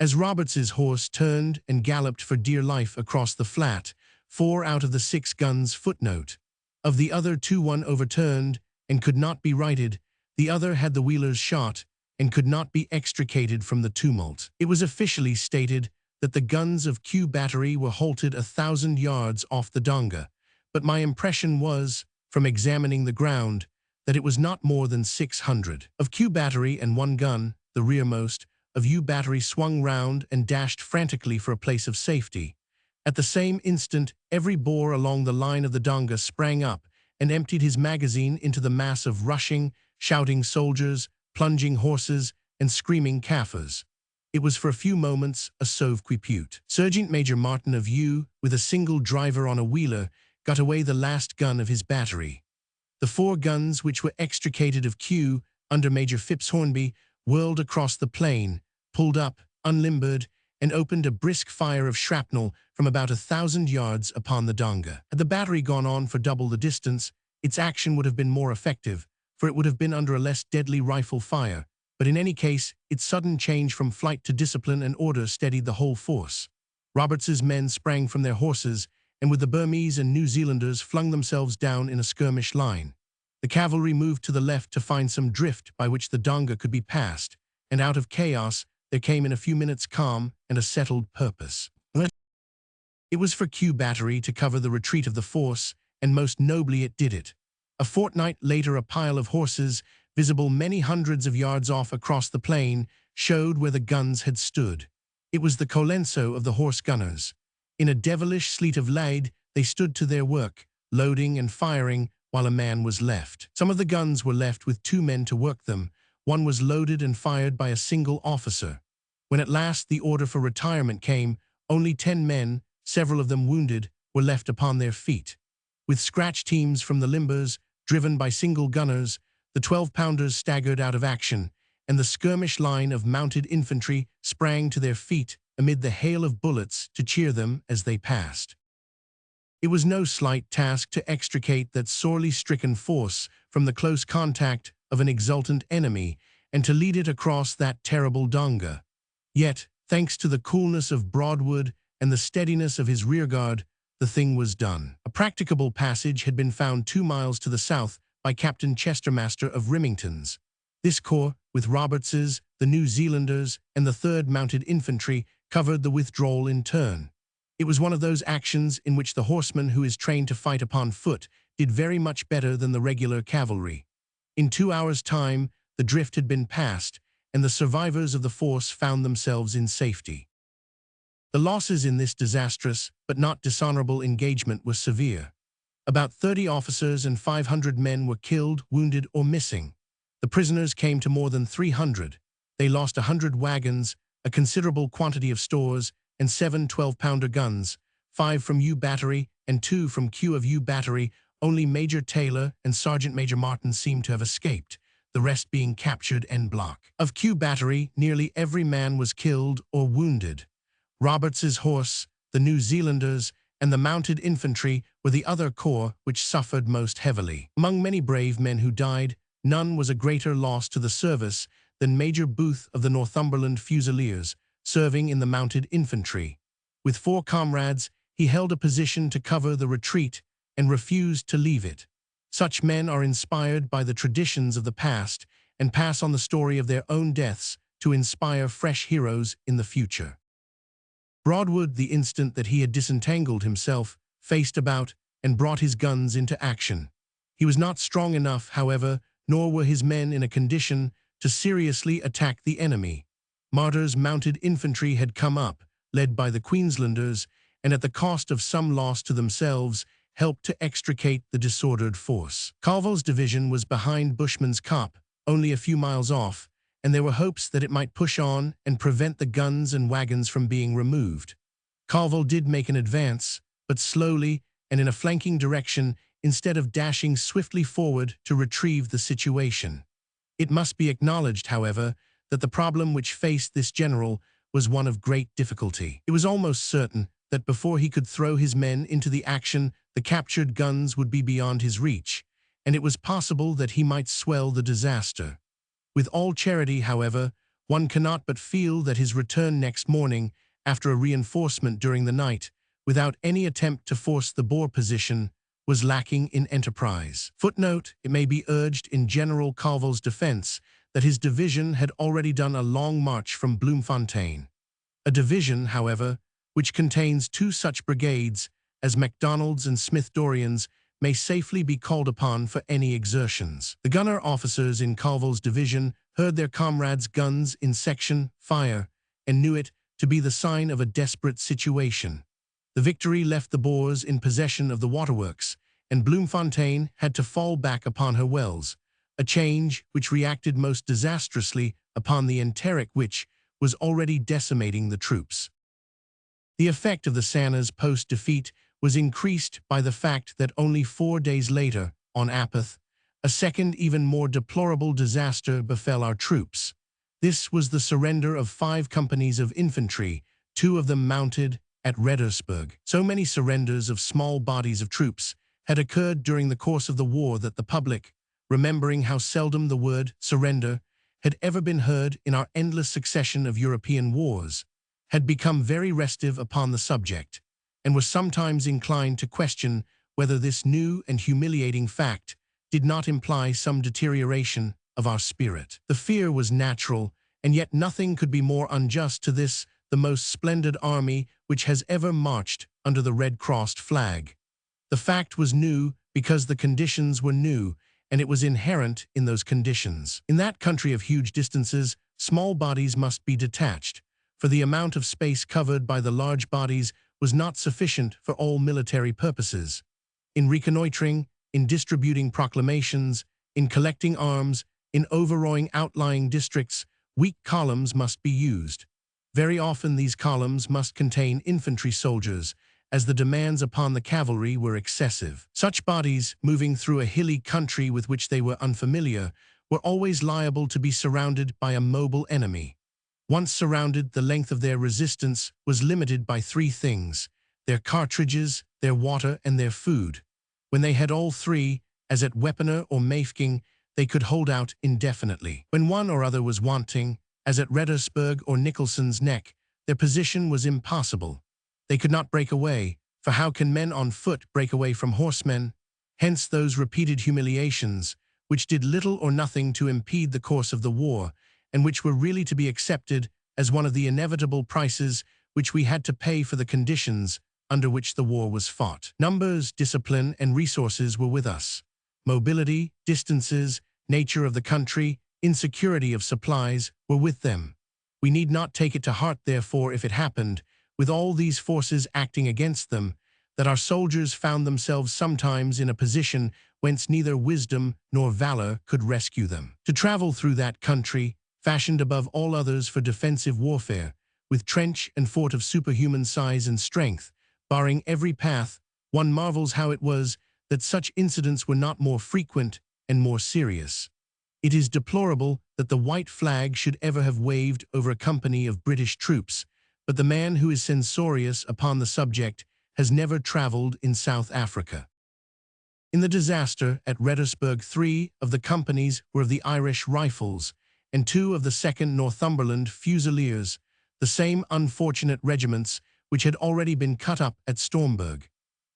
As Roberts's horse turned and galloped for dear life across the flat, 4 out of the 6 guns footnote. Of the other 2, one overturned and could not be righted, the other had the wheelers shot and could not be extricated from the tumult. It was officially stated that the guns of Kew Battery were halted 1,000 yards off the donga, but my impression was, from examining the ground, that it was not more than 600. Of Kew Battery and 1 gun, the rearmost, of U Battery swung round and dashed frantically for a place of safety. At the same instant, every Boer along the line of the donga sprang up and emptied his magazine into the mass of rushing, shouting soldiers, plunging horses, and screaming Kaffirs. It was for a few moments a sauve-qui-pute. Sergeant Major Martin of U, with a single driver on a wheeler, got away the last gun of his battery. The 4 guns which were extricated of Kew under Major Phipps Hornby whirled across the plain, pulled up, unlimbered, and opened a brisk fire of shrapnel from about 1,000 yards upon the donga. Had the battery gone on for double the distance, its action would have been more effective, for it would have been under a less deadly rifle fire, but in any case, its sudden change from flight to discipline and order steadied the whole force. Roberts's men sprang from their horses, and with the Burmese and New Zealanders flung themselves down in a skirmish line. The cavalry moved to the left to find some drift by which the donga could be passed, and out of chaos there came in a few minutes calm and a settled purpose. It was for Kew Battery to cover the retreat of the force, and most nobly it did it. A fortnight later a pile of horses, visible many hundreds of yards off across the plain, showed where the guns had stood. It was the Colenso of the horse gunners. In a devilish sleet of lead, they stood to their work, loading and firing, while a man was left. Some of the guns were left with 2 men to work them. One was loaded and fired by a single officer. When at last the order for retirement came, only 10 men, several of them wounded, were left upon their feet. With scratch teams from the limbers, driven by single gunners, the 12-pounders staggered out of action, and the skirmish line of mounted infantry sprang to their feet amid the hail of bullets to cheer them as they passed. It was no slight task to extricate that sorely stricken force from the close contact of an exultant enemy and to lead it across that terrible donga. Yet, thanks to the coolness of Broadwood and the steadiness of his rearguard, the thing was done. A practicable passage had been found 2 miles to the south by Captain Chestermaster of Remington's. This corps, with Roberts's, the New Zealanders, and the 3rd Mounted Infantry, covered the withdrawal in turn. It was one of those actions in which the horseman who is trained to fight upon foot did very much better than the regular cavalry. In 2 hours' time, the drift had been passed, and the survivors of the force found themselves in safety. The losses in this disastrous, but not dishonorable engagement were severe. About 30 officers and 500 men were killed, wounded, or missing. The prisoners came to more than 300. They lost 100 wagons, a considerable quantity of stores, and 7 12-pounder guns, 5 from U Battery and 2 from Kew of U Battery. Only Major Taylor and Sergeant Major Martin seemed to have escaped, the rest being captured en bloc. Of Kew Battery, nearly every man was killed or wounded. Roberts's horse, the New Zealanders, and the mounted infantry were the other corps which suffered most heavily. Among many brave men who died, none was a greater loss to the service than Major Booth of the Northumberland Fusiliers, serving in the mounted infantry. With 4 comrades, he held a position to cover the retreat and refused to leave it. Such men are inspired by the traditions of the past and pass on the story of their own deaths to inspire fresh heroes in the future. Broadwood, the instant that he had disentangled himself, faced about and brought his guns into action. He was not strong enough, however, nor were his men in a condition to seriously attack the enemy. Martyr's mounted infantry had come up, led by the Queenslanders, and at the cost of some loss to themselves, helped to extricate the disordered force. Colville's division was behind Bushman's Cop, only a few miles off, and there were hopes that it might push on and prevent the guns and wagons from being removed. Colville did make an advance, but slowly and in a flanking direction instead of dashing swiftly forward to retrieve the situation. It must be acknowledged, however, that the problem which faced this general was one of great difficulty. It was almost certain that before he could throw his men into the action, the captured guns would be beyond his reach, and it was possible that he might swell the disaster. With all charity, however, One cannot but feel that his return next morning, after a reinforcement during the night, without any attempt to force the Boer position, was lacking in enterprise. Footnote, it may be urged in General Carvel's defense that his division had already done a long march from Bloemfontein. A division, however, which contains two such brigades as MacDonald's and Smith-Dorrian's may safely be called upon for any exertions. The gunner officers in Carvel's division heard their comrades' guns in section fire and knew it to be the sign of a desperate situation. The victory left the Boers in possession of the waterworks, and Bloemfontein had to fall back upon her wells, a change which reacted most disastrously upon the enteric which was already decimating the troops. The effect of the Sanna's post-defeat was increased by the fact that only 4 days later, on Apeth, a second even more deplorable disaster befell our troops. This was the surrender of 5 companies of infantry, 2 of them mounted, at Reddersburg. So many surrenders of small bodies of troops had occurred during the course of the war that the public, remembering how seldom the word surrender had ever been heard in our endless succession of European wars, had become very restive upon the subject, and was sometimes inclined to question whether this new and humiliating fact did not imply some deterioration of our spirit. The fear was natural, and yet nothing could be more unjust to this, the most splendid army which has ever marched under the red-crossed flag. The fact was new because the conditions were new, and it was inherent in those conditions. In that country of huge distances, small bodies must be detached, for the amount of space covered by the large bodies was not sufficient for all military purposes. In reconnoitering, in distributing proclamations, in collecting arms, in overawing outlying districts, weak columns must be used. Very often these columns must contain infantry soldiers, as the demands upon the cavalry were excessive. Such bodies, moving through a hilly country with which they were unfamiliar, were always liable to be surrounded by a mobile enemy. Once surrounded, the length of their resistance was limited by 3 things: their cartridges, their water, and their food. When they had all 3, as at Wepener or Mafeking, they could hold out indefinitely. When one or other was wanting, as at Reddersburg or Nicholson's Neck, their position was impossible. They could not break away, for how can men on foot break away from horsemen? Hence those repeated humiliations, which did little or nothing to impede the course of the war, and which were really to be accepted as one of the inevitable prices which we had to pay for the conditions under which the war was fought. Numbers, discipline, and resources were with us. Mobility, distances, nature of the country, insecurity of supplies were with them. We need not take it to heart, therefore, if it happened, with all these forces acting against them, that our soldiers found themselves sometimes in a position whence neither wisdom nor valor could rescue them. To travel through that country, fashioned above all others for defensive warfare, with trench and fort of superhuman size and strength, barring every path, one marvels how it was that such incidents were not more frequent and more serious. It is deplorable that the white flag should ever have waved over a company of British troops, but the man who is censorious upon the subject has never traveled in South Africa. In the disaster at Reddersburg, 3 of the companies were of the Irish Rifles, and 2 of the 2nd Northumberland Fusiliers, the same unfortunate regiments which had already been cut up at Stormberg.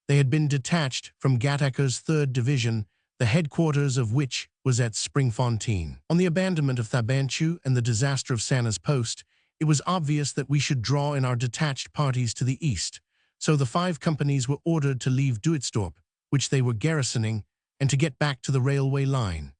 They had been detached from Gatacre's 3rd Division, the headquarters of which was at Springfontein. On the abandonment of Thabanchu and the disaster of Sanna's Post, it was obvious that we should draw in our detached parties to the east, so the 5 companies were ordered to leave Duitsdorp, which they were garrisoning, and to get back to the railway line.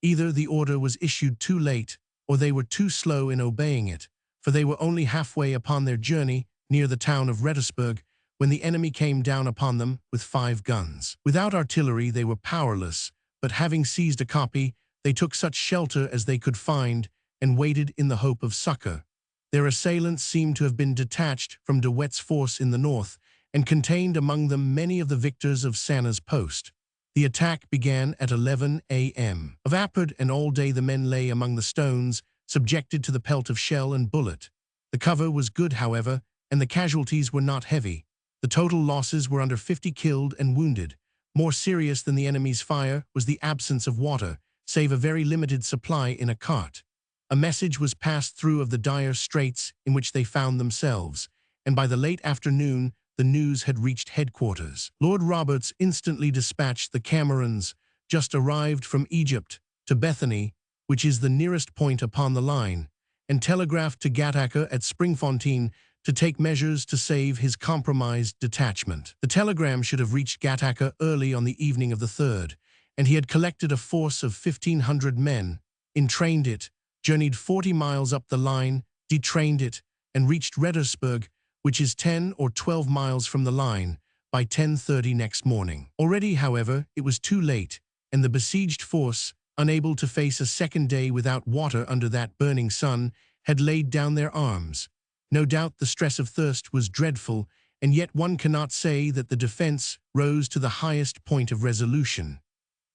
Either the order was issued too late, or they were too slow in obeying it, for they were only halfway upon their journey near the town of Reddersburg when the enemy came down upon them with 5 guns. Without artillery they were powerless, but having seized a copy, they took such shelter as they could find and waited in the hope of succor. Their assailants seemed to have been detached from De Wet's force in the north, and contained among them many of the victors of Sanna's Post. The attack began at 11 a.m. Of Aperd, and all day the men lay among the stones, subjected to the pelt of shell and bullet. The cover was good, however, and the casualties were not heavy. The total losses were under 50 killed and wounded. More serious than the enemy's fire was the absence of water, save a very limited supply in a cart. A message was passed through of the dire straits in which they found themselves, and by the late afternoon the news had reached headquarters. Lord Roberts instantly dispatched the Camerons, just arrived from Egypt, to Bethany, which is the nearest point upon the line, and telegraphed to Gattaca at Springfontein to take measures to save his compromised detachment. The telegram should have reached Gattaca early on the evening of the 3rd, and he had collected a force of 1,500 men, entrained it, journeyed 40 miles up the line, detrained it, and reached Reddersburg, which is 10 or 12 miles from the line, by 10:30 next morning. Already, however, it was too late, and the besieged force, unable to face a second day without water under that burning sun, had laid down their arms. No doubt the stress of thirst was dreadful, and yet one cannot say that the defense rose to the highest point of resolution.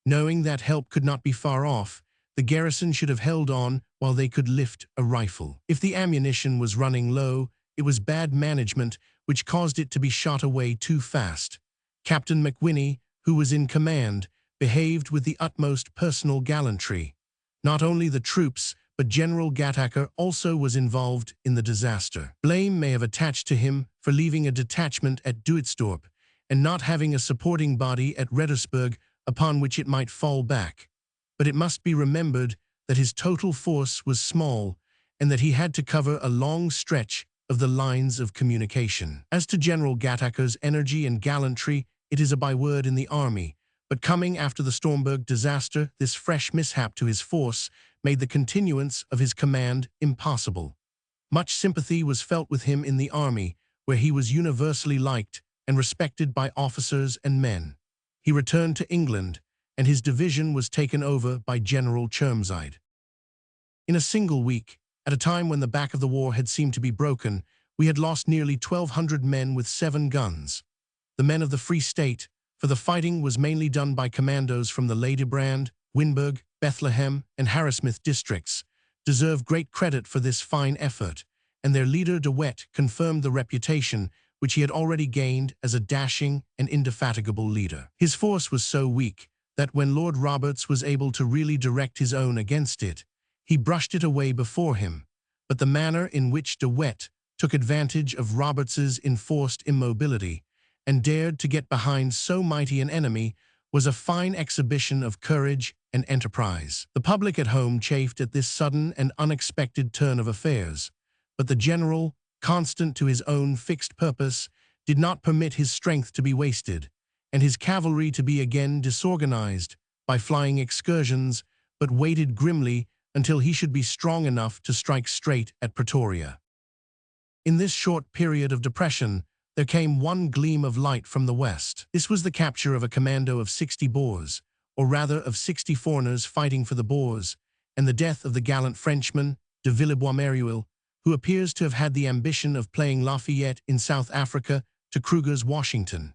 Knowing that help could not be far off, the garrison should have held on while they could lift a rifle. If the ammunition was running low, it was bad management which caused it to be shot away too fast. Captain McWhinney, who was in command, behaved with the utmost personal gallantry. Not only the troops, but General Gattaca also was involved in the disaster. Blame may have attached to him for leaving a detachment at Duitsdorp and not having a supporting body at Reddersburg upon which it might fall back. But it must be remembered that his total force was small and that he had to cover a long stretch of the lines of communication. As to General Gattaca's energy and gallantry, it is a byword in the army, but coming after the Stormberg disaster, this fresh mishap to his force made the continuance of his command impossible. Much sympathy was felt with him in the army, where he was universally liked and respected by officers and men. He returned to England, and his division was taken over by General Chermside. In a single week, at a time when the back of the war had seemed to be broken, we had lost nearly 1,200 men with 7 guns. The men of the Free State, for the fighting was mainly done by commandos from the Ladybrand, Winburg, Bethlehem, and Harrismith districts, deserve great credit for this fine effort, and their leader De Wet confirmed the reputation which he had already gained as a dashing and indefatigable leader. His force was so weak that when Lord Roberts was able to really direct his own against it, he brushed it away before him, but the manner in which De Wet took advantage of Roberts's enforced immobility and dared to get behind so mighty an enemy was a fine exhibition of courage and enterprise. The public at home chafed at this sudden and unexpected turn of affairs, but the general, constant to his own fixed purpose, did not permit his strength to be wasted, and his cavalry to be again disorganized by flying excursions, but waited grimly until he should be strong enough to strike straight at Pretoria. In this short period of depression, there came one gleam of light from the west. This was the capture of a commando of 60 Boers, or rather of 60 foreigners fighting for the Boers, and the death of the gallant Frenchman, de Villebois-Meruel, who appears to have had the ambition of playing Lafayette in South Africa to Kruger's Washington.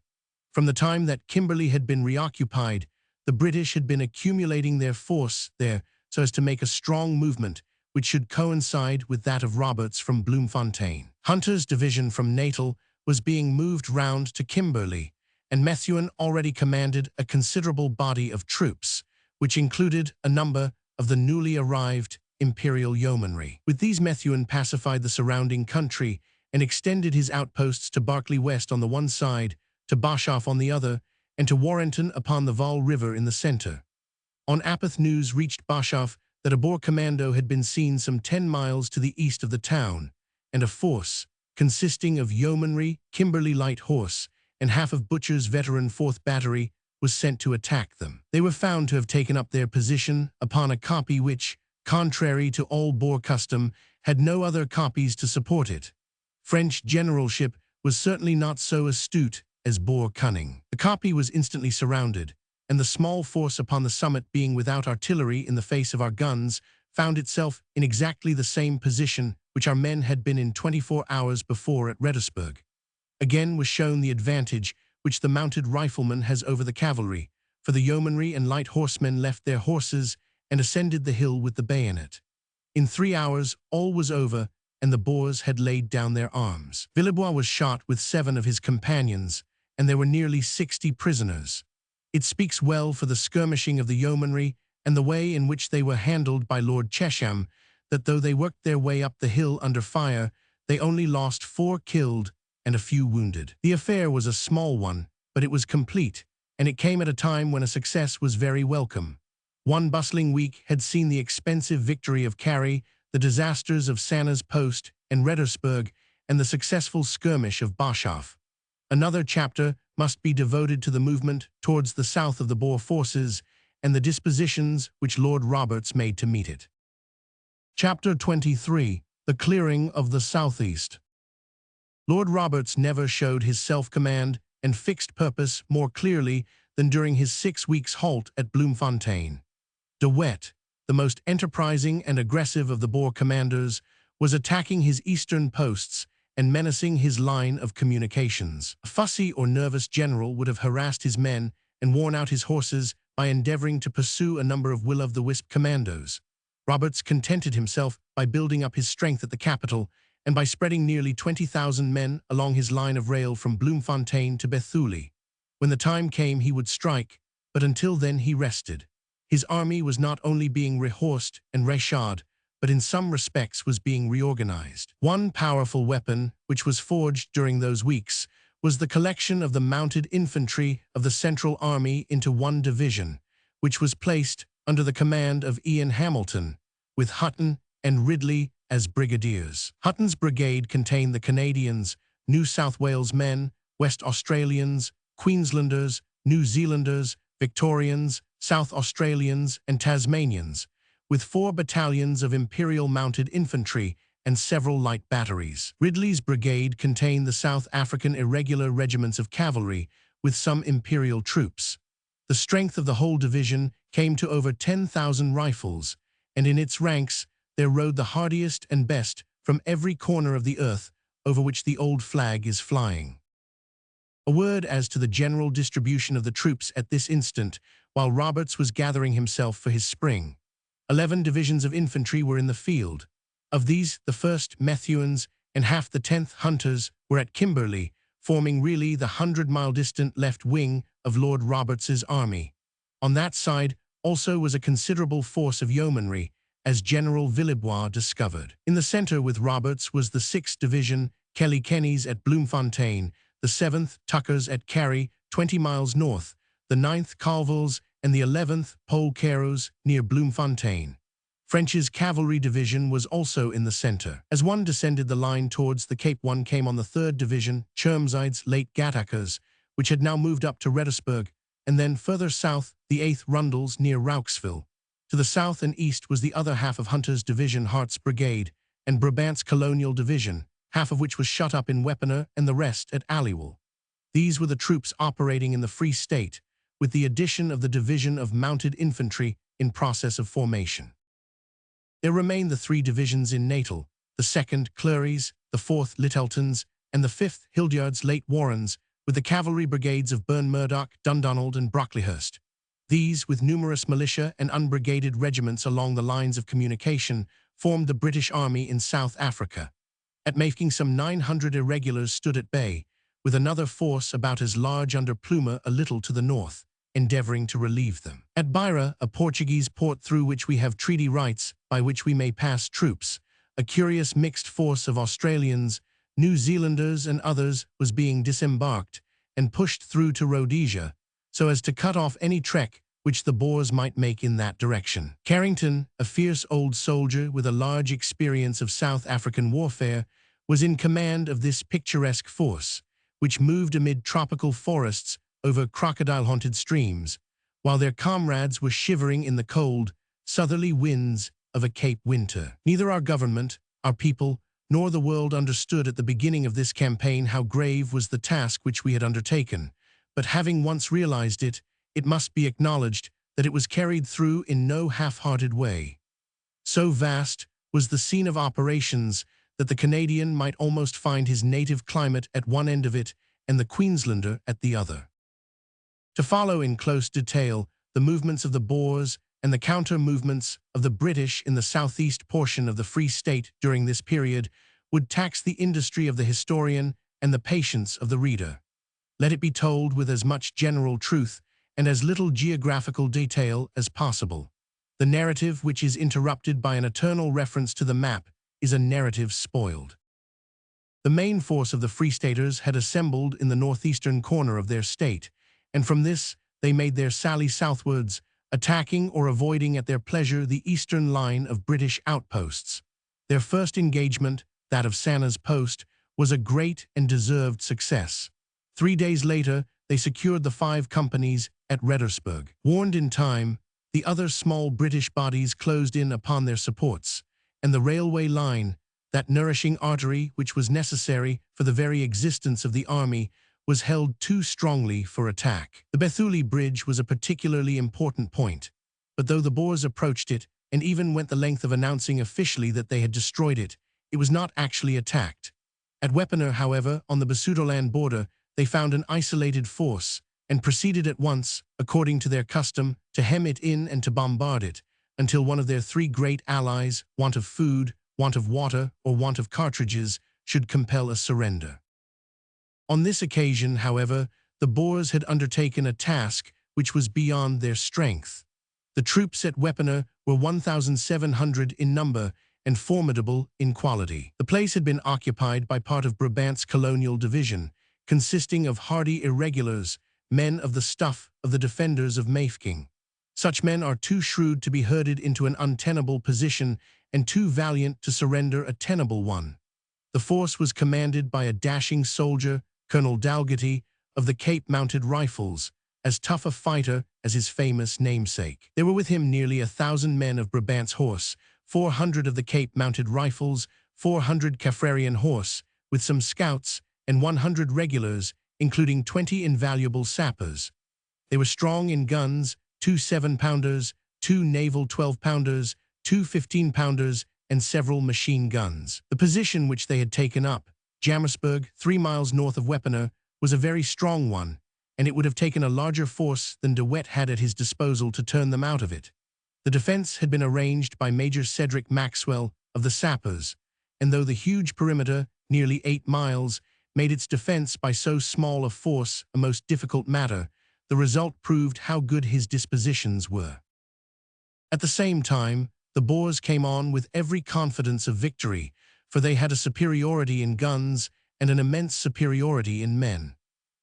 From the time that Kimberley had been reoccupied, the British had been accumulating their force there so as to make a strong movement which should coincide with that of Roberts from Bloemfontein. Hunter's division from Natal was being moved round to Kimberley, and Methuen already commanded a considerable body of troops, which included a number of the newly arrived Imperial Yeomanry. With these Methuen pacified the surrounding country and extended his outposts to Berkeley West on the one side, to Boshoff on the other, and to Warrenton upon the Vaal River in the center. On Apeth news reached Boshoff that a Boer commando had been seen some 10 miles to the east of the town, and a force, consisting of yeomanry, Kimberley light horse, and half of Butcher's veteran 4th Battery, was sent to attack them. They were found to have taken up their position upon a kopje which, contrary to all Boer custom, had no other kopjes to support it. French generalship was certainly not so astute as Boer cunning. The kopje was instantly surrounded, and the small force upon the summit, being without artillery in the face of our guns, found itself in exactly the same position which our men had been in 24 hours before at Reddersburg. Again was shown the advantage which the mounted rifleman has over the cavalry, for the yeomanry and light horsemen left their horses and ascended the hill with the bayonet. In 3 hours all was over, and the Boers had laid down their arms. Villebois was shot with 7 of his companions, and there were nearly 60 prisoners. It speaks well for the skirmishing of the yeomanry and the way in which they were handled by Lord Chesham that though they worked their way up the hill under fire, they only lost 4 killed and a few wounded. The affair was a small one, but it was complete, and it came at a time when a success was very welcome. One bustling week had seen the expensive victory of Carey, the disasters of Sanna's Post and Reddersburg, and the successful skirmish of Boshoff. Another chapter must be devoted to the movement towards the south of the Boer forces and the dispositions which Lord Roberts made to meet it. Chapter 23. The Clearing of the Southeast. Lord Roberts never showed his self-command and fixed purpose more clearly than during his 6 weeks' halt at Bloemfontein. De Wet, the most enterprising and aggressive of the Boer commanders, was attacking his eastern posts and menacing his line of communications. A fussy or nervous general would have harassed his men and worn out his horses by endeavoring to pursue a number of will-o'-the-wisp commandos. Roberts contented himself by building up his strength at the capital and by spreading nearly 20,000 men along his line of rail from Bloemfontein to Bethune. When the time came, he would strike, but until then he rested. His army was not only being rehorsed and reshod, but in some respects was being reorganized. One powerful weapon, which was forged during those weeks, was the collection of the mounted infantry of the Central Army into one division, which was placed under the command of Ian Hamilton, with Hutton and Ridley as brigadiers. Hutton's brigade contained the Canadians, New South Wales men, West Australians, Queenslanders, New Zealanders, Victorians, South Australians, and Tasmanians, with 4 battalions of Imperial Mounted Infantry and several light batteries. Ridley's brigade contained the South African irregular regiments of cavalry, with some Imperial troops. The strength of the whole division came to over 10,000 rifles, and in its ranks there rode the hardiest and best from every corner of the earth over which the old flag is flying. A word as to the general distribution of the troops at this instant, while Roberts was gathering himself for his spring. 11 divisions of infantry were in the field. Of these, the 1st Methuen and half the 10th Hunters were at Kimberley, forming really the 100-mile distant left wing of Lord Roberts's army. On that side also was a considerable force of yeomanry, as General Villebois discovered. In the center with Roberts was the 6th Division, Kelly-Kenny's at Bloemfontein, the 7th Tuckers at Carey, 20 miles north, the 9th Calvilles, and the 11th Paul Caros near Bloemfontein. French's cavalry division was also in the center. As one descended the line towards the Cape, one came on the 3rd Division, Chermside's late Gatackers, which had now moved up to Reddersburg, and then further south, the 8th Rundles near Rauxville. To the south and east was the other half of Hunter's division, Hart's brigade, and Brabant's colonial division, half of which was shut up in Wepener and the rest at Aliwal. These were the troops operating in the Free State, with the addition of the Division of Mounted Infantry in process of formation. There remained the 3 divisions in Natal, the 2nd Clerys, the 4th Lytteltons, and the 5th Hildyard's late Warrens, with the cavalry brigades of Burn Murdoch, Dundonald, and Brocklehurst. These, with numerous militia and unbrigaded regiments along the lines of communication, formed the British Army in South Africa. At Mafeking some 900 irregulars stood at bay, with another force about as large under Plumer a little to the north, endeavoring to relieve them. At Beira, a Portuguese port through which we have treaty rights by which we may pass troops, a curious mixed force of Australians, New Zealanders and others was being disembarked and pushed through to Rhodesia, so as to cut off any trek which the Boers might make in that direction. Carrington, a fierce old soldier with a large experience of South African warfare, was in command of this picturesque force, which moved amid tropical forests over crocodile-haunted streams, while their comrades were shivering in the cold, southerly winds of a Cape winter. Neither our government, our people, nor the world understood at the beginning of this campaign how grave was the task which we had undertaken, but having once realized it, it must be acknowledged that it was carried through in no half-hearted way. So vast was the scene of operations that the Canadian might almost find his native climate at one end of it and the Queenslander at the other. To follow in close detail the movements of the Boers and the counter-movements of the British in the southeast portion of the Free State during this period would tax the industry of the historian and the patience of the reader. Let it be told with as much general truth and as little geographical detail as possible. The narrative which is interrupted by an eternal reference to the map is a narrative spoiled. The main force of the Free Staters had assembled in the northeastern corner of their state, and from this they made their sally southwards, attacking or avoiding at their pleasure the eastern line of British outposts. Their first engagement, that of Sanna's Post, was a great and deserved success. 3 days later, they secured the 5 companies at Reddersburg. Warned in time, the other small British bodies closed in upon their supports, and the railway line, that nourishing artery which was necessary for the very existence of the army, was held too strongly for attack. The Bethune Bridge was a particularly important point, but though the Boers approached it and even went the length of announcing officially that they had destroyed it, it was not actually attacked. At Wepener, however, on the Basutoland border, they found an isolated force and proceeded at once, according to their custom, to hem it in and to bombard it, until one of their 3 great allies, want of food, want of water, or want of cartridges, should compel a surrender. On this occasion, however, the Boers had undertaken a task which was beyond their strength. The troops at Wepener were 1,700 in number and formidable in quality. The place had been occupied by part of Brabant's colonial division, consisting of hardy irregulars, men of the stuff of the defenders of Mafeking. Such men are too shrewd to be herded into an untenable position and too valiant to surrender a tenable one. The force was commanded by a dashing soldier, Colonel Dalgetty, of the Cape Mounted Rifles, as tough a fighter as his famous namesake. There were with him nearly 1,000 men of Brabant's horse, 400 of the Cape Mounted Rifles, 400 Kaffrarian horse, with some scouts, and 100 regulars, including 20 invaluable sappers. They were strong in guns, 2 7-pounders, 2 naval 12-pounders, 2 15-pounders, and several machine guns. The position which they had taken up, Jammersburg, 3 miles north of Wepener, was a very strong one, and it would have taken a larger force than De Wet had at his disposal to turn them out of it. The defense had been arranged by Major Cedric Maxwell of the Sappers, and though the huge perimeter, nearly 8 miles, made its defense by so small a force a most difficult matter, the result proved how good his dispositions were. At the same time, the Boers came on with every confidence of victory, for they had a superiority in guns and an immense superiority in men.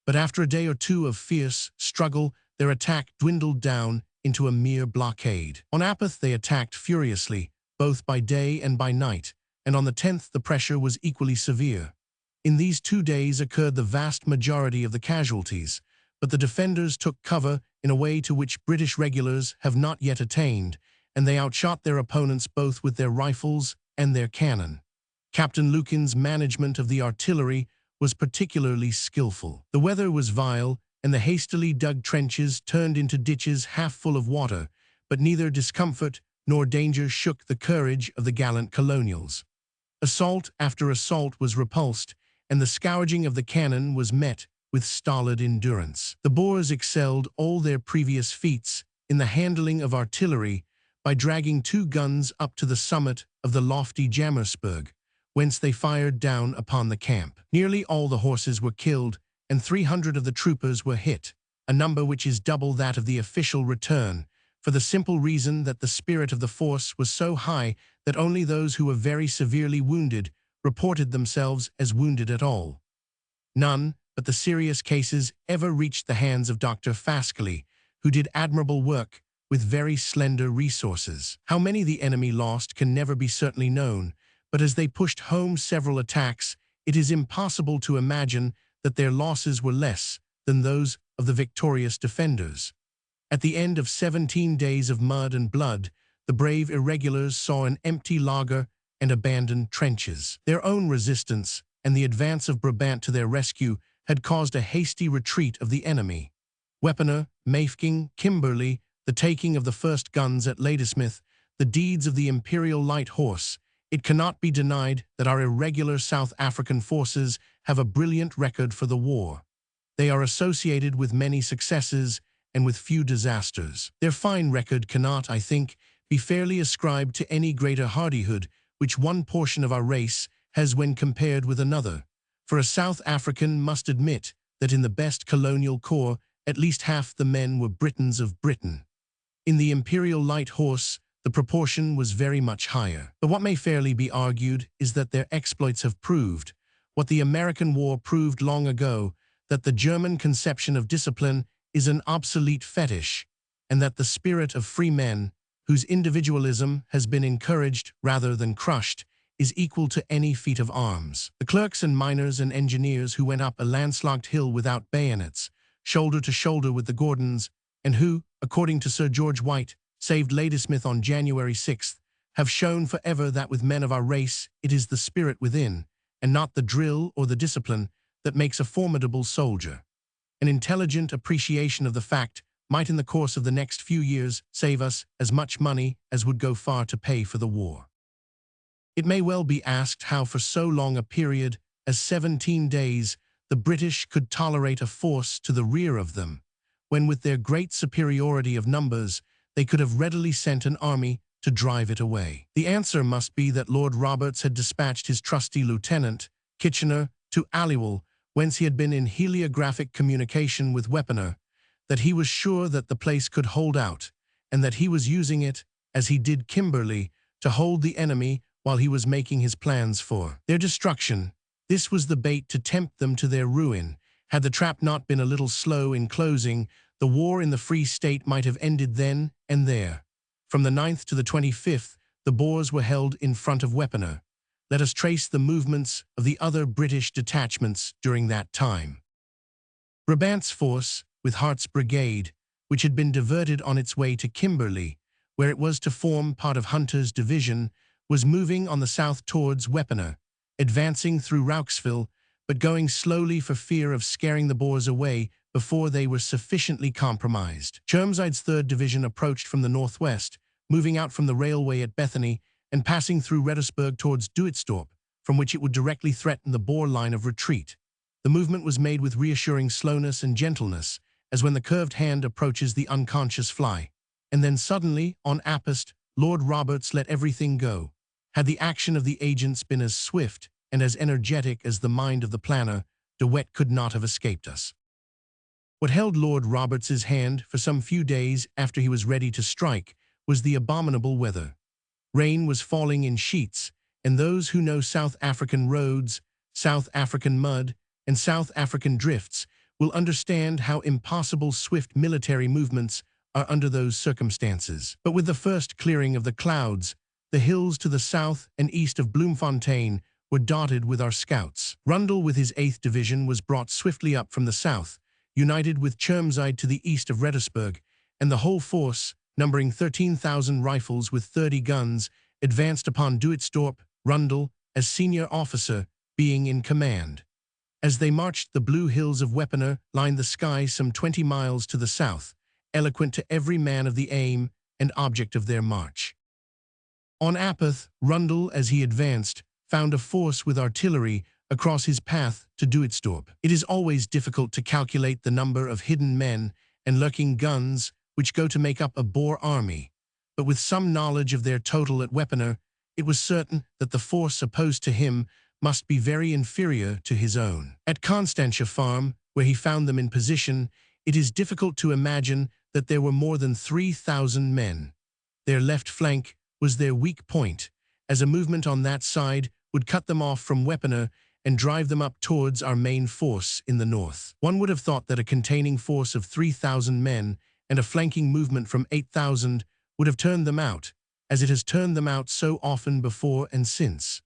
But after a day or two of fierce struggle, their attack dwindled down into a mere blockade. On Apeth they attacked furiously, both by day and by night, and on the 10th the pressure was equally severe. In these 2 days occurred the vast majority of the casualties, but the defenders took cover in a way to which British regulars have not yet attained, and they outshot their opponents both with their rifles and their cannon. Captain Lukin's management of the artillery was particularly skillful. The weather was vile, and the hastily dug trenches turned into ditches half full of water, but neither discomfort nor danger shook the courage of the gallant colonials. Assault after assault was repulsed, and the scourging of the cannon was met with stolid endurance. The Boers excelled all their previous feats in the handling of artillery by dragging 2 guns up to the summit of the lofty Jammersburg, whence they fired down upon the camp. Nearly all the horses were killed, and 300 of the troopers were hit, a number which is double that of the official return, for the simple reason that the spirit of the force was so high that only those who were very severely wounded reported themselves as wounded at all. None but the serious cases ever reached the hands of Dr. Fascally, who did admirable work with very slender resources. How many the enemy lost can never be certainly known, but as they pushed home several attacks, it is impossible to imagine that their losses were less than those of the victorious defenders. At the end of 17 days of mud and blood, the brave irregulars saw an empty laager and abandoned trenches. Their own resistance and the advance of Brabant to their rescue had caused a hasty retreat of the enemy. Wepener, Mafeking, Kimberley, the taking of the first guns at Ladysmith, the deeds of the Imperial Light Horse, it cannot be denied that our irregular South African forces have a brilliant record for the war. They are associated with many successes and with few disasters. Their fine record cannot, I think, be fairly ascribed to any greater hardihood which one portion of our race has when compared with another, for a South African must admit that in the best colonial corps at least half the men were Britons of Britain. In the Imperial Light Horse, the proportion was very much higher. But what may fairly be argued is that their exploits have proved, what the American War proved long ago, that the German conception of discipline is an obsolete fetish, and that the spirit of free men, whose individualism has been encouraged rather than crushed, is equal to any feat of arms. The clerks and miners and engineers who went up a landlocked hill without bayonets, shoulder to shoulder with the Gordons, and who, according to Sir George White, saved Ladysmith on January 6th, have shown forever that with men of our race it is the spirit within, and not the drill or the discipline, that makes a formidable soldier. An intelligent appreciation of the fact might in the course of the next few years save us as much money as would go far to pay for the war. It may well be asked how for so long a period as 17 days the British could tolerate a force to the rear of them, when with their great superiority of numbers they could have readily sent an army to drive it away. The answer must be that Lord Roberts had dispatched his trusty lieutenant, Kitchener, to Aliwal, whence he had been in heliographic communication with Weaponer, that he was sure that the place could hold out, and that he was using it, as he did Kimberley, to hold the enemy while he was making his plans for their destruction. This was the bait to tempt them to their ruin. Had the trap not been a little slow in closing, the war in the Free State might have ended then and there. From the 9th to the 25th, the Boers were held in front of Weaponer. Let us trace the movements of the other British detachments during that time. Brabant's force, with Hart's brigade, which had been diverted on its way to Kimberley, where it was to form part of Hunter's division, was moving on the south towards Weaponer, advancing through Rauxville, but going slowly for fear of scaring the Boers away before they were sufficiently compromised. Chermside's 3rd Division approached from the northwest, moving out from the railway at Bethany and passing through Reddersburg towards Duitstorp, from which it would directly threaten the Boer line of retreat. The movement was made with reassuring slowness and gentleness, as when the curved hand approaches the unconscious fly. And then suddenly, on Appost, Lord Roberts let everything go. Had the action of the agents been as swift and as energetic as the mind of the planner, De Wet could not have escaped us. What held Lord Roberts's hand for some few days after he was ready to strike was the abominable weather. Rain was falling in sheets, and those who know South African roads, South African mud, and South African drifts will understand how impossible swift military movements are under those circumstances. But with the first clearing of the clouds, the hills to the south and east of Bloemfontein were dotted with our scouts. Rundle with his 8th Division was brought swiftly up from the south, united with Chermside to the east of Reddersburg, and the whole force, numbering 13,000 rifles with 30 guns, advanced upon Duitstorp, Rundle, as senior officer, being in command. As they marched, the blue hills of Weaponer lined the sky some 20 miles to the south, eloquent to every man of the aim and object of their march. On Appoth, Rundle, as he advanced, found a force with artillery across his path to Duitstorp. It is always difficult to calculate the number of hidden men and lurking guns which go to make up a Boer army, but with some knowledge of their total at Weaponer, it was certain that the force opposed to him must be very inferior to his own. At Constantia Farm, where he found them in position, it is difficult to imagine that there were more than 3,000 men. Their left flank was their weak point, as a movement on that side would cut them off from Weaponer and drive them up towards our main force in the north. One would have thought that a containing force of 3,000 men and a flanking movement from 8,000 would have turned them out, as it has turned them out so often before and since.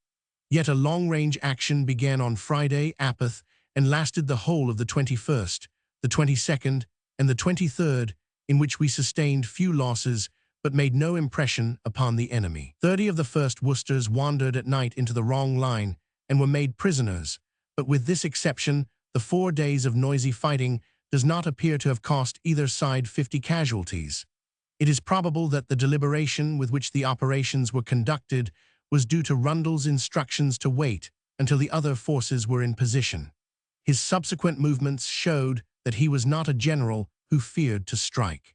Yet a long-range action began on Friday, Appoth, and lasted the whole of the 21st, the 22nd, and the 23rd, in which we sustained few losses but made no impression upon the enemy. 30 of the 1st Worcesters wandered at night into the wrong line and were made prisoners, but with this exception, the 4 days of noisy fighting does not appear to have cost either side 50 casualties. It is probable that the deliberation with which the operations were conducted was due to Rundle's instructions to wait until the other forces were in position. His subsequent movements showed that he was not a general who feared to strike.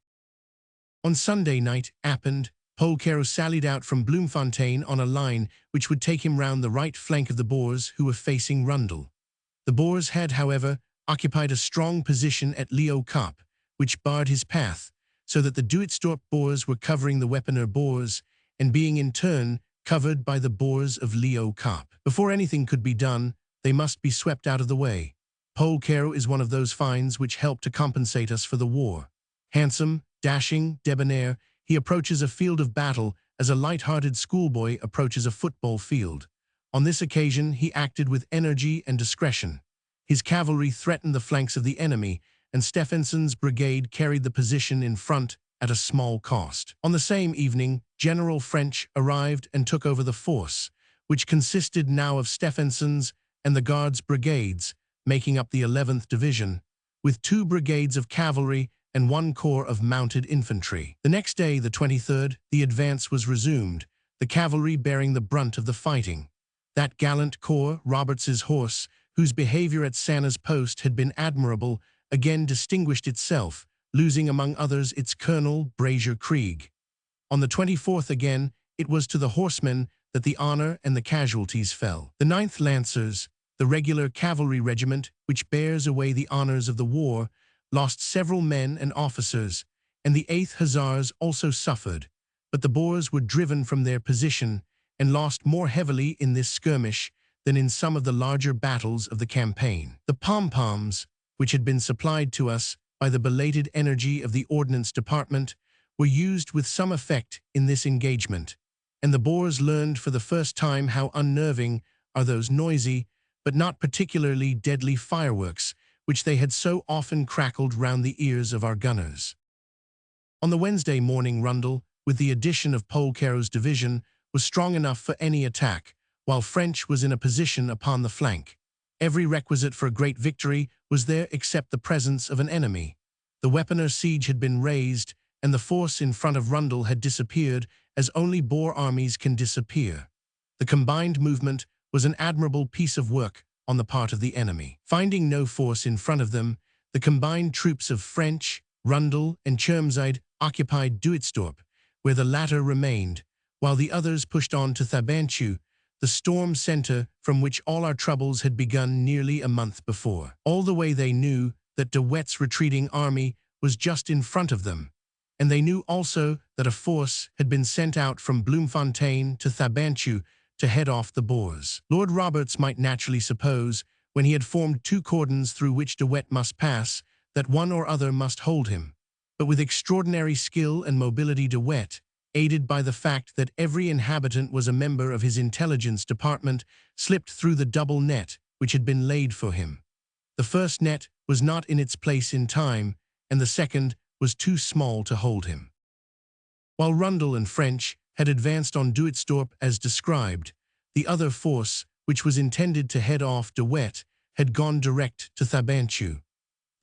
On Sunday night, Append, Polcaro sallied out from Bloemfontein on a line which would take him round the right flank of the Boers who were facing Rundle. The Boers had, however, occupied a strong position at Leo Kap, which barred his path, so that the Duitstorp Boers were covering the Weaponer Boers, and being in turn covered by the Boers of Leo Kaap. Before anything could be done, they must be swept out of the way. Portrayal is one of those finds which help to compensate us for the war. Handsome, dashing, debonair, he approaches a field of battle as a light-hearted schoolboy approaches a football field. On this occasion, he acted with energy and discretion. His cavalry threatened the flanks of the enemy, and Stephenson's brigade carried the position in front at a small cost. On the same evening, General French arrived and took over the force, which consisted now of Stephenson's and the Guards brigades, making up the 11th Division, with 2 brigades of cavalry and 1 corps of mounted infantry. The next day, the 23rd, the advance was resumed, the cavalry bearing the brunt of the fighting. That gallant corps, Roberts's horse, whose behavior at Sanna's post had been admirable, again distinguished itself, losing among others its colonel, Brazier Krieg. On the 24th again, it was to the horsemen that the honor and the casualties fell. The 9th Lancers, the regular cavalry regiment which bears away the honors of the war, lost several men and officers, and the 8th Hussars also suffered, but the Boers were driven from their position and lost more heavily in this skirmish than in some of the larger battles of the campaign. The pom-poms, which had been supplied to us by the belated energy of the Ordnance Department, were used with some effect in this engagement, and the Boers learned for the first time how unnerving are those noisy, but not particularly deadly fireworks, which they had so often crackled round the ears of our gunners. On the Wednesday morning, Rundle, with the addition of Portrayal's division, was strong enough for any attack, while French was in a position upon the flank. Every requisite for a great victory was there except the presence of an enemy. The Weaponer siege had been raised, and the force in front of Rundle had disappeared as only Boer armies can disappear. The combined movement was an admirable piece of work on the part of the enemy. Finding no force in front of them, the combined troops of French, Rundle, and Chermside occupied Duitsdorp, where the latter remained, while the others pushed on to Thabanchu, the storm center from which all our troubles had begun nearly a month before. All the way they knew that De Wet's retreating army was just in front of them, and they knew also that a force had been sent out from Bloemfontein to Thabanchu to head off the Boers. Lord Roberts might naturally suppose, when he had formed 2 cordons through which De Wet must pass, that one or other must hold him. But with extraordinary skill and mobility, De Wet, aided by the fact that every inhabitant was a member of his intelligence department, slipped through the double net which had been laid for him. The first net was not in its place in time, and the second was too small to hold him. While Rundle and French had advanced on Duitsdorp as described, the other force, which was intended to head off De Wet, had gone direct to Thabanchu.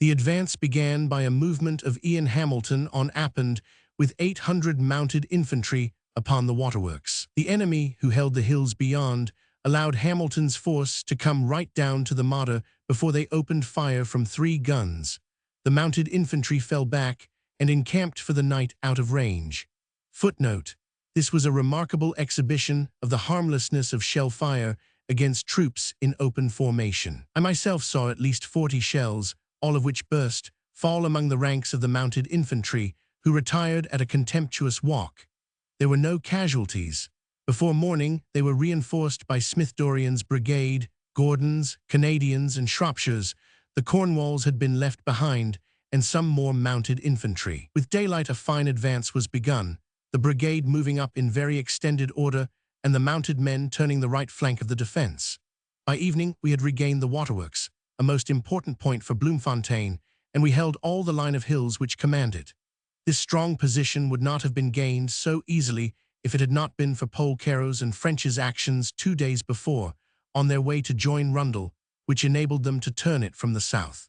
The advance began by a movement of Ian Hamilton on Append with 800 mounted infantry upon the waterworks. The enemy, who held the hills beyond, allowed Hamilton's force to come right down to the Modder before they opened fire from 3 guns. The mounted infantry fell back and encamped for the night out of range. Footnote: this was a remarkable exhibition of the harmlessness of shell fire against troops in open formation. I myself saw at least 40 shells, all of which burst, fall among the ranks of the mounted infantry, who retired at a contemptuous walk. There were no casualties. Before morning, they were reinforced by Smith Dorrien's brigade, Gordon's, Canadians, and Shropshire's. The Cornwalls had been left behind, and some more mounted infantry. With daylight, a fine advance was begun, the brigade moving up in very extended order, and the mounted men turning the right flank of the defense. By evening, we had regained the waterworks, a most important point for Bloemfontein, and we held all the line of hills which command it. This strong position would not have been gained so easily if it had not been for Portrayal's and French's actions 2 days before, on their way to join Rundle, which enabled them to turn it from the south.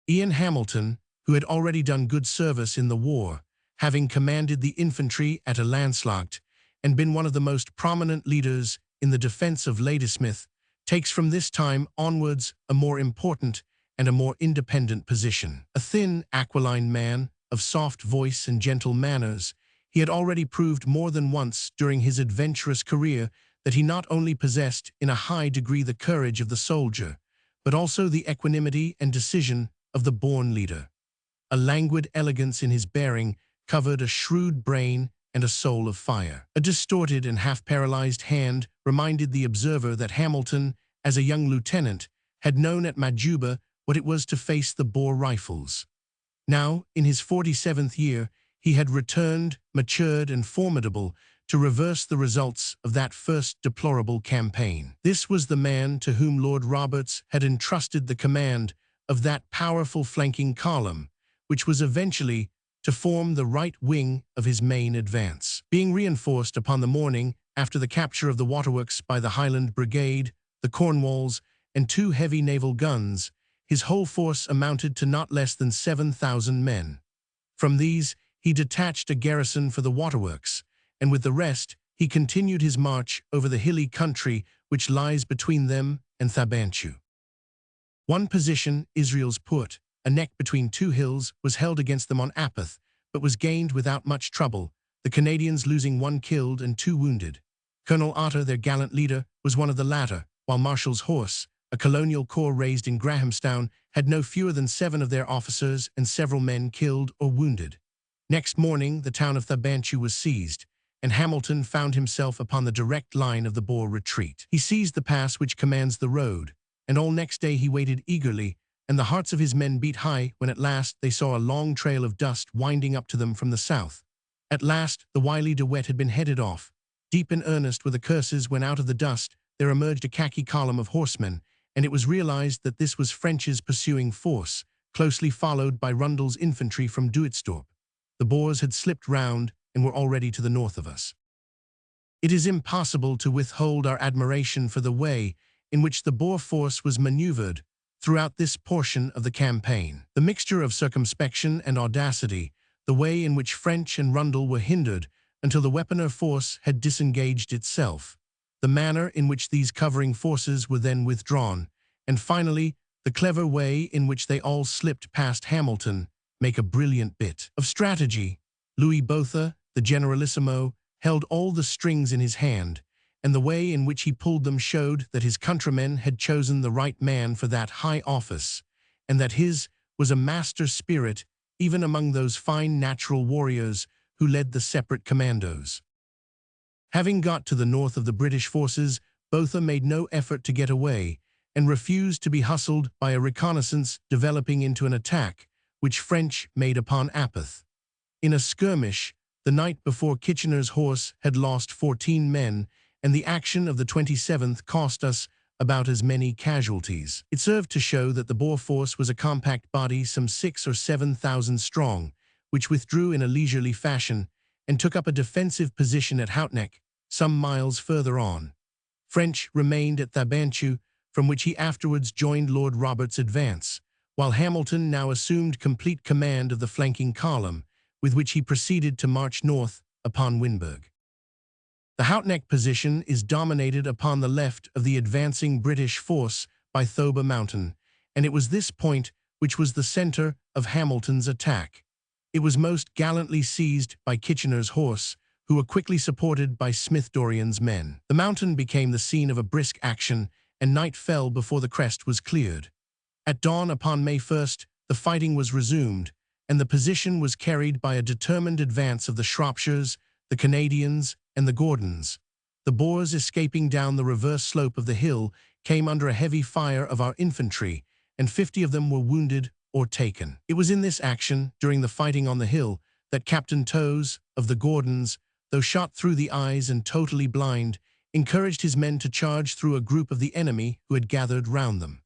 Ian Hamilton, who had already done good service in the war, having commanded the infantry at a Landslacht and been one of the most prominent leaders in the defense of Ladysmith, takes from this time onwards a more important and a more independent position. A thin, aquiline man, of soft voice and gentle manners, he had already proved more than once during his adventurous career that he not only possessed in a high degree the courage of the soldier, but also the equanimity and decision of the born leader. A languid elegance in his bearing covered a shrewd brain and a soul of fire. A distorted and half-paralyzed hand reminded the observer that Hamilton, as a young lieutenant, had known at Majuba what it was to face the Boer rifles. Now, in his 47th year, he had returned, matured and formidable, to reverse the results of that first deplorable campaign. This was the man to whom Lord Roberts had entrusted the command of that powerful flanking column, which was eventually to form the right wing of his main advance. Being reinforced upon the morning after the capture of the waterworks by the Highland Brigade, the Cornwalls, and 2 heavy naval guns, his whole force amounted to not less than 7,000 men. From these, he detached a garrison for the waterworks, and with the rest, he continued his march over the hilly country which lies between them and Thabanchu. One position, Israel's Put, a neck between 2 hills, was held against them on Apeth, but was gained without much trouble, the Canadians losing 1 killed and 2 wounded. Colonel Otter, their gallant leader, was one of the latter, while Marshall's Horse, a colonial corps raised in Grahamstown, had no fewer than 7 of their officers and several men killed or wounded. Next morning, the town of Thabanchu was seized, and Hamilton found himself upon the direct line of the Boer retreat. He seized the pass which commands the road, and all next day he waited eagerly, and the hearts of his men beat high when at last they saw a long trail of dust winding up to them from the south. At last, the wily De Wet had been headed off. Deep in earnest were the curses when out of the dust there emerged a khaki column of horsemen, and it was realized that this was French's pursuing force, closely followed by Rundle's infantry from Duitstorp. The Boers had slipped round and were already to the north of us. It is impossible to withhold our admiration for the way in which the Boer force was maneuvered throughout this portion of the campaign. The mixture of circumspection and audacity, the way in which French and Rundle were hindered until the weaponer force had disengaged itself, the manner in which these covering forces were then withdrawn, and finally, the clever way in which they all slipped past Hamilton, make a brilliant bit of strategy. Louis Botha, the generalissimo, held all the strings in his hand, and the way in which he pulled them showed that his countrymen had chosen the right man for that high office, and that his was a master spirit even among those fine natural warriors who led the separate commandos. Having got to the north of the British forces, Botha made no effort to get away, and refused to be hustled by a reconnaissance developing into an attack, which French made upon Apeth. In a skirmish, the night before, Kitchener's Horse had lost 14 men, and the action of the 27th cost us about as many casualties. It served to show that the Boer force was a compact body some 6,000 or 7,000 strong, which withdrew in a leisurely fashion and took up a defensive position at Houtneck, some miles further on. French remained at Thabanchu, from which he afterwards joined Lord Roberts' advance, while Hamilton now assumed complete command of the flanking column, with which he proceeded to march north upon Winburg. The Houtneck position is dominated upon the left of the advancing British force by Thoba Mountain, and it was this point which was the center of Hamilton's attack. It was most gallantly seized by Kitchener's Horse, who were quickly supported by Smith Dorrien's men. The mountain became the scene of a brisk action, and night fell before the crest was cleared. At dawn upon May 1st, the fighting was resumed, and the position was carried by a determined advance of the Shropshires, the Canadians, and the Gordons. The Boers, escaping down the reverse slope of the hill, came under a heavy fire of our infantry, and 50 of them were wounded or taken. It was in this action, during the fighting on the hill, that Captain Toes, of the Gordons, though shot through the eyes and totally blind, encouraged his men to charge through a group of the enemy who had gathered round them.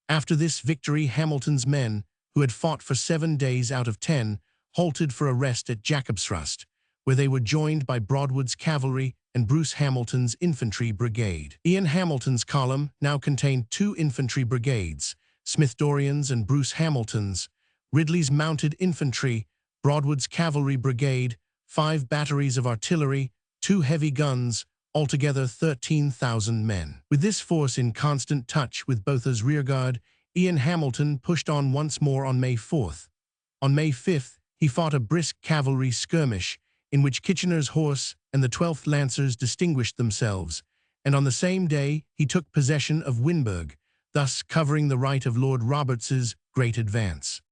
After this victory, Hamilton's men, who had fought for 7 days out of 10, halted for a rest at Jacobsrust, where they were joined by Broadwood's cavalry and Bruce Hamilton's infantry brigade. Ian Hamilton's column now contained 2 infantry brigades, Smith Dorrien's and Bruce Hamilton's, Ridley's mounted infantry, Broadwood's cavalry brigade, 5 batteries of artillery, 2 heavy guns, altogether 13,000 men. With this force in constant touch with Botha's rearguard, Ian Hamilton pushed on once more on May 4th. On May 5th, he fought a brisk cavalry skirmish, in which Kitchener's Horse and the 12th Lancers distinguished themselves, and on the same day he took possession of Winburg, thus covering the right of Lord Roberts's great advance.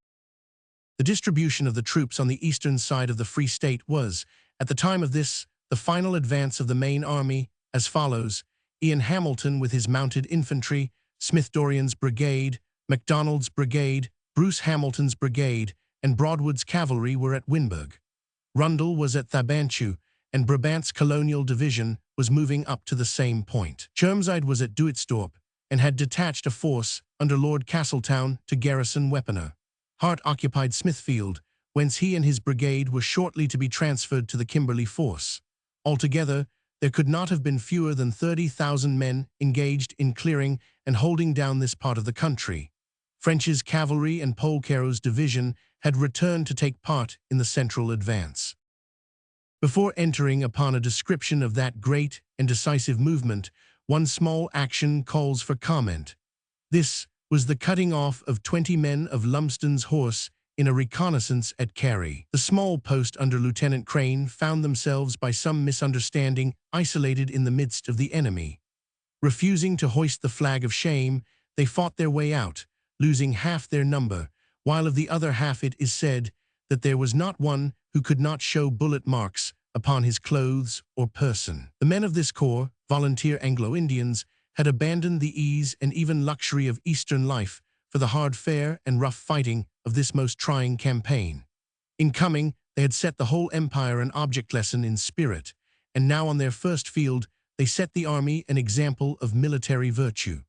The distribution of the troops on the eastern side of the Free State was, At the time of this, the final advance of the main army, as follows: Ian Hamilton with his mounted infantry, Smith Dorrien's brigade, MacDonald's brigade, Bruce Hamilton's brigade, and Broadwood's cavalry were at Winburg. Rundle was at Thabanchu, and Brabant's colonial division was moving up to the same point. Chermside was at Duitsdorp, and had detached a force under Lord Castletown to garrison Wepener. Hart occupied Smithfield, whence he and his brigade were shortly to be transferred to the Kimberley force. Altogether, there could not have been fewer than 30,000 men engaged in clearing and holding down this part of the country. French's cavalry and Polcaro's division had returned to take part in the central advance. Before entering upon a description of that great and decisive movement, one small action calls for comment. This was the cutting off of 20 men of Lumsden's horse in a reconnaissance at Carey. The small post under Lieutenant Crane found themselves by some misunderstanding isolated in the midst of the enemy. Refusing to hoist the flag of shame, they fought their way out, losing half their number, while of the other half it is said that there was not one who could not show bullet marks upon his clothes or person. The men of this corps, volunteer Anglo-Indians, had abandoned the ease and even luxury of Eastern life for the hard fare and rough fighting of this most trying campaign. In coming, they had set the whole empire an object lesson in spirit, and now on their first field they set the army an example of military virtue.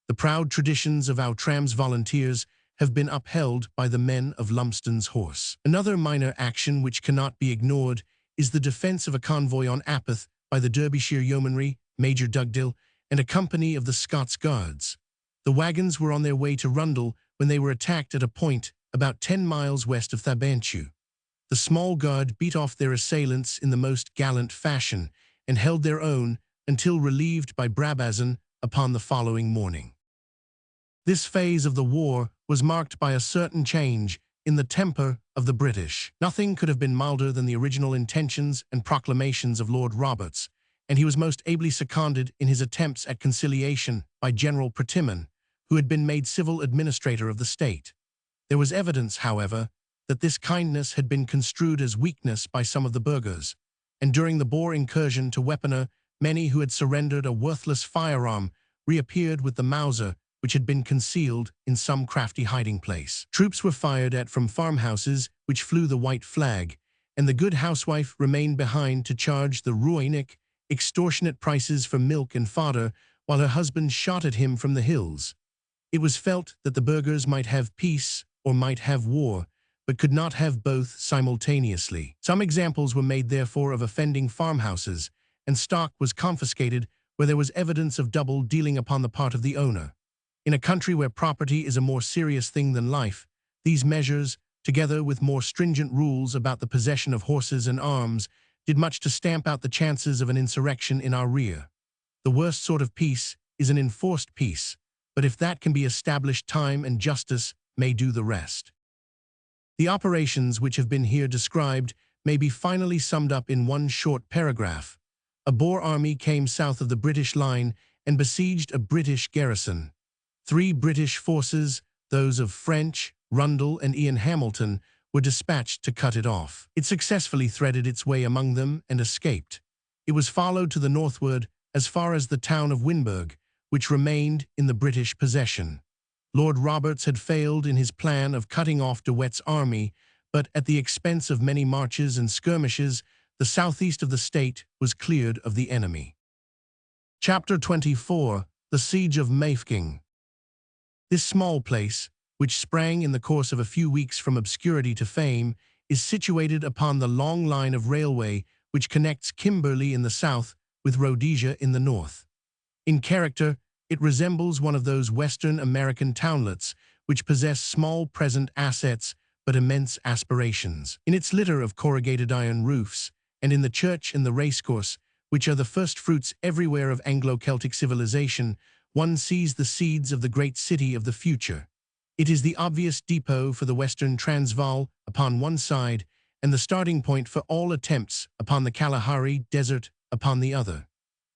The proud traditions of our Trams volunteers have been upheld by the men of Lumsden's horse. Another minor action which cannot be ignored is the defense of a convoy on Apeth by the Derbyshire Yeomanry, Major Dugdale, and a company of the Scots Guards. The wagons were on their way to Rundle when they were attacked at a point about 10 miles west of Thabanchu. The small guard beat off their assailants in the most gallant fashion and held their own until relieved by Brabazon upon the following morning. This phase of the war was marked by a certain change in the temper of the British. Nothing could have been milder than the original intentions and proclamations of Lord Roberts, and he was most ably seconded in his attempts at conciliation by General Prettyman, who had been made civil administrator of the state. There was evidence, however, that this kindness had been construed as weakness by some of the burghers, and during the Boer incursion to Wepener, many who had surrendered a worthless firearm reappeared with the Mauser, which had been concealed in some crafty hiding place. Troops were fired at from farmhouses which flew the white flag, and the good housewife remained behind to charge the Ruinic, extortionate prices for milk and fodder, while her husband shot at him from the hills. It was felt that the burghers might have peace or might have war, but could not have both simultaneously. Some examples were made therefore of offending farmhouses, and stock was confiscated where there was evidence of double dealing upon the part of the owner. In a country where property is a more serious thing than life, these measures, together with more stringent rules about the possession of horses and arms, did much to stamp out the chances of an insurrection in our rear. The worst sort of peace is an enforced peace, but if that can be established, time and justice may do the rest. The operations which have been here described may be finally summed up in one short paragraph. A Boer army came south of the British line and besieged a British garrison. 3 British forces, those of French, Rundle, and Ian Hamilton, were dispatched to cut it off. It successfully threaded its way among them and escaped. It was followed to the northward as far as the town of Winburg, which remained in the British possession. Lord Roberts had failed in his plan of cutting off De Wet's army, but at the expense of many marches and skirmishes, the southeast of the state was cleared of the enemy. Chapter 24: The Siege of Mafeking. This small place, which sprang in the course of a few weeks from obscurity to fame, is situated upon the long line of railway which connects Kimberley in the south with Rhodesia in the north. In character, it resembles one of those Western American townlets which possess small present assets but immense aspirations. In its litter of corrugated iron roofs, and in the church and the racecourse, which are the first fruits everywhere of Anglo-Celtic civilization, one sees the seeds of the great city of the future. It is the obvious depot for the Western Transvaal upon one side, and the starting point for all attempts upon the Kalahari Desert upon the other.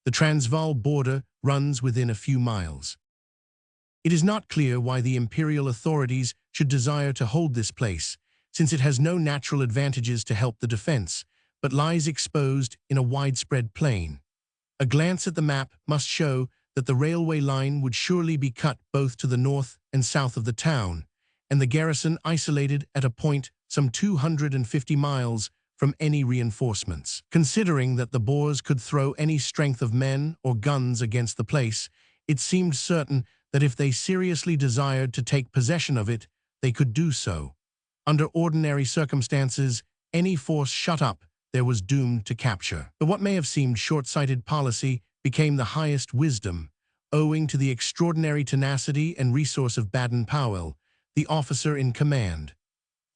The Transvaal border runs within a few miles. It is not clear why the imperial authorities should desire to hold this place, since it has no natural advantages to help the defense, but lies exposed in a widespread plain. A glance at the map must show that the railway line would surely be cut both to the north and south of the town, and the garrison isolated at a point some 250 miles from any reinforcements. Considering that the Boers could throw any strength of men or guns against the place, it seemed certain that if they seriously desired to take possession of it, they could do so. Under ordinary circumstances, any force shut up there was doomed to capture. But what may have seemed short-sighted policy became the highest wisdom, owing to the extraordinary tenacity and resource of Baden-Powell, the officer in command.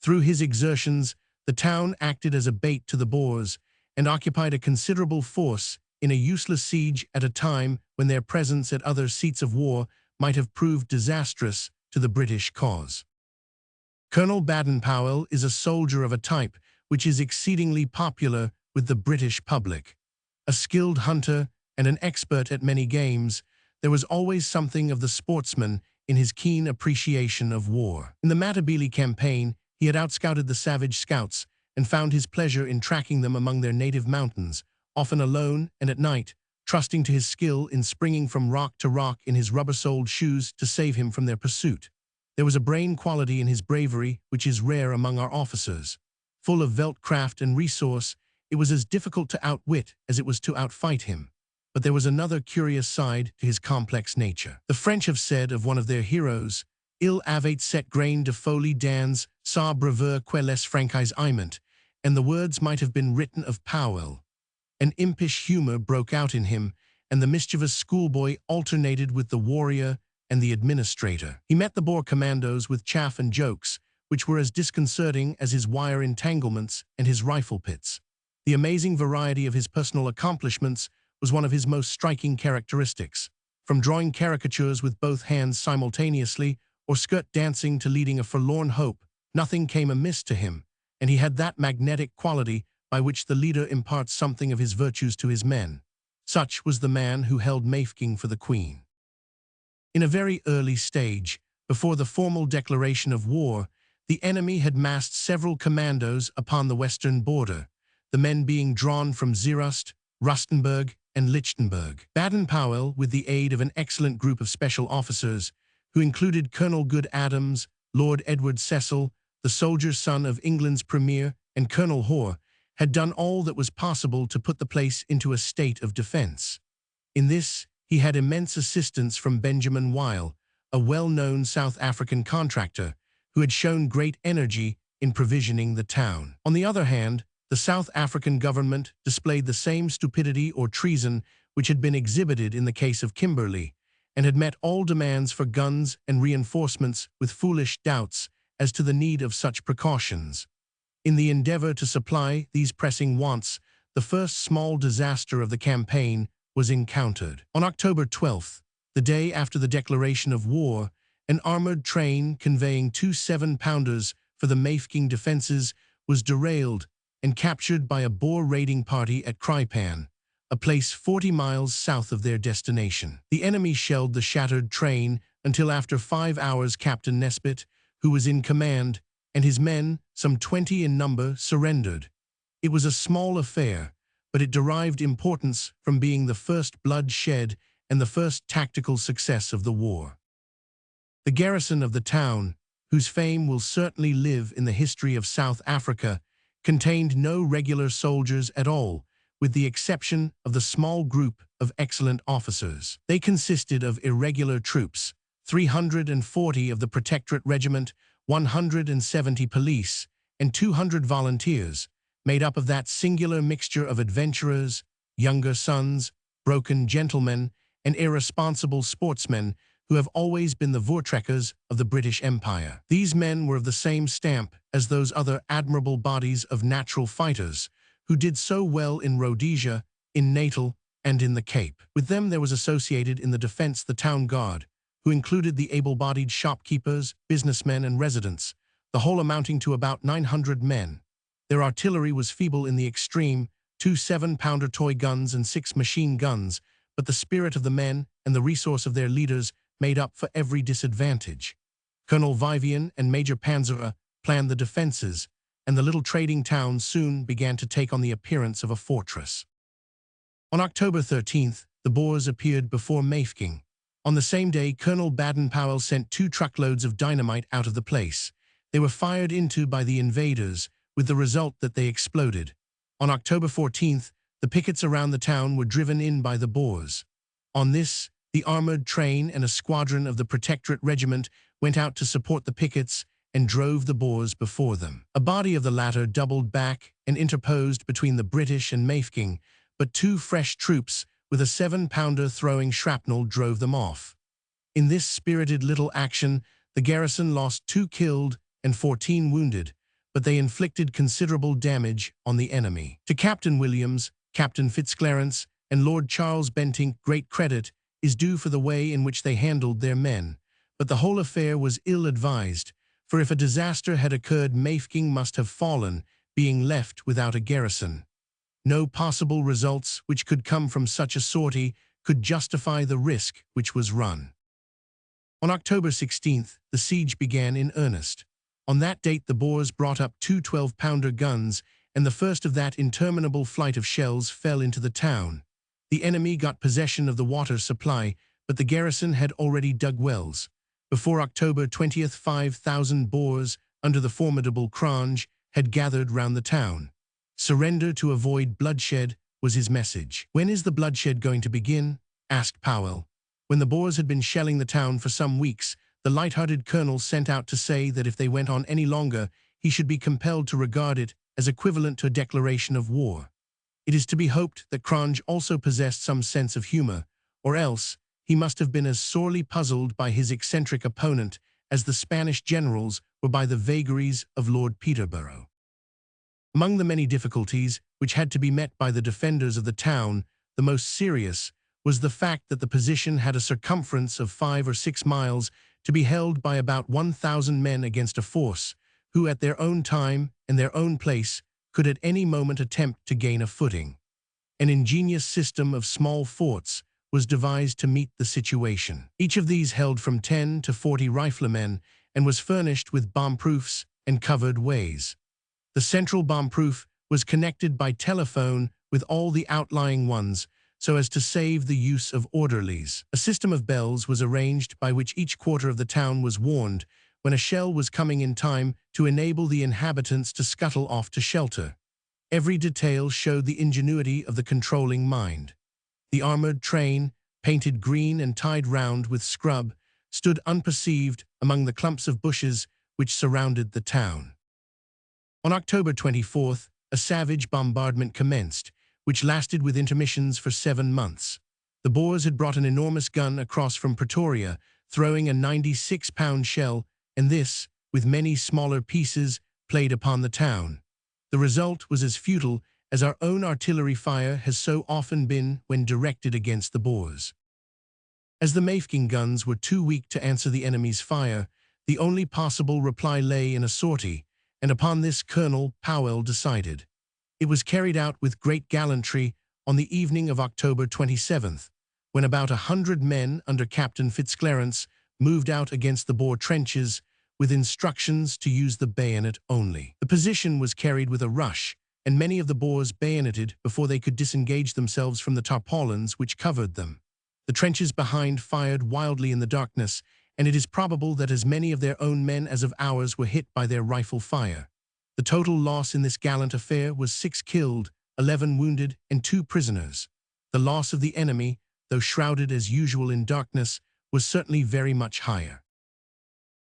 Through his exertions, the town acted as a bait to the Boers and occupied a considerable force in a useless siege at a time when their presence at other seats of war might have proved disastrous to the British cause. Colonel Baden-Powell is a soldier of a type which is exceedingly popular with the British public. A skilled hunter and an expert at many games, there was always something of the sportsman in his keen appreciation of war. In the Matabele campaign, he had outscouted the savage scouts and found his pleasure in tracking them among their native mountains, often alone and at night, trusting to his skill in springing from rock to rock in his rubber-soled shoes to save him from their pursuit. There was a brain quality in his bravery which is rare among our officers. Full of Weltcraft and resource, it was as difficult to outwit as it was to outfight him. But there was another curious side to his complex nature. The French have said of one of their heroes, "Il avait cette grain de folie dans sa bravoure que les Francais aiment," and the words might have been written of Powell. An impish humor broke out in him, and the mischievous schoolboy alternated with the warrior and the administrator. He met the Boer commandos with chaff and jokes, which were as disconcerting as his wire entanglements and his rifle pits. The amazing variety of his personal accomplishments was one of his most striking characteristics. From drawing caricatures with both hands simultaneously, or skirt dancing to leading a forlorn hope, nothing came amiss to him, and he had that magnetic quality by which the leader imparts something of his virtues to his men. Such was the man who held Mafeking for the Queen. In a very early stage, before the formal declaration of war, the enemy had massed several commandos upon the western border, the men being drawn from Zeerust, Rustenburg, and Lichtenberg. Baden-Powell, with the aid of an excellent group of special officers, who included Colonel Good Adams, Lord Edward Cecil, the soldier's son of England's Premier, and Colonel Hoare, had done all that was possible to put the place into a state of defense. In this, he had immense assistance from Benjamin Weil, a well-known South African contractor, who had shown great energy in provisioning the town. On the other hand, the South African government displayed the same stupidity or treason which had been exhibited in the case of Kimberley, and had met all demands for guns and reinforcements with foolish doubts as to the need of such precautions. In the endeavor to supply these pressing wants, the first small disaster of the campaign was encountered. On October 12th, the day after the declaration of war, an armored train conveying 2 7-pounders for the Mafeking defenses was derailed and captured by a Boer raiding party at Krypan, a place 40 miles south of their destination. The enemy shelled the shattered train until after 5 hours Captain Nesbitt, who was in command, and his men, some 20 in number, surrendered. It was a small affair, but it derived importance from being the first blood shed and the first tactical success of the war. The garrison of the town, whose fame will certainly live in the history of South Africa, contained no regular soldiers at all, with the exception of the small group of excellent officers. They consisted of irregular troops, 340 of the Protectorate Regiment, 170 police, and 200 volunteers, made up of that singular mixture of adventurers, younger sons, broken gentlemen, and irresponsible sportsmen who have always been the voortrekkers of the British Empire. These men were of the same stamp as those other admirable bodies of natural fighters who did so well in Rhodesia, in Natal, and in the Cape. With them there was associated in the defense the town guard, who included the able-bodied shopkeepers, businessmen, and residents, the whole amounting to about 900 men. Their artillery was feeble in the extreme, 2 7-pounder toy guns and 6 machine guns, but the spirit of the men and the resource of their leaders made up for every disadvantage. Colonel Vivian and Major Panzera planned the defenses, and the little trading town soon began to take on the appearance of a fortress. On October 13th, the Boers appeared before Mafeking. On the same day, Colonel Baden-Powell sent 2 truckloads of dynamite out of the place. They were fired into by the invaders, with the result that they exploded. On October 14th, the pickets around the town were driven in by the Boers. On this, the armored train and a squadron of the Protectorate Regiment went out to support the pickets and drove the Boers before them. A body of the latter doubled back and interposed between the British and Mafeking, but 2 fresh troops with a 7-pounder throwing shrapnel drove them off. In this spirited little action, the garrison lost 2 killed and 14 wounded, but they inflicted considerable damage on the enemy. To Captain Williams, Captain Fitzclarence, and Lord Charles Bentinck, great credit is due for the way in which they handled their men, but the whole affair was ill-advised, for if a disaster had occurred, Mafeking must have fallen, being left without a garrison. No possible results which could come from such a sortie could justify the risk which was run. On October 16th, the siege began in earnest. On that date, the Boers brought up 2 12-pounder guns, and the first of that interminable flight of shells fell into the town. The enemy got possession of the water supply, but the garrison had already dug wells. Before October 20th, 5,000 Boers, under the formidable Cronje, had gathered round the town. Surrender to avoid bloodshed was his message. "When is the bloodshed going to begin?" asked Powell. When the Boers had been shelling the town for some weeks, the light-hearted colonel sent out to say that if they went on any longer, he should be compelled to regard it as equivalent to a declaration of war. It is to be hoped that Cronje also possessed some sense of humor, or else he must have been as sorely puzzled by his eccentric opponent as the Spanish generals were by the vagaries of Lord Peterborough. Among the many difficulties which had to be met by the defenders of the town, the most serious was the fact that the position had a circumference of 5 or 6 miles to be held by about 1,000 men against a force who, at their own time and their own place, could at any moment attempt to gain a footing. An ingenious system of small forts was devised to meet the situation. Each of these held from 10 to 40 riflemen and was furnished with bomb-proofs and covered ways. The central bomb-proof was connected by telephone with all the outlying ones so as to save the use of orderlies. A system of bells was arranged by which each quarter of the town was warned when a shell was coming in time to enable the inhabitants to scuttle off to shelter. Every detail showed the ingenuity of the controlling mind. The armored train, painted green and tied round with scrub, stood unperceived among the clumps of bushes which surrounded the town. On October 24th, a savage bombardment commenced, which lasted with intermissions for 7 months. The Boers had brought an enormous gun across from Pretoria, throwing a 96-pound shell, and this, with many smaller pieces, played upon the town. The result was as futile as our own artillery fire has so often been when directed against the Boers. As the Mafeking guns were too weak to answer the enemy's fire, the only possible reply lay in a sortie, and upon this Colonel Powell decided. It was carried out with great gallantry on the evening of October 27th, when about 100 men under Captain Fitzclarence moved out against the Boer trenches with instructions to use the bayonet only. The position was carried with a rush, and many of the Boers bayoneted before they could disengage themselves from the tarpaulins which covered them. The trenches behind fired wildly in the darkness, and it is probable that as many of their own men as of ours were hit by their rifle fire. The total loss in this gallant affair was 6 killed, 11 wounded, and 2 prisoners. The loss of the enemy, though shrouded as usual in darkness, was certainly very much higher.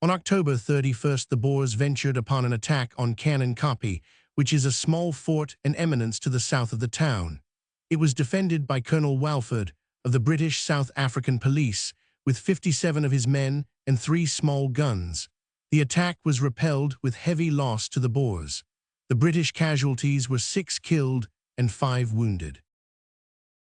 On October 31st, the Boers ventured upon an attack on Cannon Kopje, which is a small fort and eminence to the south of the town. It was defended by Colonel Walford of the British South African Police, with 57 of his men and 3 small guns. The attack was repelled with heavy loss to the Boers. The British casualties were 6 killed and 5 wounded.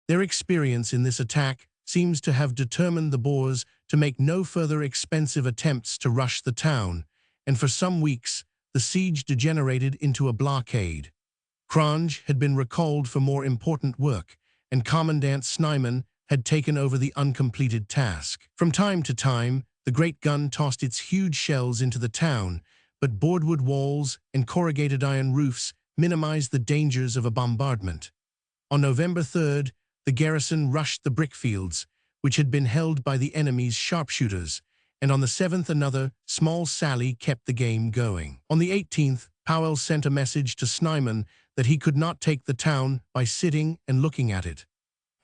Their experience in this attack seems to have determined the Boers to make no further expensive attempts to rush the town, and for some weeks the siege degenerated into a blockade. Cronje had been recalled for more important work, and Commandant Snyman had taken over the uncompleted task. From time to time, the great gun tossed its huge shells into the town, but boardwood walls and corrugated iron roofs minimized the dangers of a bombardment. On November 3rd, the garrison rushed the brickfields, which had been held by the enemy's sharpshooters, and on the 7th another small sally kept the game going. On the 18th, Powell sent a message to Snyman that he could not take the town by sitting and looking at it.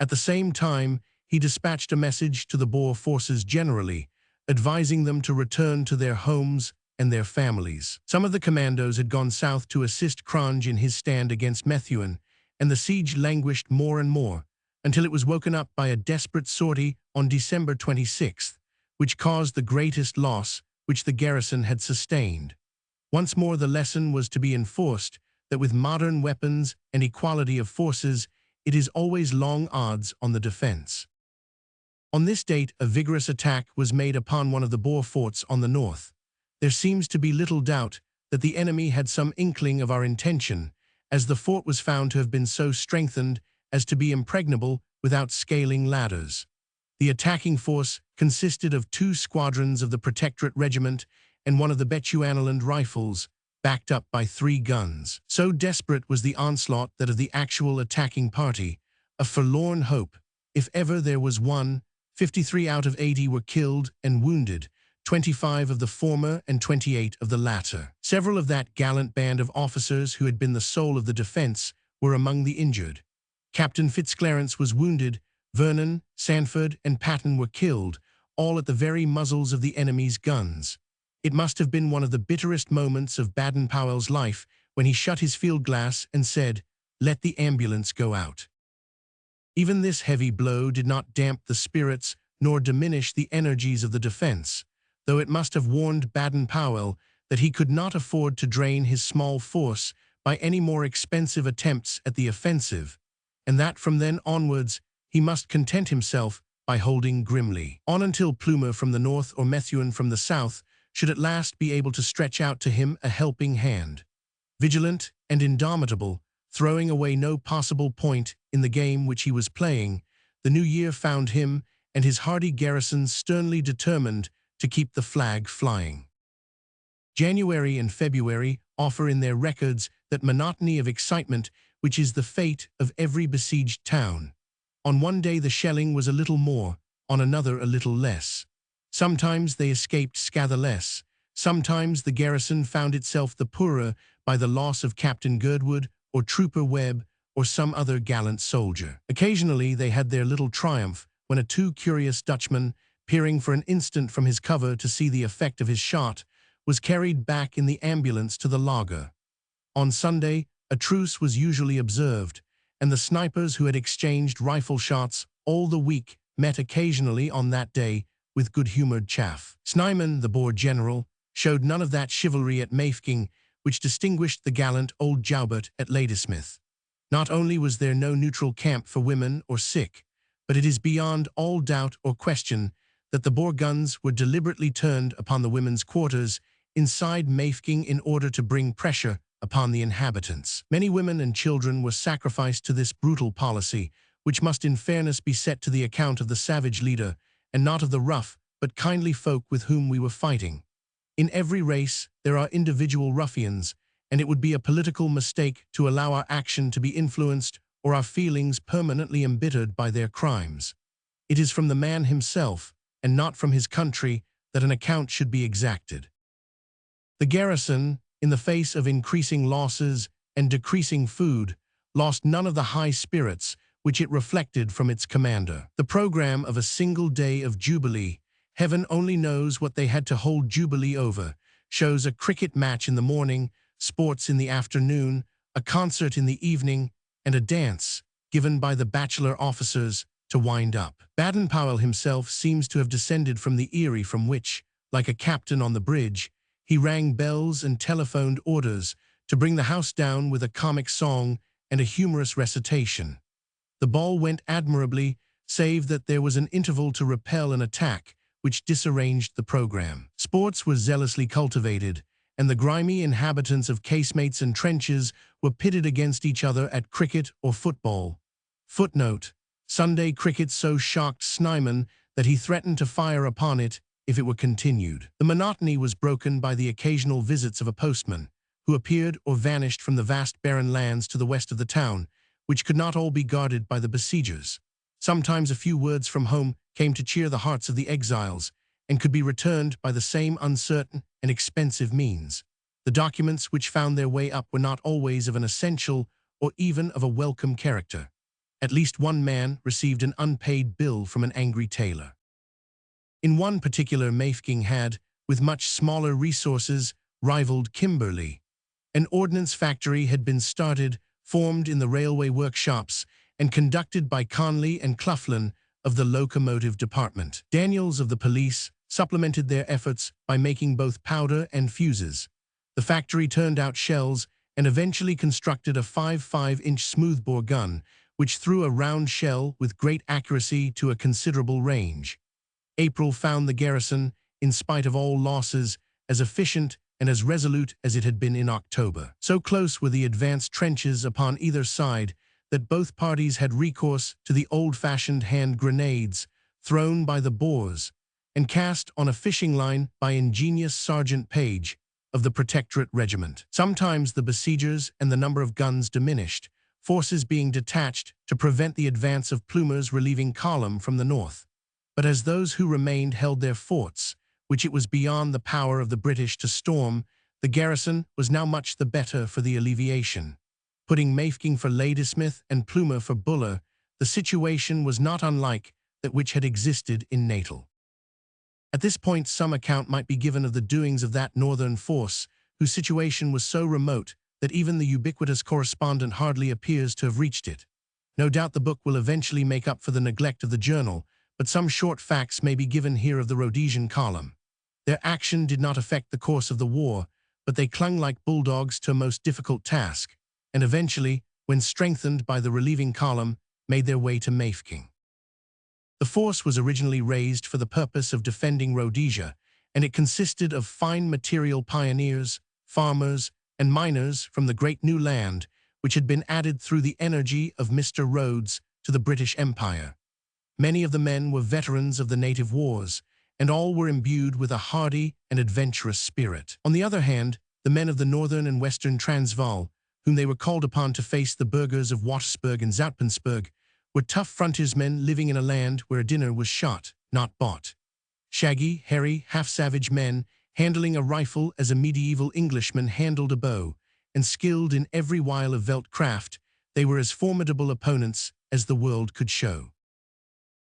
At the same time, he dispatched a message to the Boer forces generally, advising them to return to their homes and their families. Some of the commandos had gone south to assist Cronje in his stand against Methuen, and the siege languished more and more, until it was woken up by a desperate sortie on December 26th, which caused the greatest loss which the garrison had sustained. Once more the lesson was to be enforced that with modern weapons and equality of forces, it is always long odds on the defense. On this date, a vigorous attack was made upon one of the Boer forts on the north. There seems to be little doubt that the enemy had some inkling of our intention, as the fort was found to have been so strengthened as to be impregnable without scaling ladders. The attacking force consisted of 2 squadrons of the Protectorate Regiment and one of the Bechuanaland Rifles, backed up by 3 guns. So desperate was the onslaught that of the actual attacking party, a forlorn hope, if ever there was one, 53 out of 80 were killed and wounded, 25 of the former and 28 of the latter. Several of that gallant band of officers who had been the soul of the defense were among the injured. Captain Fitzclarence was wounded, Vernon, Sanford, and Patton were killed, all at the very muzzles of the enemy's guns. It must have been one of the bitterest moments of Baden-Powell's life when he shut his field glass and said, "Let the ambulance go out." Even this heavy blow did not damp the spirits nor diminish the energies of the defense, though it must have warned Baden-Powell that he could not afford to drain his small force by any more expensive attempts at the offensive, and that from then onwards he must content himself by holding grimly on until Plumer from the north or Methuen from the south should at last be able to stretch out to him a helping hand. Vigilant and indomitable, throwing away no possible point in the game which he was playing, the new year found him and his hardy garrison sternly determined to keep the flag flying. January and February offer in their records that monotony of excitement which is the fate of every besieged town. On one day the shelling was a little more, on another a little less. Sometimes they escaped scatheless. Sometimes the garrison found itself the poorer by the loss of Captain Girdwood or Trooper Webb or some other gallant soldier. Occasionally they had their little triumph when a too curious Dutchman, peering for an instant from his cover to see the effect of his shot, was carried back in the ambulance to the lager. On Sunday, a truce was usually observed, and the snipers who had exchanged rifle shots all the week met occasionally on that day with good-humored chaff. Snyman, the Boer general, showed none of that chivalry at Mafeking which distinguished the gallant old Joubert at Ladysmith. Not only was there no neutral camp for women or sick, but it is beyond all doubt or question that the Boer guns were deliberately turned upon the women's quarters inside Mafeking in order to bring pressure upon the inhabitants. Many women and children were sacrificed to this brutal policy, which must in fairness be set to the account of the savage leader, and not of the rough but kindly folk with whom we were fighting. In every race there are individual ruffians, and it would be a political mistake to allow our action to be influenced or our feelings permanently embittered by their crimes. It is from the man himself, and not from his country, that an account should be exacted. The garrison, in the face of increasing losses and decreasing food, lost none of the high spirits which it reflected from its commander. The program of a single day of Jubilee, heaven only knows what they had to hold Jubilee over, shows a cricket match in the morning, sports in the afternoon, a concert in the evening, and a dance, given by the bachelor officers, to wind up. Baden-Powell himself seems to have descended from the eyrie from which, like a captain on the bridge, he rang bells and telephoned orders to bring the house down with a comic song and a humorous recitation. The ball went admirably, save that there was an interval to repel an attack which disarranged the program. Sports were zealously cultivated, and the grimy inhabitants of casemates and trenches were pitted against each other at cricket or football. Footnote: Sunday cricket so shocked Snyman that he threatened to fire upon it if it were continued. The monotony was broken by the occasional visits of a postman, who appeared or vanished from the vast barren lands to the west of the town, which could not all be guarded by the besiegers. Sometimes a few words from home came to cheer the hearts of the exiles, and could be returned by the same uncertain and expensive means. The documents which found their way up were not always of an essential or even of a welcome character. At least one man received an unpaid bill from an angry tailor. In one particular, Mafeking had, with much smaller resources, rivaled Kimberley. An ordnance factory had been started, formed in the railway workshops, and conducted by Conley and Cloughlin of the locomotive department. Daniels of the police supplemented their efforts by making both powder and fuses. The factory turned out shells and eventually constructed a 5.5-inch smoothbore gun, which threw a round shell with great accuracy to a considerable range. April found the garrison, in spite of all losses, as efficient and as resolute as it had been in October. So close were the advanced trenches upon either side that both parties had recourse to the old-fashioned hand grenades thrown by the Boers and cast on a fishing line by ingenious Sergeant Page of the Protectorate Regiment. Sometimes the besiegers and the number of guns diminished, forces being detached to prevent the advance of Plumer's relieving column from the north. But as those who remained held their forts, which it was beyond the power of the British to storm, the garrison was now much the better for the alleviation. Putting Mafeking for Ladysmith and Plumer for Buller, the situation was not unlike that which had existed in Natal. At this point, some account might be given of the doings of that northern force, whose situation was so remote that even the ubiquitous correspondent hardly appears to have reached it. No doubt the book will eventually make up for the neglect of the journal, but some short facts may be given here of the Rhodesian column. Their action did not affect the course of the war, but they clung like bulldogs to a most difficult task, and eventually, when strengthened by the relieving column, made their way to Mafeking. The force was originally raised for the purpose of defending Rhodesia, and it consisted of fine material pioneers, farmers, and miners from the great new land, which had been added through the energy of Mr. Rhodes to the British Empire. Many of the men were veterans of the native wars, and all were imbued with a hardy and adventurous spirit. On the other hand, the men of the northern and western Transvaal, whom they were called upon to face the burghers of Watersburg and Zoutpansberg, were tough frontiersmen living in a land where a dinner was shot, not bought. Shaggy, hairy, half-savage men, handling a rifle as a medieval Englishman handled a bow, and skilled in every wile of veldt craft, they were as formidable opponents as the world could show.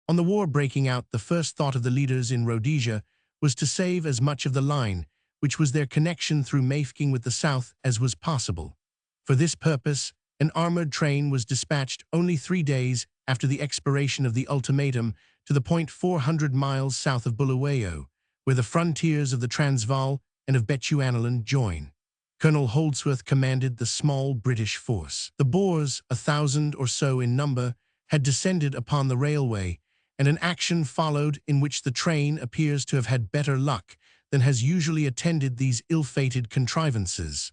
On the war breaking out, the first thought of the leaders in Rhodesia was to save as much of the line, which was their connection through Mafeking with the south, as was possible. For this purpose, an armored train was dispatched only 3 days after the expiration of the ultimatum to the point 400 miles south of Bulawayo, where the frontiers of the Transvaal and of Bechuanaland join. Colonel Holdsworth commanded the small British force. The Boers, 1,000 or so in number, had descended upon the railway, and an action followed in which the train appears to have had better luck than has usually attended these ill-fated contrivances.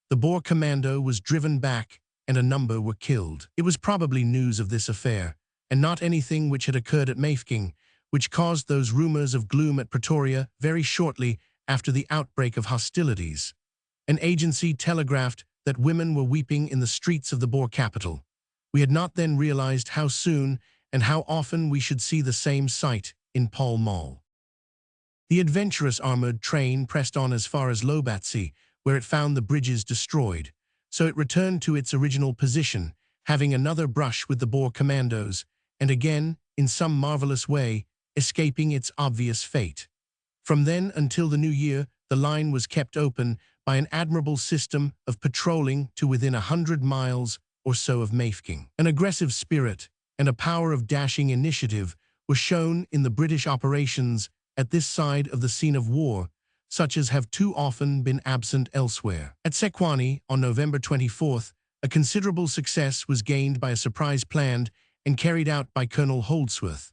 The Boer commando was driven back, and a number were killed. It was probably news of this affair, and not anything which had occurred at Mafeking, which caused those rumors of gloom at Pretoria very shortly after the outbreak of hostilities. An agency telegraphed that women were weeping in the streets of the Boer capital. We had not then realized how soon and how often we should see the same sight in Pall Mall. The adventurous armored train pressed on as far as Lobatsy, where it found the bridges destroyed, so it returned to its original position, having another brush with the Boer commandos, and again, in some marvelous way, escaping its obvious fate. From then until the new year, the line was kept open by an admirable system of patrolling to within 100 miles or so of Mafeking. An aggressive spirit and a power of dashing initiative were shown in the British operations at this side of the scene of war, such as have too often been absent elsewhere. At Sequani, on November 24th, a considerable success was gained by a surprise planned and carried out by Colonel Holdsworth.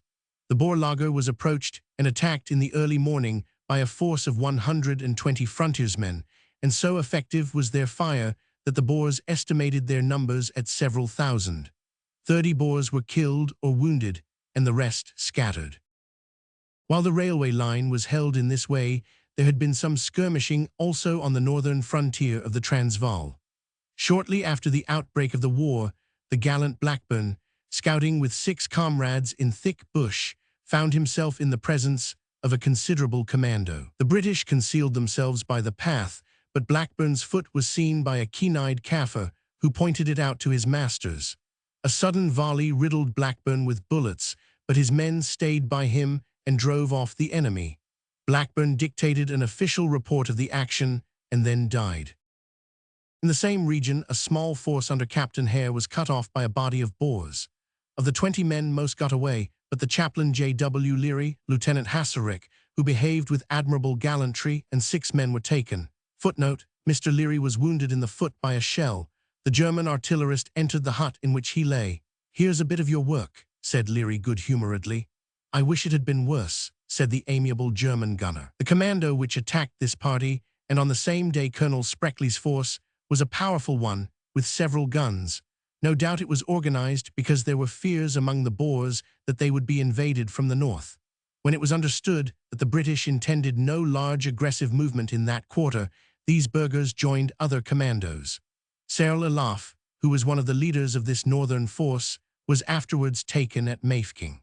The Boer laager was approached and attacked in the early morning by a force of 120 frontiersmen, and so effective was their fire that the Boers estimated their numbers at several thousand. 30 Boers were killed or wounded, and the rest scattered. While the railway line was held in this way, there had been some skirmishing also on the northern frontier of the Transvaal. Shortly after the outbreak of the war, the gallant Blackburn, scouting with 6 comrades in thick bush, found himself in the presence of a considerable commando. The British concealed themselves by the path, but Blackburn's foot was seen by a keen-eyed Kaffir, who pointed it out to his masters. A sudden volley riddled Blackburn with bullets, but his men stayed by him and drove off the enemy. Blackburn dictated an official report of the action and then died. In the same region, a small force under Captain Hare was cut off by a body of Boers. Of the 20 men, most got away, but the chaplain J.W. Leary, Lieutenant Hasserick, who behaved with admirable gallantry, and 6 men were taken. Footnote: Mr. Leary was wounded in the foot by a shell. The German artillerist entered the hut in which he lay. "Here's a bit of your work," said Leary good-humoredly. "I wish it had been worse," said the amiable German gunner. The commando which attacked this party, and on the same day Colonel Spreckley's force, was a powerful one, with several guns. No doubt it was organized because there were fears among the Boers that they would be invaded from the north. When it was understood that the British intended no large aggressive movement in that quarter, these burghers joined other commandos. Cyril Elaf, who was one of the leaders of this northern force, was afterwards taken at Mafeking.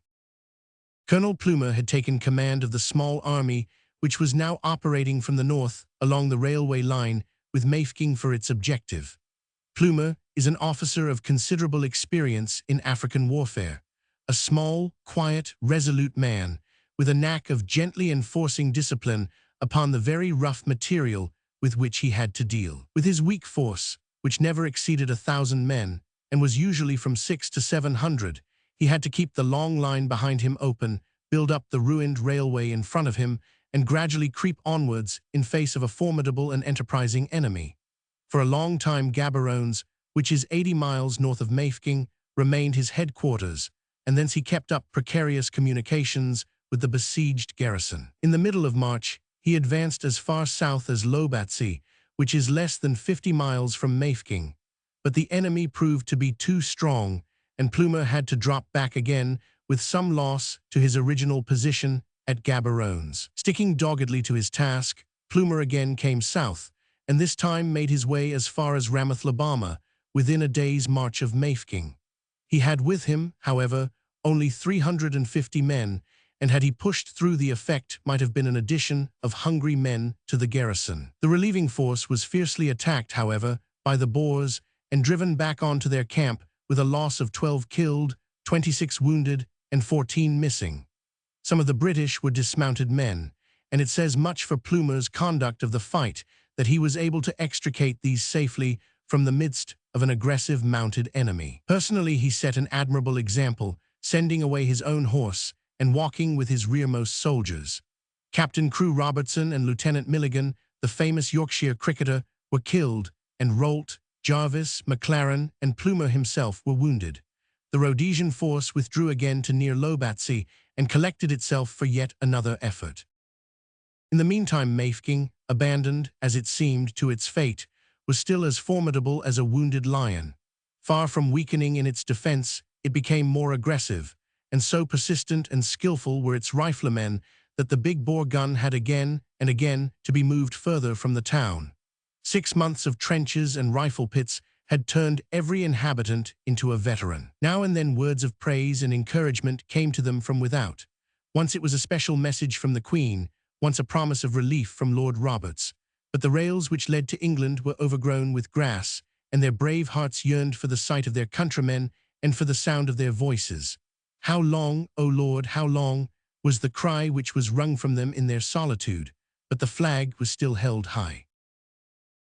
Colonel Plumer had taken command of the small army which was now operating from the north along the railway line, with Mafeking for its objective. Plumer is an officer of considerable experience in African warfare, a small, quiet, resolute man, with a knack of gently enforcing discipline upon the very rough material with which he had to deal. With his weak force, which never exceeded 1,000 men, and was usually from 600 to 700, he had to keep the long line behind him open, build up the ruined railway in front of him, and gradually creep onwards in face of a formidable and enterprising enemy. For a long time Gaborone, which is 80 miles north of Mafeking, remained his headquarters, and thence he kept up precarious communications with the besieged garrison. In the middle of March, he advanced as far south as Lobatse, which is less than 50 miles from Mafeking. But the enemy proved to be too strong, and Plumer had to drop back again, with some loss, to his original position at Gaborone. Sticking doggedly to his task, Plumer again came south, and this time made his way as far as Ramathlabama, within a day's march of Mafeking. He had with him, however, only 350 men, and had he pushed through, the effect might have been an addition of hungry men to the garrison. The relieving force was fiercely attacked, however, by the Boers, and driven back onto their camp with a loss of 12 killed, 26 wounded, and 14 missing. Some of the British were dismounted men, and it says much for Plumer's conduct of the fight that he was able to extricate these safely from the midst of an aggressive mounted enemy. Personally, he set an admirable example, sending away his own horse and walking with his rearmost soldiers. Captain Crewe Robertson and Lieutenant Milligan, the famous Yorkshire cricketer, were killed, and Rolt, Jarvis, McLaren, and Plumer himself were wounded. The Rhodesian force withdrew again to near Lobatse and collected itself for yet another effort. In the meantime, Mafeking, abandoned, as it seemed, to its fate, was still as formidable as a wounded lion. Far from weakening in its defense, it became more aggressive, and so persistent and skillful were its riflemen that the big bore gun had again and again to be moved further from the town. 6 months of trenches and rifle pits had turned every inhabitant into a veteran. Now and then words of praise and encouragement came to them from without. Once it was a special message from the Queen, once a promise of relief from Lord Roberts. But the rails which led to England were overgrown with grass, and their brave hearts yearned for the sight of their countrymen and for the sound of their voices. "How long, O Lord, how long?" was the cry which was wrung from them in their solitude, but the flag was still held high.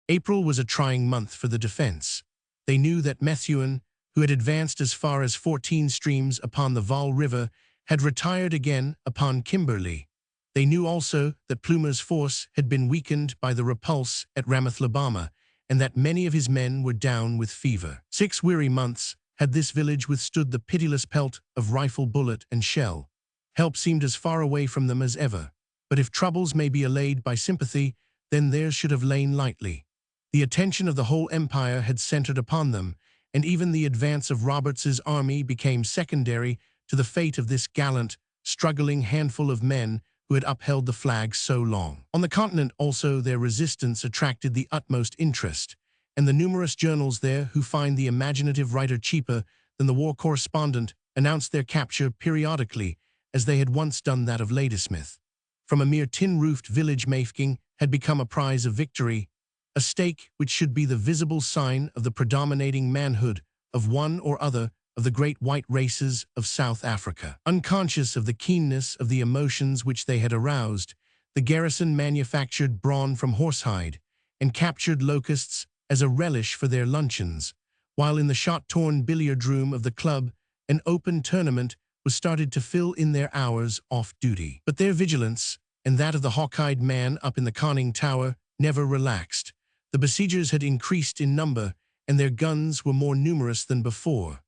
April was a trying month for the defense. They knew that Methuen, who had advanced as far as 14 streams upon the Vaal River, had retired again upon Kimberley. They knew also that Plumer's force had been weakened by the repulse at Ramathlabama, and that many of his men were down with fever. 6 weary months had this village withstood the pitiless pelt of rifle, bullet, and shell. Help seemed as far away from them as ever. But if troubles may be allayed by sympathy, then theirs should have lain lightly. The attention of the whole empire had centered upon them, and even the advance of Roberts's army became secondary to the fate of this gallant, struggling handful of men who had upheld the flag so long. On the continent also their resistance attracted the utmost interest, and the numerous journals there who find the imaginative writer cheaper than the war correspondent announced their capture periodically, as they had once done that of Ladysmith. From a mere tin-roofed village, Mafeking had become a prize of victory, a stake which should be the visible sign of the predominating manhood of one or other of the great white races of South Africa. Unconscious of the keenness of the emotions which they had aroused, the garrison manufactured brawn from horsehide and captured locusts as a relish for their luncheons, while in the shot-torn billiard room of the club an open tournament was started to fill in their hours off duty. But their vigilance, and that of the hawk-eyed man up in the conning tower, never relaxed. The besiegers had increased in number, and their guns were more numerous than before.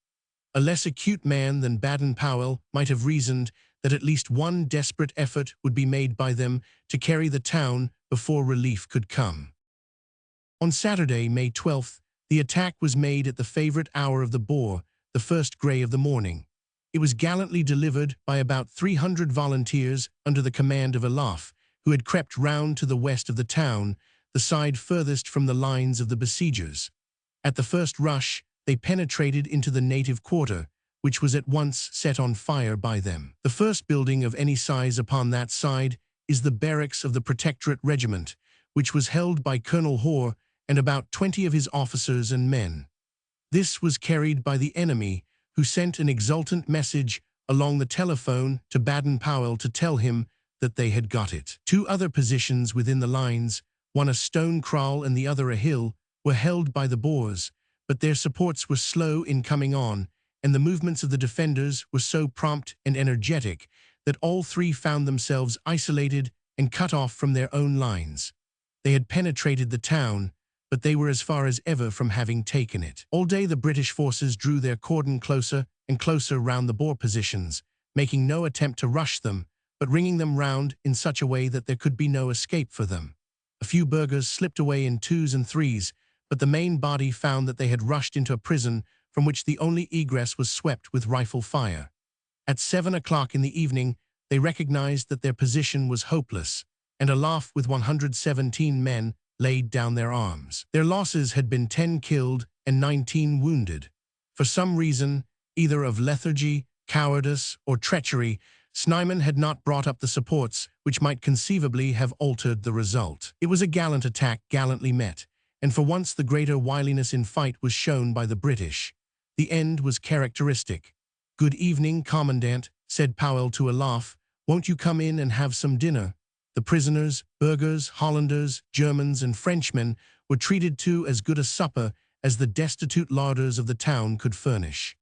A less acute man than Baden-Powell might have reasoned that at least one desperate effort would be made by them to carry the town before relief could come. On Saturday, May 12th, the attack was made at the favorite hour of the Boer, the first grey of the morning. It was gallantly delivered by about 300 volunteers under the command of Olaf, who had crept round to the west of the town, the side furthest from the lines of the besiegers. At the first rush, they penetrated into the native quarter, which was at once set on fire by them. The first building of any size upon that side is the barracks of the Protectorate Regiment, which was held by Colonel Hoare and about 20 of his officers and men. This was carried by the enemy, who sent an exultant message along the telephone to Baden-Powell to tell him that they had got it. Two other positions within the lines, one a stone kraal and the other a hill, were held by the Boers, but their supports were slow in coming on, and the movements of the defenders were so prompt and energetic that all three found themselves isolated and cut off from their own lines. They had penetrated the town, but they were as far as ever from having taken it. All day the British forces drew their cordon closer and closer round the Boer positions, making no attempt to rush them, but ringing them round in such a way that there could be no escape for them. A few burghers slipped away in twos and threes, but the main body found that they had rushed into a prison from which the only egress was swept with rifle fire. At 7 o'clock in the evening, they recognized that their position was hopeless, and Olaf with 117 men laid down their arms. Their losses had been 10 killed and 19 wounded. For some reason, either of lethargy, cowardice, or treachery, Snyman had not brought up the supports which might conceivably have altered the result. It was a gallant attack, gallantly met, and for once the greater wiliness in fight was shown by the British. The end was characteristic. "Good evening, Commandant," said Powell to Olaf. "Won't you come in and have some dinner?" The prisoners, burghers, Hollanders, Germans, and Frenchmen were treated to as good a supper as the destitute larders of the town could furnish.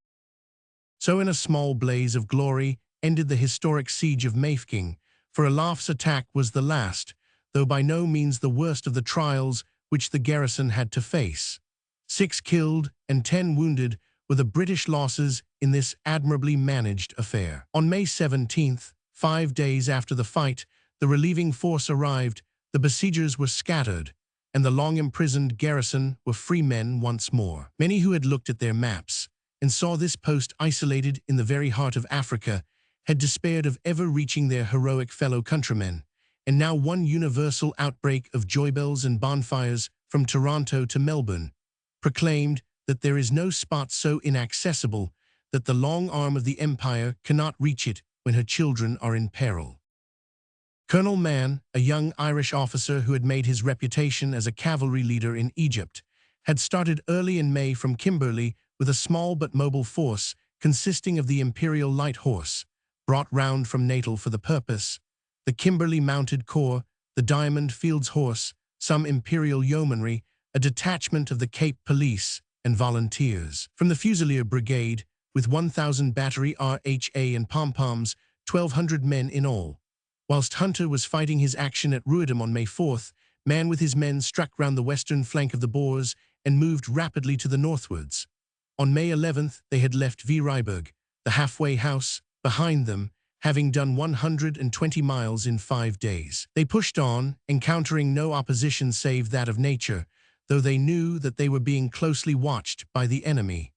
So in a small blaze of glory ended the historic siege of Mafeking, for Olaf's attack was the last, though by no means the worst of the trials which the garrison had to face. 6 killed and 10 wounded were the British losses in this admirably managed affair. On May 17th, 5 days after the fight, the relieving force arrived, the besiegers were scattered, and the long-imprisoned garrison were free men once more. Many who had looked at their maps and saw this post isolated in the very heart of Africa had despaired of ever reaching their heroic fellow countrymen, and now one universal outbreak of joybells and bonfires from Toronto to Melbourne proclaimed that there is no spot so inaccessible that the long arm of the empire cannot reach it when her children are in peril. Colonel Mann, a young Irish officer who had made his reputation as a cavalry leader in Egypt, had started early in May from Kimberley with a small but mobile force consisting of the Imperial Light Horse, brought round from Natal for the purpose, the Kimberley Mounted Corps, the Diamond Fields Horse, some Imperial Yeomanry, a detachment of the Cape Police, and volunteers. From the Fusilier Brigade, with 1,000 battery RHA and pom-poms, 1,200 men in all. Whilst Hunter was fighting his action at Ruidam on May 4th, Mann with his men struck round the western flank of the Boers and moved rapidly to the northwards. On May 11th, they had left Vryburg, the halfway house, behind them, having done 120 miles in 5 days. They pushed on, encountering no opposition save that of nature, though they knew that they were being closely watched by the enemy.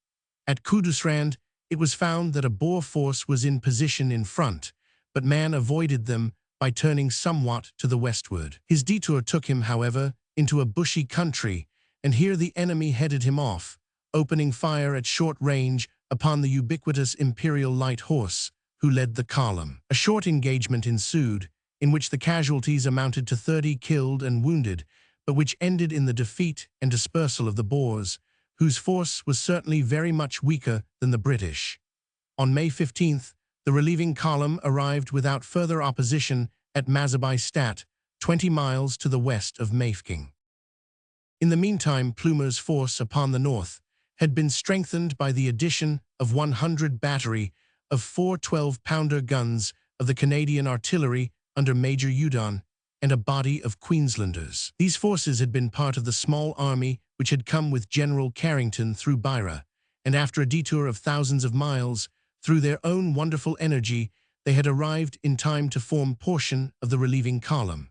At Kudusrand, it was found that a Boer force was in position in front, but man avoided them by turning somewhat to the westward. His detour took him, however, into a bushy country, and here the enemy headed him off, opening fire at short range upon the ubiquitous Imperial Light Horse, who led the column. A short engagement ensued, in which the casualties amounted to 30 killed and wounded, but which ended in the defeat and dispersal of the Boers, whose force was certainly very much weaker than the British. On May 15th, the relieving column arrived without further opposition at Mazabai-Stad, 20 miles to the west of Mafeking. In the meantime, Plumer's force upon the north had been strengthened by the addition of 100 battery of 4 12-pounder guns of the Canadian artillery under Major Udon and a body of Queenslanders. These forces had been part of the small army which had come with General Carrington through Beira, and after a detour of thousands of miles, through their own wonderful energy, they had arrived in time to form portion of the relieving column.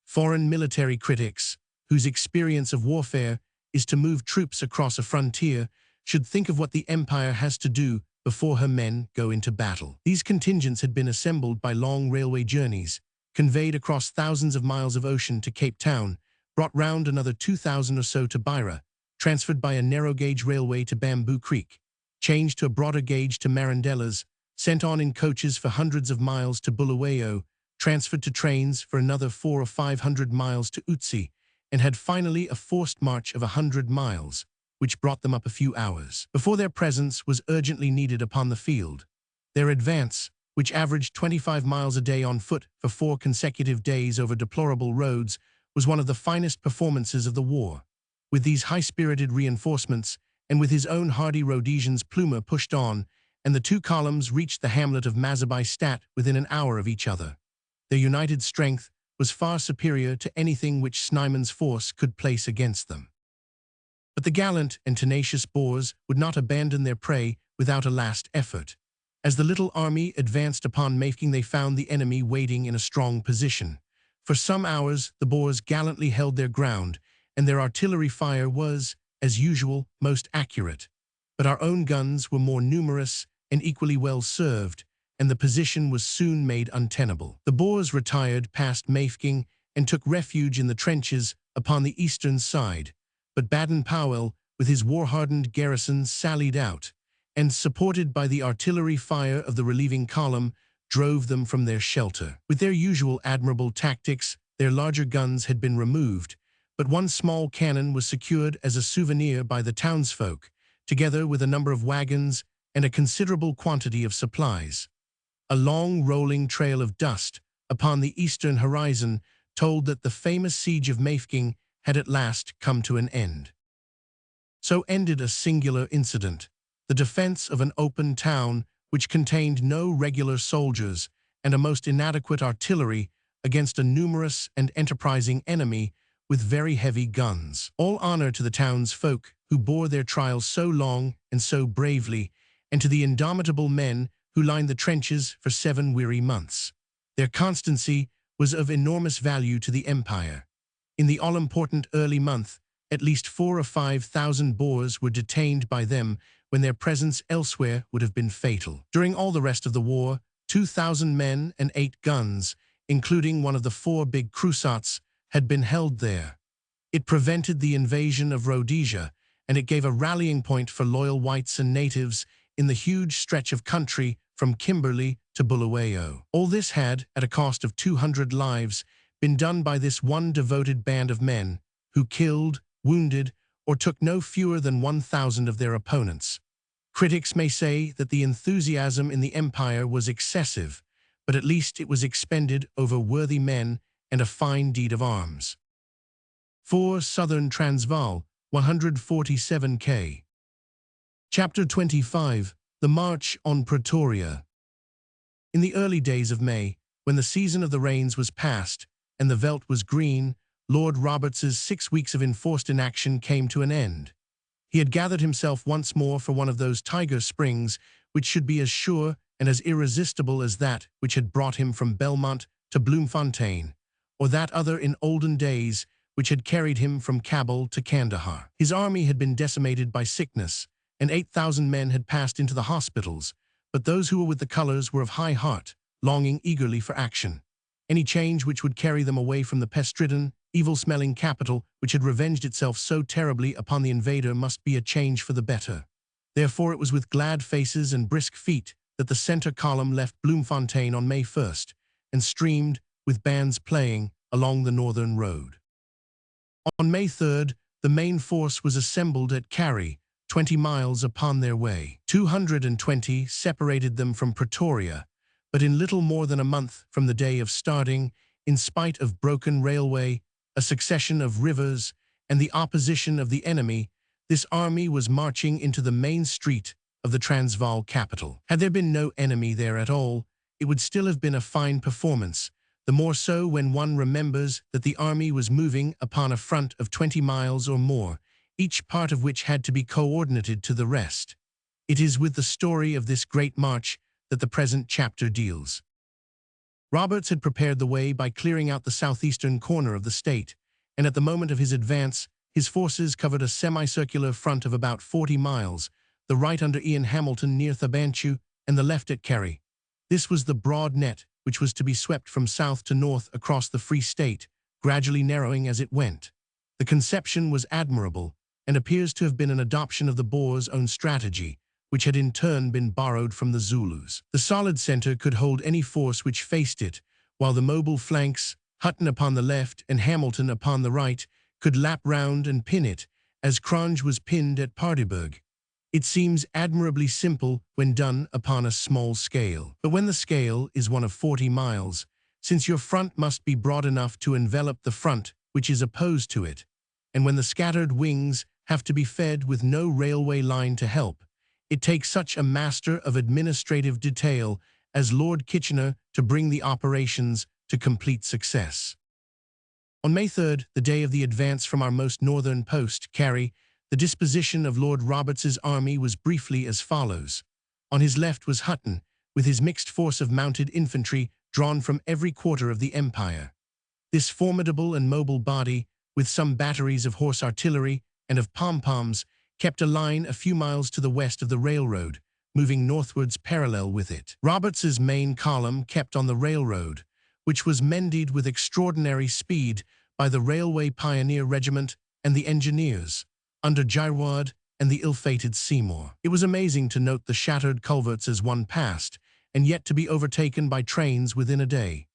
Foreign military critics, whose experience of warfare is to move troops across a frontier, should think of what the Empire has to do before her men go into battle. These contingents had been assembled by long railway journeys, conveyed across thousands of miles of ocean to Cape Town, brought round another 2,000 or so to Beira, transferred by a narrow-gauge railway to Bamboo Creek, changed to a broader gauge to Marandellas, sent on in coaches for hundreds of miles to Bulawayo, transferred to trains for another 400 or 500 miles to Utsi, and had finally a forced march of 100 miles, which brought them up a few hours. Before their presence was urgently needed upon the field, their advance, which averaged 25 miles a day on foot for 4 consecutive days over deplorable roads, was one of the finest performances of the war. With these high-spirited reinforcements, and with his own hardy Rhodesians, Plumer pushed on, and the two columns reached the hamlet of Mazabai-Stad within an hour of each other. Their united strength was far superior to anything which Snyman's force could place against them. But the gallant and tenacious Boers would not abandon their prey without a last effort. As the little army advanced upon Mafeking, they found the enemy waiting in a strong position. For some hours, the Boers gallantly held their ground, and their artillery fire was, as usual, most accurate. But our own guns were more numerous and equally well served, and the position was soon made untenable. The Boers retired past Mafeking and took refuge in the trenches upon the eastern side, but Baden-Powell, with his war-hardened garrison, sallied out, and, supported by the artillery fire of the relieving column, drove them from their shelter. With their usual admirable tactics, their larger guns had been removed, but one small cannon was secured as a souvenir by the townsfolk, together with a number of wagons and a considerable quantity of supplies. A long rolling trail of dust upon the eastern horizon told that the famous siege of Mafeking had at last come to an end. So ended a singular incident, the defense of an open town which contained no regular soldiers and a most inadequate artillery against a numerous and enterprising enemy with very heavy guns. All honor to the townsfolk who bore their trial so long and so bravely, and to the indomitable men who lined the trenches for 7 weary months. Their constancy was of enormous value to the Empire. In the all-important early month, at least 4,000 or 5,000 Boers were detained by them when their presence elsewhere would have been fatal. During all the rest of the war, 2,000 men and 8 guns, including one of the 4 big cruisats, had been held there. It prevented the invasion of Rhodesia, and it gave a rallying point for loyal whites and natives in the huge stretch of country from Kimberley to Bulawayo. All this had, at a cost of 200 lives, been done by this one devoted band of men, who killed, wounded, or took no fewer than 1,000 of their opponents. Critics may say that the enthusiasm in the Empire was excessive, but at least it was expended over worthy men and a fine deed of arms. 4 Southern Transvaal, 147 k. Chapter 25. The March on Pretoria. In the early days of May, when the season of the rains was past and the veldt was green, Lord Roberts's 6 weeks of enforced inaction came to an end. He had gathered himself once more for one of those tiger springs which should be as sure and as irresistible as that which had brought him from Belmont to Bloemfontein, or that other in olden days which had carried him from Kabul to Kandahar. His army had been decimated by sickness, and 8,000 men had passed into the hospitals, but those who were with the colors were of high heart, longing eagerly for action. Any change which would carry them away from the pest-ridden, evil-smelling capital which had revenged itself so terribly upon the invader must be a change for the better. Therefore it was with glad faces and brisk feet that the center column left Bloemfontein on May 1st and streamed, with bands playing, along the northern road. On May 3rd, the main force was assembled at Carry, 20 miles upon their way. 220 separated them from Pretoria, but in little more than a month from the day of starting, in spite of broken railway, a succession of rivers, and the opposition of the enemy, this army was marching into the main street of the Transvaal capital. Had there been no enemy there at all, it would still have been a fine performance, the more so when one remembers that the army was moving upon a front of 20 miles or more, each part of which had to be coordinated to the rest. It is with the story of this great march that the present chapter deals. Roberts had prepared the way by clearing out the southeastern corner of the state, and at the moment of his advance, his forces covered a semicircular front of about 40 miles, the right under Ian Hamilton near Thabanchu and the left at Carry. This was the broad net which was to be swept from south to north across the Free State, gradually narrowing as it went. The conception was admirable, and appears to have been an adoption of the Boers' own strategy, which had in turn been borrowed from the Zulus. The solid center could hold any force which faced it, while the mobile flanks, Hutton upon the left and Hamilton upon the right, could lap round and pin it, as Cronje was pinned at Paardeberg. It seems admirably simple when done upon a small scale. But when the scale is one of 40 miles, since your front must be broad enough to envelop the front which is opposed to it, and when the scattered wings have to be fed with no railway line to help, it takes such a master of administrative detail as Lord Kitchener to bring the operations to complete success. On May 3rd, the day of the advance from our most northern post, Carry, the disposition of Lord Roberts's army was briefly as follows. On his left was Hutton, with his mixed force of mounted infantry drawn from every quarter of the empire. This formidable and mobile body, with some batteries of horse artillery and of pom-poms, kept a line a few miles to the west of the railroad, moving northwards parallel with it. Roberts's main column kept on the railroad, which was mended with extraordinary speed by the Railway Pioneer Regiment and the Engineers, under Girouard and the ill-fated Seymour. It was amazing to note the shattered culverts as one passed, and yet to be overtaken by trains within a day.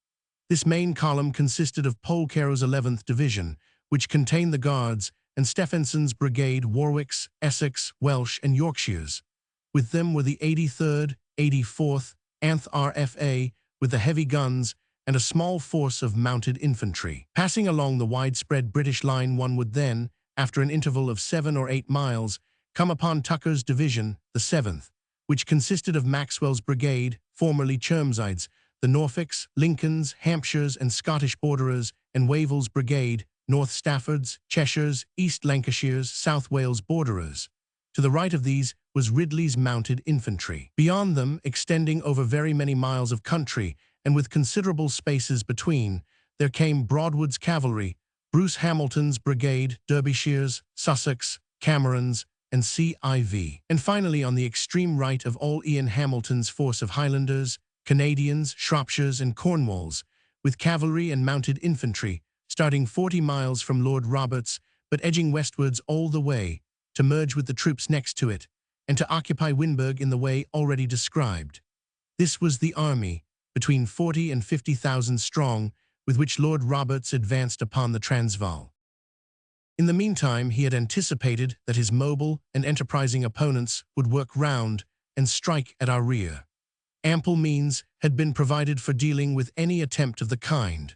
This main column consisted of Polcaro's 11th Division, which contained the Guards, and Stephenson's brigade Warwick's, Essex, Welsh, and Yorkshire's. With them were the 83rd, 84th, Anth RFA, with the heavy guns, and a small force of mounted infantry. Passing along the widespread British line, one would then, after an interval of 7 or 8 miles, come upon Tucker's division, the 7th, which consisted of Maxwell's brigade, formerly Chermside's, the Norfolks, Lincolns, Hampshires, and Scottish Borderers, and Wavell's brigade, North Stafford's, Cheshire's, East Lancashire's, South Wales Borderers. To the right of these was Ridley's mounted infantry. Beyond them, extending over very many miles of country, and with considerable spaces between, there came Broadwood's cavalry, Bruce Hamilton's brigade, Derbyshire's, Sussex, Cameron's, and CIV. And finally, on the extreme right of all Ian Hamilton's force of Highlanders, Canadians, Shropshires, and Cornwalls, with cavalry and mounted infantry, starting 40 miles from Lord Roberts, but edging westwards all the way, to merge with the troops next to it, and to occupy Winburg in the way already described. This was the army, between 40 and 50,000 strong, with which Lord Roberts advanced upon the Transvaal. In the meantime, he had anticipated that his mobile and enterprising opponents would work round and strike at our rear. Ample means had been provided for dealing with any attempt of the kind.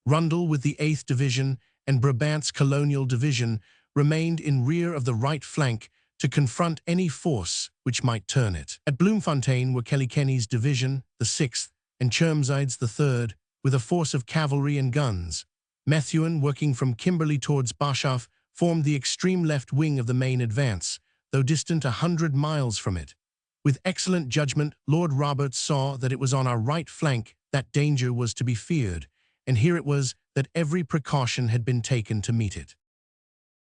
Rundle, with the 8th Division and Brabant's Colonial Division, remained in rear of the right flank to confront any force which might turn it. At Bloemfontein were Killiecrannie's division, the 6th, and Chermside's, the 3rd, with a force of cavalry and guns. Methuen, working from Kimberley towards Boshoff, formed the extreme left wing of the main advance, though distant 100 miles from it. With excellent judgment, Lord Roberts saw that it was on our right flank that danger was to be feared, and here it was that every precaution had been taken to meet it.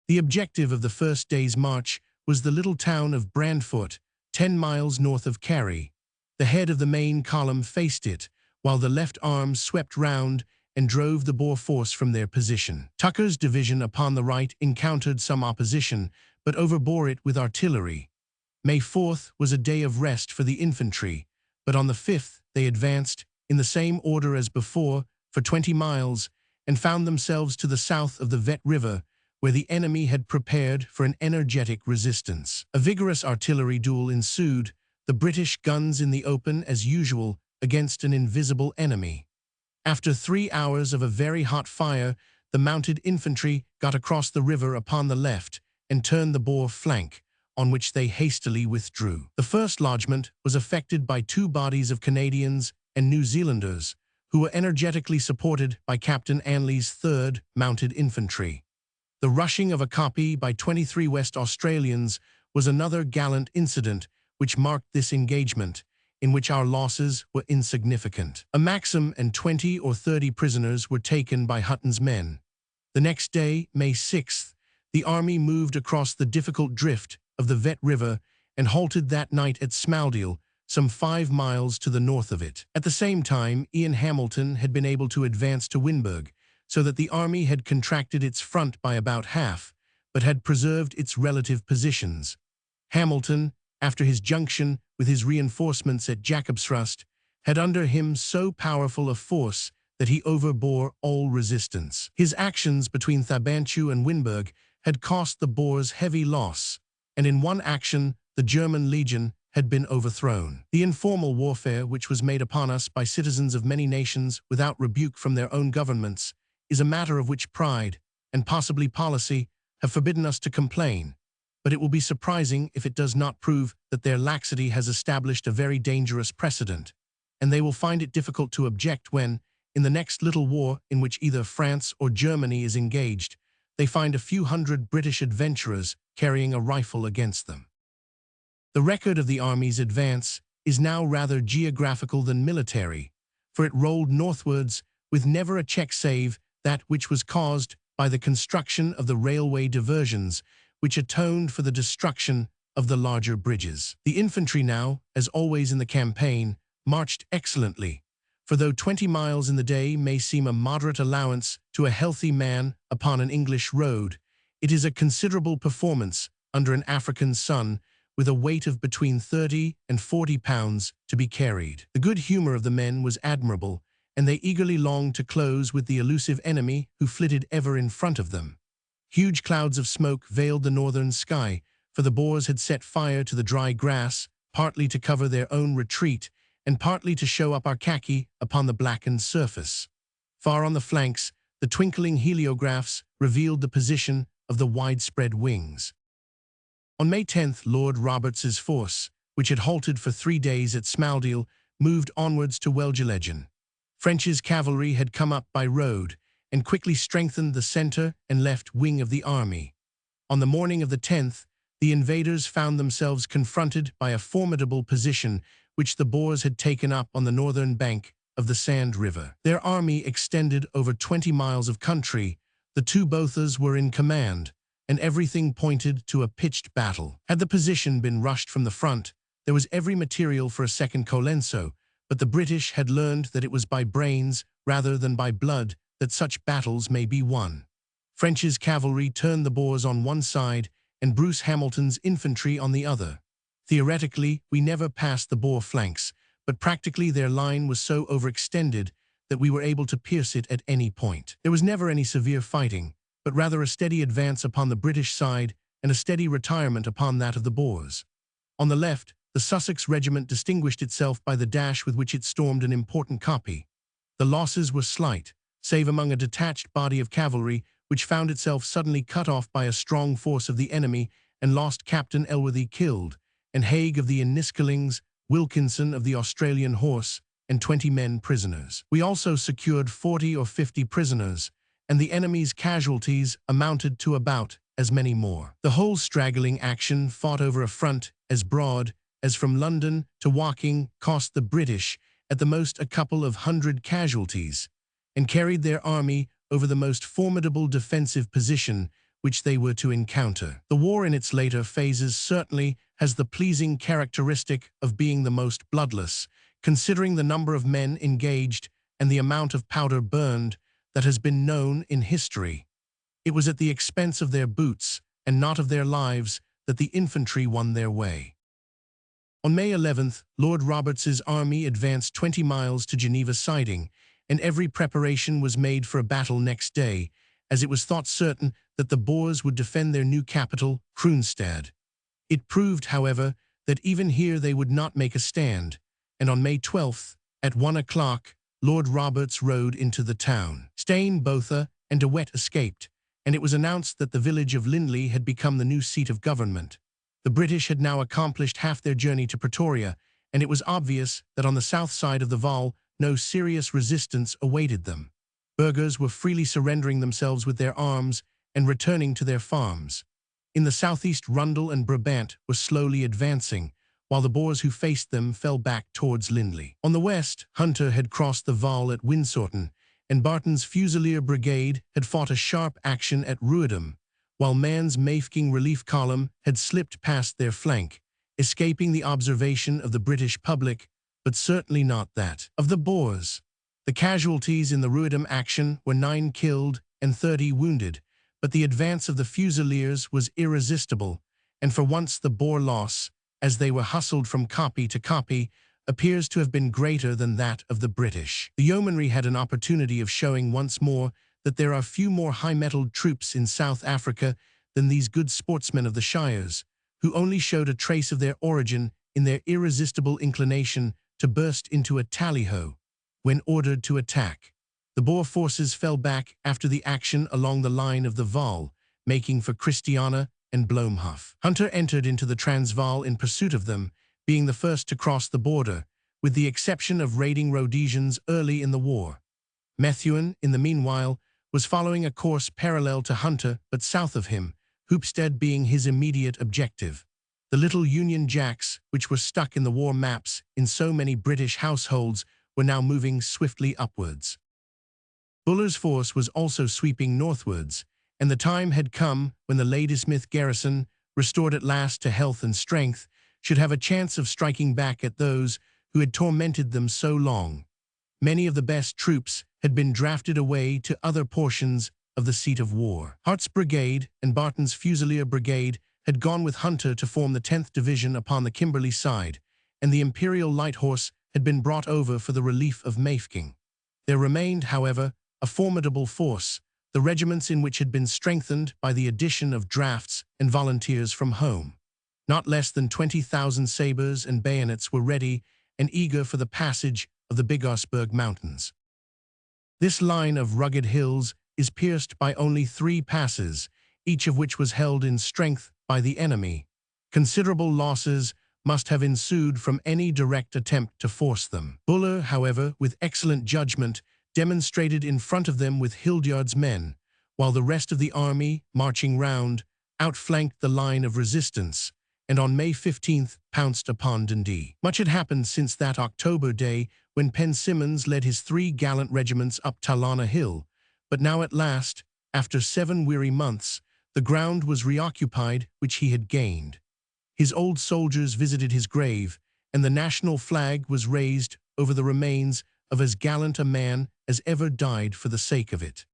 The objective of the first day's march was the little town of Brandfort, 10 miles north of Carry. The head of the main column faced it, while the left arms swept round and drove the Boer force from their position. Tucker's division upon the right encountered some opposition, but overbore it with artillery. May 4th was a day of rest for the infantry, but on the 5th they advanced, in the same order as before, for 20 miles, and found themselves to the south of the Vet River, where the enemy had prepared for an energetic resistance. A vigorous artillery duel ensued, the British guns in the open as usual against an invisible enemy. After 3 hours of a very hot fire, the mounted infantry got across the river upon the left and turned the Boer flank, on which they hastily withdrew. The first lodgment was effected by 2 bodies of Canadians and New Zealanders, who were energetically supported by Captain Anley's 3rd Mounted Infantry. The rushing of a copy by 23 West Australians was another gallant incident which marked this engagement, in which our losses were insignificant. A Maxim and 20 or 30 prisoners were taken by Hutton's men. The next day, May 6th, the army moved across the difficult drift of the Vet River and halted that night at Smaaldeel, some 5 miles to the north of it. At the same time, Ian Hamilton had been able to advance to Winburg, so that the army had contracted its front by about half, but had preserved its relative positions. Hamilton, after his junction with his reinforcements at Jacobsrust, had under him so powerful a force that he overbore all resistance. His actions between Thabanchu and Winburg had cost the Boers heavy loss, and in one action the German legion had been overthrown. The informal warfare which was made upon us by citizens of many nations without rebuke from their own governments is a matter of which pride, and possibly policy, have forbidden us to complain, but it will be surprising if it does not prove that their laxity has established a very dangerous precedent, and they will find it difficult to object when, in the next little war in which either France or Germany is engaged, they find a few hundred British adventurers carrying a rifle against them. The record of the army's advance is now rather geographical than military, for it rolled northwards with never a check save that which was caused by the construction of the railway diversions, which atoned for the destruction of the larger bridges. The infantry now, as always in the campaign, marched excellently, for though 20 miles in the day may seem a moderate allowance to a healthy man upon an English road, it is a considerable performance under an African sun, with a weight of between 30 and 40 pounds to be carried. The good humor of the men was admirable, and they eagerly longed to close with the elusive enemy who flitted ever in front of them. Huge clouds of smoke veiled the northern sky, for the Boers had set fire to the dry grass, partly to cover their own retreat, and partly to show up our khaki upon the blackened surface. Far on the flanks, the twinkling heliographs revealed the position of the widespread wings. On May 10th, Lord Roberts's force, which had halted for 3 days at Smaaldeel, moved onwards to Welgelegen. French's cavalry had come up by road, and quickly strengthened the center and left wing of the army. On the morning of the 10th, the invaders found themselves confronted by a formidable position which the Boers had taken up on the northern bank of the Sand River. Their army extended over 20 miles of country, the 2 Bothas were in command, and everything pointed to a pitched battle. Had the position been rushed from the front, there was every material for a second Colenso, but the British had learned that it was by brains rather than by blood that such battles may be won. French's cavalry turned the Boers on one side and Bruce Hamilton's infantry on the other. Theoretically, we never passed the Boer flanks, but practically their line was so overextended that we were able to pierce it at any point. There was never any severe fighting, but rather a steady advance upon the British side and a steady retirement upon that of the Boers. On the left, the Sussex Regiment distinguished itself by the dash with which it stormed an important copy. The losses were slight, save among a detached body of cavalry which found itself suddenly cut off by a strong force of the enemy and lost Captain Elworthy killed, and Haig of the Inniskillings, Wilkinson of the Australian Horse, and 20 men prisoners. We also secured 40 or 50 prisoners, and the enemy's casualties amounted to about as many more. The whole straggling action, fought over a front as broad as from London to Woking, cost the British at the most a couple of hundred casualties, and carried their army over the most formidable defensive position which they were to encounter. The war in its later phases certainly has the pleasing characteristic of being the most bloodless, considering the number of men engaged and the amount of powder burned that has been known in history. It was at the expense of their boots and not of their lives that the infantry won their way. On May 11th, Lord Roberts's army advanced 20 miles to Geneva siding, and every preparation was made for a battle next day, as it was thought certain that the Boers would defend their new capital, Kroonstad. It proved, however, that even here they would not make a stand, and on May 12th, at 1 o'clock, Lord Roberts rode into the town. Steyn, Botha, and De Wet escaped, and it was announced that the village of Lindley had become the new seat of government. The British had now accomplished half their journey to Pretoria, and it was obvious that on the south side of the Vaal no serious resistance awaited them. Burghers were freely surrendering themselves with their arms and returning to their farms. In the southeast, Rundle and Brabant were slowly advancing, while the Boers who faced them fell back towards Lindley. On the west, Hunter had crossed the Vaal at Winsorten, and Barton's Fusilier Brigade had fought a sharp action at Ruidam, while Mann's Mafeking Relief Column had slipped past their flank, escaping the observation of the British public, but certainly not that of the Boers. The casualties in the Ruidam action were 9 killed and 30 wounded, but the advance of the Fusiliers was irresistible, and for once the Boer loss, as they were hustled from kopje to kopje, appears to have been greater than that of the British. The yeomanry had an opportunity of showing once more that there are few more high-mettled troops in South Africa than these good sportsmen of the Shires, who only showed a trace of their origin in their irresistible inclination to burst into a tally-ho when ordered to attack. The Boer forces fell back after the action along the line of the Vaal, making for Christiana and Bloemhof. Hunter entered into the Transvaal in pursuit of them, being the first to cross the border, with the exception of raiding Rhodesians early in the war. Methuen, in the meanwhile, was following a course parallel to Hunter but south of him, Hoopstead being his immediate objective. The little Union Jacks, which were stuck in the war maps in so many British households, were now moving swiftly upwards. Buller's force was also sweeping northwards, and the time had come when the Ladysmith garrison, restored at last to health and strength, should have a chance of striking back at those who had tormented them so long. Many of the best troops had been drafted away to other portions of the seat of war. Hart's brigade and Barton's Fusilier brigade had gone with Hunter to form the 10th Division upon the Kimberley side, and the Imperial Light Horse had been brought over for the relief of Mafeking. There remained, however, a formidable force, the regiments in which had been strengthened by the addition of drafts and volunteers from home. Not less than 20,000 sabres and bayonets were ready and eager for the passage of the Bigosberg Mountains. This line of rugged hills is pierced by only 3 passes, each of which was held in strength by the enemy. Considerable losses must have ensued from any direct attempt to force them. Buller, however, with excellent judgment, demonstrated in front of them with Hildyard's men, while the rest of the army, marching round, outflanked the line of resistance, and on May 15th pounced upon Dundee. Much had happened since that October day when Penn Simmons led his 3 gallant regiments up Talana Hill, but now at last, after 7 weary months, the ground was reoccupied which he had gained. His old soldiers visited his grave, and the national flag was raised over the remains of as gallant a man as ever died for the sake of it.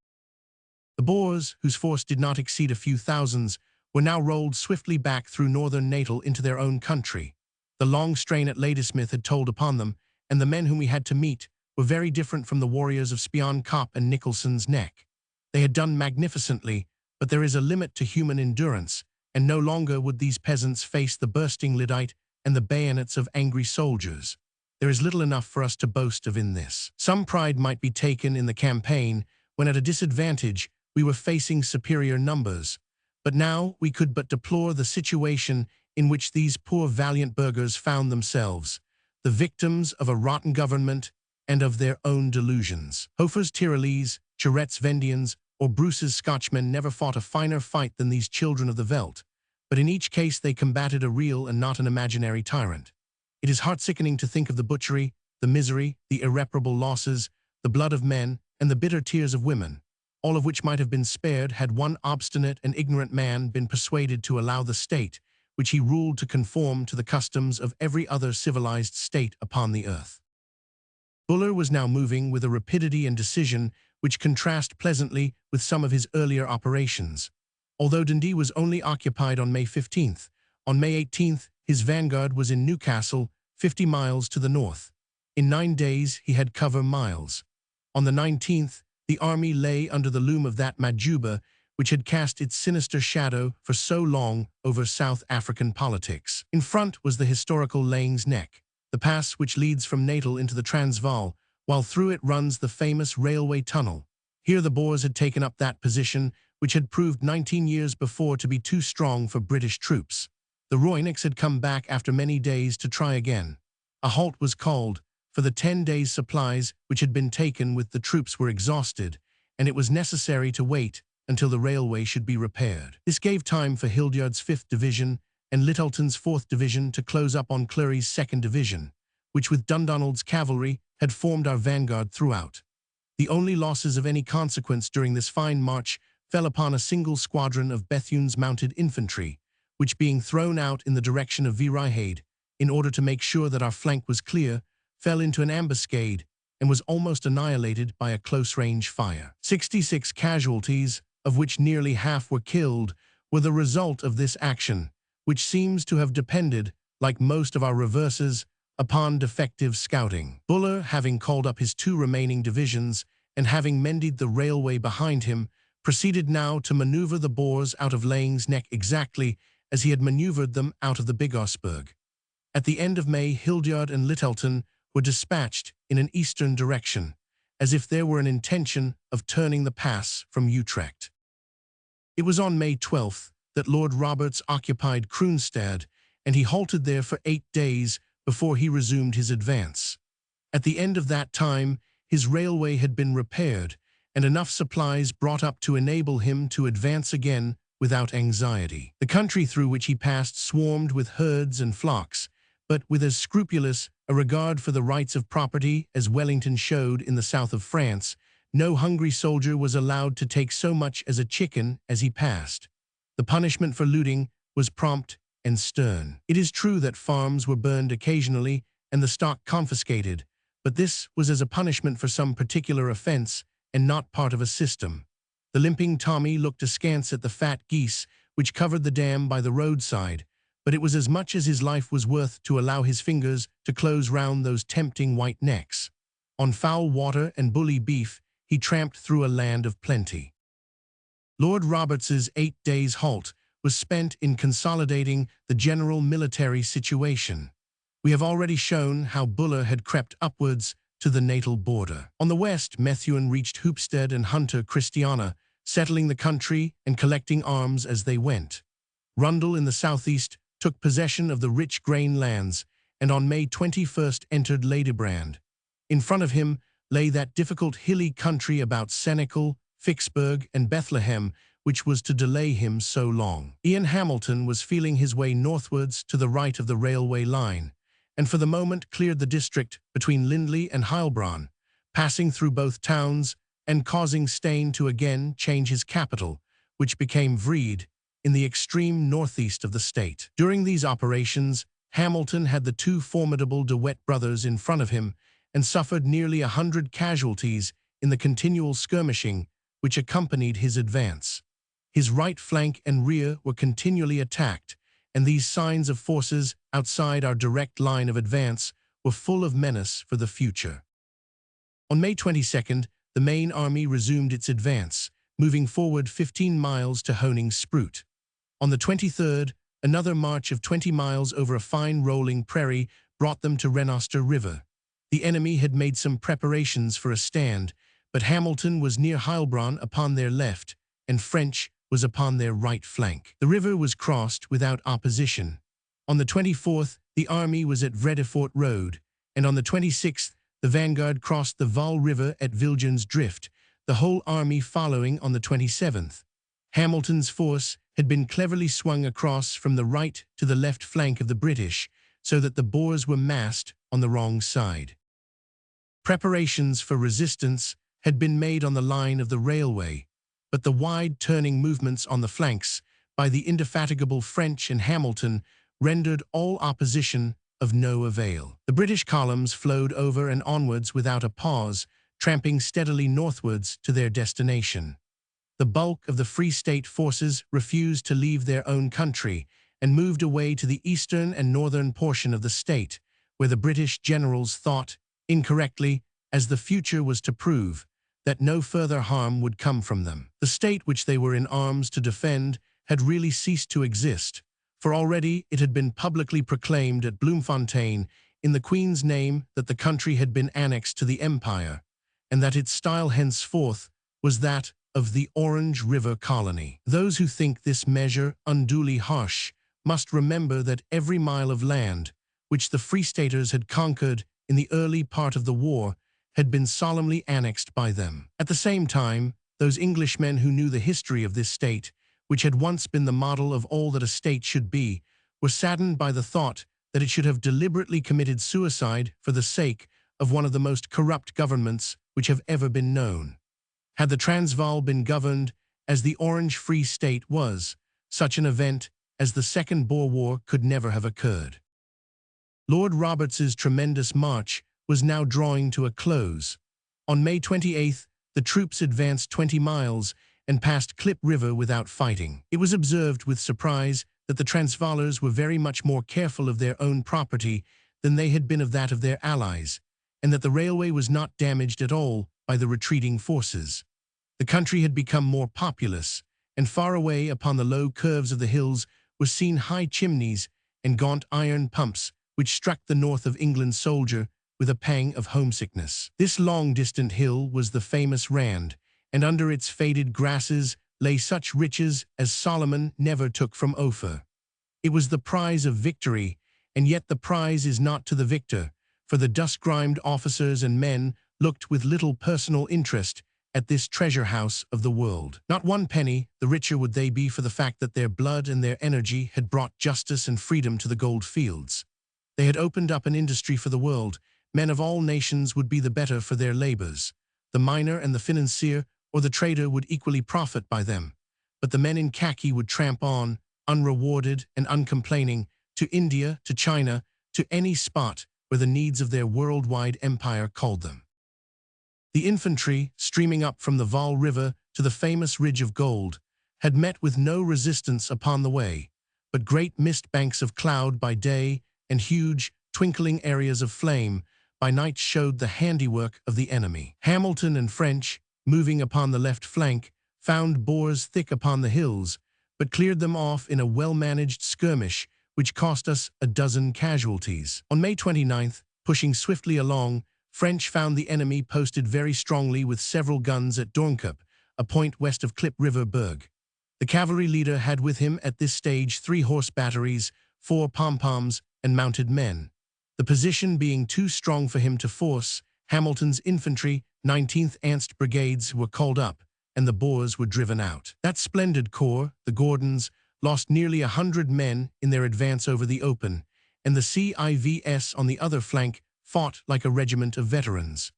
The Boers, whose force did not exceed a few thousands, were now rolled swiftly back through northern Natal into their own country. The long strain at Ladysmith had told upon them, and the men whom we had to meet were very different from the warriors of Spion Kop and Nicholson's Neck. They had done magnificently, but there is a limit to human endurance, and no longer would these peasants face the bursting lyddite and the bayonets of angry soldiers. There is little enough for us to boast of in this. Some pride might be taken in the campaign when at a disadvantage we were facing superior numbers, but now we could but deplore the situation in which these poor valiant burghers found themselves, the victims of a rotten government and of their own delusions. Hofer's Tyrolese, Charette's Vendians, or Bruce's Scotchmen never fought a finer fight than these children of the veldt, but in each case they combated a real and not an imaginary tyrant. It is heart-sickening to think of the butchery, the misery, the irreparable losses, the blood of men, and the bitter tears of women, all of which might have been spared had one obstinate and ignorant man been persuaded to allow the state, which he ruled, to conform to the customs of every other civilized state upon the earth. Buller was now moving with a rapidity and decision which contrast pleasantly with some of his earlier operations. Although Dundee was only occupied on May 15th, on May 18th his vanguard was in Newcastle, 50 miles to the north. In 9 days he had cover miles. On the 19th, the army lay under the loom of that Majuba which had cast its sinister shadow for so long over South African politics. In front was the historical Laing's Neck, the pass which leads from Natal into the Transvaal, while through it runs the famous railway tunnel. Here the Boers had taken up that position, which had proved 19 years before to be too strong for British troops. The Roinics had come back after many days to try again. A halt was called, for the 10 days' supplies which had been taken with the troops were exhausted, and it was necessary to wait until the railway should be repaired. This gave time for Hildyard's 5th Division and Lyttelton's 4th Division to close up on Clery's 2nd Division, which with Dundonald's cavalry had formed our vanguard throughout. The only losses of any consequence during this fine march fell upon a single squadron of Bethune's mounted infantry, which being thrown out in the direction of Vryheid, in order to make sure that our flank was clear, fell into an ambuscade and was almost annihilated by a close-range fire. 66 casualties, of which nearly half were killed, were the result of this action, which seems to have depended, like most of our reverses, upon defective scouting. Buller, having called up his 2 remaining divisions and having mended the railway behind him, proceeded now to maneuver the Boers out of Laing's Neck exactly as he had maneuvered them out of the Bigosberg. At the end of May, Hildyard and Lyttelton were dispatched in an eastern direction, as if there were an intention of turning the pass from Utrecht. It was on May 12th that Lord Roberts occupied Kroonstad, and he halted there for 8 days before he resumed his advance. At the end of that time, his railway had been repaired, and enough supplies brought up to enable him to advance again without anxiety. The country through which he passed swarmed with herds and flocks, but with as scrupulous a regard for the rights of property as Wellington showed in the south of France, no hungry soldier was allowed to take so much as a chicken as he passed. The punishment for looting was prompt and stern. It is true that farms were burned occasionally and the stock confiscated, but this was as a punishment for some particular offense and not part of a system. The limping Tommy looked askance at the fat geese which covered the dam by the roadside, but it was as much as his life was worth to allow his fingers to close round those tempting white necks. On foul water and bully beef, he tramped through a land of plenty. Lord Roberts's 8 days' halt was spent in consolidating the general military situation. We have already shown how Buller had crept upwards to the Natal border. On the west, Methuen reached Hoopstead and Hunter Christiana, settling the country and collecting arms as they went. Rundle in the southeast took possession of the rich grain lands, and on May 21st entered Ladybrand. In front of him lay that difficult hilly country about Senekal, Vicksburg, and Bethlehem, which was to delay him so long. Ian Hamilton was feeling his way northwards to the right of the railway line, and for the moment cleared the district between Lindley and Heilbronn, passing through both towns and causing Steyn to again change his capital, which became Vrede, in the extreme northeast of the state. During these operations, Hamilton had the 2 formidable De Wet brothers in front of him and suffered nearly 100 casualties in the continual skirmishing which accompanied his advance. His right flank and rear were continually attacked, and these signs of forces outside our direct line of advance were full of menace for the future. On May 22nd, the main army resumed its advance, moving forward 15 miles to Honing-Sprout. On the 23rd, another march of 20 miles over a fine rolling prairie brought them to Renoster River. The enemy had made some preparations for a stand, but Hamilton was near Heilbronn upon their left, and French was upon their right flank. The river was crossed without opposition. On the 24th, the army was at Vredefort Road, and on the 26th, the vanguard crossed the Vaal River at Viljoen's Drift, the whole army following on the 27th. Hamilton's force had been cleverly swung across from the right to the left flank of the British, so that the Boers were massed on the wrong side. Preparations for resistance had been made on the line of the railway, but the wide turning movements on the flanks by the indefatigable French and Hamilton rendered all opposition of no avail. The British columns flowed over and onwards without a pause, tramping steadily northwards to their destination. The bulk of the Free State forces refused to leave their own country and moved away to the eastern and northern portion of the state, where the British generals thought, incorrectly, as the future was to prove, that no further harm would come from them. The state which they were in arms to defend had really ceased to exist, for already it had been publicly proclaimed at Bloemfontein in the Queen's name that the country had been annexed to the Empire, and that its style henceforth was that of the Orange River Colony. Those who think this measure unduly harsh must remember that every mile of land, which the Free Staters had conquered in the early part of the war, had been solemnly annexed by them. At the same time, those Englishmen who knew the history of this state, which had once been the model of all that a state should be, were saddened by the thought that it should have deliberately committed suicide for the sake of one of the most corrupt governments which have ever been known. Had the Transvaal been governed as the Orange Free State was, such an event as the Second Boer War could never have occurred. Lord Roberts's tremendous march was now drawing to a close. On May 28th, the troops advanced 20 miles and passed Klip River without fighting. It was observed with surprise that the Transvaalers were very much more careful of their own property than they had been of that of their allies, and that the railway was not damaged at all by the retreating forces. The country had become more populous, and far away upon the low curves of the hills were seen high chimneys and gaunt iron pumps which struck the north of England soldier with a pang of homesickness. This long-distant hill was the famous Rand, and under its faded grasses lay such riches as Solomon never took from Ophir. It was the prize of victory, and yet the prize is not to the victor, for the dust-grimed officers and men looked with little personal interest at this treasure house of the world. Not one penny the richer would they be for the fact that their blood and their energy had brought justice and freedom to the gold fields. They had opened up an industry for the world. Men of all nations would be the better for their labors. The miner and the financier or the trader would equally profit by them. But the men in khaki would tramp on, unrewarded and uncomplaining, to India, to China, to any spot where the needs of their worldwide empire called them. The infantry, streaming up from the Vaal River to the famous Ridge of Gold, had met with no resistance upon the way, but great mist banks of cloud by day and huge, twinkling areas of flame by night showed the handiwork of the enemy. Hamilton and French, moving upon the left flank, found Boers thick upon the hills, but cleared them off in a well-managed skirmish which cost us a dozen casualties. On May 29th, pushing swiftly along, French found the enemy posted very strongly with several guns at Doornkop, a point west of Klip River Berg. The cavalry leader had with him at this stage 3 horse batteries, 4 pom-poms, and mounted men. The position being too strong for him to force, Hamilton's infantry, 19th Ernst Brigades, were called up, and the Boers were driven out. That splendid corps, the Gordons, lost nearly 100 men in their advance over the open, and the CIVS on the other flank fought like a regiment of veterans.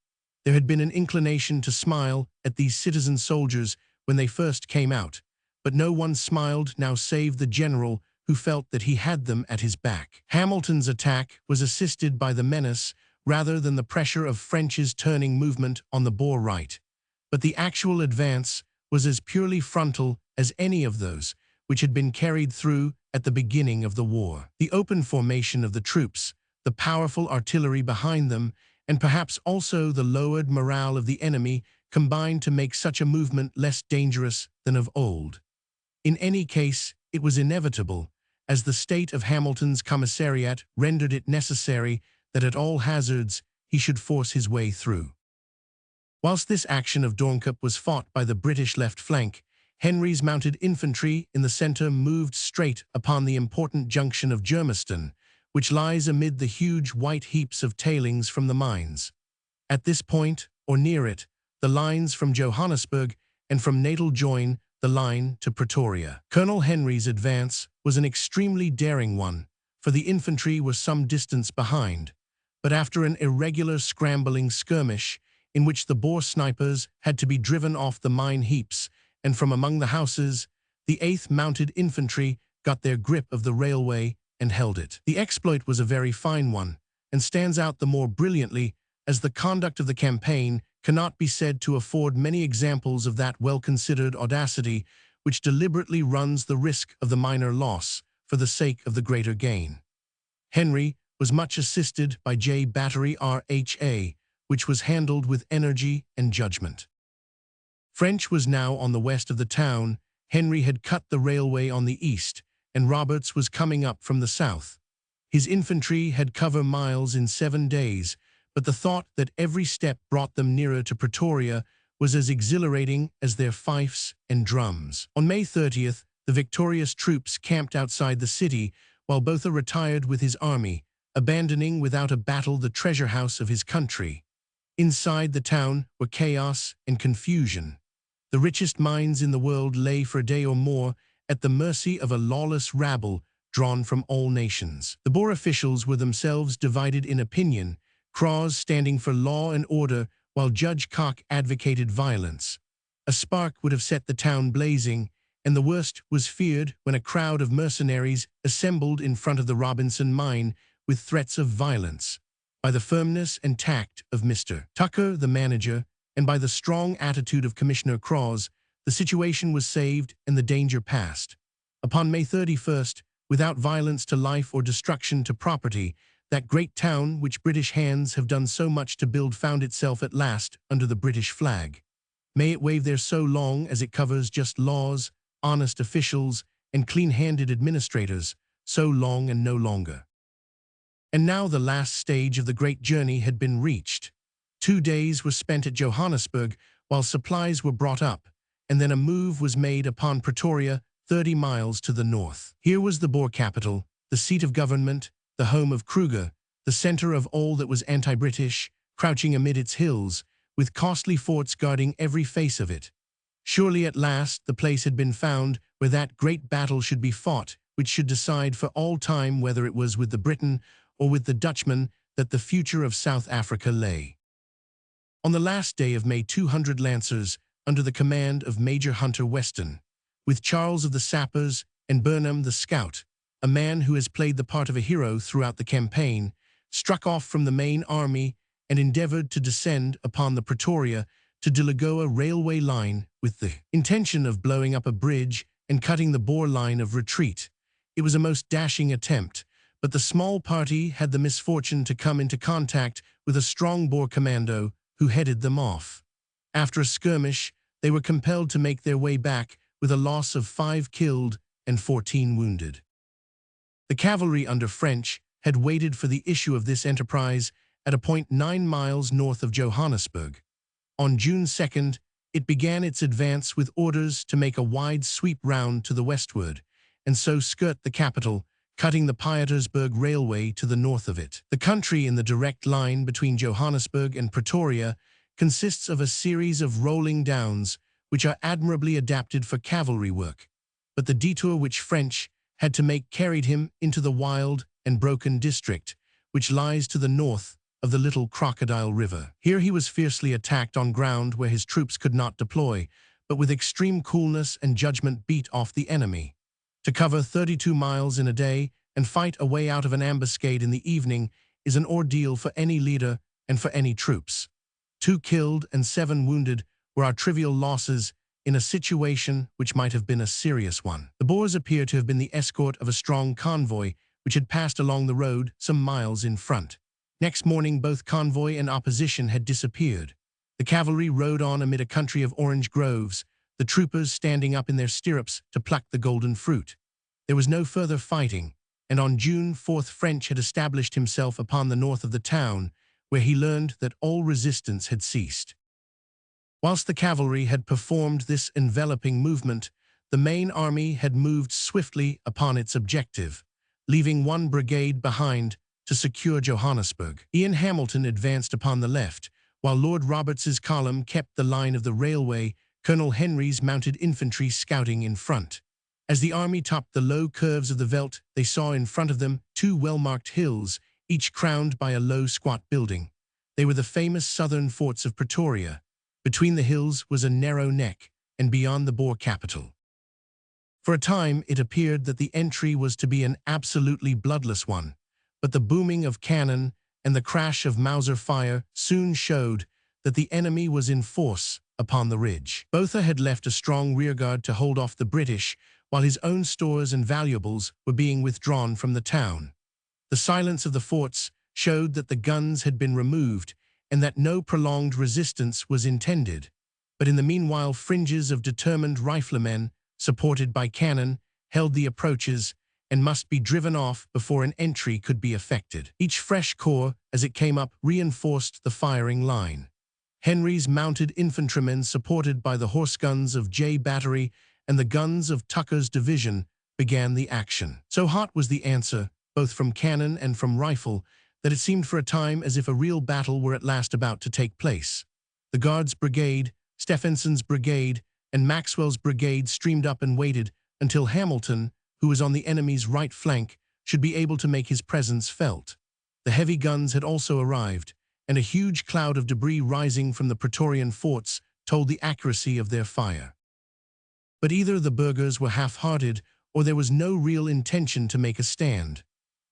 There had been an inclination to smile at these citizen soldiers when they first came out, but no one smiled now save the general who felt that he had them at his back. Hamilton's attack was assisted by the menace rather than the pressure of French's turning movement on the Boer right, but the actual advance was as purely frontal as any of those which had been carried through at the beginning of the war. The open formation of the troops, the powerful artillery behind them, and perhaps also the lowered morale of the enemy combined to make such a movement less dangerous than of old. In any case, it was inevitable, as the state of Hamilton's commissariat rendered it necessary that at all hazards he should force his way through. Whilst this action of Doornkop was fought by the British left flank, Henry's mounted infantry in the centre moved straight upon the important junction of Germiston, which lies amid the huge white heaps of tailings from the mines. At this point, or near it, the lines from Johannesburg and from Natal join the line to Pretoria. Colonel Henry's advance was an extremely daring one, for the infantry were some distance behind, but after an irregular scrambling skirmish in which the Boer snipers had to be driven off the mine heaps and from among the houses, the 8th Mounted Infantry got their grip of the railway and held it. The exploit was a very fine one, and stands out the more brilliantly as the conduct of the campaign cannot be said to afford many examples of that well-considered audacity which deliberately runs the risk of the minor loss for the sake of the greater gain. Henry was much assisted by J Battery RHA, which was handled with energy and judgment. French was now on the west of the town, Henry had cut the railway on the east, and Roberts was coming up from the south. His infantry had covered miles in 7 days, but the thought that every step brought them nearer to Pretoria was as exhilarating as their fifes and drums. On May 30th, the victorious troops camped outside the city, while Botha retired with his army, abandoning without a battle the treasure house of his country. Inside the town were chaos and confusion. The richest mines in the world lay for a day or more at the mercy of a lawless rabble drawn from all nations. The Boer officials were themselves divided in opinion, Cross standing for law and order while Judge Kock advocated violence. A spark would have set the town blazing, and the worst was feared when a crowd of mercenaries assembled in front of the Robinson mine with threats of violence. By the firmness and tact of Mr. Tucker, the manager, and by the strong attitude of Commissioner Cross, the situation was saved and the danger passed. Upon May 31st, without violence to life or destruction to property, that great town which British hands have done so much to build found itself at last under the British flag. May it wave there so long as it covers just laws, honest officials, and clean-handed administrators, so long and no longer. And now the last stage of the great journey had been reached. 2 days were spent at Johannesburg while supplies were brought up, and then a move was made upon Pretoria, 30 miles to the north. Here was the Boer capital, the seat of government, the home of Kruger, the center of all that was anti-British, crouching amid its hills, with costly forts guarding every face of it. Surely at last the place had been found where that great battle should be fought, which should decide for all time whether it was with the Briton or with the Dutchman that the future of South Africa lay. On the last day of May, 200 Lancers, under the command of Major Hunter Weston, with Charles of the Sappers and Burnham the Scout, a man who has played the part of a hero throughout the campaign, struck off from the main army and endeavored to descend upon the Pretoria to Delagoa railway line with the intention of blowing up a bridge and cutting the Boer line of retreat. It was a most dashing attempt, but the small party had the misfortune to come into contact with a strong Boer commando who headed them off. After a skirmish, they were compelled to make their way back with a loss of 5 killed and 14 wounded. The cavalry under French had waited for the issue of this enterprise at a point 9 miles north of Johannesburg. On June 2nd, it began its advance with orders to make a wide sweep round to the westward, and so skirt the capital, cutting the Pietersburg Railway to the north of it. The country in the direct line between Johannesburg and Pretoria consists of a series of rolling downs which are admirably adapted for cavalry work, but the detour which French had to make carried him into the wild and broken district, which lies to the north of the Little Crocodile River. Here he was fiercely attacked on ground where his troops could not deploy, but with extreme coolness and judgment beat off the enemy. To cover 32 miles in a day and fight a way out of an ambuscade in the evening is an ordeal for any leader and for any troops. 2 killed and 7 wounded were our trivial losses in a situation which might have been a serious one. The Boers appear to have been the escort of a strong convoy which had passed along the road some miles in front. Next morning, both convoy and opposition had disappeared. The cavalry rode on amid a country of orange groves, the troopers standing up in their stirrups to pluck the golden fruit. There was no further fighting, and on June 4th French had established himself upon the north of the town, where he learned that all resistance had ceased. Whilst the cavalry had performed this enveloping movement, the main army had moved swiftly upon its objective, leaving 1 brigade behind to secure Johannesburg. Ian Hamilton advanced upon the left, while Lord Roberts's column kept the line of the railway, Colonel Henry's mounted infantry scouting in front. As the army topped the low curves of the veldt, they saw in front of them 2 well-marked hills, each crowned by a low, squat building. They were the famous southern forts of Pretoria. Between the hills was a narrow neck, and beyond the Boer capital. For a time, it appeared that the entry was to be an absolutely bloodless one, but the booming of cannon and the crash of Mauser fire soon showed that the enemy was in force upon the ridge. Botha had left a strong rearguard to hold off the British, while his own stores and valuables were being withdrawn from the town. The silence of the forts showed that the guns had been removed and that no prolonged resistance was intended. But in the meanwhile, fringes of determined riflemen, supported by cannon, held the approaches and must be driven off before an entry could be effected. Each fresh corps, as it came up, reinforced the firing line. Henry's mounted infantrymen, supported by the horse guns of J Battery and the guns of Tucker's division, began the action. So hot was the answer, both from cannon and from rifle, that it seemed for a time as if a real battle were at last about to take place. The Guards Brigade, Stephenson's brigade, and Maxwell's brigade streamed up and waited until Hamilton, who was on the enemy's right flank, should be able to make his presence felt. The heavy guns had also arrived, and a huge cloud of debris rising from the Praetorian forts told the accuracy of their fire. But either the burghers were half-hearted or there was no real intention to make a stand.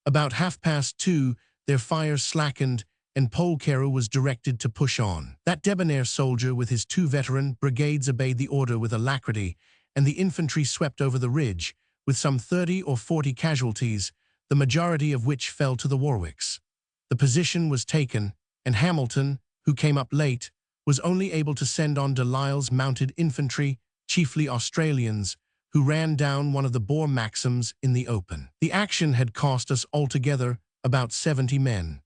About 2:30, their fire slackened and Polkero was directed to push on. That debonair soldier with his 2 veteran brigades obeyed the order with alacrity, and the infantry swept over the ridge, with some 30 or 40 casualties, the majority of which fell to the Warwicks. The position was taken, and Hamilton, who came up late, was only able to send on Delisle's mounted infantry, chiefly Australians, who ran down one of the Boer Maxims in the open. The action had cost us altogether about 70 men.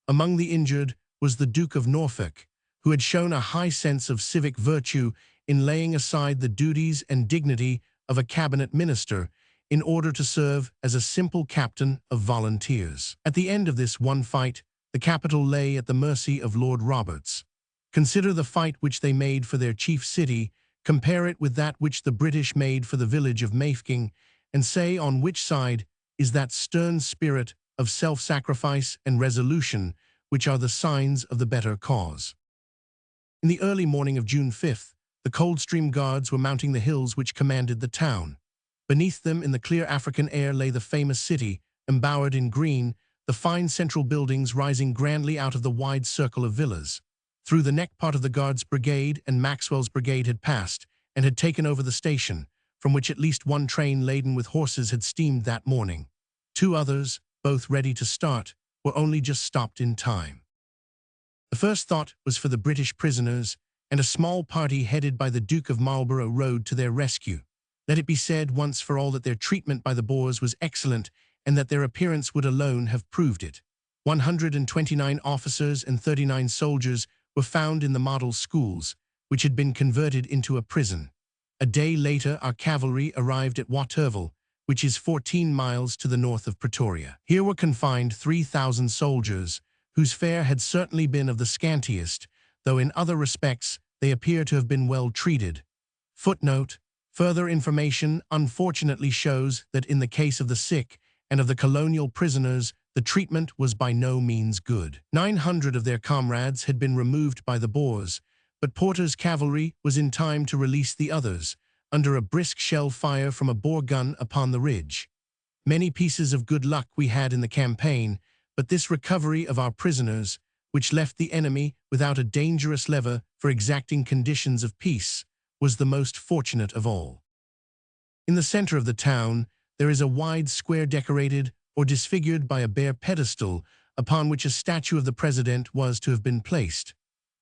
Among the injured was the Duke of Norfolk, who had shown a high sense of civic virtue in laying aside the duties and dignity of a cabinet minister in order to serve as a simple captain of volunteers. At the end of this one fight, the capital lay at the mercy of Lord Roberts. Consider the fight which they made for their chief city, compare it with that which the British made for the village of Mafeking, and say on which side is that stern spirit of self-sacrifice and resolution which are the signs of the better cause. In the early morning of June 5th, the Coldstream Guards were mounting the hills which commanded the town. Beneath them, in the clear African air, lay the famous city, embowered in green, the fine central buildings rising grandly out of the wide circle of villas. Through the neck part of the Guards Brigade and Maxwell's brigade had passed and had taken over the station, from which at least one train laden with horses had steamed that morning. 2 others, both ready to start, were only just stopped in time. The first thought was for the British prisoners, and a small party headed by the Duke of Marlborough rode to their rescue. Let it be said once for all that their treatment by the Boers was excellent, and that their appearance would alone have proved it. 129 officers and 39 soldiers were found in the model schools, which had been converted into a prison. A day later, our cavalry arrived at Waterville, which is 14 miles to the north of Pretoria. Here were confined 3,000 soldiers, whose fare had certainly been of the scantiest, though in other respects they appear to have been well treated. Footnote: further information unfortunately shows that in the case of the sick and of the colonial prisoners, the treatment was by no means good. 900 of their comrades had been removed by the Boers, but Porter's cavalry was in time to release the others, under a brisk shell fire from a Boer gun upon the ridge. Many pieces of good luck we had in the campaign, but this recovery of our prisoners, which left the enemy without a dangerous lever for exacting conditions of peace, was the most fortunate of all. In the center of the town, there is a wide square decorated or disfigured by a bare pedestal upon which a statue of the president was to have been placed.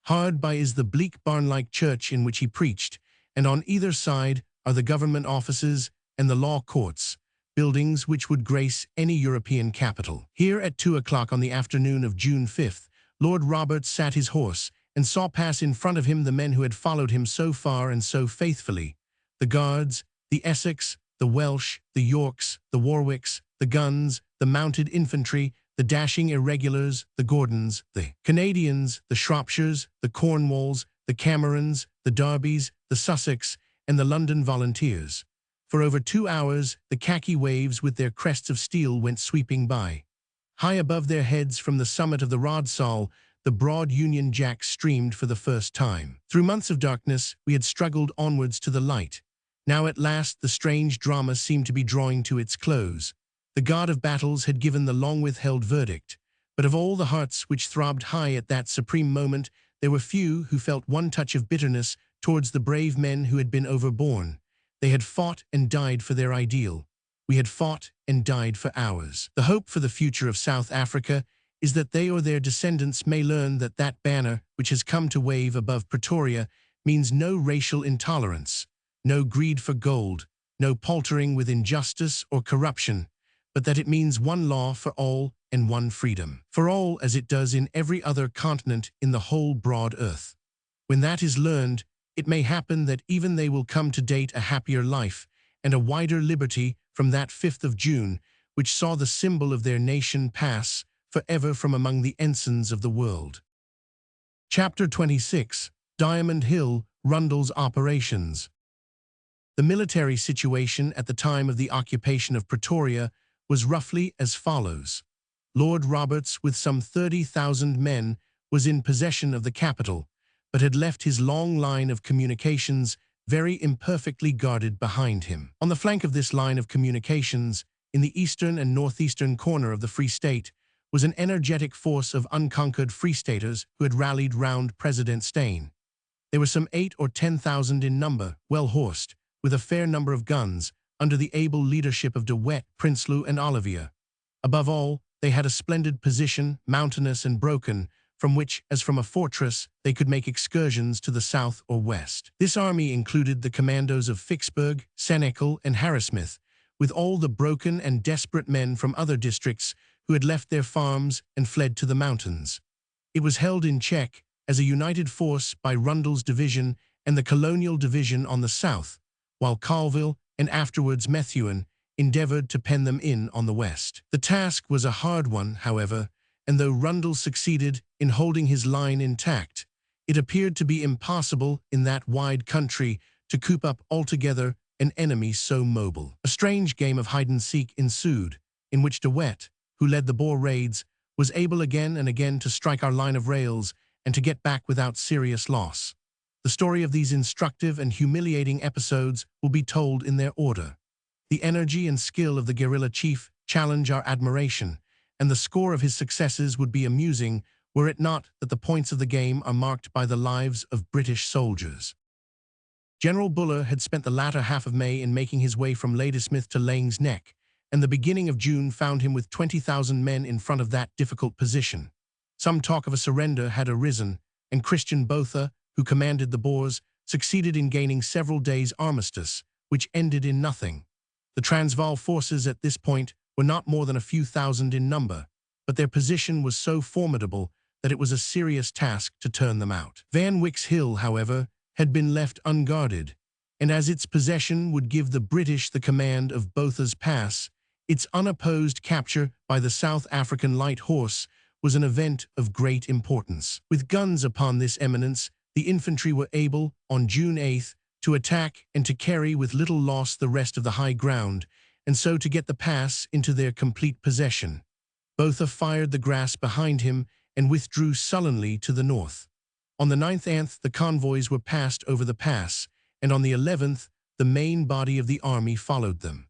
Hard by is the bleak barn-like church in which he preached, and on either side are the government offices and the law courts, buildings which would grace any European capital. Here at 2 o'clock on the afternoon of June 5th, Lord Roberts sat his horse and saw pass in front of him the men who had followed him so far and so faithfully: the Guards, the Essex, the Welsh, the Yorks, the Warwicks, the guns, the mounted infantry, the dashing irregulars, the Gordons, the Canadians, the Shropshires, the Cornwalls, the Camerons, the Derbys, the Sussex, and the London Volunteers. For over 2 hours, the khaki waves with their crests of steel went sweeping by. High above their heads from the summit of the Rodsaal, the broad Union Jack streamed for the first time. Through months of darkness, we had struggled onwards to the light, Now at last the strange drama seemed to be drawing to its close. The god of battles had given the long-withheld verdict, but of all the hearts which throbbed high at that supreme moment, there were few who felt one touch of bitterness towards the brave men who had been overborne. They had fought and died for their ideal. We had fought and died for ours. The hope for the future of South Africa is that they or their descendants may learn that that banner which has come to wave above Pretoria means no racial intolerance, no greed for gold, no paltering with injustice or corruption, but that it means one law for all and one freedom for all, as it does in every other continent in the whole broad earth. When that is learned, it may happen that even they will come to date a happier life and a wider liberty from that 5th of June, which saw the symbol of their nation pass forever from among the ensigns of the world. Chapter 26. Diamond Hill, Rundle's Operations. The military situation at the time of the occupation of Pretoria was roughly as follows. Lord Roberts, with some 30,000 men, was in possession of the capital, but had left his long line of communications very imperfectly guarded behind him. On the flank of this line of communications, in the eastern and northeastern corner of the Free State, was an energetic force of unconquered Free Staters who had rallied round President Steyn. There were some 8 or 10,000 in number, well horsed, with a fair number of guns, under the able leadership of De Wet, Prinsloo and Olivier. Above all, they had a splendid position, mountainous and broken, from which, as from a fortress, they could make excursions to the south or west. This army included the commandos of Vicksburg, Senekal, and Harrismith, with all the broken and desperate men from other districts who had left their farms and fled to the mountains. It was held in check as a united force by Rundle's division and the Colonial Division on the south, while Colville and afterwards Methuen endeavored to pen them in on the west. The task was a hard one, however, and though Rundle succeeded in holding his line intact, it appeared to be impossible in that wide country to coop up altogether an enemy so mobile. A strange game of hide-and-seek ensued, in which De Wet, who led the Boer raids, was able again and again to strike our line of rails and to get back without serious loss. The story of these instructive and humiliating episodes will be told in their order. The energy and skill of the guerrilla chief challenge our admiration, and the score of his successes would be amusing were it not that the points of the game are marked by the lives of British soldiers. General Buller had spent the latter half of May in making his way from Ladysmith to Laing's Nek, and the beginning of June found him with 20,000 men in front of that difficult position. Some talk of a surrender had arisen, and Christian Botha, who commanded the Boers, succeeded in gaining several days' armistice, which ended in nothing. The Transvaal forces at this point were not more than a few thousand in number, but their position was so formidable that it was a serious task to turn them out. Van Wyck's Hill, however, had been left unguarded, and as its possession would give the British the command of Botha's Pass, its unopposed capture by the South African Light Horse was an event of great importance. With guns upon this eminence, the infantry were able, on June 8th, to attack and to carry with little loss the rest of the high ground, and so to get the pass into their complete possession. Botha fired the grass behind him and withdrew sullenly to the north. On the 9th the convoys were passed over the pass, and on the 11th the main body of the army followed them.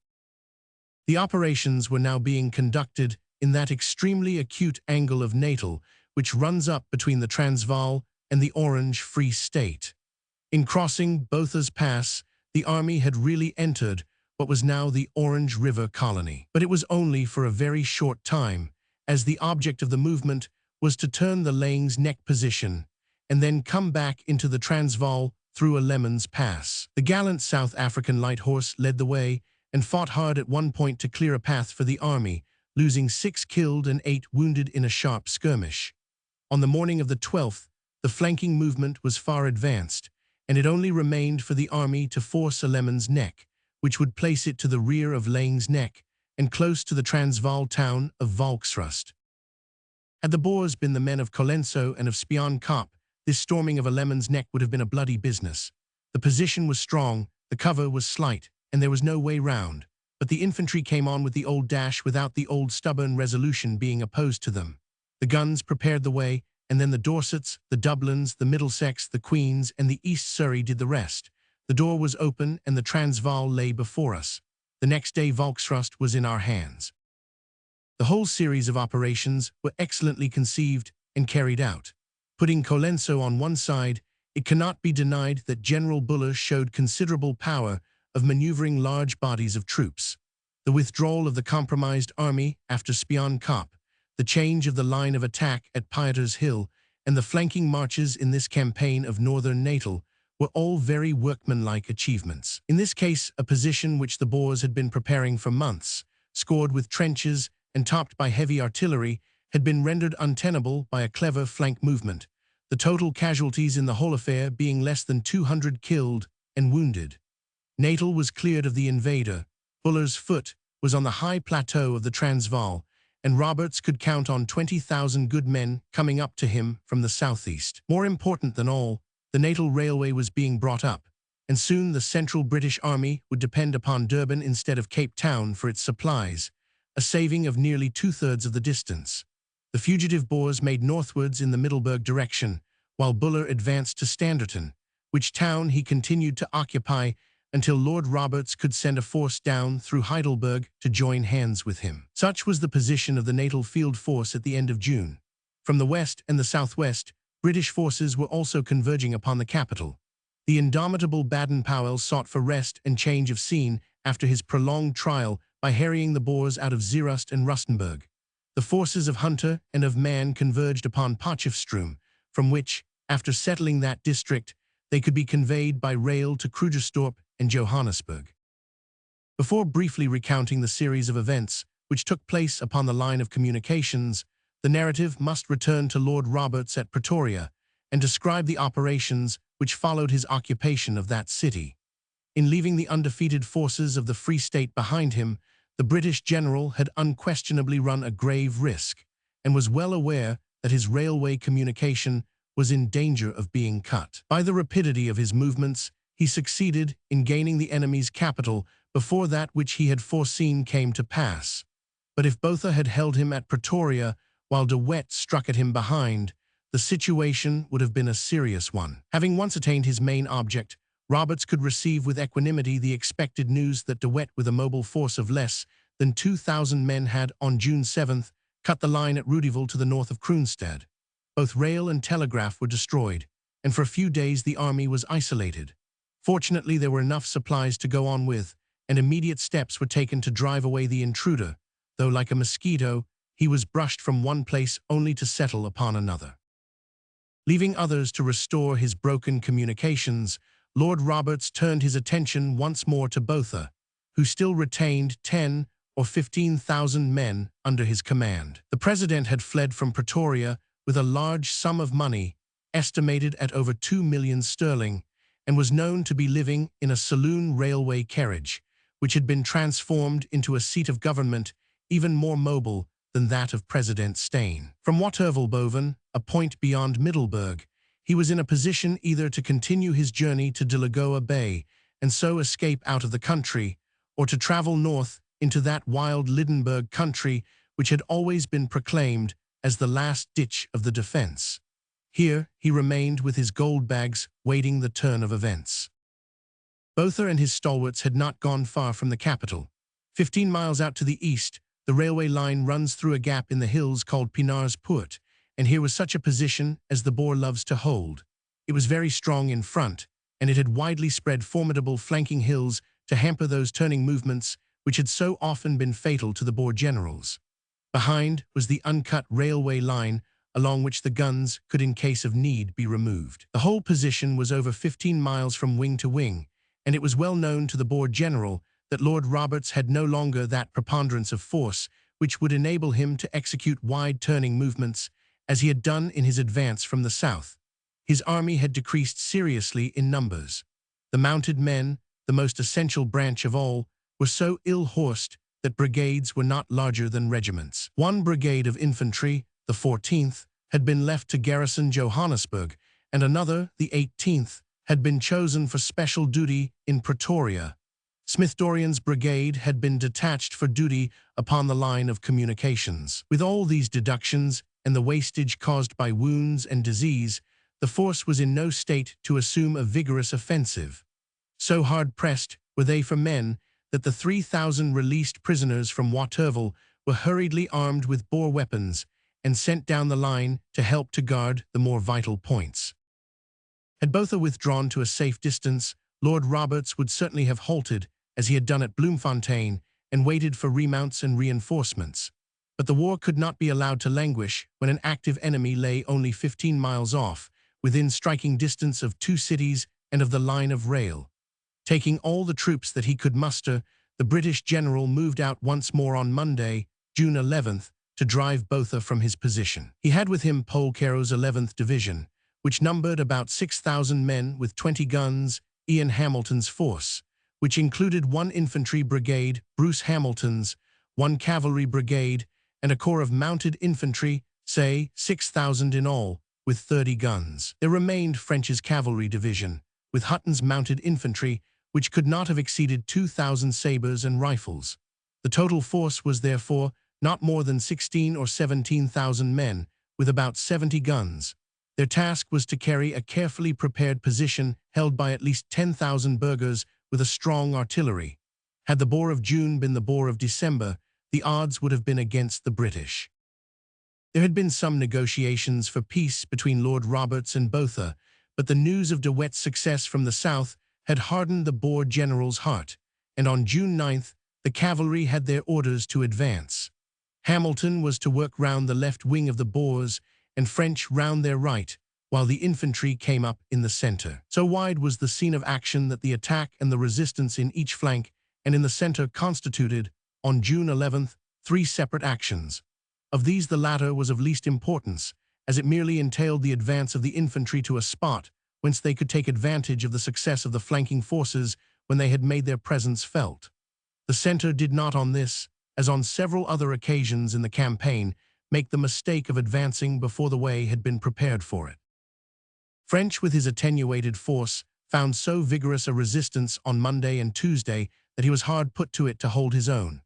The operations were now being conducted in that extremely acute angle of Natal which runs up between the Transvaal and the Orange Free State. In crossing Botha's Pass, the army had really entered what was now the Orange River colony. But it was only for a very short time, as the object of the movement was to turn the Laing's Nek position and then come back into the Transvaal through a Lemons Pass. The gallant South African Light Horse led the way and fought hard at one point to clear a path for the army, losing 6 killed and 8 wounded in a sharp skirmish. On the morning of the 12th, the flanking movement was far advanced, and it only remained for the army to force a Lemons Nek, which would place it to the rear of Laing's Nek and close to the Transvaal town of Volksrust. Had the Boers been the men of Colenso and of Spion Kop, this storming of a Lemons Nek would have been a bloody business. The position was strong, the cover was slight, and there was no way round, but the infantry came on with the old dash without the old stubborn resolution being opposed to them. The guns prepared the way, and then the Dorsets, the Dublins, the Middlesex, the Queens, and the East Surrey did the rest, The door was open and the Transvaal lay before us. The next day Volksrust was in our hands. The whole series of operations were excellently conceived and carried out. Putting Colenso on one side, it cannot be denied that General Buller showed considerable power of maneuvering large bodies of troops. The withdrawal of the compromised army after Spion Kop, the change of the line of attack at Pieter's Hill, and the flanking marches in this campaign of northern Natal were all very workmanlike achievements. In this case, a position which the Boers had been preparing for months, scored with trenches and topped by heavy artillery, had been rendered untenable by a clever flank movement, the total casualties in the whole affair being less than 200 killed and wounded. Natal was cleared of the invader, Buller's foot was on the high plateau of the Transvaal, and Roberts could count on 20,000 good men coming up to him from the southeast. More important than all, the Natal Railway was being brought up, and soon the Central British Army would depend upon Durban instead of Cape Town for its supplies, a saving of nearly two-thirds of the distance. The fugitive Boers made northwards in the Middelburg direction, while Buller advanced to Standerton, which town he continued to occupy until Lord Roberts could send a force down through Heidelberg to join hands with him. Such was the position of the Natal Field Force at the end of June. From the west and the southwest, British forces were also converging upon the capital. The indomitable Baden-Powell sought for rest and change of scene after his prolonged trial by harrying the Boers out of Zeerust and Rustenburg. The forces of Hunter and of Mann converged upon Potchefstroom, from which, after settling that district, they could be conveyed by rail to Krugersdorp and Johannesburg. Before briefly recounting the series of events which took place upon the line of communications, the narrative must return to Lord Roberts at Pretoria and describe the operations which followed his occupation of that city. In leaving the undefeated forces of the Free State behind him, the British general had unquestionably run a grave risk and was well aware that his railway communication was in danger of being cut. By the rapidity of his movements, he succeeded in gaining the enemy's capital before that which he had foreseen came to pass. But if Botha had held him at Pretoria while De Wet struck at him behind, the situation would have been a serious one. Having once attained his main object, Roberts could receive with equanimity the expected news that De Wet, with a mobile force of less than 2,000 men, had, on June 7th, cut the line at Rudeville to the north of Kroonstad. Both rail and telegraph were destroyed, and for a few days the army was isolated. Fortunately, there were enough supplies to go on with, and immediate steps were taken to drive away the intruder, though like a mosquito, he was brushed from one place only to settle upon another. Leaving others to restore his broken communications, Lord Roberts turned his attention once more to Botha, who still retained 10 or 15,000 men under his command. The president had fled from Pretoria with a large sum of money, estimated at over 2 million sterling, and was known to be living in a saloon railway carriage, which had been transformed into a seat of government even more mobile than that of President Steyn. From Watervalboven, a point beyond Middelburg, he was in a position either to continue his journey to Delagoa Bay and so escape out of the country, or to travel north into that wild Lydenburg country which had always been proclaimed as the last ditch of the defense. Here he remained with his gold bags, waiting the turn of events. Botha and his stalwarts had not gone far from the capital. 15 miles out to the east, the railway line runs through a gap in the hills called Pienaar's Poort, and here was such a position as the Boer loves to hold. It was very strong in front, and it had widely spread formidable flanking hills to hamper those turning movements which had so often been fatal to the Boer generals. Behind was the uncut railway line along which the guns could in case of need be removed. The whole position was over 15 miles from wing to wing, and it was well known to the Boer general that Lord Roberts had no longer that preponderance of force which would enable him to execute wide turning movements as he had done in his advance from the south. His army had decreased seriously in numbers. The mounted men, the most essential branch of all, were so ill-horsed that brigades were not larger than regiments. One brigade of infantry, the 14th, had been left to garrison Johannesburg, and another, the 18th, had been chosen for special duty in Pretoria. Smith-Dorrien's brigade had been detached for duty upon the line of communications. With all these deductions and the wastage caused by wounds and disease, the force was in no state to assume a vigorous offensive. So hard-pressed were they for men that the 3,000 released prisoners from Waterval were hurriedly armed with Boer weapons and sent down the line to help to guard the more vital points. Had Botha withdrawn to a safe distance, Lord Roberts would certainly have halted, as he had done at Bloemfontein, and waited for remounts and reinforcements. But the war could not be allowed to languish when an active enemy lay only 15 miles off, within striking distance of 2 cities and of the line of rail. Taking all the troops that he could muster, the British general moved out once more on Monday, June 11th, to drive Botha from his position. He had with him Paul Caro's 11th Division, which numbered about 6,000 men with 20 guns, Ian Hamilton's force, which included 1 infantry brigade, Bruce Hamilton's, 1 cavalry brigade, and a corps of mounted infantry, say 6,000 in all, with 30 guns. There remained French's cavalry division, with Hutton's mounted infantry, which could not have exceeded 2,000 sabres and rifles. The total force was therefore not more than 16 or 17,000 men, with about 70 guns. Their task was to carry a carefully prepared position held by at least 10,000 burghers with a strong artillery. Had the Boer of June been the Boer of December, the odds would have been against the British. There had been some negotiations for peace between Lord Roberts and Botha, but the news of De Wet's success from the south had hardened the Boer general's heart, and on June 9th, the cavalry had their orders to advance. Hamilton was to work round the left wing of the Boers and French round their right, while the infantry came up in the center. So wide was the scene of action that the attack and the resistance in each flank and in the center constituted, on June 11th, 3 separate actions. Of these the latter was of least importance, as it merely entailed the advance of the infantry to a spot whence they could take advantage of the success of the flanking forces when they had made their presence felt. The center did not on this, as on several other occasions in the campaign, make the mistake of advancing before the way had been prepared for it. French, with his attenuated force, found so vigorous a resistance on Monday and Tuesday that he was hard put to it to hold his own.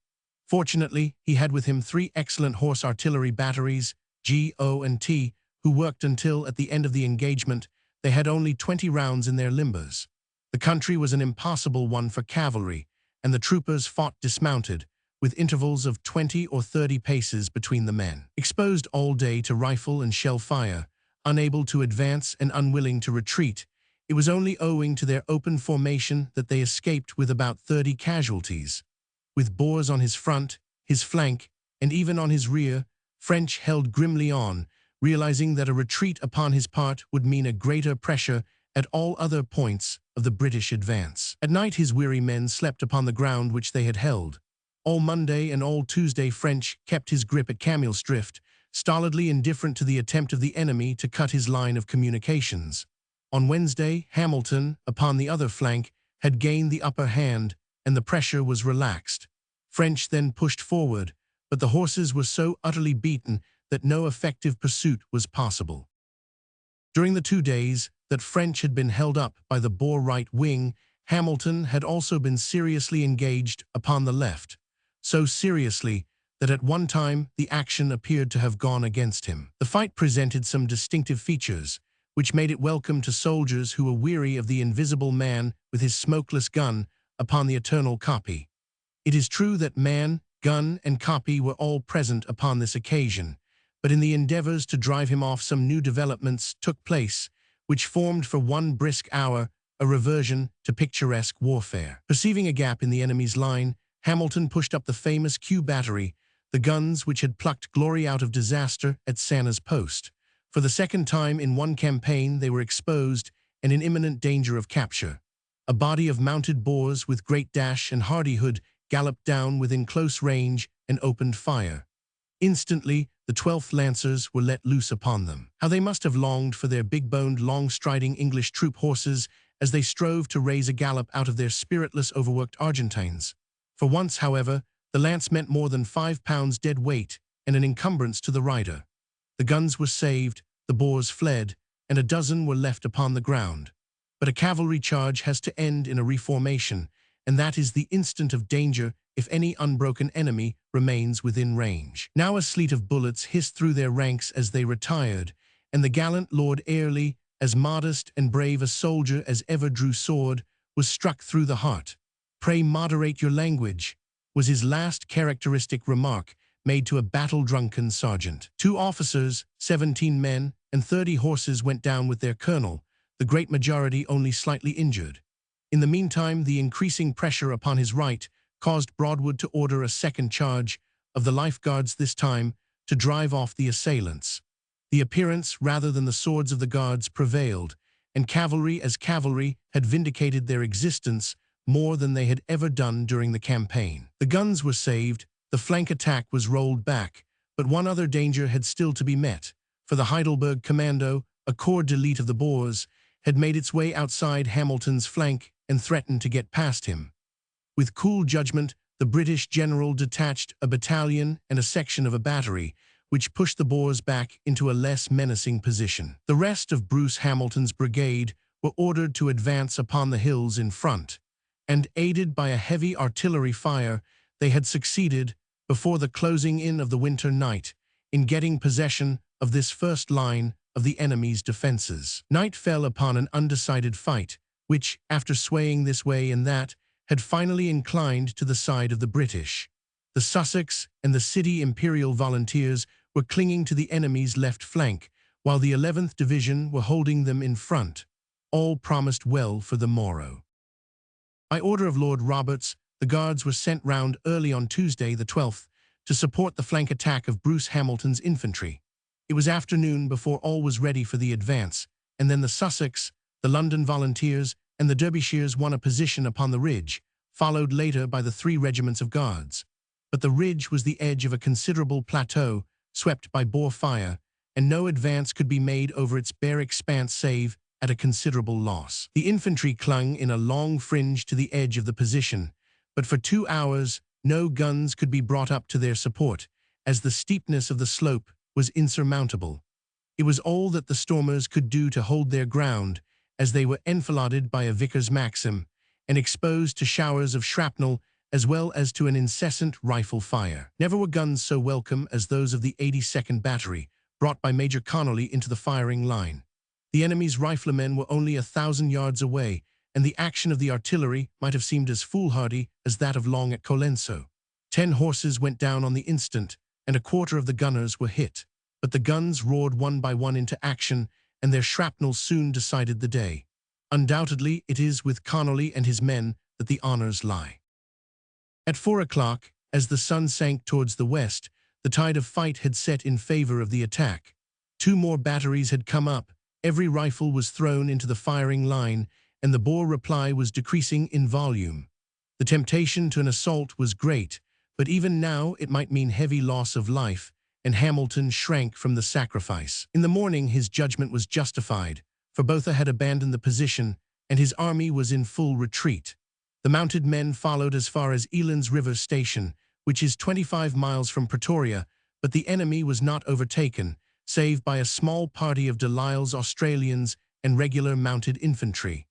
Fortunately, he had with him 3 excellent horse artillery batteries, G, O, and T, who worked until, at the end of the engagement, they had only 20 rounds in their limbers. The country was an impassable one for cavalry, and the troopers fought dismounted, with intervals of 20 or 30 paces between the men. Exposed all day to rifle and shell fire, unable to advance and unwilling to retreat, it was only owing to their open formation that they escaped with about 30 casualties. With Boers on his front, his flank, and even on his rear, French held grimly on, realizing that a retreat upon his part would mean a greater pressure at all other points of the British advance. At night his weary men slept upon the ground which they had held. All Monday and all Tuesday French kept his grip at Camille's Drift, stolidly indifferent to the attempt of the enemy to cut his line of communications. On Wednesday, Hamilton, upon the other flank, had gained the upper hand, and the pressure was relaxed. French then pushed forward, but the horses were so utterly beaten that no effective pursuit was possible. During the 2 days that French had been held up by the Boer right wing, Hamilton had also been seriously engaged upon the left, so seriously that at one time the action appeared to have gone against him. The fight presented some distinctive features, which made it welcome to soldiers who were weary of the invisible man with his smokeless gun upon the eternal kopje. It is true that man, gun, and kopje were all present upon this occasion, but in the endeavors to drive him off some new developments took place, which formed for 1 brisk hour a reversion to picturesque warfare. Perceiving a gap in the enemy's line, Hamilton pushed up the famous Q battery, the guns which had plucked glory out of disaster at Sanna's Post. For the second time in one campaign they were exposed and in imminent danger of capture. A body of mounted Boers with great dash and hardihood galloped down within close range and opened fire. Instantly, the 12th Lancers were let loose upon them. How they must have longed for their big-boned, long-striding English troop horses as they strove to raise a gallop out of their spiritless, overworked Argentines. For once, however, the lance meant more than 5 pounds dead weight and an encumbrance to the rider. The guns were saved, the Boers fled, and a dozen were left upon the ground. But a cavalry charge has to end in a reformation, and that is the instant of danger if any unbroken enemy remains within range. Now a sleet of bullets hissed through their ranks as they retired, and the gallant Lord Airlie, as modest and brave a soldier as ever drew sword, was struck through the heart. "Pray moderate your language," was his last characteristic remark made to a battle-drunken sergeant. 2 officers, 17 men, and 30 horses went down with their colonel, the great majority only slightly injured. In the meantime, the increasing pressure upon his right caused Broadwood to order a second charge of the Life Guards, this time to drive off the assailants. The appearance rather than the swords of the guards prevailed, and cavalry as cavalry had vindicated their existence more than they had ever done during the campaign. The guns were saved, the flank attack was rolled back, but one other danger had still to be met, for the Heidelberg Commando, a corps d'élite of the Boers, had made its way outside Hamilton's flank and threatened to get past him. With cool judgment, the British general detached a battalion and a section of a battery, which pushed the Boers back into a less menacing position. The rest of Bruce Hamilton's brigade were ordered to advance upon the hills in front, and aided by a heavy artillery fire, they had succeeded, before the closing in of the winter night, in getting possession of this first line of the enemy's defenses. Night fell upon an undecided fight, which, after swaying this way and that, had finally inclined to the side of the British. The Sussex and the City Imperial Volunteers were clinging to the enemy's left flank, while the 11th Division were holding them in front. All promised well for the morrow. By order of Lord Roberts, the Guards were sent round early on Tuesday, the 12th, to support the flank attack of Bruce Hamilton's infantry. It was afternoon before all was ready for the advance, and then the Sussex, the London Volunteers, and the Derbyshires won a position upon the ridge, followed later by the 3 regiments of Guards. But the ridge was the edge of a considerable plateau, swept by Boer fire, and no advance could be made over its bare expanse save at a considerable loss. The infantry clung in a long fringe to the edge of the position, but for 2 hours no guns could be brought up to their support, as the steepness of the slope was insurmountable. It was all that the stormers could do to hold their ground, as they were enfiladed by a Vickers Maxim, and exposed to showers of shrapnel as well as to an incessant rifle fire. Never were guns so welcome as those of the 82nd Battery, brought by Major Connolly into the firing line. The enemy's riflemen were only 1,000 yards away, and the action of the artillery might have seemed as foolhardy as that of Long at Colenso. 10 horses went down on the instant, and a quarter of the gunners were hit. But the guns roared one by one into action, and their shrapnel soon decided the day. Undoubtedly, it is with Connolly and his men that the honors lie. At 4 o'clock, as the sun sank towards the west, the tide of fight had set in favor of the attack. 2 more batteries had come up, every rifle was thrown into the firing line, and the Boer reply was decreasing in volume. The temptation to an assault was great, but even now it might mean heavy loss of life, and Hamilton shrank from the sacrifice. In the morning his judgment was justified, for Botha had abandoned the position, and his army was in full retreat. The mounted men followed as far as Eland's River Station, which is 25 miles from Pretoria, but the enemy was not overtaken, save by a small party of Delisle's Australians and regular mounted infantry.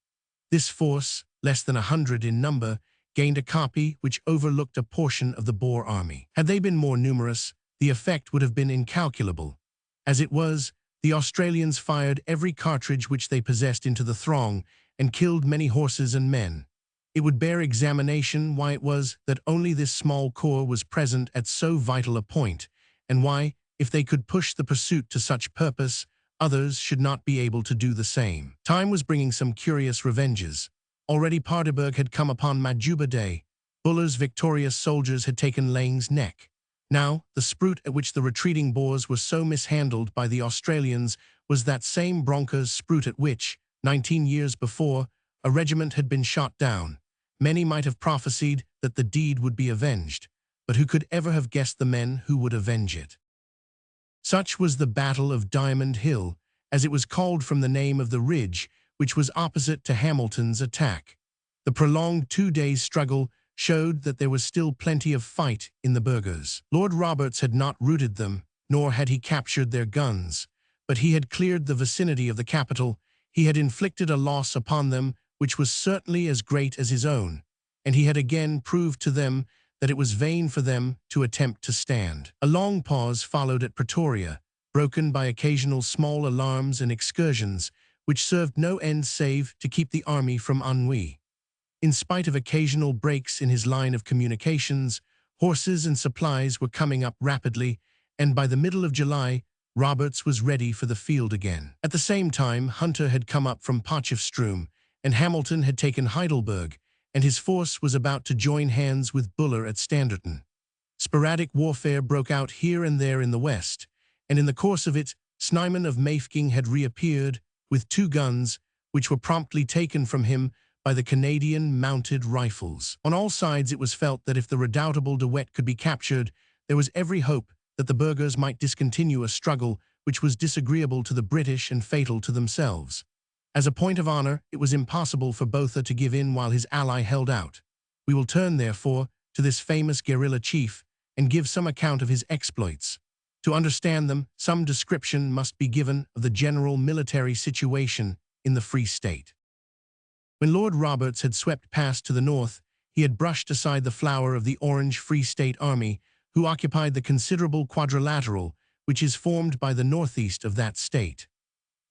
This force, less than 100 in number, gained a kopje which overlooked a portion of the Boer army. Had they been more numerous, the effect would have been incalculable. As it was, the Australians fired every cartridge which they possessed into the throng and killed many horses and men. It would bear examination why it was that only this small corps was present at so vital a point, and why, if they could push the pursuit to such purpose, others should not be able to do the same. Time was bringing some curious revenges. Already Paardeberg had come upon Majuba Day. Buller's victorious soldiers had taken Laing's Neck. Now, the spruit at which the retreating Boers were so mishandled by the Australians was that same Bronca's spruit at which, 19 years before, a regiment had been shot down. Many might have prophesied that the deed would be avenged, but who could ever have guessed the men who would avenge it? Such was the Battle of Diamond Hill, as it was called from the name of the ridge, which was opposite to Hamilton's attack. The prolonged 2 days' struggle showed that there was still plenty of fight in the burghers. Lord Roberts had not routed them, nor had he captured their guns, but he had cleared the vicinity of the capital. He had inflicted a loss upon them which was certainly as great as his own, and he had again proved to them that it was vain for them to attempt to stand. A long pause followed at Pretoria, broken by occasional small alarms and excursions, which served no end save to keep the army from ennui. In spite of occasional breaks in his line of communications, horses and supplies were coming up rapidly, and by the middle of July, Roberts was ready for the field again. At the same time, Hunter had come up from Potchefstroom, and Hamilton had taken Heidelberg, and his force was about to join hands with Buller at Standerton. Sporadic warfare broke out here and there in the west, and in the course of it, Snyman of Mafeking had reappeared with 2 guns, which were promptly taken from him by the Canadian mounted rifles. On all sides it was felt that if the redoubtable De Wet could be captured, there was every hope that the burghers might discontinue a struggle which was disagreeable to the British and fatal to themselves. As a point of honor, it was impossible for Botha to give in while his ally held out. We will turn, therefore, to this famous guerrilla chief and give some account of his exploits. To understand them, some description must be given of the general military situation in the Free State. When Lord Roberts had swept past to the north, he had brushed aside the flower of the Orange Free State Army, who occupied the considerable quadrilateral which is formed by the northeast of that state.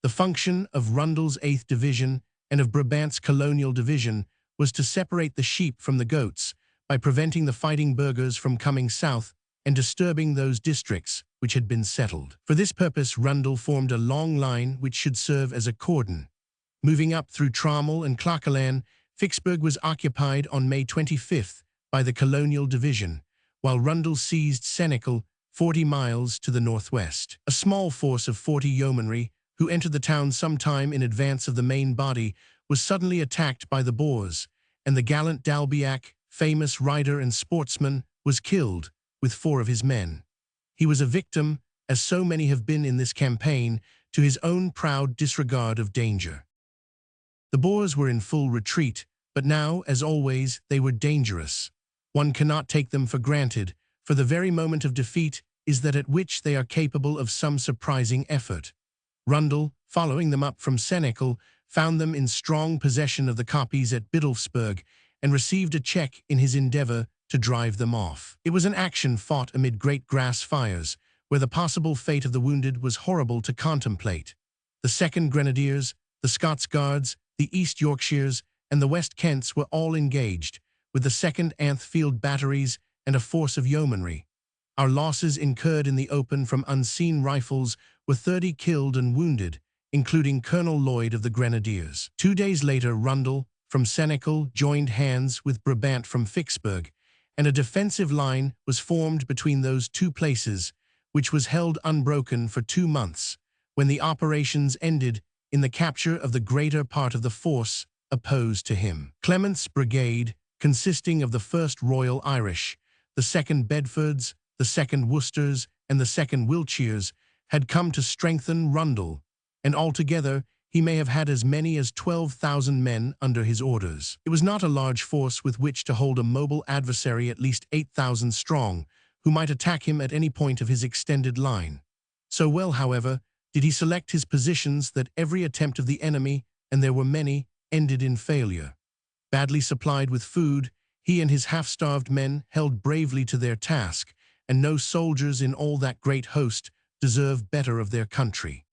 The function of Rundle's 8th Division and of Brabant's Colonial Division was to separate the sheep from the goats by preventing the fighting burghers from coming south and disturbing those districts which had been settled. For this purpose, Rundle formed a long line which should serve as a cordon. Moving up through Trammel and Claquelan, Vicksburg was occupied on May 25th by the Colonial Division, while Rundle seized Senecal 40 miles to the northwest. A small force of 40 yeomanry, who entered the town some time in advance of the main body, was suddenly attacked by the Boers, and the gallant Dalbiac, famous rider and sportsman, was killed, with 4 of his men. He was a victim, as so many have been in this campaign, to his own proud disregard of danger. The Boers were in full retreat, but now, as always, they were dangerous. One cannot take them for granted, for the very moment of defeat is that at which they are capable of some surprising effort. Rundle, following them up from Senecal, found them in strong possession of the kopjes at Biddulphsburg and received a check in his endeavor to drive them off. It was an action fought amid great grass fires, where the possible fate of the wounded was horrible to contemplate. The 2nd Grenadiers, the Scots Guards, the East Yorkshires, and the West Kents were all engaged, with the 2nd Anthfield batteries and a force of yeomanry. Our losses incurred in the open from unseen rifles were 30 killed and wounded, including Colonel Lloyd of the Grenadiers. 2 days later, Rundle, from Senecal, joined hands with Brabant from Vicksburg, and a defensive line was formed between those 2 places, which was held unbroken for 2 months, when the operations ended in the capture of the greater part of the force opposed to him. Clement's brigade, consisting of the 1st Royal Irish, the 2nd Bedfords, the 2nd Worcesters, and the 2nd Wiltshires, had come to strengthen Rundle, and altogether he may have had as many as 12,000 men under his orders. It was not a large force with which to hold a mobile adversary at least 8,000 strong, who might attack him at any point of his extended line. So well, however, did he select his positions that every attempt of the enemy, and there were many, ended in failure. Badly supplied with food, he and his half-starved men held bravely to their task, and no soldiers in all that great host deserve better of their country.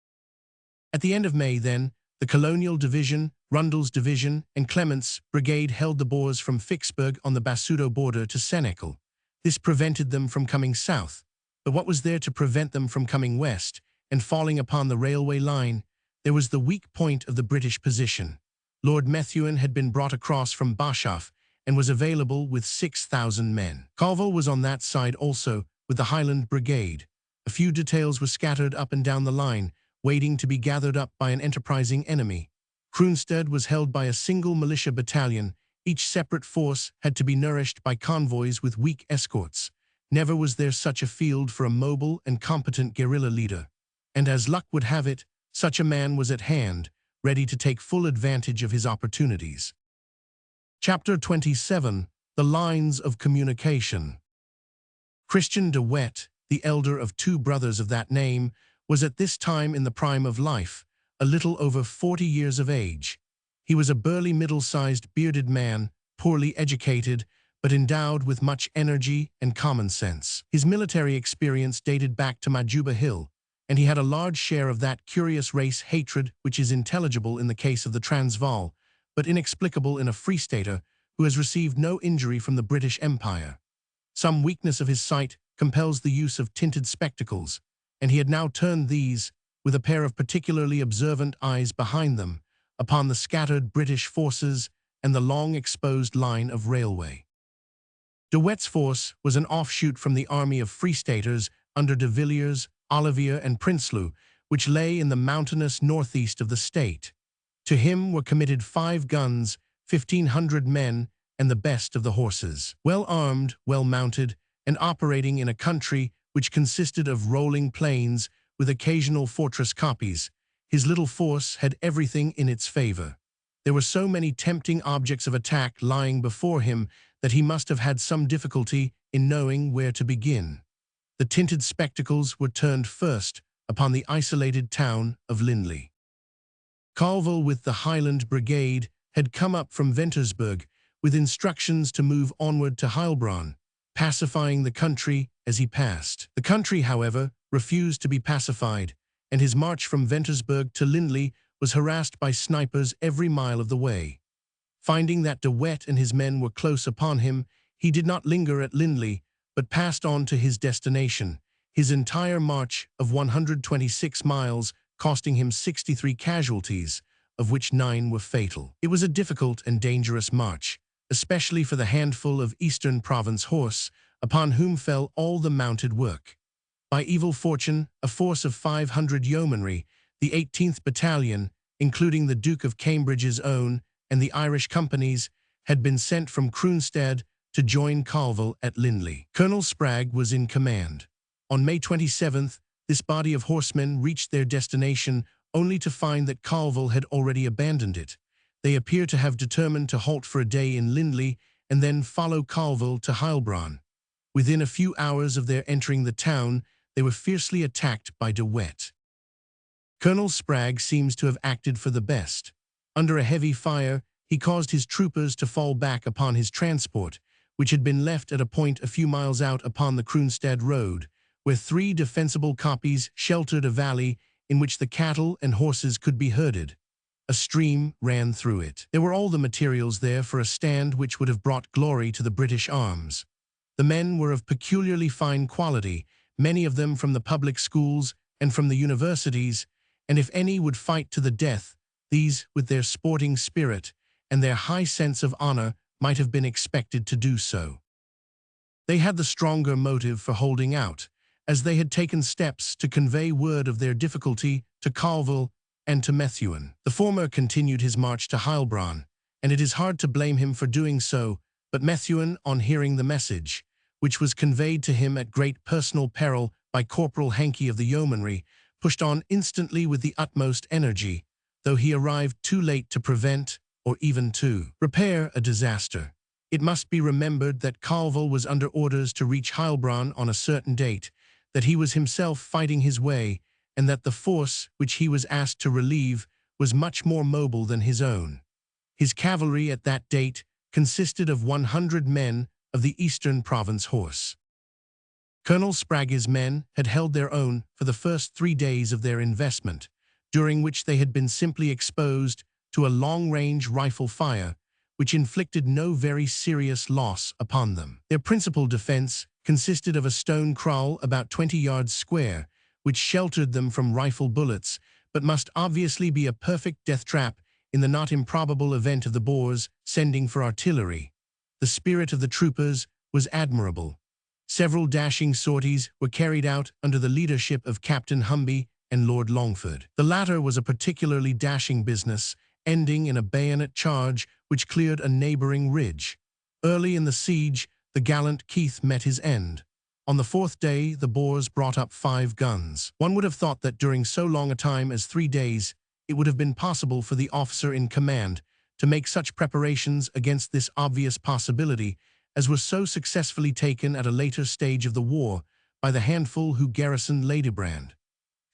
At the end of May, then, the Colonial Division, Rundle's division, and Clement's brigade held the Boers from Vicksburg on the Basuto border to Senecal. This prevented them from coming south, but what was there to prevent them from coming west and falling upon the railway line? There was the weak point of the British position. Lord Methuen had been brought across from Boshoff and was available with 6,000 men. Colville was on that side also, with the Highland Brigade. A few details were scattered up and down the line, waiting to be gathered up by an enterprising enemy. Kroonstad was held by a single militia battalion. Each separate force had to be nourished by convoys with weak escorts. Never was there such a field for a mobile and competent guerrilla leader. And as luck would have it, such a man was at hand, ready to take full advantage of his opportunities. Chapter 27. The Lines of Communication. Christian de Wet, the elder of 2 brothers of that name, was at this time in the prime of life, a little over 40 years of age. He was a burly middle-sized bearded man, poorly educated, but endowed with much energy and common sense. His military experience dated back to Majuba Hill, and he had a large share of that curious race hatred which is intelligible in the case of the Transvaal, but inexplicable in a Free Stater who has received no injury from the British Empire. Some weakness of his sight compels the use of tinted spectacles, and he had now turned these, with a pair of particularly observant eyes behind them, upon the scattered British forces and the long exposed line of railway. De Wet's force was an offshoot from the army of Free Staters under de Villiers, Olivier, and Prinsloo, which lay in the mountainous northeast of the state. To him were committed 5 guns, 1,500 men, and the best of the horses. Well armed, well mounted, and operating in a country which consisted of rolling plains with occasional fortress copies, his little force had everything in its favor. There were so many tempting objects of attack lying before him that he must have had some difficulty in knowing where to begin. The tinted spectacles were turned first upon the isolated town of Lindley. Colville with the Highland Brigade had come up from Ventersburg with instructions to move onward to Heilbronn, pacifying the country as he passed. The country, however, refused to be pacified, and his march from Ventersburg to Lindley was harassed by snipers every mile of the way. Finding that De Wet and his men were close upon him, he did not linger at Lindley, but passed on to his destination, his entire march of 126 miles costing him 63 casualties, of which 9 were fatal. It was a difficult and dangerous march, especially for the handful of Eastern Province horse, upon whom fell all the mounted work. By evil fortune, a force of 500 yeomanry, the 18th Battalion, including the Duke of Cambridge's own and the Irish companies, had been sent from Kroonstad to join Colville at Lindley. Colonel Spragg was in command. On May 27th, this body of horsemen reached their destination only to find that Colville had already abandoned it. They appear to have determined to halt for a day in Lindley and then follow Colville to Heilbronn. Within a few hours of their entering the town, they were fiercely attacked by De Wet. Colonel Spragg seems to have acted for the best. Under a heavy fire, he caused his troopers to fall back upon his transport, which had been left at a point a few miles out upon the Kroonstad road, where 3 defensible koppies sheltered a valley in which the cattle and horses could be herded. A stream ran through it. There were all the materials there for a stand which would have brought glory to the British arms. The men were of peculiarly fine quality, many of them from the public schools and from the universities, and if any would fight to the death, these, with their sporting spirit and their high sense of honor, might have been expected to do so. They had the stronger motive for holding out, as they had taken steps to convey word of their difficulty to Colville and to Methuen. The former continued his march to Heilbronn, and it is hard to blame him for doing so, but Methuen, on hearing the message, which was conveyed to him at great personal peril by Corporal Hankey of the Yeomanry, pushed on instantly with the utmost energy, though he arrived too late to prevent, or even to repair, a disaster. It must be remembered that Colville was under orders to reach Heilbronn on a certain date, that he was himself fighting his way, and that the force which he was asked to relieve was much more mobile than his own. His cavalry at that date consisted of 100 men of the Eastern Province Horse. Colonel Spragg's men had held their own for the first 3 days of their investment, during which they had been simply exposed to a long-range rifle fire, which inflicted no very serious loss upon them. Their principal defense consisted of a stone kraal about 20 yards square, which sheltered them from rifle bullets, but must obviously be a perfect death trap in the not improbable event of the Boers sending for artillery. The spirit of the troopers was admirable. Several dashing sorties were carried out under the leadership of Captain Humby and Lord Longford. The latter was a particularly dashing business, ending in a bayonet charge which cleared a neighboring ridge. Early in the siege, the gallant Keith met his end. On the 4th day, the Boers brought up 5 guns. One would have thought that during so long a time as 3 days, it would have been possible for the officer in command to make such preparations against this obvious possibility as was so successfully taken at a later stage of the war by the handful who garrisoned Ladybrand.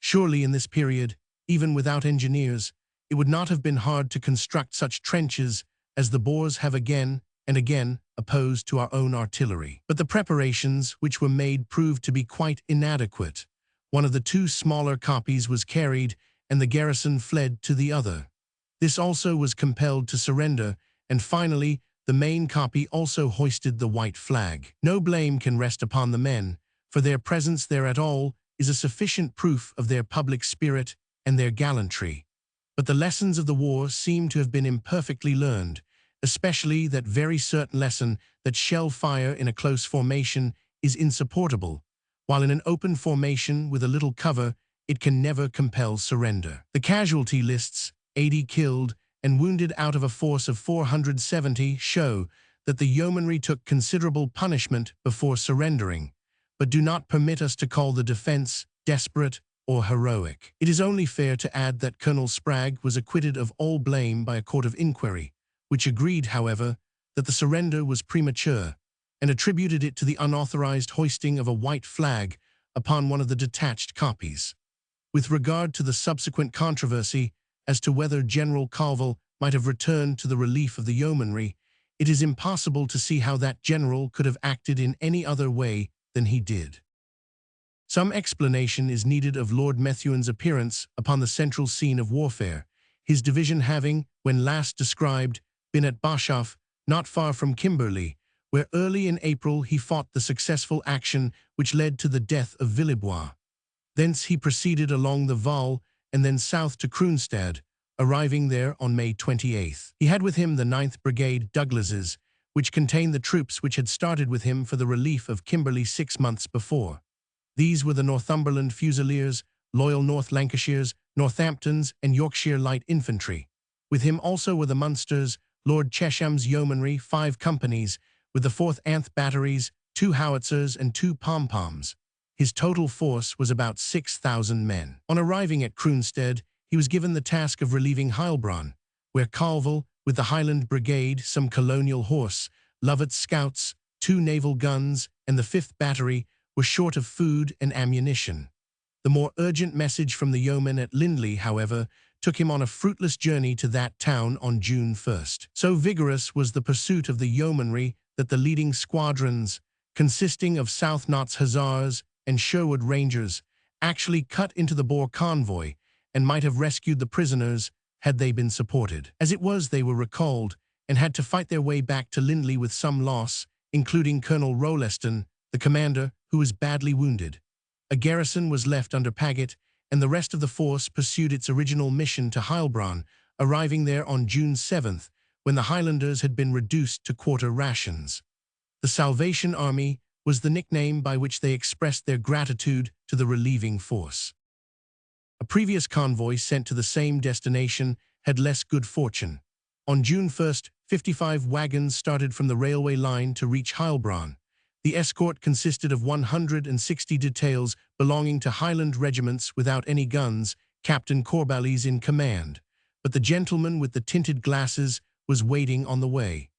Surely in this period, even without engineers, it would not have been hard to construct such trenches as the Boers have again and again opposed to our own artillery. But the preparations which were made proved to be quite inadequate. One of the 2 smaller koppies was carried, and the garrison fled to the other. This also was compelled to surrender, and finally the main copy also hoisted the white flag. No blame can rest upon the men, for their presence there at all is a sufficient proof of their public spirit and their gallantry. But the lessons of the war seem to have been imperfectly learned, especially that very certain lesson that shell fire in a close formation is insupportable, while in an open formation with a little cover, it can never compel surrender. The casualty lists, 80 killed and wounded out of a force of 470, show that the yeomanry took considerable punishment before surrendering, but do not permit us to call the defense desperate or heroic. It is only fair to add that Colonel Spragg was acquitted of all blame by a court of inquiry, which agreed, however, that the surrender was premature, and attributed it to the unauthorized hoisting of a white flag upon one of the detached copies. With regard to the subsequent controversy as to whether General Colville might have returned to the relief of the yeomanry, it is impossible to see how that general could have acted in any other way than he did. Some explanation is needed of Lord Methuen's appearance upon the central scene of warfare, his division having, when last described, been at Boshoff, not far from Kimberley, where early in April he fought the successful action which led to the death of Villebois. Thence he proceeded along the Vaal and then south to Kroonstad, arriving there on May 28th. He had with him the 9th Brigade Douglases, which contained the troops which had started with him for the relief of Kimberley 6 months before. These were the Northumberland Fusiliers, Loyal North Lancashires, Northamptons, and Yorkshire Light Infantry. With him also were the Munsters, Lord Chesham's Yeomanry, 5 companies, with the 4th Anth Batteries, 2 howitzers, and 2 pom-poms. His total force was about 6,000 men. On arriving at Kroonstad, he was given the task of relieving Heilbronn, where Colville, with the Highland Brigade, some colonial horse, Lovett's scouts, 2 naval guns, and the 5th Battery, were short of food and ammunition. The more urgent message from the yeomen at Lindley, however, took him on a fruitless journey to that town on June 1st. So vigorous was the pursuit of the yeomanry that the leading squadrons, consisting of South Notts Hussars and Sherwood Rangers, actually cut into the Boer convoy and might have rescued the prisoners had they been supported. As it was, they were recalled and had to fight their way back to Lindley with some loss, including Colonel Rolleston, the commander, who was badly wounded. A garrison was left under Paget, and the rest of the force pursued its original mission to Heilbronn, arriving there on June 7th, when the Highlanders had been reduced to quarter rations. The Salvation Army was the nickname by which they expressed their gratitude to the relieving force. A previous convoy sent to the same destination had less good fortune. On June 1st, 55 wagons started from the railway line to reach Heilbronn. The escort consisted of 160 details belonging to Highland regiments without any guns, Captain Corbalis in command. But the gentleman with the tinted glasses was waiting on the way.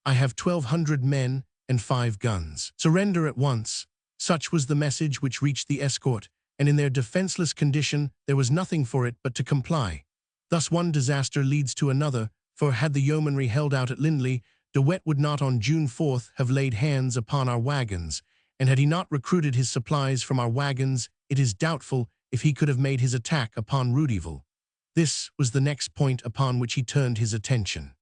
"I have 1,200 men and 5 guns. Surrender at once." Such was the message which reached the escort, and in their defenseless condition there was nothing for it but to comply. Thus one disaster leads to another, for had the yeomanry held out at Lindley, De Wet would not on June 4th have laid hands upon our wagons, and had he not recruited his supplies from our wagons, it is doubtful if he could have made his attack upon Rudeville. This was the next point upon which he turned his attention.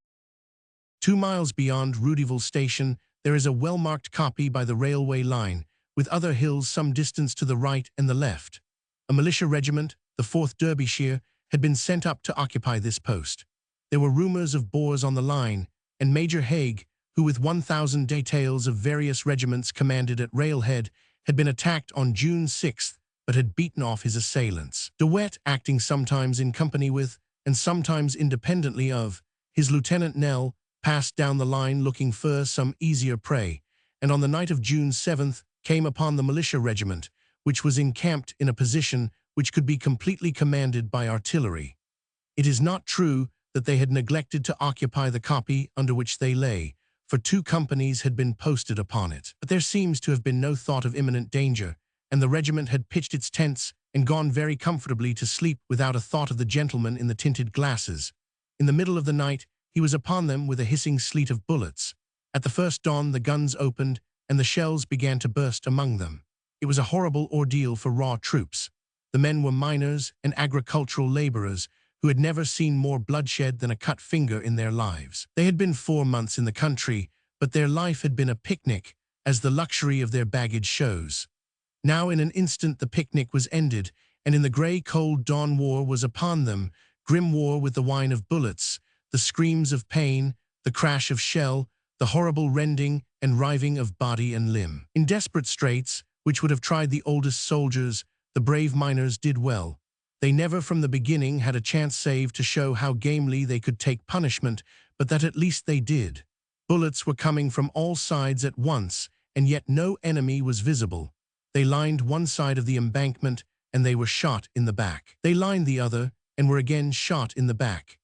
2 miles beyond Rudeville Station, there is a well-marked copy by the railway line, with other hills some distance to the right and the left. A militia regiment, the 4th Derbyshire, had been sent up to occupy this post. There were rumors of Boers on the line, and Major Haig, who with 1,000 details of various regiments commanded at Railhead, had been attacked on June 6th, but had beaten off his assailants. De Wet, acting sometimes in company with, and sometimes independently of, his Lieutenant Nell, passed down the line looking for some easier prey, and on the night of June 7th came upon the militia regiment, which was encamped in a position which could be completely commanded by artillery. It is not true that they had neglected to occupy the copy under which they lay, for 2 companies had been posted upon it. But there seems to have been no thought of imminent danger, and the regiment had pitched its tents and gone very comfortably to sleep without a thought of the gentleman in the tinted glasses. In the middle of the night, he was upon them with a hissing sleet of bullets. At the first dawn, the guns opened, and the shells began to burst among them. It was a horrible ordeal for raw troops. The men were miners and agricultural laborers, who had never seen more bloodshed than a cut finger in their lives. They had been 4 months in the country, but their life had been a picnic, as the luxury of their baggage shows. Now in an instant the picnic was ended, and in the grey cold dawn war was upon them, grim war with the whine of bullets, the screams of pain, the crash of shell, the horrible rending and riving of body and limb. In desperate straits, which would have tried the oldest soldiers, the brave miners did well. They never from the beginning had a chance save to show how gamely they could take punishment, but that at least they did. Bullets were coming from all sides at once, and yet no enemy was visible. They lined one side of the embankment, and they were shot in the back. They lined the other, and were again shot in the back.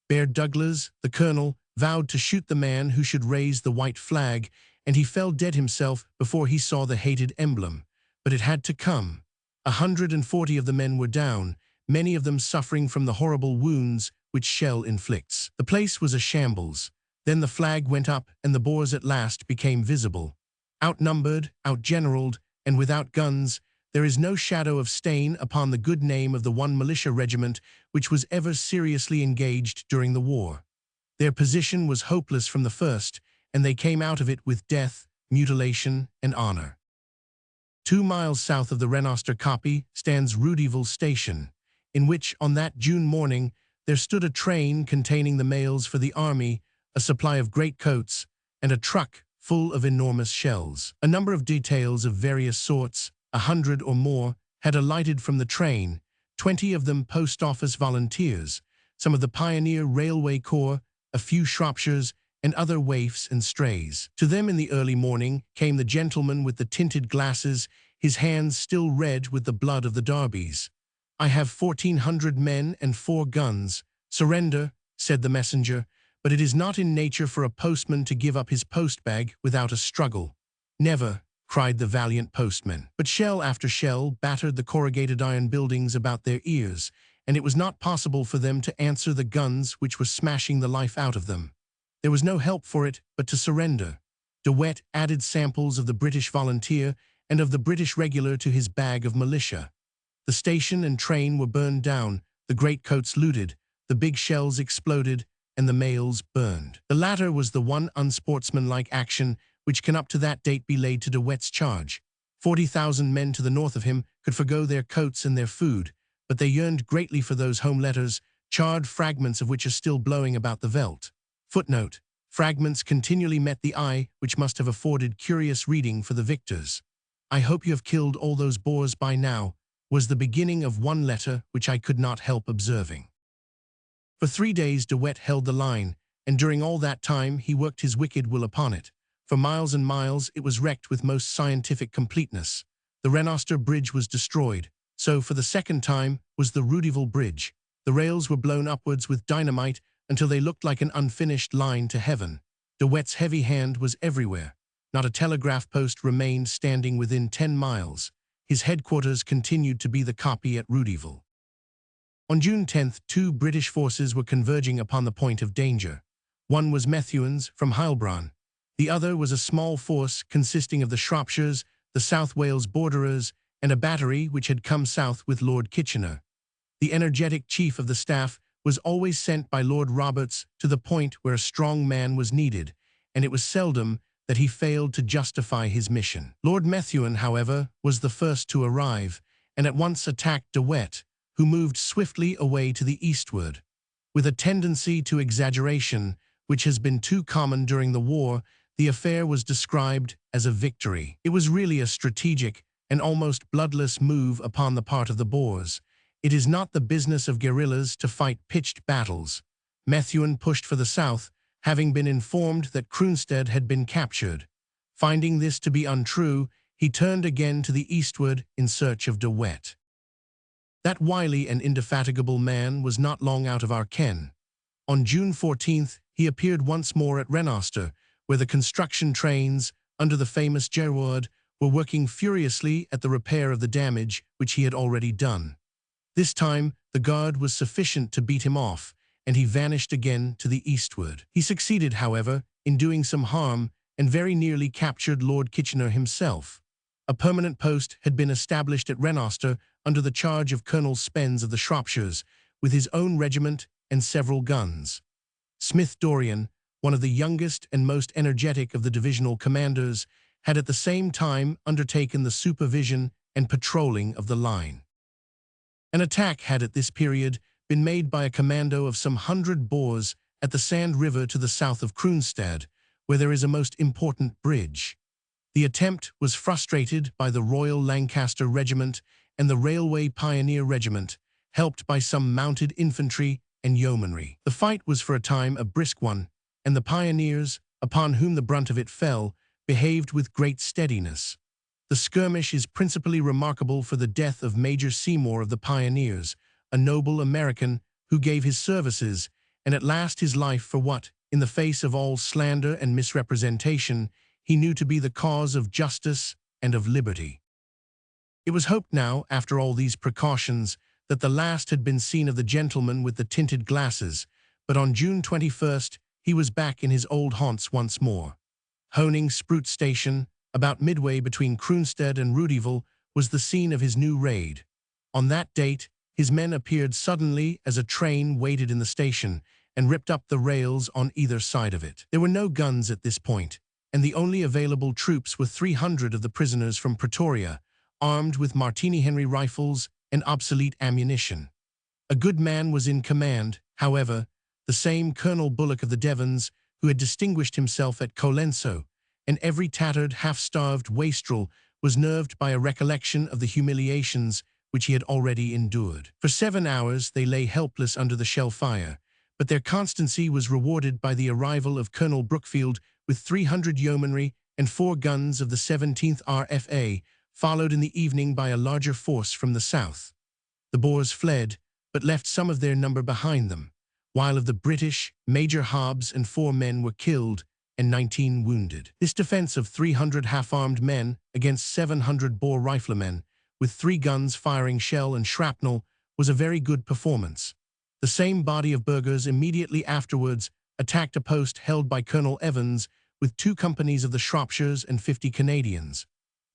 Bear Douglas, the colonel, vowed to shoot the man who should raise the white flag, and he fell dead himself before he saw the hated emblem. But it had to come. 140 of the men were down, many of them suffering from the horrible wounds which shell inflicts. The place was a shambles. Then the flag went up, and the Boers at last became visible. Outnumbered, outgeneraled, and without guns, there is no shadow of stain upon the good name of the one militia regiment which was ever seriously engaged during the war. Their position was hopeless from the first, and they came out of it with death, mutilation, and honor. 2 miles south of the Renoster Kopje stands Roodyville Station, in which, on that June morning, there stood a train containing the mails for the army, a supply of greatcoats, and a truck full of enormous shells. A number of details of various sorts, 100 or more, had alighted from the train, 20 of them post office volunteers, some of the Pioneer Railway Corps, a few Shropshires, and other waifs and strays. To them in the early morning came the gentleman with the tinted glasses, his hands still red with the blood of the Darbies. "I have 1,400 men and 4 guns. Surrender," said the messenger, "but it is not in nature for a postman to give up his postbag without a struggle." "Never," cried the valiant postman. But shell after shell battered the corrugated iron buildings about their ears, and it was not possible for them to answer the guns which were smashing the life out of them. There was no help for it but to surrender. De Wet added samples of the British volunteer and of the British regular to his bag of militia. The station and train were burned down, the greatcoats looted, the big shells exploded, and the mails burned. The latter was the one unsportsmanlike action which can up to that date be laid to De Wet's charge. 40,000 men to the north of him could forgo their coats and their food, but they yearned greatly for those home letters, charred fragments of which are still blowing about the veldt. Footnote: fragments continually met the eye, which must have afforded curious reading for the victors. "I hope you have killed all those Boers by now," was the beginning of one letter which I could not help observing. For 3 days De Wet held the line, and during all that time he worked his wicked will upon it. For miles and miles it was wrecked with most scientific completeness. The Renoster Bridge was destroyed. So, for the second time, was the Roodyville Bridge. The rails were blown upwards with dynamite until they looked like an unfinished line to heaven. De Wet's heavy hand was everywhere. Not a telegraph post remained standing within 10 miles. His headquarters continued to be the Kopje at Roodyville. On June 10th, 2 British forces were converging upon the point of danger. One was Methuen's from Heilbronn. The other was a small force consisting of the Shropshires, the South Wales Borderers, and a battery which had come south with Lord Kitchener. The energetic chief of the staff was always sent by Lord Roberts to the point where a strong man was needed, and it was seldom that he failed to justify his mission. Lord Methuen, however, was the first to arrive, and at once attacked De Wet, who moved swiftly away to the eastward. With a tendency to exaggeration, which has been too common during the war, the affair was described as a victory. It was really a strategic and almost bloodless move upon the part of the Boers. It is not the business of guerrillas to fight pitched battles. Methuen pushed for the south, having been informed that Kroonstad had been captured. Finding this to be untrue, he turned again to the eastward in search of De Wet. That wily and indefatigable man was not long out of our ken. On June 14th, he appeared once more at Renoster, where the construction trains, under the famous Gerard, were working furiously at the repair of the damage which he had already done. This time, the guard was sufficient to beat him off, and he vanished again to the eastward. He succeeded, however, in doing some harm, and very nearly captured Lord Kitchener himself. A permanent post had been established at Renoster under the charge of Colonel Spens of the Shropshires, with his own regiment and several guns. Smith Dorrien, one of the youngest and most energetic of the divisional commanders, had at the same time undertaken the supervision and patrolling of the line. An attack had at this period been made by a commando of some 100 Boers at the Sand River to the south of Kroonstad, where there is a most important bridge. The attempt was frustrated by the Royal Lancaster Regiment and the Railway Pioneer Regiment, helped by some mounted infantry and yeomanry. The fight was for a time a brisk one, and the pioneers, upon whom the brunt of it fell, behaved with great steadiness. The skirmish is principally remarkable for the death of Major Seymour of the Pioneers, a noble American who gave his services and at last his life for what, in the face of all slander and misrepresentation, he knew to be the cause of justice and of liberty. It was hoped now, after all these precautions, that the last had been seen of the gentleman with the tinted glasses, but on June 21st he was back in his old haunts once more. Honing Spruit Station, about midway between Kroonstad and Roodyville, was the scene of his new raid. On that date, his men appeared suddenly as a train waited in the station and ripped up the rails on either side of it. There were no guns at this point, and the only available troops were 300 of the prisoners from Pretoria, armed with Martini Henry rifles and obsolete ammunition. A good man was in command, however, the same Colonel Bullock of the Devons who had distinguished himself at Colenso, and every tattered, half-starved wastrel was nerved by a recollection of the humiliations which he had already endured. For 7 hours they lay helpless under the shell fire, but their constancy was rewarded by the arrival of Colonel Brookfield with 300 yeomanry and 4 guns of the 17th RFA, followed in the evening by a larger force from the south. The Boers fled, but left some of their number behind them, while of the British, Major Hobbs and 4 men were killed and 19 wounded. This defense of 300 half-armed men against 700 Boer riflemen, with 3 guns firing shell and shrapnel, was a very good performance. The same body of burghers immediately afterwards attacked a post held by Colonel Evans with 2 companies of the Shropshires and 50 Canadians.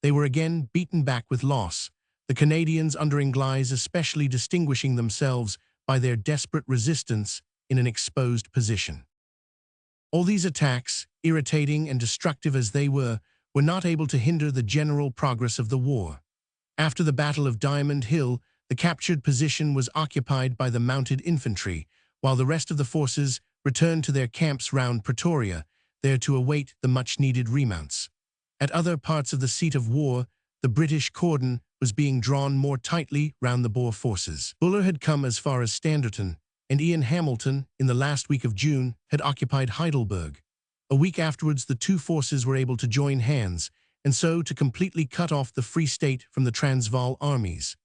They were again beaten back with loss, the Canadians under Inglis especially distinguishing themselves by their desperate resistance in an exposed position. All these attacks, irritating and destructive as they were not able to hinder the general progress of the war. After the Battle of Diamond Hill, the captured position was occupied by the mounted infantry, while the rest of the forces returned to their camps round Pretoria, there to await the much-needed remounts. At other parts of the seat of war, the British cordon was being drawn more tightly round the Boer forces. Buller had come as far as Standerton, and Ian Hamilton, in the last week of June, had occupied Heidelberg. A week afterwards the 2 forces were able to join hands, and so to completely cut off the Free State from the Transvaal armies.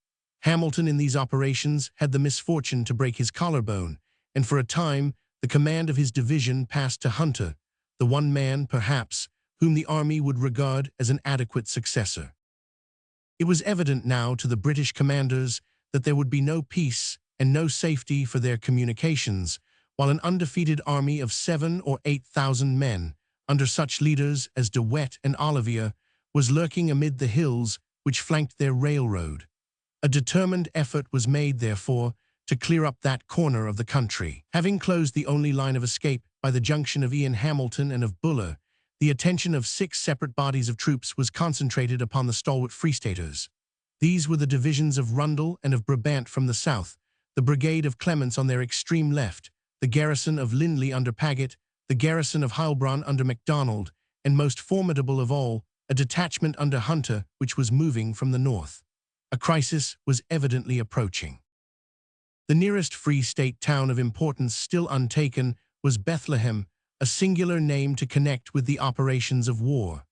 Hamilton in these operations had the misfortune to break his collarbone, and for a time the command of his division passed to Hunter, the one man, perhaps, whom the army would regard as an adequate successor. It was evident now to the British commanders that there would be no peace and no safety for their communications, while an undefeated army of 7,000 or 8,000 men, under such leaders as De Wet and Olivier, was lurking amid the hills which flanked their railroad. A determined effort was made, therefore, to clear up that corner of the country. Having closed the only line of escape by the junction of Ian Hamilton and of Buller, the attention of 6 separate bodies of troops was concentrated upon the stalwart Free Staters. These were the divisions of Rundle and of Brabant from the south, the brigade of Clements on their extreme left, the garrison of Lindley under Paget, the garrison of Heilbronn under MacDonald, and most formidable of all, a detachment under Hunter which was moving from the north. A crisis was evidently approaching. The nearest Free State town of importance still untaken was Bethlehem, a singular name to connect with the operations of war.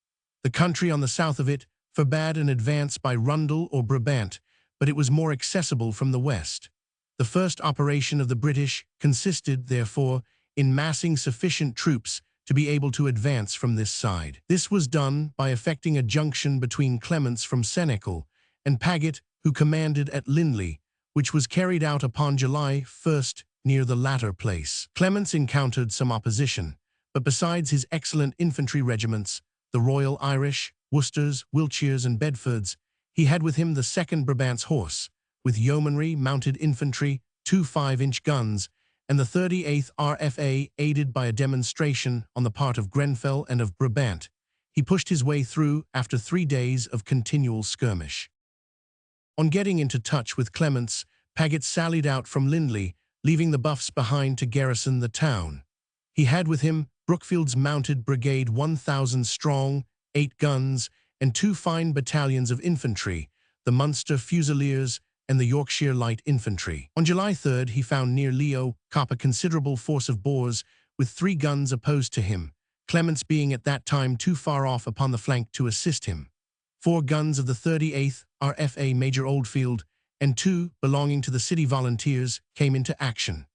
The country on the south of it forbade an advance by Rundle or Brabant, but it was more accessible from the west. The first operation of the British consisted, therefore, in massing sufficient troops to be able to advance from this side. This was done by effecting a junction between Clements from Senekal and Paget, who commanded at Lindley, which was carried out upon July 1st near the latter place. Clements encountered some opposition, but besides his excellent infantry regiments, the Royal Irish, Worcesters, Wiltshires, and Bedfords, he had with him the 2nd Brabant's Horse, with yeomanry, mounted infantry, two 5-inch guns, and the 38th RFA, aided by a demonstration on the part of Grenfell and of Brabant. He pushed his way through after 3 days of continual skirmish. On getting into touch with Clements, Paget sallied out from Lindley, leaving the Buffs behind to garrison the town. He had with him Brookfield's mounted brigade 1,000 strong, 8 guns, and 2 fine battalions of infantry, the Munster Fusiliers and the Yorkshire Light Infantry. On July 3rd, he found near Leo Cop a considerable force of Boers with 3 guns opposed to him, Clements being at that time too far off upon the flank to assist him. 4 guns of the 38th RFA Major Oldfield and 2 belonging to the City Volunteers came into action.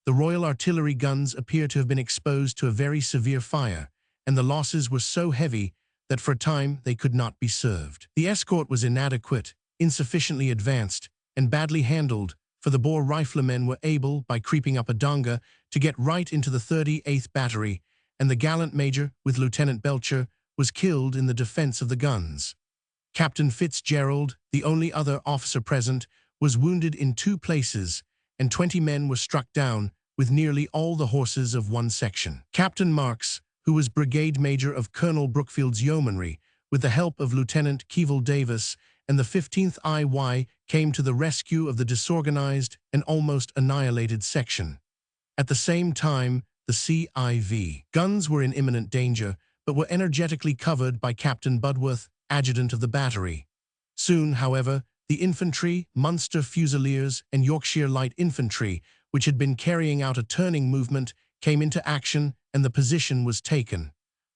The Royal Artillery guns appear to have been exposed to a very severe fire, and the losses were so heavy that for a time they could not be served. The escort was inadequate, insufficiently advanced, and badly handled, for the Boer riflemen were able, by creeping up a donga, to get right into the 38th Battery, and the gallant major, with Lieutenant Belcher, was killed in the defense of the guns. Captain Fitzgerald, the only other officer present, was wounded in 2 places, and 20 men were struck down, with nearly all the horses of one section. Captain Marks, who was brigade major of Colonel Brookfield's yeomanry, with the help of Lieutenant Keevil Davis and the 15th IY, came to the rescue of the disorganized and almost annihilated section. At the same time, the CIV guns were in imminent danger, but were energetically covered by Captain Budworth, adjutant of the battery. Soon, however, the infantry, Munster Fusiliers, and Yorkshire Light Infantry, which had been carrying out a turning movement, came into action, and the position was taken.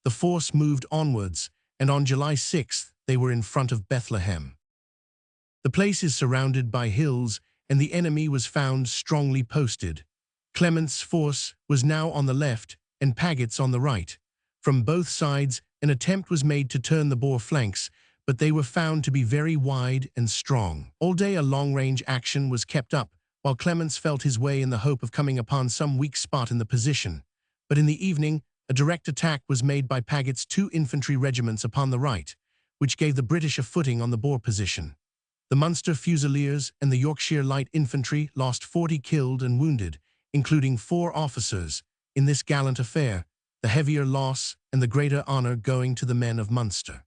The force moved onwards, and on July 6th they were in front of Bethlehem. The place is surrounded by hills, and the enemy was found strongly posted. Clements' force was now on the left, and Paget's on the right. From both sides, an attempt was made to turn the Boer flanks, but they were found to be very wide and strong. All day a long-range action was kept up, while Clements felt his way in the hope of coming upon some weak spot in the position. But in the evening, a direct attack was made by Paget's 2 infantry regiments upon the right, which gave the British a footing on the Boer position. The Munster Fusiliers and the Yorkshire Light Infantry lost 40 killed and wounded, including 4 officers, in this gallant affair, the heavier loss and the greater honor going to the men of Munster.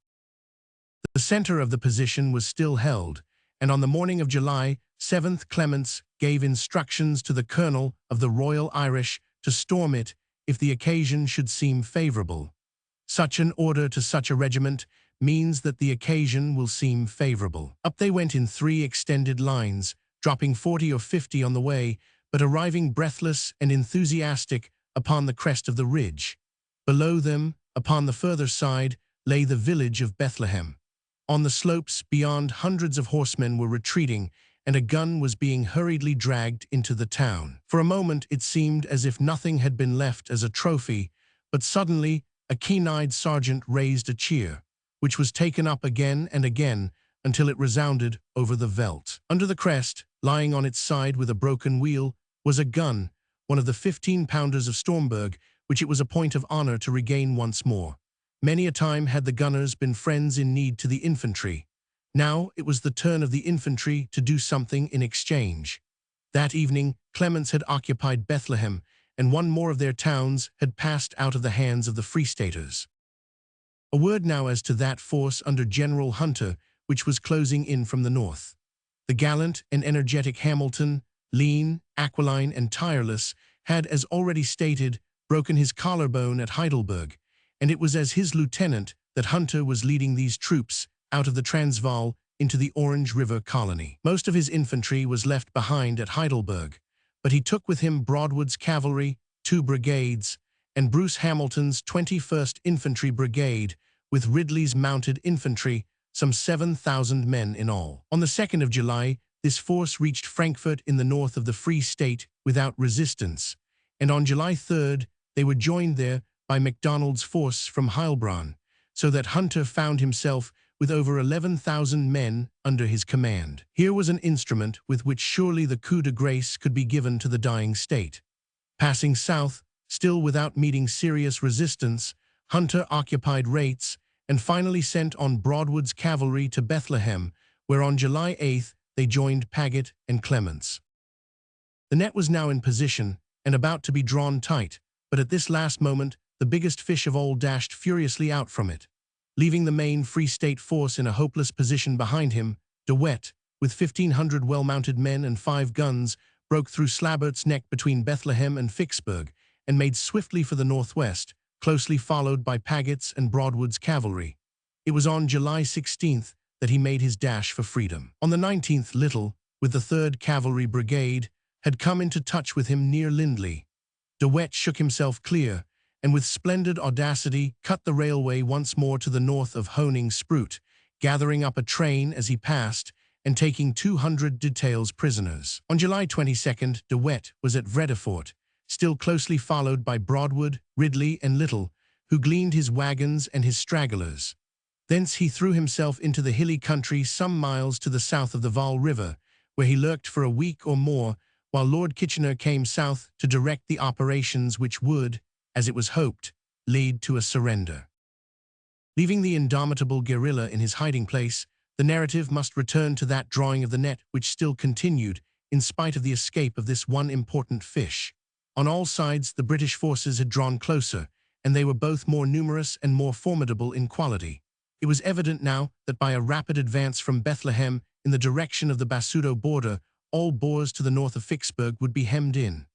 The center of the position was still held, and on the morning of July 7th Clements gave instructions to the colonel of the Royal Irish to storm it if the occasion should seem favorable. Such an order to such a regiment means that the occasion will seem favorable. Up they went in 3 extended lines, dropping 40 or 50 on the way, but arriving breathless and enthusiastic upon the crest of the ridge. Below them, upon the further side, lay the village of Bethlehem. On the slopes beyond, hundreds of horsemen were retreating, and a gun was being hurriedly dragged into the town. For a moment it seemed as if nothing had been left as a trophy, but suddenly a keen-eyed sergeant raised a cheer, which was taken up again and again until it resounded over the veldt. Under the crest, lying on its side with a broken wheel, was a gun, one of the 15-pounders of Stormberg, which it was a point of honor to regain once more. Many a time had the gunners been friends in need to the infantry. Now it was the turn of the infantry to do something in exchange. That evening, Clements had occupied Bethlehem, and one more of their towns had passed out of the hands of the Free Staters. A word now as to that force under General Hunter, which was closing in from the north. The gallant and energetic Hamilton, lean, aquiline, and tireless, had, as already stated, broken his collarbone at Heidelberg, and it was as his lieutenant that Hunter was leading these troops out of the Transvaal into the Orange River colony. Most of his infantry was left behind at Heidelberg, but he took with him Broadwood's cavalry, 2 brigades, and Bruce Hamilton's 21st Infantry Brigade, with Ridley's mounted infantry, some 7,000 men in all. On the 2nd of July, this force reached Frankfurt in the north of the Free State without resistance, and on July 3rd they were joined there by MacDonald's force from Heilbronn, so that Hunter found himself with over 11,000 men under his command. Here was an instrument with which surely the coup de grace could be given to the dying state. Passing south, still without meeting serious resistance, Hunter occupied Rates and finally sent on Broadwood's cavalry to Bethlehem, where on July 8th they joined Paget and Clements. The net was now in position and about to be drawn tight, but at this last moment, the biggest fish of all dashed furiously out from it. Leaving the main Free State force in a hopeless position behind him, De Wet, with 1,500 well-mounted men and 5 guns, broke through Slabert's Neck between Bethlehem and Vicksburg and made swiftly for the northwest, closely followed by Pagot's and Broadwood's cavalry. It was on July 16th that he made his dash for freedom. On the 19th, Little, with the 3rd Cavalry Brigade, had come into touch with him near Lindley. De Wet shook himself clear, and with splendid audacity cut the railway once more to the north of Honing Sprout, gathering up a train as he passed and taking 200 details prisoners. On July 22nd, De Wet was at Vredefort, still closely followed by Broadwood, Ridley, and Little, who gleaned his wagons and his stragglers. Thence he threw himself into the hilly country some miles to the south of the Vaal River, where he lurked for a week or more, while Lord Kitchener came south to direct the operations which would, as it was hoped, lead to a surrender. Leaving the indomitable guerrilla in his hiding place, the narrative must return to that drawing of the net which still continued, in spite of the escape of this one important fish. On all sides, the British forces had drawn closer, and they were both more numerous and more formidable in quality. It was evident now that by a rapid advance from Bethlehem in the direction of the Basuto border, all Boers to the north of Vicksburg would be hemmed in.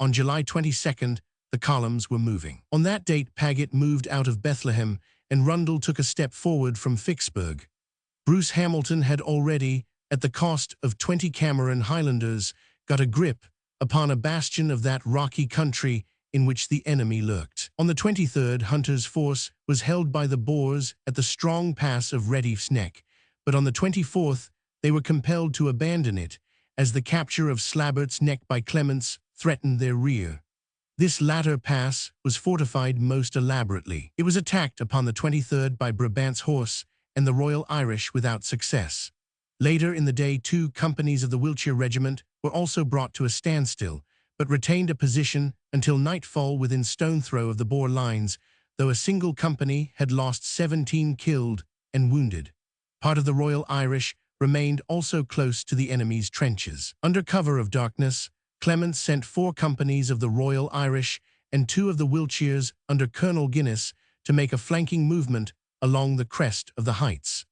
On July 22nd, the columns were moving. On that date, Paget moved out of Bethlehem, and Rundle took a step forward from Vicksburg. Bruce Hamilton had already, at the cost of 20 Cameron Highlanders, got a grip upon a bastion of that rocky country in which the enemy lurked. On the 23rd, Hunter's force was held by the Boers at the strong pass of Redief's Neck, but on the 24th, they were compelled to abandon it, as the capture of Slabert's Neck by Clements threatened their rear. This latter pass was fortified most elaborately. It was attacked upon the 23rd by Brabant's Horse and the Royal Irish without success. Later in the day, 2 companies of the Wiltshire Regiment were also brought to a standstill, but retained a position until nightfall within stone throw of the Boer lines, though a single company had lost 17 killed and wounded. Part of the Royal Irish remained also close to the enemy's trenches. Under cover of darkness, Clements sent 4 companies of the Royal Irish and 2 of the Wiltshires under Colonel Guinness to make a flanking movement along the crest of the heights.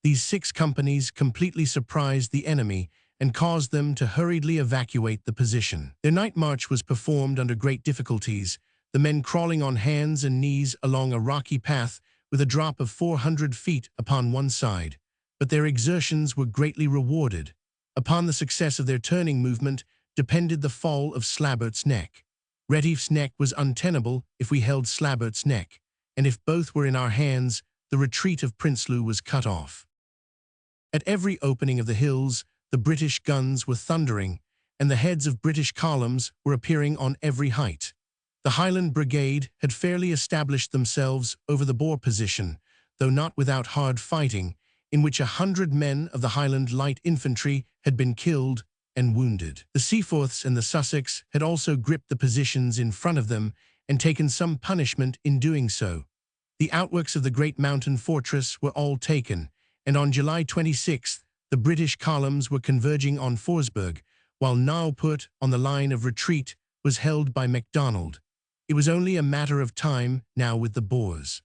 These 6 companies completely surprised the enemy and caused them to hurriedly evacuate the position. Their night march was performed under great difficulties, the men crawling on hands and knees along a rocky path with a drop of 400 feet upon one side. But their exertions were greatly rewarded. Upon the success of their turning movement depended the fall of Slabert's Neck. Redief's Neck was untenable if we held Slabert's Neck, and if both were in our hands, the retreat of Prinsloo was cut off. At every opening of the hills, the British guns were thundering, and the heads of British columns were appearing on every height. The Highland Brigade had fairly established themselves over the Boer position, though not without hard fighting, in which 100 men of the Highland Light Infantry had been killed and wounded. The Seaforths and the Sussex had also gripped the positions in front of them and taken some punishment in doing so. The outworks of the great mountain fortress were all taken, and on July 26th, the British columns were converging on Forsberg, while Nauport on the line of retreat was held by MacDonald. It was only a matter of time now with the Boers.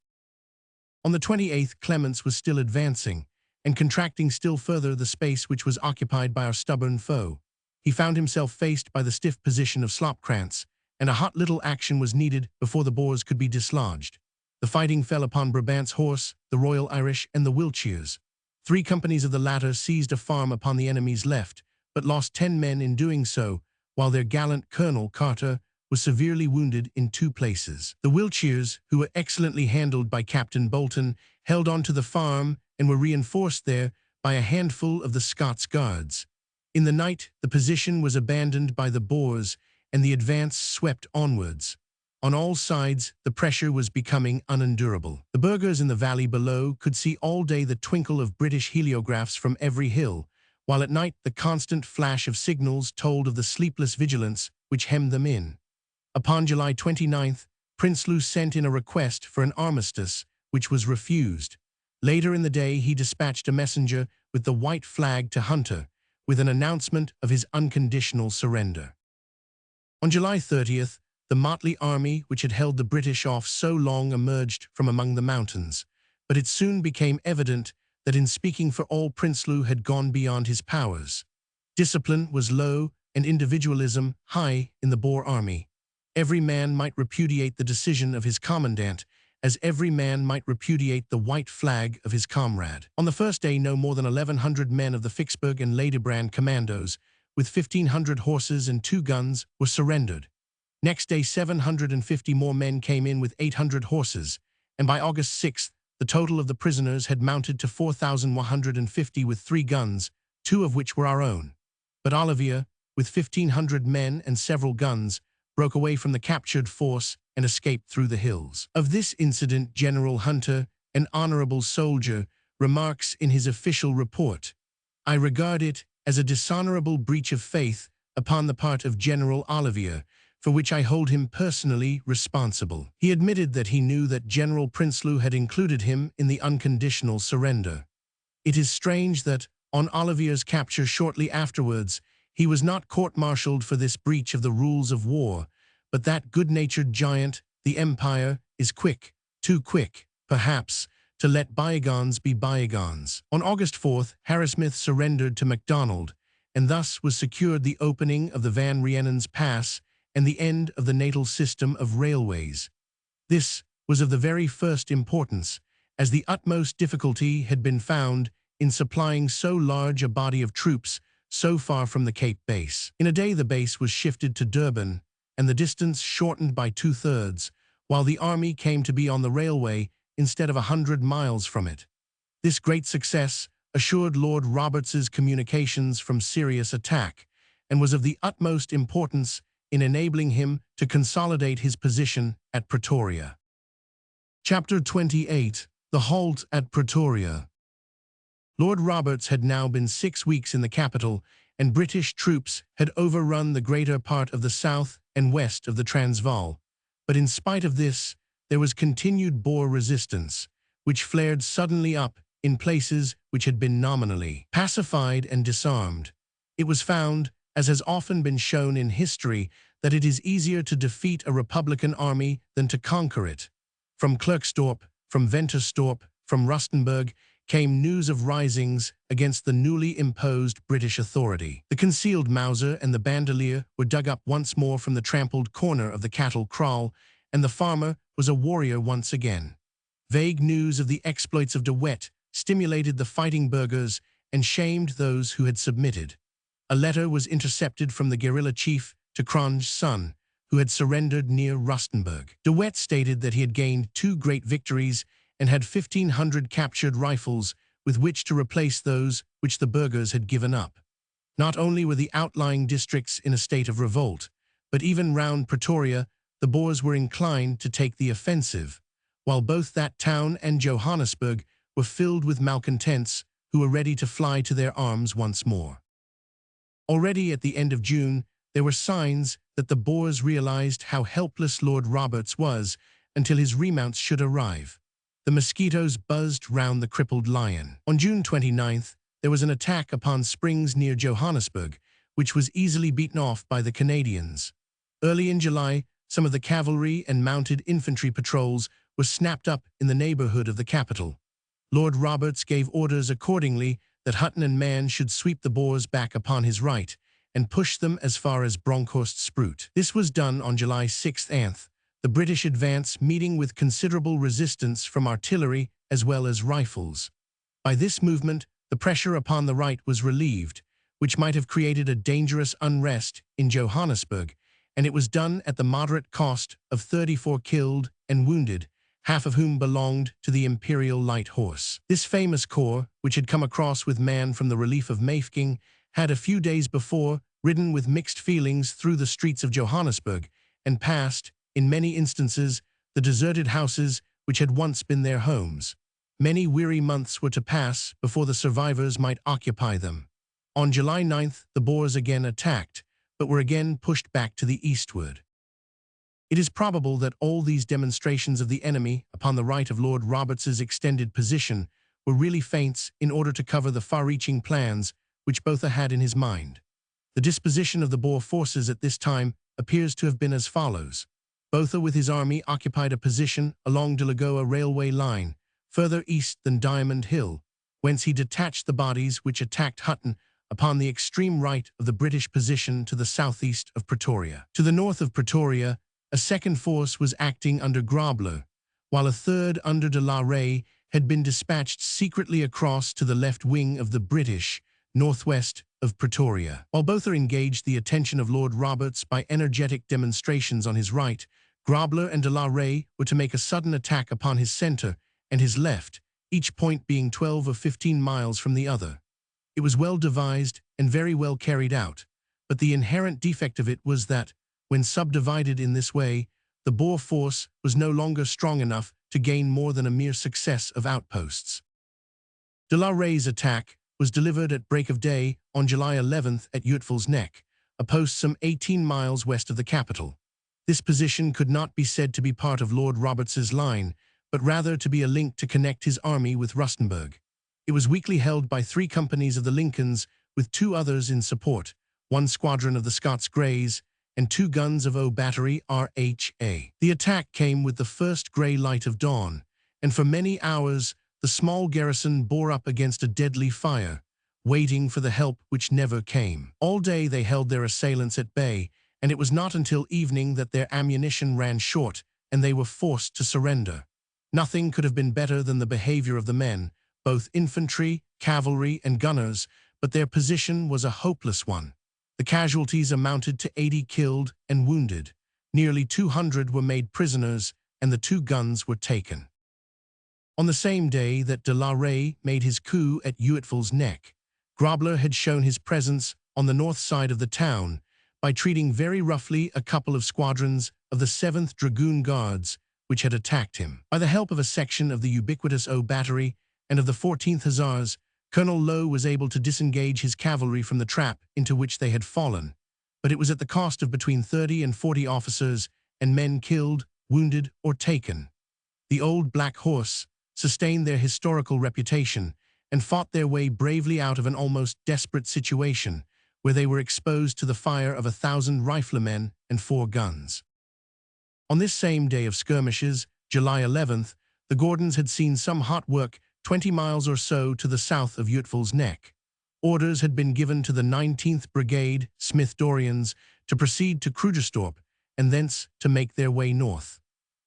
On the 28th, Clements was still advancing, and contracting still further the space which was occupied by our stubborn foe. He found himself faced by the stiff position of Slopkrans, and a hot little action was needed before the Boers could be dislodged. The fighting fell upon Brabant's Horse, the Royal Irish, and the Wiltshires. 3 companies of the latter seized a farm upon the enemy's left, but lost 10 men in doing so, while their gallant Colonel Carter was severely wounded in 2 places. The Wiltshires, who were excellently handled by Captain Bolton, held on to the farm and were reinforced there by a handful of the Scots Guards. In the night, the position was abandoned by the Boers, and the advance swept onwards. On all sides, the pressure was becoming unendurable. The burghers in the valley below could see all day the twinkle of British heliographs from every hill, while at night the constant flash of signals told of the sleepless vigilance which hemmed them in. Upon July 29th, Prinsloo sent in a request for an armistice, which was refused. Later in the day, he dispatched a messenger with the white flag to Hunter, with an announcement of his unconditional surrender. On July 30th, the motley army which had held the British off so long emerged from among the mountains, but it soon became evident that in speaking for all Prinsloo had gone beyond his powers. Discipline was low and individualism high in the Boer army. Every man might repudiate the decision of his commandant, as every man might repudiate the white flag of his comrade. On the first day, no more than 1,100 men of the Vicksburg and Ladybrand commandos, with 1,500 horses and 2 guns, were surrendered. Next day, 750 more men came in with 800 horses, and by August 6th, the total of the prisoners had mounted to 4,150 with 3 guns, 2 of which were our own. But Olivier, with 1,500 men and several guns, broke away from the captured force and escaped through the hills. Of this incident, General Hunter, an honorable soldier, remarks in his official report, "I regard it as a dishonorable breach of faith upon the part of General Olivier, for which I hold him personally responsible." He admitted that he knew that General Prinsloo had included him in the unconditional surrender. It is strange that, on Olivier's capture shortly afterwards, he was not court-martialed for this breach of the rules of war, but that good-natured giant, the Empire, is quick, too quick, perhaps, to let bygones be bygones. On August 4th, Harrismith surrendered to MacDonald, and thus was secured the opening of the Van Rhienen's Pass and the end of the natal system of railways. This was of the very first importance, as the utmost difficulty had been found in supplying so large a body of troops so far from the Cape base. In a day the base was shifted to Durban, and the distance shortened by 2/3, while the army came to be on the railway instead of 100 miles from it. This great success assured Lord Roberts's communications from serious attack, and was of the utmost importance in enabling him to consolidate his position at Pretoria. Chapter 28. The Halt at Pretoria. Lord Roberts had now been 6 weeks in the capital, and British troops had overrun the greater part of the south and west of the Transvaal. But in spite of this, there was continued Boer resistance, which flared suddenly up in places which had been nominally pacified and disarmed. It was found, as has often been shown in history, that it is easier to defeat a Republican army than to conquer it. From Klerksdorp, from Ventersdorp, from Rustenburg, came news of risings against the newly imposed British authority. The concealed Mauser and the bandolier were dug up once more from the trampled corner of the cattle kraal, and the farmer was a warrior once again. Vague news of the exploits of De Wet stimulated the fighting burghers and shamed those who had submitted. A letter was intercepted from the guerrilla chief to Cronje's son, who had surrendered near Rustenburg. De Wet stated that he had gained 2 great victories and had 1,500 captured rifles with which to replace those which the burghers had given up. Not only were the outlying districts in a state of revolt, but even round Pretoria, the Boers were inclined to take the offensive, while both that town and Johannesburg were filled with malcontents who were ready to fly to their arms once more. Already at the end of June, there were signs that the Boers realized how helpless Lord Roberts was until his remounts should arrive. The mosquitoes buzzed round the crippled lion. On June 29th, there was an attack upon springs near Johannesburg, which was easily beaten off by the Canadians. Early in July, some of the cavalry and mounted infantry patrols were snapped up in the neighborhood of the capital. Lord Roberts gave orders accordingly that Hutton and Mann should sweep the Boers back upon his right and push them as far as Bronkhorst Spruit. This was done on July 6th, the British advance meeting with considerable resistance from artillery as well as rifles. By this movement, the pressure upon the right was relieved, which might have created a dangerous unrest in Johannesburg, and it was done at the moderate cost of 34 killed and wounded, half of whom belonged to the Imperial Light Horse. This famous corps, which had come across with Mann from the relief of Mafeking, had a few days before ridden with mixed feelings through the streets of Johannesburg and passed, in many instances, the deserted houses which had once been their homes. Many weary months were to pass before the survivors might occupy them. On July 9th, the Boers again attacked, but were again pushed back to the eastward. It is probable that all these demonstrations of the enemy upon the right of Lord Roberts's extended position were really feints in order to cover the far-reaching plans which Botha had in his mind. The disposition of the Boer forces at this time appears to have been as follows. Botha with his army occupied a position along De Lagoa railway line, further east than Diamond Hill, whence he detached the bodies which attacked Hutton upon the extreme right of the British position to the southeast of Pretoria. To the north of Pretoria, a second force was acting under Grobler, while a third under de la Rey had been dispatched secretly across to the left wing of the British, northwest of Pretoria. While Botha engaged the attention of Lord Roberts by energetic demonstrations on his right, Grobler and de la Rey were to make a sudden attack upon his centre and his left, each point being 12 or 15 miles from the other. It was well devised and very well carried out, but the inherent defect of it was that, when subdivided in this way, the Boer force was no longer strong enough to gain more than a mere success of outposts. De la Rey's attack was delivered at break of day on July 11th at Uitval's Neck, a post some 18 miles west of the capital. This position could not be said to be part of Lord Roberts's line, but rather to be a link to connect his army with Rustenburg. It was weakly held by 3 companies of the Lincolns, with 2 others in support, 1 squadron of the Scots Greys, and 2 guns of O Battery RHA. The attack came with the first grey light of dawn, and for many hours the small garrison bore up against a deadly fire, waiting for the help which never came. All day they held their assailants at bay, and it was not until evening that their ammunition ran short and they were forced to surrender. Nothing could have been better than the behavior of the men, both infantry, cavalry, and gunners, but their position was a hopeless one. The casualties amounted to 80 killed and wounded. Nearly 200 were made prisoners, and the 2 guns were taken. On the same day that de la Rey made his coup at Uitval's Neck, Grobler had shown his presence on the north side of the town by treating very roughly a couple of squadrons of the 7th Dragoon Guards which had attacked him. By the help of a section of the ubiquitous O Battery and of the 14th Hussars, Colonel Lowe was able to disengage his cavalry from the trap into which they had fallen, but it was at the cost of between 30 and 40 officers and men killed, wounded, or taken. The Old Black Horse sustained their historical reputation and fought their way bravely out of an almost desperate situation where they were exposed to the fire of 1,000 riflemen and 4 guns. On this same day of skirmishes, July 11th, the Gordons had seen some hot work 20 miles or so to the south of Uitval's Neck. Orders had been given to the 19th Brigade, Smith-Dorians, to proceed to Krugersdorp and thence to make their way north.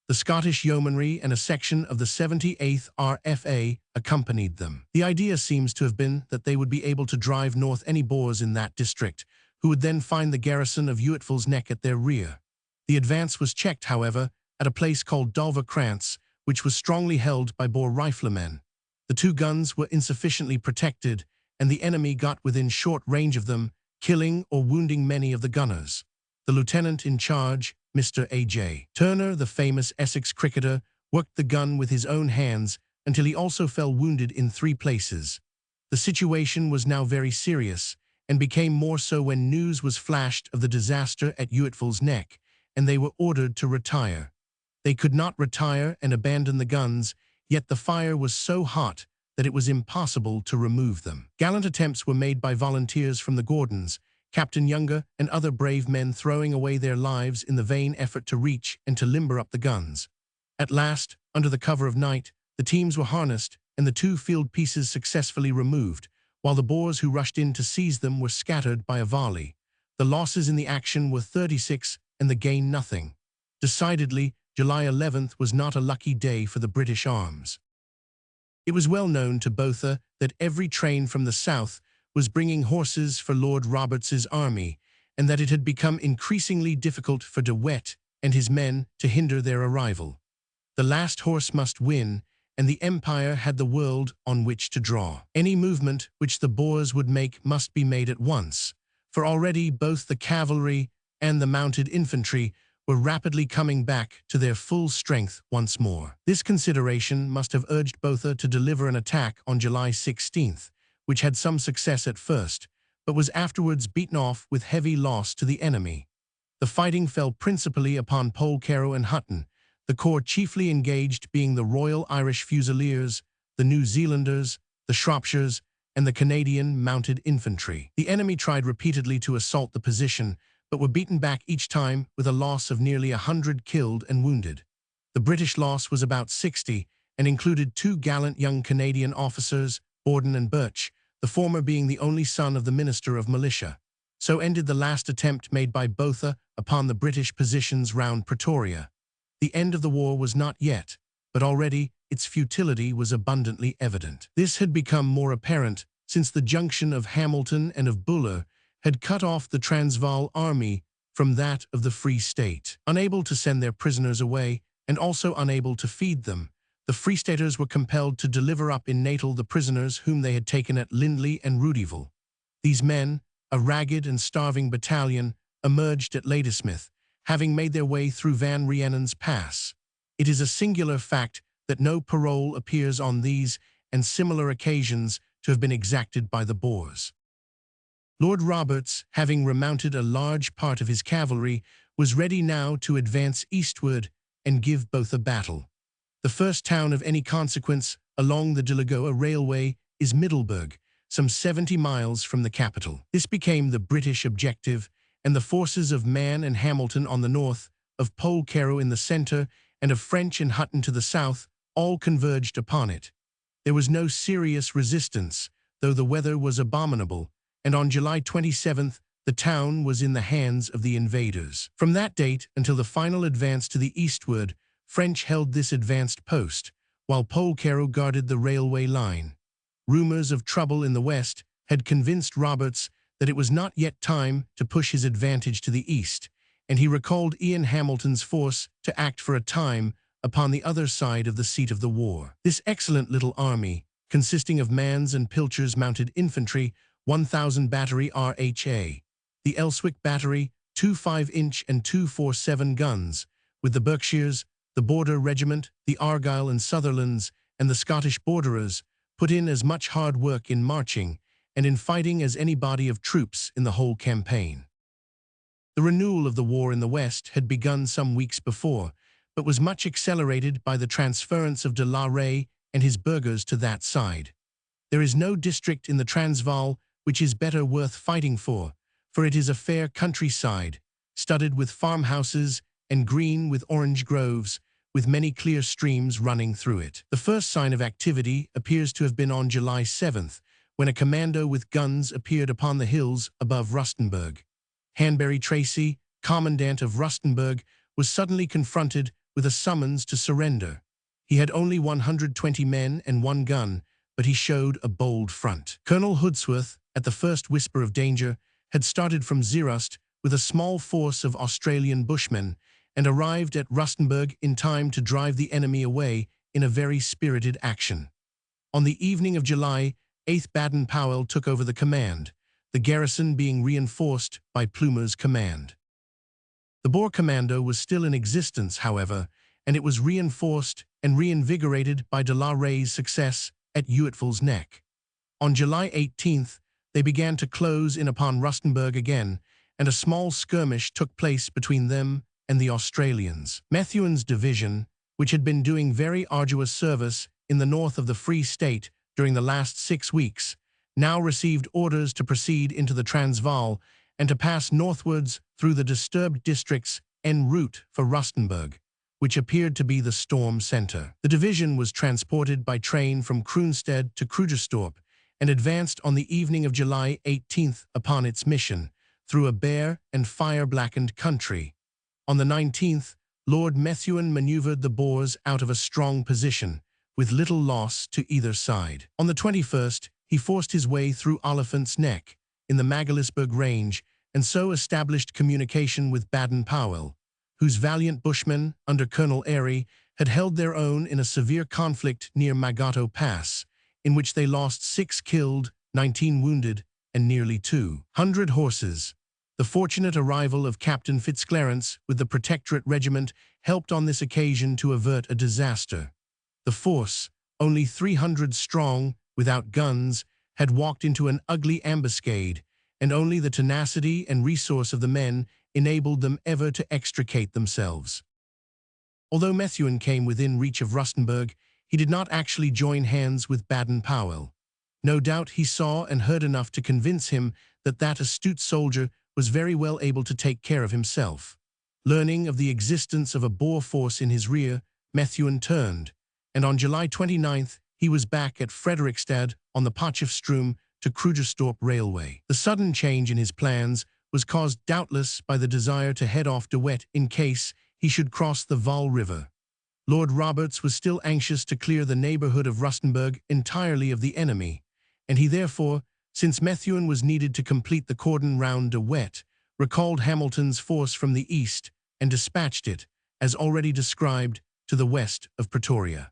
The Scottish Yeomanry and a section of the 78th RFA accompanied them. The idea seems to have been that they would be able to drive north any Boers in that district, who would then find the garrison of Uitval's Neck at their rear. The advance was checked, however, at a place called Dulverkrantz, which was strongly held by Boer riflemen. The 2 guns were insufficiently protected, and the enemy got within short range of them, killing or wounding many of the gunners. The lieutenant in charge, Mr. A.J. Turner, the famous Essex cricketer, worked the gun with his own hands until he also fell wounded in 3 places. The situation was now very serious, and became more so when news was flashed of the disaster at Uitval's Neck, and they were ordered to retire. They could not retire and abandon the guns, yet the fire was so hot that it was impossible to remove them. Gallant attempts were made by volunteers from the Gordons, Captain Younger and other brave men throwing away their lives in the vain effort to reach and to limber up the guns. At last, under the cover of night, the teams were harnessed and the 2 field pieces successfully removed, while the Boers who rushed in to seize them were scattered by a volley. The losses in the action were 36 and the gain nothing. Decidedly, July 11th was not a lucky day for the British arms. It was well known to Botha that every train from the south was bringing horses for Lord Roberts's army, and that it had become increasingly difficult for De Wet and his men to hinder their arrival. The last horse must win, and the Empire had the world on which to draw. Any movement which the Boers would make must be made at once, for already both the cavalry and the mounted infantry were rapidly coming back to their full strength once more. This consideration must have urged Botha to deliver an attack on July 16th, which had some success at first, but was afterwards beaten off with heavy loss to the enemy. The fighting fell principally upon Polcarrow and Hutton, the corps chiefly engaged being the Royal Irish Fusiliers, the New Zealanders, the Shropshires, and the Canadian Mounted Infantry. The enemy tried repeatedly to assault the position, but were beaten back each time with a loss of nearly 100 killed and wounded. The British loss was about 60 and included two gallant young Canadian officers, Borden and Birch, the former being the only son of the Minister of Militia. So ended the last attempt made by Botha upon the British positions round Pretoria. The end of the war was not yet, but already its futility was abundantly evident. This had become more apparent since the junction of Hamilton and of Buller had cut off the Transvaal army from that of the Free State. Unable to send their prisoners away, and also unable to feed them, the Free Staters were compelled to deliver up in Natal the prisoners whom they had taken at Lindley and Roodyville. These men, a ragged and starving battalion, emerged at Ladysmith, having made their way through Van Rhiennen's Pass. It is a singular fact that no parole appears on these and similar occasions to have been exacted by the Boers. Lord Roberts, having remounted a large part of his cavalry, was ready now to advance eastward and give Botha battle. The first town of any consequence along the Delagoa Railway is Middelburg, some 70 miles from the capital. This became the British objective, and the forces of Mann and Hamilton on the north, of Polkero in the center, and of French and Hutton to the south, all converged upon it. There was no serious resistance, though the weather was abominable, and on July 27th, the town was in the hands of the invaders. From that date until the final advance to the eastward, French held this advanced post, while Polkero guarded the railway line. Rumors of trouble in the west had convinced Roberts that it was not yet time to push his advantage to the east, and he recalled Ian Hamilton's force to act for a time upon the other side of the seat of the war. This excellent little army, consisting of Mann's and Pilcher's mounted infantry, 1,000 battery RHA, the Elswick battery, 2 5-inch and 2 4-7 guns, with the Berkshires, the Border Regiment, the Argyll and Sutherlands, and the Scottish Borderers, put in as much hard work in marching and in fighting as any body of troops in the whole campaign. The renewal of the war in the West had begun some weeks before, but was much accelerated by the transference of de la Rey and his burghers to that side. There is no district in the Transvaal which is better worth fighting for it is a fair countryside, studded with farmhouses and green with orange groves, with many clear streams running through it. The first sign of activity appears to have been on July 7th, when a commando with guns appeared upon the hills above Rustenburg. Hanbury Tracy, commandant of Rustenburg, was suddenly confronted with a summons to surrender. He had only 120 men and 1 gun, but he showed a bold front. Colonel Hoodsworth, at the first whisper of danger, had started from Zeerust with a small force of Australian bushmen and arrived at Rustenburg in time to drive the enemy away in a very spirited action. On the evening of July 8th, Baden-Powell took over the command, the garrison being reinforced by Plumer's command. The Boer Commando was still in existence, however, and it was reinforced and reinvigorated by de la Rey's success at Uitval's Neck. On July 18th, they began to close in upon Rustenburg again, and a small skirmish took place between them and the Australians. Methuen's division, which had been doing very arduous service in the north of the Free State during the last 6 weeks, now received orders to proceed into the Transvaal and to pass northwards through the disturbed districts en route for Rustenburg, which appeared to be the storm center. The division was transported by train from Kroonstad to Krugersdorp and advanced on the evening of July 18th upon its mission, through a bare and fire-blackened country. On the 19th, Lord Methuen maneuvered the Boers out of a strong position, with little loss to either side. On the 21st, he forced his way through Oliphant's Neck, in the Magaliesburg Range, and so established communication with Baden-Powell, whose valiant bushmen, under Colonel Airy, had held their own in a severe conflict near Magato Pass, in which they lost 6 killed, 19 wounded, and nearly 200 horses. The fortunate arrival of Captain Fitzclarence with the Protectorate Regiment helped on this occasion to avert a disaster. The force, only 300 strong, without guns, had walked into an ugly ambuscade, and only the tenacity and resource of the men enabled them ever to extricate themselves. Although Methuen came within reach of Rustenburg, he did not actually join hands with Baden-Powell. No doubt he saw and heard enough to convince him that that astute soldier was very well able to take care of himself. Learning of the existence of a Boer force in his rear, Methuen turned, and on July 29th, he was back at Frederikstad on the Potchefstroom to Krugersdorp Railway. The sudden change in his plans was caused doubtless by the desire to head off De Wet in case he should cross the Vaal River. Lord Roberts was still anxious to clear the neighborhood of Rustenburg entirely of the enemy, and he therefore, since Methuen was needed to complete the cordon round De Wet, recalled Hamilton's force from the east and dispatched it, as already described, to the west of Pretoria.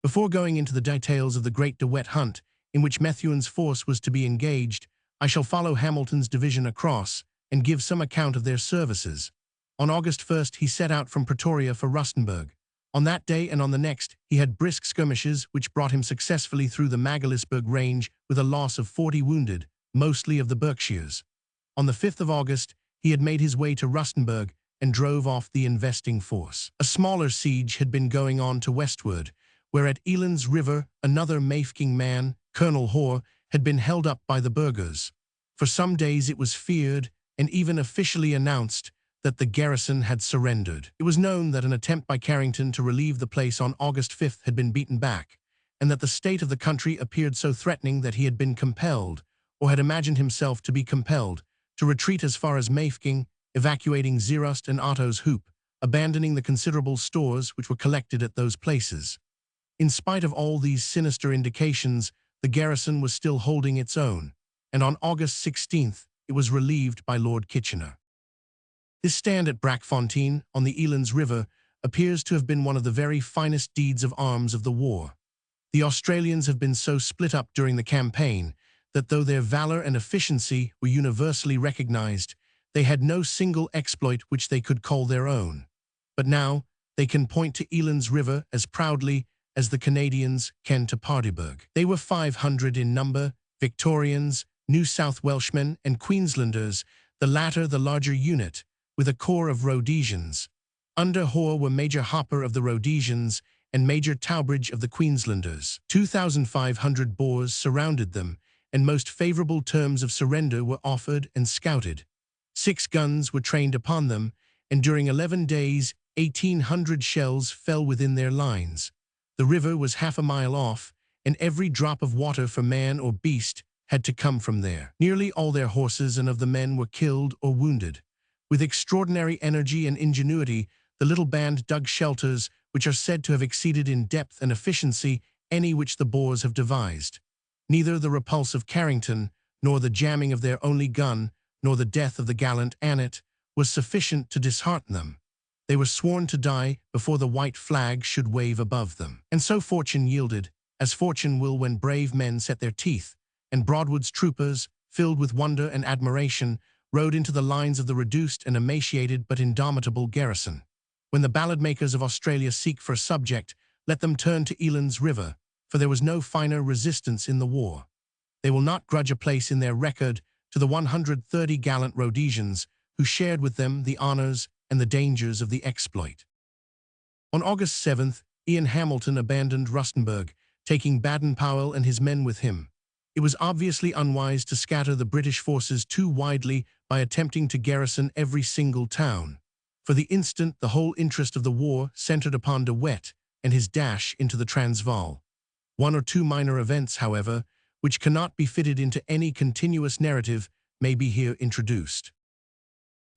Before going into the details of the Great De Wet hunt, in which Methuen's force was to be engaged, I shall follow Hamilton's division across and give some account of their services. On August 1st, he set out from Pretoria for Rustenburg. On that day and on the next, he had brisk skirmishes which brought him successfully through the Magaliesberg range with a loss of 40 wounded, mostly of the Berkshires. On the 5th of August, he had made his way to Rustenburg and drove off the investing force. A smaller siege had been going on to westward, where at Eland's River another Mafeking man, Colonel Hoare, had been held up by the burghers. For some days it was feared, and even officially announced, that the garrison had surrendered. It was known that an attempt by Carrington to relieve the place on August 5th had been beaten back, and that the state of the country appeared so threatening that he had been compelled, or had imagined himself to be compelled, to retreat as far as Mafeking, evacuating Zeerust and Otto's Hoop, abandoning the considerable stores which were collected at those places. In spite of all these sinister indications, the garrison was still holding its own, and on August 16th it was relieved by Lord Kitchener. This stand at Brackfontein on the Elands River appears to have been one of the very finest deeds of arms of the war. The Australians have been so split up during the campaign that though their valor and efficiency were universally recognized, they had no single exploit which they could call their own. But now they can point to Elands River as proudly as the Canadians can to Paardeberg. They were 500 in number, Victorians, New South Welshmen, and Queenslanders, the latter the larger unit, with a corps of Rhodesians. Under Hoare were Major Hopper of the Rhodesians and Major Towbridge of the Queenslanders. 2,500 Boers surrounded them, and most favorable terms of surrender were offered and scouted. 6 guns were trained upon them, and during 11 days, 1,800 shells fell within their lines. The river was half a mile off, and every drop of water for man or beast had to come from there. Nearly all their horses and of the men were killed or wounded. With extraordinary energy and ingenuity, the little band dug shelters which are said to have exceeded in depth and efficiency any which the Boers have devised. Neither the repulse of Carrington, nor the jamming of their only gun, nor the death of the gallant Annett, was sufficient to dishearten them. They were sworn to die before the white flag should wave above them. And so fortune yielded, as fortune will when brave men set their teeth, and Broadwood's troopers, filled with wonder and admiration, rode into the lines of the reduced and emaciated but indomitable garrison. When the ballad-makers of Australia seek for a subject, let them turn to Eland's River, for there was no finer resistance in the war. They will not grudge a place in their record to the 130 gallant Rhodesians who shared with them the honors and the dangers of the exploit. On August 7th, Ian Hamilton abandoned Rustenburg, taking Baden-Powell and his men with him. It was obviously unwise to scatter the British forces too widely by attempting to garrison every single town. For the instant, the whole interest of the war centered upon De Wet and his dash into the Transvaal. 1 or 2 minor events, however, which cannot be fitted into any continuous narrative, may be here introduced.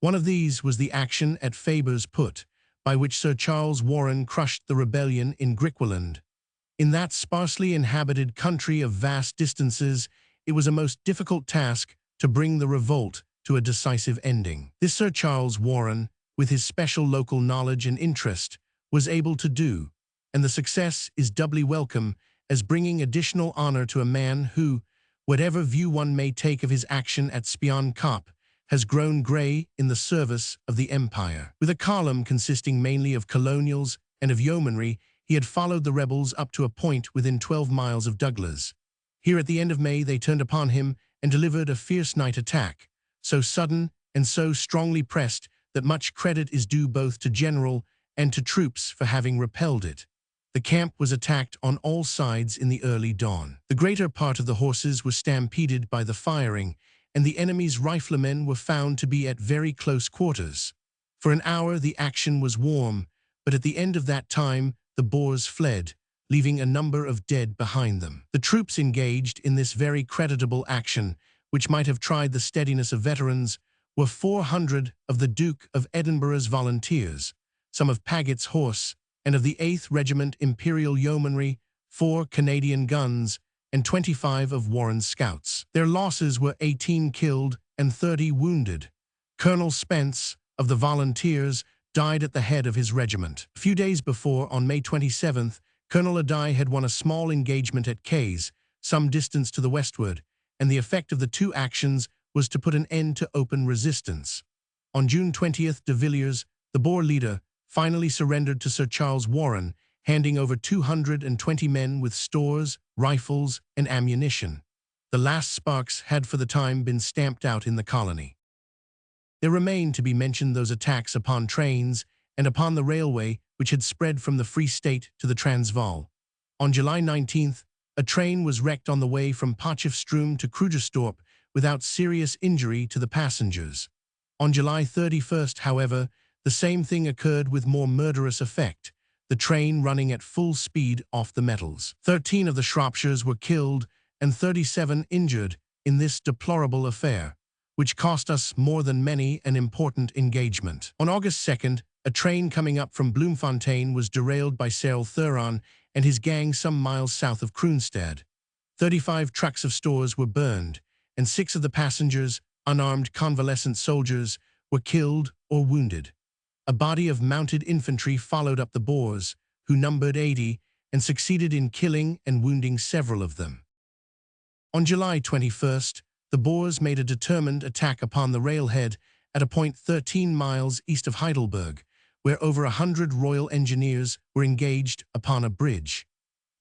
One of these was the action at Faber's Put, by which Sir Charles Warren crushed the rebellion in Griqualand. In that sparsely inhabited country of vast distances, it was a most difficult task to bring the revolt to a decisive ending. This Sir Charles Warren, with his special local knowledge and interest, was able to do, and the success is doubly welcome as bringing additional honor to a man who, whatever view one may take of his action at Spion Kop, has grown grey in the service of the Empire. With a column consisting mainly of colonials and of yeomanry, he had followed the rebels up to a point within 12 miles of Douglas. Here at the end of May they turned upon him and delivered a fierce night attack, so sudden and so strongly pressed that much credit is due both to general and to troops for having repelled it. The camp was attacked on all sides in the early dawn. The greater part of the horses were stampeded by the firing, and the enemy's riflemen were found to be at very close quarters. For an hour the action was warm, but at the end of that time the Boers fled, leaving a number of dead behind them. The troops engaged in this very creditable action, which might have tried the steadiness of veterans, were 400 of the Duke of Edinburgh's volunteers, some of Paggett's horse, and of the 8th Regiment Imperial Yeomanry, 4 Canadian guns, and 25 of Warren's scouts. Their losses were 18 killed and 30 wounded. Colonel Spence, of the volunteers, died at the head of his regiment. A few days before, on May 27th, Colonel Adai had won a small engagement at Cays, some distance to the westward, and the effect of the two actions was to put an end to open resistance. On June 20th, de Villiers, the Boer leader, finally surrendered to Sir Charles Warren, handing over 220 men with stores, rifles, and ammunition. The last sparks had for the time been stamped out in the colony. There remained to be mentioned those attacks upon trains and upon the railway which had spread from the Free State to the Transvaal. On July 19th, a train was wrecked on the way from Potchefstroom to Krugersdorp without serious injury to the passengers. On July 31st, however, the same thing occurred with more murderous effect, the train running at full speed off the metals. 13 of the Shropshires were killed and 37 injured in this deplorable affair, which cost us more than many an important engagement. On August 2nd, a train coming up from Bloemfontein was derailed by Cyril Thuran and his gang some miles south of Kroonstad. 35 trucks of stores were burned, and 6 of the passengers, unarmed convalescent soldiers, were killed or wounded. A body of mounted infantry followed up the Boers, who numbered 80, and succeeded in killing and wounding several of them. On July 21st, the Boers made a determined attack upon the railhead at a point 13 miles east of Heidelberg, where over 100 Royal Engineers were engaged upon a bridge.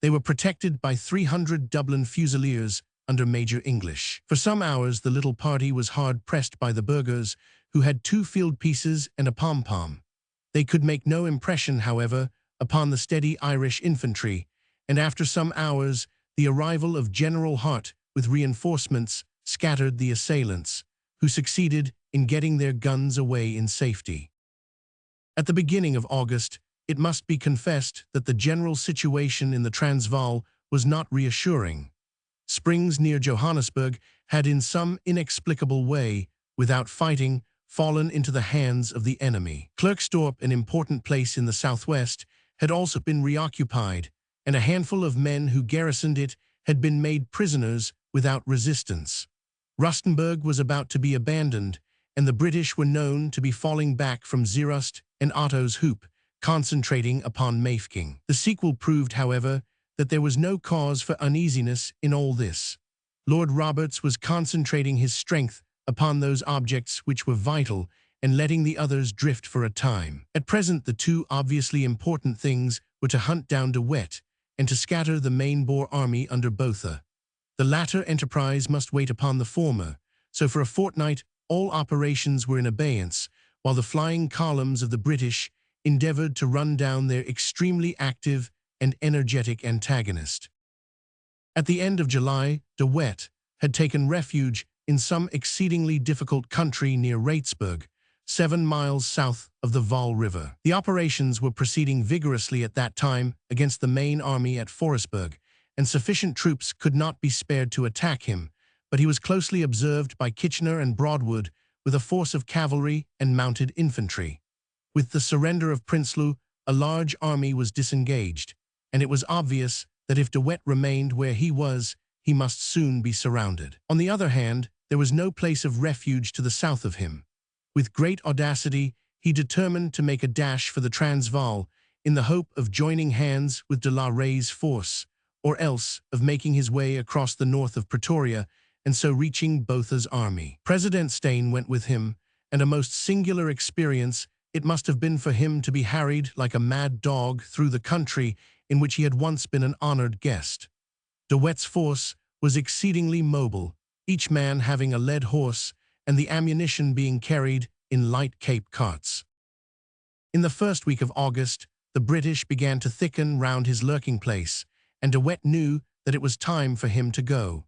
They were protected by 300 Dublin Fusiliers under Major English. For some hours the little party was hard pressed by the burghers, who had 2 field pieces and a pom-pom. They could make no impression, however, upon the steady Irish infantry, and after some hours the arrival of General Hart with reinforcements scattered the assailants, who succeeded in getting their guns away in safety. At the beginning of August, it must be confessed that the general situation in the Transvaal was not reassuring. Springs near Johannesburg had in some inexplicable way, without fighting, fallen into the hands of the enemy. Klerksdorp, an important place in the southwest, had also been reoccupied, and a handful of men who garrisoned it had been made prisoners without resistance. Rustenburg was about to be abandoned, and the British were known to be falling back from Zeerust and Otto's Hoop, concentrating upon Mafeking. The sequel proved, however, that there was no cause for uneasiness in all this. Lord Roberts was concentrating his strength upon those objects which were vital and letting the others drift for a time. At present the two obviously important things were to hunt down De Wet and to scatter the main Boer army under Botha. The latter enterprise must wait upon the former, so for a fortnight all operations were in abeyance, while the flying columns of the British endeavored to run down their extremely active and energetic antagonist. At the end of July, De Wet had taken refuge in some exceedingly difficult country near Raitsburg, 7 miles south of the Vaal River. The operations were proceeding vigorously at that time against the main army at Forestburg, and sufficient troops could not be spared to attack him, but he was closely observed by Kitchener and Broadwood with a force of cavalry and mounted infantry. With the surrender of Prinsloo, a large army was disengaged, and it was obvious that if De Wet remained where he was, he must soon be surrounded. On the other hand, there was no place of refuge to the south of him. With great audacity, he determined to make a dash for the Transvaal in the hope of joining hands with de la Rey's force, or else of making his way across the north of Pretoria and so reaching Botha's army. President Steyn went with him, and a most singular experience it must have been for him to be harried like a mad dog through the country in which he had once been an honored guest. De Wet's force was exceedingly mobile, each man having a led horse, and the ammunition being carried in light Cape carts. In the first week of August, the British began to thicken round his lurking place, and De Wet knew that it was time for him to go.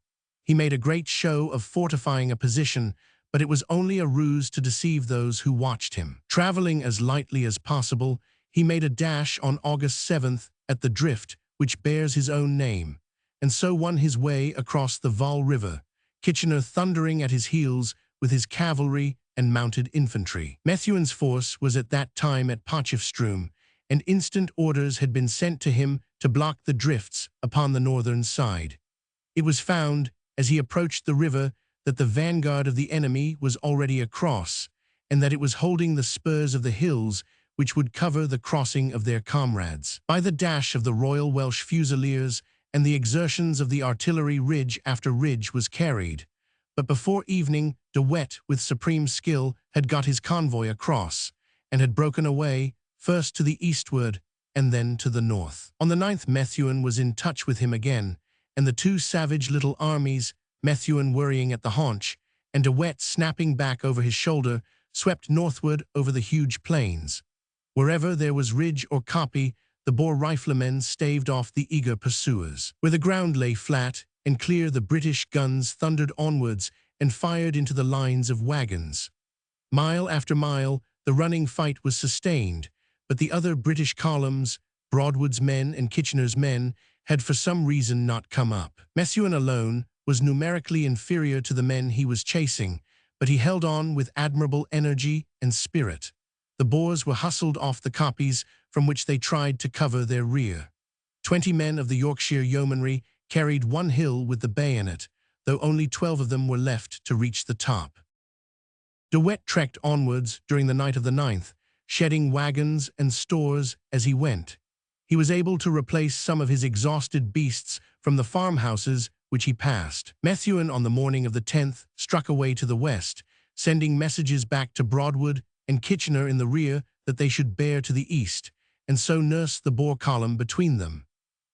He made a great show of fortifying a position, but it was only a ruse to deceive those who watched him. Traveling as lightly as possible, he made a dash on August 7th at the drift, which bears his own name, and so won his way across the Vaal River, Kitchener thundering at his heels with his cavalry and mounted infantry. Methuen's force was at that time at Potchefstroom, and instant orders had been sent to him to block the drifts upon the northern side. It was found, as he approached the river, that the vanguard of the enemy was already across, and that it was holding the spurs of the hills which would cover the crossing of their comrades. By the dash of the Royal Welsh Fusiliers and the exertions of the artillery, ridge after ridge was carried. But before evening, De Wet, with supreme skill, had got his convoy across, and had broken away, first to the eastward, and then to the north. On the 9th, Methuen was in touch with him again, and the two savage little armies, Methuen worrying at the haunch, and De Wet snapping back over his shoulder, swept northward over the huge plains. Wherever there was ridge or kopje, the Boer riflemen staved off the eager pursuers. Where the ground lay flat and clear, the British guns thundered onwards and fired into the lines of wagons. Mile after mile, the running fight was sustained, but the other British columns, Broadwood's men and Kitchener's men, had for some reason not come up. Methuen alone was numerically inferior to the men he was chasing, but he held on with admirable energy and spirit. The Boers were hustled off the kopjes from which they tried to cover their rear. 20 men of the Yorkshire Yeomanry carried one hill with the bayonet, though only 12 of them were left to reach the top. De Wet trekked onwards during the night of the 9th, shedding wagons and stores as he went. He was able to replace some of his exhausted beasts from the farmhouses which he passed. Methuen on the morning of the 10th struck away to the west, sending messages back to Broadwood and Kitchener in the rear that they should bear to the east, and so nurse the Boer column between them.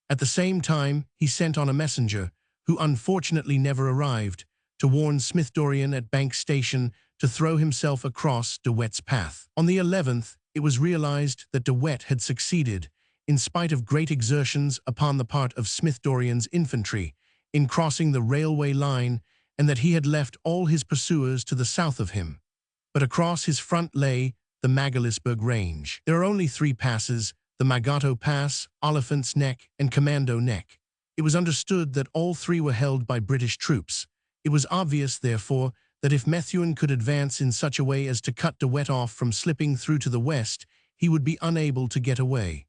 At the same time, he sent on a messenger, who unfortunately never arrived, to warn Smith-Dorrien at Bank Station to throw himself across De Wet's path. On the 11th, it was realized that De Wet had succeeded, in spite of great exertions upon the part of Smith-Dorrien's infantry, in crossing the railway line, and that he had left all his pursuers to the south of him. But across his front lay the Magaliesberg Range. There are only 3 passes, the Magato Pass, Oliphant's Neck, and Commando Neck. It was understood that all 3 were held by British troops. It was obvious, therefore, that if Methuen could advance in such a way as to cut De Wet off from slipping through to the west, he would be unable to get away.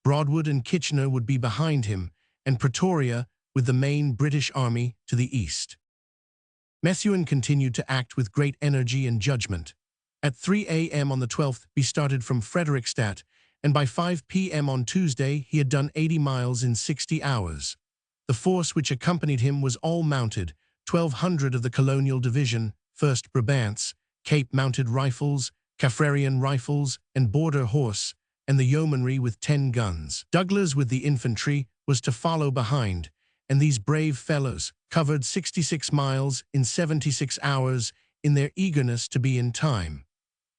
Broadwood and Kitchener would be behind him, and Pretoria with the main British army to the east. Methuen continued to act with great energy and judgment. At 3 a.m. on the 12th, he started from Frederickstadt, and by 5 p.m. on Tuesday, he had done 80 miles in 60 hours. The force which accompanied him was all mounted, 1,200 of the Colonial Division, 1st Brabants, Cape Mounted Rifles, Kaffrarian Rifles, and Border Horse, and the Yeomanry with 10 guns. Douglas with the infantry was to follow behind, and these brave fellows covered 66 miles in 76 hours in their eagerness to be in time.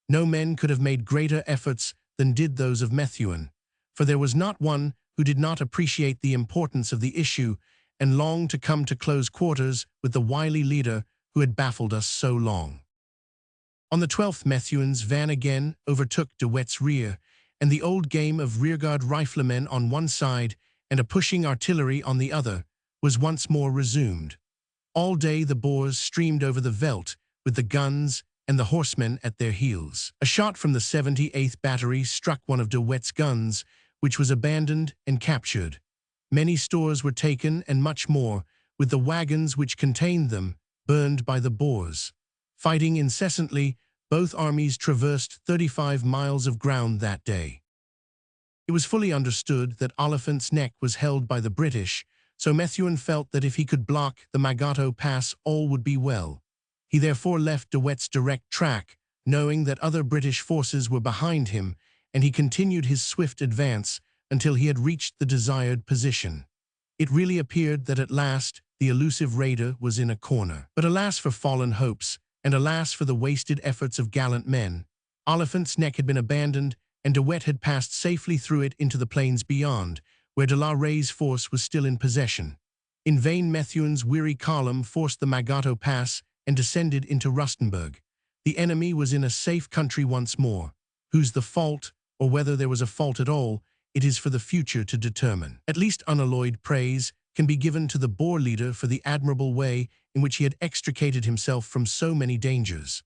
No men could have made greater efforts than did those of Methuen, for there was not one who did not appreciate the importance of the issue and longed to come to close quarters with the wily leader who had baffled us so long. On the 12th, Methuen's van again overtook De Wet's rear, and the old game of rearguard riflemen on one side and a pushing artillery on the other was once more resumed. All day the Boers streamed over the veldt, with the guns and the horsemen at their heels. A shot from the 78th Battery struck one of De Wet's guns, which was abandoned and captured. Many stores were taken and much more, with the wagons which contained them, burned by the Boers. Fighting incessantly, both armies traversed 35 miles of ground that day. It was fully understood that Oliphant's Neck was held by the British, so Methuen felt that if he could block the Magato Pass, all would be well. He therefore left De Wet's direct track, knowing that other British forces were behind him, and he continued his swift advance until he had reached the desired position. It really appeared that at last the elusive raider was in a corner. But alas for fallen hopes, and alas for the wasted efforts of gallant men. Oliphant's Neck had been abandoned, and De Wet had passed safely through it into the plains beyond, where de la Rey's force was still in possession. In vain Methuen's weary column forced the Magato Pass and descended into Rustenburg. The enemy was in a safe country once more. Whose the fault, or whether there was a fault at all, it is for the future to determine. At least unalloyed praise can be given to the Boer leader for the admirable way in which he had extricated himself from so many dangers.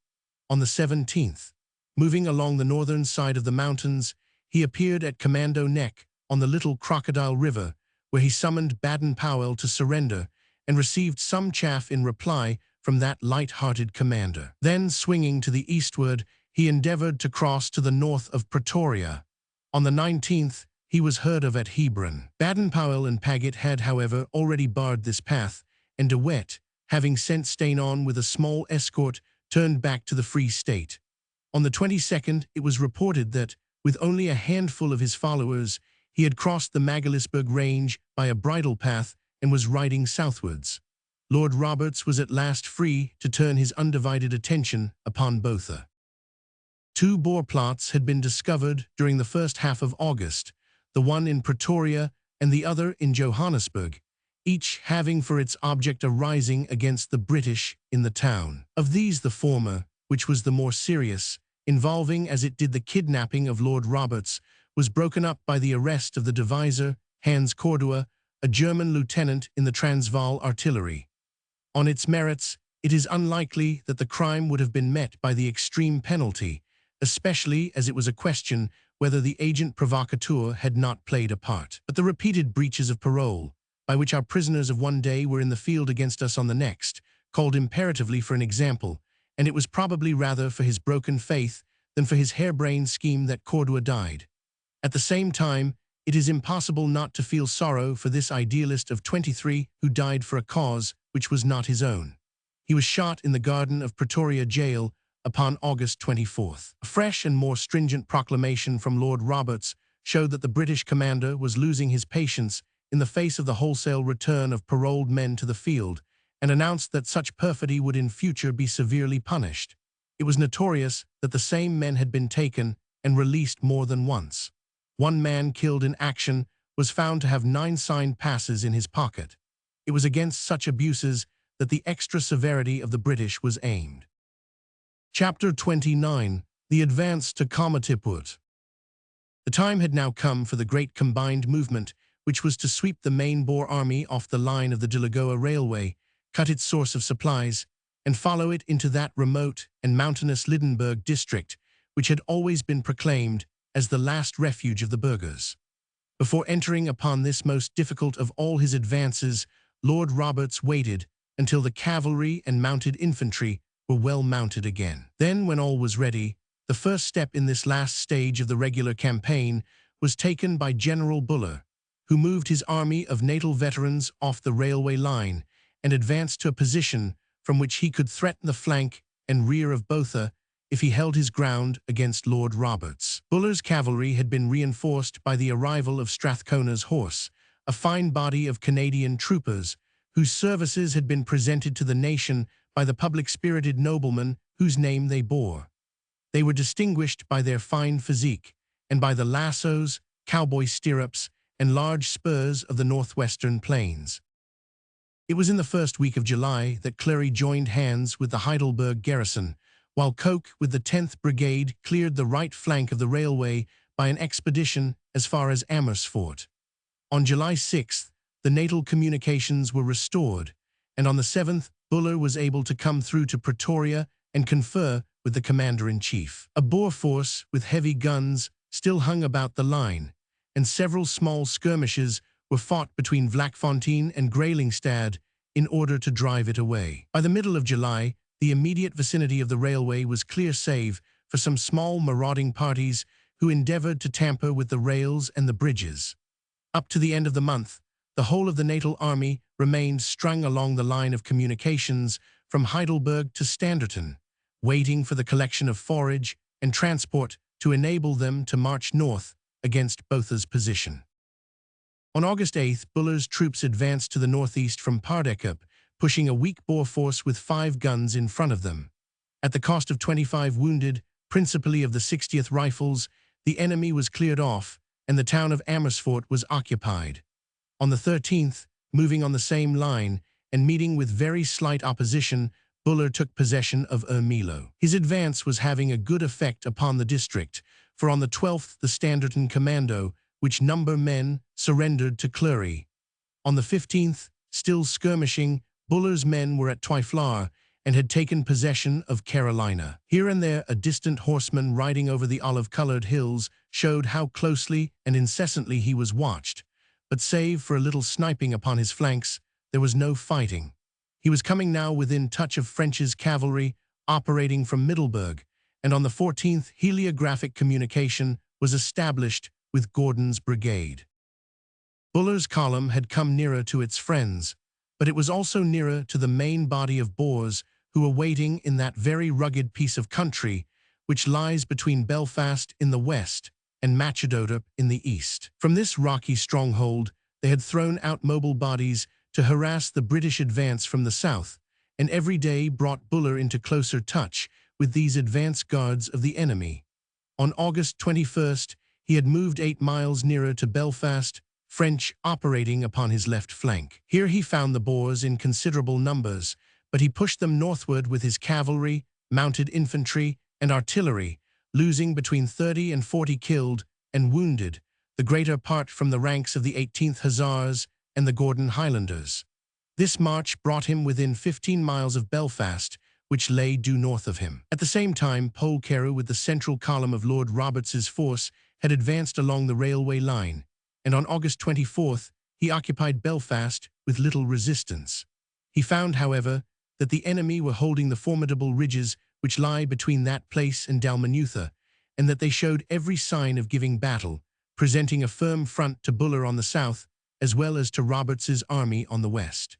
On the 17th, moving along the northern side of the mountains, he appeared at Commando Neck on the Little Crocodile River, where he summoned Baden-Powell to surrender and received some chaff in reply from that light-hearted commander. Then, swinging to the eastward, he endeavored to cross to the north of Pretoria. On the 19th, he was heard of at Hebron. Baden-Powell and Paget had, however, already barred this path, and De Wet, having sent Steyn on with a small escort, turned back to the Free State. On the 22nd, it was reported that, with only a handful of his followers, he had crossed the Magaliesberg Range by a bridle path and was riding southwards. Lord Roberts was at last free to turn his undivided attention upon Botha. 2 Boer plots had been discovered during the first half of August, the one in Pretoria and the other in Johannesburg, each having for its object a rising against the British in the town. Of these the former, which was the more serious, involving as it did the kidnapping of Lord Roberts, was broken up by the arrest of the deviser, Hans Cordua, a German lieutenant in the Transvaal artillery. On its merits, it is unlikely that the crime would have been met by the extreme penalty, especially as it was a question whether the agent provocateur had not played a part. But the repeated breaches of parole, by which our prisoners of one day were in the field against us on the next, called imperatively for an example, and it was probably rather for his broken faith than for his harebrained scheme that Cordua died. At the same time, it is impossible not to feel sorrow for this idealist of 23 who died for a cause which was not his own. He was shot in the garden of Pretoria Jail upon August 24th. A fresh and more stringent proclamation from Lord Roberts showed that the British commander was losing his patience in the face of the wholesale return of paroled men to the field, and announced that such perfidy would in future be severely punished. It was notorious that the same men had been taken and released more than once. One man killed in action was found to have 9 signed passes in his pocket. It was against such abuses that the extra severity of the British was aimed. Chapter 29. The Advance to Komatipoort. The time had now come for the great combined movement, which was to sweep the main Boer army off the line of the Delagoa Railway, cut its source of supplies, and follow it into that remote and mountainous Lydenburg district, which had always been proclaimed as the last refuge of the burghers. Before entering upon this most difficult of all his advances, Lord Roberts waited until the cavalry and mounted infantry were well mounted again. Then, when all was ready, the first step in this last stage of the regular campaign was taken by General Buller, who moved his army of natal veterans off the railway line and advanced to a position from which he could threaten the flank and rear of Botha if he held his ground against Lord Roberts. Buller's cavalry had been reinforced by the arrival of Strathcona's horse, a fine body of Canadian troopers, whose services had been presented to the nation by the public-spirited noblemen whose name they bore. They were distinguished by their fine physique, and by the lassos, cowboy stirrups, and large spurs of the northwestern plains. It was in the first week of July that Clary joined hands with the Heidelberg garrison, while Koch with the 10th Brigade cleared the right flank of the railway by an expedition as far as Amersfoort. On July 6th, the natal communications were restored, and on the 7th, Buller was able to come through to Pretoria and confer with the commander-in-chief. A Boer force with heavy guns still hung about the line, and several small skirmishes were fought between Vlakfontein and Graelingstad in order to drive it away. By the middle of July, the immediate vicinity of the railway was clear save for some small marauding parties who endeavored to tamper with the rails and the bridges. Up to the end of the month, the whole of the natal army remained strung along the line of communications from Heidelberg to Standerton, waiting for the collection of forage and transport to enable them to march north against Botha's position. On August 8th, Buller's troops advanced to the northeast from Paardekkop, pushing a weak Boer force with 5 guns in front of them. At the cost of 25 wounded, principally of the 60th Rifles, the enemy was cleared off, and the town of Amersfoort was occupied. On the 13th, moving on the same line, and meeting with very slight opposition, Buller took possession of Ermelo. His advance was having a good effect upon the district, for on the 12th the Standerton Commando, which number men, surrendered to Clury. On the 15th, still skirmishing, Buller's men were at Twyflar and had taken possession of Carolina. Here and there a distant horseman riding over the olive-colored hills showed how closely and incessantly he was watched, but save for a little sniping upon his flanks, there was no fighting. He was coming now within touch of French's cavalry, operating from Middelburg, and on the 14th heliographic communication was established with Gordon's brigade. Buller's column had come nearer to its friends, but it was also nearer to the main body of Boers who were waiting in that very rugged piece of country which lies between Belfast in the west and Machadodorp in the east. From this rocky stronghold they had thrown out mobile bodies to harass the British advance from the south, and every day brought Buller into closer touch with these advance guards of the enemy. On August 21st, he had moved 8 miles nearer to Belfast, French operating upon his left flank. Here he found the Boers in considerable numbers, but he pushed them northward with his cavalry, mounted infantry, and artillery, losing between 30 and 40 killed and wounded, the greater part from the ranks of the 18th Hussars and the Gordon Highlanders. This march brought him within 15 miles of Belfast, which lay due north of him. At the same time, Polcaru, with the central column of Lord Roberts's force, had advanced along the railway line, and on August 24th he occupied Belfast with little resistance. He found, however, that the enemy were holding the formidable ridges which lie between that place and Dalmanutha, and that they showed every sign of giving battle, presenting a firm front to Buller on the south, as well as to Roberts's army on the west.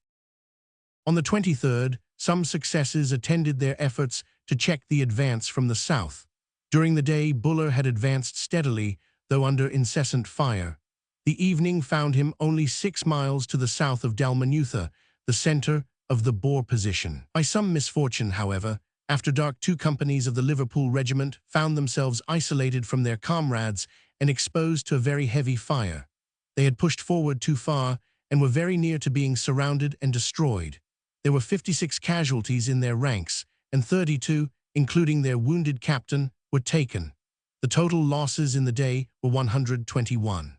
On the 23rd, some successes attended their efforts to check the advance from the south. During the day, Buller had advanced steadily, though under incessant fire. The evening found him only 6 miles to the south of Dalmanutha, the center of the Boer position. By some misfortune, however, after dark 2 companies of the Liverpool Regiment found themselves isolated from their comrades and exposed to a very heavy fire. They had pushed forward too far and were very near to being surrounded and destroyed. There were 56 casualties in their ranks, and 32, including their wounded captain, were taken. The total losses in the day were 121.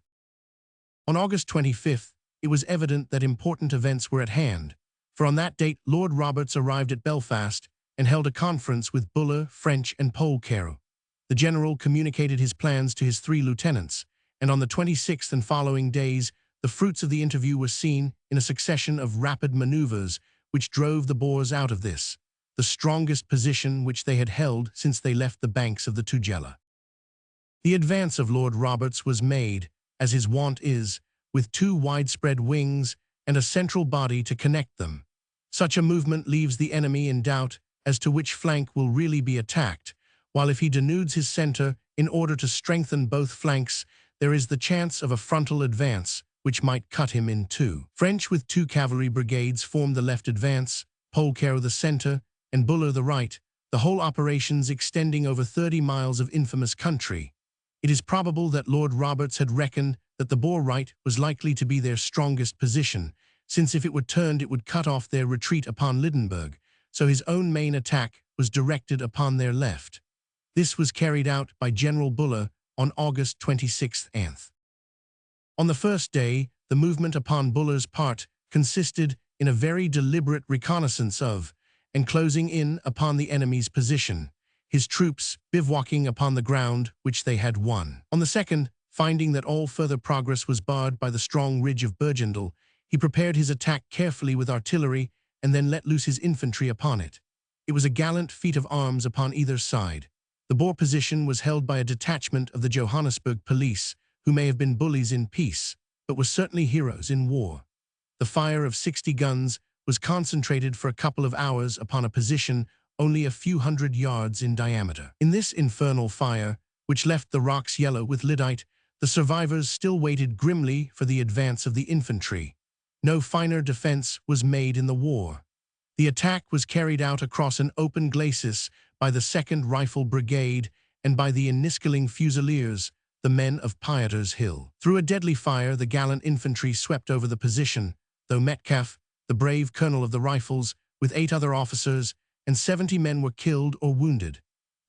On August 25th, it was evident that important events were at hand, for on that date Lord Roberts arrived at Belfast and held a conference with Buller, French, and Polcaru. The general communicated his plans to his 3 lieutenants, and on the 26th and following days, the fruits of the interview were seen in a succession of rapid maneuvers which drove the Boers out of this, the strongest position which they had held since they left the banks of the Tugela. The advance of Lord Roberts was made, as his wont is, with 2 widespread wings and a central body to connect them. Such a movement leaves the enemy in doubt as to which flank will really be attacked, while if he denudes his center in order to strengthen both flanks, there is the chance of a frontal advance, which might cut him in 2. French with 2 cavalry brigades formed the left advance, Polcaru the center, and Buller the right, the whole operations extending over 30 miles of infamous country. It is probable that Lord Roberts had reckoned that the Boer right was likely to be their strongest position, since if it were turned it would cut off their retreat upon Lydenburg, so his own main attack was directed upon their left. This was carried out by General Buller on August 26th. On the first day, the movement upon Buller's part consisted in a very deliberate reconnaissance of, and closing in upon the enemy's position, his troops bivouacking upon the ground which they had won. On the second, finding that all further progress was barred by the strong ridge of Bergendal, he prepared his attack carefully with artillery and then let loose his infantry upon it. It was a gallant feat of arms upon either side. The Boer position was held by a detachment of the Johannesburg police, who may have been bullies in peace, but were certainly heroes in war. The fire of 60 guns was concentrated for a couple of hours upon a position only a few hundred yards in diameter. In this infernal fire, which left the rocks yellow with lyddite, the survivors still waited grimly for the advance of the infantry. No finer defense was made in the war. The attack was carried out across an open glacis by the 2nd Rifle Brigade and by the Enniskilling Fusiliers, the men of Pieter's Hill. Through a deadly fire, the gallant infantry swept over the position, though Metcalfe, the brave colonel of the Rifles, with 8 other officers and 70 men were killed or wounded.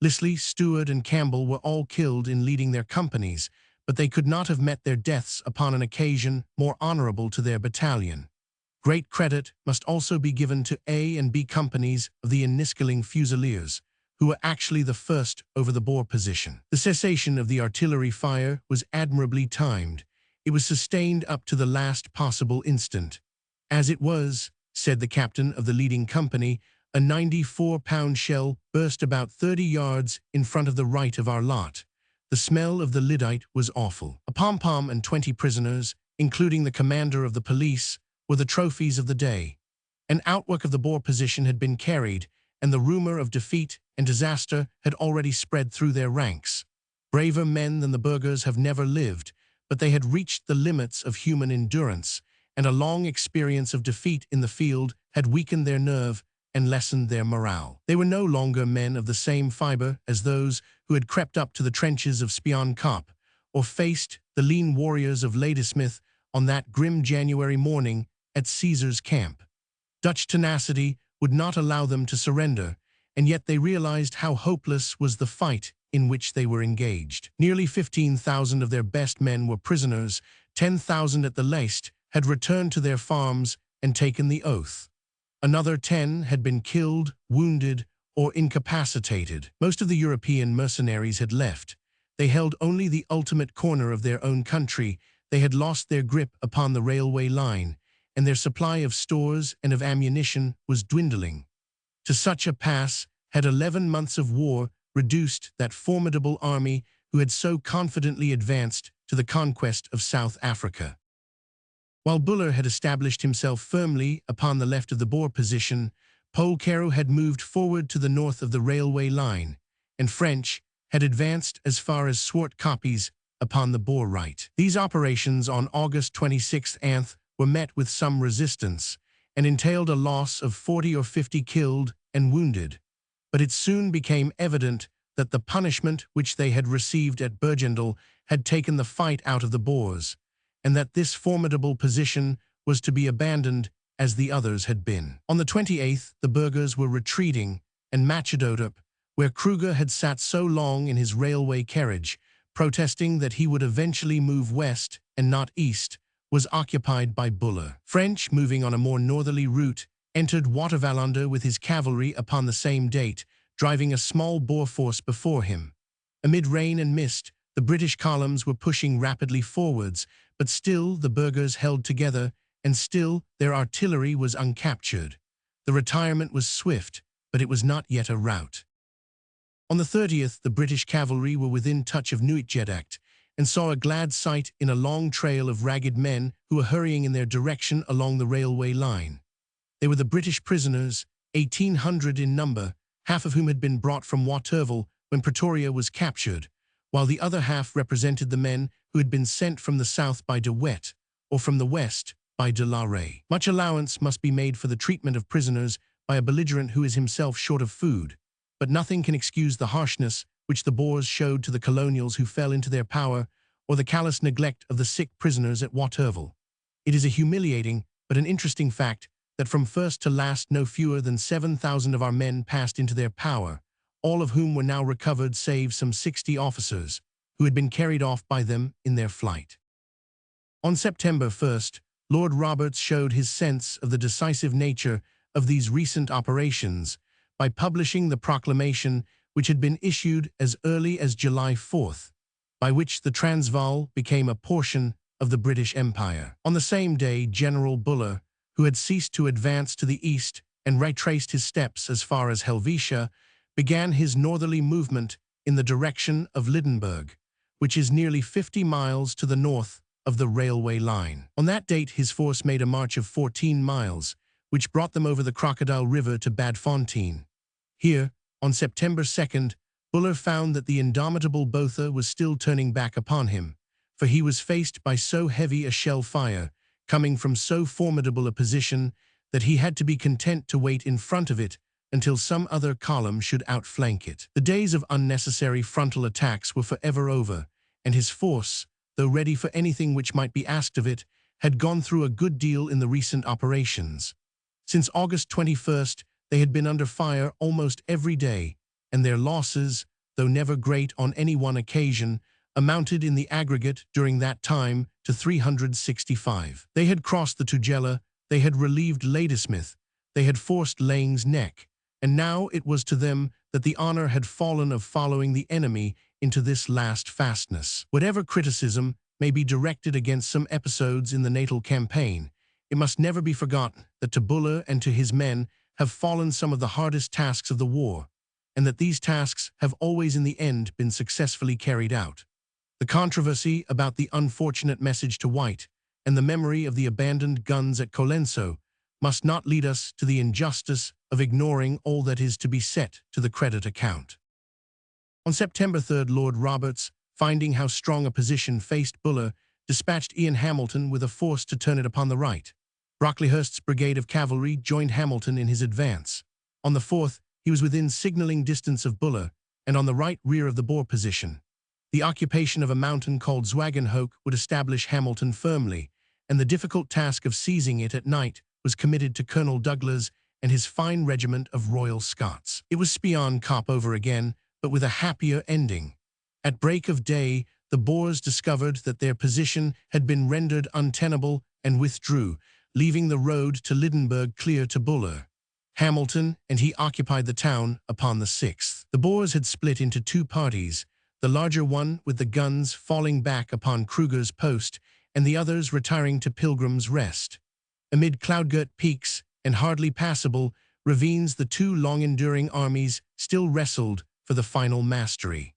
Lisley, Stewart, and Campbell were all killed in leading their companies, but they could not have met their deaths upon an occasion more honorable to their battalion. Great credit must also be given to A and B companies of the Enniskilling Fusiliers, who were actually the first over the Boer position. The cessation of the artillery fire was admirably timed. It was sustained up to the last possible instant. As it was, said the captain of the leading company, a 94-pound shell burst about 30 yards in front of the right of our lot. The smell of the lyddite was awful. A pom-pom and 20 prisoners, including the commander of the police, were the trophies of the day. An outwork of the Boer position had been carried, and the rumor of defeat and disaster had already spread through their ranks. Braver men than the burghers have never lived, but they had reached the limits of human endurance, and a long experience of defeat in the field had weakened their nerve and lessened their morale. They were no longer men of the same fiber as those who had crept up to the trenches of Spion Kop, or faced the lean warriors of Ladysmith on that grim January morning at Caesar's camp. Dutch tenacity would not allow them to surrender, and yet they realized how hopeless was the fight in which they were engaged. Nearly 15,000 of their best men were prisoners. 10,000 at the least had returned to their farms and taken the oath. Another 10 had been killed, wounded, or incapacitated. Most of the European mercenaries had left. They held only the ultimate corner of their own country. They had lost their grip upon the railway line, and their supply of stores and of ammunition was dwindling. To such a pass had 11 months of war reduced that formidable army who had so confidently advanced to the conquest of South Africa. While Buller had established himself firmly upon the left of the Boer position, Polcaro had moved forward to the north of the railway line, and French had advanced as far as Swart Koppies upon the Boer right. These operations on August 26th were met with some resistance, and entailed a loss of 40 or 50 killed and wounded. But it soon became evident that the punishment which they had received at Bergendal had taken the fight out of the Boers, and that this formidable position was to be abandoned as the others had been. On the 28th, the burghers were retreating, and Machadodorp, where Kruger had sat so long in his railway carriage, protesting that he would eventually move west and not east, was occupied by Buller. French, moving on a more northerly route, entered Watervallonder with his cavalry upon the same date, driving a small Boer force before him. Amid rain and mist, the British columns were pushing rapidly forwards, but still the burghers held together, and still their artillery was uncaptured. The retirement was swift, but it was not yet a rout. On the 30th, the British cavalry were within touch of Nuitgedacht, and saw a glad sight in a long trail of ragged men who were hurrying in their direction along the railway line. They were the British prisoners, 1,800 in number, half of whom had been brought from Waterval when Pretoria was captured, while the other half represented the men who had been sent from the south by De Wet, or from the west by De la Rey. Much allowance must be made for the treatment of prisoners by a belligerent who is himself short of food, but nothing can excuse the harshness which the Boers showed to the colonials who fell into their power, or the callous neglect of the sick prisoners at Waterval. It is a humiliating but an interesting fact that from first to last no fewer than 7,000 of our men passed into their power, all of whom were now recovered save some 60 officers, who had been carried off by them in their flight. On September 1st, Lord Roberts showed his sense of the decisive nature of these recent operations by publishing the proclamation which had been issued as early as July 4th, by which the Transvaal became a portion of the British Empire. On the same day, General Buller, who had ceased to advance to the east and retraced his steps as far as Helvetia, began his northerly movement in the direction of Lydenburg, which is nearly 50 miles to the north of the railway line. On that date, his force made a march of 14 miles, which brought them over the Crocodile River to Bad Fontein. Here, on September 2nd, Buller found that the indomitable Botha was still turning back upon him, for he was faced by so heavy a shell fire, coming from so formidable a position, that he had to be content to wait in front of it until some other column should outflank it. The days of unnecessary frontal attacks were forever over, and his force, though ready for anything which might be asked of it, had gone through a good deal in the recent operations. Since August 21st, they had been under fire almost every day, and their losses, though never great on any one occasion, amounted in the aggregate during that time to 365. They had crossed the Tugela, they had relieved Ladysmith, they had forced Laing's Neck, and now it was to them that the honor had fallen of following the enemy into this last fastness. Whatever criticism may be directed against some episodes in the Natal campaign, it must never be forgotten that to Buller and to his men have fallen some of the hardest tasks of the war, and that these tasks have always in the end been successfully carried out. The controversy about the unfortunate message to White and the memory of the abandoned guns at Colenso must not lead us to the injustice of ignoring all that is to be set to the credit account. On September 3rd, Lord Roberts, finding how strong a position faced Buller, dispatched Ian Hamilton with a force to turn it upon the right. Brocklehurst's brigade of cavalry joined Hamilton in his advance. On the 4th, he was within signaling distance of Buller and on the right rear of the Boer position. The occupation of a mountain called Zwagenhoek would establish Hamilton firmly, and the difficult task of seizing it at night was committed to Colonel Douglas and his fine regiment of Royal Scots. It was Spion Kop over again, but with a happier ending. At break of day, the Boers discovered that their position had been rendered untenable and withdrew, leaving the road to Lydenburg clear to Buller. Hamilton and he occupied the town upon the 6th. The Boers had split into two parties, the larger one with the guns falling back upon Kruger's post and the others retiring to Pilgrim's Rest. Amid cloud-girt peaks and hardly passable ravines, the two long-enduring armies still wrestled for the final mastery.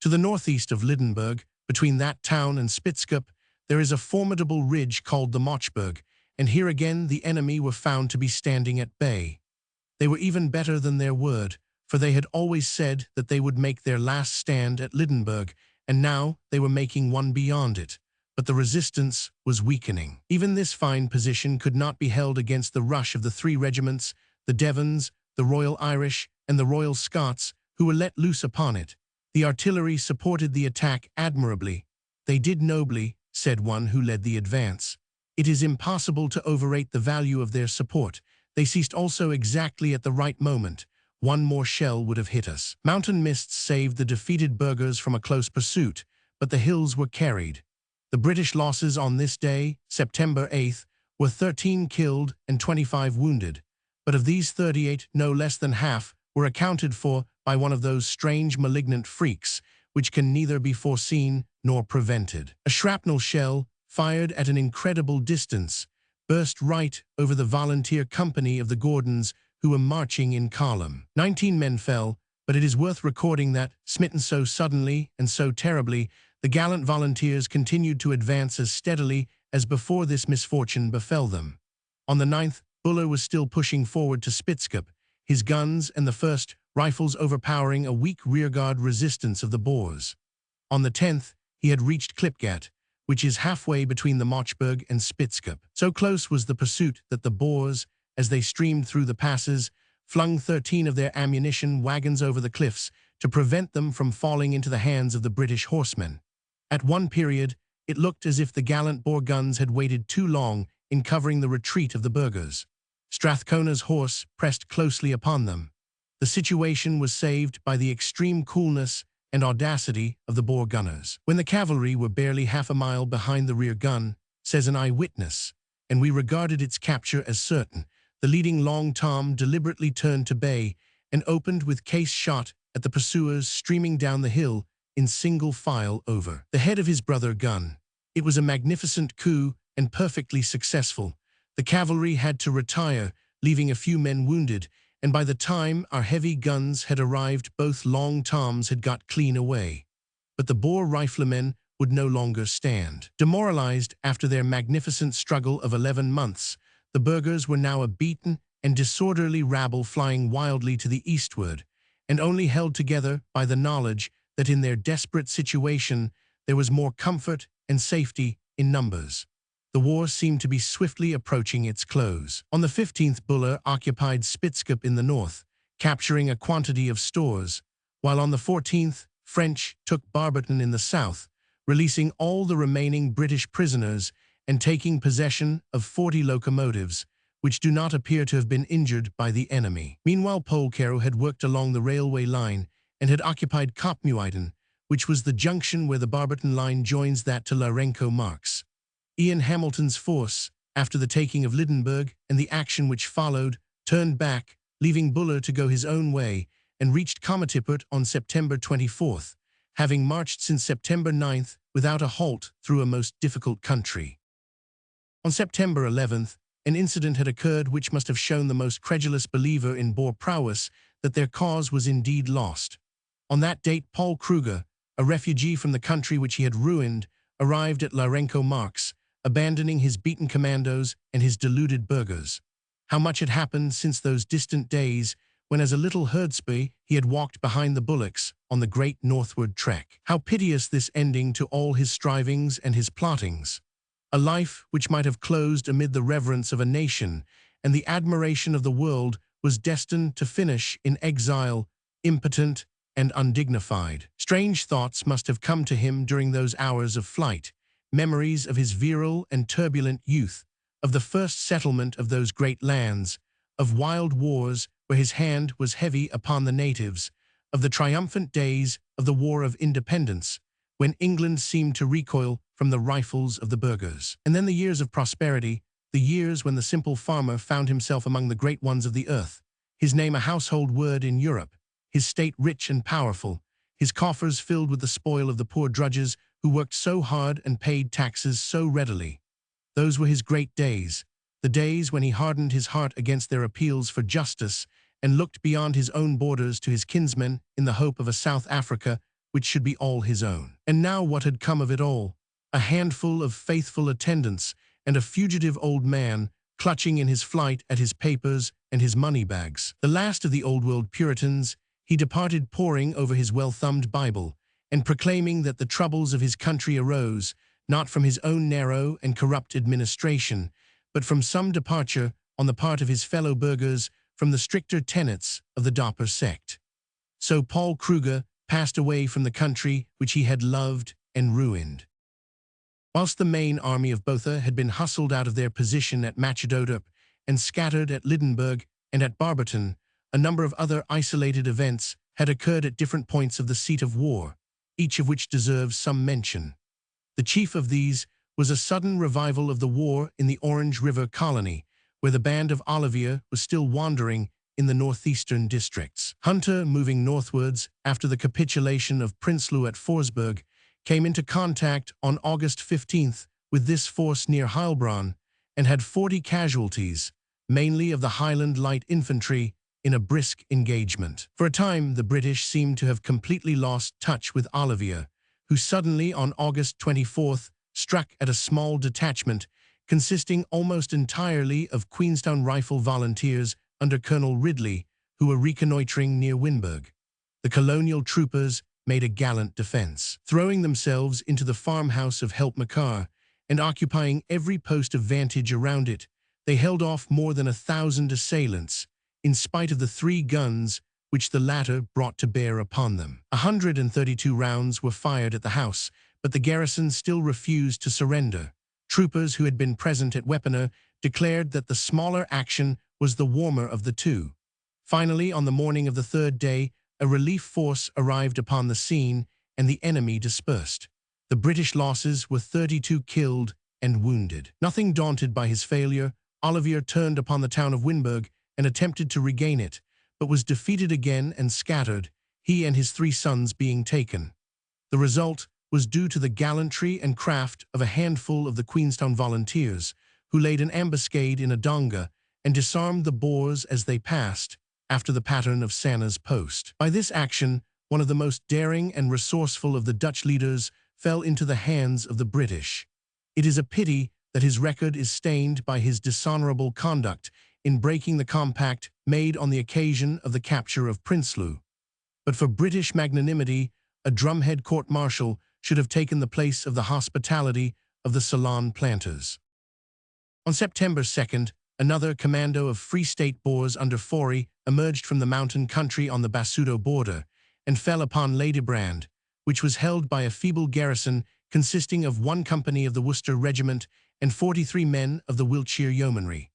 To the northeast of Lydenburg, between that town and Spitzkop, there is a formidable ridge called the Mochberg, and here again the enemy were found to be standing at bay. They were even better than their word, for they had always said that they would make their last stand at Lydenburg, and now they were making one beyond it. But the resistance was weakening. Even this fine position could not be held against the rush of the three regiments, the Devons, the Royal Irish, and the Royal Scots, who were let loose upon it. The artillery supported the attack admirably. They did nobly, said one who led the advance. It is impossible to overrate the value of their support. They ceased also exactly at the right moment. One more shell would have hit us. Mountain mists saved the defeated burghers from a close pursuit, but the hills were carried. The British losses on this day, September 8th, were 13 killed and 25 wounded, but of these 38, no less than half were accounted for by one of those strange malignant freaks which can neither be foreseen nor prevented. A shrapnel shell, fired at an incredible distance, burst right over the volunteer company of the Gordons who were marching in column. 19 men fell, but it is worth recording that, smitten so suddenly and so terribly, the gallant volunteers continued to advance as steadily as before this misfortune befell them. On the 9th, Buller was still pushing forward to Spitzkop, his guns and the first rifles overpowering a weak rearguard resistance of the Boers. On the 10th, he had reached Klipgat, which is halfway between the Mochberg and Spitzkop. So close was the pursuit that the Boers, as they streamed through the passes, flung 13 of their ammunition wagons over the cliffs to prevent them from falling into the hands of the British horsemen. At one period, it looked as if the gallant Boer guns had waited too long in covering the retreat of the burghers. Strathcona's horse pressed closely upon them. The situation was saved by the extreme coolness and audacity of the Boer gunners. When the cavalry were barely half a mile behind the rear gun, says an eyewitness, and we regarded its capture as certain, the leading Long Tom deliberately turned to bay and opened with case shot at the pursuers streaming down the hill in single file over the head of his brother gun. It was a magnificent coup and perfectly successful. The cavalry had to retire, leaving a few men wounded, and by the time our heavy guns had arrived, both Long Toms had got clean away. But the Boer riflemen would no longer stand. Demoralized after their magnificent struggle of 11 months, the burghers were now a beaten and disorderly rabble flying wildly to the eastward, and only held together by the knowledge that in their desperate situation there was more comfort and safety in numbers. The war seemed to be swiftly approaching its close. On the 15th, Buller occupied Spitzkop in the north, capturing a quantity of stores, while on the 14th, French took Barberton in the south, releasing all the remaining British prisoners and taking possession of 40 locomotives, which do not appear to have been injured by the enemy. Meanwhile, Polkero had worked along the railway line and had occupied Kopmuiden, which was the junction where the Barberton line joins that to Lourenco Marx. Ian Hamilton's force, after the taking of Lydenburg and the action which followed, turned back, leaving Buller to go his own way, and reached Komatipoort on September 24th, having marched since September 9th without a halt through a most difficult country. On September 11th, an incident had occurred which must have shown the most credulous believer in Boer prowess that their cause was indeed lost. On that date, Paul Kruger, a refugee from the country which he had ruined, arrived at Lourenco Marx, abandoning his beaten commandos and his deluded burghers. How much had happened since those distant days when as a little herdspy he had walked behind the bullocks on the great northward trek. How piteous this ending to all his strivings and his plottings. A life which might have closed amid the reverence of a nation and the admiration of the world was destined to finish in exile, impotent and undignified. Strange thoughts must have come to him during those hours of flight, memories of his virile and turbulent youth, of the first settlement of those great lands, of wild wars where his hand was heavy upon the natives, of the triumphant days of the War of Independence, when England seemed to recoil from the rifles of the burghers. And then the years of prosperity, the years when the simple farmer found himself among the great ones of the earth, his name a household word in Europe, his state rich and powerful, his coffers filled with the spoil of the poor drudges who worked so hard and paid taxes so readily. Those were his great days, the days when he hardened his heart against their appeals for justice and looked beyond his own borders to his kinsmen in the hope of a South Africa which should be all his own. And now what had come of it all? A handful of faithful attendants and a fugitive old man clutching in his flight at his papers and his money bags. The last of the old-world Puritans, he departed poring over his well-thumbed Bible and proclaiming that the troubles of his country arose not from his own narrow and corrupt administration, but from some departure on the part of his fellow burghers from the stricter tenets of the Dopper sect. So Paul Kruger passed away from the country which he had loved and ruined. Whilst the main army of Botha had been hustled out of their position at Machadodorp and scattered at Lydenburg and at Barberton, a number of other isolated events had occurred at different points of the seat of war, each of which deserves some mention. The chief of these was a sudden revival of the war in the Orange River colony, where the band of Olivier was still wandering in the northeastern districts. Hunter, moving northwards after the capitulation of Prinsloo at Forsberg, came into contact on August 15th with this force near Heilbronn and had 40 casualties, mainly of the Highland Light Infantry, in a brisk engagement. For a time, the British seemed to have completely lost touch with Olivier, who suddenly, on August 24th, struck at a small detachment consisting almost entirely of Queenstown Rifle volunteers under Colonel Ridley, who were reconnoitring near Winburg. The colonial troopers made a gallant defense, throwing themselves into the farmhouse of Helpmekaar and occupying every post of vantage around it. They held off more than 1,000 assailants, in spite of the 3 guns which the latter brought to bear upon them. 132 rounds were fired at the house, but the garrison still refused to surrender. Troopers who had been present at Wepener declared that the smaller action was the warmer of the two. Finally, on the morning of the 3rd day, a relief force arrived upon the scene and the enemy dispersed. The British losses were 32 killed and wounded. Nothing daunted by his failure, Olivier turned upon the town of Winburg and attempted to regain it, but was defeated again and scattered, he and his 3 sons being taken. The result was due to the gallantry and craft of a handful of the Queenstown volunteers, who laid an ambuscade in a donga and disarmed the Boers as they passed, after the pattern of Sanna's post. By this action, one of the most daring and resourceful of the Dutch leaders fell into the hands of the British. It is a pity that his record is stained by his dishonorable conduct in breaking the compact made on the occasion of the capture of Prinsloo. But for British magnanimity, a drumhead court-martial should have taken the place of the hospitality of the Ceylon planters. On September 2nd, another commando of Free State Boers under Fourie emerged from the mountain country on the Basuto border and fell upon Ladybrand, which was held by a feeble garrison consisting of 1 company of the Worcester Regiment and 43 men of the Wiltshire Yeomanry.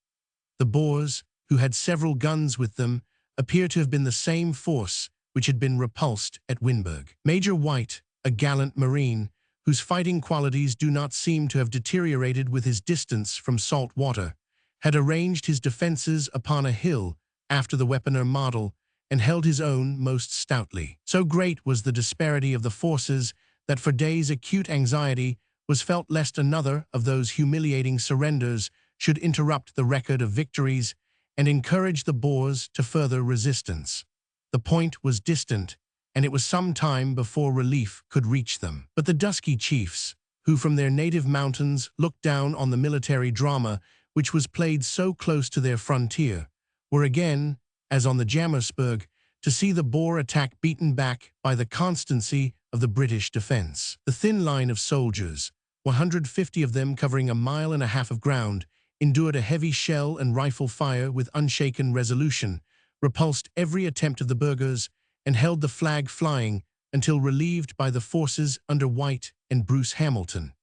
The Boers, who had several guns with them, appear to have been the same force which had been repulsed at Winburg. Major White, a gallant Marine, whose fighting qualities do not seem to have deteriorated with his distance from salt water, had arranged his defences upon a hill after the weaponer model and held his own most stoutly. So great was the disparity of the forces that for days acute anxiety was felt lest another of those humiliating surrenders should interrupt the record of victories and encourage the Boers to further resistance. The point was distant, and it was some time before relief could reach them. But the dusky chiefs, who from their native mountains looked down on the military drama which was played so close to their frontier, were again, as on the Jammersburg, to see the Boer attack beaten back by the constancy of the British defence. The thin line of soldiers, 150 of them covering 1.5 miles of ground, endured a heavy shell and rifle fire with unshaken resolution, repulsed every attempt of the burghers, and held the flag flying until relieved by the forces under White and Bruce Hamilton.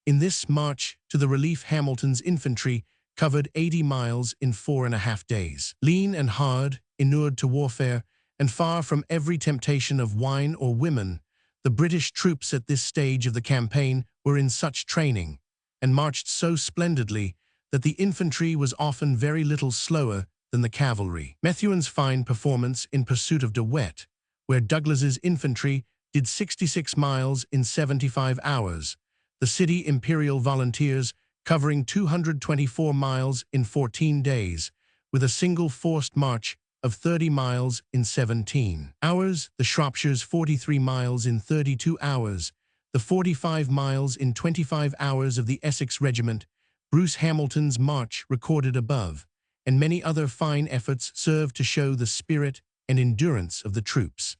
In this march to the relief, Hamilton's infantry covered 80 miles in 4.5 days. Lean and hard, inured to warfare, and far from every temptation of wine or women, the British troops at this stage of the campaign were in such training, and marched so splendidly, that the infantry was often very little slower than the cavalry. Methuen's fine performance in pursuit of De Wet, where Douglas's infantry did 66 miles in 75 hours, the City Imperial Volunteers covering 224 miles in 14 days, with a single forced march of 30 miles in 17 hours, the Shropshire's 43 miles in 32 hours, the 45 miles in 25 hours of the Essex Regiment, Bruce Hamilton's march recorded above, and many other fine efforts served to show the spirit and endurance of the troops.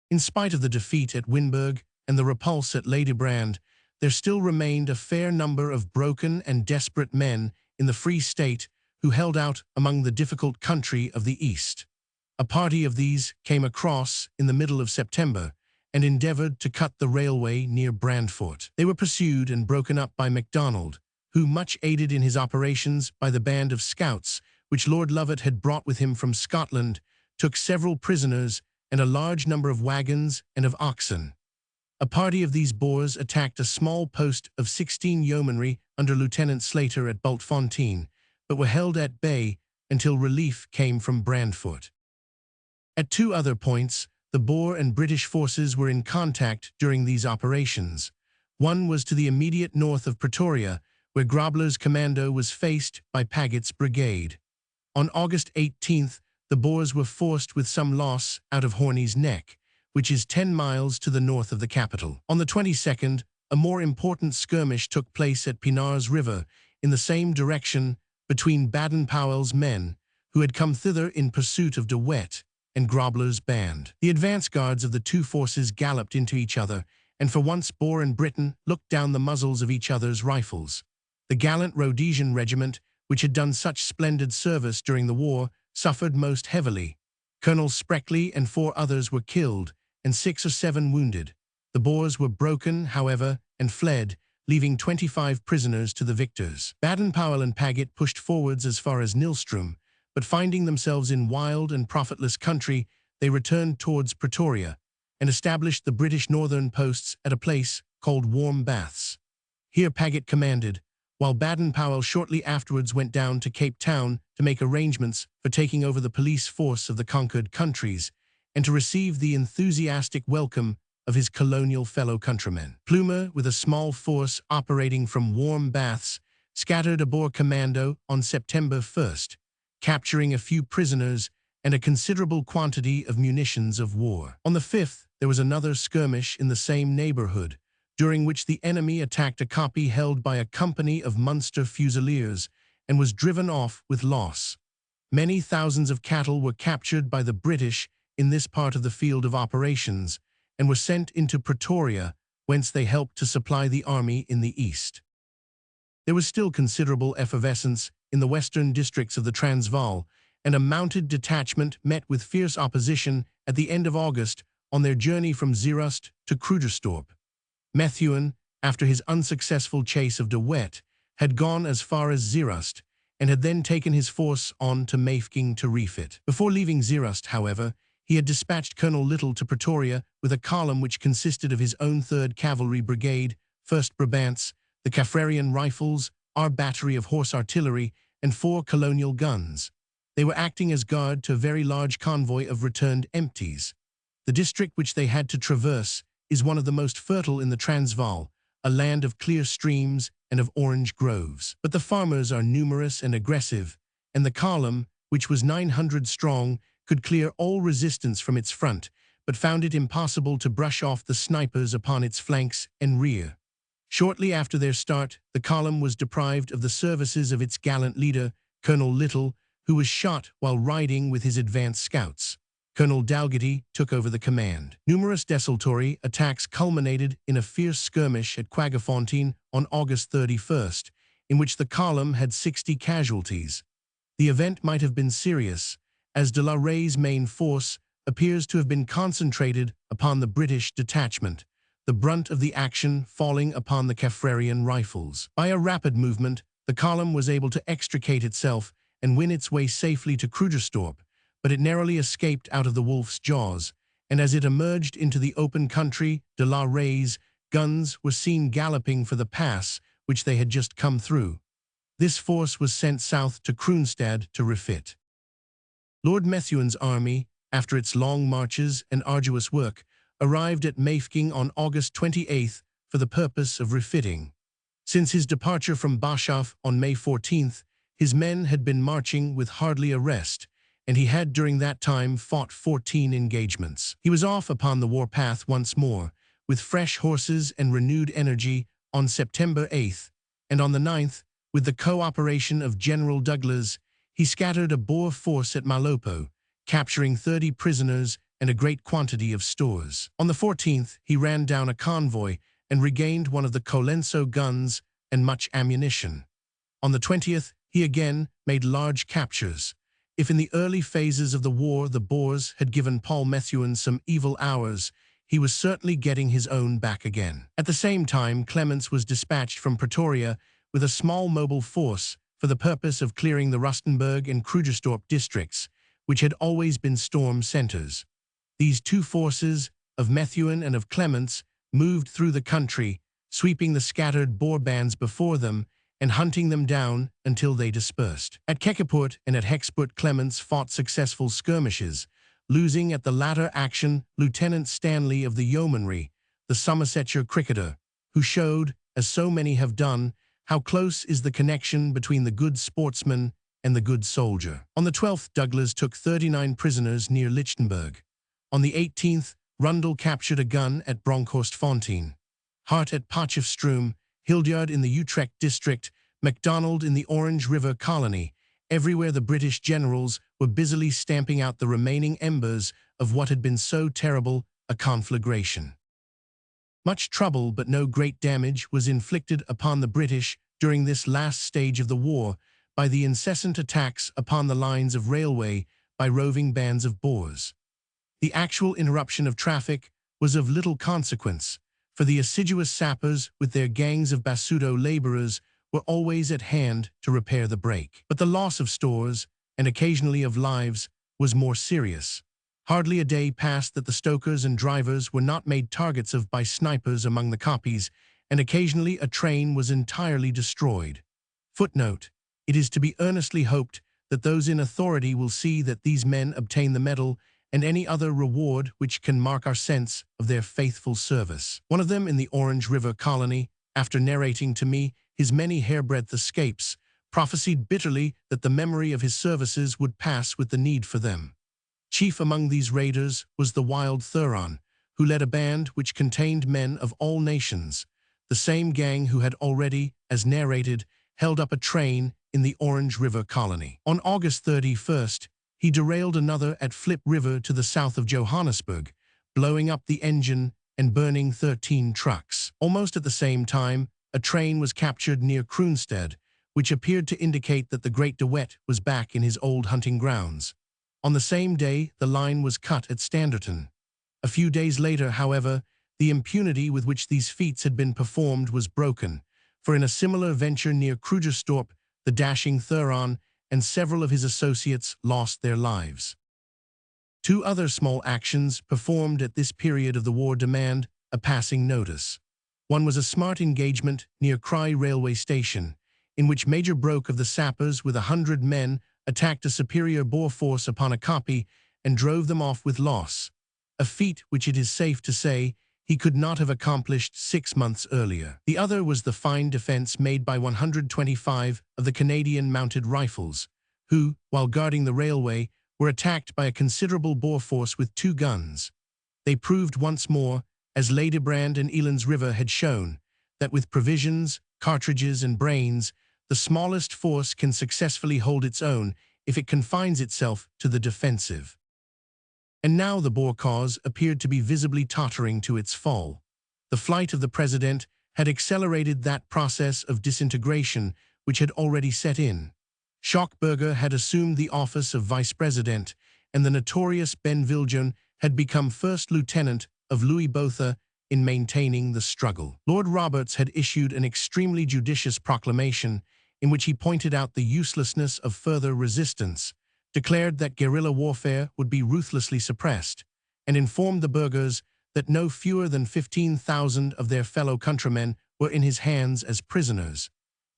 In spite of the defeat at Winburg and the repulse at Ladybrand, there still remained a fair number of broken and desperate men in the Free State who held out among the difficult country of the East. A party of these came across in the middle of September and endeavoured to cut the railway near Brandfort. They were pursued and broken up by MacDonald, who, much aided in his operations by the band of scouts which Lord Lovat had brought with him from Scotland, took several prisoners and a large number of wagons and of oxen. A party of these Boers attacked a small post of 16 yeomanry under Lieutenant Slater at Bultfontein, but were held at bay until relief came from Brandfort. At two other points, the Boer and British forces were in contact during these operations. One was to the immediate north of Pretoria, where Grobler's commando was faced by Paggett's brigade. On August 18th, the Boers were forced with some loss out of Horney's Neck, which is 10 miles to the north of the capital. On the 22nd, a more important skirmish took place at Pinar's River, in the same direction between Baden-Powell's men, who had come thither in pursuit of De Wet, and Grobler's band. The advance guards of the two forces galloped into each other, and for once Boer and Briton looked down the muzzles of each other's rifles. The gallant Rhodesian regiment, which had done such splendid service during the war, suffered most heavily. Colonel Spreckley and 4 others were killed, and 6 or 7 wounded. The Boers were broken, however, and fled, leaving 25 prisoners to the victors. Baden-Powell and Paget pushed forwards as far as Nilstrom, but finding themselves in wild and profitless country, they returned towards Pretoria and established the British northern posts at a place called Warm Baths. Here Paget commanded, while Baden-Powell shortly afterwards went down to Cape Town to make arrangements for taking over the police force of the conquered countries and to receive the enthusiastic welcome of his colonial fellow countrymen. Plumer, with a small force operating from Warm Baths, scattered a Boer commando on September 1st, capturing a few prisoners and a considerable quantity of munitions of war. On the 5th, there was another skirmish in the same neighbourhood, during which the enemy attacked a copy held by a company of Munster Fusiliers and was driven off with loss. Many thousands of cattle were captured by the British in this part of the field of operations and were sent into Pretoria, whence they helped to supply the army in the east. There was still considerable effervescence in the western districts of the Transvaal, and a mounted detachment met with fierce opposition at the end of August on their journey from Zeerust to Krugersdorp. Methuen, after his unsuccessful chase of De Wet, had gone as far as Zeerust, and had then taken his force on to Mafeking to refit. Before leaving Zeerust, however, he had dispatched Colonel Little to Pretoria with a column which consisted of his own 3rd Cavalry Brigade, 1st Brabants, the Kaffrarian Rifles, our battery of horse artillery, and 4 colonial guns. They were acting as guard to a very large convoy of returned empties. The district which they had to traverse is one of the most fertile in the Transvaal, a land of clear streams and of orange groves. But the farmers are numerous and aggressive, and the column, which was 900 strong, could clear all resistance from its front, but found it impossible to brush off the snipers upon its flanks and rear. Shortly after their start, the column was deprived of the services of its gallant leader, Colonel Little, who was shot while riding with his advance scouts. Colonel Dalgetty took over the command. Numerous desultory attacks culminated in a fierce skirmish at Quaggafontein on August 31st, in which the column had 60 casualties. The event might have been serious, as de la Rey's main force appears to have been concentrated upon the British detachment, the brunt of the action falling upon the Kaffrarian Rifles. By a rapid movement, the column was able to extricate itself and win its way safely to Krugersdorp, but it narrowly escaped out of the wolf's jaws, and as it emerged into the open country, de la Rey's guns were seen galloping for the pass which they had just come through. This force was sent south to Kroonstad to refit. Lord Methuen's army, after its long marches and arduous work, arrived at Mafeking on August 28th for the purpose of refitting. Since his departure from Boshoff on May 14th, his men had been marching with hardly a rest, and he had during that time fought 14 engagements. He was off upon the warpath once more, with fresh horses and renewed energy on September 8th, and on the 9th, with the cooperation of General Douglas, he scattered a Boer force at Malopo, capturing 30 prisoners and a great quantity of stores. On the 14th, he ran down a convoy and regained one of the Colenso guns and much ammunition. On the 20th, he again made large captures. If in the early phases of the war the Boers had given Paul Methuen some evil hours, he was certainly getting his own back again. At the same time, Clements was dispatched from Pretoria with a small mobile force for the purpose of clearing the Rustenburg and Krugersdorp districts, which had always been storm centers. These 2 forces, of Methuen and of Clements, moved through the country, sweeping the scattered Boer bands before them and hunting them down until they dispersed. At Kekkepoort and at Hexpoort, Clements fought successful skirmishes, losing at the latter action Lieutenant Stanley of the Yeomanry, the Somersetshire cricketer, who showed, as so many have done, how close is the connection between the good sportsman and the good soldier. On the 12th, Douglas took 39 prisoners near Lichtenberg. On the 18th, Rundle captured a gun at Bronkhorstfontein, Hart at Potchefstroom, Hildyard in the Utrecht district, MacDonald in the Orange River colony. Everywhere the British generals were busily stamping out the remaining embers of what had been so terrible a conflagration. Much trouble but no great damage was inflicted upon the British during this last stage of the war by the incessant attacks upon the lines of railway by roving bands of Boers. The actual interruption of traffic was of little consequence, for the assiduous sappers with their gangs of Basuto laborers were always at hand to repair the break. But the loss of stores, and occasionally of lives, was more serious. Hardly a day passed that the stokers and drivers were not made targets of by snipers among the koppies, and occasionally a train was entirely destroyed. Footnote: it is to be earnestly hoped that those in authority will see that these men obtain the medal and any other reward which can mark our sense of their faithful service. One of them in the Orange River colony, after narrating to me his many hairbreadth escapes, prophesied bitterly that the memory of his services would pass with the need for them. Chief among these raiders was the Wild Thuron, who led a band which contained men of all nations, the same gang who had already, as narrated, held up a train in the Orange River colony. On August 31st, he derailed another at Flip River to the south of Johannesburg, blowing up the engine and burning 13 trucks. Almost at the same time, a train was captured near Kroonstad, which appeared to indicate that the Great De Wet was back in his old hunting grounds. On the same day, the line was cut at Standerton. A few days later, however, the impunity with which these feats had been performed was broken, for in a similar venture near Krugerstorp, the dashing Thuron and several of his associates lost their lives. Two other small actions performed at this period of the war demand a passing notice. One was a smart engagement near Kraai railway station, in which Major Broke of the sappers with 100 men attacked a superior Boer force upon a kopje and drove them off with loss, a feat which it is safe to say he could not have accomplished 6 months earlier. The other was the fine defense made by 125 of the Canadian Mounted Rifles, who, while guarding the railway, were attacked by a considerable Boer force with 2 guns. They proved once more, as Ladybrand and Eland's River had shown, that with provisions, cartridges, and brains, the smallest force can successfully hold its own if it confines itself to the defensive. And now the Boer cause appeared to be visibly tottering to its fall. The flight of the President had accelerated that process of disintegration which had already set in. Schockburger had assumed the office of Vice President, and the notorious Ben Viljoen had become First Lieutenant of Louis Botha in maintaining the struggle. Lord Roberts had issued an extremely judicious proclamation in which he pointed out the uselessness of further resistance, declared that guerrilla warfare would be ruthlessly suppressed, and informed the burghers that no fewer than 15,000 of their fellow countrymen were in his hands as prisoners,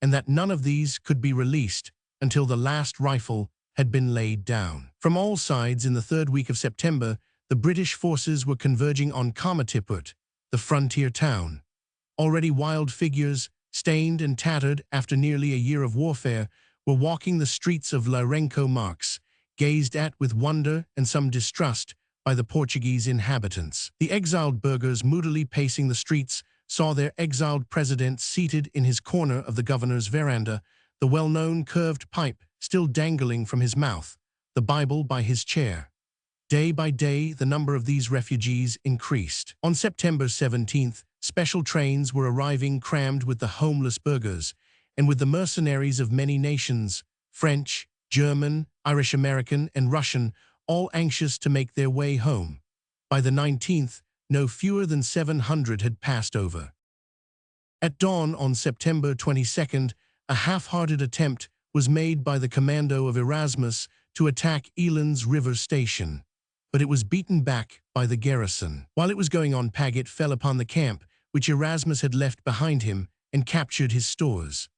and that none of these could be released until the last rifle had been laid down. From all sides in the 3rd week of September, the British forces were converging on Kamatiput, the frontier town. Already wild figures, stained and tattered after nearly a year of warfare, were walking the streets of Lourenço Marques, gazed at with wonder and some distrust by the Portuguese inhabitants. The exiled burghers moodily pacing the streets saw their exiled president seated in his corner of the governor's veranda, the well-known curved pipe still dangling from his mouth, the Bible by his chair. Day by day, the number of these refugees increased. On September 17th, special trains were arriving crammed with the homeless burghers and with the mercenaries of many nations, French, German, Irish-American, and Russian, all anxious to make their way home. By the 19th, no fewer than 700 had passed over. At dawn on September 22nd, a half-hearted attempt was made by the commando of Erasmus to attack Eland's River Station, but it was beaten back by the garrison. While it was going on, Paget fell upon the camp, which Erasmus had left behind him, and captured his stores.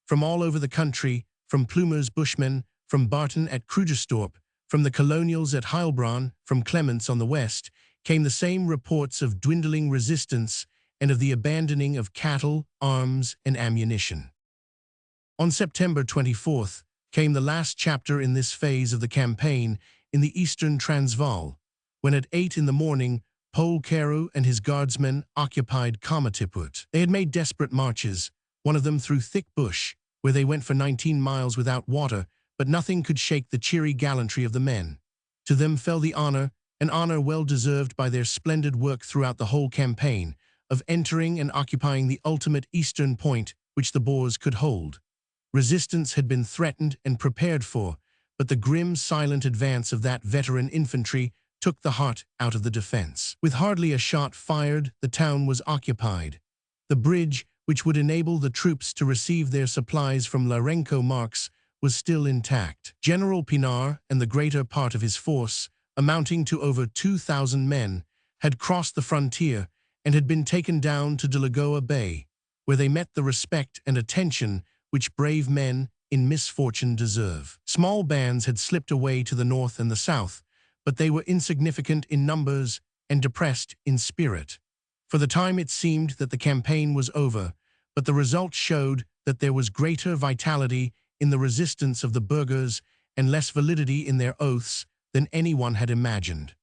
From all over the country, from Plumer's bushmen, from Barton at Krugerstorp, from the colonials at Heilbronn, from Clements on the west, came the same reports of dwindling resistance and of the abandoning of cattle, arms, and ammunition. On September 24th came the last chapter in this phase of the campaign in the eastern Transvaal, when at 8 in the morning, Paul Carew and his guardsmen occupied Kamatiput. They had made desperate marches, one of them through thick bush, where they went for 19 miles without water, but nothing could shake the cheery gallantry of the men. To them fell the honor, an honor well deserved by their splendid work throughout the whole campaign, of entering and occupying the ultimate eastern point which the Boers could hold. Resistance had been threatened and prepared for, but the grim, silent advance of that veteran infantry took the heart out of the defense. With hardly a shot fired, the town was occupied. The bridge, which would enable the troops to receive their supplies from Lourenço Marques, was still intact. General Pienaar and the greater part of his force, amounting to over 2,000 men, had crossed the frontier and had been taken down to Delagoa Bay, where they met the respect and attention which brave men in misfortune deserve. Small bands had slipped away to the north and the south, but they were insignificant in numbers and depressed in spirit. For the time it seemed that the campaign was over, but the result showed that there was greater vitality in the resistance of the burghers and less validity in their oaths than anyone had imagined.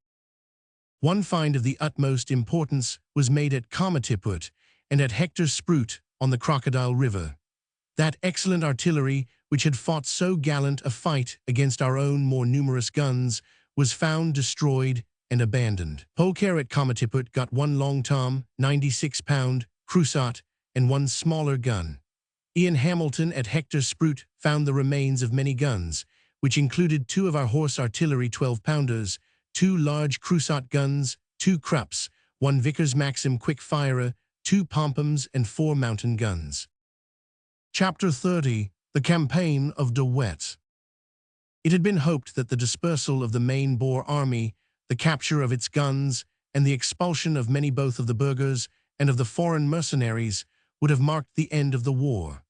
One find of the utmost importance was made at Kamatiput and at Hector Spruit on the Crocodile River. That excellent artillery, which had fought so gallant a fight against our own more numerous guns, was found destroyed and abandoned. Polker at Kamatiput got one long tom, 96-pound, Crusaut, and one smaller gun. Ian Hamilton at Hector Spruit found the remains of many guns, which included 2 of our horse artillery 12-pounders, 2 large Crusaut guns, 2 Krupps, 1 Vickers Maxim quick-firer, 2 Pompums, and 4 mountain guns. Chapter 30. The Campaign of De Wet. It had been hoped that the dispersal of the main Boer army, the capture of its guns, and the expulsion of many both of the burghers and of the foreign mercenaries would have marked the end of the war.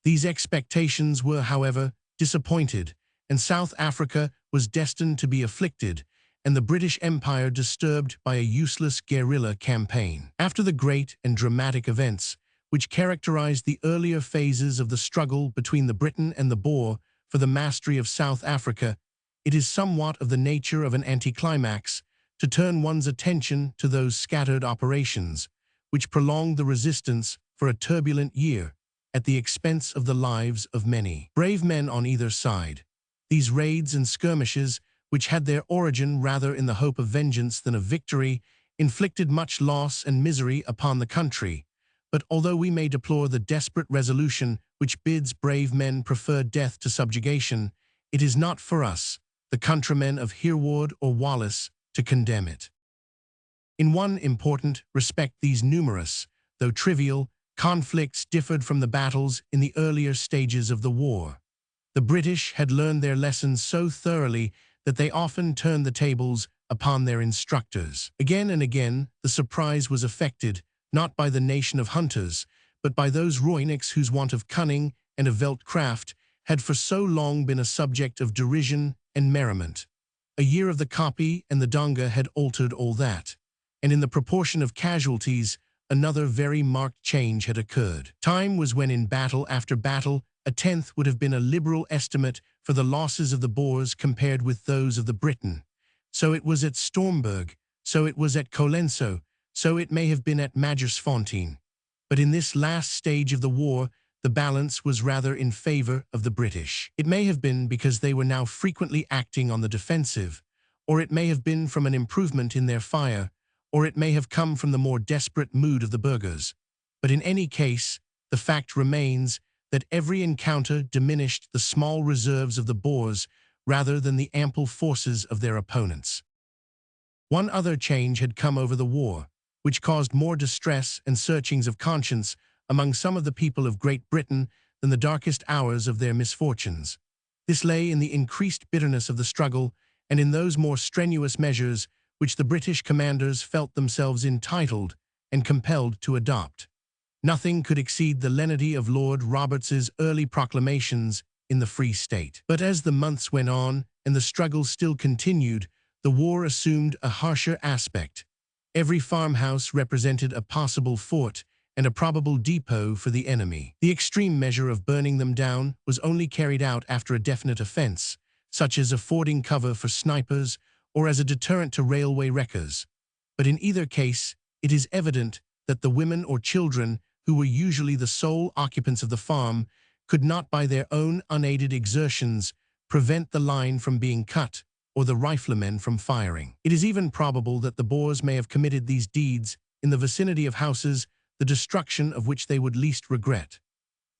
These expectations were, however, disappointed, and South Africa was destined to be afflicted, and the British Empire disturbed by a useless guerrilla campaign. After the great and dramatic events, which characterized the earlier phases of the struggle between the Briton and the Boer for the mastery of South Africa, it is somewhat of the nature of an anticlimax to turn one's attention to those scattered operations, which prolonged the resistance for a turbulent year, at the expense of the lives of many brave men on either side. These raids and skirmishes, which had their origin rather in the hope of vengeance than of victory, inflicted much loss and misery upon the country. But although we may deplore the desperate resolution which bids brave men prefer death to subjugation, it is not for us, the countrymen of Hereward or Wallace, to condemn it. In one important respect, these numerous, though trivial, conflicts differed from the battles in the earlier stages of the war. The British had learned their lessons so thoroughly that they often turned the tables upon their instructors. Again and again, the surprise was effected, not by the nation of hunters, but by those Roinics whose want of cunning and of Veldcraft had for so long been a subject of derision and merriment. A year of the Kopje and the Donga had altered all that, and in the proportion of casualties, another very marked change had occurred. Time was when in battle after battle, a tenth would have been a liberal estimate for the losses of the Boers compared with those of the Briton. So it was at Stormberg, so it was at Colenso, so it may have been at Magersfontein. But in this last stage of the war, the balance was rather in favor of the British. It may have been because they were now frequently acting on the defensive, or it may have been from an improvement in their fire, or it may have come from the more desperate mood of the burghers. But in any case, the fact remains that every encounter diminished the small reserves of the Boers rather than the ample forces of their opponents. One other change had come over the war, which caused more distress and searchings of conscience among some of the people of Great Britain than the darkest hours of their misfortunes. This lay in the increased bitterness of the struggle and in those more strenuous measures which the British commanders felt themselves entitled and compelled to adopt. Nothing could exceed the lenity of Lord Roberts's early proclamations in the Free State. But as the months went on and the struggle still continued, the war assumed a harsher aspect. Every farmhouse represented a possible fort and a probable depot for the enemy. The extreme measure of burning them down was only carried out after a definite offense, such as affording cover for snipers or as a deterrent to railway wreckers. But in either case, it is evident that the women or children, who were usually the sole occupants of the farm, could not by their own unaided exertions prevent the line from being cut or the riflemen from firing. It is even probable that the Boers may have committed these deeds in the vicinity of houses the destruction of which they would least regret.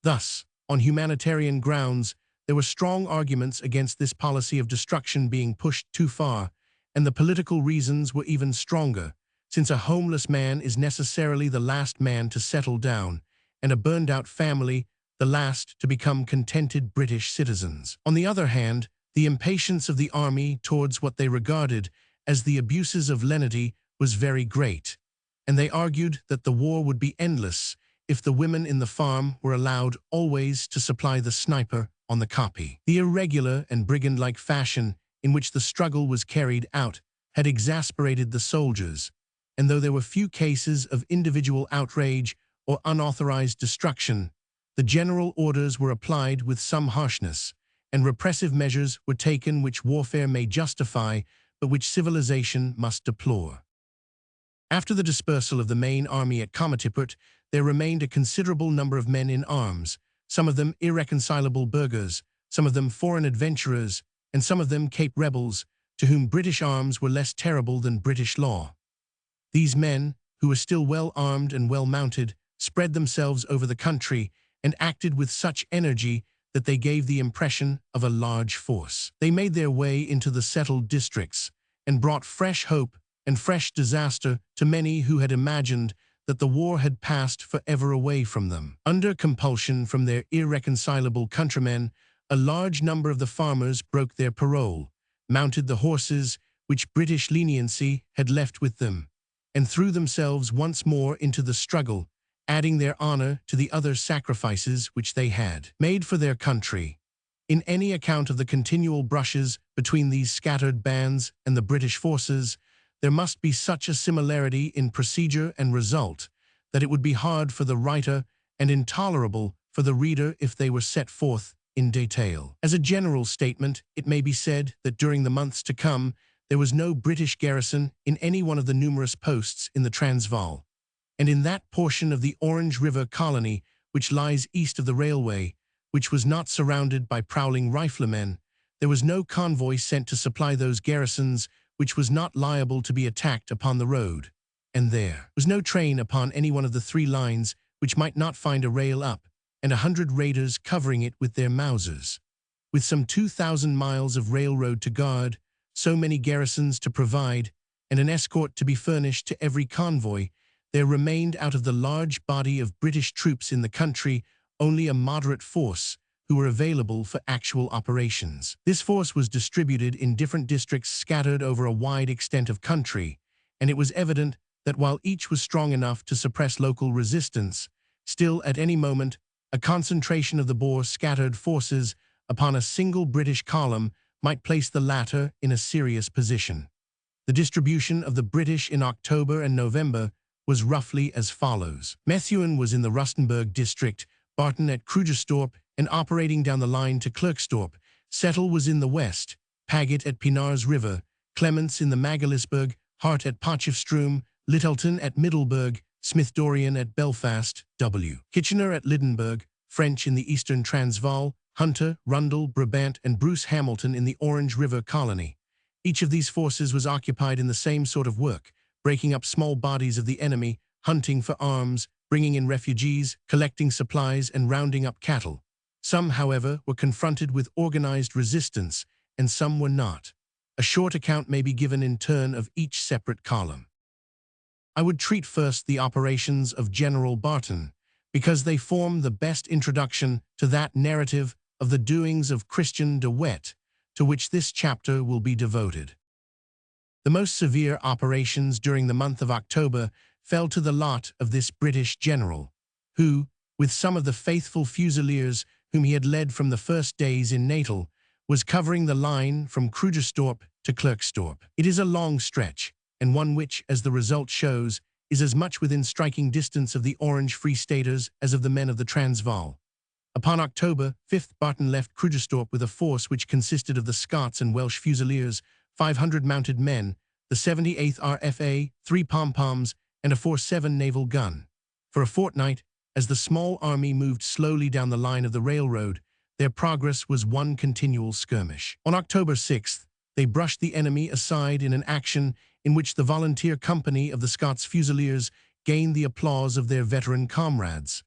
Thus, on humanitarian grounds, there were strong arguments against this policy of destruction being pushed too far, and the political reasons were even stronger, since a homeless man is necessarily the last man to settle down, and a burned-out family the last to become contented British citizens. On the other hand, the impatience of the army towards what they regarded as the abuses of lenity was very great, and they argued that the war would be endless if the women in the farm were allowed always to supply the sniper on the Kopje. The irregular and brigand-like fashion in which the struggle was carried out had exasperated the soldiers, and though there were few cases of individual outrage or unauthorized destruction, the general orders were applied with some harshness, and repressive measures were taken which warfare may justify, but which civilization must deplore. After the dispersal of the main army at Comatipoort, there remained a considerable number of men in arms, some of them irreconcilable burghers, some of them foreign adventurers, and some of them Cape rebels, to whom British arms were less terrible than British law. These men, who were still well armed and well mounted, spread themselves over the country and acted with such energy that they gave the impression of a large force. They made their way into the settled districts and brought fresh hope and fresh disaster to many who had imagined that the war had passed forever away from them. Under compulsion from their irreconcilable countrymen, a large number of the farmers broke their parole, mounted the horses which British leniency had left with them, and threw themselves once more into the struggle, adding their honor to the other sacrifices which they had made for their country. In any account of the continual brushes between these scattered bands and the British forces, there must be such a similarity in procedure and result that it would be hard for the writer and intolerable for the reader if they were set forth in detail. As a general statement, it may be said that during the months to come, there was no British garrison in any one of the numerous posts in the Transvaal, and in that portion of the Orange River colony which lies east of the railway, which was not surrounded by prowling riflemen, there was no convoy sent to supply those garrisons which was not liable to be attacked upon the road, and there was no train upon any one of the 3 lines which might not find a rail up, and 100 raiders covering it with their Mausers. With some 2,000 miles of railroad to guard, so many garrisons to provide, and an escort to be furnished to every convoy, there remained out of the large body of British troops in the country only a moderate force who were available for actual operations. This force was distributed in different districts scattered over a wide extent of country, and it was evident that while each was strong enough to suppress local resistance, still at any moment a concentration of the Boer scattered forces upon a single British column might place the latter in a serious position. The distribution of the British in October and November was roughly as follows. Methuen was in the Rustenburg district, Barton at Krugersdorp, and operating down the line to Klerksdorp. Settle was in the west, Paget at Pienaars River, Clements in the Magalisburg, Hart at Potchefstroom, Littleton at Middelburg, Smith Dorian at Belfast, W. Kitchener at Lydenburg, French in the eastern Transvaal, Hunter, Rundle, Brabant, and Bruce Hamilton in the Orange River colony. Each of these forces was occupied in the same sort of work, breaking up small bodies of the enemy, hunting for arms, bringing in refugees, collecting supplies, and rounding up cattle. Some, however, were confronted with organized resistance, and some were not. A short account may be given in turn of each separate column. I would treat first the operations of General Barton, because they form the best introduction to that narrative of the doings of Christian de Wet, to which this chapter will be devoted. The most severe operations during the month of October fell to the lot of this British general, who, with some of the faithful Fusiliers whom he had led from the first days in Natal, was covering the line from Krugersdorp to Klerksdorp. It is a long stretch, and one which, as the result shows, is as much within striking distance of the Orange Free Staters as of the men of the Transvaal. Upon October 5th, Barton left Krugersdorp with a force which consisted of the Scots and Welsh Fusiliers, 500 mounted men, the 78th RFA, 3 pom-poms, and a 4.7 naval gun. For a fortnight, as the small army moved slowly down the line of the railroad, their progress was one continual skirmish. On October 6th, they brushed the enemy aside in an action in which the volunteer company of the Scots Fusiliers gained the applause of their veteran comrades.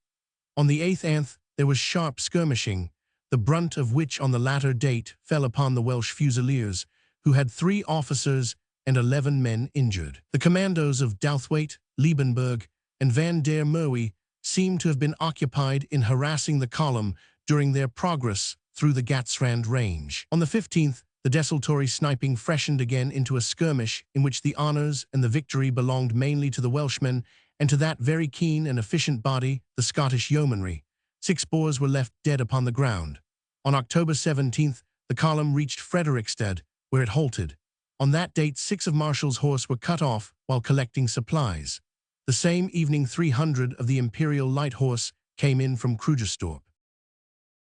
On the 8th, there was sharp skirmishing, the brunt of which on the latter date fell upon the Welsh Fusiliers, who had 3 officers and 11 men injured. The commandos of Douthwaite, Liebenberg, and Van der Merwe seem to have been occupied in harassing the column during their progress through the Gatsrand range. On the 15th, the desultory sniping freshened again into a skirmish in which the honors and the victory belonged mainly to the Welshmen and to that very keen and efficient body, the Scottish yeomanry. 6 Boers were left dead upon the ground. On October 17th, the column reached Frederikstad, where it halted. On that date, 6 of Marshall's horse were cut off while collecting supplies. The same evening, 300 of the Imperial Light Horse came in from Krugersdorp.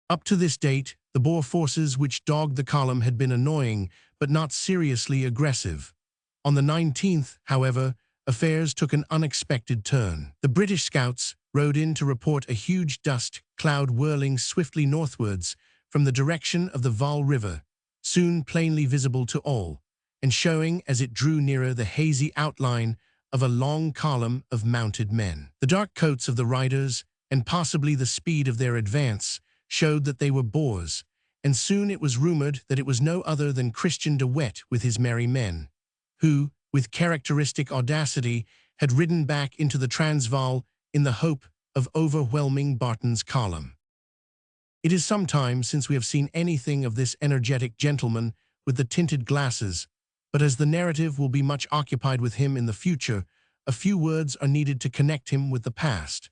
Up to this date, the Boer forces which dogged the column had been annoying, but not seriously aggressive. On the 19th, however, affairs took an unexpected turn. The British scouts rode in to report a huge dust cloud whirling swiftly northwards from the direction of the Vaal River, soon plainly visible to all, and showing as it drew nearer the hazy outline of a long column of mounted men. The dark coats of the riders, and possibly the speed of their advance, showed that they were Boers, and soon it was rumored that it was no other than Christian de Wet with his merry men, who, with characteristic audacity, had ridden back into the Transvaal in the hope of overwhelming Barton's column. It is some time since we have seen anything of this energetic gentleman with the tinted glasses, but as the narrative will be much occupied with him in the future, a few words are needed to connect him with the past.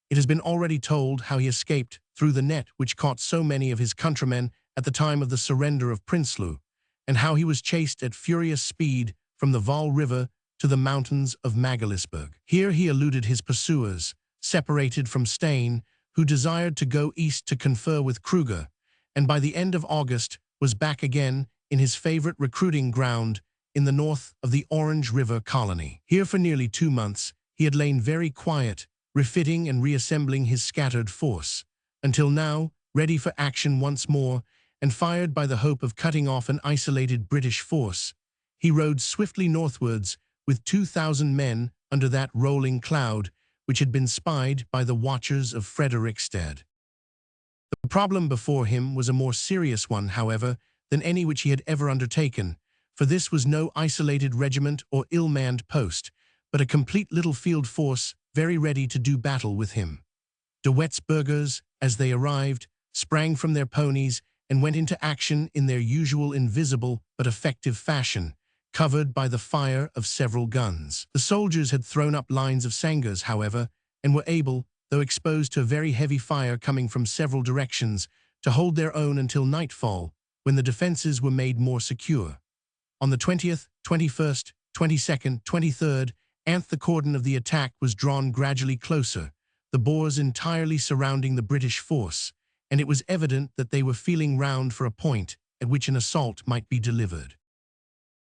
It has been already told how he escaped through the net which caught so many of his countrymen at the time of the surrender of Prinsloo, and how he was chased at furious speed from the Vaal River to the mountains of Magaliesburg. Here he eluded his pursuers, separated from Steyn, who desired to go east to confer with Kruger, and by the end of August was back again in his favorite recruiting ground in the north of the Orange River colony. Here for nearly 2 months he had lain very quiet, refitting and reassembling his scattered force, until now, ready for action once more, and fired by the hope of cutting off an isolated British force, he rode swiftly northwards with 2,000 men under that rolling cloud which had been spied by the watchers of Frederikstad. The problem before him was a more serious one, however, than any which he had ever undertaken, for this was no isolated regiment or ill-manned post, but a complete little field force very ready to do battle with him. De Wet's burghers, as they arrived, sprang from their ponies and went into action in their usual invisible but effective fashion, covered by the fire of several guns. The soldiers had thrown up lines of sangars, however, and were able, though exposed to a very heavy fire coming from several directions, to hold their own until nightfall, when the defences were made more secure. On the 20th, 21st, 22nd, 23rd, the cordon of the attack was drawn gradually closer, the Boers entirely surrounding the British force, and it was evident that they were feeling round for a point at which an assault might be delivered.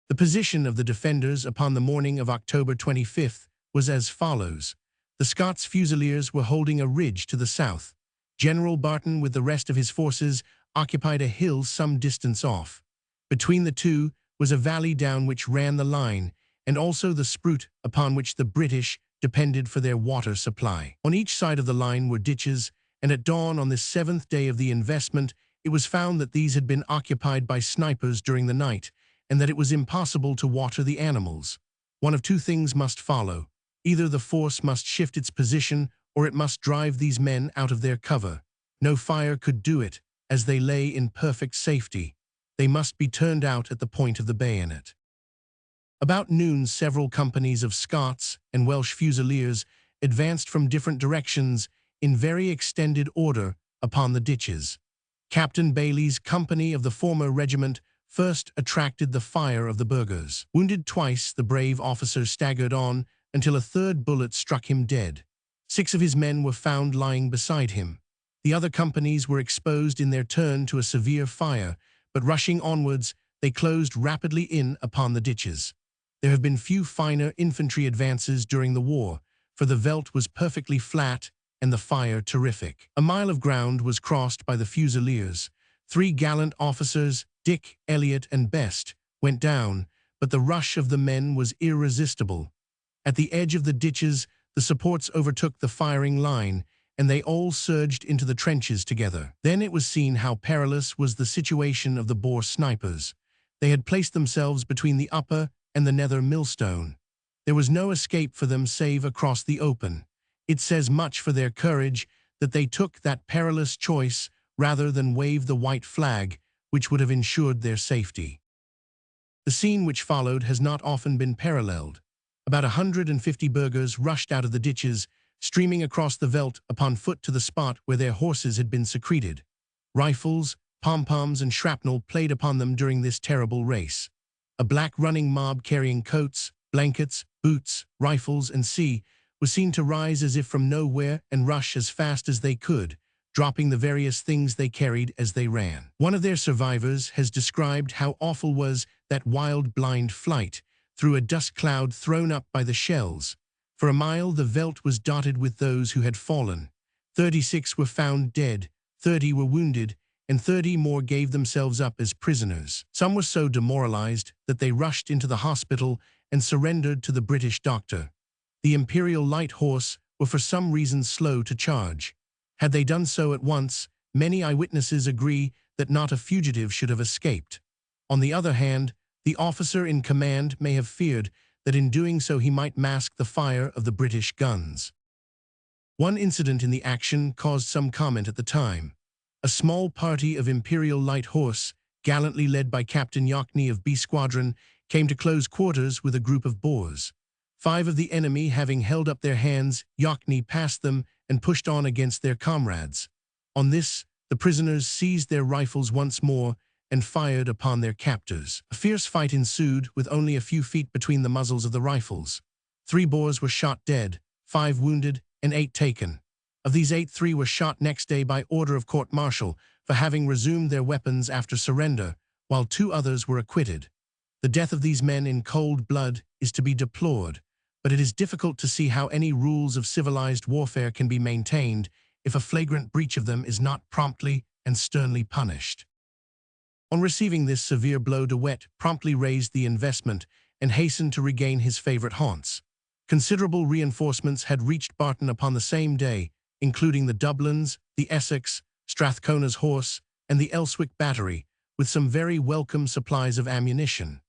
The position of the defenders upon the morning of October 25th was as follows. The Scots Fusiliers were holding a ridge to the south. General Barton, with the rest of his forces, occupied a hill some distance off. Between the two was a valley down which ran the line, and also the spruit upon which the British depended for their water supply. On each side of the line were ditches, and at dawn on this 7th day of the investment, it was found that these had been occupied by snipers during the night, and that it was impossible to water the animals. One of two things must follow. Either the force must shift its position, or it must drive these men out of their cover. No fire could do it, as they lay in perfect safety. They must be turned out at the point of the bayonet. About noon, several companies of Scots and Welsh Fusiliers advanced from different directions in very extended order upon the ditches. Captain Bailey's company of the former regiment first attracted the fire of the burghers. Wounded twice, the brave officer staggered on until a third bullet struck him dead. 6 of his men were found lying beside him. The other companies were exposed in their turn to a severe fire, but rushing onwards, they closed rapidly in upon the ditches. There have been few finer infantry advances during the war, for the veldt was perfectly flat and the fire terrific. A mile of ground was crossed by the Fusiliers. 3 gallant officers, Dick, Elliot, and Best, went down, but the rush of the men was irresistible. At the edge of the ditches, the supports overtook the firing line, and they all surged into the trenches together. Then it was seen how perilous was the situation of the Boer snipers. They had placed themselves between the upper and the nether millstone. There was no escape for them save across the open. It says much for their courage that they took that perilous choice rather than wave the white flag, which would have ensured their safety. The scene which followed has not often been paralleled. About 150 burghers rushed out of the ditches, streaming across the veldt upon foot to the spot where their horses had been secreted. Rifles, pom-poms, and shrapnel played upon them during this terrible race. A black running mob carrying coats, blankets, boots, rifles, and was seen to rise as if from nowhere and rush as fast as they could, dropping the various things they carried as they ran. One of their survivors has described how awful was that wild blind flight through a dust cloud thrown up by the shells. For a mile the veldt was dotted with those who had fallen. 36 were found dead, 30 were wounded, and 30 more gave themselves up as prisoners. Some were so demoralized that they rushed into the hospital and surrendered to the British doctor. The Imperial Light Horse were for some reason slow to charge. Had they done so at once, many eyewitnesses agree that not a fugitive should have escaped. On the other hand, the officer in command may have feared that in doing so he might mask the fire of the British guns. One incident in the action caused some comment at the time. A small party of Imperial Light Horse, gallantly led by Captain Yochney of B Squadron, came to close quarters with a group of Boers. 5 of the enemy having held up their hands, Yochney passed them and pushed on against their comrades. On this, the prisoners seized their rifles once more and fired upon their captors. A fierce fight ensued, with only a few feet between the muzzles of the rifles. 3 Boers were shot dead, 5 wounded, and 8 taken. Of these 8, 3 were shot next day by order of court-martial for having resumed their weapons after surrender, while 2 others were acquitted. The death of these men in cold blood is to be deplored, but it is difficult to see how any rules of civilized warfare can be maintained if a flagrant breach of them is not promptly and sternly punished. On receiving this severe blow, De Wet promptly raised the investment and hastened to regain his favorite haunts. Considerable reinforcements had reached Barton upon the same day, including the Dublins, the Essex, Strathcona's Horse, and the Elswick Battery, with some very welcome supplies of ammunition.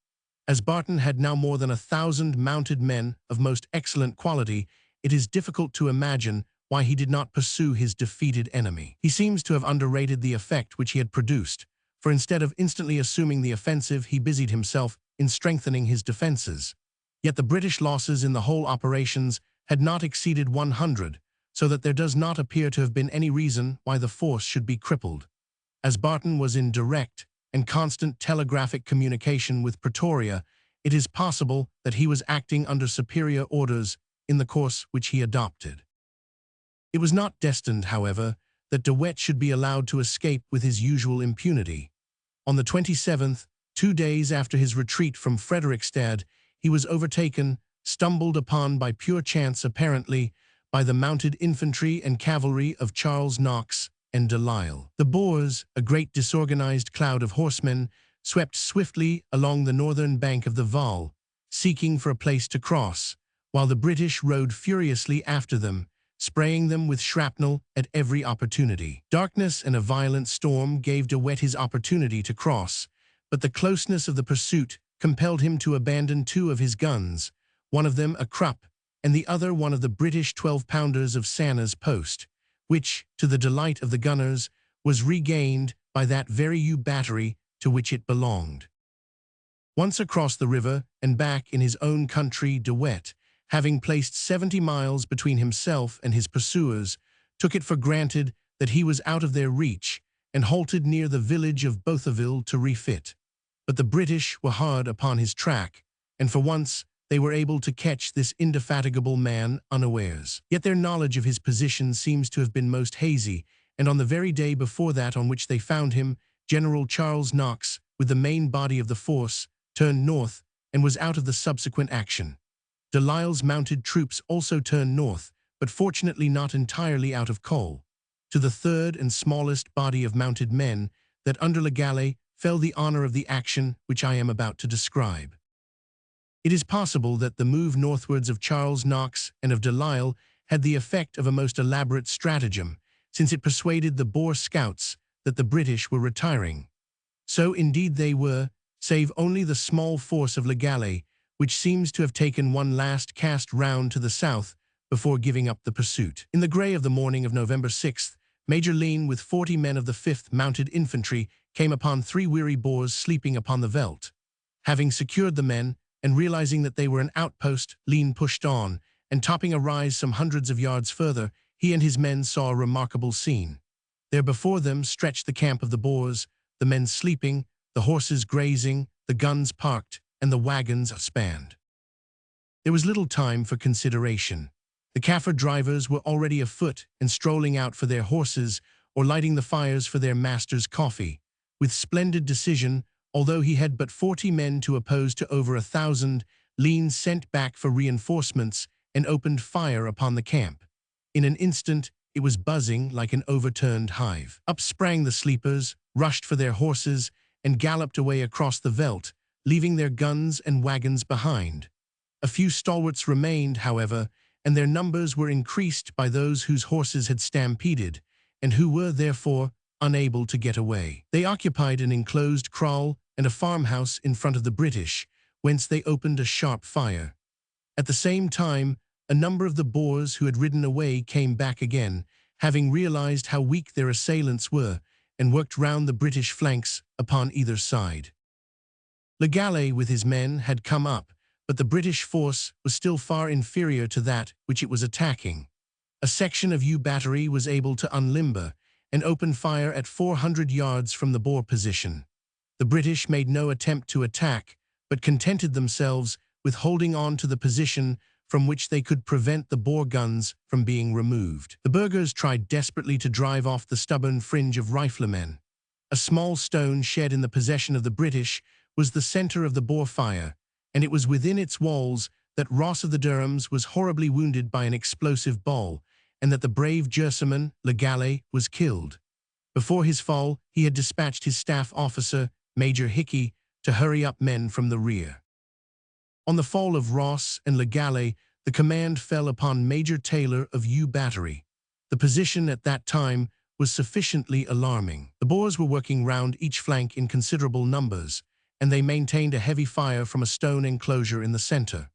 As Barton had now more than 1,000 mounted men of most excellent quality, it is difficult to imagine why he did not pursue his defeated enemy. He seems to have underrated the effect which he had produced, for instead of instantly assuming the offensive, he busied himself in strengthening his defenses. Yet the British losses in the whole operations had not exceeded 100, so that there does not appear to have been any reason why the force should be crippled. As Barton was in direct and constant telegraphic communication with Pretoria, it is possible that he was acting under superior orders in the course which he adopted. It was not destined, however, that De Wet should be allowed to escape with his usual impunity. On the 27th, 2 days after his retreat from Frederickstad, he was overtaken, stumbled upon by pure chance apparently, by the mounted infantry and cavalry of Charles Knox and de Lisle. The Boers, a great disorganized cloud of horsemen, swept swiftly along the northern bank of the Vaal, seeking for a place to cross, while the British rode furiously after them, spraying them with shrapnel at every opportunity. Darkness and a violent storm gave De Wet his opportunity to cross, but the closeness of the pursuit compelled him to abandon 2 of his guns, one of them a Krupp, and the other one of the British 12-pounders of Sanna's post, which, to the delight of the gunners, was regained by that very U battery to which it belonged. Once across the river and back in his own country, De Wet, having placed 70 miles between himself and his pursuers, took it for granted that he was out of their reach and halted near the village of Bothaville to refit. But the British were hard upon his track, and for once they were able to catch this indefatigable man unawares. Yet their knowledge of his position seems to have been most hazy, and on the very day before that on which they found him, General Charles Knox, with the main body of the force, turned north and was out of the subsequent action. De Lisle's mounted troops also turned north, but fortunately not entirely out of Cole. To the 3rd and smallest body of mounted men that under Le Gallais fell the honor of the action which I am about to describe. It is possible that the move northwards of Charles Knox and of de Lisle had the effect of a most elaborate stratagem, since it persuaded the Boer scouts that the British were retiring. So indeed they were, save only the small force of Le Gallais, which seems to have taken one last cast round to the south before giving up the pursuit. In the grey of the morning of November 6th, Major Lean with 40 men of the 5th Mounted Infantry came upon 3 weary Boers sleeping upon the veldt. Having secured the men, and realizing that they were an outpost, Lean pushed on, and topping a rise some hundreds of yards further, he and his men saw a remarkable scene. There before them stretched the camp of the Boers, the men sleeping, the horses grazing, the guns parked, and the wagons spanned. There was little time for consideration. The Kaffir drivers were already afoot and strolling out for their horses or lighting the fires for their master's coffee. With splendid decision, although he had but 40 men to oppose to over 1,000, Lean sent back for reinforcements and opened fire upon the camp. In an instant, it was buzzing like an overturned hive. Up sprang the sleepers, rushed for their horses, and galloped away across the veldt, leaving their guns and wagons behind. A few stalwarts remained, however, and their numbers were increased by those whose horses had stampeded, and who were, therefore, unable to get away. They occupied an enclosed kraal and a farmhouse in front of the British, whence they opened a sharp fire. At the same time, a number of the Boers who had ridden away came back again, having realized how weak their assailants were, and worked round the British flanks upon either side. Le Gallais with his men had come up, but the British force was still far inferior to that which it was attacking. A section of U Battery was able to unlimber and open fire at 400 yards from the Boer position. The British made no attempt to attack, but contented themselves with holding on to the position from which they could prevent the Boer guns from being removed. The burghers tried desperately to drive off the stubborn fringe of riflemen. A small stone shed in the possession of the British was the center of the Boer fire, and it was within its walls that Ross of the Durhams was horribly wounded by an explosive ball, and that the brave Jerseyman, Le Gallais, was killed. Before his fall, he had dispatched his staff officer, Major Hickey, to hurry up men from the rear. On the fall of Ross and Le Gallais, the command fell upon Major Taylor of U Battery. The position at that time was sufficiently alarming. The Boers were working round each flank in considerable numbers, and they maintained a heavy fire from a stone enclosure in the center.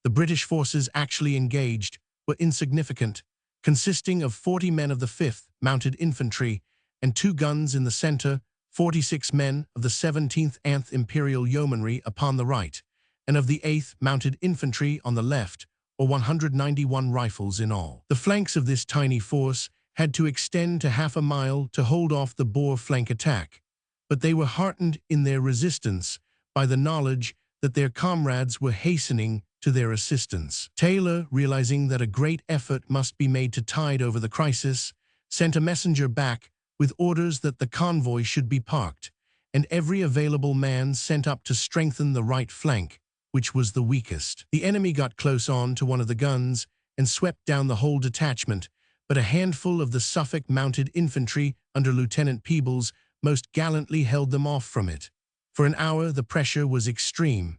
The British forces actually engaged were insignificant, consisting of 40 men of the 5th Mounted Infantry and 2 guns in the center, 46 men of the 17th Anth Imperial Yeomanry upon the right, and of the 8th Mounted Infantry on the left, or 191 rifles in all. The flanks of this tiny force had to extend to half a mile to hold off the Boer flank attack, but they were heartened in their resistance by the knowledge that their comrades were hastening to their assistance. Taylor, realizing that a great effort must be made to tide over the crisis, sent a messenger back with orders that the convoy should be parked, and every available man sent up to strengthen the right flank, which was the weakest. The enemy got close on to one of the guns and swept down the whole detachment, but a handful of the Suffolk Mounted Infantry under Lieutenant Peebles most gallantly held them off from it. For an hour the pressure was extreme.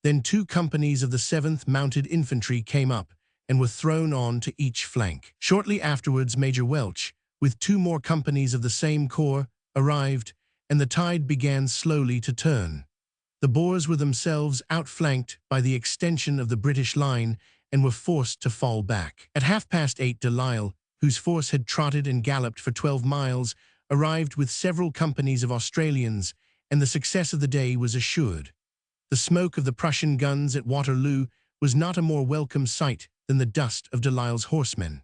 Then 2 companies of the 7th Mounted Infantry came up and were thrown on to each flank. Shortly afterwards Major Welch, with 2 more companies of the same corps, arrived, and the tide began slowly to turn. The Boers were themselves outflanked by the extension of the British line and were forced to fall back. At 8:30 de Lisle, whose force had trotted and galloped for 12 miles, arrived with several companies of Australians, and the success of the day was assured. The smoke of the Prussian guns at Waterloo was not a more welcome sight than the dust of de Lisle's horsemen.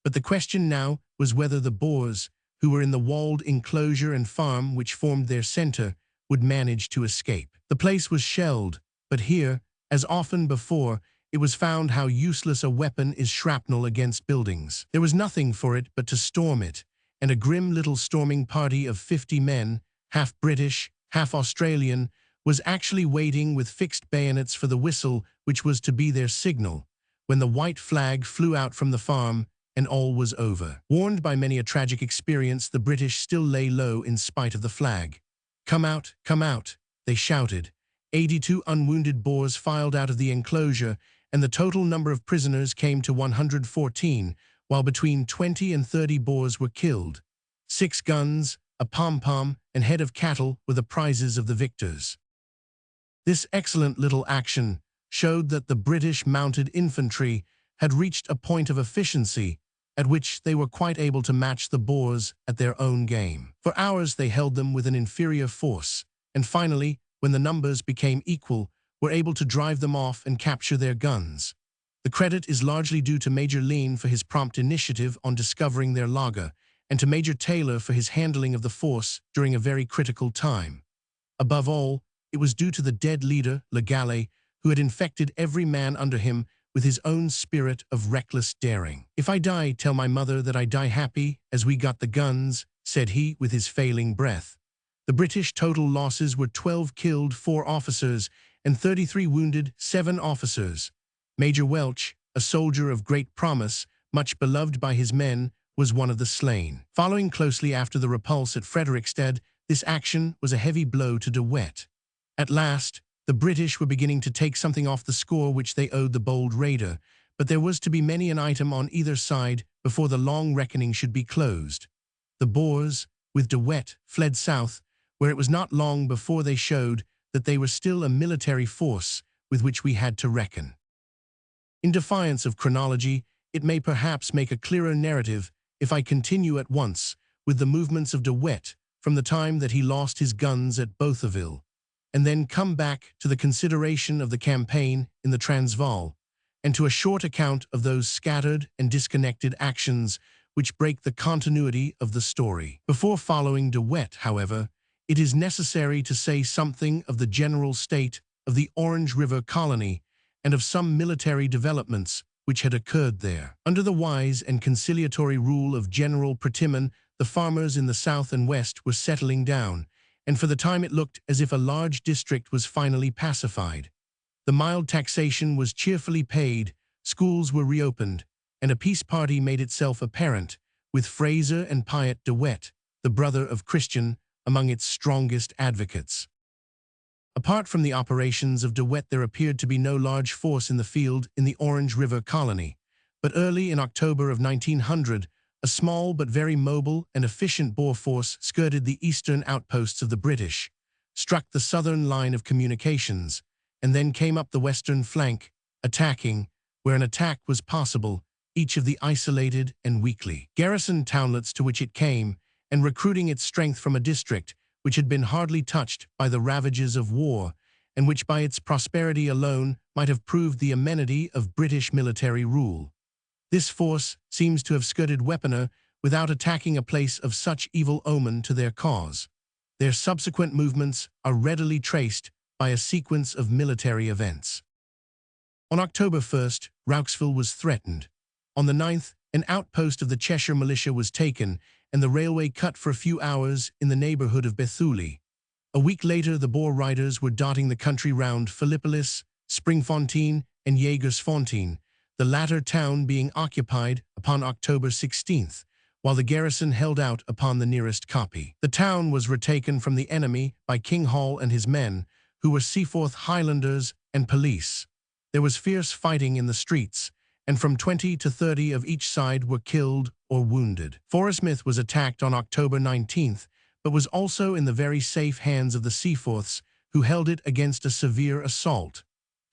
But the question now was whether the Boers, who were in the walled enclosure and farm which formed their center, would manage to escape. The place was shelled, but here, as often before, it was found how useless a weapon is shrapnel against buildings. There was nothing for it but to storm it, and a grim little storming party of 50 men, half British, half Australian, was actually waiting with fixed bayonets for the whistle which was to be their signal, when the white flag flew out from the farm, and all was over. Warned by many a tragic experience, the British still lay low in spite of the flag. Come out, they shouted. 82 unwounded Boers filed out of the enclosure, and the total number of prisoners came to 114, while between 20 and 30 Boers were killed. 6 guns, a pom-pom, and head of cattle were the prizes of the victors. This excellent little action showed that the British Mounted Infantry had reached a point of efficiency at which they were quite able to match the Boers at their own game. For hours they held them with an inferior force, and finally, when the numbers became equal, were able to drive them off and capture their guns. The credit is largely due to Major Lean for his prompt initiative on discovering their laager, and to Major Taylor for his handling of the force during a very critical time. Above all, it was due to the dead leader, Le Gallais, who had infected every man under him with his own spirit of reckless daring. "If I die, tell my mother that I die happy, as we got the guns," said he with his failing breath. The British total losses were 12 killed, 4 officers, and 33 wounded, 7 officers. Major Welch, a soldier of great promise, much beloved by his men, was one of the slain. Following closely after the repulse at Frederickstead, this action was a heavy blow to De Wet. At last, the British were beginning to take something off the score which they owed the bold raider, but there was to be many an item on either side before the long reckoning should be closed. The Boers, with De Wet, fled south, where it was not long before they showed that they were still a military force with which we had to reckon. In defiance of chronology, it may perhaps make a clearer narrative if I continue at once with the movements of De Wet from the time that he lost his guns at Bothaville, and then come back to the consideration of the campaign in the Transvaal, and to a short account of those scattered and disconnected actions which break the continuity of the story. Before following De Wet, however, it is necessary to say something of the general state of the Orange River colony and of some military developments which had occurred there. Under the wise and conciliatory rule of General Prettyman, the farmers in the south and west were settling down, and for the time it looked as if a large district was finally pacified. The mild taxation was cheerfully paid, schools were reopened, and a peace party made itself apparent, with Fraser and Piet de Wet, the brother of Christian, among its strongest advocates. Apart from the operations of De Wet, there appeared to be no large force in the field in the Orange River colony, but early in October of 1900, a small but very mobile and efficient Boer force skirted the eastern outposts of the British, struck the southern line of communications, and then came up the western flank, attacking, where an attack was possible, each of the isolated and weakly garrisoned townlets to which it came, and recruiting its strength from a district which had been hardly touched by the ravages of war, and which by its prosperity alone might have proved the amenity of British military rule. This force seems to have skirted Wepener without attacking a place of such evil omen to their cause. Their subsequent movements are readily traced by a sequence of military events. On October 1st, Rauxville was threatened. On the 9th, an outpost of the Cheshire militia was taken, and the railway cut for a few hours in the neighborhood of Bethune. A week later, the Boer riders were dotting the country round Philippopolis, Springfontein, and Jagersfontein, the latter town being occupied upon October 16th, while the garrison held out upon the nearest kopje. The town was retaken from the enemy by King Hall and his men, who were Seaforth Highlanders and police. There was fierce fighting in the streets, and from 20 to 30 of each side were killed or wounded. Forresmith was attacked on October 19th, but was also in the very safe hands of the Seaforths, who held it against a severe assault.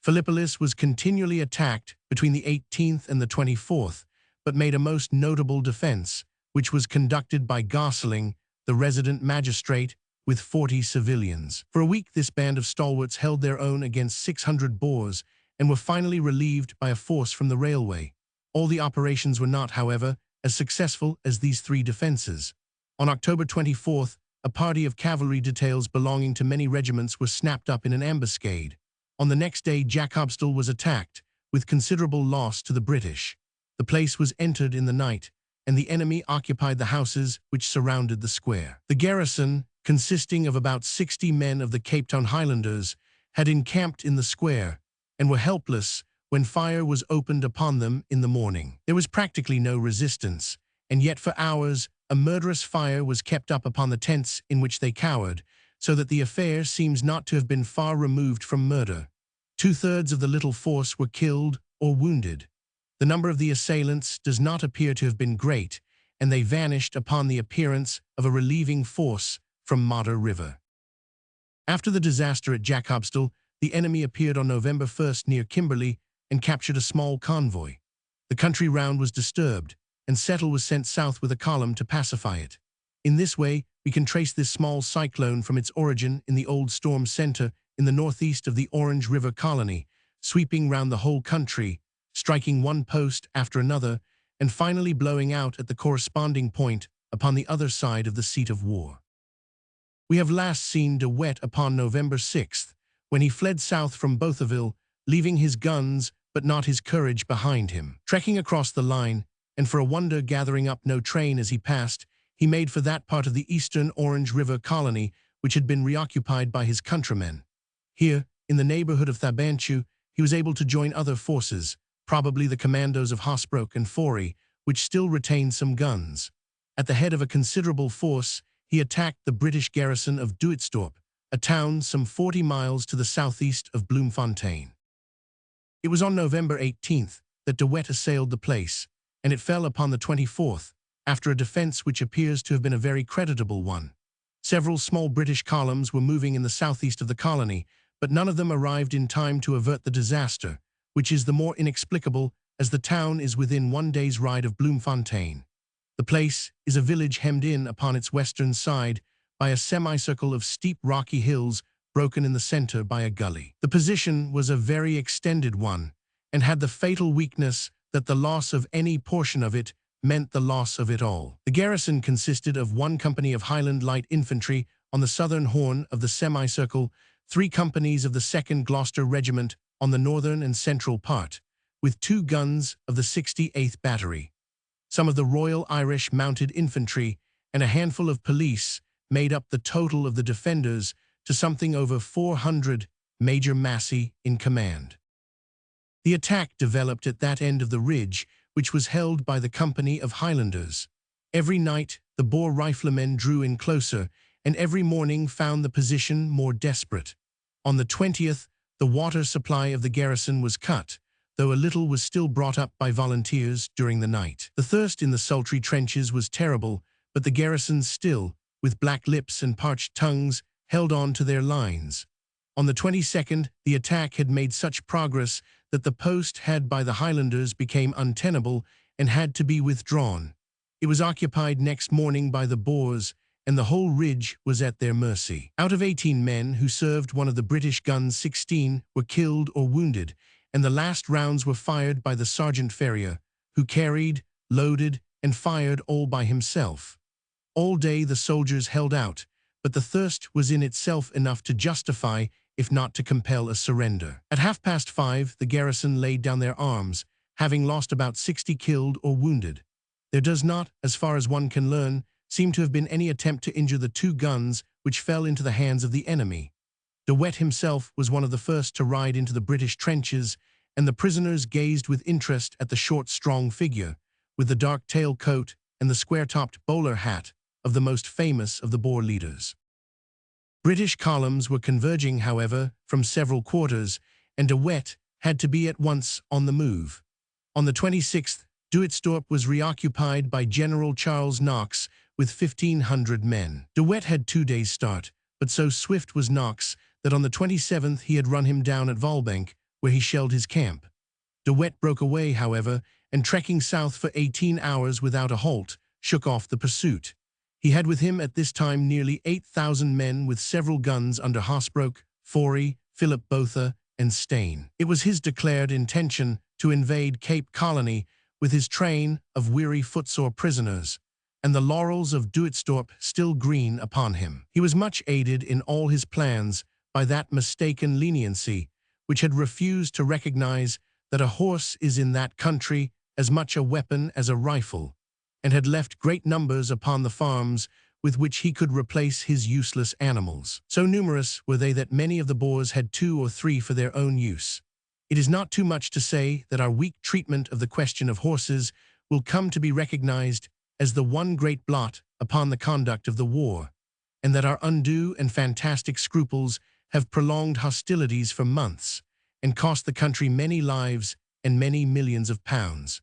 Philippopolis was continually attacked between the 18th and the 24th, but made a most notable defense, which was conducted by Gosling, the resident magistrate, with 40 civilians. For a week, this band of stalwarts held their own against 600 Boers, and were finally relieved by a force from the railway. All the operations were not, however, as successful as these three defenses. On October 24th, a party of cavalry details belonging to many regiments were snapped up in an ambuscade. On the next day, Jacobsdal was attacked, with considerable loss to the British. The place was entered in the night, and the enemy occupied the houses which surrounded the square. The garrison, consisting of about 60 men of the Cape Town Highlanders, had encamped in the square, and were helpless when fire was opened upon them in the morning. There was practically no resistance, and yet for hours a murderous fire was kept up upon the tents in which they cowered, so that the affair seems not to have been far removed from murder. 2/3 of the little force were killed or wounded. The number of the assailants does not appear to have been great, and they vanished upon the appearance of a relieving force from Modder River. After the disaster at Jacobsdal, the enemy appeared on November 1st near Kimberley and captured a small convoy. The country round was disturbed, and Settle was sent south with a column to pacify it. In this way, we can trace this small cyclone from its origin in the old storm center in the northeast of the Orange River colony, sweeping round the whole country, striking one post after another, and finally blowing out at the corresponding point upon the other side of the seat of war. We have last seen De Wet upon November 6th, when he fled south from Bothaville, leaving his guns but not his courage behind him. Trekking across the line, and for a wonder gathering up no train as he passed, he made for that part of the eastern Orange River colony which had been reoccupied by his countrymen. Here, in the neighborhood of Thabanchu, he was able to join other forces, probably the commandos of Hosbroek and Forey, which still retained some guns. At the head of a considerable force, he attacked the British garrison of Duitsdorp, a town some 40 miles to the southeast of Bloemfontein. It was on November 18th that De Wet assailed the place, and it fell upon the 24th, after a defense which appears to have been a very creditable one. Several small British columns were moving in the southeast of the colony, but none of them arrived in time to avert the disaster, which is the more inexplicable as the town is within 1 day's ride of Bloemfontein. The place is a village hemmed in upon its western side by a semicircle of steep rocky hills broken in the center by a gully. The position was a very extended one and had the fatal weakness that the loss of any portion of it meant the loss of it all. The garrison consisted of 1 company of Highland Light Infantry on the southern horn of the semicircle, 3 companies of the 2nd Gloucester Regiment on the northern and central part, with 2 guns of the 68th Battery. Some of the Royal Irish Mounted Infantry and a handful of police made up the total of the defenders to something over 400, Major Massey in command. The attack developed at that end of the ridge, which was held by the company of Highlanders. Every night, the Boer riflemen drew in closer, and every morning found the position more desperate. On the 20th, the water supply of the garrison was cut, though a little was still brought up by volunteers during the night. The thirst in the sultry trenches was terrible, but the garrison still, with black lips and parched tongues, held on to their lines. On the 22nd, the attack had made such progress that the post had by the Highlanders became untenable and had to be withdrawn. It was occupied next morning by the Boers, and the whole ridge was at their mercy. Out of 18 men who served one of the British guns, 16 were killed or wounded, and the last rounds were fired by the Sergeant Ferrier, who carried, loaded, and fired all by himself. All day the soldiers held out, but the thirst was in itself enough to justify, if not to compel, a surrender. At 5:30, the garrison laid down their arms, having lost about 60 killed or wounded. There does not, as far as one can learn, seem to have been any attempt to injure the 2 guns which fell into the hands of the enemy. De Wet himself was one of the first to ride into the British trenches, and the prisoners gazed with interest at the short, strong figure, with the dark tail-coat and the square-topped bowler hat of the most famous of the Boer leaders. British columns were converging, however, from several quarters, and De Wet had to be at once on the move. On the 26th, Duitsdorp was reoccupied by General Charles Knox with 1,500 men. De Wet had 2 days' start, but so swift was Knox that on the 27th he had run him down at Valbank, where he shelled his camp. De Wet broke away, however, and trekking south for 18 hours without a halt, shook off the pursuit. He had with him at this time nearly 8,000 men with several guns under Hasbroek, Forey, Philip Botha, and Steyn. It was his declared intention to invade Cape Colony with his train of weary footsore prisoners, and the laurels of Duitsdorp still green upon him. He was much aided in all his plans by that mistaken leniency which had refused to recognize that a horse is in that country as much a weapon as a rifle, and had left great numbers upon the farms with which he could replace his useless animals. So numerous were they that many of the Boers had 2 or 3 for their own use. It is not too much to say that our weak treatment of the question of horses will come to be recognized as the one great blot upon the conduct of the war, and that our undue and fantastic scruples have prolonged hostilities for months and cost the country many lives and many millions of pounds.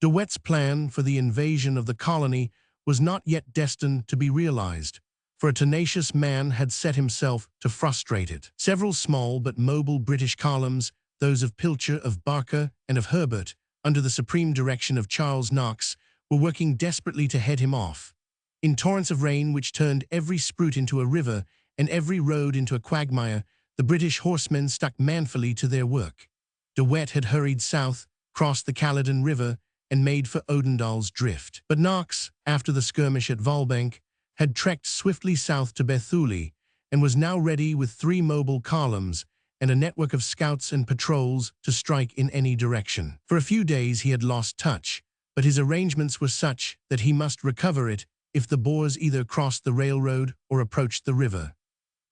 De Wet's plan for the invasion of the colony was not yet destined to be realized, for a tenacious man had set himself to frustrate it. Several small but mobile British columns, those of Pilcher, of Barker, and of Herbert, under the supreme direction of Charles Knox, were working desperately to head him off. In torrents of rain which turned every spruit into a river and every road into a quagmire, the British horsemen stuck manfully to their work. De Wet had hurried south, crossed the Caledon River, and made for Odendaal's Drift. But Knox, after the skirmish at Valbank, had trekked swiftly south to Bethune, and was now ready with 3 mobile columns and a network of scouts and patrols to strike in any direction. For a few days he had lost touch, but his arrangements were such that he must recover it if the Boers either crossed the railroad or approached the river.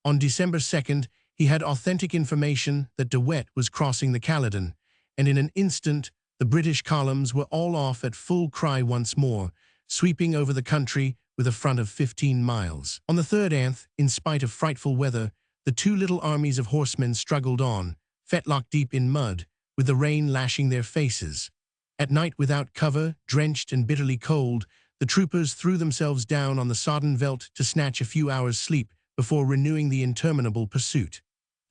On December 2nd, he had authentic information that De Wet was crossing the Caledon, and in an instant the British columns were all off at full cry once more, sweeping over the country with a front of 15 miles. On the 3rd, in spite of frightful weather, the 2 little armies of horsemen struggled on, fetlock deep in mud, with the rain lashing their faces. At night, without cover, drenched and bitterly cold, the troopers threw themselves down on the sodden veldt to snatch a few hours' sleep before renewing the interminable pursuit.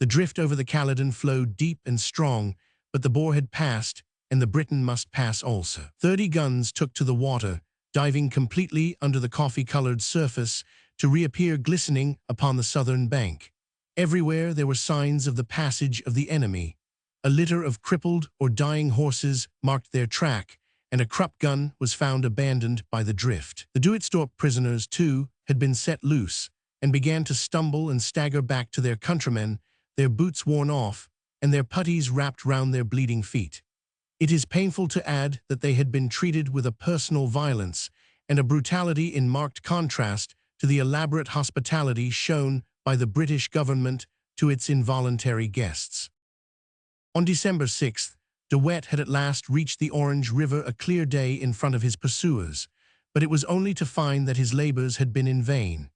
The drift over the Caledon flowed deep and strong, but the Boer had passed, and the Briton must pass also. 30 guns took to the water, diving completely under the coffee-colored surface to reappear glistening upon the southern bank. Everywhere there were signs of the passage of the enemy. A litter of crippled or dying horses marked their track, and a Krupp gun was found abandoned by the drift. The Duitsdorp prisoners, too, had been set loose, and began to stumble and stagger back to their countrymen, their boots worn off, and their puttees wrapped round their bleeding feet. It is painful to add that they had been treated with a personal violence and a brutality in marked contrast to the elaborate hospitality shown by the British government to its involuntary guests. On December 6th, De Wet had at last reached the Orange River a clear day in front of his pursuers, but it was only to find that his labors had been in vain.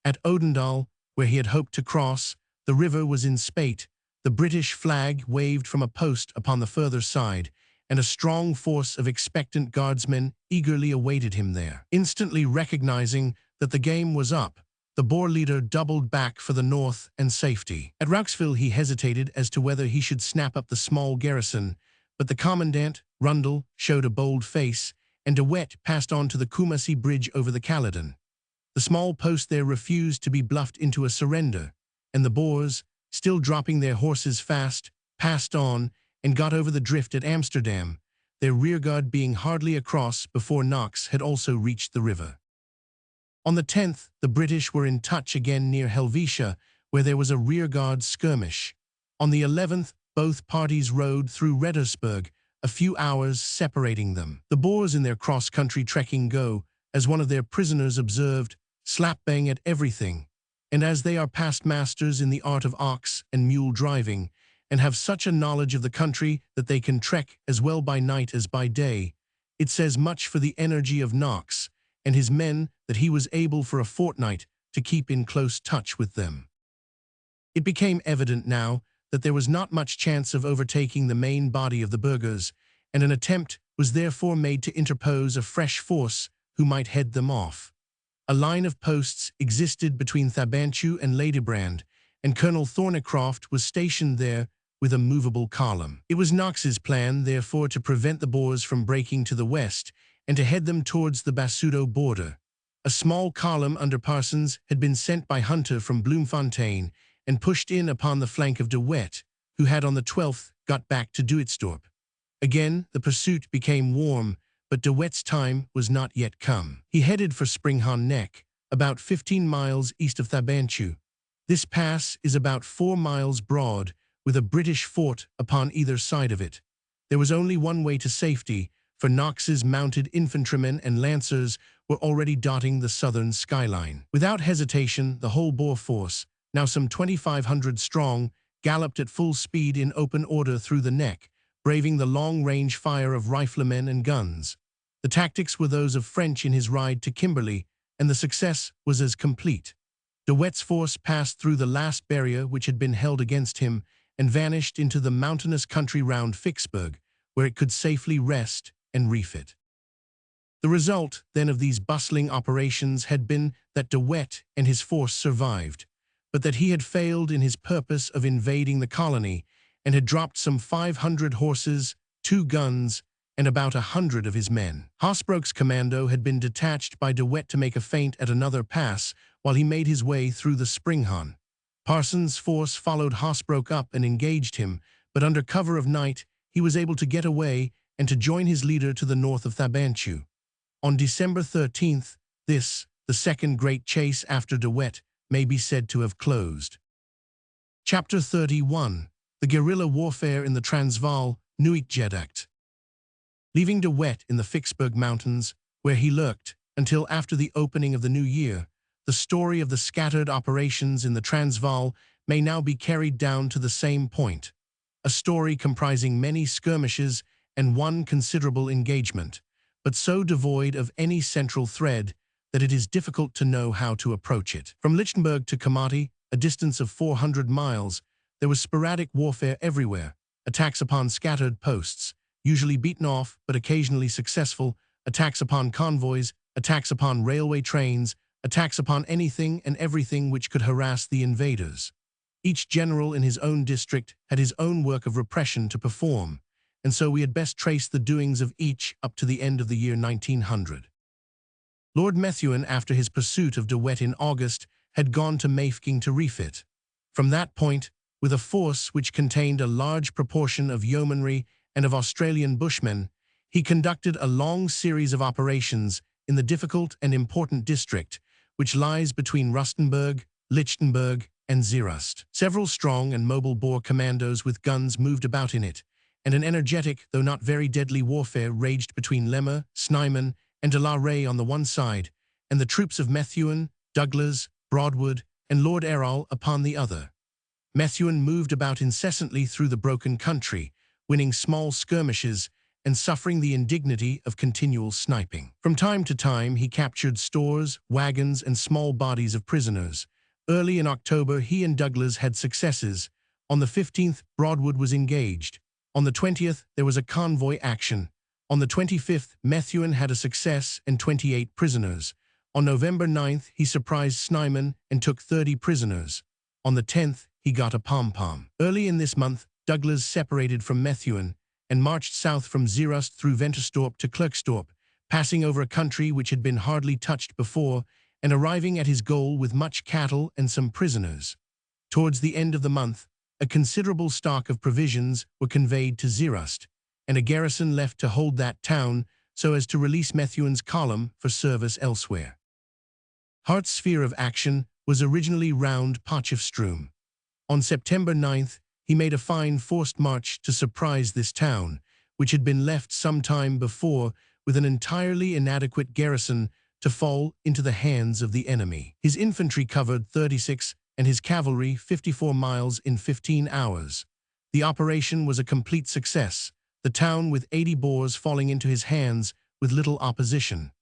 At Odendaal, where he had hoped to cross, the river was in spate, the British flag waved from a post upon the further side, and a strong force of expectant guardsmen eagerly awaited him there. Instantly recognizing that the game was up, the Boer leader doubled back for the north and safety. At Rauxville he hesitated as to whether he should snap up the small garrison, but the commandant, Rundle, showed a bold face, and De Wet passed on to the Kumasi bridge over the Caledon. The small post there refused to be bluffed into a surrender, and the Boers, still dropping their horses fast, passed on and got over the drift at Amsterdam, their rearguard being hardly across before Knox had also reached the river. On the 10th, the British were in touch again near Helvetia, where there was a rearguard skirmish. On the 11th, both parties rode through Reddersburg, a few hours separating them. The Boers in their cross-country trekking go, as one of their prisoners observed, slap-bang at everything, and as they are past masters in the art of ox and mule driving, and have such a knowledge of the country that they can trek as well by night as by day, it says much for the energy of Knox and his men that he was able for a fortnight to keep in close touch with them. It became evident now that there was not much chance of overtaking the main body of the burghers, and an attempt was therefore made to interpose a fresh force who might head them off. A line of posts existed between Thabanchu and Ladybrand, and Colonel Thornycroft was stationed there with a movable column. It was Knox's plan, therefore, to prevent the Boers from breaking to the west and to head them towards the Basuto border. A small column under Parsons had been sent by Hunter from Bloemfontein and pushed in upon the flank of De Wet, who had on the 12th got back to Duitsdorp. Again, the pursuit became warm, but De Wet's time was not yet come. He headed for Springham Neck, about 15 miles east of Thabanchu. This pass is about 4 miles broad, with a British fort upon either side of it. There was only one way to safety, for Knox's mounted infantrymen and lancers were already dotting the southern skyline. Without hesitation, the whole Boer force, now some 2,500 strong, galloped at full speed in open order through the neck, braving the long-range fire of riflemen and guns. The tactics were those of French in his ride to Kimberley, and the success was as complete. De Wet's force passed through the last barrier which had been held against him and vanished into the mountainous country round Vicksburg, where it could safely rest and refit. The result, then, of these bustling operations had been that De Wet and his force survived, but that he had failed in his purpose of invading the colony and had dropped some 500 horses, 2 guns, and about 100 of his men. Hasbrook's commando had been detached by De Wet to make a feint at another pass while he made his way through the Springham. Parsons' force followed Hasbrook up and engaged him, but under cover of night he was able to get away and to join his leader to the north of Thabanchu. On December 13th, this, the second great chase after De Wet, may be said to have closed. Chapter 31. The Guerrilla Warfare in the Transvaal, Nuanced. Leaving De Wet in the Vicksburg Mountains, where he lurked until after the opening of the new year, the story of the scattered operations in the Transvaal may now be carried down to the same point, a story comprising many skirmishes and one considerable engagement, but so devoid of any central thread that it is difficult to know how to approach it. From Lichtenberg to Komati, a distance of 400 miles, there was sporadic warfare everywhere, attacks upon scattered posts, usually beaten off but occasionally successful, attacks upon convoys, attacks upon railway trains, attacks upon anything and everything which could harass the invaders. Each general in his own district had his own work of repression to perform, and so we had best trace the doings of each up to the end of the year 1900. Lord Methuen, after his pursuit of De Wet in August, had gone to Mafeking to refit. From that point, with a force which contained a large proportion of yeomanry and of Australian bushmen, he conducted a long series of operations in the difficult and important district, which lies between Rustenburg, Lichtenberg, and Zeerust. Several strong and mobile Boer commandos with guns moved about in it, and an energetic, though not very deadly warfare raged between Lemmer, Snyman, and de la Rey on the one side, and the troops of Methuen, Douglas, Broadwood, and Lord Errol upon the other. Methuen moved about incessantly through the broken country, winning small skirmishes and suffering the indignity of continual sniping. From time to time he captured stores, wagons, and small bodies of prisoners. Early in October he and Douglas had successes. On the 15th, Broadwood was engaged. On the 20th, there was a convoy action. On the 25th, Methuen had a success and 28 prisoners. On November 9th, he surprised Snyman and took 30 prisoners. On the 10th, he got a pom-pom. Early in this month, Douglas separated from Methuen and marched south from Zeerust through Ventersdorp to Klerksdorp, passing over a country which had been hardly touched before and arriving at his goal with much cattle and some prisoners. Towards the end of the month, a considerable stock of provisions were conveyed to Zeerust, and a garrison left to hold that town so as to release Methuen's column for service elsewhere. Hart's sphere of action was originally round Potchefstroom. On September 9th, he made a fine forced march to surprise this town, which had been left some time before with an entirely inadequate garrison to fall into the hands of the enemy. His infantry covered 36 and his cavalry 54 miles in 15 hours. The operation was a complete success, the town with 80 Boers falling into his hands with little opposition.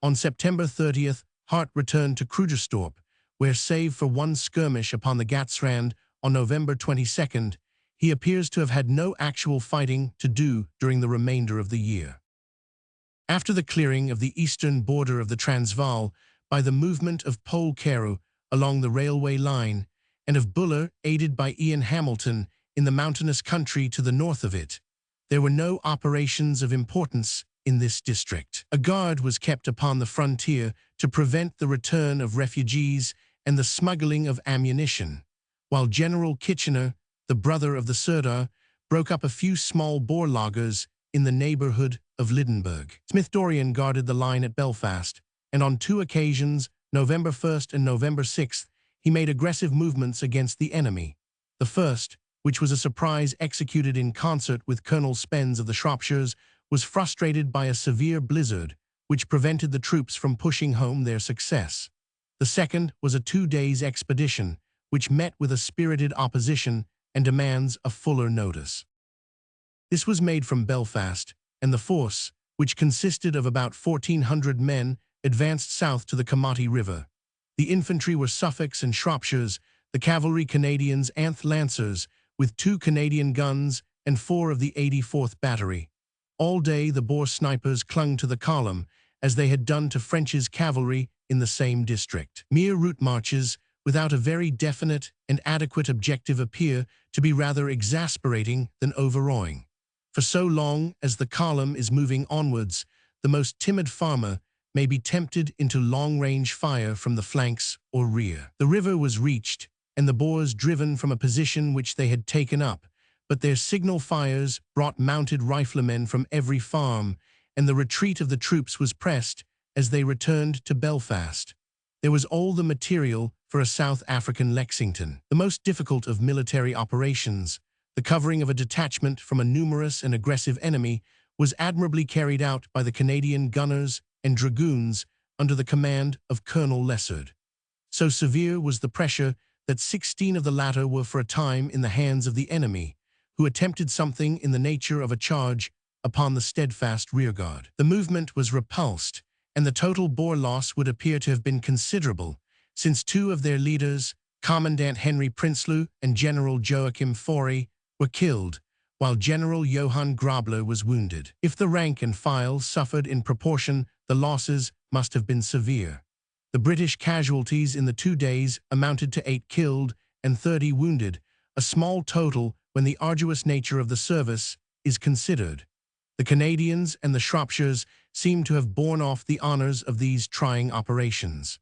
On September 30th, Hart returned to Krugersdorp, where, save for one skirmish upon the Gatsrand on November 22nd, he appears to have had no actual fighting to do during the remainder of the year. After the clearing of the eastern border of the Transvaal by the movement of Pole Carew along the railway line, and of Buller, aided by Ian Hamilton, in the mountainous country to the north of it, there were no operations of importance in this district. A guard was kept upon the frontier to prevent the return of refugees and the smuggling of ammunition, while General Kitchener, the brother of the Sirdar, broke up a few small Boer lagers in the neighborhood of Lydenburg. Smith Dorrien guarded the line at Belfast, and on two occasions, November 1st and November 6th, he made aggressive movements against the enemy. The first, which was a surprise executed in concert with Colonel Spens of the Shropshires, was frustrated by a severe blizzard, which prevented the troops from pushing home their success. The second was a 2 days expedition, which met with a spirited opposition and demands a fuller notice. This was made from Belfast, and the force, which consisted of about 1,400 men, advanced south to the Komati River. The infantry were Suffolks and Shropshires, the cavalry Canadians Anth Lancers, with 2 Canadian guns and 4 of the 84th Battery. All day the Boer snipers clung to the column, as they had done to French's cavalry in the same district. Mere route marches, without a very definite and adequate objective, appear to be rather exasperating than overawing. For so long as the column is moving onwards, the most timid farmer may be tempted into long-range fire from the flanks or rear. The river was reached, and the Boers driven from a position which they had taken up, but their signal fires brought mounted riflemen from every farm, and the retreat of the troops was pressed as they returned to Belfast. There was all the material for a South African Lexington. The most difficult of military operations, the covering of a detachment from a numerous and aggressive enemy, was admirably carried out by the Canadian gunners and dragoons under the command of Colonel Lessard. So severe was the pressure that 16 of the latter were for a time in the hands of the enemy, who attempted something in the nature of a charge upon the steadfast rearguard. The movement was repulsed, and the total Boer loss would appear to have been considerable, since 2 of their leaders, Commandant Henry Prinsloo and General Joachim Faury, were killed, while General Johann Grabler was wounded. If the rank and file suffered in proportion, the losses must have been severe. The British casualties in the 2 days amounted to 8 killed and 30 wounded, a small total when the arduous nature of the service is considered. The Canadians and the Shropshires seem to have borne off the honors of these trying operations.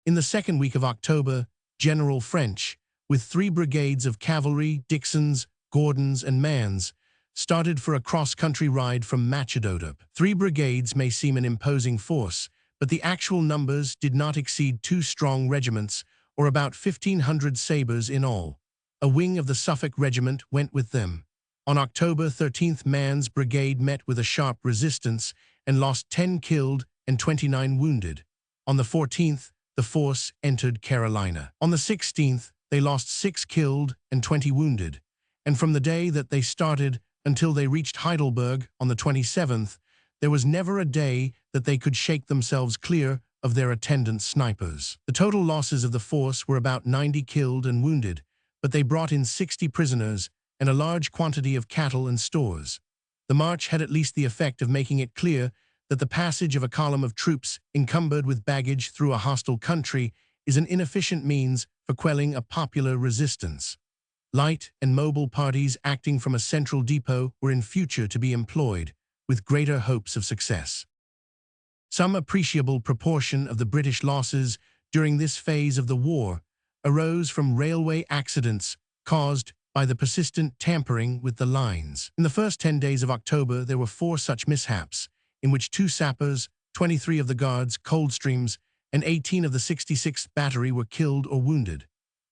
In the second week of October, General French, with 3 brigades of cavalry, Dixons, Gordons, and Manns, started for a cross-country ride from Machadodorp. 3 brigades may seem an imposing force, but the actual numbers did not exceed 2 strong regiments, or about 1,500 sabres in all. A wing of the Suffolk Regiment went with them. On October 13th, Mann's brigade met with a sharp resistance and lost 10 killed and 29 wounded. On the 14th, the force entered Carolina. On the 16th, they lost 6 killed and 20 wounded, and from the day that they started until they reached Heidelberg on the 27th, there was never a day that they could shake themselves clear of their attendant snipers. The total losses of the force were about 90 killed and wounded, but they brought in 60 prisoners and a large quantity of cattle and stores. The march had at least the effect of making it clear that the passage of a column of troops encumbered with baggage through a hostile country is an inefficient means for quelling a popular resistance. Light and mobile parties acting from a central depot were in future to be employed, with greater hopes of success. Some appreciable proportion of the British losses during this phase of the war arose from railway accidents caused by the persistent tampering with the lines. In the first 10 days of October, there were 4 such mishaps, in which 2 sappers, 23 of the Guards, Coldstreams, and 18 of the 66th Battery were killed or wounded.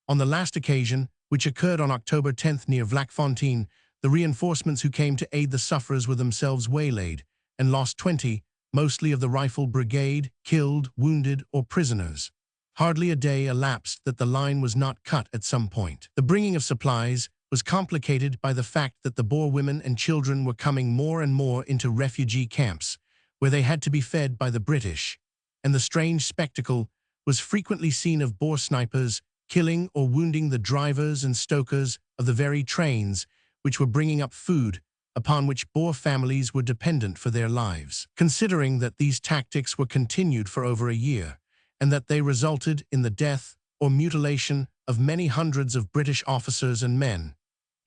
On the last occasion, which occurred on October 10th near Vlakfontein, the reinforcements who came to aid the sufferers were themselves waylaid and lost 20, mostly of the Rifle Brigade, killed, wounded, or prisoners. Hardly a day elapsed that the line was not cut at some point. The bringing of supplies was complicated by the fact that the Boer women and children were coming more and more into refugee camps, where they had to be fed by the British, and the strange spectacle was frequently seen of Boer snipers killing or wounding the drivers and stokers of the very trains which were bringing up food upon which Boer families were dependent for their lives. Considering that these tactics were continued for over a year, and that they resulted in the death or mutilation of many hundreds of British officers and men,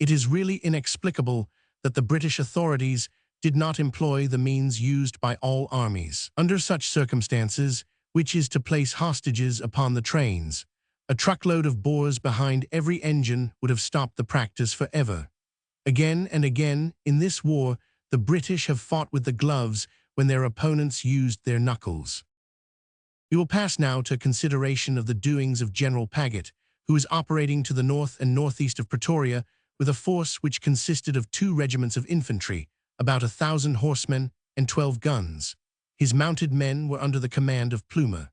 it is really inexplicable that the British authorities did not employ the means used by all armies. Under such circumstances, which is to place hostages upon the trains, a truckload of Boers behind every engine would have stopped the practice forever. Again and again, in this war, the British have fought with the gloves when their opponents used their knuckles. We will pass now to consideration of the doings of General Paget, who was operating to the north and northeast of Pretoria with a force which consisted of 2 regiments of infantry, about 1,000 horsemen, and 12 guns. His mounted men were under the command of Plumer.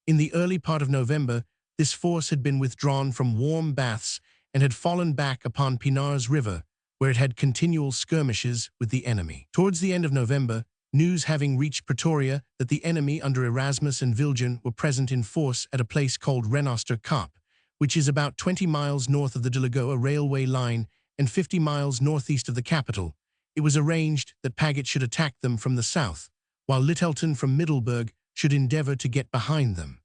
In the early part of November, this force had been withdrawn from Warm Baths and had fallen back upon Pinar's River, where it had continual skirmishes with the enemy. Towards the end of November, news having reached Pretoria that the enemy under Erasmus and Viljoen were present in force at a place called Renoster Kop, which is about 20 miles north of the Delagoa railway line and 50 miles northeast of the capital, it was arranged that Paget should attack them from the south, while Lyttelton from Middelburg should endeavor to get behind them.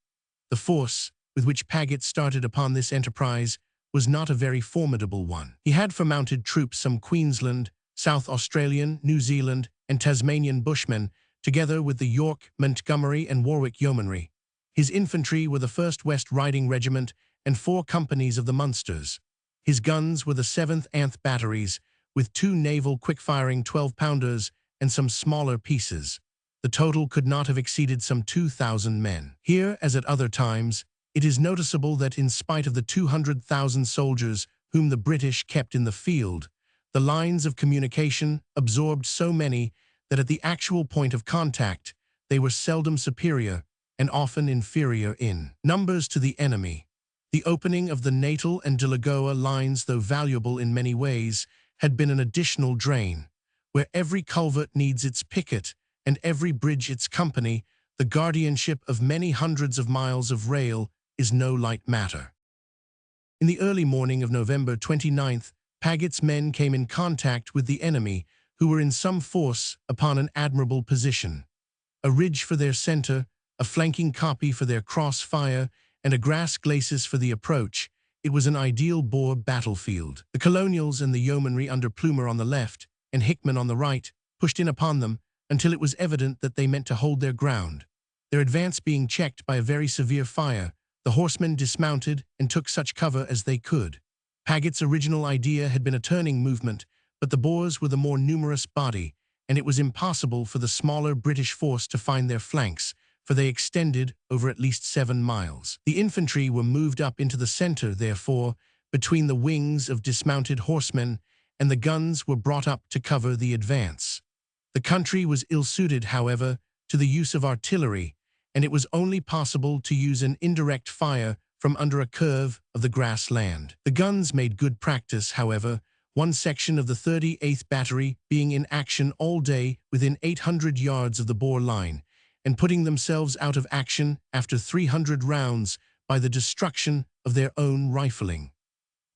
The force with which Paget started upon this enterprise was not a very formidable one. He had for mounted troops some Queensland, South Australian, New Zealand, and Tasmanian Bushmen, together with the York, Montgomery, and Warwick Yeomanry. His infantry were the 1st West Riding Regiment and 4 companies of the Munsters. His guns were the 7th Anth batteries, with 2 naval quick-firing 12-pounders and some smaller pieces. The total could not have exceeded some 2,000 men. Here, as at other times, it is noticeable that in spite of the 200,000 soldiers whom the British kept in the field, the lines of communication absorbed so many that at the actual point of contact, they were seldom superior and often inferior in numbers to the enemy. The opening of the Natal and Delagoa lines, though valuable in many ways, had been an additional drain. Where every culvert needs its picket and every bridge its company, the guardianship of many hundreds of miles of rail is no light matter. In the early morning of November 29th, Paget's men came in contact with the enemy, who were in some force upon an admirable position. A ridge for their center, a flanking copy for their cross-fire, and a grass glacis for the approach, it was an ideal Boer battlefield. The colonials and the yeomanry under Plumer on the left, and Hickman on the right, pushed in upon them until it was evident that they meant to hold their ground. Their advance being checked by a very severe fire, the horsemen dismounted and took such cover as they could. Paggett's original idea had been a turning movement, but the Boers were the more numerous body, and it was impossible for the smaller British force to find their flanks, for they extended over at least 7 miles. The infantry were moved up into the center, therefore, between the wings of dismounted horsemen, and the guns were brought up to cover the advance. The country was ill-suited, however, to the use of artillery, and it was only possible to use an indirect fire from under a curve of the grassland. The guns made good practice, however, one section of the 38th Battery being in action all day within 800 yards of the Boer line, and putting themselves out of action after 300 rounds by the destruction of their own rifling.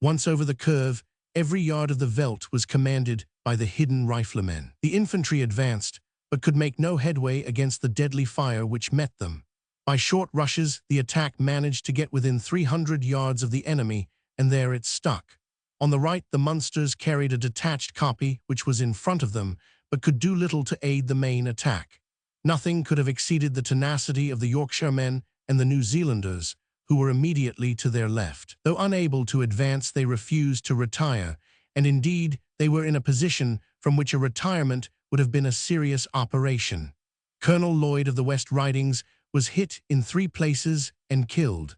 Once over the curve, every yard of the veldt was commanded by the hidden riflemen. The infantry advanced, but could make no headway against the deadly fire which met them. By short rushes, the attack managed to get within 300 yards of the enemy, and there it stuck. On the right, the Munsters carried a detached copy which was in front of them, but could do little to aid the main attack. Nothing could have exceeded the tenacity of the Yorkshiremen and the New Zealanders, who were immediately to their left. Though unable to advance, they refused to retire, and indeed they were in a position from which a retirement would have been a serious operation. Colonel Lloyd of the West Ridings was hit in 3 places and killed.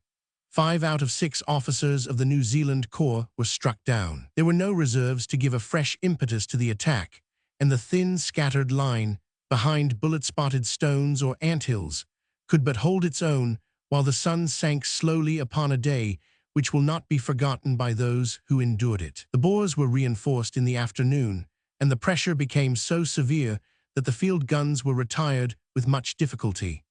5 out of 6 officers of the New Zealand Corps were struck down. There were no reserves to give a fresh impetus to the attack, and the thin, scattered line, behind bullet-spotted stones or anthills, could but hold its own while the sun sank slowly upon a day which will not be forgotten by those who endured it. The Boers were reinforced in the afternoon, and the pressure became so severe that the field guns were retired with much difficulty.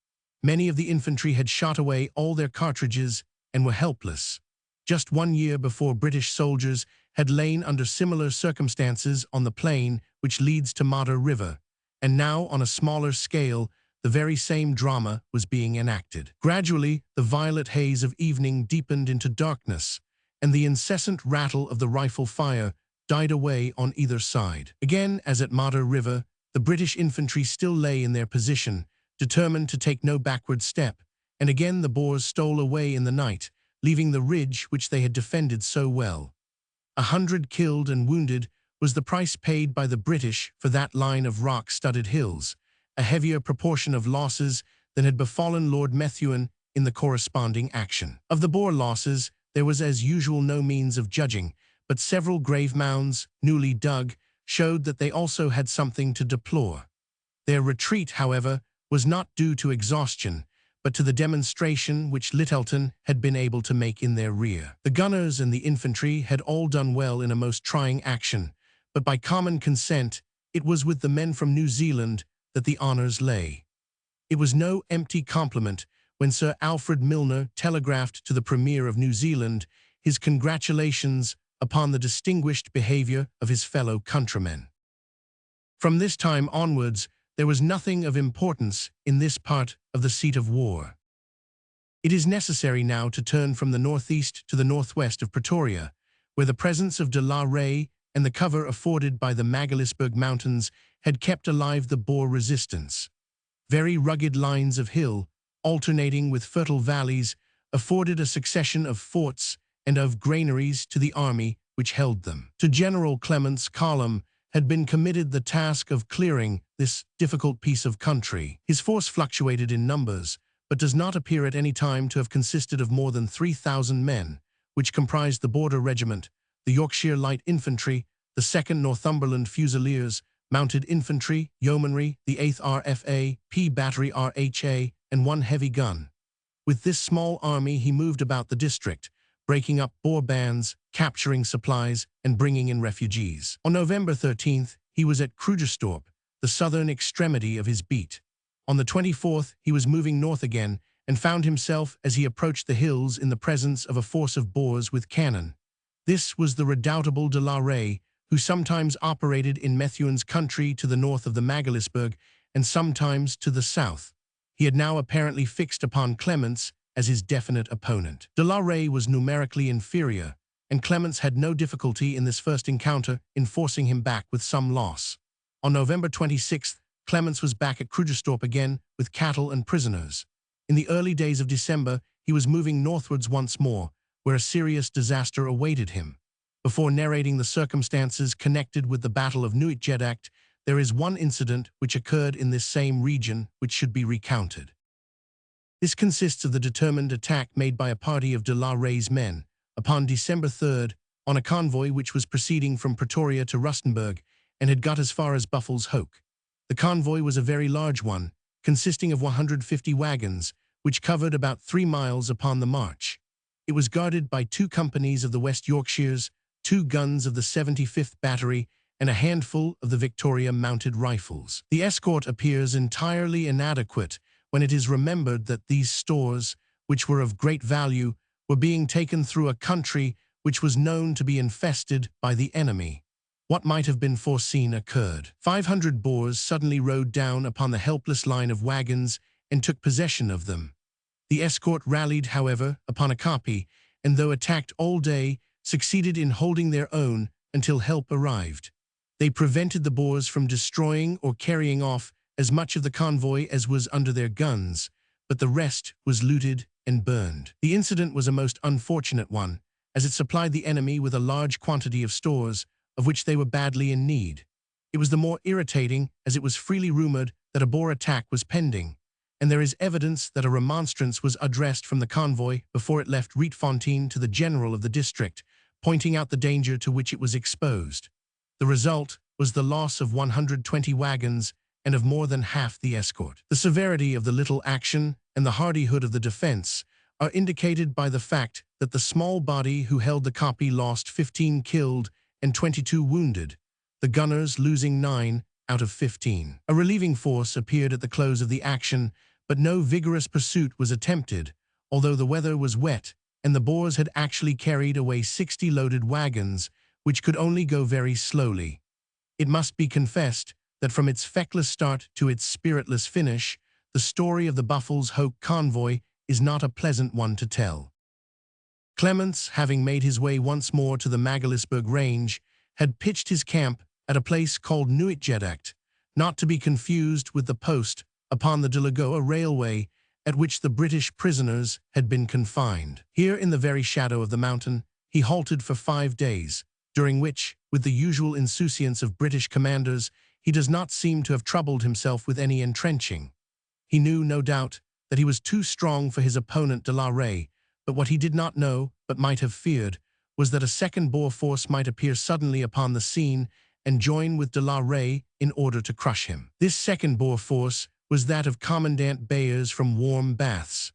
Many of the infantry had shot away all their cartridges and were helpless. Just 1 year before, British soldiers had lain under similar circumstances on the plain which leads to Modder River, and now, on a smaller scale, the very same drama was being enacted. Gradually, the violet haze of evening deepened into darkness, and the incessant rattle of the rifle fire died away on either side. Again, as at Modder River, the British infantry still lay in their position, determined to take no backward step, and again the Boers stole away in the night, leaving the ridge which they had defended so well. 100 killed and wounded was the price paid by the British for that line of rock-studded hills, a heavier proportion of losses than had befallen Lord Methuen in the corresponding action. Of the Boer losses, there was as usual no means of judging, but several grave mounds, newly dug, showed that they also had something to deplore. Their retreat, however, was not due to exhaustion, but to the demonstration which Lyttelton had been able to make in their rear. The gunners and the infantry had all done well in a most trying action, but by common consent, it was with the men from New Zealand that the honours lay. It was no empty compliment when Sir Alfred Milner telegraphed to the Premier of New Zealand his congratulations upon the distinguished behaviour of his fellow countrymen. From this time onwards, there was nothing of importance in this part of the seat of war. It is necessary now to turn from the northeast to the northwest of Pretoria, where the presence of de la Rey and the cover afforded by the Magaliesberg Mountains had kept alive the Boer resistance. Very rugged lines of hill, alternating with fertile valleys, afforded a succession of forts and of granaries to the army which held them. To General Clement's column had been committed the task of clearing this difficult piece of country. His force fluctuated in numbers, but does not appear at any time to have consisted of more than 3,000 men, which comprised the Border Regiment, the Yorkshire Light Infantry, the 2nd Northumberland Fusiliers, Mounted Infantry, Yeomanry, the 8th RFA, P Battery RHA, and 1 heavy gun. With this small army he moved about the district, breaking up Boer bands, capturing supplies, and bringing in refugees. On November 13th, he was at Krugersdorp, the southern extremity of his beat. On the 24th, he was moving north again, and found himself, as he approached the hills, in the presence of a force of Boers with cannon. This was the redoubtable de la Rey, who sometimes operated in Methuen's country to the north of the Magaliesberg, and sometimes to the south. He had now apparently fixed upon Clements as his definite opponent. De la Rey was numerically inferior, and Clements had no difficulty in this first encounter in forcing him back with some loss. On November 26th, Clements was back at Krugersdorp again with cattle and prisoners. In the early days of December, he was moving northwards once more, where a serious disaster awaited him. Before narrating the circumstances connected with the Battle of Nuanced, there is one incident which occurred in this same region which should be recounted. This consists of the determined attack made by a party of de la Rey's men, upon December 3rd, on a convoy which was proceeding from Pretoria to Rustenburg and had got as far as Buffels Hoek. The convoy was a very large one, consisting of 150 wagons, which covered about 3 miles upon the march. It was guarded by 2 companies of the West Yorkshires, 2 guns of the 75th Battery, and a handful of the Victoria mounted rifles. The escort appears entirely inadequate when it is remembered that these stores, which were of great value, were being taken through a country which was known to be infested by the enemy. What might have been foreseen occurred. 500 Boers suddenly rode down upon the helpless line of wagons and took possession of them. The escort rallied, however, upon a kopje, and though attacked all day, succeeded in holding their own until help arrived. They prevented the Boers from destroying or carrying off as much of the convoy as was under their guns, but the rest was looted and burned. The incident was a most unfortunate one, as it supplied the enemy with a large quantity of stores, of which they were badly in need. It was the more irritating as it was freely rumored that a Boer attack was pending, and there is evidence that a remonstrance was addressed from the convoy before it left Rietfontein to the general of the district, pointing out the danger to which it was exposed. The result was the loss of 120 wagons and of more than half the escort. The severity of the little action and the hardihood of the defense are indicated by the fact that the small body who held the kopje lost 15 killed and 22 wounded, the gunners losing 9 out of 15. A relieving force appeared at the close of the action, but no vigorous pursuit was attempted, although the weather was wet and the Boers had actually carried away 60 loaded wagons, which could only go very slowly. It must be confessed that from its feckless start to its spiritless finish, the story of the Buffels Hoek convoy is not a pleasant one to tell. Clements, having made his way once more to the Magaliesburg range, had pitched his camp at a place called Nuanced, not to be confused with the post upon the Delagoa Railway at which the British prisoners had been confined. Here, in the very shadow of the mountain, he halted for 5 days, during which, with the usual insouciance of British commanders, he does not seem to have troubled himself with any entrenching. He knew, no doubt, that he was too strong for his opponent de la Rey, but what he did not know, but might have feared, was that a second Boer force might appear suddenly upon the scene and join with de la Rey in order to crush him. This second Boer force was that of Commandant Beyers from Warm Baths.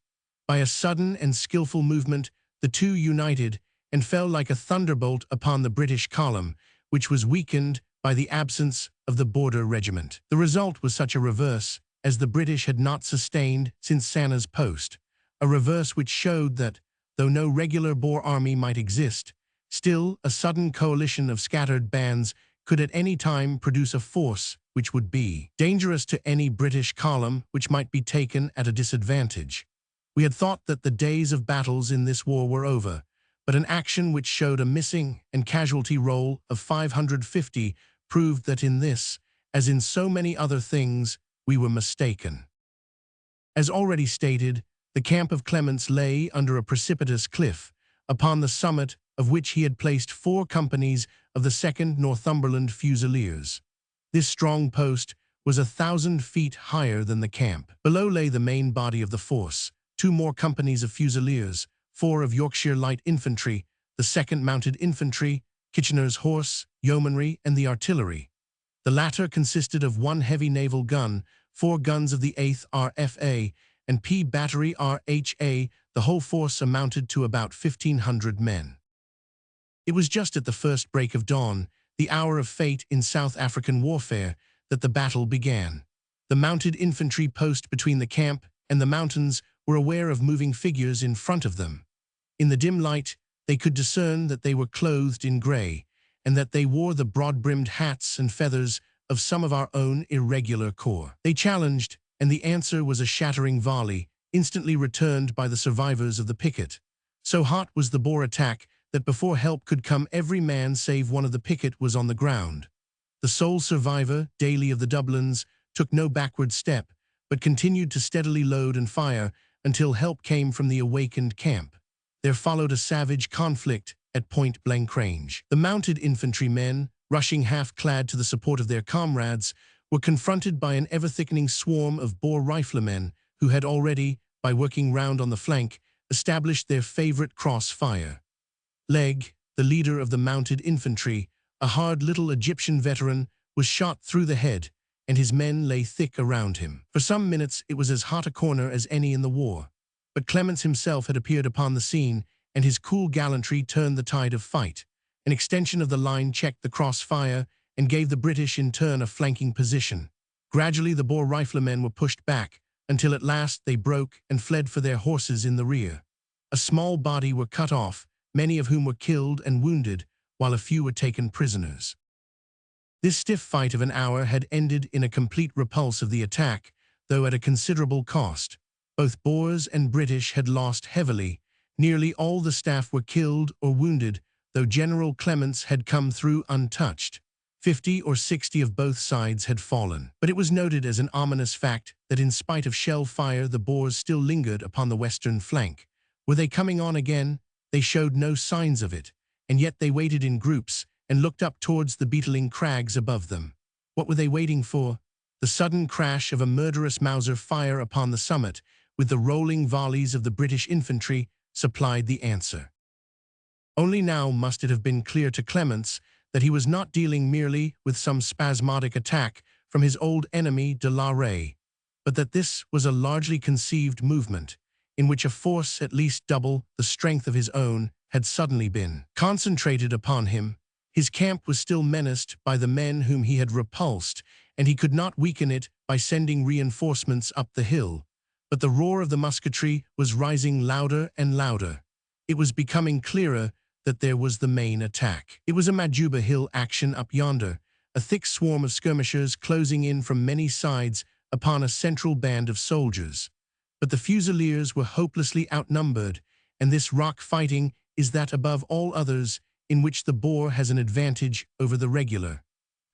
By a sudden and skillful movement, the two united and fell like a thunderbolt upon the British column, which was weakened by the absence of the border regiment. The result was such a reverse as the British had not sustained since Sanna's post, a reverse which showed that, though no regular Boer army might exist, still a sudden coalition of scattered bands could at any time produce a force which would be dangerous to any British column which might be taken at a disadvantage. We had thought that the days of battles in this war were over, but an action which showed a missing and casualty roll of 550 proved that in this, as in so many other things, we were mistaken. As already stated, the camp of Clements lay under a precipitous cliff, upon the summit of which he had placed 4 companies of the 2nd Northumberland Fusiliers. This strong post was 1,000 feet higher than the camp. Below lay the main body of the force, 2 more companies of Fusiliers, 4 of Yorkshire Light Infantry, the 2nd Mounted Infantry, Kitchener's Horse, Yeomanry, and the artillery. The latter consisted of 1 heavy naval gun, 4 guns of the 8th RFA, and P Battery RHA. The whole force amounted to about 1,500 men. It was just at the first break of dawn, the hour of fate in South African warfare, that the battle began. The mounted infantry post between the camp and the mountains were aware of moving figures in front of them. In the dim light, they could discern that they were clothed in grey, and that they wore the broad-brimmed hats and feathers of some of our own irregular corps. They challenged, and the answer was a shattering volley, instantly returned by the survivors of the picket. So hot was the Boer attack that before help could come, every man save one of the picket was on the ground. The sole survivor, Daly of the Dublins, took no backward step, but continued to steadily load and fire until help came from the awakened camp. There followed a savage conflict at point-blank range. The mounted infantrymen, rushing half-clad to the support of their comrades, were confronted by an ever-thickening swarm of Boer riflemen who had already, by working round on the flank, established their favorite cross-fire. Legg, the leader of the mounted infantry, a hard little Egyptian veteran, was shot through the head, and his men lay thick around him. For some minutes it was as hot a corner as any in the war. But Clements himself had appeared upon the scene, and his cool gallantry turned the tide of fight. An extension of the line checked the crossfire and gave the British in turn a flanking position. Gradually the Boer riflemen were pushed back, until at last they broke and fled for their horses in the rear. A small body were cut off, many of whom were killed and wounded, while a few were taken prisoners. This stiff fight of an hour had ended in a complete repulse of the attack, though at a considerable cost. Both Boers and British had lost heavily. Nearly all the staff were killed or wounded, though General Clements had come through untouched. 50 or 60 of both sides had fallen. But it was noted as an ominous fact that in spite of shell fire the Boers still lingered upon the western flank. Were they coming on again? They showed no signs of it, and yet they waited in groups and looked up towards the beetling crags above them. What were they waiting for? The sudden crash of a murderous Mauser fire upon the summit, with the rolling volleys of the British infantry, supplied the answer. Only now must it have been clear to Clements that he was not dealing merely with some spasmodic attack from his old enemy de la Rey, but that this was a largely conceived movement, in which a force at least double the strength of his own had suddenly been concentrated upon him. His camp was still menaced by the men whom he had repulsed, and he could not weaken it by sending reinforcements up the hill. But the roar of the musketry was rising louder and louder. It was becoming clearer that there was the main attack. It was a Majuba Hill action up yonder, a thick swarm of skirmishers closing in from many sides upon a central band of soldiers. But the Fusiliers were hopelessly outnumbered, and this rock fighting is that above all others in which the Boer has an advantage over the regular.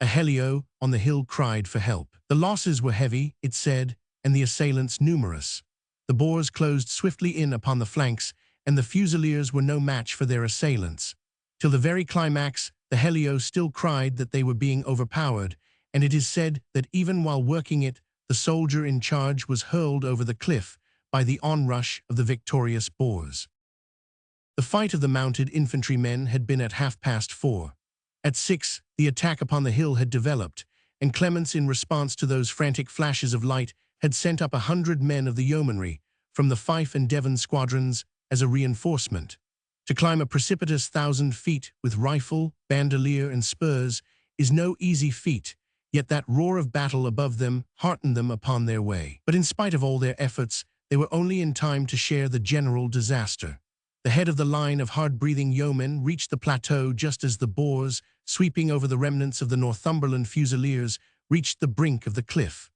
A helio on the hill cried for help. The losses were heavy, it said, and the assailants numerous. The Boers closed swiftly in upon the flanks, and the Fusiliers were no match for their assailants. Till the very climax, the helio still cried that they were being overpowered, and it is said that even while working it, the soldier in charge was hurled over the cliff by the onrush of the victorious Boers. The fight of the mounted infantrymen had been at 4:30. At 6, the attack upon the hill had developed, and Clements, in response to those frantic flashes of light, had sent up 100 men of the yeomanry from the Fife and Devon squadrons as a reinforcement. To climb a precipitous 1,000 feet with rifle, bandolier, and spurs is no easy feat, yet that roar of battle above them heartened them upon their way. But in spite of all their efforts, they were only in time to share the general disaster. The head of the line of hard-breathing yeomen reached the plateau just as the Boers, sweeping over the remnants of the Northumberland Fusiliers, reached the brink of the cliff.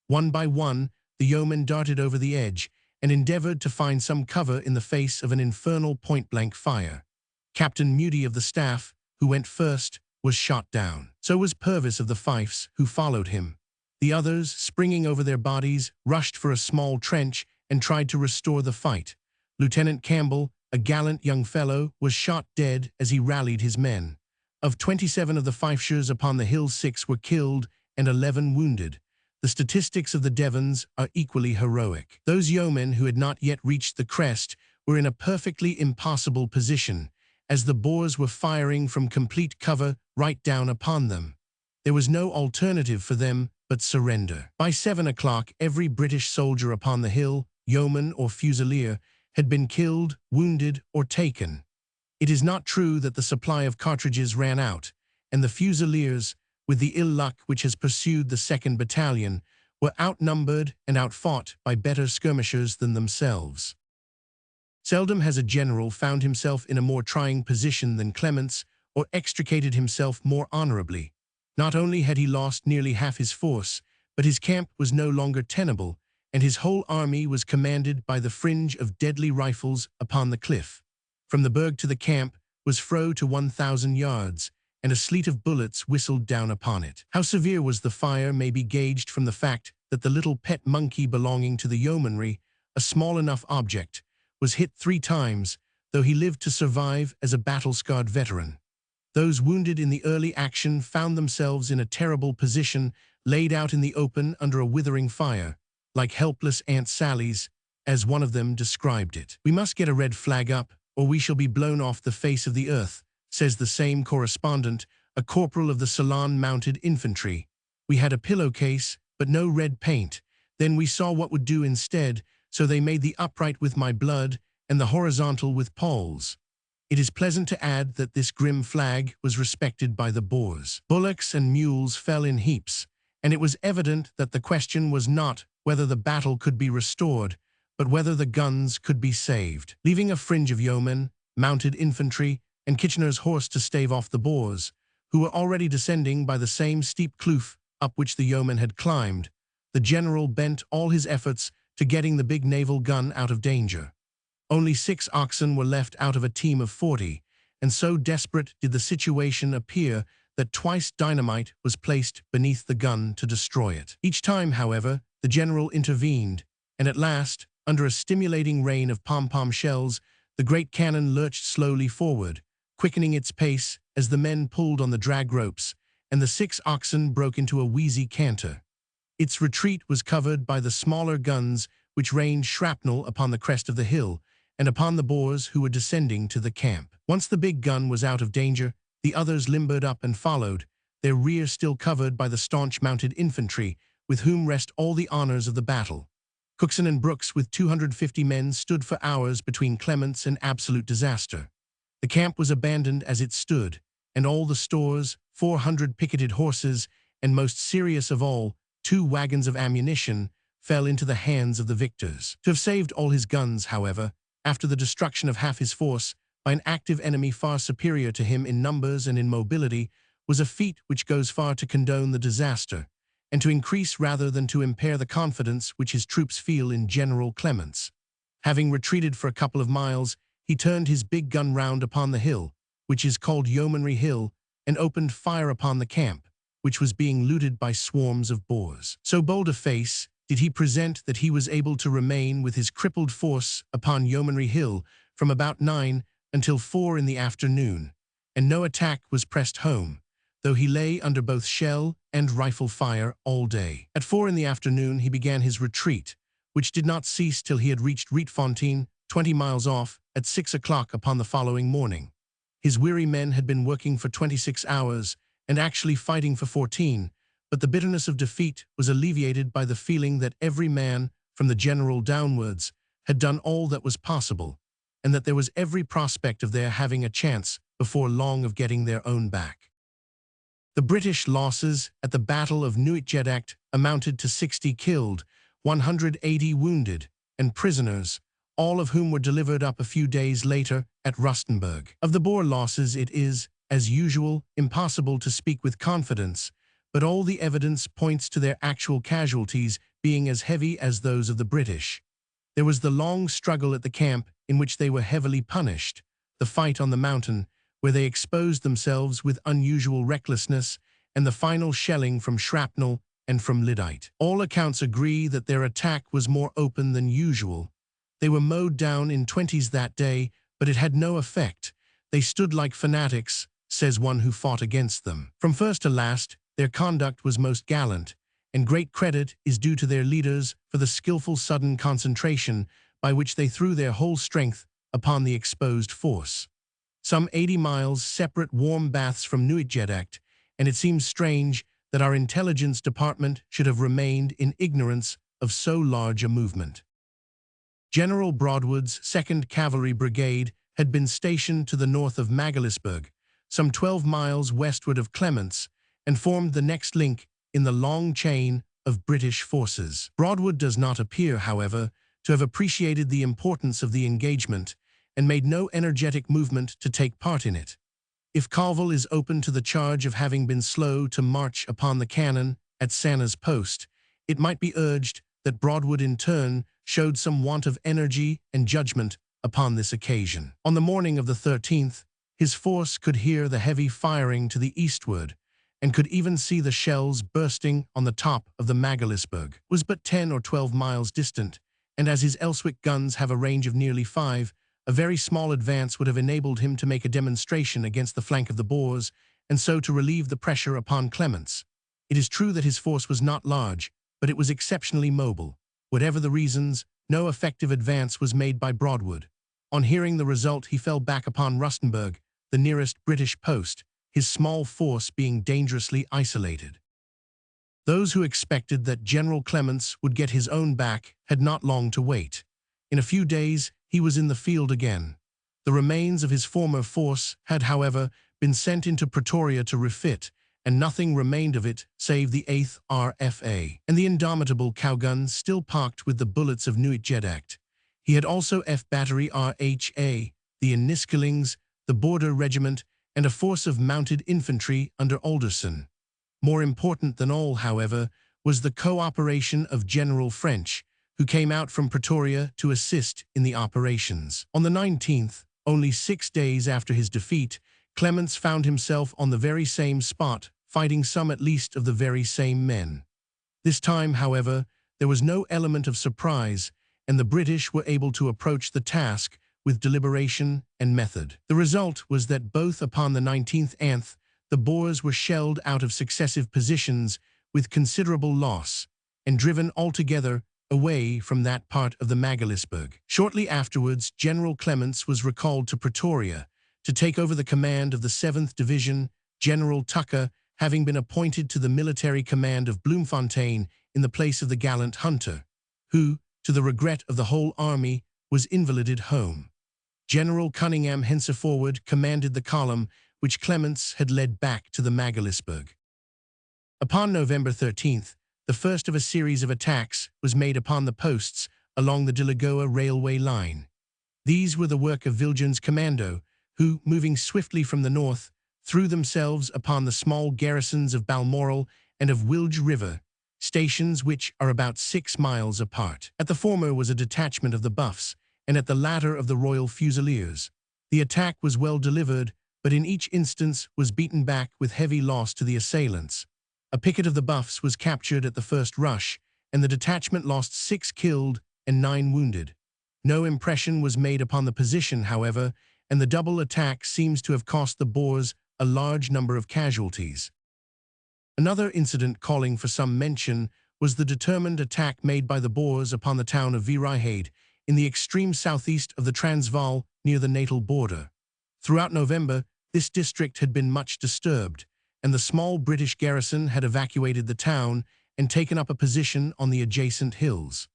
One by one, the yeomen darted over the edge and endeavored to find some cover in the face of an infernal point-blank fire. Captain Mudie of the staff, who went first, was shot down. So was Purvis of the Fifes, who followed him. The others, springing over their bodies, rushed for a small trench and tried to restore the fight. Lieutenant Campbell, a gallant young fellow, was shot dead as he rallied his men. Of 27 of the Fifeshires upon the hill, 6 were killed and 11 wounded. The statistics of the Devons are equally heroic. Those yeomen who had not yet reached the crest were in a perfectly impossible position, as the Boers were firing from complete cover right down upon them. There was no alternative for them but surrender. By 7 o'clock, every British soldier upon the hill, yeoman or fusilier, had been killed, wounded, or taken. It is not true that the supply of cartridges ran out, and the Fusiliers, with the ill luck which has pursued the 2nd Battalion, were outnumbered and outfought by better skirmishers than themselves. Seldom has a general found himself in a more trying position than Clements, or extricated himself more honorably. Not only had he lost nearly half his force, but his camp was no longer tenable, and his whole army was commanded by the fringe of deadly rifles upon the cliff. From the Berg to the camp, was fro to 1,000 yards, and a sleet of bullets whistled down upon it. How severe was the fire may be gauged from the fact that the little pet monkey belonging to the yeomanry, a small enough object, was hit 3 times, though he lived to survive as a battle-scarred veteran. Those wounded in the early action found themselves in a terrible position, laid out in the open under a withering fire, like helpless Aunt Sally's, as one of them described it. "We must get a red flag up, or we shall be blown off the face of the earth," says the same correspondent, a corporal of the Ceylon Mounted Infantry. "We had a pillowcase, but no red paint. Then we saw what would do instead, so they made the upright with my blood and the horizontal with Paul's." It is pleasant to add that this grim flag was respected by the Boers. Bullocks and mules fell in heaps, and it was evident that the question was not whether the battle could be restored, but whether the guns could be saved. Leaving a fringe of yeomen, mounted infantry, and Kitchener's horse to stave off the Boers, who were already descending by the same steep kloof up which the yeomen had climbed, the general bent all his efforts to getting the big naval gun out of danger. Only 6 oxen were left out of a team of 40, and so desperate did the situation appear that twice dynamite was placed beneath the gun to destroy it. Each time, however, the general intervened, and at last, under a stimulating rain of pom-pom shells, the great cannon lurched slowly forward, quickening its pace as the men pulled on the drag ropes, and the 6 oxen broke into a wheezy canter. Its retreat was covered by the smaller guns which rained shrapnel upon the crest of the hill, and upon the Boers who were descending to the camp. Once the big gun was out of danger, the others limbered up and followed, their rear still covered by the staunch mounted infantry, with whom rest all the honors of the battle. Cookson and Brooks with 250 men stood for hours between Clements and absolute disaster. The camp was abandoned as it stood, and all the stores, 400 picketed horses, and most serious of all, 2 wagons of ammunition, fell into the hands of the victors. To have saved all his guns, however, after the destruction of half his force, by an active enemy far superior to him in numbers and in mobility, was a feat which goes far to condone the disaster, and to increase rather than to impair the confidence which his troops feel in General Clements. Having retreated for a couple of miles, he turned his big gun round upon the hill, which is called Yeomanry Hill, and opened fire upon the camp, which was being looted by swarms of Boers. So bold a face did he present that he was able to remain with his crippled force upon Yeomanry Hill from about 9 until 4 in the afternoon, and no attack was pressed home, though he lay under both shell and rifle fire all day. At 4 in the afternoon he began his retreat, which did not cease till he had reached Rietfontein, 20 miles off, at 6 o'clock upon the following morning. His weary men had been working for 26 hours, and actually fighting for 14, but the bitterness of defeat was alleviated by the feeling that every man, from the general downwards, had done all that was possible, and that there was every prospect of their having a chance before long of getting their own back. The British losses at the Battle of Nuanced amounted to 60 killed, 180 wounded, and prisoners, all of whom were delivered up a few days later at Rustenburg. Of the Boer losses it is, as usual, impossible to speak with confidence, but all the evidence points to their actual casualties being as heavy as those of the British. There was the long struggle at the camp in which they were heavily punished, the fight on the mountain, where they exposed themselves with unusual recklessness, and the final shelling from shrapnel and from lyddite. All accounts agree that their attack was more open than usual. They were mowed down in 20s that day, but it had no effect. They stood like fanatics, says one who fought against them. From first to last, their conduct was most gallant, and great credit is due to their leaders for the skillful sudden concentration by which they threw their whole strength upon the exposed force. Some 80 miles separate warm baths from Nuanced, and it seems strange that our intelligence department should have remained in ignorance of so large a movement. General Broadwood's 2nd Cavalry Brigade had been stationed to the north of Magaliesburg, some 12 miles westward of Clements, and formed the next link in the long chain of British forces. Broadwood does not appear, however, to have appreciated the importance of the engagement, and made no energetic movement to take part in it. If Colville is open to the charge of having been slow to march upon the cannon at Sanna's post, it might be urged that Broadwood in turn showed some want of energy and judgment upon this occasion. On the morning of the 13th, His force could hear the heavy firing to the eastward, and could even see the shells bursting on the top of the Magaliesberg. Was but 10 or 12 miles distant, and as his Elswick guns have a range of nearly 5, a very small advance would have enabled him to make a demonstration against the flank of the Boers, and so to relieve the pressure upon Clements. It is true that his force was not large, but it was exceptionally mobile. Whatever the reasons, no effective advance was made by Broadwood. On hearing the result, he fell back upon Rustenburg, the nearest British post, his small force being dangerously isolated. Those who expected that General Clements would get his own back had not long to wait. In a few days, he was in the field again. The remains of his former force had, however, been sent into Pretoria to refit, and nothing remained of it save the 8th RFA and the indomitable cowgun still parked with the bullets of Nuanced. He had also F Battery RHA, the Inniskillings, the Border Regiment, and a force of mounted infantry under Alderson. More important than all, however, was the cooperation of General French, who came out from Pretoria to assist in the operations. On the 19th, only 6 days after his defeat, Clements found himself on the very same spot, fighting some at least of the very same men. This time, however, there was no element of surprise, and the British were able to approach the task with deliberation and method. The result was that both upon the 19th the Boers were shelled out of successive positions with considerable loss, and driven altogether away from that part of the Magaliesberg. Shortly afterwards, General Clements was recalled to Pretoria to take over the command of the 7th Division, General Tucker having been appointed to the military command of Bloemfontein in the place of the gallant Hunter, who, to the regret of the whole army, was invalided home. General Cunningham henceforward commanded the column which Clements had led back to the Magaliesberg. Upon November 13th, the first of a series of attacks was made upon the posts along the Delagoa railway line. These were the work of Viljoen's commando, who, moving swiftly from the north, threw themselves upon the small garrisons of Balmoral and of Wilge River, stations which are about 6 miles apart. At the former was a detachment of the Buffs, and at the latter of the Royal Fusiliers. The attack was well delivered, but in each instance was beaten back with heavy loss to the assailants. A picket of the Buffs was captured at the first rush, and the detachment lost 6 killed and 9 wounded. No impression was made upon the position, however, and the double attack seems to have cost the Boers a large number of casualties. Another incident calling for some mention was the determined attack made by the Boers upon the town of Vryheid in the extreme southeast of the Transvaal near the Natal border. Throughout November, this district had been much disturbed, and the small British garrison had evacuated the town and taken up a position on the adjacent hills.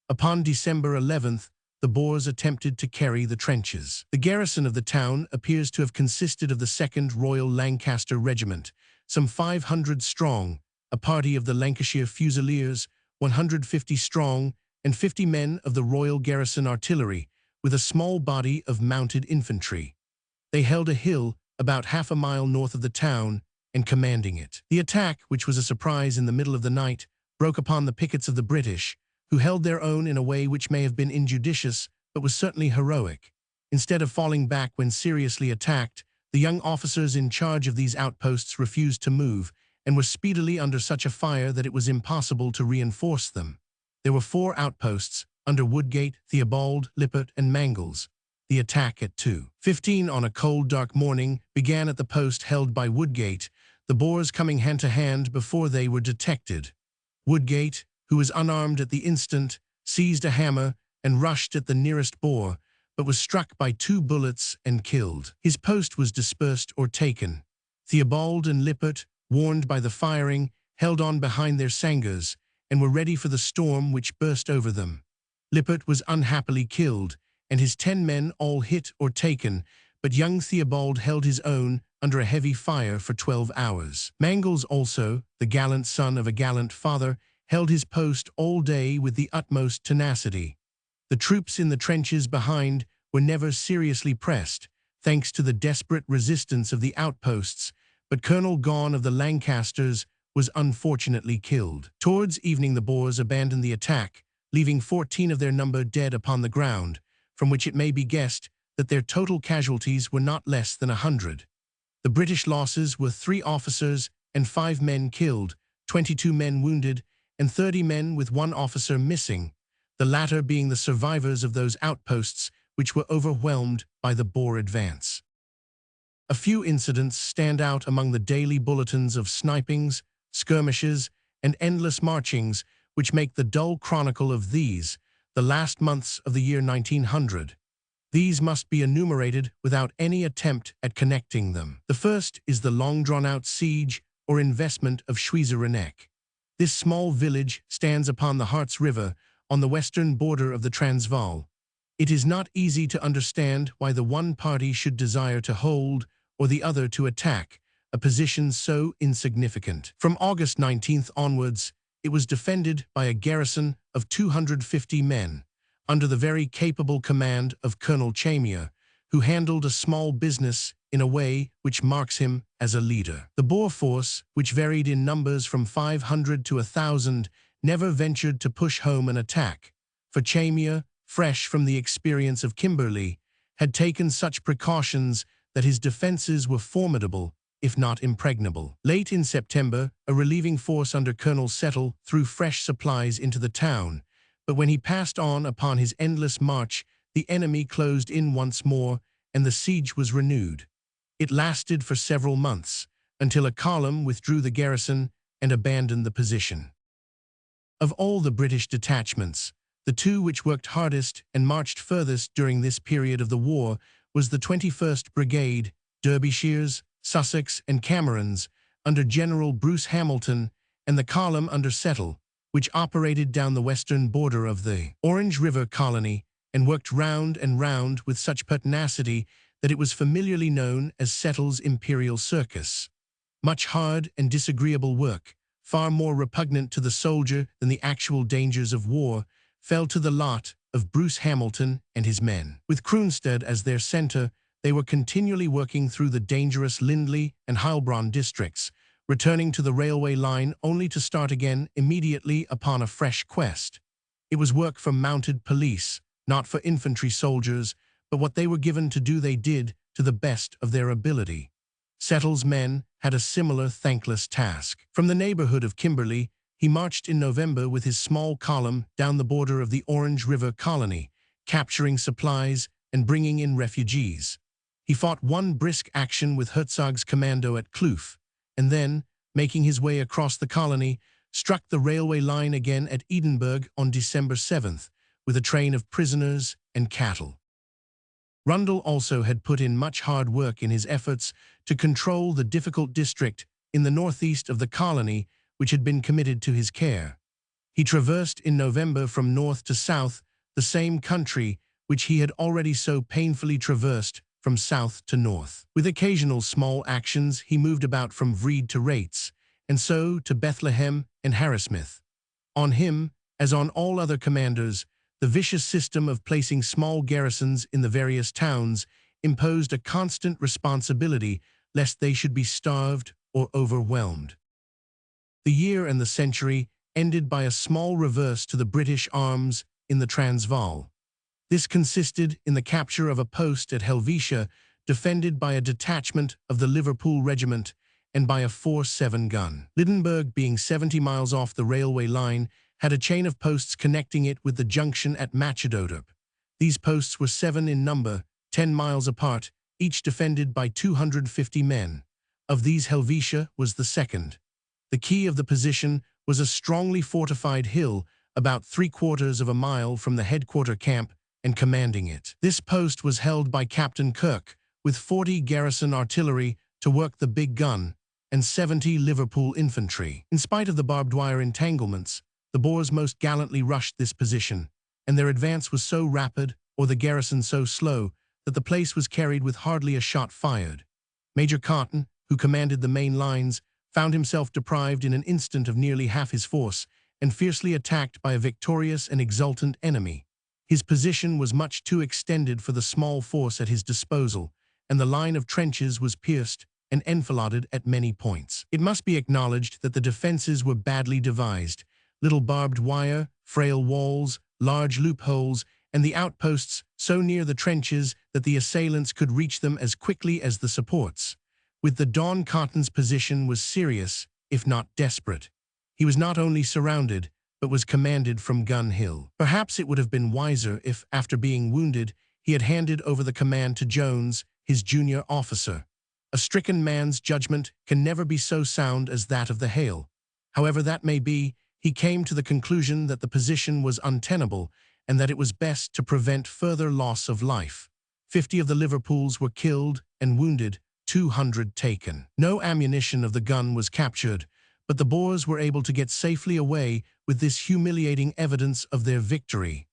Upon December 11th, the Boers attempted to carry the trenches. The garrison of the town appears to have consisted of the 2nd Royal Lancaster Regiment, some 500 strong, a party of the Lancashire Fusiliers, 150 strong, and 50 men of the Royal Garrison Artillery, with a small body of mounted infantry. They held a hill about half a mile north of the town and commanding it. The attack, which was a surprise in the middle of the night, broke upon the pickets of the British, who held their own in a way which may have been injudicious, but was certainly heroic. Instead of falling back when seriously attacked, the young officers in charge of these outposts refused to move, and were speedily under such a fire that it was impossible to reinforce them. There were 4 outposts, under Woodgate, Theobald, Lippert, and Mangles. The attack at 2:15 on a cold, dark morning began at the post held by Woodgate, the Boers coming hand-to-hand before they were detected. Woodgate, who was unarmed at the instant, seized a hammer and rushed at the nearest Boer, but was struck by 2 bullets and killed. His post was dispersed or taken. Theobald and Lippert, warned by the firing, held on behind their sangers, and were ready for the storm which burst over them. Lippert was unhappily killed, and his 10 men all hit or taken, but young Theobald held his own under a heavy fire for 12 hours. Mangles also, the gallant son of a gallant father, held his post all day with the utmost tenacity. The troops in the trenches behind were never seriously pressed, thanks to the desperate resistance of the outposts, but Colonel Gaughan of the Lancasters was unfortunately killed. Towards evening the Boers abandoned the attack, leaving 14 of their number dead upon the ground, from which it may be guessed that their total casualties were not less than 100. The British losses were 3 officers and 5 men killed, 22 men wounded, and 30 men with 1 officer missing, the latter being the survivors of those outposts which were overwhelmed by the Boer advance. A few incidents stand out among the daily bulletins of snipings, skirmishes, and endless marchings which make the dull chronicle of these, the last months of the year 1900. These must be enumerated without any attempt at connecting them. The first is the long-drawn-out siege or investment of Schwiezerenek. This small village stands upon the Harts River on the western border of the Transvaal. It is not easy to understand why the one party should desire to hold or the other to attack a position so insignificant. From August 19th onwards, it was defended by a garrison of 250 men, under the very capable command of Colonel Chamia, who handled a small business in a way which marks him as a leader. The Boer force, which varied in numbers from 500 to 1,000, never ventured to push home an attack, for Chamia, fresh from the experience of Kimberley, had taken such precautions that his defenses were formidable, if not impregnable. Late in September, a relieving force under Colonel Settle threw fresh supplies into the town, but when he passed on upon his endless march, the enemy closed in once more, and the siege was renewed. It lasted for several months, until a column withdrew the garrison and abandoned the position. Of all the British detachments, the 2 which worked hardest and marched furthest during this period of the war was the 21st Brigade, Derbyshires, Sussex, and Camerons, under General Bruce Hamilton, and the column under Settle, which operated down the western border of the Orange River colony and worked round and round with such pertinacity that it was familiarly known as Settle's Imperial Circus. Much hard and disagreeable work, far more repugnant to the soldier than the actual dangers of war, fell to the lot of Bruce Hamilton and his men. With Kroonstad as their center, they were continually working through the dangerous Lindley and Heilbronn districts, returning to the railway line only to start again immediately upon a fresh quest. It was work for mounted police, not for infantry soldiers, but what they were given to do they did to the best of their ability. Settle's men had a similar thankless task. From the neighborhood of Kimberley, he marched in November with his small column down the border of the Orange River colony, capturing supplies and bringing in refugees. He fought one brisk action with Herzog's commando at Kloof, and then, making his way across the colony, struck the railway line again at Edinburgh on December 7th, with a train of prisoners and cattle. Rundle also had put in much hard work in his efforts to control the difficult district in the northeast of the colony which had been committed to his care. He traversed in November from north to south the same country which he had already so painfully traversed from south to north. With occasional small actions, he moved about from Vreed to Rates, and so to Bethlehem and Harrismith. On him, as on all other commanders, the vicious system of placing small garrisons in the various towns imposed a constant responsibility lest they should be starved or overwhelmed. The year and the century ended by a small reverse to the British arms in the Transvaal. This consisted in the capture of a post at Helvetia, defended by a detachment of the Liverpool Regiment and by a 4-7 gun. Lydenburg, being 70 miles off the railway line, had a chain of posts connecting it with the junction at Machadoderp. These posts were 7 in number, 10 miles apart, each defended by 250 men. Of these, Helvetia was the second. The key of the position was a strongly fortified hill about 3/4 of a mile from the headquarter camp and commanding it. This post was held by Captain Kirk, with 40 garrison artillery to work the big gun and 70 Liverpool infantry. In spite of the barbed wire entanglements, the Boers most gallantly rushed this position, and their advance was so rapid, or the garrison so slow, that the place was carried with hardly a shot fired. Major Cotton, who commanded the main lines, found himself deprived in an instant of nearly half his force and fiercely attacked by a victorious and exultant enemy. His position was much too extended for the small force at his disposal, and the line of trenches was pierced and enfiladed at many points. It must be acknowledged that the defenses were badly devised. Little barbed wire, frail walls, large loopholes, and the outposts so near the trenches that the assailants could reach them as quickly as the supports. With the dawn, Cotton's position was serious, if not desperate. He was not only surrounded, but was commanded from Gun Hill. Perhaps it would have been wiser if, after being wounded, he had handed over the command to Jones, his junior officer. A stricken man's judgment can never be so sound as that of the Hale. However that may be, he came to the conclusion that the position was untenable and that it was best to prevent further loss of life. 50 of the Liverpools were killed and wounded, 200 taken. No ammunition of the gun was captured, but the Boers were able to get safely away with this humiliating evidence of their victory.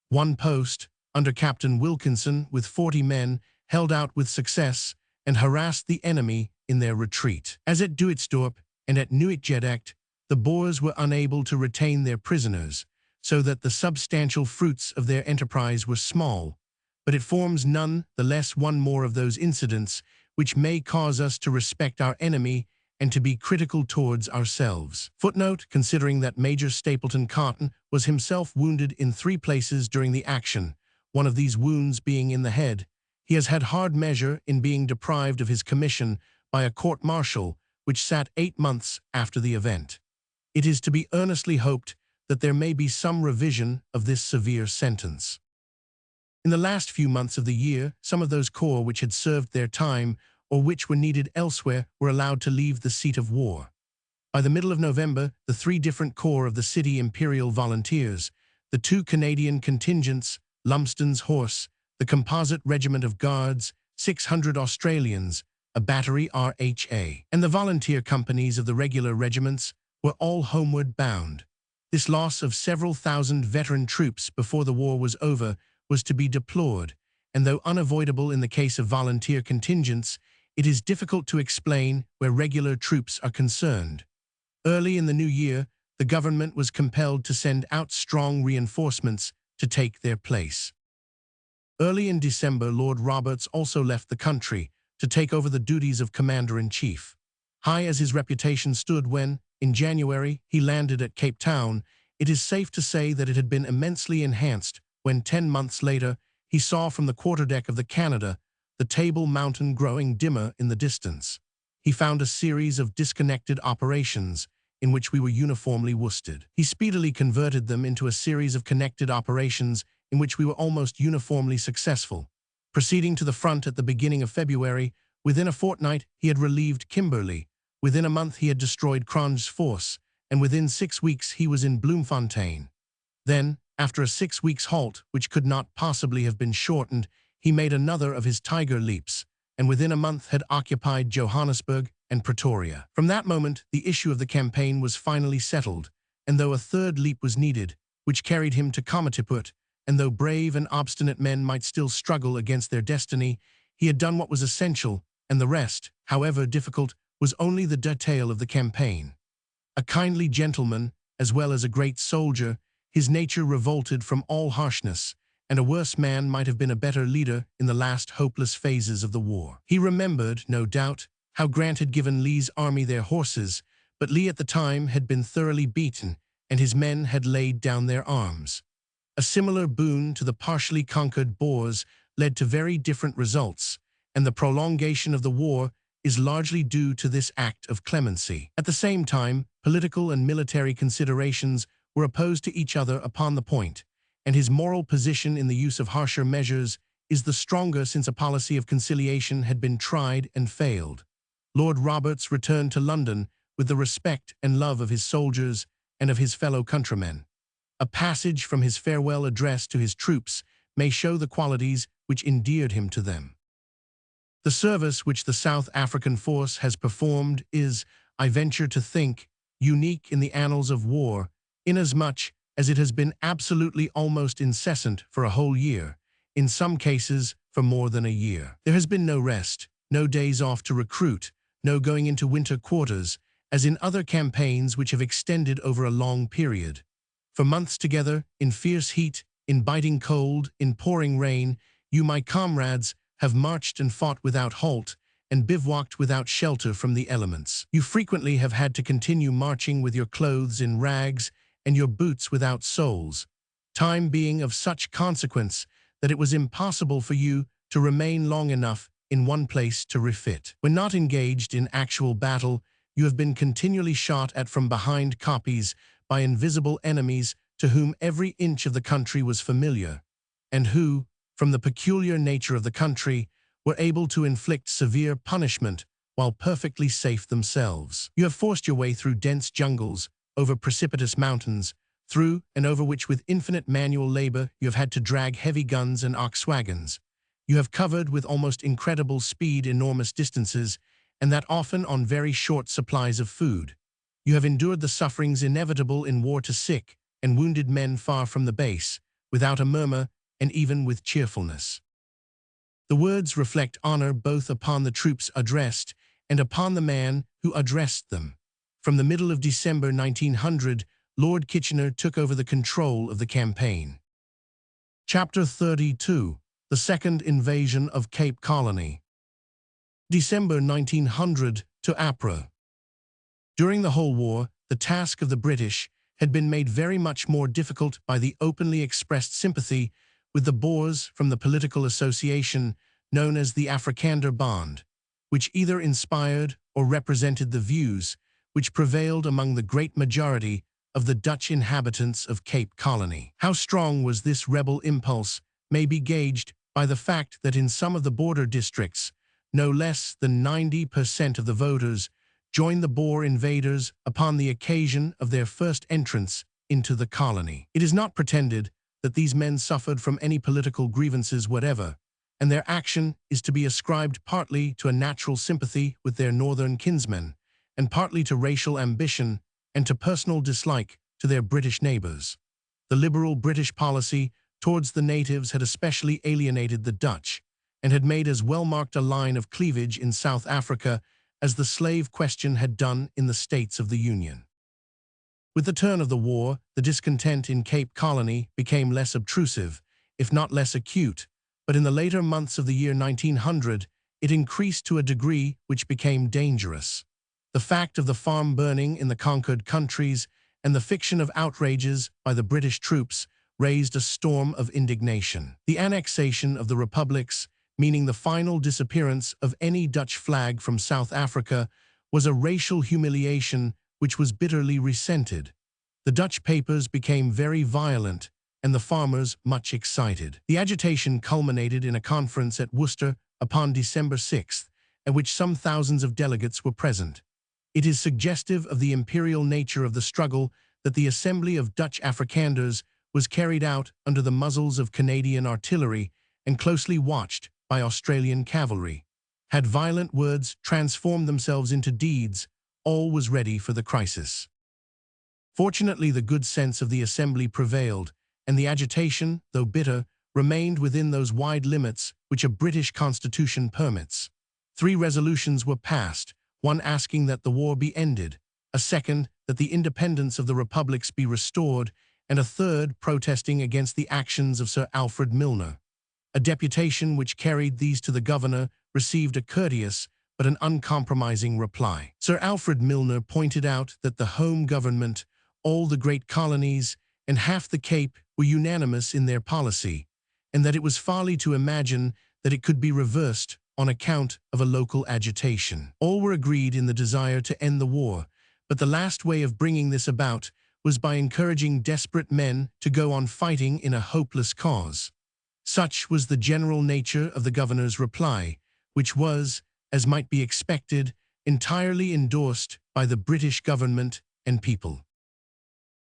One post, under Captain Wilkinson with 40 men, held out with success and harassed the enemy in their retreat. As at Duitsdorp and at Nuitgedacht, the Boers were unable to retain their prisoners, so that the substantial fruits of their enterprise were small, but it forms none the less one more of those incidents which may cause us to respect our enemy and to be critical towards ourselves. Footnote: considering that Major Stapleton Cotton was himself wounded in 3 places during the action, one of these wounds being in the head, he has had hard measure in being deprived of his commission by a court-martial which sat 8 months after the event. It is to be earnestly hoped that there may be some revision of this severe sentence. In the last few months of the year, some of those corps which had served their time or which were needed elsewhere were allowed to leave the seat of war. By the middle of November, the 3 different corps of the City Imperial Volunteers, the 2 Canadian contingents, Lumsden's Horse, the Composite Regiment of Guards, 600 Australians, a battery RHA, and the volunteer companies of the regular regiments were all homeward bound. This loss of several thousand veteran troops before the war was over was to be deplored, and though unavoidable in the case of volunteer contingents, it is difficult to explain where regular troops are concerned. Early in the new year, the government was compelled to send out strong reinforcements to take their place. Early in December, Lord Roberts also left the country to take over the duties of Commander-in-Chief. High as his reputation stood when, in January, he landed at Cape Town, it is safe to say that it had been immensely enhanced when 10 months later he saw from the quarterdeck of the Canada the Table Mountain growing dimmer in the distance. He found a series of disconnected operations in which we were uniformly worsted. He speedily converted them into a series of connected operations in which we were almost uniformly successful. Proceeding to the front at the beginning of February, within a fortnight he had relieved Kimberley, within a month he had destroyed Cronj's force, and within 6 weeks he was in Bloemfontein. Then, after a 6 weeks halt, which could not possibly have been shortened, he made another of his tiger leaps, and within a month had occupied Johannesburg and Pretoria. From that moment, the issue of the campaign was finally settled, and though a 3rd leap was needed, which carried him to Komitiput, and though brave and obstinate men might still struggle against their destiny, he had done what was essential, and the rest, however difficult, was only the detail of the campaign. A kindly gentleman, as well as a great soldier, his nature revolted from all harshness, and a worse man might have been a better leader in the last hopeless phases of the war. He remembered, no doubt, how Grant had given Lee's army their horses, but Lee at the time had been thoroughly beaten, and his men had laid down their arms. A similar boon to the partially conquered Boers led to very different results, and the prolongation of the war is largely due to this act of clemency. At the same time, political and military considerations were opposed to each other upon the point, and his moral position in the use of harsher measures is the stronger since a policy of conciliation had been tried and failed. Lord Roberts returned to London with the respect and love of his soldiers and of his fellow countrymen. A passage from his farewell address to his troops may show the qualities which endeared him to them. The service which the South African force has performed is, I venture to think, unique in the annals of war, inasmuch as it has been absolutely almost incessant for a whole year, in some cases for more than a year. There has been no rest, no days off to recruit, no going into winter quarters, as in other campaigns which have extended over a long period. For months together, in fierce heat, in biting cold, in pouring rain, you, my comrades, have marched and fought without halt, and bivouacked without shelter from the elements. You frequently have had to continue marching with your clothes in rags and your boots without soles. time being of such consequence that it was impossible for you to remain long enough in one place to refit. When not engaged in actual battle, you have been continually shot at from behind copies by invisible enemies to whom every inch of the country was familiar, and who, from the peculiar nature of the country, were able to inflict severe punishment while perfectly safe themselves. You have forced your way through dense jungles, over precipitous mountains, through and over which with infinite manual labor you have had to drag heavy guns and ox wagons. You have covered with almost incredible speed enormous distances, and that often on very short supplies of food. You have endured the sufferings inevitable in war to sick and wounded men far from the base, without a murmur and even with cheerfulness. The words reflect honor both upon the troops addressed and upon the man who addressed them. From the middle of December 1900, Lord Kitchener took over the control of the campaign. Chapter 32. The Second Invasion of Cape Colony. December 1900 to April. During the whole war, the task of the British had been made very much more difficult by the openly expressed sympathy with the Boers from the political association known as the Afrikaner Bond, which either inspired or represented the views which prevailed among the great majority of the Dutch inhabitants of Cape Colony. How strong was this rebel impulse may be gauged by the fact that in some of the border districts, no less than 90% of the voters joined the Boer invaders upon the occasion of their first entrance into the colony. It is not pretended that these men suffered from any political grievances whatever, and their action is to be ascribed partly to a natural sympathy with their northern kinsmen, and partly to racial ambition and to personal dislike to their British neighbors. The liberal British policy towards the natives had especially alienated the Dutch, and had made as well-marked a line of cleavage in South Africa as the slave question had done in the States of the Union. With the turn of the war, the discontent in Cape Colony became less obtrusive, if not less acute, but in the later months of the year 1900, it increased to a degree which became dangerous. The fact of the farm burning in the conquered countries and the fiction of outrages by the British troops raised a storm of indignation. The annexation of the republics, meaning the final disappearance of any Dutch flag from South Africa, was a racial humiliation which was bitterly resented. The Dutch papers became very violent, and the farmers much excited. The agitation culminated in a conference at Worcester upon December 6, at which some thousands of delegates were present. It is suggestive of the imperial nature of the struggle that the assembly of Dutch Afrikaners was carried out under the muzzles of Canadian artillery and closely watched by Australian cavalry. Had violent words transformed themselves into deeds, all was ready for the crisis. Fortunately, the good sense of the assembly prevailed, and the agitation, though bitter, remained within those wide limits which a British constitution permits. 3 resolutions were passed, one asking that the war be ended, a second that the independence of the republics be restored, and a third protesting against the actions of Sir Alfred Milner. A deputation which carried these to the governor received a courteous but an uncompromising reply. Sir Alfred Milner pointed out that the home government, all the great colonies, and half the Cape were unanimous in their policy, and that it was folly to imagine that it could be reversed on account of a local agitation. All were agreed in the desire to end the war, but the last way of bringing this about was by encouraging desperate men to go on fighting in a hopeless cause. Such was the general nature of the governor's reply, which was, as might be expected, entirely endorsed by the British government and people.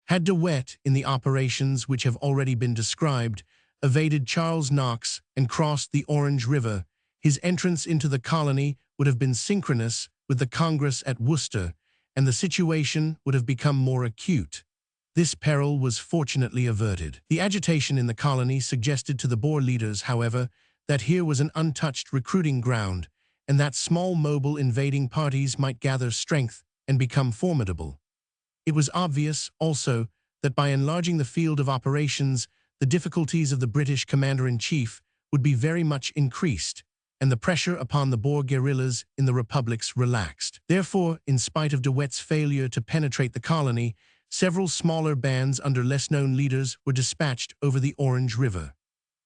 Had De Wet, in the operations which have already been described, evaded Charles Knox and crossed the Orange River, his entrance into the colony would have been synchronous with the Congress at Worcester, and the situation would have become more acute. This peril was fortunately averted. The agitation in the colony suggested to the Boer leaders, however, that here was an untouched recruiting ground, and that small mobile invading parties might gather strength and become formidable. It was obvious, also, that by enlarging the field of operations, the difficulties of the British commander-in-chief would be very much increased, and the pressure upon the Boer guerrillas in the republics relaxed. Therefore, in spite of De Wet's failure to penetrate the colony, several smaller bands under less-known leaders were dispatched over the Orange River.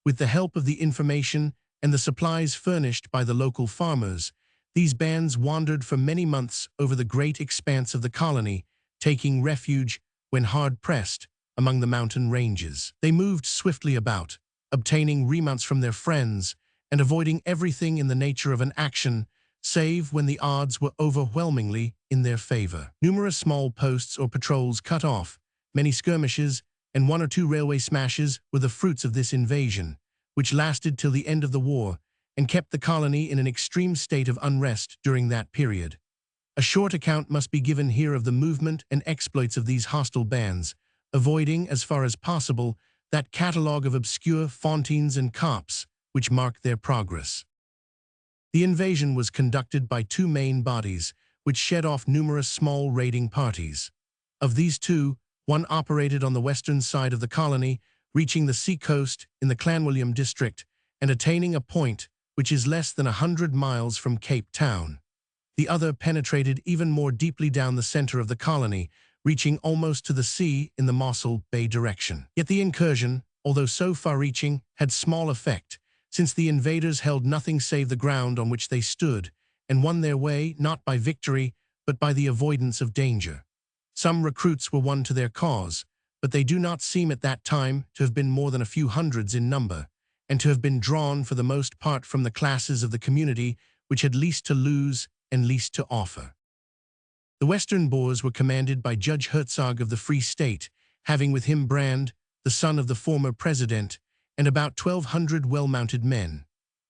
With the help of the information and the supplies furnished by the local farmers, these bands wandered for many months over the great expanse of the colony, taking refuge, when hard-pressed, among the mountain ranges. They moved swiftly about, obtaining remounts from their friends, and avoiding everything in the nature of an action, save when the odds were overwhelmingly in their favor. Numerous small posts or patrols cut off, many skirmishes, and one or two railway smashes were the fruits of this invasion, which lasted till the end of the war and kept the colony in an extreme state of unrest during that period. A short account must be given here of the movement and exploits of these hostile bands, avoiding, as far as possible, that catalogue of obscure fauntines and cops which marked their progress. The invasion was conducted by two main bodies, which shed off numerous small raiding parties. Of these two, one operated on the western side of the colony, reaching the sea coast in the Clanwilliam district and attaining a point which is less than 100 miles from Cape Town. The other penetrated even more deeply down the center of the colony, reaching almost to the sea in the Mossel Bay direction. Yet the incursion, although so far-reaching, had small effect, since the invaders held nothing save the ground on which they stood, and won their way not by victory, but by the avoidance of danger. Some recruits were won to their cause, but they do not seem at that time to have been more than a few hundreds in number, and to have been drawn for the most part from the classes of the community which had least to lose and least to offer. The Western Boers were commanded by Judge Herzog of the Free State, having with him Brand, the son of the former president, and about 1,200 well-mounted men.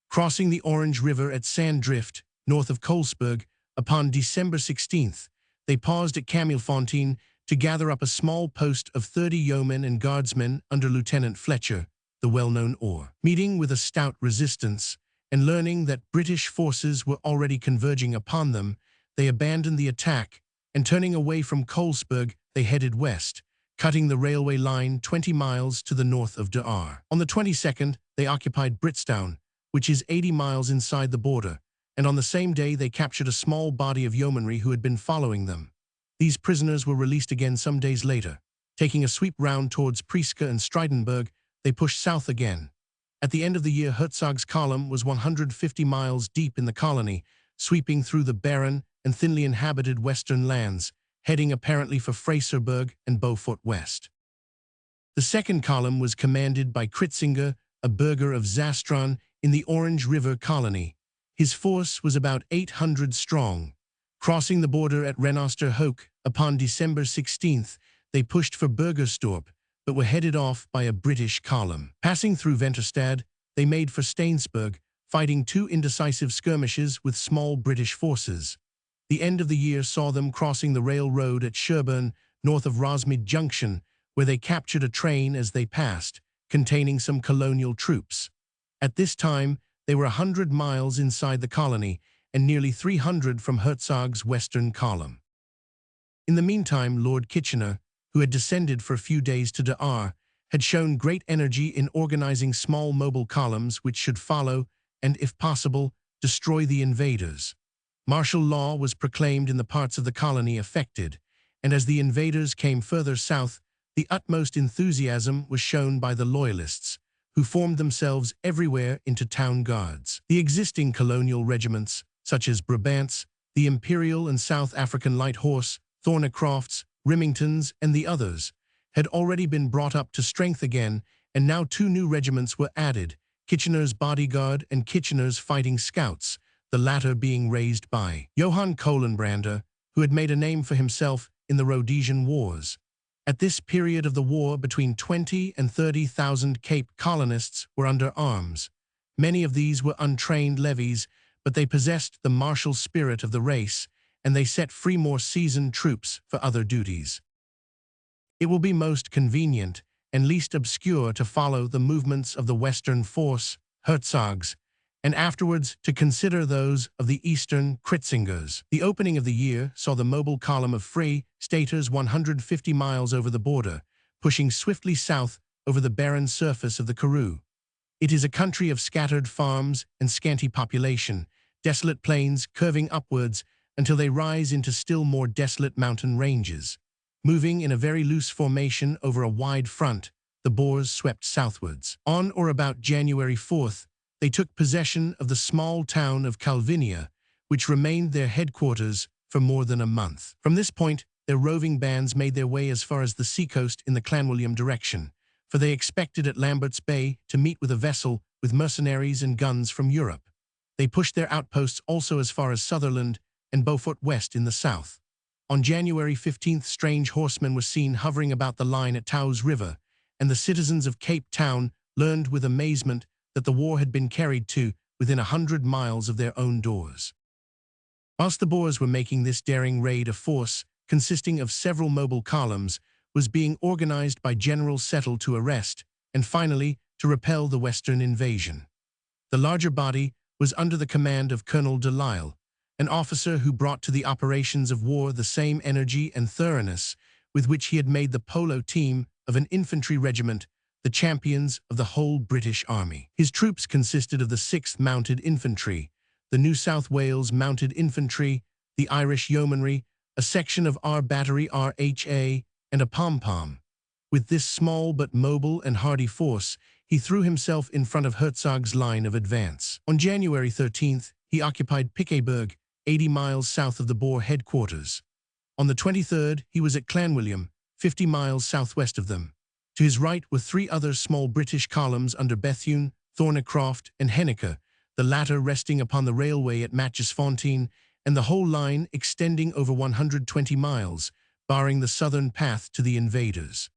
Crossing the Orange River at Sanddrift, north of Colesberg, upon December 16th, they paused at Camelfontein to gather up a small post of 30 yeomen and guardsmen under Lieutenant Fletcher, the well-known Orr. Meeting with a stout resistance, and learning that British forces were already converging upon them, they abandoned the attack, and turning away from Colesberg, they headed west, cutting the railway line 20 miles to the north of De Aar. On the 22nd, they occupied Britstown, which is 80 miles inside the border, and on the same day they captured a small body of yeomanry who had been following them. These prisoners were released again some days later. Taking a sweep round towards Prieska and Stridenberg, they pushed south again. At the end of the year, Herzog's column was 150 miles deep in the colony, sweeping through the barren and thinly inhabited western lands, heading apparently for Fraserburg and Beaufort West. The second column was commanded by Kritzinger, a burgher of Zastron in the Orange River colony. His force was about 800 strong. Crossing the border at Renosterhoek upon December 16th, they pushed for Burgerstorp, but were headed off by a British column. Passing through Venterstad, they made for Stainsburg, fighting two indecisive skirmishes with small British forces. The end of the year saw them crossing the railroad at Sherburn, north of Rosmead Junction, where they captured a train as they passed, containing some colonial troops. At this time, they were 100 miles inside the colony and nearly 300 from Herzog's western column. In the meantime, Lord Kitchener, who had descended for a few days to De Aar, had shown great energy in organizing small mobile columns which should follow and, if possible, destroy the invaders. Martial law was proclaimed in the parts of the colony affected, and as the invaders came further south, the utmost enthusiasm was shown by the Loyalists, who formed themselves everywhere into town guards. The existing colonial regiments, such as Brabants, the Imperial and South African Light Horse, Thornycrofts, Remingtons, and the others, had already been brought up to strength again, and now two new regiments were added, Kitchener's Bodyguard and Kitchener's Fighting Scouts, the latter being raised by Johann Kohlenbrander, who had made a name for himself in the Rhodesian Wars. At this period of the war, between 20 and 30,000 Cape colonists were under arms. Many of these were untrained levies, but they possessed the martial spirit of the race, and they set free more seasoned troops for other duties. It will be most convenient and least obscure to follow the movements of the Western force, Herzog's, and afterwards to consider those of the Eastern Kritzingers. The opening of the year saw the mobile column of Free Staters 150 miles over the border, pushing swiftly south over the barren surface of the Karoo. It is a country of scattered farms and scanty population, desolate plains curving upwards until they rise into still more desolate mountain ranges. Moving in a very loose formation over a wide front, the Boers swept southwards. On or about January 4th, they took possession of the small town of Calvinia, which remained their headquarters for more than a month. From this point, their roving bands made their way as far as the seacoast in the Clanwilliam direction, for they expected at Lambert's Bay to meet with a vessel with mercenaries and guns from Europe. They pushed their outposts also as far as Sutherland and Beaufort West in the south. On January 15th, strange horsemen were seen hovering about the line at Taos River, and the citizens of Cape Town learned with amazement that the war had been carried to within 100 miles of their own doors. Whilst the Boers were making this daring raid, a force consisting of several mobile columns was being organized by General Settle to arrest and finally to repel the Western invasion. The larger body was under the command of Colonel Delisle, an officer who brought to the operations of war the same energy and thoroughness with which he had made the polo team of an infantry regiment the champions of the whole British Army. His troops consisted of the 6th Mounted Infantry, the New South Wales Mounted Infantry, the Irish Yeomanry, a section of our Battery RHA, and a pom-pom. With this small but mobile and hardy force, he threw himself in front of Hertzog's line of advance. On January 13th, he occupied Pickeburg, 80 miles south of the Boer headquarters. On the 23rd, he was at Clanwilliam, 50 miles southwest of them. To his right were 3 other small British columns under Bethune, Thornycroft, and Henniker, the latter resting upon the railway at Matjesfontein, and the whole line extending over 120 miles, barring the southern path to the invaders.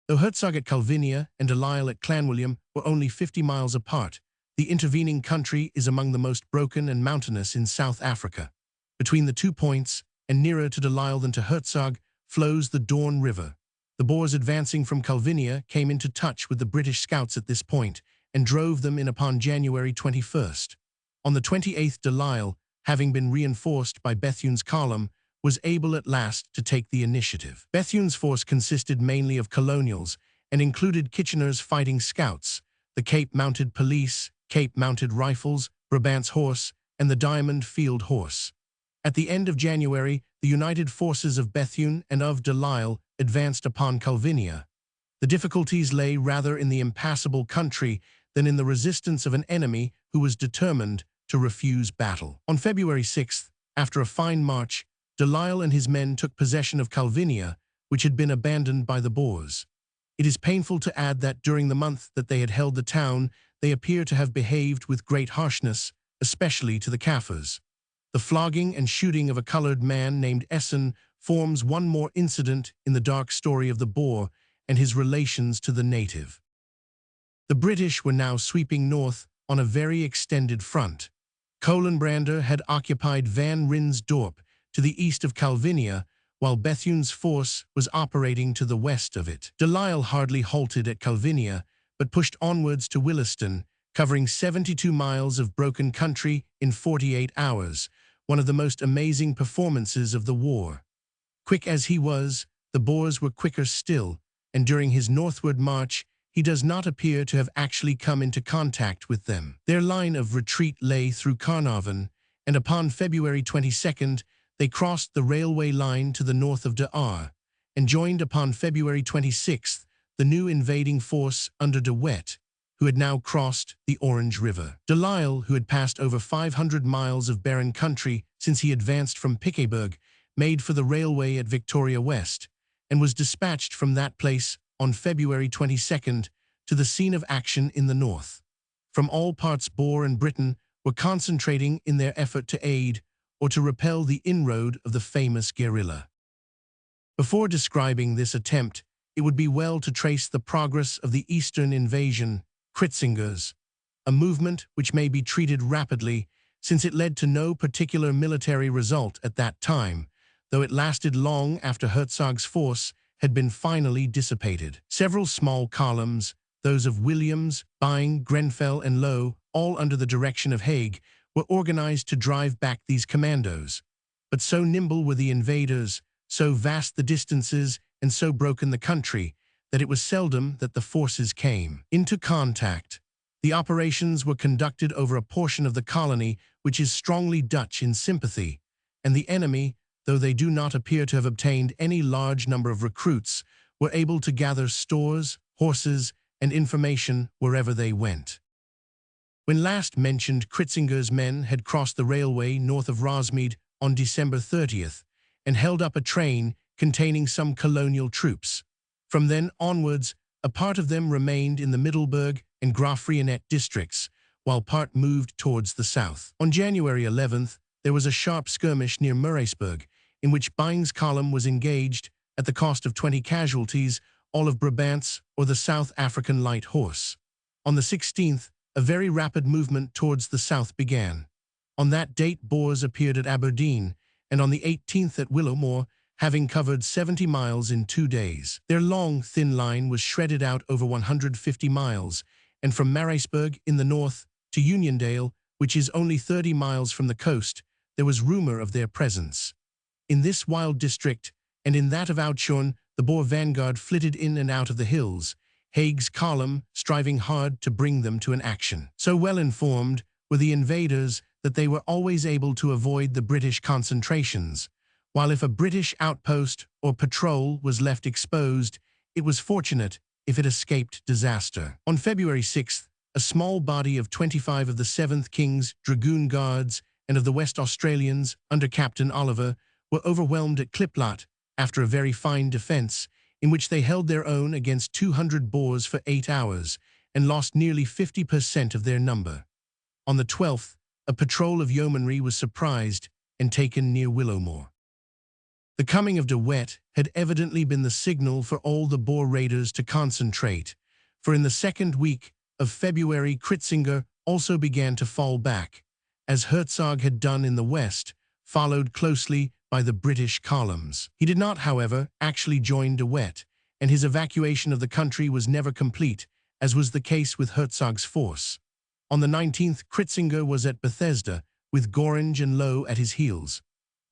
Though Hertzog at Calvinia and Delisle at Clanwilliam were only 50 miles apart, the intervening country is among the most broken and mountainous in South Africa. Between the 2 points, and nearer to Delisle than to Hertzog, flows the Dorne River. The Boers advancing from Calvinia came into touch with the British scouts at this point and drove them in upon January 21st. On the 28th, Delisle, having been reinforced by Bethune's column, was able at last to take the initiative. Bethune's force consisted mainly of colonials and included Kitchener's fighting scouts, the Cape Mounted Police, Cape Mounted Rifles, Brabant's Horse, and the Diamond Field Horse. At the end of January, the united forces of Bethune and of Delisle advanced upon Calvinia. The difficulties lay rather in the impassable country than in the resistance of an enemy who was determined to refuse battle. On February 6th, after a fine march, Delisle and his men took possession of Calvinia, which had been abandoned by the Boers. It is painful to add that during the month that they had held the town, they appear to have behaved with great harshness, especially to the Kaffirs. The flogging and shooting of a colored man named Essen forms one more incident in the dark story of the Boer and his relations to the native. The British were now sweeping north on a very extended front. Colenbrander had occupied Van Rinsdorp to the east of Calvinia, while Bethune's force was operating to the west of it. Delisle hardly halted at Calvinia, but pushed onwards to Williston, covering 72 miles of broken country in 48 hours, one of the most amazing performances of the war. Quick as he was, the Boers were quicker still, and during his northward march, he does not appear to have actually come into contact with them. Their line of retreat lay through Carnarvon, and upon February 22nd, they crossed the railway line to the north of De Aar, and joined upon February 26th the new invading force under De Wet, who had now crossed the Orange River. Delisle, who had passed over 500 miles of barren country since he advanced from Pickeburg, made for the railway at Victoria West, and was dispatched from that place on February 22nd to the scene of action in the north. From all parts, Boer and Britain were concentrating in their effort to aid or to repel the inroad of the famous guerrilla. Before describing this attempt, it would be well to trace the progress of the Eastern invasion, Kritzinger's, a movement which may be treated rapidly since it led to no particular military result at that time, though it lasted long after Hertzog's force had been finally dissipated. Several small columns, those of Williams, Byng, Grenfell, and Lowe, all under the direction of Haig, were organized to drive back these commandos. But so nimble were the invaders, so vast the distances, and so broken the country, that it was seldom that the forces came into contact. The operations were conducted over a portion of the colony which is strongly Dutch in sympathy, and the enemy, though they do not appear to have obtained any large number of recruits, were able to gather stores, horses, and information wherever they went. When last mentioned, Critzinger's men had crossed the railway north of Rosmead on December 30th and held up a train containing some colonial troops. From then onwards, a part of them remained in the Middelburg and Graafrenet districts, while part moved towards the south. On January 11th, there was a sharp skirmish near Murraysburg, in which Byng's column was engaged at the cost of 20 casualties, all of Brabant's or the South African Light Horse. On the 16th, a very rapid movement towards the south began. On that date, Boers appeared at Aberdeen, and on the 18th at Willowmore, having covered 70 miles in 2 days. Their long, thin line was shredded out over 150 miles, and from Murraysburg in the north to Uniondale, which is only 30 miles from the coast, there was rumor of their presence. In this wild district, and in that of Oudtshoorn, the Boer vanguard flitted in and out of the hills, Haig's column striving hard to bring them to an action. So well informed were the invaders that they were always able to avoid the British concentrations, while if a British outpost or patrol was left exposed, it was fortunate if it escaped disaster. On February 6th, a small body of 25 of the 7th King's Dragoon Guards and of the West Australians under Captain Oliver were overwhelmed at Kliplat after a very fine defence, in which they held their own against 200 Boers for 8 hours and lost nearly 50% of their number. On the 12th, a patrol of yeomanry was surprised and taken near Willowmore. The coming of De Wet had evidently been the signal for all the Boer raiders to concentrate, for in the second week of February, Critzinger also began to fall back, as Hertzog had done in the west, followed closely by the British columns. He did not, however, actually join De Wet, and his evacuation of the country was never complete, as was the case with Hertzog's force. On the 19th, Critzinger was at Bethesda, with Gorringe and Lowe at his heels.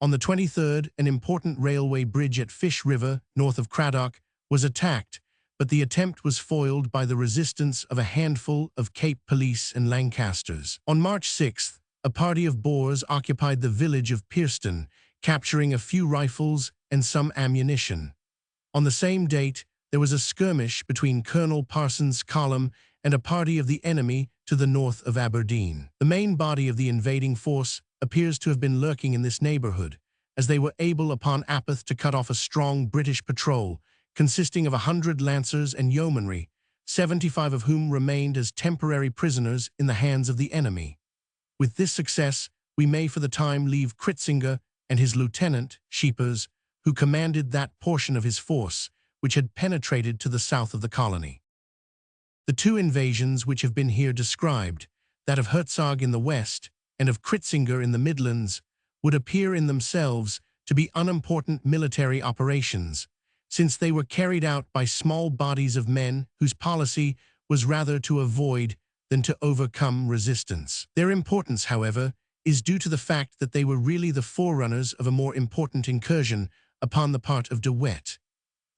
On the 23rd, an important railway bridge at Fish River, north of Cradock, was attacked, but the attempt was foiled by the resistance of a handful of Cape Police and Lancasters. On March 6th, a party of Boers occupied the village of Pierston, capturing a few rifles and some ammunition. On the same date, there was a skirmish between Colonel Parsons' column and a party of the enemy to the north of Aberdeen. The main body of the invading force appears to have been lurking in this neighbourhood, as they were able upon Apeth to cut off a strong British patrol, consisting of 100 lancers and yeomanry, 75 of whom remained as temporary prisoners in the hands of the enemy. With this success, we may for the time leave Critzinger and his lieutenant, Scheepers, who commanded that portion of his force which had penetrated to the south of the colony. The two invasions which have been here described, that of Hertzog in the west and of Critzinger in the Midlands, would appear in themselves to be unimportant military operations, since they were carried out by small bodies of men whose policy was rather to avoid than to overcome resistance. Their importance, however, is due to the fact that they were really the forerunners of a more important incursion upon the part of De Wet.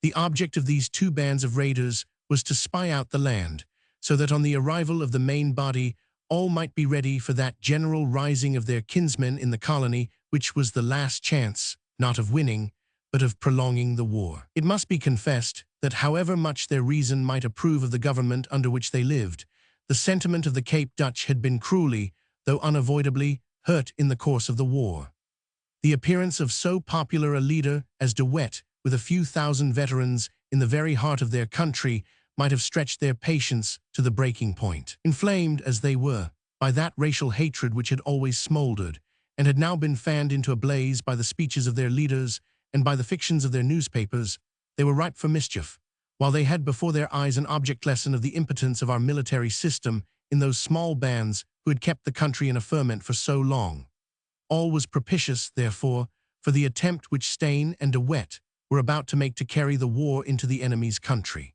The object of these two bands of raiders was to spy out the land, so that on the arrival of the main body, all might be ready for that general rising of their kinsmen in the colony, which was the last chance, not of winning, but of prolonging the war. It must be confessed that however much their reason might approve of the government under which they lived, the sentiment of the Cape Dutch had been cruelly, though unavoidably, hurt in the course of the war. The appearance of so popular a leader as De Wet, with a few thousand veterans in the very heart of their country, might have stretched their patience to the breaking point. Inflamed as they were by that racial hatred which had always smoldered, and had now been fanned into a blaze by the speeches of their leaders and by the fictions of their newspapers, they were ripe for mischief, while they had before their eyes an object lesson of the impotence of our military system in those small bands who had kept the country in a ferment for so long. All was propitious, therefore, for the attempt which Steyn and De Wet were about to make to carry the war into the enemy's country.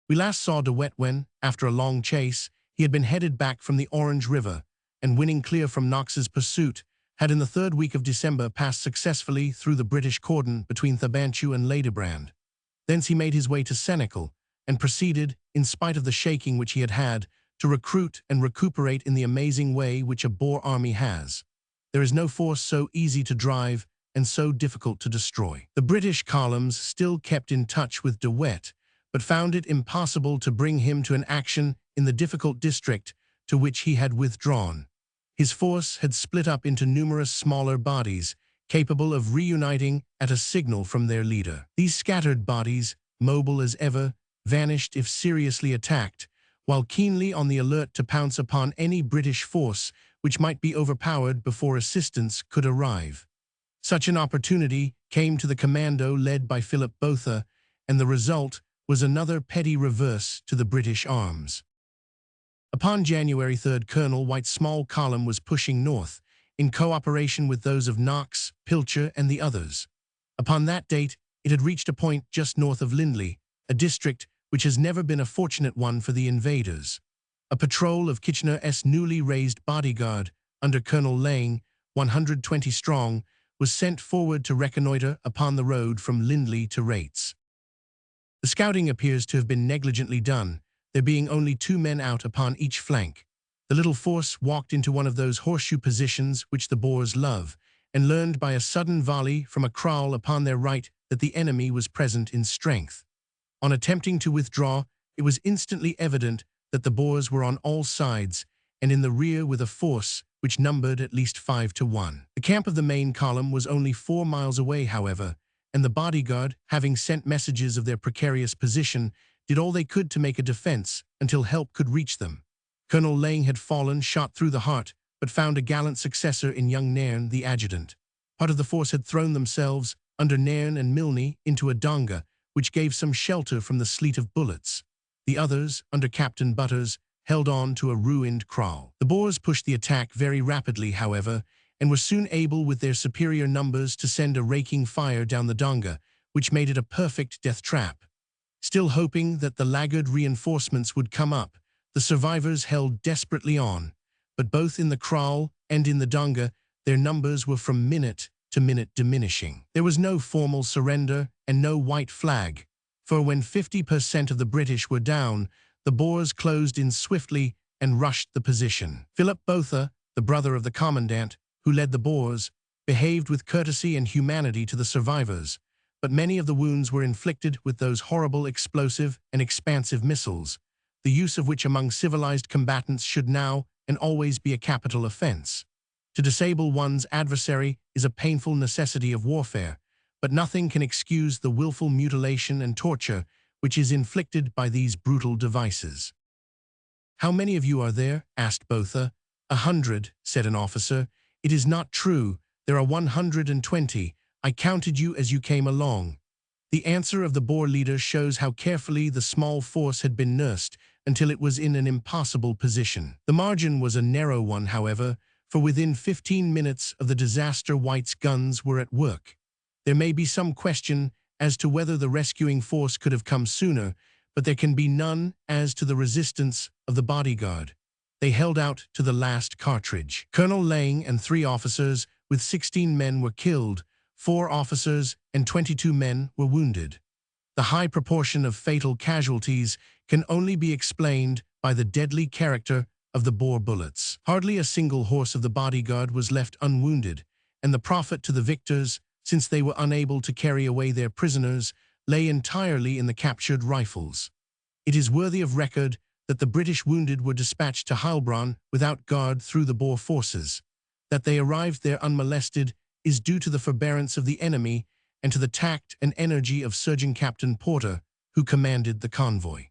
We last saw De Wet when, after a long chase, he had been headed back from the Orange River, and winning clear from Knox's pursuit, had in the 3rd week of December passed successfully through the British cordon between Thabanchu and Ladybrand. Thence he made his way to Senekal, and proceeded, in spite of the shaking which he had had, to recruit and recuperate in the amazing way which a Boer army has. There is no force so easy to drive and so difficult to destroy. The British columns still kept in touch with De Wet, but found it impossible to bring him to an action in the difficult district to which he had withdrawn. His force had split up into numerous smaller bodies, capable of reuniting at a signal from their leader. These scattered bodies, mobile as ever, vanished if seriously attacked, while keenly on the alert to pounce upon any British force which might be overpowered before assistance could arrive. Such an opportunity came to the commando led by Philip Botha, and the result was another petty reverse to the British arms. Upon January 3rd, Colonel White's small column was pushing north, in cooperation with those of Knox, Pilcher, and the others. Upon that date, it had reached a point just north of Lindley, a district which has never been a fortunate one for the invaders. A patrol of Kitchener's newly raised bodyguard, under Colonel Lang, 120 strong, was sent forward to reconnoiter upon the road from Lindley to Rates. The scouting appears to have been negligently done, there being only 2 men out upon each flank. The little force walked into one of those horseshoe positions which the Boers love, and learned by a sudden volley from a kraal upon their right that the enemy was present in strength. On attempting to withdraw, it was instantly evident that the Boers were on all sides, and in the rear with a force which numbered at least 5 to 1. The camp of the main column was only 4 miles away, however, and the bodyguard, having sent messages of their precarious position, did all they could to make a defense until help could reach them. Colonel Lang had fallen, shot through the heart, but found a gallant successor in young Nairn, the adjutant. Part of the force had thrown themselves, under Nairn and Milne, into a donga, which gave some shelter from the sleet of bullets. The others, under Captain Butters, held on to a ruined kraal. The Boers pushed the attack very rapidly, however, and were soon able with their superior numbers to send a raking fire down the donga, which made it a perfect death trap. Still hoping that the laggard reinforcements would come up, the survivors held desperately on, but both in the kraal and in the donga, their numbers were from minute to minute diminishing. There was no formal surrender and no white flag, for when 50% of the British were down, the Boers closed in swiftly and rushed the position. Philip Botha, the brother of the commandant, who led the Boers, behaved with courtesy and humanity to the survivors, but many of the wounds were inflicted with those horrible explosive and expansive missiles, the use of which among civilized combatants should now and always be a capital offense. To disable one's adversary is a painful necessity of warfare, but nothing can excuse the willful mutilation and torture which is inflicted by these brutal devices. "How many of you are there?" asked Botha. "100, said an officer. "It is not true. There are 120. I counted you as you came along." The answer of the Boer leader shows how carefully the small force had been nursed until it was in an impossible position. The margin was a narrow one, however, for within 15 minutes of the disaster White's guns were at work. There may be some question as to whether the rescuing force could have come sooner, but there can be none as to the resistance of the bodyguard. They held out to the last cartridge. Colonel Lang and 3 officers with 16 men were killed, 4 officers and 22 men were wounded. The high proportion of fatal casualties can only be explained by the deadly character of the Boer bullets. Hardly a single horse of the bodyguard was left unwounded, and the profit to the victors, since they were unable to carry away their prisoners, lay entirely in the captured rifles. It is worthy of record that the British wounded were dispatched to Heilbronn without guard through the Boer forces. That they arrived there unmolested is due to the forbearance of the enemy and to the tact and energy of Surgeon Captain Porter, who commanded the convoy.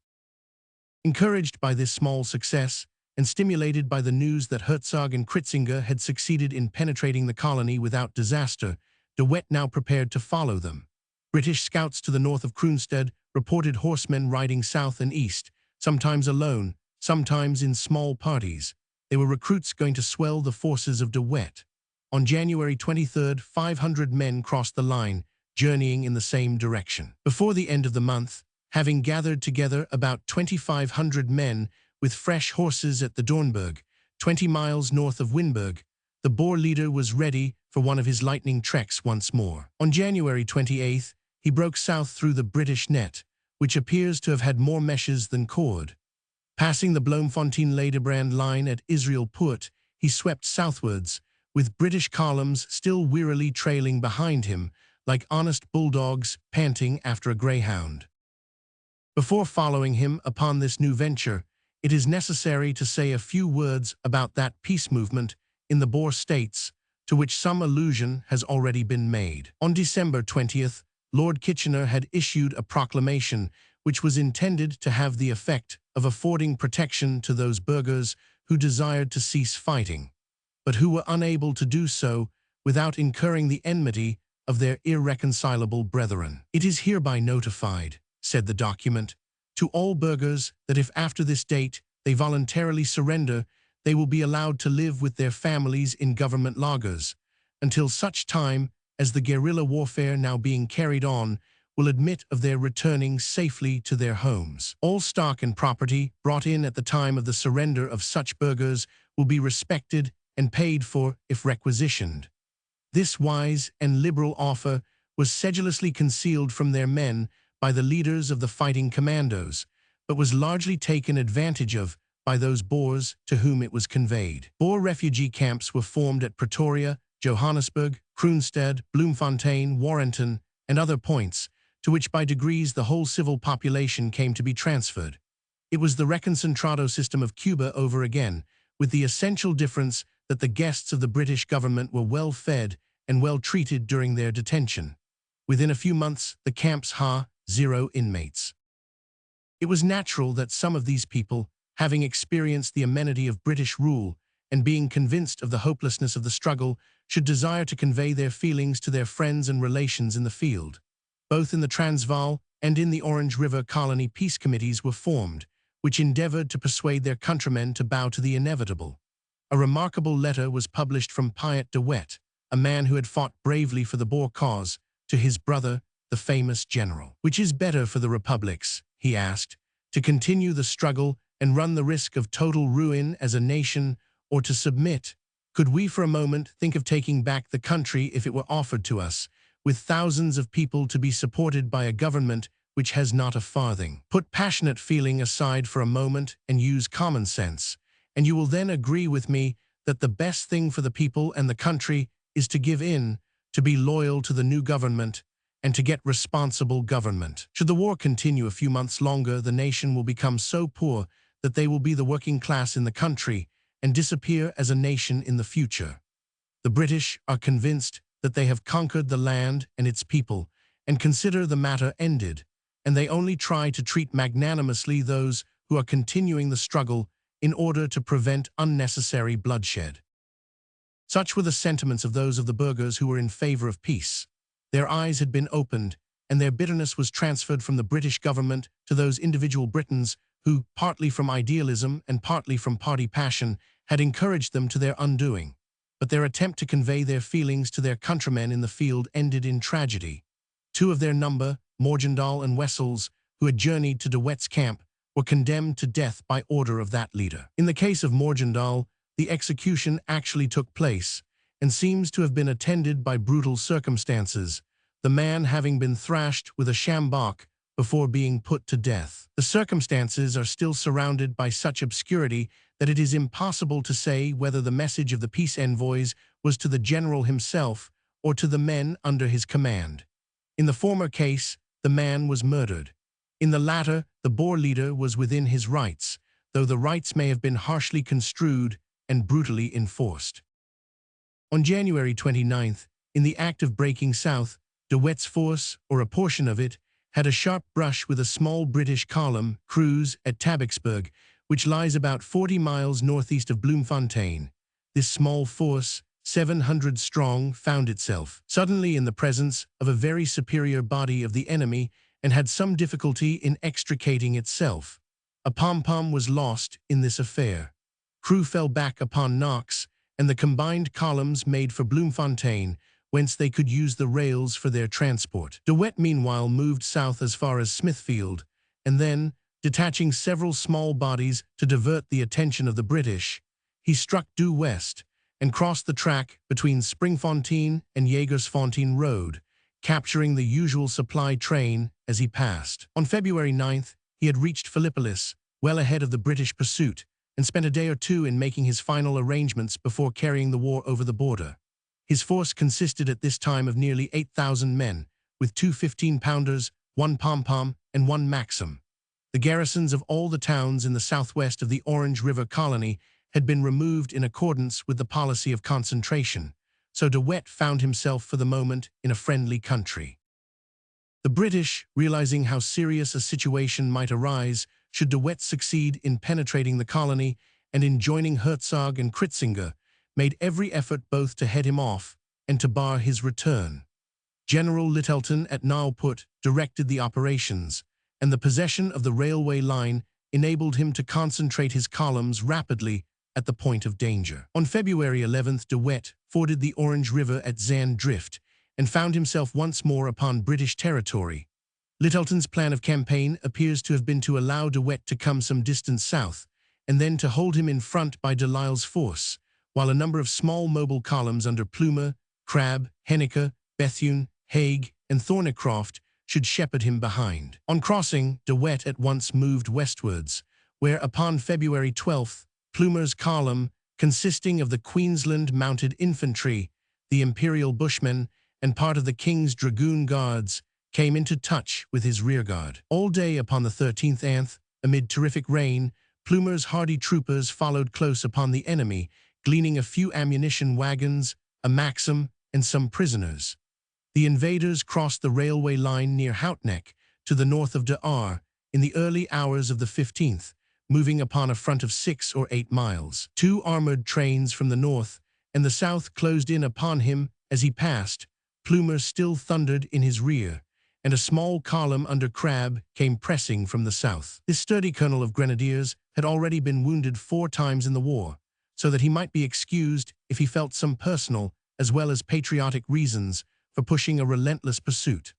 Encouraged by this small success, and stimulated by the news that Hertzog and Kritzinger had succeeded in penetrating the colony without disaster, De Wet now prepared to follow them. British scouts to the north of Kroonstad reported horsemen riding south and east, sometimes alone, sometimes in small parties. They were recruits going to swell the forces of De Wet. On January 23rd, 500 men crossed the line, journeying in the same direction. Before the end of the month, having gathered together about 2,500 men with fresh horses at the Dornberg, 20 miles north of Winburg, the Boer leader was ready for one of his lightning treks once more. On January 28th, he broke south through the British net, which appears to have had more meshes than cord. Passing the Bloemfontein-Ladebrand line at Israel Poort, he swept southwards, with British columns still wearily trailing behind him, like honest bulldogs panting after a greyhound. Before following him upon this new venture, it is necessary to say a few words about that peace movement in the Boer states, to which some allusion has already been made. On December 20th, Lord Kitchener had issued a proclamation which was intended to have the effect of affording protection to those burghers who desired to cease fighting, but who were unable to do so without incurring the enmity of their irreconcilable brethren. "It is hereby notified," said the document, "to all burghers that if after this date they voluntarily surrender, they will be allowed to live with their families in government lagers, until such time as the guerrilla warfare now being carried on will admit of their returning safely to their homes. All stock and property brought in at the time of the surrender of such burghers will be respected and paid for if requisitioned." This wise and liberal offer was sedulously concealed from their men by the leaders of the fighting commandos, but was largely taken advantage of by those Boers to whom it was conveyed. Boer refugee camps were formed at Pretoria, Johannesburg, Kroonstad, Bloemfontein, Warrenton, and other points, to which by degrees the whole civil population came to be transferred. It was the reconcentrado system of Cuba over again, with the essential difference that the guests of the British government were well fed and well treated during their detention. Within a few months, the camps had 0 inmates. It was natural that some of these people, having experienced the amenity of British rule and being convinced of the hopelessness of the struggle, should desire to convey their feelings to their friends and relations in the field. Both in the Transvaal and in the Orange River Colony peace committees were formed, which endeavored to persuade their countrymen to bow to the inevitable. A remarkable letter was published from Piet de Wet, a man who had fought bravely for the Boer cause, to his brother, the famous general. "Which is better for the republics," he asked, "to continue the struggle and run the risk of total ruin as a nation, or to submit? Could we for a moment think of taking back the country if it were offered to us, with thousands of people to be supported by a government which has not a farthing? Put passionate feeling aside for a moment and use common sense, and you will then agree with me that the best thing for the people and the country is to give in, to be loyal to the new government, and to get responsible government. Should the war continue a few months longer, the nation will become so poor that they will be the working class in the country and disappear as a nation in the future. The British are convinced that they have conquered the land and its people, and consider the matter ended, and they only try to treat magnanimously those who are continuing the struggle in order to prevent unnecessary bloodshed." Such were the sentiments of those of the burghers who were in favor of peace. Their eyes had been opened, and their bitterness was transferred from the British government to those individual Britons who, partly from idealism and partly from party passion, had encouraged them to their undoing. But their attempt to convey their feelings to their countrymen in the field ended in tragedy. 2 of their number, Morgendal and Wessels, who had journeyed to De Wet's camp, were condemned to death by order of that leader. In the case of Morgendal, the execution actually took place, and seems to have been attended by brutal circumstances, the man having been thrashed with a sjambok before being put to death. The circumstances are still surrounded by such obscurity that it is impossible to say whether the message of the peace envoys was to the general himself or to the men under his command. In the former case, the man was murdered. In the latter, the Boer leader was within his rights, though the rights may have been harshly construed and brutally enforced. On January 29th, in the act of breaking south, De Wet's force, or a portion of it, had a sharp brush with a small British column, cruise, at Tabaksburg, which lies about 40 miles northeast of Bloemfontein. This small force, 700 strong, found itself suddenly in the presence of a very superior body of the enemy and had some difficulty in extricating itself. A pom-pom was lost in this affair. Crew fell back upon Knox, and the combined columns made for Bloemfontein, whence they could use the rails for their transport. De Wet meanwhile moved south as far as Smithfield, and then, detaching several small bodies to divert the attention of the British, he struck due west and crossed the track between Springfontein and Jagersfontein Road, capturing the usual supply train as he passed. On February 9th, he had reached Philippolis, well ahead of the British pursuit, and spent a day or two in making his final arrangements before carrying the war over the border. His force consisted at this time of nearly 8,000 men, with 2 15-pounders, 1 pom-pom, and 1 Maxim. The garrisons of all the towns in the southwest of the Orange River Colony had been removed in accordance with the policy of concentration, so De Wet found himself for the moment in a friendly country. The British, realizing how serious a situation might arise should De Wet succeed in penetrating the colony and in joining Hertzog and Kritzinger, made every effort both to head him off and to bar his return. General Littleton at Nauput directed the operations, and the possession of the railway line enabled him to concentrate his columns rapidly at the point of danger. On February 11th, De Wet forded the Orange River at Zand Drift and found himself once more upon British territory. Littleton's plan of campaign appears to have been to allow De Wet to come some distance south, and then to hold him in front by De Lisle's force, while a number of small mobile columns under Plumer, Crabbe, Henneke, Bethune, Haig, and Thornycroft should shepherd him behind. On crossing, De Wet at once moved westwards, where upon February 12th, Plumer's column, consisting of the Queensland Mounted Infantry, the Imperial Bushmen, and part of the King's Dragoon Guards, came into touch with his rearguard. All day upon the 13th, amid terrific rain, Plumer's hardy troopers followed close upon the enemy, gleaning a few ammunition wagons, a Maxim, and some prisoners. The invaders crossed the railway line near Houtneck, to the north of De Aar, in the early hours of the 15th, moving upon a front of 6 or 8 miles. 2 armored trains from the north and the south closed in upon him as he passed. Plumer still thundered in his rear, and a small column under Crabbe came pressing from the south. This sturdy colonel of grenadiers had already been wounded 4 times in the war, so that he might be excused if he felt some personal as well as patriotic reasons for pushing a relentless pursuit.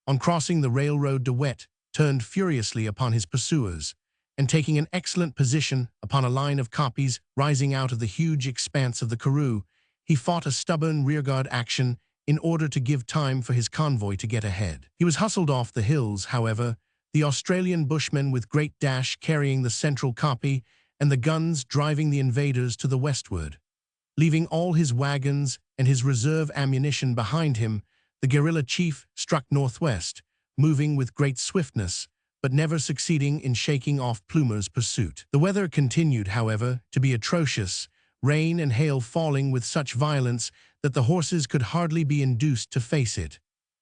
On crossing the railroad, De Wet turned furiously upon his pursuers, and taking an excellent position upon a line of koppies rising out of the huge expanse of the Karoo, he fought a stubborn rearguard action in order to give time for his convoy to get ahead. He was hustled off the hills, however, the Australian bushmen with great dash carrying the central koppie and the guns driving the invaders to the westward. Leaving all his wagons and his reserve ammunition behind him, the guerrilla chief struck northwest, moving with great swiftness, but never succeeding in shaking off Plumer's pursuit. The weather continued, however, to be atrocious, rain and hail falling with such violence that the horses could hardly be induced to face it.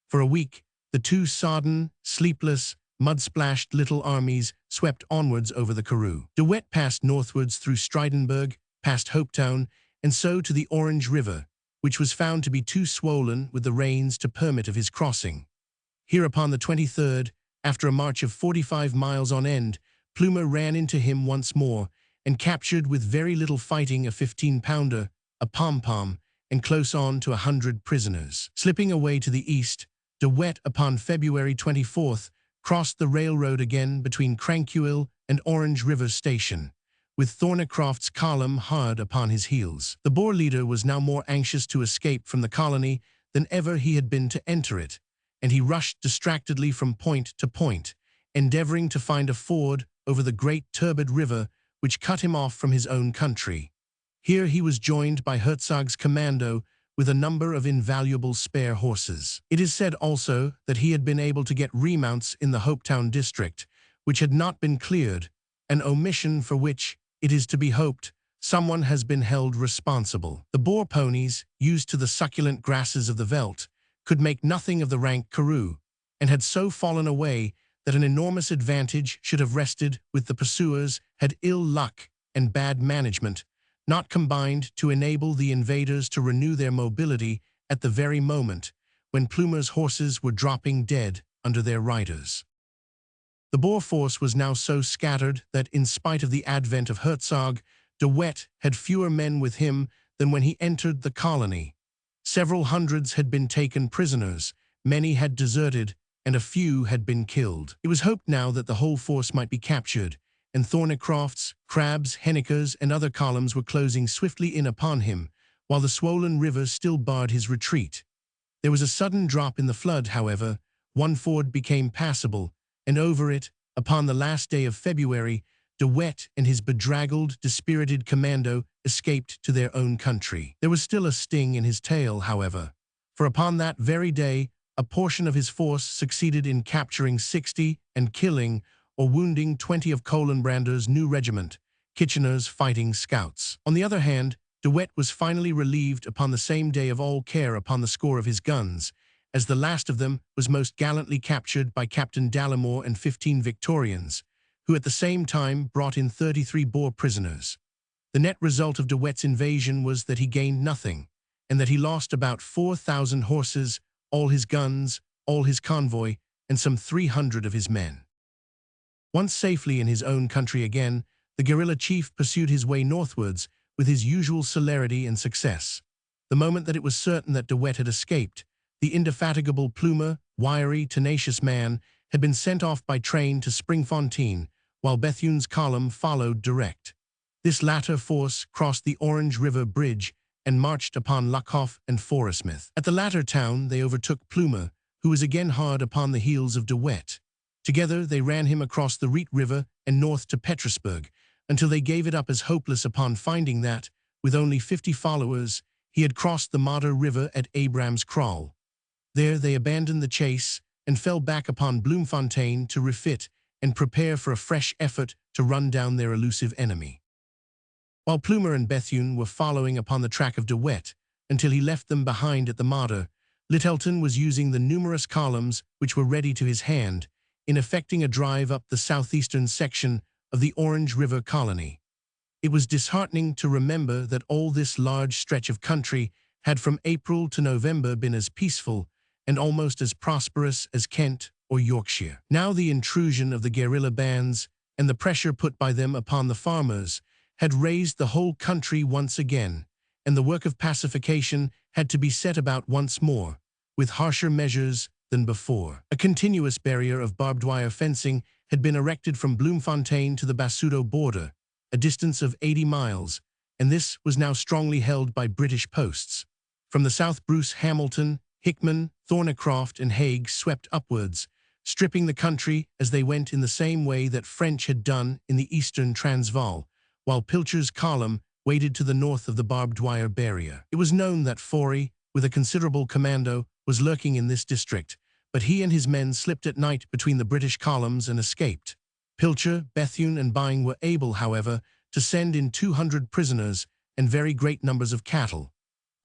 For a week, the 2 sodden, sleepless, mud-splashed little armies swept onwards over the Karoo. De Wet passed northwards through Stridenberg, past Hopetown, and so to the Orange River, which was found to be too swollen with the rains to permit of his crossing. Here upon the 23rd, after a march of 45 miles on end, Plumer ran into him once more, and captured with very little fighting a 15-pounder, a pom-pom, and close on to 100 prisoners. Slipping away to the east, De Wet upon February 24th crossed the railroad again between Crancuil and Orange River Station, with Thornycroft's column hard upon his heels. The Boer leader was now more anxious to escape from the colony than ever he had been to enter it, and he rushed distractedly from point to point, endeavoring to find a ford over the great turbid river which cut him off from his own country. Here he was joined by Hertzog's commando with a number of invaluable spare horses. It is said also that he had been able to get remounts in the Hopetown district, which had not been cleared, an omission for which, it is to be hoped, someone has been held responsible. The Boer ponies, used to the succulent grasses of the veldt, could make nothing of the rank Karoo, and had so fallen away that an enormous advantage should have rested with the pursuers had ill luck and bad management not combined to enable the invaders to renew their mobility at the very moment when Plumer's horses were dropping dead under their riders. The Boer force was now so scattered that, in spite of the advent of Hertzog, De Wet had fewer men with him than when he entered the colony. Several hundreds had been taken prisoners, many had deserted, and a few had been killed. It was hoped now that the whole force might be captured, and Thornycroft's, Crabbe's, Henneke's, and other columns were closing swiftly in upon him, while the swollen river still barred his retreat. There was a sudden drop in the flood, however. One ford became passable, and over it, upon the last day of February, De Wet and his bedraggled, dispirited commando escaped to their own country. There was still a sting in his tail, however, for upon that very day, a portion of his force succeeded in capturing 60 and killing or wounding 20 of Colenbrander's new regiment, Kitchener's Fighting Scouts. On the other hand, De Wet was finally relieved upon the same day of all care upon the score of his guns, as the last of them was most gallantly captured by Captain Dallimore and 15 Victorians, who at the same time brought in 33 Boer prisoners. The net result of De Wet's invasion was that he gained nothing, and that he lost about 4,000 horses, all his guns, all his convoy, and some 300 of his men. Once safely in his own country again, the guerrilla chief pursued his way northwards with his usual celerity and success. The moment that it was certain that De Wet had escaped, the indefatigable Plumer, wiry, tenacious man, had been sent off by train to Springfontein, while Bethune's column followed direct. This latter force crossed the Orange River Bridge and marched upon Luckhoff and Forresmith. At the latter town they overtook Plumer, who was again hard upon the heels of De Wet. Together they ran him across the Riet River and north to Petersburg, until they gave it up as hopeless upon finding that, with only 50 followers, he had crossed the Modder River at Abraham's Kraal. There they abandoned the chase and fell back upon Bloemfontein to refit and prepare for a fresh effort to run down their elusive enemy. While Plumer and Bethune were following upon the track of De Wet until he left them behind at the Modder, Littleton was using the numerous columns which were ready to his hand in effecting a drive up the southeastern section of the Orange River colony. It was disheartening to remember that all this large stretch of country had from April to November been as peaceful and almost as prosperous as Kent or Yorkshire. Now the intrusion of the guerrilla bands and the pressure put by them upon the farmers had raised the whole country once again, and the work of pacification had to be set about once more, with harsher measures than before. A continuous barrier of barbed wire fencing had been erected from Bloemfontein to the Basuto border, a distance of 80 miles, and this was now strongly held by British posts. From the south Bruce Hamilton, Hickman, Thornycroft, and Haig swept upwards, stripping the country as they went in the same way that French had done in the eastern Transvaal, while Pilcher's column waited to the north of the barbed wire barrier. It was known that Forey, with a considerable commando, was lurking in this district, but he and his men slipped at night between the British columns and escaped. Pilcher, Bethune, and Byng were able, however, to send in 200 prisoners and very great numbers of cattle.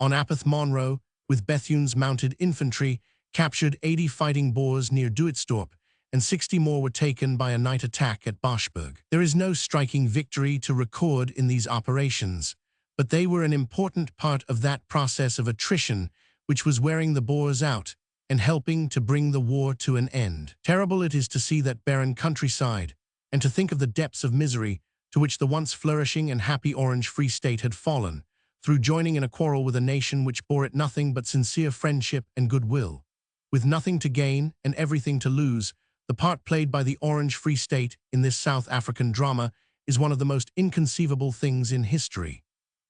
On Apeth Monroe, with Bethune's mounted infantry, captured 80 fighting Boers near Duitsdorp, and 60 more were taken by a night attack at Boschberg. There is no striking victory to record in these operations, but they were an important part of that process of attrition which was wearing the Boers out and helping to bring the war to an end. Terrible it is to see that barren countryside, and to think of the depths of misery to which the once flourishing and happy Orange Free State had fallen, through joining in a quarrel with a nation which bore it nothing but sincere friendship and goodwill. With nothing to gain and everything to lose, the part played by the Orange Free State in this South African drama is one of the most inconceivable things in history.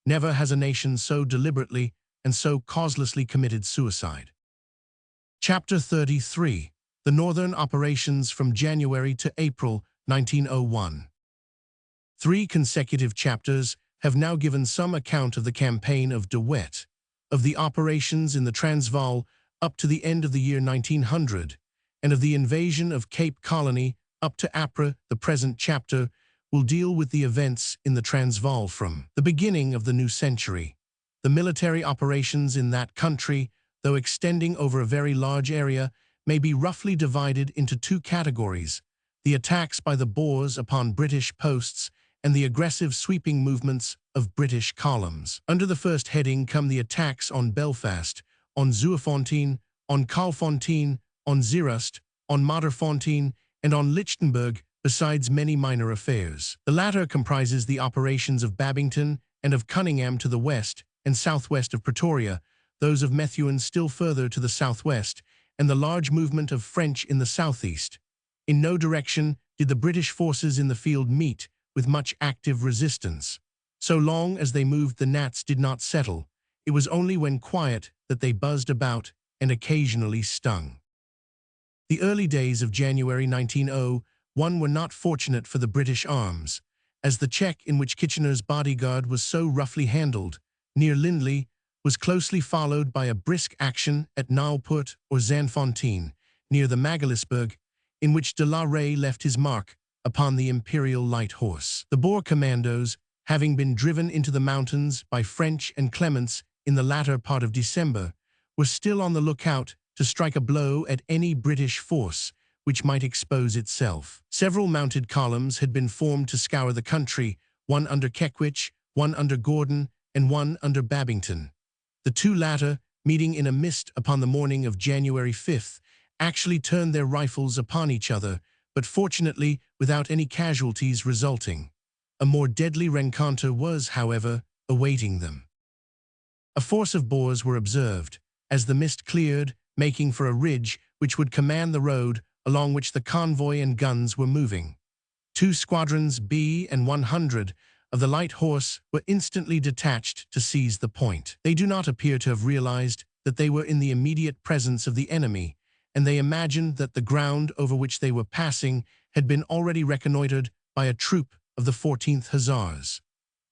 Never has a nation so deliberately and so causelessly committed suicide. Chapter 33. The Northern Operations from January to April 1901. 3 consecutive chapters have now given some account of the campaign of De Wet, of the operations in the Transvaal up to the end of the year 1900, and of the invasion of Cape Colony up to Ypres. The present chapter will deal with the events in the Transvaal from the beginning of the new century. The military operations in that country, though extending over a very large area, may be roughly divided into 2 categories: the attacks by the Boers upon British posts and the aggressive sweeping movements of British columns. Under the first heading come the attacks on Belfast, on Zuurfontein, on Kaalfontein, on Zeerust, on Modderfontein, and on Lichtenburg, besides many minor affairs. The latter comprises the operations of Babington and of Cunningham to the west and southwest of Pretoria, those of Methuen still further to the southwest, and the large movement of French in the southeast. In no direction did the British forces in the field meet with much active resistance. So long as they moved, the gnats did not settle. It was only when quiet that they buzzed about and occasionally stung. The early days of January 1901 were not fortunate for the British arms. as the check in which Kitchener's bodyguard was so roughly handled, near Lindley, was closely followed by a brisk action at Naupoort or Zanfontein, near the Magaliesberg, in which de la Rey left his mark upon the Imperial Light Horse. The Boer commandos, having been driven into the mountains by French and Clements in the latter part of December, were still on the lookout to strike a blow at any British force which might expose itself. Several mounted columns had been formed to scour the country, one under Kekwitch, one under Gordon, and one under Babington. The two latter, meeting in a mist upon the morning of January 5th, actually turned their rifles upon each other, but fortunately without any casualties resulting. A more deadly rencontre was, however, awaiting them. A force of Boers were observed, as the mist cleared, making for a ridge which would command the road along which the convoy and guns were moving. 2 squadrons B and 100 of the light horse were instantly detached to seize the point. They do not appear to have realized that they were in the immediate presence of the enemy, and they imagined that the ground over which they were passing had been already reconnoitered by a troop of the 14th Hussars.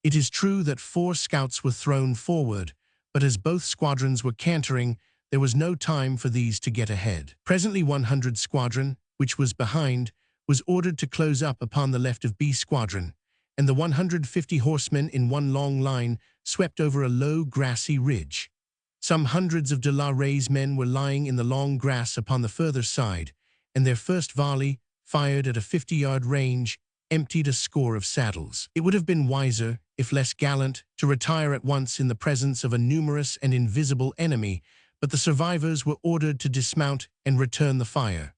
It is true that 4 scouts were thrown forward, but as both squadrons were cantering, there was no time for these to get ahead. Presently 100 Squadron, which was behind, was ordered to close up upon the left of B Squadron, and the 150 horsemen in one long line swept over a low grassy ridge. Some hundreds of de la Rey's men were lying in the long grass upon the further side, and their first volley, fired at a 50-yard range, emptied a score of saddles. It would have been wiser, if less gallant, to retire at once in the presence of a numerous and invisible enemy, but the survivors were ordered to dismount and return the fire.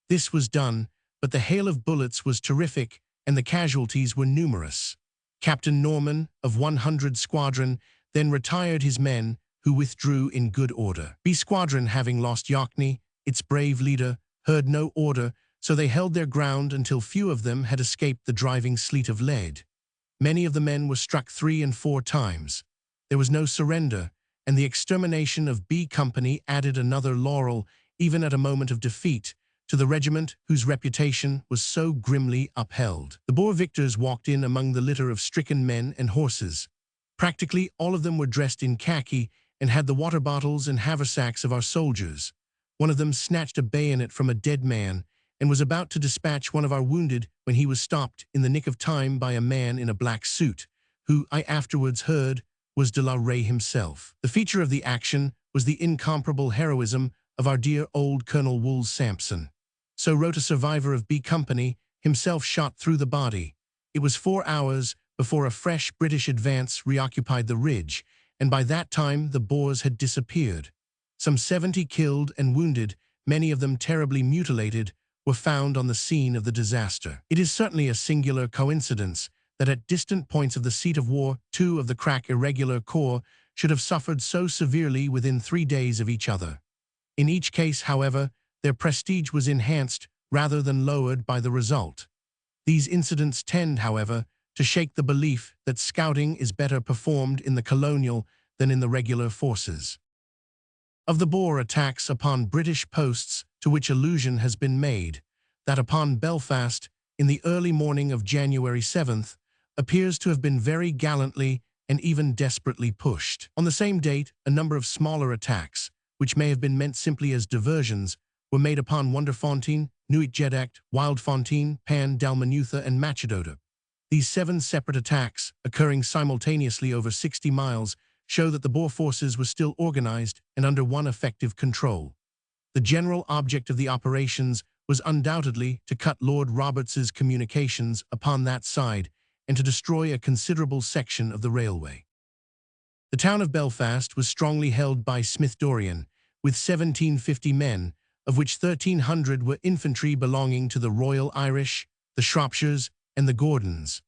This was done, but the hail of bullets was terrific and the casualties were numerous. Captain Norman, of 100 Squadron, then retired his men, who withdrew in good order. B Squadron, having lost Yochney, its brave leader, heard no order, so they held their ground until few of them had escaped the driving sleet of lead. Many of the men were struck 3 and 4 times. There was no surrender, and the extermination of B Company added another laurel, even at a moment of defeat, to the regiment whose reputation was so grimly upheld. The Boer victors walked in among the litter of stricken men and horses. Practically all of them were dressed in khaki and had the water bottles and haversacks of our soldiers. One of them snatched a bayonet from a dead man and was about to dispatch one of our wounded when he was stopped in the nick of time by a man in a black suit, who, I afterwards heard, was de la Rey himself. The feature of the action was the incomparable heroism of our dear old Colonel Wools Sampson. So wrote a survivor of B Company, himself shot through the body. It was 4 hours before a fresh British advance reoccupied the ridge, and by that time the Boers had disappeared. Some 70 killed and wounded, many of them terribly mutilated, were found on the scene of the disaster. It is certainly a singular coincidence that at distant points of the seat of war, 2 of the crack irregular corps should have suffered so severely within 3 days of each other. In each case, however, their prestige was enhanced rather than lowered by the result. These incidents tend, however, to shake the belief that scouting is better performed in the colonial than in the regular forces. Of the Boer attacks upon British posts to which allusion has been made, that upon Belfast, in the early morning of January 7th, appears to have been very gallantly and even desperately pushed. On the same date, a number of smaller attacks, which may have been meant simply as diversions, were made upon Wonderfontein, Nuitgedacht, Wildfontein, Pan, Dalmanutha, and Machadota. These 7 separate attacks, occurring simultaneously over 60 miles, show that the Boer forces were still organized and under one effective control. The general object of the operations was undoubtedly to cut Lord Roberts's communications upon that side and to destroy a considerable section of the railway. The town of Belfast was strongly held by Smith Dorrien, with 1750 men, of which 1,300 were infantry belonging to the Royal Irish, the Shropshires, and the Gordons.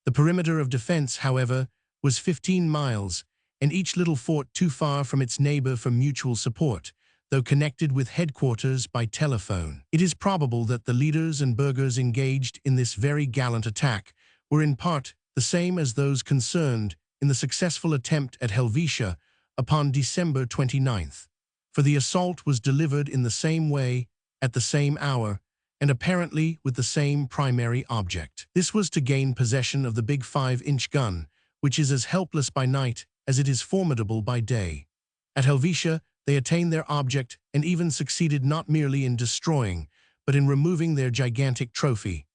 The perimeter of defense, however, was 15 miles, and each little fort too far from its neighbor for mutual support, though connected with headquarters by telephone. It is probable that the leaders and burghers engaged in this very gallant attack were in part the same as those concerned in the successful attempt at Helvetia upon December 29th, for the assault was delivered in the same way, at the same hour, and apparently with the same primary object. This was to gain possession of the big 5-inch gun, which is as helpless by night as it is formidable by day. At Helvetia, they attained their object and even succeeded not merely in destroying, but in removing their gigantic trophy.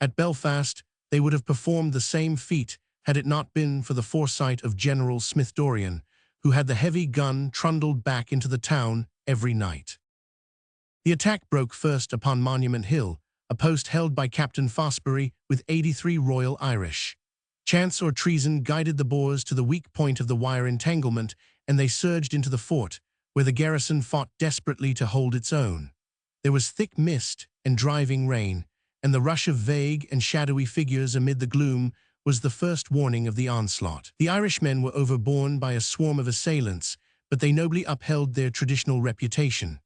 At Belfast, they would have performed the same feat had it not been for the foresight of General Smith Dorrien, who had the heavy gun trundled back into the town every night. The attack broke first upon Monument Hill, a post held by Captain Fosbury with 83 Royal Irish. Chance or treason guided the Boers to the weak point of the wire entanglement, and they surged into the fort, where the garrison fought desperately to hold its own. There was thick mist and driving rain, and the rush of vague and shadowy figures amid the gloom was the first warning of the onslaught. The Irishmen were overborne by a swarm of assailants, but they nobly upheld their traditional reputation.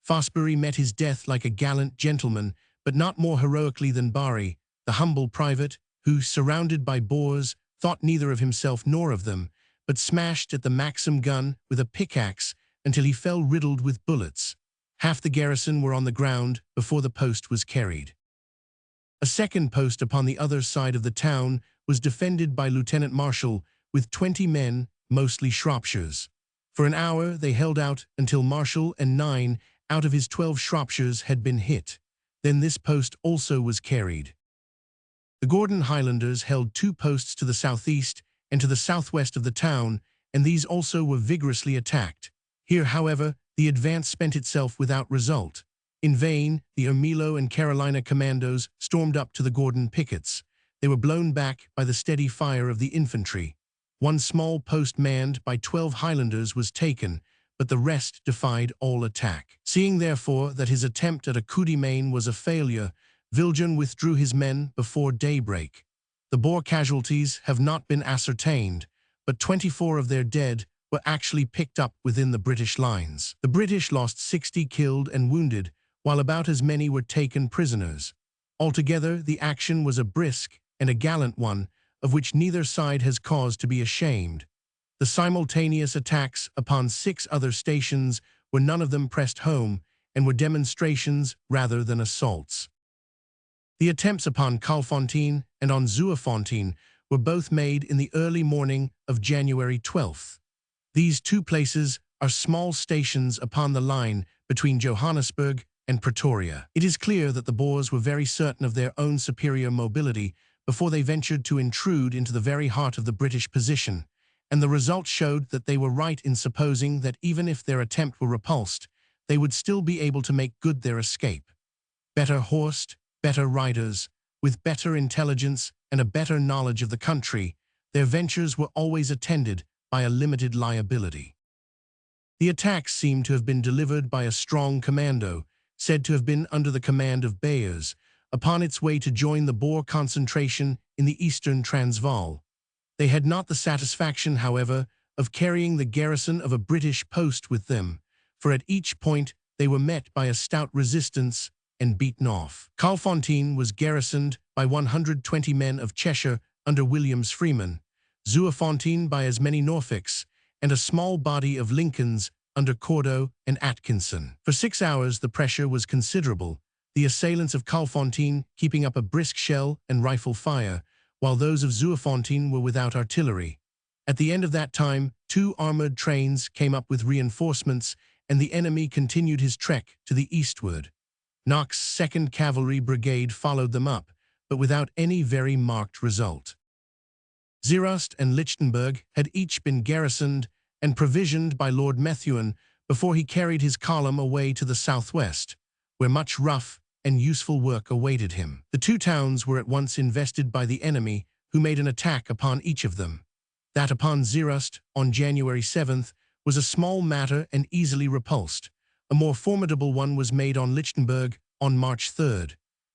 Fosbury met his death like a gallant gentleman, but not more heroically than Barry, the humble private, who, surrounded by Boers, thought neither of himself nor of them, but smashed at the Maxim gun with a pickaxe until he fell riddled with bullets. Half the garrison were on the ground before the post was carried. A second post upon the other side of the town was defended by Lieutenant Marshall with 20 men, mostly Shropshires. For an hour they held out until Marshall and 9 out of his 12 Shropshires had been hit. Then this post also was carried. The Gordon Highlanders held 2 posts to the southeast and to the southwest of the town, and these also were vigorously attacked. Here, however, the advance spent itself without result. In vain, the Ermelo and Carolina commandos stormed up to the Gordon pickets. They were blown back by the steady fire of the infantry. One small post manned by 12 Highlanders was taken, but the rest defied all attack. Seeing, therefore, that his attempt at a coup de main was a failure, Viljoen withdrew his men before daybreak. The Boer casualties have not been ascertained, but 24 of their dead were actually picked up within the British lines. The British lost 60 killed and wounded, while about as many were taken prisoners. Altogether, the action was a brisk and a gallant one, of which neither side has cause to be ashamed. The simultaneous attacks upon 6 other stations were none of them pressed home, and were demonstrations rather than assaults. The attempts upon Calfontein and on Zuurfontein were both made in the early morning of January 12th. These 2 places are small stations upon the line between Johannesburg and Pretoria. It is clear that the Boers were very certain of their own superior mobility before they ventured to intrude into the very heart of the British position, and the result showed that they were right in supposing that even if their attempt were repulsed, they would still be able to make good their escape. Better horsed, better riders, with better intelligence and a better knowledge of the country, their ventures were always attended by a limited liability. The attacks seem to have been delivered by a strong commando, said to have been under the command of Beyers, upon its way to join the Boer concentration in the eastern Transvaal. They had not the satisfaction, however, of carrying the garrison of a British post with them, for at each point they were met by a stout resistance and beaten off. Calfontein was garrisoned by 120 men of Cheshire under Williams Freeman, Zuurfontein by as many Norfolks, and a small body of Lincolns under Cordo and Atkinson. For 6 hours the pressure was considerable, the assailants of Calfontein keeping up a brisk shell and rifle fire, while those of Zuurfontein were without artillery. At the end of that time, 2 armored trains came up with reinforcements, and the enemy continued his trek to the eastward. Knox's 2nd Cavalry Brigade followed them up, but without any very marked result. Zeerust and Lichtenburg had each been garrisoned and provisioned by Lord Methuen before he carried his column away to the southwest, where much rough and useful work awaited him. The 2 towns were at once invested by the enemy, who made an attack upon each of them. That upon Zeerust, on January 7th, was a small matter and easily repulsed. A more formidable one was made on Lichtenburg on March 3rd.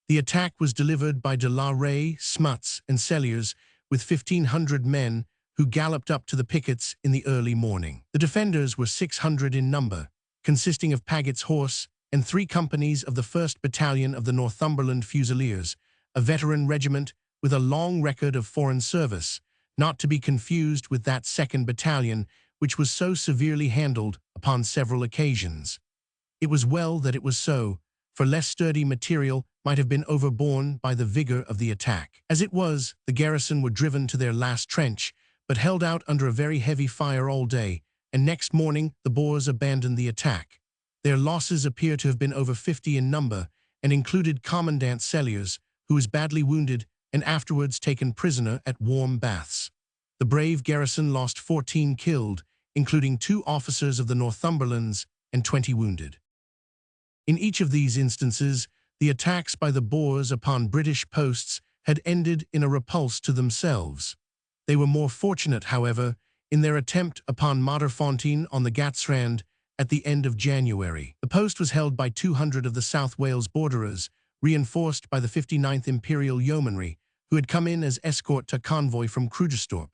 The attack was delivered by de la Rey, Smuts, and Celliers, with 1,500 men, who galloped up to the pickets in the early morning. The defenders were 600 in number, consisting of Paggett's horse and 3 companies of the 1st Battalion of the Northumberland Fusiliers, a veteran regiment with a long record of foreign service, not to be confused with that 2nd Battalion, which was so severely handled upon several occasions. It was well that it was so, for less sturdy material might have been overborne by the vigor of the attack. As it was, the garrison were driven to their last trench, but held out under a very heavy fire all day, and next morning the Boers abandoned the attack. Their losses appear to have been over 50 in number, and included Commandant Celliers, who was badly wounded and afterwards taken prisoner at Warm Baths. The brave garrison lost 14 killed, including 2 officers of the Northumberlands and 20 wounded. In each of these instances, the attacks by the Boers upon British posts had ended in a repulse to themselves. They were more fortunate, however, in their attempt upon Modderfontein on the Gatsrand at the end of January. The post was held by 200 of the South Wales borderers, reinforced by the 59th Imperial Yeomanry, who had come in as escort to convoy from Krugersdorp.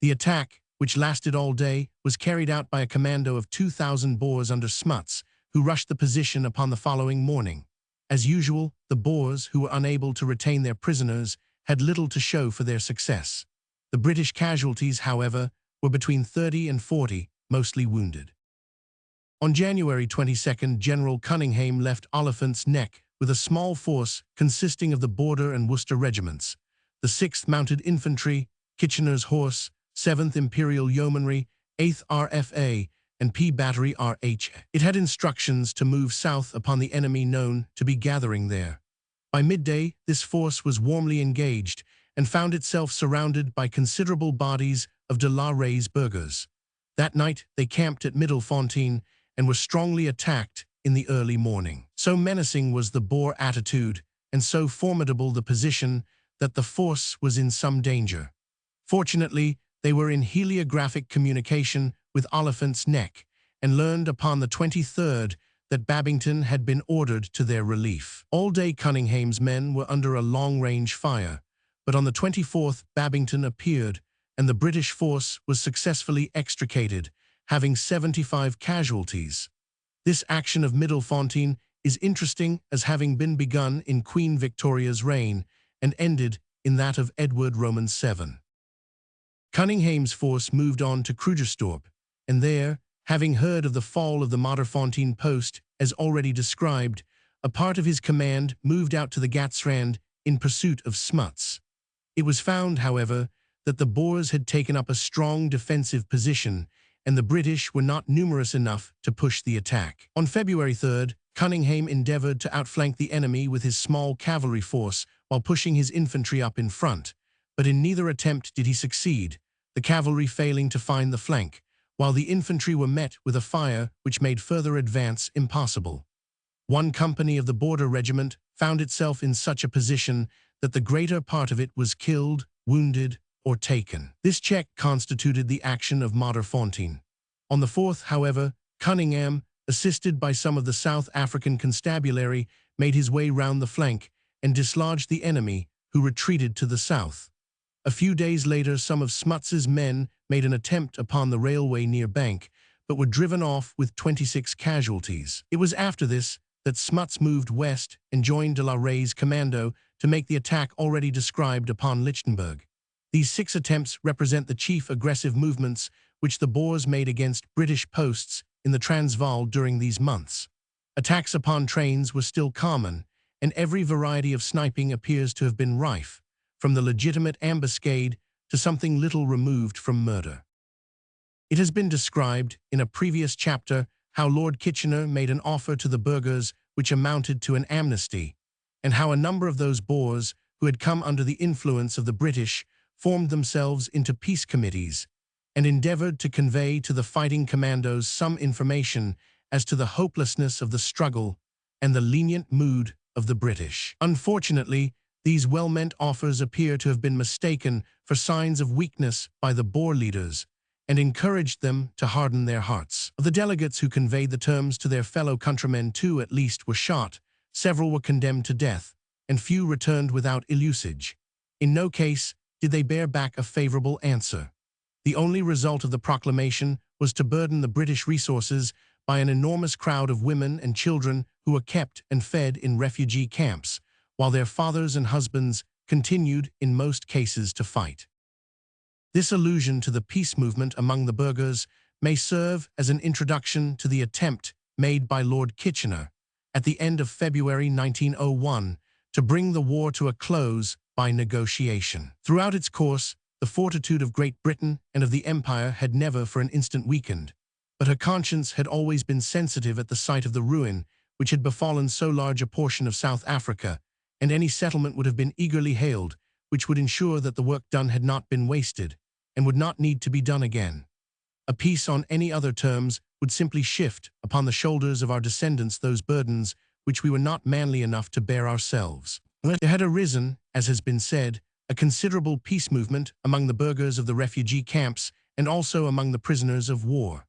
The attack, which lasted all day, was carried out by a commando of 2,000 Boers under Smuts, who rushed the position upon the following morning. As usual, the Boers, who were unable to retain their prisoners, had little to show for their success. The British casualties, however, were between 30 and 40, mostly wounded. On January 22, General Cunningham left Oliphant's Neck with a small force consisting of the Border and Worcester regiments, the 6th Mounted Infantry, Kitchener's Horse, 7th Imperial Yeomanry, 8th RFA, and P Battery RH. It had instructions to move south upon the enemy known to be gathering there. By midday, this force was warmly engaged and found itself surrounded by considerable bodies of de la Rey's burghers. That night, they camped at Middelfontein and were strongly attacked in the early morning. So menacing was the Boer attitude, and so formidable the position, that the force was in some danger. Fortunately, they were in heliographic communication with Oliphant's Neck, and learned upon the 23rd that Babington had been ordered to their relief. All day Cunningham's men were under a long-range fire, but on the 24th Babington appeared, and the British force was successfully extricated, having 75 casualties. This action of Middelfontein is interesting as having been begun in Queen Victoria's reign and ended in that of Edward Roman VII. Cunningham's force moved on to Krugersdorp, and there, having heard of the fall of the Modderfontein post, as already described, a part of his command moved out to the Gatsrand in pursuit of Smuts. It was found, however, that the Boers had taken up a strong defensive position, and the British were not numerous enough to push the attack. On February 3rd, Cunningham endeavored to outflank the enemy with his small cavalry force while pushing his infantry up in front, but in neither attempt did he succeed, the cavalry failing to find the flank, while the infantry were met with a fire which made further advance impossible. One company of the Border Regiment found itself in such a position that the greater part of it was killed, wounded, or taken. This check constituted the action of Modderfontein. On the 4th, however, Cunningham, assisted by some of the South African constabulary, made his way round the flank and dislodged the enemy, who retreated to the south. A few days later, some of Smuts's men made an attempt upon the railway near Bank, but were driven off with 26 casualties. It was after this that Smuts moved west and joined de la Rey's commando to make the attack already described upon Lichtenberg. These 6 attempts represent the chief aggressive movements which the Boers made against British posts in the Transvaal during these months. Attacks upon trains were still common, and every variety of sniping appears to have been rife, from the legitimate ambuscade to something little removed from murder. It has been described in a previous chapter how Lord Kitchener made an offer to the burghers which amounted to an amnesty, and how a number of those Boers who had come under the influence of the British formed themselves into peace committees and endeavored to convey to the fighting commandos some information as to the hopelessness of the struggle and the lenient mood of the British. Unfortunately, these well-meant offers appear to have been mistaken for signs of weakness by the Boer leaders and encouraged them to harden their hearts. Of the delegates who conveyed the terms to their fellow countrymen, 2 at least were shot, several were condemned to death, and few returned without illusage. In no case did they bear back a favorable answer. The only result of the proclamation was to burden the British resources by an enormous crowd of women and children who were kept and fed in refugee camps, while their fathers and husbands continued in most cases to fight. This allusion to the peace movement among the burghers may serve as an introduction to the attempt made by Lord Kitchener at the end of February 1901 to bring the war to a close by negotiation. Throughout its course, the fortitude of Great Britain and of the Empire had never for an instant weakened, but her conscience had always been sensitive at the sight of the ruin which had befallen so large a portion of South Africa, and any settlement would have been eagerly hailed, which would ensure that the work done had not been wasted, and would not need to be done again. A peace on any other terms would simply shift upon the shoulders of our descendants those burdens which we were not manly enough to bear ourselves. There had arisen, as has been said, a considerable peace movement among the burghers of the refugee camps and also among the prisoners of war.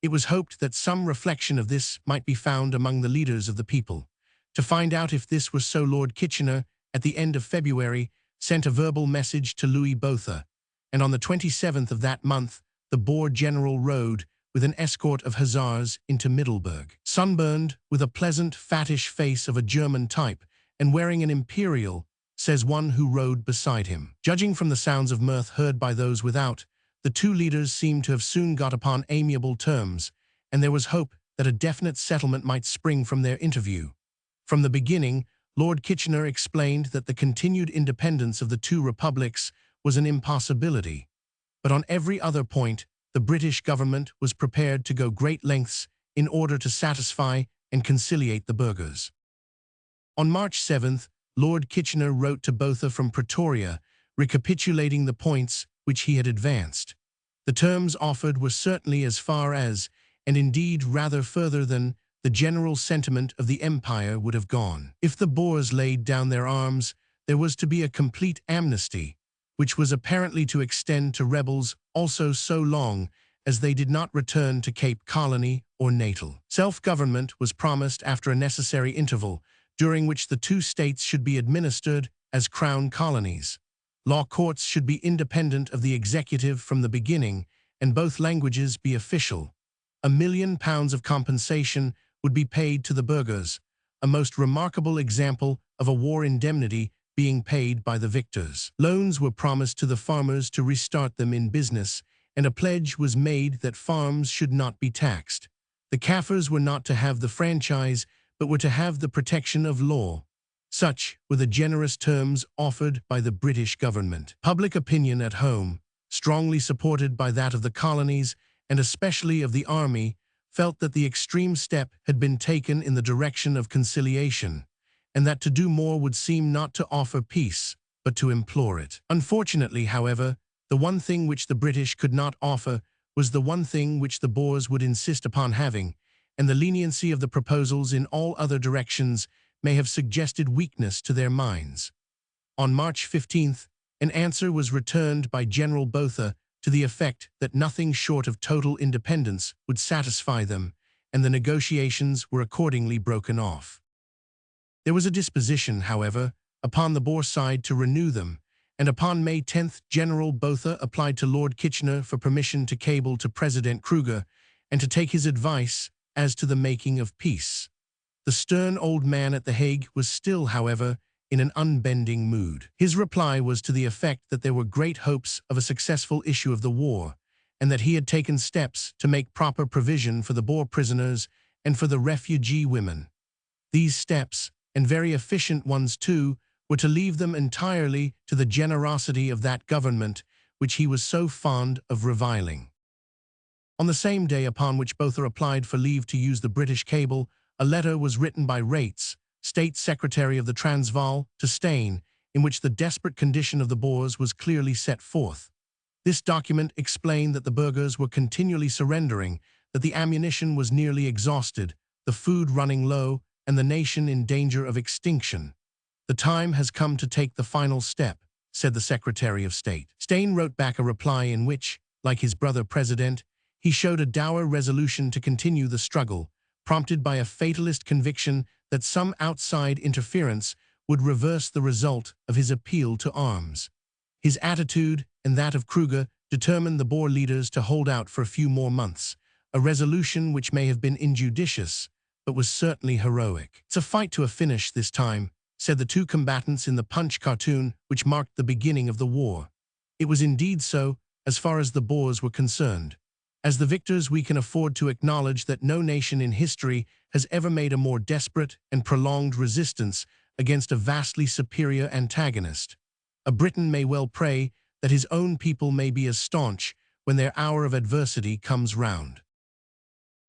It was hoped that some reflection of this might be found among the leaders of the people. To find out if this was so, Lord Kitchener, at the end of February, sent a verbal message to Louis Botha, and on the 27th of that month, the Boer general rode with an escort of hussars into Middelburg. Sunburned, with a pleasant, fattish face of a German type, and wearing an imperial, says one who rode beside him. Judging from the sounds of mirth heard by those without, the two leaders seemed to have soon got upon amiable terms, and there was hope that a definite settlement might spring from their interview. From the beginning, Lord Kitchener explained that the continued independence of the two republics was an impossibility, but on every other point, the British government was prepared to go great lengths in order to satisfy and conciliate the burghers. On March 7th, Lord Kitchener wrote to Botha from Pretoria, recapitulating the points which he had advanced. The terms offered were certainly as far as, and indeed rather further than, the general sentiment of the Empire would have gone. If the Boers laid down their arms, there was to be a complete amnesty, which was apparently to extend to rebels also so long as they did not return to Cape Colony or Natal. Self-government was promised after a necessary interval, during which the two states should be administered as crown colonies. Law courts should be independent of the executive from the beginning, and both languages be official. £1 million of compensation would be paid to the burghers, a most remarkable example of a war indemnity being paid by the victors. Loans were promised to the farmers to restart them in business, and a pledge was made that farms should not be taxed. The Kaffirs were not to have the franchise, but were to have the protection of law. Such were the generous terms offered by the British government. Public opinion at home, strongly supported by that of the colonies, and especially of the army, felt that the extreme step had been taken in the direction of conciliation, and that to do more would seem not to offer peace, but to implore it. Unfortunately, however, the one thing which the British could not offer was the one thing which the Boers would insist upon having, and the leniency of the proposals in all other directions may have suggested weakness to their minds. On March 15th, an answer was returned by General Botha to the effect that nothing short of total independence would satisfy them, and the negotiations were accordingly broken off. There was a disposition, however, upon the Boer side to renew them, and upon May 10th General Botha applied to Lord Kitchener for permission to cable to President Kruger and to take his advice as to the making of peace. The stern old man at The Hague was still, however, in an unbending mood. His reply was to the effect that there were great hopes of a successful issue of the war, and that he had taken steps to make proper provision for the Boer prisoners and for the refugee women. These steps, and very efficient ones too, were to leave them entirely to the generosity of that government which he was so fond of reviling. On the same day upon which Botha applied for leave to use the British cable, a letter was written by Rates, State Secretary of the Transvaal, to Steyn, in which the desperate condition of the Boers was clearly set forth. This document explained that the burghers were continually surrendering, that the ammunition was nearly exhausted, the food running low, and the nation in danger of extinction. "The time has come to take the final step," said the Secretary of State. Steyn wrote back a reply in which, like his brother President, he showed a dour resolution to continue the struggle, prompted by a fatalist conviction that some outside interference would reverse the result of his appeal to arms. His attitude and that of Kruger determined the Boer leaders to hold out for a few more months, a resolution which may have been injudicious, but was certainly heroic. "It's a fight to a finish this time," said the two combatants in the Punch cartoon which marked the beginning of the war. It was indeed so, as far as the Boers were concerned. As the victors, we can afford to acknowledge that no nation in history has ever made a more desperate and prolonged resistance against a vastly superior antagonist. A Briton may well pray that his own people may be as staunch when their hour of adversity comes round.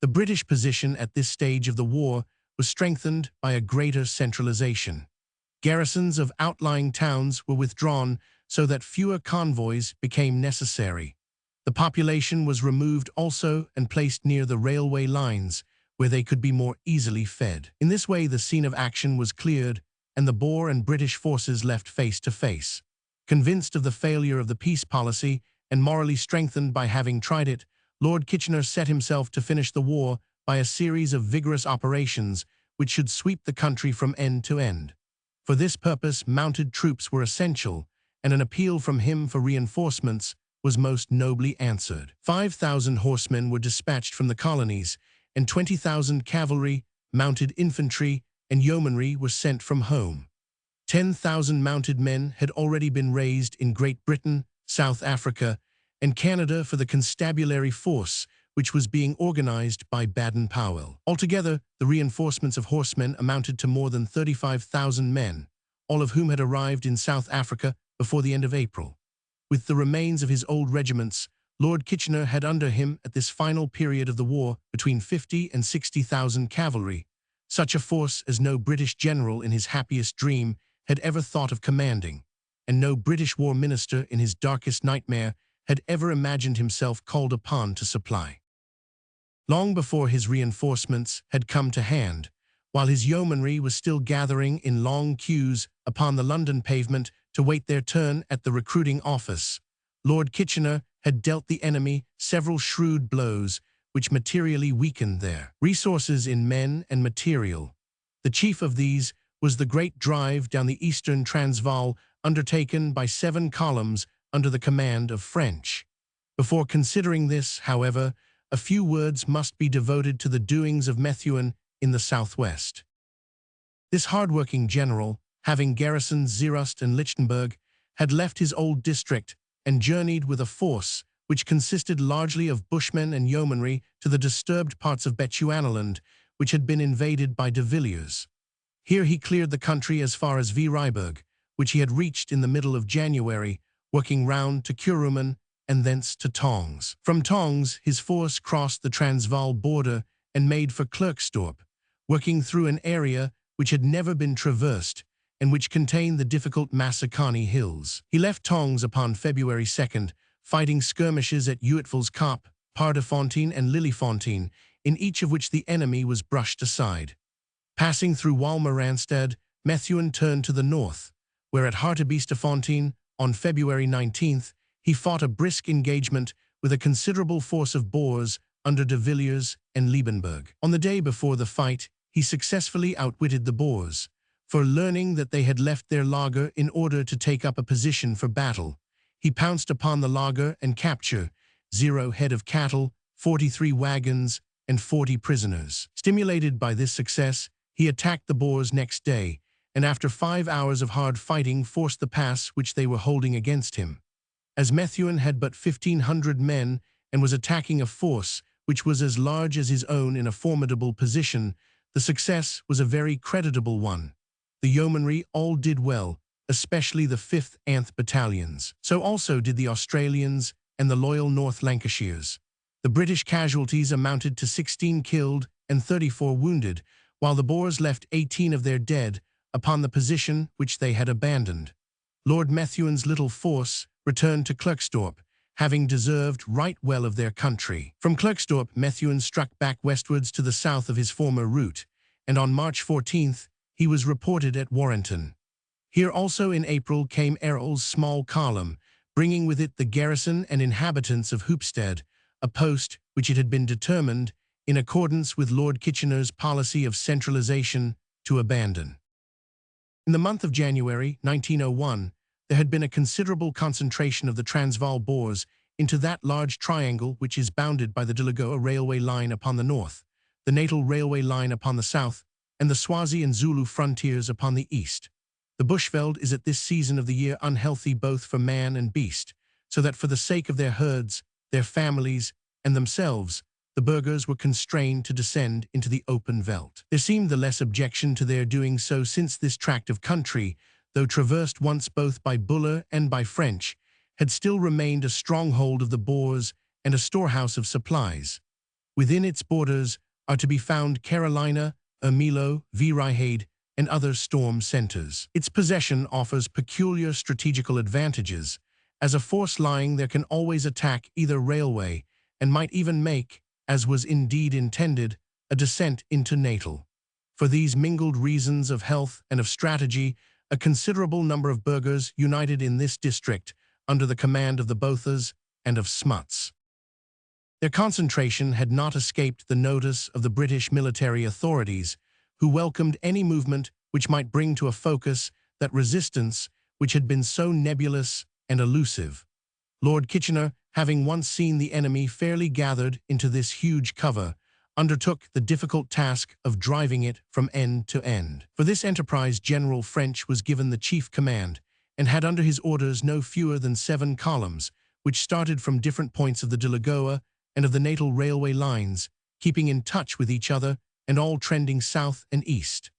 The British position at this stage of the war was strengthened by a greater centralization. Garrisons of outlying towns were withdrawn so that fewer convoys became necessary. The population was removed also and placed near the railway lines, where they could be more easily fed. In this way, the scene of action was cleared, and the Boer and British forces left face to face. Convinced of the failure of the peace policy and morally strengthened by having tried it, Lord Kitchener set himself to finish the war by a series of vigorous operations which should sweep the country from end to end. For this purpose, mounted troops were essential, and an appeal from him for reinforcements was most nobly answered. 5,000 horsemen were dispatched from the colonies, and 20,000 cavalry, mounted infantry, and yeomanry were sent from home. 10,000 mounted men had already been raised in Great Britain, South Africa, and Canada for the constabulary force, which was being organized by Baden-Powell. Altogether, the reinforcements of horsemen amounted to more than 35,000 men, all of whom had arrived in South Africa before the end of April. With the remains of his old regiments, Lord Kitchener had under him at this final period of the war between 50 and 60,000 cavalry, such a force as no British general in his happiest dream had ever thought of commanding, and no British war minister in his darkest nightmare had ever imagined himself called upon to supply. Long before his reinforcements had come to hand, while his yeomanry was still gathering in long queues upon the London pavement to wait their turn at the recruiting office, Lord Kitchener had dealt the enemy several shrewd blows which materially weakened their resources in men and material. The chief of these was the great drive down the eastern Transvaal undertaken by 7 columns under the command of French. Before considering this, however, a few words must be devoted to the doings of Methuen in the southwest. This hard-working general, having garrisoned Zeerust and Lichtenberg, had left his old district and journeyed with a force which consisted largely of bushmen and yeomanry to the disturbed parts of Bechuanaland, which had been invaded by de Villiers. Here he cleared the country as far as Vryburg, which he had reached in the middle of January, working round to Kuruman and thence to Tongs. From Tongs, his force crossed the Transvaal border and made for Klerksdorp, working through an area which had never been traversed and which contained the difficult Massacani Hills. He left Tongs upon February 2nd, fighting skirmishes at Uitville's Kop, Paardefontein and Liliefontein, in each of which the enemy was brushed aside. Passing through Walmerandstad, Methuen turned to the north, where at Hartbeestefontein, on February 19th, he fought a brisk engagement with a considerable force of Boers under de Villiers and Liebenberg. On the day before the fight, he successfully outwitted the Boers, for learning that they had left their laager in order to take up a position for battle. He pounced upon the laager and captured 0 head of cattle, 43 wagons, and 40 prisoners. Stimulated by this success, he attacked the Boers next day, and after 5 hours of hard fighting forced the pass which they were holding against him. As Methuen had but 1,500 men and was attacking a force which was as large as his own in a formidable position, the success was a very creditable one. The yeomanry all did well, especially the 5th Anth battalions. So also did the Australians and the loyal North Lancashires. The British casualties amounted to 16 killed and 34 wounded, while the Boers left 18 of their dead upon the position which they had abandoned. Lord Methuen's little force returned to Klerksdorp, having deserved right well of their country. From Klerksdorp, Methuen struck back westwards to the south of his former route, and on March 14th, he was reported at Warrenton. Here also in April came Errol's small column, bringing with it the garrison and inhabitants of Hoopstead, a post which it had been determined, in accordance with Lord Kitchener's policy of centralization, to abandon. In the month of January 1901, there had been a considerable concentration of the Transvaal Boers into that large triangle which is bounded by the Delagoa railway line upon the north, the Natal railway line upon the south, and the Swazi and Zulu frontiers upon the east. The bushveld is at this season of the year unhealthy both for man and beast, so that for the sake of their herds, their families, and themselves, the burghers were constrained to descend into the open veldt. There seemed the less objection to their doing so, since this tract of country, though traversed once both by Buller and by French, had still remained a stronghold of the Boers and a storehouse of supplies. Within its borders are to be found Carolina, Ermelo, Vryheid, and other storm centers. Its possession offers peculiar strategical advantages. As a force lying there can always attack either railway and might even make, as was indeed intended, a descent into Natal. For these mingled reasons of health and of strategy, a considerable number of burghers united in this district under the command of the Bothas and of Smuts. Their concentration had not escaped the notice of the British military authorities, who welcomed any movement which might bring to a focus that resistance which had been so nebulous and elusive. Lord Kitchener, having once seen the enemy fairly gathered into this huge cover, undertook the difficult task of driving it from end to end. For this enterprise General French was given the chief command, and had under his orders no fewer than 7 columns, which started from different points of the Delagoa and of the Natal railway lines, keeping in touch with each other and all trending south and east.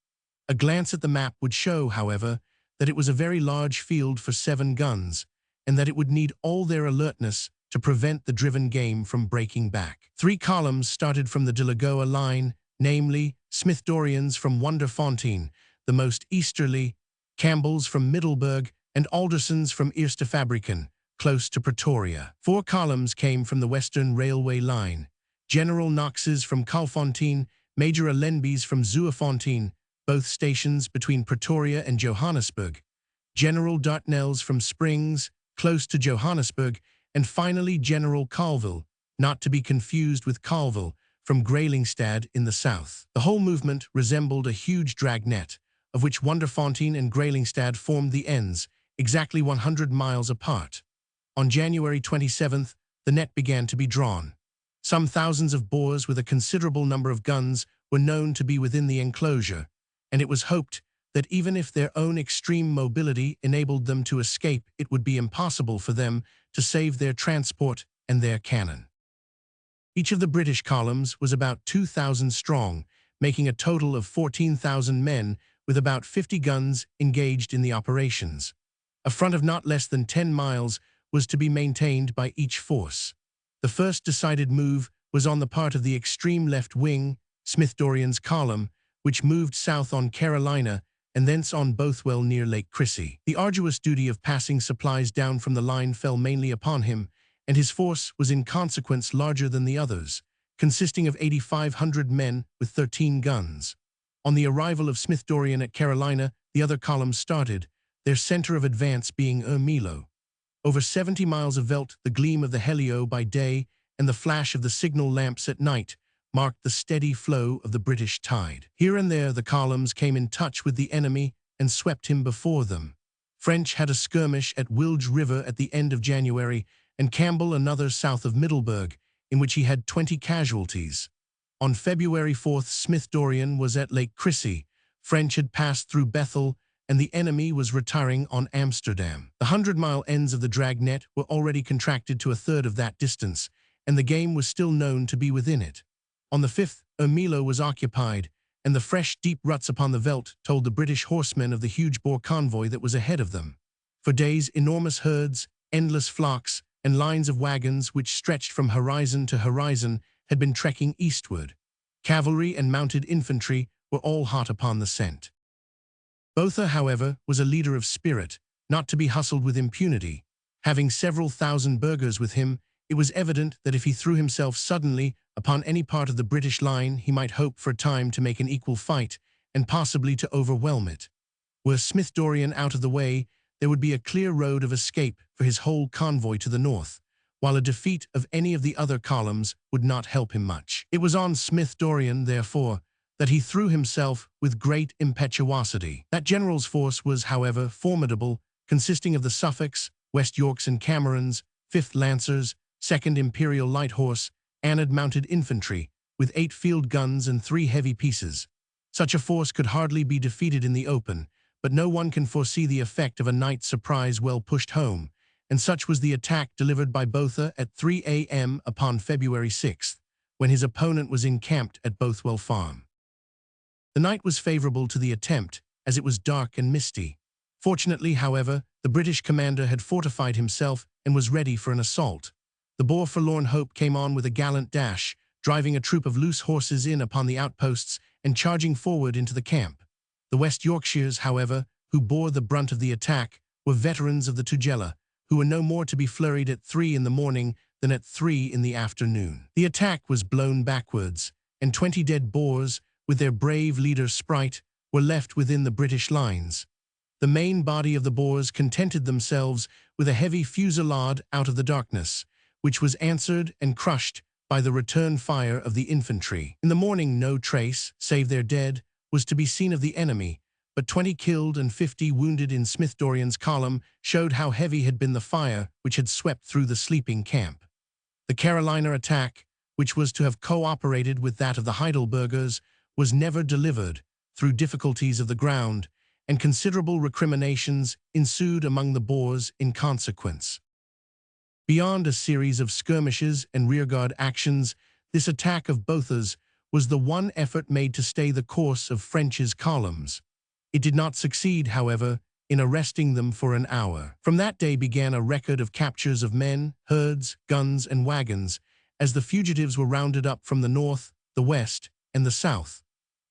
A glance at the map would show, however, that it was a very large field for 7 guns, and that it would need all their alertness to prevent the driven game from breaking back. 3 columns started from the Delagoa line, namely Smith-Dorian's from Wonderfontein, the most easterly, Campbell's from Middelburg, and Alderson's from Eerste Fabrieken, close to Pretoria. 4 columns came from the Western Railway line, General Knox's from Kalfontein, Major Allenby's from Zuurfontein, both stations between Pretoria and Johannesburg, General Dartnell's from Springs, close to Johannesburg, and finally General Colville, not to be confused with Colville, from Graelingstad in the south. The whole movement resembled a huge dragnet, of which Wonderfontein and Graelingstad formed the ends, exactly 100 miles apart. On January 27th, the net began to be drawn. Some thousands of Boers with a considerable number of guns were known to be within the enclosure, and it was hoped that even if their own extreme mobility enabled them to escape, it would be impossible for them to save their transport and their cannon. Each of the British columns was about 2,000 strong, making a total of 14,000 men with about 50 guns engaged in the operations. A front of not less than 10 miles was to be maintained by each force. The first decided move was on the part of the extreme left wing, Smith-Dorian's column, which moved south on Carolina and thence on Bothwell near Lake Chrissie. The arduous duty of passing supplies down from the line fell mainly upon him, and his force was in consequence larger than the others, consisting of 8,500 men with 13 guns. On the arrival of Smith-Dorian at Carolina, the other columns started, their center of advance being Ermelo. Over 70 miles of veldt, the gleam of the helio by day and the flash of the signal lamps at night marked the steady flow of the British tide. Here and there the columns came in touch with the enemy and swept him before them. French had a skirmish at Wilge River at the end of January, and Campbell another south of Middelburg, in which he had 20 casualties. On February 4th, Smith-Dorian was at Lake Chrissie. French had passed through Bethel, and the enemy was retiring on Amsterdam. The 100-mile ends of the dragnet were already contracted to a third of that distance, and the game was still known to be within it. On the 5th, Ermelo was occupied, and the fresh, deep ruts upon the veldt told the British horsemen of the huge Boer convoy that was ahead of them. For days, enormous herds, endless flocks, and lines of wagons which stretched from horizon to horizon had been trekking eastward. Cavalry and mounted infantry were all hot upon the scent. Botha, however, was a leader of spirit, not to be hustled with impunity. Having several thousand burghers with him, it was evident that if he threw himself suddenly upon any part of the British line, he might hope for a time to make an equal fight, and possibly to overwhelm it. Were Smith-Dorian out of the way, there would be a clear road of escape for his whole convoy to the north, while a defeat of any of the other columns would not help him much. It was on Smith-Dorian, therefore, that he threw himself with great impetuosity. That general's force was, however, formidable, consisting of the Suffolks, West Yorks and Camerons, 5th Lancers, 2nd Imperial Light Horse, and mounted infantry, with 8 field guns and 3 heavy pieces. Such a force could hardly be defeated in the open, but no one can foresee the effect of a night surprise well pushed home, and such was the attack delivered by Botha at 3 a.m. upon February 6th, when his opponent was encamped at Bothwell Farm. The night was favorable to the attempt, as it was dark and misty. Fortunately, however, the British commander had fortified himself and was ready for an assault. The Boer Forlorn Hope came on with a gallant dash, driving a troop of loose horses in upon the outposts and charging forward into the camp. The West Yorkshires, however, who bore the brunt of the attack, were veterans of the Tugela, who were no more to be flurried at 3 in the morning than at 3 in the afternoon. The attack was blown backwards, and 20 dead Boers, with their brave leader Sprite, were left within the British lines. The main body of the Boers contented themselves with a heavy fusillade out of the darkness, which was answered and crushed by the return fire of the infantry. In the morning no trace, save their dead, was to be seen of the enemy, but 20 killed and 50 wounded in Smith Dorrien's column showed how heavy had been the fire which had swept through the sleeping camp. The Carolina attack, which was to have cooperated with that of the Heidelbergers, was never delivered, through difficulties of the ground, and considerable recriminations ensued among the Boers in consequence. Beyond a series of skirmishes and rearguard actions, this attack of Botha's was the one effort made to stay the course of French's columns. It did not succeed, however, in arresting them for an hour. From that day began a record of captures of men, herds, guns, and wagons, as the fugitives were rounded up from the north, the west, and the south.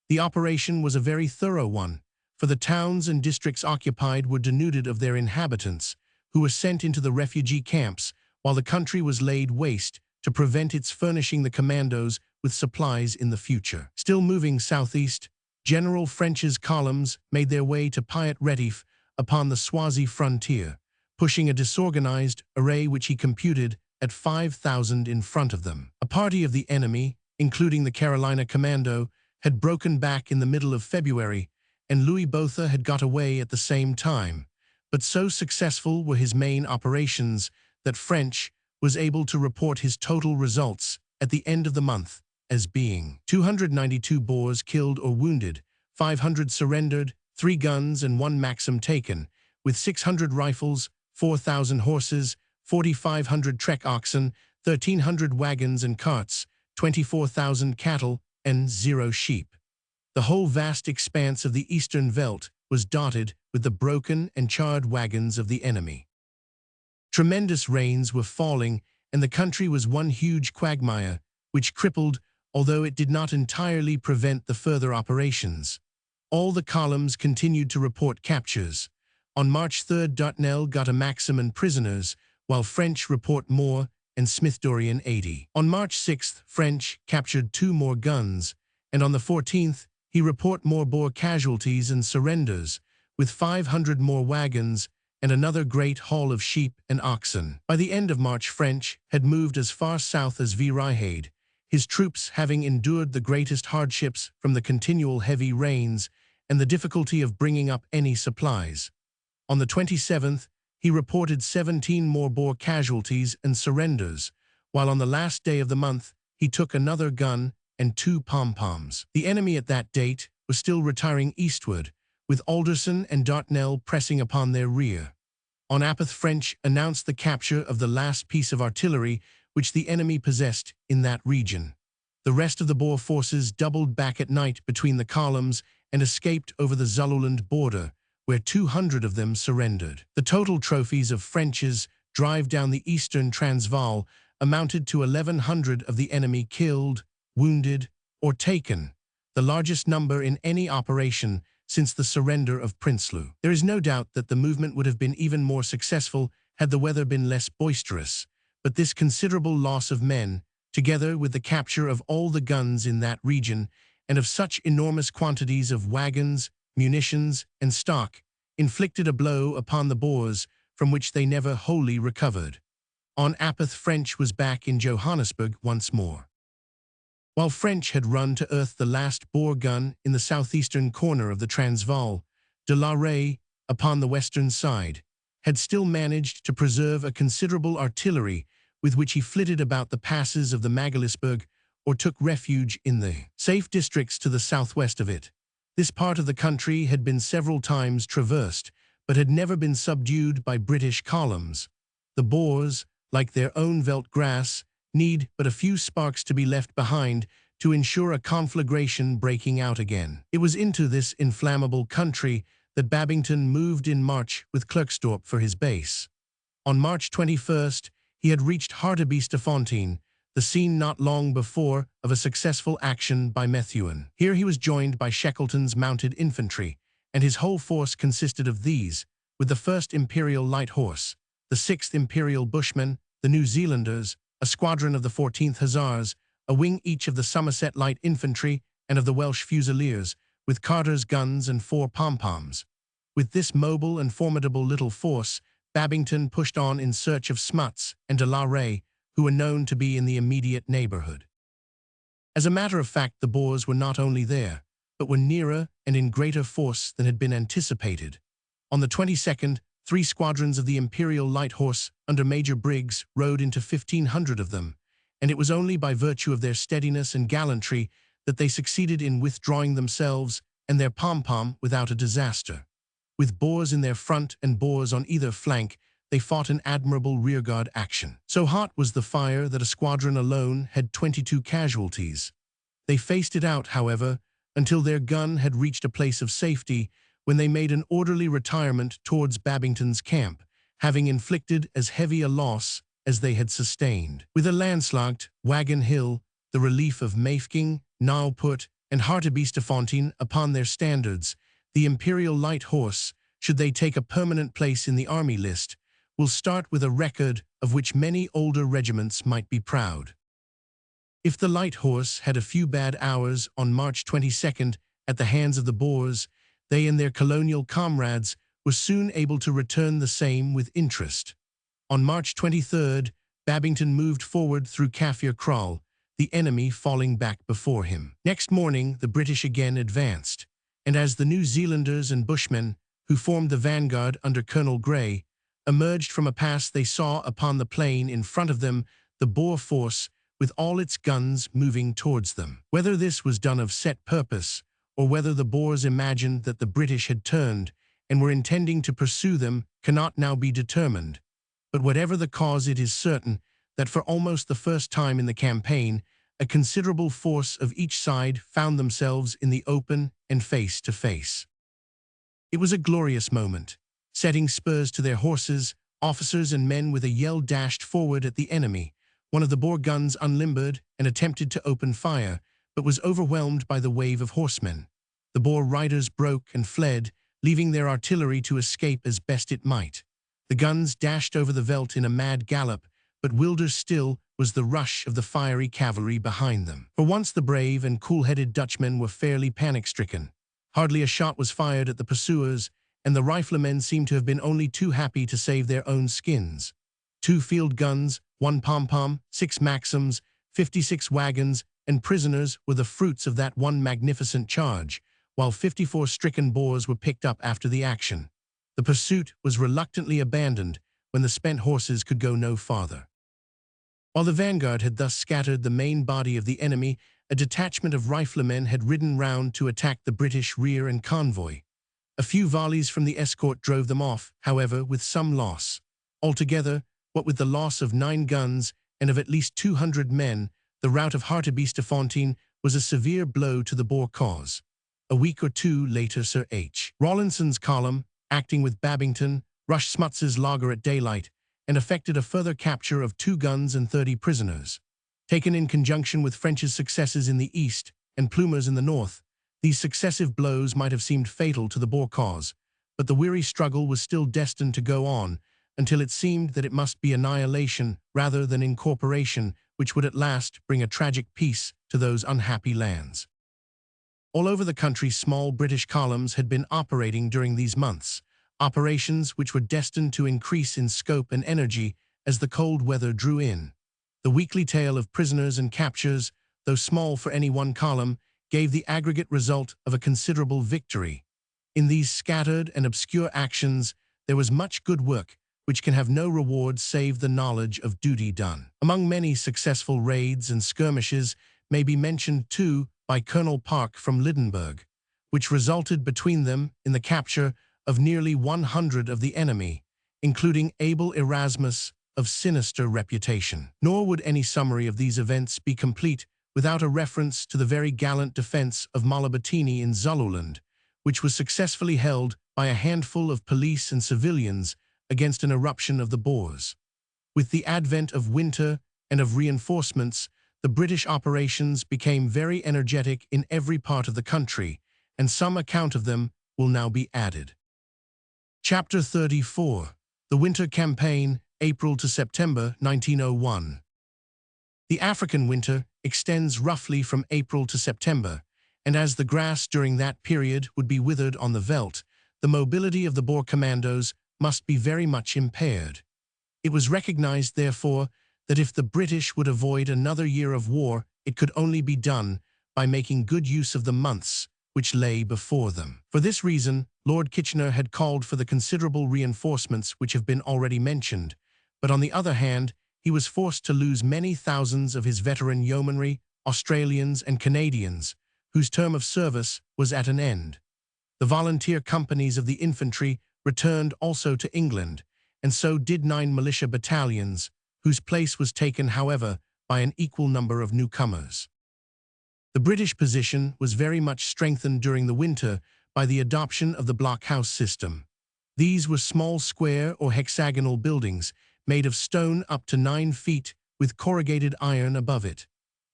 The operation was a very thorough one, for the towns and districts occupied were denuded of their inhabitants, who were sent into the refugee camps, while the country was laid waste to prevent its furnishing the commandos with supplies in the future. Still moving southeast, General French's columns made their way to Piet Retief upon the Swazi frontier, pushing a disorganized array which he computed at 5,000 in front of them. A party of the enemy, including the Carolina Commando, had broken back in the middle of February, and Louis Botha had got away at the same time, but so successful were his main operations that French was able to report his total results at the end of the month as being 292 Boers killed or wounded, 500 surrendered, 3 guns and 1 Maxim taken, with 600 rifles, 4,000 horses, 4,500 trek oxen, 1,300 wagons and carts, 24,000 cattle, and 0 sheep. The whole vast expanse of the eastern veldt was dotted with the broken and charred wagons of the enemy. Tremendous rains were falling, and the country was one huge quagmire, which crippled, although it did not entirely prevent the further operations. All the columns continued to report captures. On March 3, Dartnell got a Maxim and prisoners, while French report more and Smith Dorrien 80. On March 6, French captured 2 more guns, and on the 14th, he report more Boer casualties and surrenders, with 500 more wagons and another great haul of sheep and oxen. By the end of March, French had moved as far south as Vryheid, his troops having endured the greatest hardships from the continual heavy rains and the difficulty of bringing up any supplies. On the 27th, he reported 17 more Boer casualties and surrenders, while on the last day of the month, he took another gun and 2 pom-poms. The enemy at that date was still retiring eastward, with Alderson and Dartnell pressing upon their rear. On Apeth, French announced the capture of the last piece of artillery which the enemy possessed in that region. The rest of the Boer forces doubled back at night between the columns and escaped over the Zululand border, where 200 of them surrendered. The total trophies of French's drive down the eastern Transvaal amounted to 1,100 of the enemy killed, wounded, or taken, the largest number in any operation since the surrender of Prinsloo. There is no doubt that the movement would have been even more successful had the weather been less boisterous, but this considerable loss of men, together with the capture of all the guns in that region and of such enormous quantities of wagons, munitions, and stock, inflicted a blow upon the Boers from which they never wholly recovered. On Apeth, French was back in Johannesburg once more. While French had run to earth the last Boer gun in the southeastern corner of the Transvaal, de la Rey, upon the western side, had still managed to preserve a considerable artillery with which he flitted about the passes of the Magaliesberg or took refuge in the safe districts to the southwest of it. This part of the country had been several times traversed, but had never been subdued by British columns. The Boers, like their own veldt grass, need but a few sparks to be left behind to ensure a conflagration breaking out again. It was into this inflammable country that Babington moved in March with Klerksdorp for his base. On March 21st, he had reached Hartbeesfontein, the scene not long before of a successful action by Methuen. Here he was joined by Shackleton's mounted infantry, and his whole force consisted of these, with the 1st Imperial Light Horse, the 6th Imperial Bushmen, the New Zealanders, a squadron of the 14th Hussars, a wing each of the Somerset Light Infantry and of the Welsh Fusiliers, with Carter's guns and 4 pom-poms. With this mobile and formidable little force, Babington pushed on in search of Smuts and de la Rey, who were known to be in the immediate neighborhood. As a matter of fact, the Boers were not only there, but were nearer and in greater force than had been anticipated. On the 22nd, 3 squadrons of the Imperial Light Horse under Major Briggs rode into 1,500 of them, and it was only by virtue of their steadiness and gallantry that they succeeded in withdrawing themselves and their pom-pom without a disaster. With Boers in their front and Boers on either flank, they fought an admirable rearguard action. So hot was the fire that a squadron alone had 22 casualties. They faced it out, however, until their gun had reached a place of safety, when they made an orderly retirement towards Babington's camp, having inflicted as heavy a loss as they had sustained. With a landslacht, Wagon Hill, the relief of Mafeking, Nauput, and Hartbeesfontein upon their standards, the Imperial Light Horse, should they take a permanent place in the army list, will start with a record of which many older regiments might be proud. If the Light Horse had a few bad hours on March 22nd at the hands of the Boers, they and their colonial comrades were soon able to return the same with interest. On March 23rd, Babington moved forward through Kaffir Kraal, the enemy falling back before him. Next morning, the British again advanced, and as the New Zealanders and Bushmen, who formed the vanguard under Colonel Grey, emerged from a pass, they saw upon the plain in front of them the Boer force with all its guns moving towards them. Whether this was done of set purpose, or whether the Boers imagined that the British had turned and were intending to pursue them, cannot now be determined. But whatever the cause, it is certain that for almost the first time in the campaign, a considerable force of each side found themselves in the open and face to face. It was a glorious moment. Setting spurs to their horses, officers and men with a yell dashed forward at the enemy. One of the Boer guns unlimbered and attempted to open fire, but was overwhelmed by the wave of horsemen. The Boer riders broke and fled, leaving their artillery to escape as best it might. The guns dashed over the veldt in a mad gallop, but wilder still was the rush of the fiery cavalry behind them. For once the brave and cool-headed Dutchmen were fairly panic-stricken. Hardly a shot was fired at the pursuers, and the riflemen seemed to have been only too happy to save their own skins. 2 field guns, 1 pom-pom, 6 Maxims, 56 wagons, and prisoners were the fruits of that one magnificent charge, while 54 stricken Boers were picked up after the action. The pursuit was reluctantly abandoned when the spent horses could go no farther. While the vanguard had thus scattered the main body of the enemy, a detachment of riflemen had ridden round to attack the British rear and convoy. A few volleys from the escort drove them off, however, with some loss. Altogether, what with the loss of 9 guns and of at least 200 men, the rout of Hartbeesfontein was a severe blow to the Boer cause. A week or two later, Sir H. Rawlinson's column, acting with Babington, rushed Smuts's laager at daylight and effected a further capture of 2 guns and 30 prisoners. Taken in conjunction with French's successes in the east and Plumer's in the north, these successive blows might have seemed fatal to the Boer cause, but the weary struggle was still destined to go on until it seemed that it must be annihilation rather than incorporation which would at last bring a tragic peace to those unhappy lands. All over the country, small British columns had been operating during these months, operations which were destined to increase in scope and energy as the cold weather drew in. The weekly tale of prisoners and captures, though small for any one column, gave the aggregate result of a considerable victory. In these scattered and obscure actions, there was much good work, which can have no reward save the knowledge of duty done. Among many successful raids and skirmishes may be mentioned 2 by Colonel Park from Lydenburg, which resulted between them in the capture of nearly 100 of the enemy, including Abel Erasmus, of sinister reputation. Nor would any summary of these events be complete without a reference to the very gallant defense of Malabatini in Zululand, which was successfully held by a handful of police and civilians against an eruption of the Boers. With the advent of winter and of reinforcements, the British operations became very energetic in every part of the country, and some account of them will now be added. Chapter 34. The Winter Campaign, April to September 1901. The African winter extends roughly from April to September, and as the grass during that period would be withered on the veldt, the mobility of the Boer commandos must be very much impaired. It was recognized, therefore, that if the British would avoid another year of war, it could only be done by making good use of the months which lay before them. For this reason, Lord Kitchener had called for the considerable reinforcements which have been already mentioned, but on the other hand, he was forced to lose many thousands of his veteran yeomanry, Australians and Canadians, whose term of service was at an end. The volunteer companies of the infantry returned also to England, and so did 9 militia battalions, whose place was taken, however, by an equal number of newcomers. The British position was very much strengthened during the winter by the adoption of the blockhouse system. These were small square or hexagonal buildings made of stone up to 9 feet with corrugated iron above it.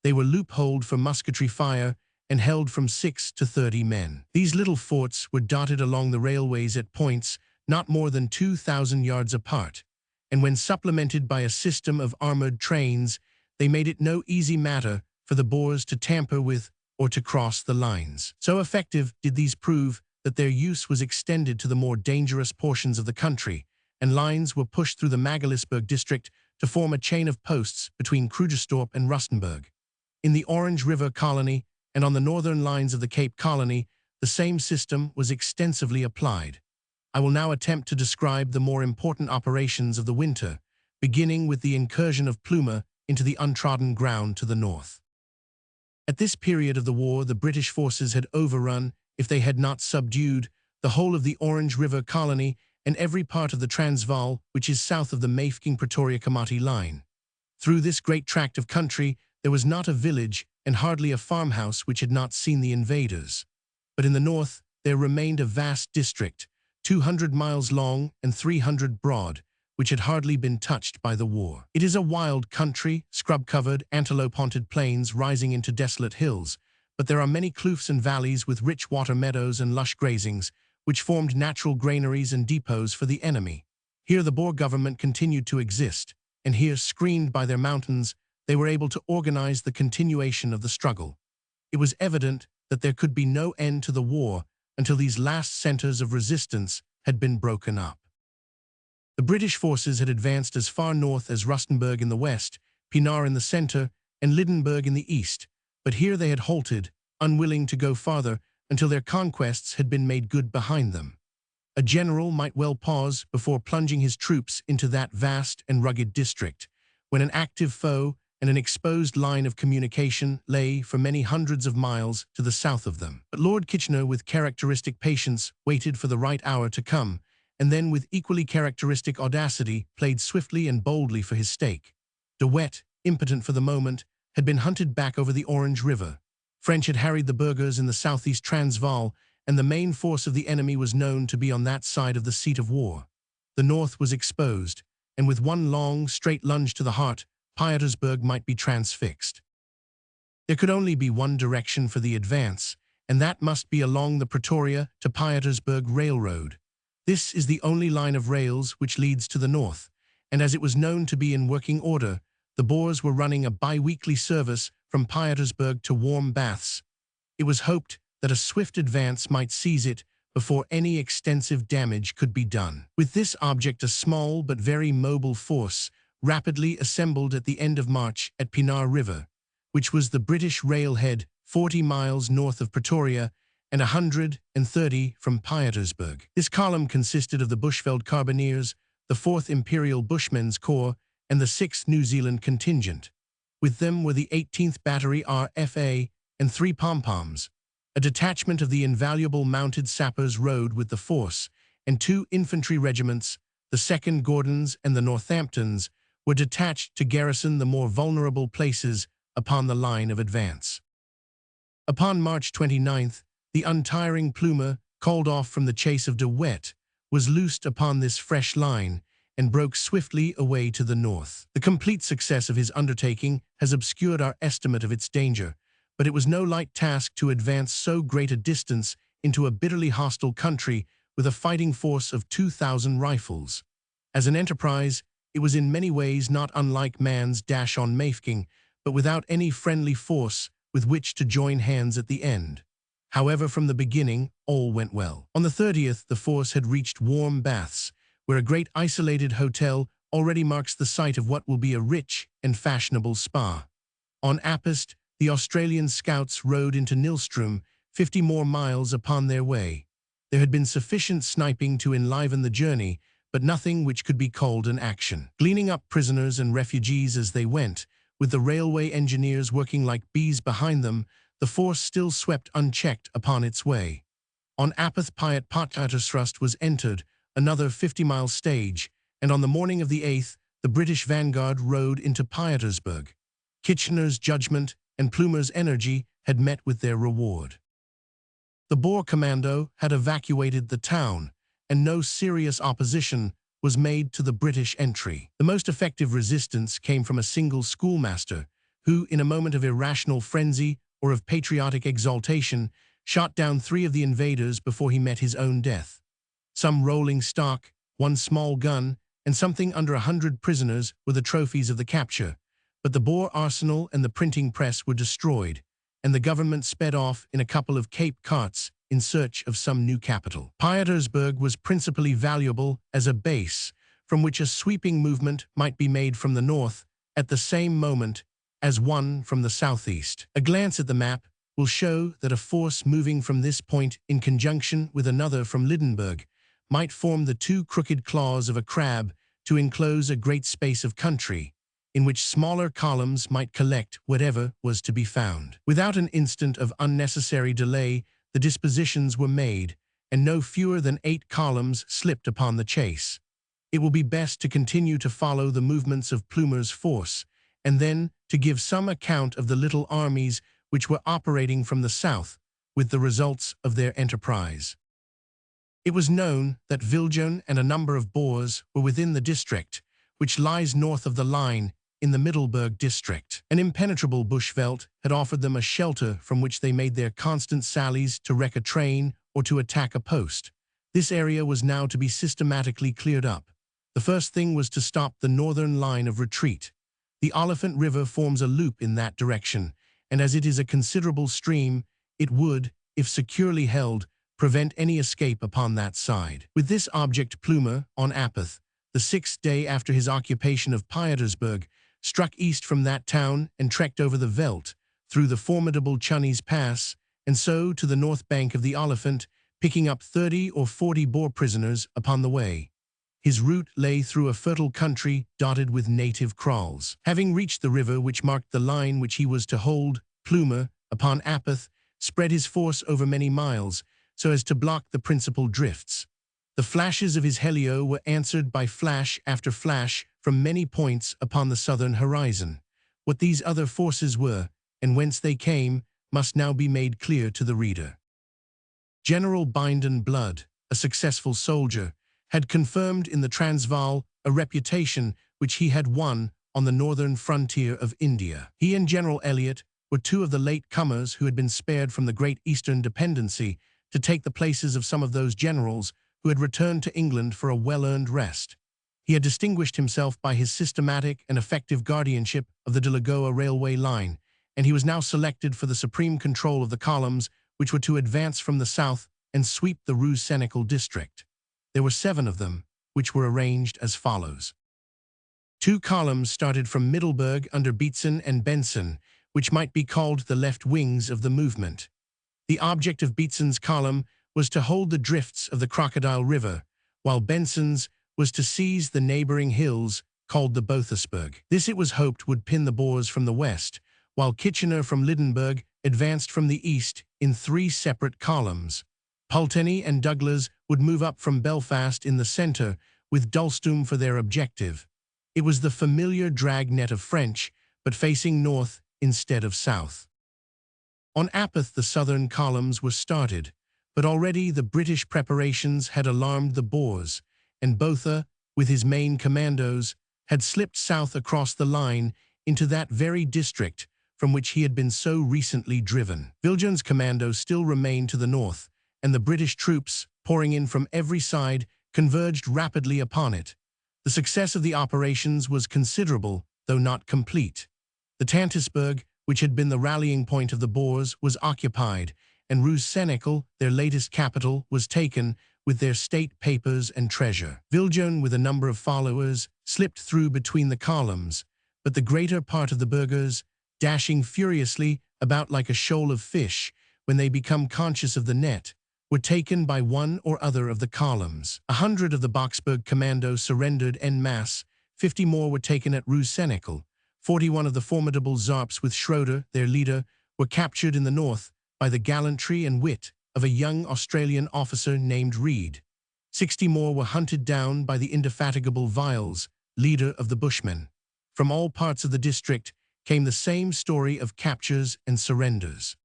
They were loopholed for musketry fire and held from 6 to 30 men. These little forts were dotted along the railways at points not more than 2,000 yards apart, and when supplemented by a system of armored trains, they made it no easy matter for the Boers to tamper with or to cross the lines. So effective did these prove that their use was extended to the more dangerous portions of the country, and lines were pushed through the Magaliesburg district to form a chain of posts between Krugersdorp and Rustenburg. In the Orange River Colony and on the northern lines of the Cape Colony, the same system was extensively applied. I will now attempt to describe the more important operations of the winter, beginning with the incursion of Plumer into the untrodden ground to the north. At this period of the war, the British forces had overrun, if they had not subdued, the whole of the Orange River Colony and every part of the Transvaal, which is south of the Mafeking-Pretoria-Komati line. Through this great tract of country, there was not a village and hardly a farmhouse which had not seen the invaders. But in the north, there remained a vast district, 200 miles long and 300 broad, which had hardly been touched by the war. It is a wild country, scrub-covered, antelope-haunted plains rising into desolate hills, but there are many kloofs and valleys with rich water meadows and lush grazings, which formed natural granaries and depots for the enemy. Here the Boer government continued to exist, and here, screened by their mountains, they were able to organize the continuation of the struggle. It was evident that there could be no end to the war until these last centers of resistance had been broken up. The British forces had advanced as far north as Rustenburg in the west, Pienaar in the center, and Lydenburg in the east, but here they had halted, unwilling to go farther until their conquests had been made good behind them. A general might well pause before plunging his troops into that vast and rugged district, when an active foe and an exposed line of communication lay for many hundreds of miles to the south of them. But Lord Kitchener, with characteristic patience, waited for the right hour to come, and then with equally characteristic audacity played swiftly and boldly for his stake. De Wet, impotent for the moment, had been hunted back over the Orange River. French had harried the burghers in the southeast Transvaal, and the main force of the enemy was known to be on that side of the seat of war. The north was exposed, and with one long, straight lunge to the heart, Pietersburg might be transfixed. There could only be one direction for the advance, and that must be along the Pretoria to Pietersburg Railroad. This is the only line of rails which leads to the north, and as it was known to be in working order, the Boers were running a bi-weekly service from Pietersburg to Warm Baths. It was hoped that a swift advance might seize it before any extensive damage could be done. With this object, a small but very mobile force rapidly assembled at the end of March at Pienaar River, which was the British railhead 40 miles north of Pretoria and 130 from Pietersburg. This column consisted of the Bushveld Carbineers, the 4th Imperial Bushmen's Corps, and the 6th New Zealand Contingent. With them were the 18th Battery RFA and 3 pom-poms. A detachment of the invaluable mounted sappers rode with the force, and 2 infantry regiments, the 2nd Gordons and the Northamptons, were detached to garrison the more vulnerable places upon the line of advance. Upon March 29th, the untiring Plumer, called off from the chase of De Wet, was loosed upon this fresh line and broke swiftly away to the north. The complete success of his undertaking has obscured our estimate of its danger, but it was no light task to advance so great a distance into a bitterly hostile country with a fighting force of 2,000 rifles. As an enterprise, it was in many ways not unlike man's dash on Mafeking, but without any friendly force with which to join hands at the end. However, from the beginning, all went well. On the 30th, the force had reached Warm Baths, where a great isolated hotel already marks the site of what will be a rich and fashionable spa. On Apist, the Australian scouts rode into Nilstrom, 50 more miles upon their way. There had been sufficient sniping to enliven the journey, but nothing which could be called an action. Gleaning up prisoners and refugees as they went, with the railway engineers working like bees behind them, the force still swept unchecked upon its way. On Apith Piat Potatarsrust was entered, another 50-mile stage, and on the morning of the 8th, the British vanguard rode into Pietersburg. Kitchener's judgment and Plumer's energy had met with their reward. The Boer commando had evacuated the town, and no serious opposition was made to the British entry. The most effective resistance came from a single schoolmaster, who, in a moment of irrational frenzy or of patriotic exaltation, shot down 3 of the invaders before he met his own death. Some rolling stock, 1 small gun, and something under 100 prisoners were the trophies of the capture, but the Boer arsenal and the printing press were destroyed, and the government sped off in a couple of Cape carts in search of some new capital. Pietersburg was principally valuable as a base from which a sweeping movement might be made from the north at the same moment as one from the southeast. A glance at the map will show that a force moving from this point in conjunction with another from Lydenburg might form the 2 crooked claws of a crab to enclose a great space of country, in which smaller columns might collect whatever was to be found. Without an instant of unnecessary delay, the dispositions were made, and no fewer than 8 columns slipped upon the chase. It will be best to continue to follow the movements of Plumer's force, and then to give some account of the little armies which were operating from the south, with the results of their enterprise. It was known that Viljoen and a number of Boers were within the district, which lies north of the line in the Middelburg district. An impenetrable bushveld had offered them a shelter from which they made their constant sallies to wreck a train or to attack a post. This area was now to be systematically cleared up. The first thing was to stop the northern line of retreat. The Oliphant River forms a loop in that direction, and as it is a considerable stream, it would, if securely held, prevent any escape upon that side. With this object, Plumer, on Apith, the 6th day after his occupation of Pietersburg, struck east from that town and trekked over the veldt, through the formidable Chunnies Pass, and so to the north bank of the Oliphant, picking up 30 or 40 Boer prisoners upon the way. His route lay through a fertile country dotted with native kraals. Having reached the river which marked the line which he was to hold, Plumer, upon Apith, spread his force over many miles, so as to block the principal drifts. The flashes of his helio were answered by flash after flash from many points upon the southern horizon. What these other forces were, and whence they came, must now be made clear to the reader. General Binden Blood, a successful soldier, had confirmed in the Transvaal a reputation which he had won on the northern frontier of India. He and General Elliot were 2 of the late comers who had been spared from the Great Eastern Dependency to take the places of some of those generals who had returned to England for a well-earned rest. He had distinguished himself by his systematic and effective guardianship of the Delagoa railway line, and he was now selected for the supreme control of the columns which were to advance from the south and sweep the Rue-Senecal district. There were 7 of them, which were arranged as follows. 2 columns started from Middelburg under Beetson and Benson, which might be called the left wings of the movement. The object of Beetson's column was to hold the drifts of the Crocodile River, while Benson's was to seize the neighboring hills called the Bothersburg. This, it was hoped, would pin the Boers from the west, while Kitchener from Lydenburg advanced from the east in 3 separate columns. Pulteney and Douglas would move up from Belfast in the center, with Dulstum for their objective. It was the familiar dragnet of French, but facing north instead of south. On Apeth the southern columns were started, but already the British preparations had alarmed the Boers, and Botha, with his main commandos, had slipped south across the line into that very district from which he had been so recently driven. Viljoen's commandos still remained to the north, and the British troops, pouring in from every side, converged rapidly upon it. The success of the operations was considerable, though not complete. The Tantisberg, which had been the rallying point of the Boers, was occupied, and Roosendaal, their latest capital, was taken, with their state papers and treasure. Viljoen, with a number of followers, slipped through between the columns, but the greater part of the burghers, dashing furiously about like a shoal of fish when they become conscious of the net, were taken by one or other of the columns. 100 of the Boksburg commando surrendered en masse, 50 more were taken at Roosendaal. 41 of the formidable Zarps with Schroeder, their leader, were captured in the north by the gallantry and wit of a young Australian officer named Reed. 60 more were hunted down by the indefatigable Viles, leader of the Bushmen. From all parts of the district came the same story of captures and surrenders.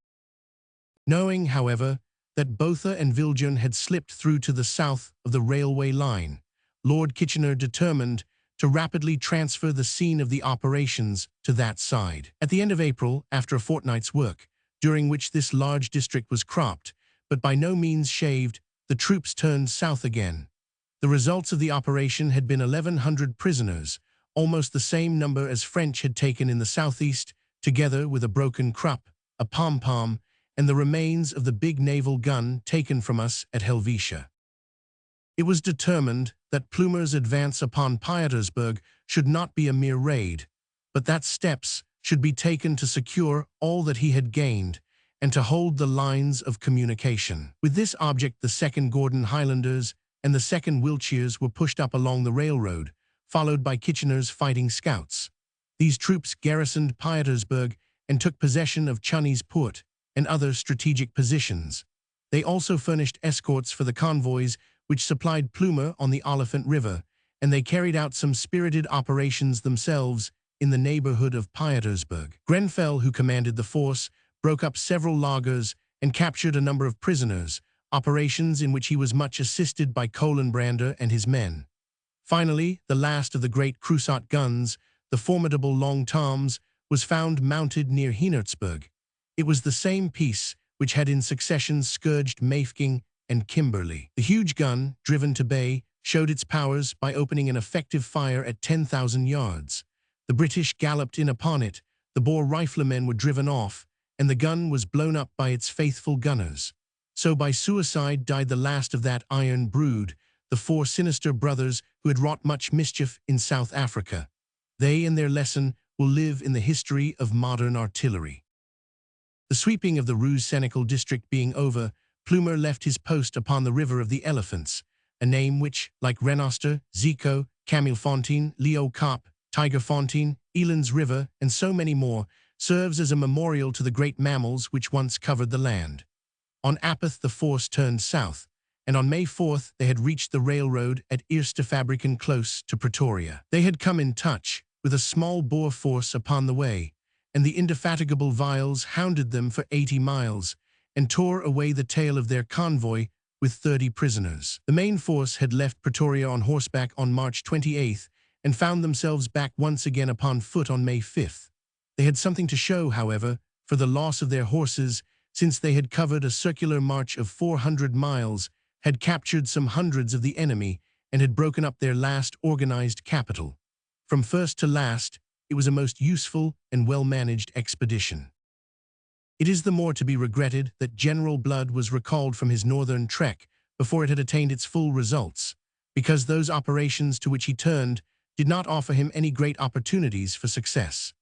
Knowing, however, that Botha and Viljoen had slipped through to the south of the railway line, Lord Kitchener determined to rapidly transfer the scene of the operations to that side. At the end of April, after a fortnight's work, during which this large district was cropped, but by no means shaved, the troops turned south again. The results of the operation had been 1,100 prisoners, almost the same number as French had taken in the southeast, together with a broken Krupp, a pom-pom, and the remains of the big naval gun taken from us at Helvetia. It was determined that Plumer's advance upon Pietersburg should not be a mere raid, but that steps should be taken to secure all that he had gained and to hold the lines of communication. With this object, the 2nd Gordon Highlanders and the 2nd Wiltshires were pushed up along the railroad, followed by Kitchener's fighting scouts. These troops garrisoned Pietersburg and took possession of Chunny's Poort and other strategic positions. They also furnished escorts for the convoys which supplied Plumer on the Oliphant River, and they carried out some spirited operations themselves in the neighborhood of Pietersburg. Grenfell, who commanded the force, broke up several lagers and captured a number of prisoners, operations in which he was much assisted by Colenbrander and his men. Finally, the last of the great Creusot guns, the formidable Long Toms, was found mounted near Heinertsburg. It was the same piece which had in succession scourged Mafeking and Kimberley. The huge gun, driven to bay, showed its powers by opening an effective fire at 10,000 yards. The British galloped in upon it, the Boer riflemen were driven off, and the gun was blown up by its faithful gunners. So by suicide died the last of that iron brood, the 4 sinister brothers who had wrought much mischief in South Africa. They and their lesson will live in the history of modern artillery. The sweeping of the Roosendaal district being over, Plumer left his post upon the River of the Elephants, a name which, like Renoster, Zico, Camelfontein, Leo Kop, Tigerfontein, Eland's River, and so many more, serves as a memorial to the great mammals which once covered the land. On Apeth the force turned south, and on May 4th they had reached the railroad at Eerste Fabrieken close to Pretoria. They had come in touch with a small Boer force upon the way, and the indefatigable Viles hounded them for 80 miles, and tore away the tail of their convoy with 30 prisoners. The main force had left Pretoria on horseback on March 28th and found themselves back once again upon foot on May 5th. They had something to show, however, for the loss of their horses, since they had covered a circular march of 400 miles, had captured some hundreds of the enemy, and had broken up their last organized capital. From first to last, it was a most useful and well-managed expedition. It is the more to be regretted that General Blood was recalled from his northern trek before it had attained its full results, because those operations to which he turned did not offer him any great opportunities for success.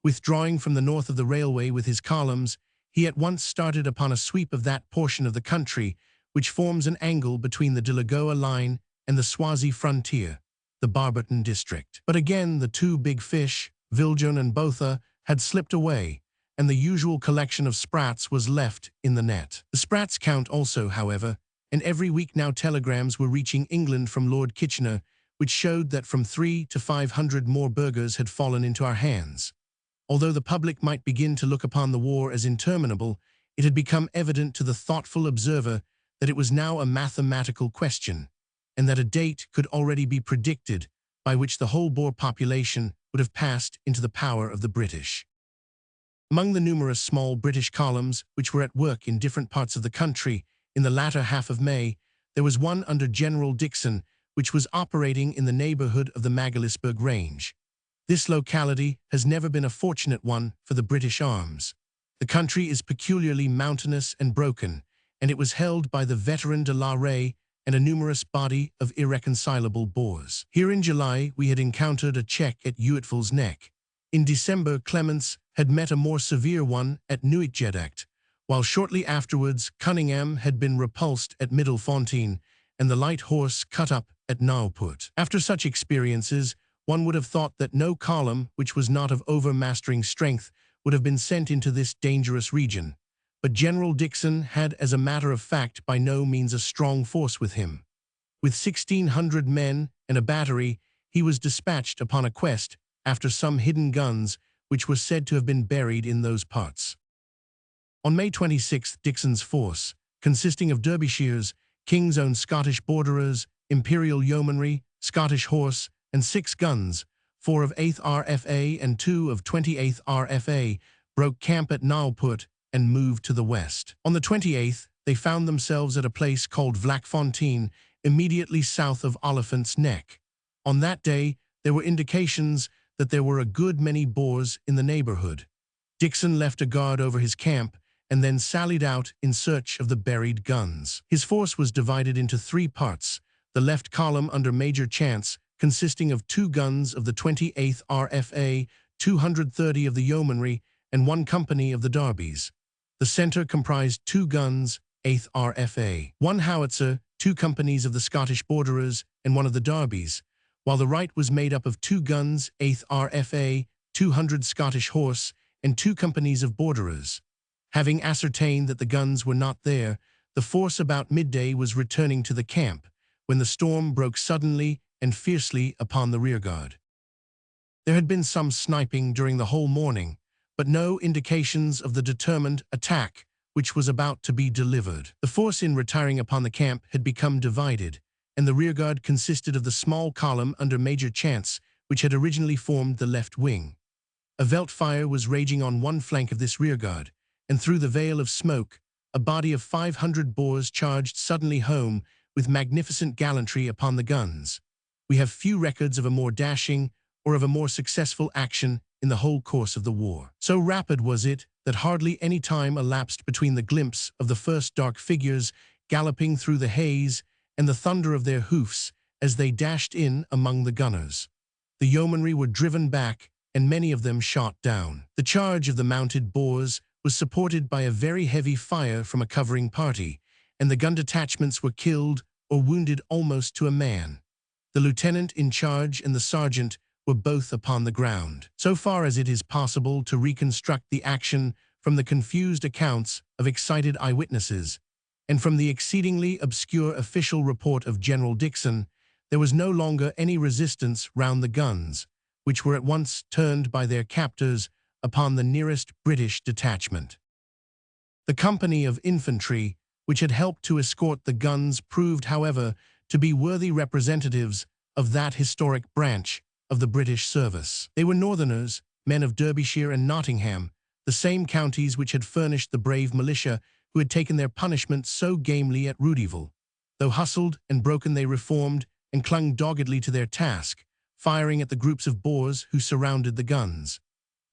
Withdrawing from the north of the railway with his columns, he at once started upon a sweep of that portion of the country which forms an angle between the Delagoa line and the Swazi frontier, the Barberton district. But again the 2 big fish, Viljoen and Botha, had slipped away, and the usual collection of sprats was left in the net. The sprats count also, however, and every week now telegrams were reaching England from Lord Kitchener which showed that from 300 to 500 more burghers had fallen into our hands. Although the public might begin to look upon the war as interminable, it had become evident to the thoughtful observer that it was now a mathematical question, and that a date could already be predicted by which the whole Boer population would have passed into the power of the British. Among the numerous small British columns which were at work in different parts of the country in the latter half of May, there was one under General Dixon which was operating in the neighborhood of the Magaliesberg Range. This locality has never been a fortunate one for the British arms. The country is peculiarly mountainous and broken, and it was held by the veteran de la Rey and a numerous body of irreconcilable Boers. Here in July we had encountered a check at Uitval's Neck. In December Clements had met a more severe one at Nuanced, while shortly afterwards Cunningham had been repulsed at Middelfontein and the light horse cut up at Nauput. After such experiences, one would have thought that no column which was not of overmastering strength would have been sent into this dangerous region. But General Dixon had, as a matter of fact, by no means a strong force with him. With 1,600 men and a battery, he was dispatched upon a quest after some hidden guns which were said to have been buried in those parts. On May 26, Dixon's force, consisting of Derbyshires, King's Own Scottish Borderers, Imperial Yeomanry, Scottish Horse, and 6 guns, 4 of 8th RFA and 2 of 28th RFA, broke camp at Nauput and moved to the west. On the 28th, they found themselves at a place called Vlakfontein, immediately south of Oliphant's Neck. On that day, there were indications that there were a good many Boers in the neighborhood. Dixon left a guard over his camp and then sallied out in search of the buried guns. His force was divided into 3 parts, the left column under Major Chance, consisting of 2 guns of the 28th RFA, 230 of the Yeomanry, and 1 company of the Darbies. The center comprised 2 guns, 8th RFA, 1 howitzer, 2 companies of the Scottish Borderers, and 1 of the Darbies, while the right was made up of 2 guns, 8th RFA, 200 Scottish Horse, and 2 companies of Borderers. Having ascertained that the guns were not there, the force about midday was returning to the camp, when the storm broke suddenly and fiercely upon the rearguard. There had been some sniping during the whole morning, but no indications of the determined attack which was about to be delivered. The force in retiring upon the camp had become divided, and the rearguard consisted of the small column under Major Chance, which had originally formed the left wing. A veldt fire was raging on one flank of this rearguard, and through the veil of smoke, a body of 500 Boers charged suddenly home with magnificent gallantry upon the guns. We have few records of a more dashing or of a more successful action in the whole course of the war. So rapid was it that hardly any time elapsed between the glimpse of the first dark figures galloping through the haze and the thunder of their hoofs as they dashed in among the gunners. The yeomanry were driven back and many of them shot down. The charge of the mounted Boers was supported by a very heavy fire from a covering party, and the gun detachments were killed or wounded almost to a man. The lieutenant in charge and the sergeant were both upon the ground. So far as it is possible to reconstruct the action from the confused accounts of excited eyewitnesses, and from the exceedingly obscure official report of General Dixon, there was no longer any resistance round the guns, which were at once turned by their captors upon the nearest British detachment. The company of infantry, which had helped to escort the guns, proved, however, to be worthy representatives of that historic branch of the British service. They were Northerners, men of Derbyshire and Nottingham, the same counties which had furnished the brave militia who had taken their punishment so gamely at Ruddyville. Though hustled and broken, they reformed and clung doggedly to their task, firing at the groups of Boers who surrounded the guns.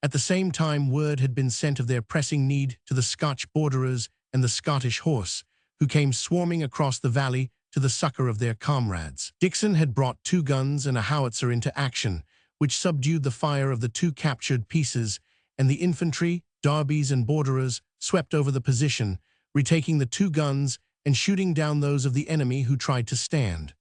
At the same time, word had been sent of their pressing need to the Scotch Borderers and the Scottish Horse, who came swarming across the valley to the succor of their comrades. Dixon had brought 2 guns and a howitzer into action, which subdued the fire of the 2 captured pieces, and the infantry, Darbies and Borderers, swept over the position, retaking the 2 guns and shooting down those of the enemy who tried to stand.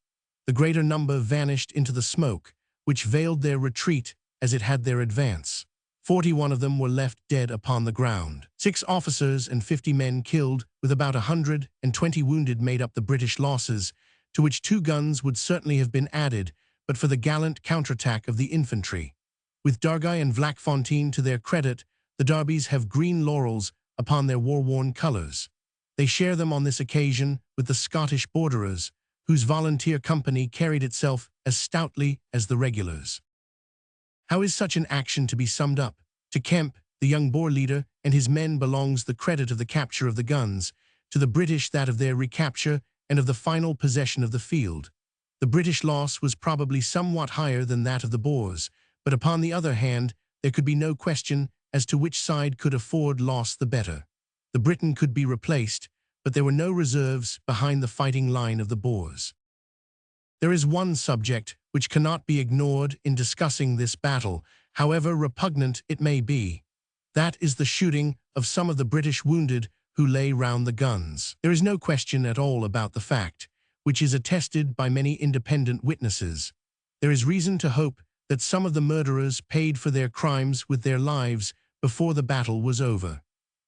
The greater number vanished into the smoke, which veiled their retreat as it had their advance. 41 of them were left dead upon the ground. 6 officers and 50 men killed, with about 120 wounded, made up the British losses, to which 2 guns would certainly have been added, but for the gallant counterattack of the infantry. With Dargai and Vlakfontein to their credit, the Darbies have green laurels upon their war-worn colours. They share them on this occasion with the Scottish Borderers, whose volunteer company carried itself as stoutly as the regulars. How is such an action to be summed up? To Kemp, the young Boer leader, and his men belongs the credit of the capture of the guns, to the British that of their recapture and of the final possession of the field. The British loss was probably somewhat higher than that of the Boers, but upon the other hand, there could be no question as to which side could afford loss the better. The Briton could be replaced, but there were no reserves behind the fighting line of the Boers. There is one subject which cannot be ignored in discussing this battle, however repugnant it may be. That is the shooting of some of the British wounded who lay round the guns. There is no question at all about the fact, which is attested by many independent witnesses. There is reason to hope that some of the murderers paid for their crimes with their lives before the battle was over.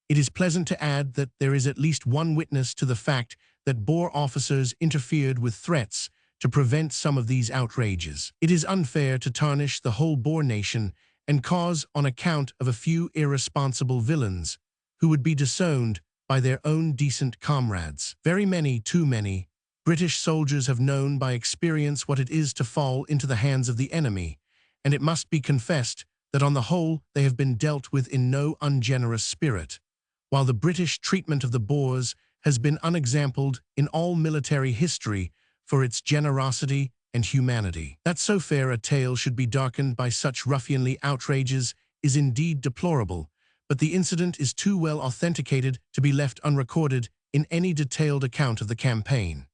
It is pleasant to add that there is at least one witness to the fact that Boer officers interfered with threats to prevent some of these outrages. It is unfair to tarnish the whole Boer nation and cause on account of a few irresponsible villains who would be disowned by their own decent comrades. Very many, too many, British soldiers have known by experience what it is to fall into the hands of the enemy, and it must be confessed that on the whole they have been dealt with in no ungenerous spirit, while the British treatment of the Boers has been unexampled in all military history for its generosity and humanity. That so fair a tale should be darkened by such ruffianly outrages is indeed deplorable, but the incident is too well authenticated to be left unrecorded in any detailed account of the campaign.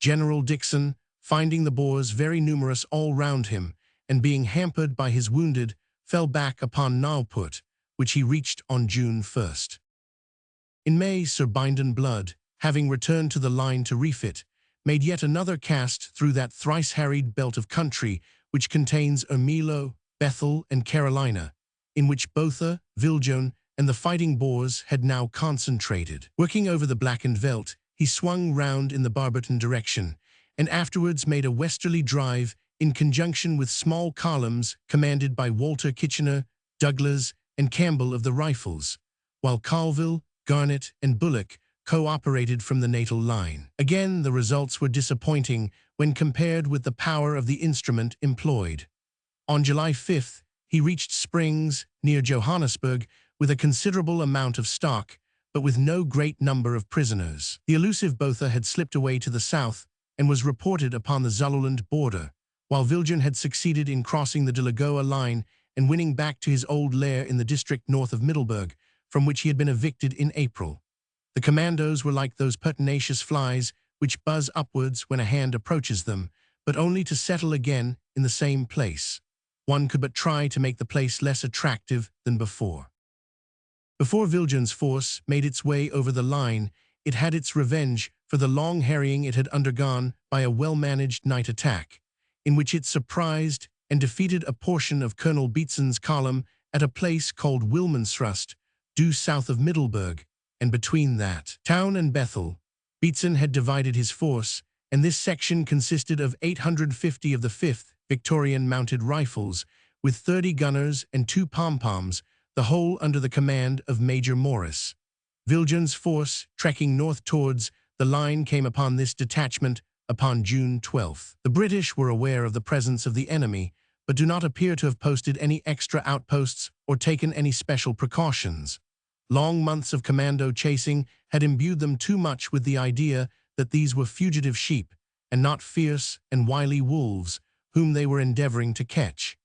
General Dixon, finding the Boers very numerous all round him, and being hampered by his wounded, fell back upon Nauput, which he reached on June 1st. In May, Sir Bindon Blood, having returned to the line to refit, made yet another cast through that thrice-harried belt of country which contains Ermelo, Bethel, and Carolina, in which Botha, Viljoen, and the fighting Boers had now concentrated. Working over the blackened veldt, he swung round in the Barberton direction, and afterwards made a westerly drive in conjunction with small columns commanded by Walter Kitchener, Douglas, and Campbell of the Rifles, while Colville, Garnett, and Bullock co-operated from the Natal line. Again, the results were disappointing when compared with the power of the instrument employed. On July 5th, he reached Springs, near Johannesburg, with a considerable amount of stock, but with no great number of prisoners. The elusive Botha had slipped away to the south and was reported upon the Zululand border, while Viljoen had succeeded in crossing the Delagoa line and winning back to his old lair in the district north of Middelburg, from which he had been evicted in April. The commandos were like those pertinacious flies which buzz upwards when a hand approaches them, but only to settle again in the same place. One could but try to make the place less attractive than before. Before Viljoen's force made its way over the line, it had its revenge for the long harrying it had undergone by a well-managed night attack, in which it surprised and defeated a portion of Colonel Beatson's column at a place called Wilmansrust, due south of Middelburg, and between that town and Bethel, Beatson had divided his force, and this section consisted of 850 of the 5th Victorian Mounted Rifles, with 30 gunners and 2 pom-poms, the whole under the command of Major Morris. Viljoen's force, trekking north towards the line, came upon this detachment upon June 12th. The British were aware of the presence of the enemy, but do not appear to have posted any extra outposts or taken any special precautions. Long months of commando chasing had imbued them too much with the idea that these were fugitive sheep, and not fierce and wily wolves, whom they were endeavoring to catch.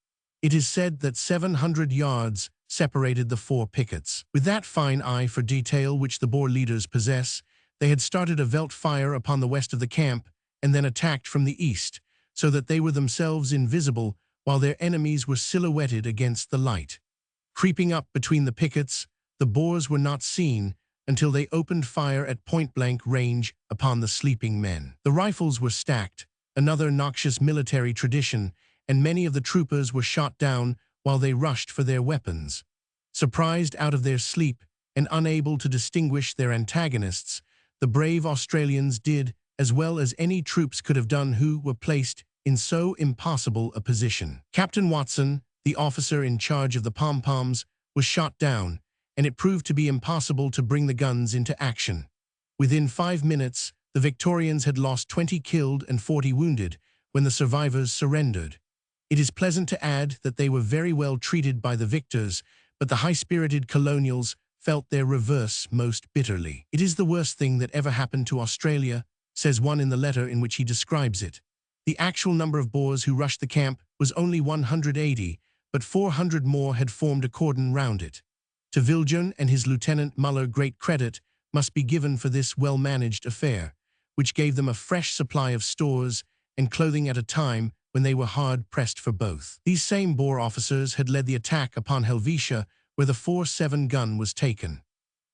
It is said that 700 yards separated the 4 pickets. With that fine eye for detail which the Boer leaders possess, they had started a veldt fire upon the west of the camp, and then attacked from the east, so that they were themselves invisible while their enemies were silhouetted against the light. Creeping up between the pickets, the Boers were not seen until they opened fire at point-blank range upon the sleeping men. The rifles were stacked, another noxious military tradition, and many of the troopers were shot down while they rushed for their weapons. Surprised out of their sleep and unable to distinguish their antagonists, the brave Australians did as well as any troops could have done who were placed in so impossible a position. Captain Watson, the officer in charge of the pom-poms, was shot down, and it proved to be impossible to bring the guns into action. Within 5 minutes, the Victorians had lost 20 killed and 40 wounded when the survivors surrendered. It is pleasant to add that they were very well treated by the victors, but the high-spirited colonials felt their reverse most bitterly. "It is the worst thing that ever happened to Australia," says one in the letter in which he describes it. The actual number of Boers who rushed the camp was only 180, but 400 more had formed a cordon round it. To Viljoen and his Lieutenant Muller great credit must be given for this well-managed affair, which gave them a fresh supply of stores and clothing at a time when they were hard-pressed for both. These same Boer officers had led the attack upon Helvetia, where the 4.7 gun was taken.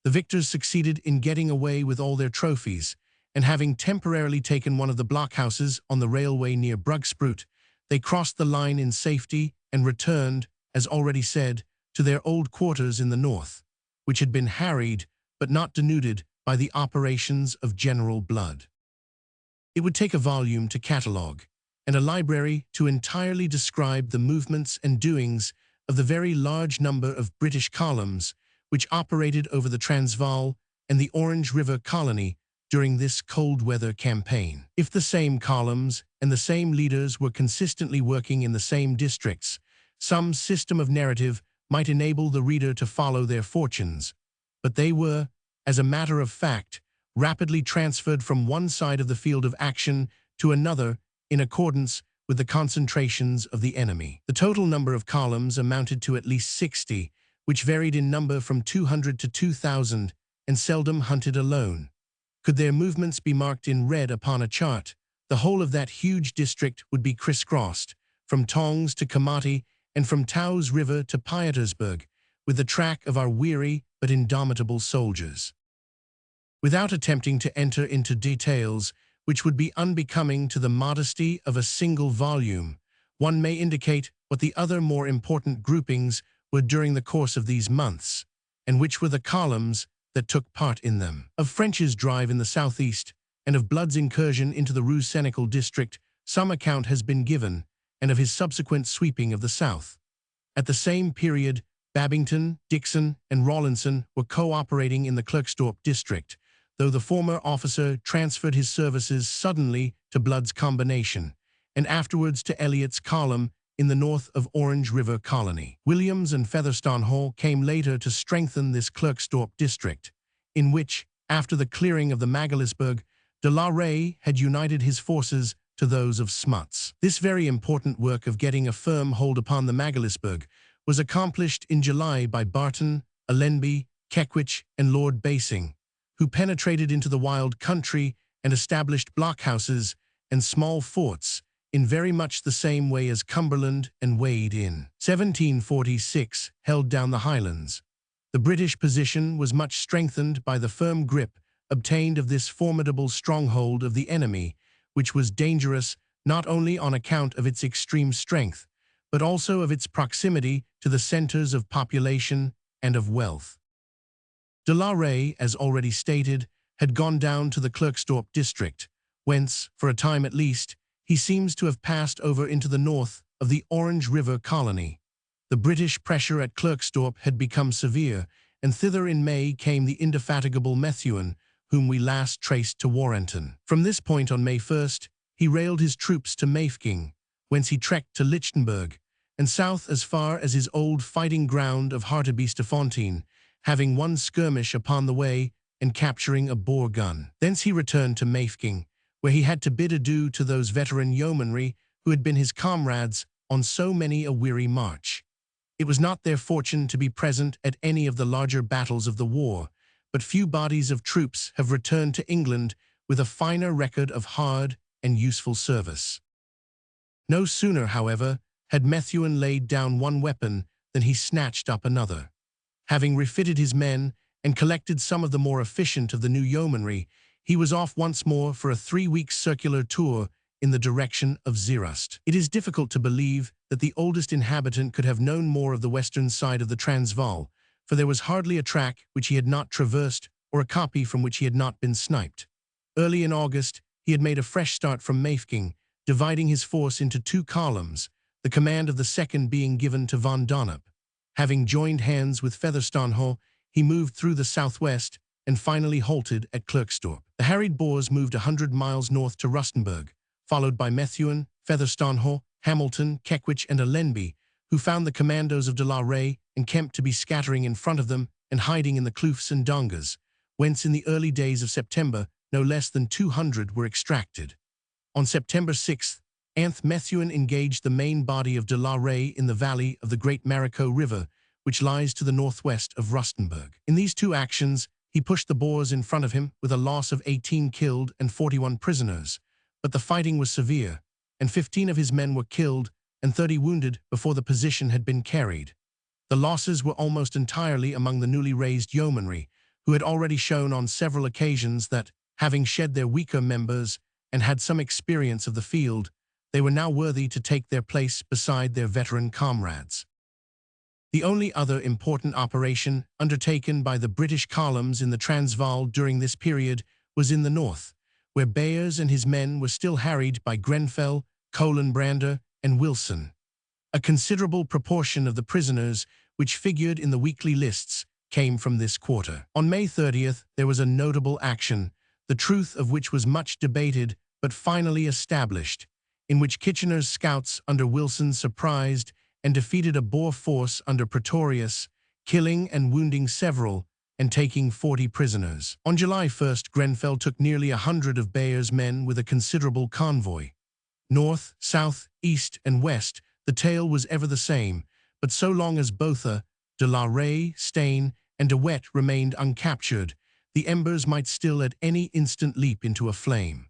The victors succeeded in getting away with all their trophies, and having temporarily taken one of the blockhouses on the railway near Brugsproet, they crossed the line in safety and returned, as already said, to their old quarters in the north, which had been harried but not denuded by the operations of general blood. It would take a volume to catalogue, and a library to entirely describe the movements and doings of the very large number of British columns which operated over the Transvaal and the Orange River colony during this cold-weather campaign. If the same columns and the same leaders were consistently working in the same districts, some system of narrative might enable the reader to follow their fortunes, but they were, as a matter of fact, rapidly transferred from one side of the field of action to another in accordance with the concentrations of the enemy. The total number of columns amounted to at least 60, which varied in number from 200 to 2,000, and seldom hunted alone. Could their movements be marked in red upon a chart, the whole of that huge district would be crisscrossed, from Tongs to Komati and from Taos River to Pietersburg, with the track of our weary but indomitable soldiers. Without attempting to enter into details which would be unbecoming to the modesty of a single volume, one may indicate what the other more important groupings were during the course of these months, and which were the columns that took part in them. Of French's drive in the southeast, and of Blood's incursion into the Rue Senecal district, some account has been given, and of his subsequent sweeping of the south. At the same period, Babington, Dixon, and Rawlinson were co-operating in the Klerksdorp district, though the former officer transferred his services suddenly to Blood's combination, and afterwards to Elliott's column in the north of Orange River colony. Williams and Featherstone Hall came later to strengthen this Klerksdorp district, in which, after the clearing of the Magaliesburg, de la Rey had united his forces to those of Smuts. This very important work of getting a firm hold upon the Magaliesburg was accomplished in July by Barton, Allenby, Kekwich, and Lord Basing, who penetrated into the wild country and established blockhouses and small forts in very much the same way as Cumberland and Wade in 1746 held down the Highlands. The British position was much strengthened by the firm grip obtained of this formidable stronghold of the enemy, which was dangerous not only on account of its extreme strength, but also of its proximity to the centers of population and of wealth. De la Rey, as already stated, had gone down to the Klerksdorp district, whence, for a time at least, he seems to have passed over into the north of the Orange River colony. The British pressure at Klerksdorp had become severe, and thither in May came the indefatigable Methuen, whom we last traced to Warrenton. From this point on May 1st, he railed his troops to Mafeking, whence he trekked to Lichtenberg, and south as far as his old fighting ground of Hartbeesfontein, having one skirmish upon the way and capturing a Boer gun. Thence he returned to Mafeking, where he had to bid adieu to those veteran yeomanry who had been his comrades on so many a weary march. It was not their fortune to be present at any of the larger battles of the war, but few bodies of troops have returned to England with a finer record of hard and useful service. No sooner, however, had Methuen laid down one weapon than he snatched up another. Having refitted his men and collected some of the more efficient of the new yeomanry, he was off once more for a 3-week circular tour in the direction of Zeerust. It is difficult to believe that the oldest inhabitant could have known more of the western side of the Transvaal, for there was hardly a track which he had not traversed or a copy from which he had not been sniped. Early in August, he had made a fresh start from Mafeking, dividing his force into two columns, the command of the second being given to von Donop. Having joined hands with Featherstone, he moved through the southwest and finally halted at Klerksdorp. The harried Boers moved 100 miles north to Rustenburg, followed by Methuen, Featherstone, Hamilton, Kekwich, and Allenby, who found the commandos of de la Rey and Kemp to be scattering in front of them and hiding in the kloofs and dongas, whence in the early days of September no less than 200 were extracted. On September 6th, Methuen engaged the main body of de la Rey in the valley of the Great Marico River, which lies to the northwest of Rustenburg. In these two actions, he pushed the Boers in front of him with a loss of 18 killed and 41 prisoners, but the fighting was severe, and 15 of his men were killed and 30 wounded before the position had been carried. The losses were almost entirely among the newly raised yeomanry, who had already shown on several occasions that, having shed their weaker members and had some experience of the field, they were now worthy to take their place beside their veteran comrades. The only other important operation undertaken by the British columns in the Transvaal during this period was in the north, where Beyers and his men were still harried by Grenfell, Colenbrander, and Wilson. A considerable proportion of the prisoners, which figured in the weekly lists, came from this quarter. On May 30th, there was a notable action, the truth of which was much debated but finally established, in which Kitchener's scouts under Wilson surprised and defeated a Boer force under Pretorius, killing and wounding several and taking 40 prisoners. On July 1st, Grenfell took nearly 100 of Beyers' men with a considerable convoy. North, south, east, and west, the tale was ever the same, but so long as Botha, de la Rey, Steyn, and de Wet remained uncaptured, the embers might still at any instant leap into a flame.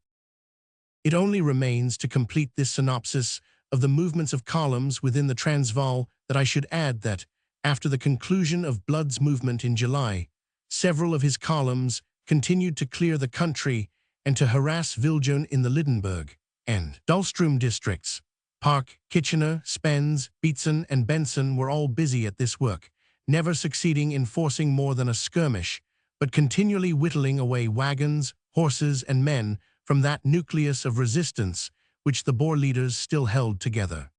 It only remains to complete this synopsis of the movements of columns within the Transvaal that I should add that, after the conclusion of Blood's movement in July, several of his columns continued to clear the country and to harass Viljoen in the Lydenburg and Dulstrom districts. Park, Kitchener, Spens, Beetson, and Benson were all busy at this work, never succeeding in forcing more than a skirmish, but continually whittling away wagons, horses, and men from that nucleus of resistance which the Boer leaders still held together.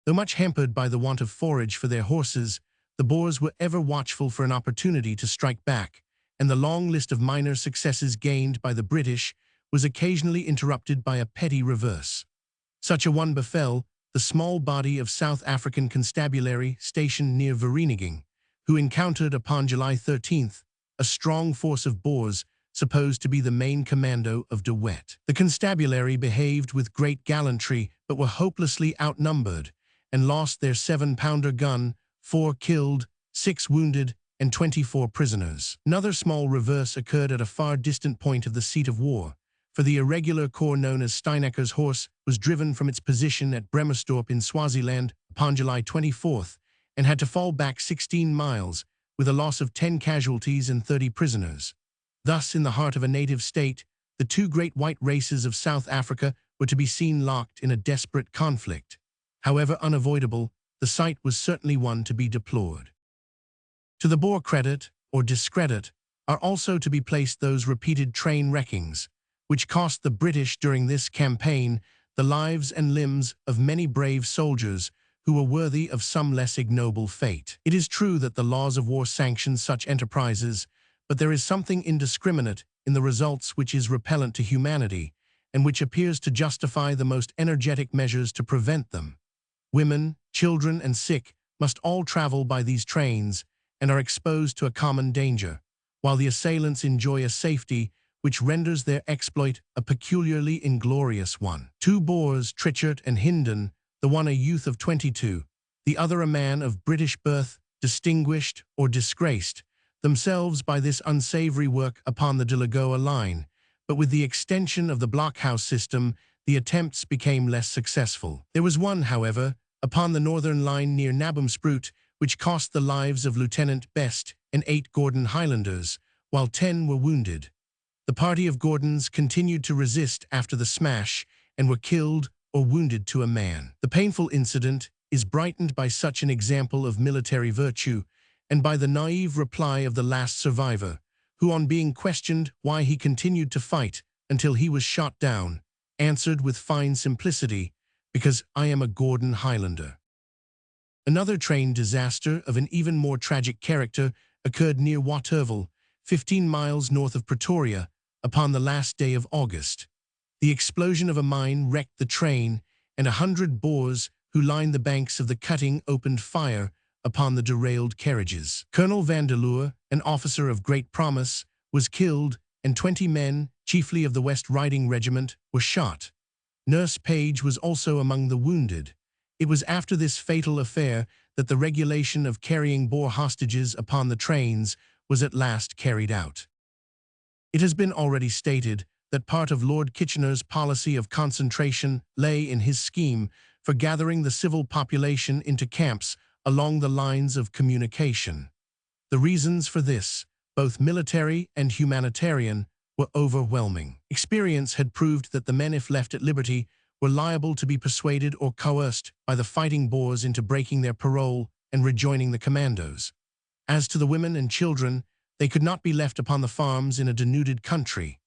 Though much hampered by the want of forage for their horses, the Boers were ever watchful for an opportunity to strike back, and the long list of minor successes gained by the British was occasionally interrupted by a petty reverse. Such a one befell the small body of South African constabulary stationed near Vereeniging, who encountered upon July 13th a strong force of Boers supposed to be the main commando of de Wet. The constabulary behaved with great gallantry, but were hopelessly outnumbered, and lost their 7-pounder gun, 4 killed, 6 wounded, and 24 prisoners. Another small reverse occurred at a far distant point of the seat of war, for the irregular corps known as Steinecker's Horse was driven from its position at Bremersdorp in Swaziland upon July 24th, and had to fall back 16 miles, with a loss of 10 casualties and 30 prisoners. Thus, in the heart of a native state, the two great white races of South Africa were to be seen locked in a desperate conflict. However unavoidable, the sight was certainly one to be deplored. To the Boer credit, or discredit, are also to be placed those repeated train wreckings, which cost the British during this campaign the lives and limbs of many brave soldiers who were worthy of some less ignoble fate. It is true that the laws of war sanction such enterprises, but there is something indiscriminate in the results which is repellent to humanity, and which appears to justify the most energetic measures to prevent them. Women, children, and sick must all travel by these trains and are exposed to a common danger, while the assailants enjoy a safety which renders their exploit a peculiarly inglorious one. Two Boers, Trichard and Hindon, the one a youth of 22, the other a man of British birth, distinguished or disgraced, themselves by this unsavory work upon the De Lagoa line, but with the extension of the blockhouse system, the attempts became less successful. There was one, however, upon the northern line near Nabomspruit, which cost the lives of Lieutenant Best and 8 Gordon Highlanders, while 10 were wounded. The party of Gordons continued to resist after the smash and were killed or wounded to a man. The painful incident is brightened by such an example of military virtue, and by the naive reply of the last survivor, who, on being questioned why he continued to fight until he was shot down, answered with fine simplicity, "Because I am a Gordon Highlander." Another train disaster of an even more tragic character occurred near Waterville, 15 miles north of Pretoria, upon the last day of August. The explosion of a mine wrecked the train, and 100 Boers who lined the banks of the cutting opened fire upon the derailed carriages. Colonel Vanderloor, an officer of great promise, was killed, and 20 men, chiefly of the West Riding Regiment, were shot. Nurse Page was also among the wounded. It was after this fatal affair that the regulation of carrying Boer hostages upon the trains was at last carried out. It has been already stated that part of Lord Kitchener's policy of concentration lay in his scheme for gathering the civil population into camps along the lines of communication. The reasons for this, both military and humanitarian, were overwhelming. Experience had proved that the men, if left at liberty, were liable to be persuaded or coerced by the fighting Boers into breaking their parole and rejoining the commandos. As to the women and children, they could not be left upon the farms in a denuded country.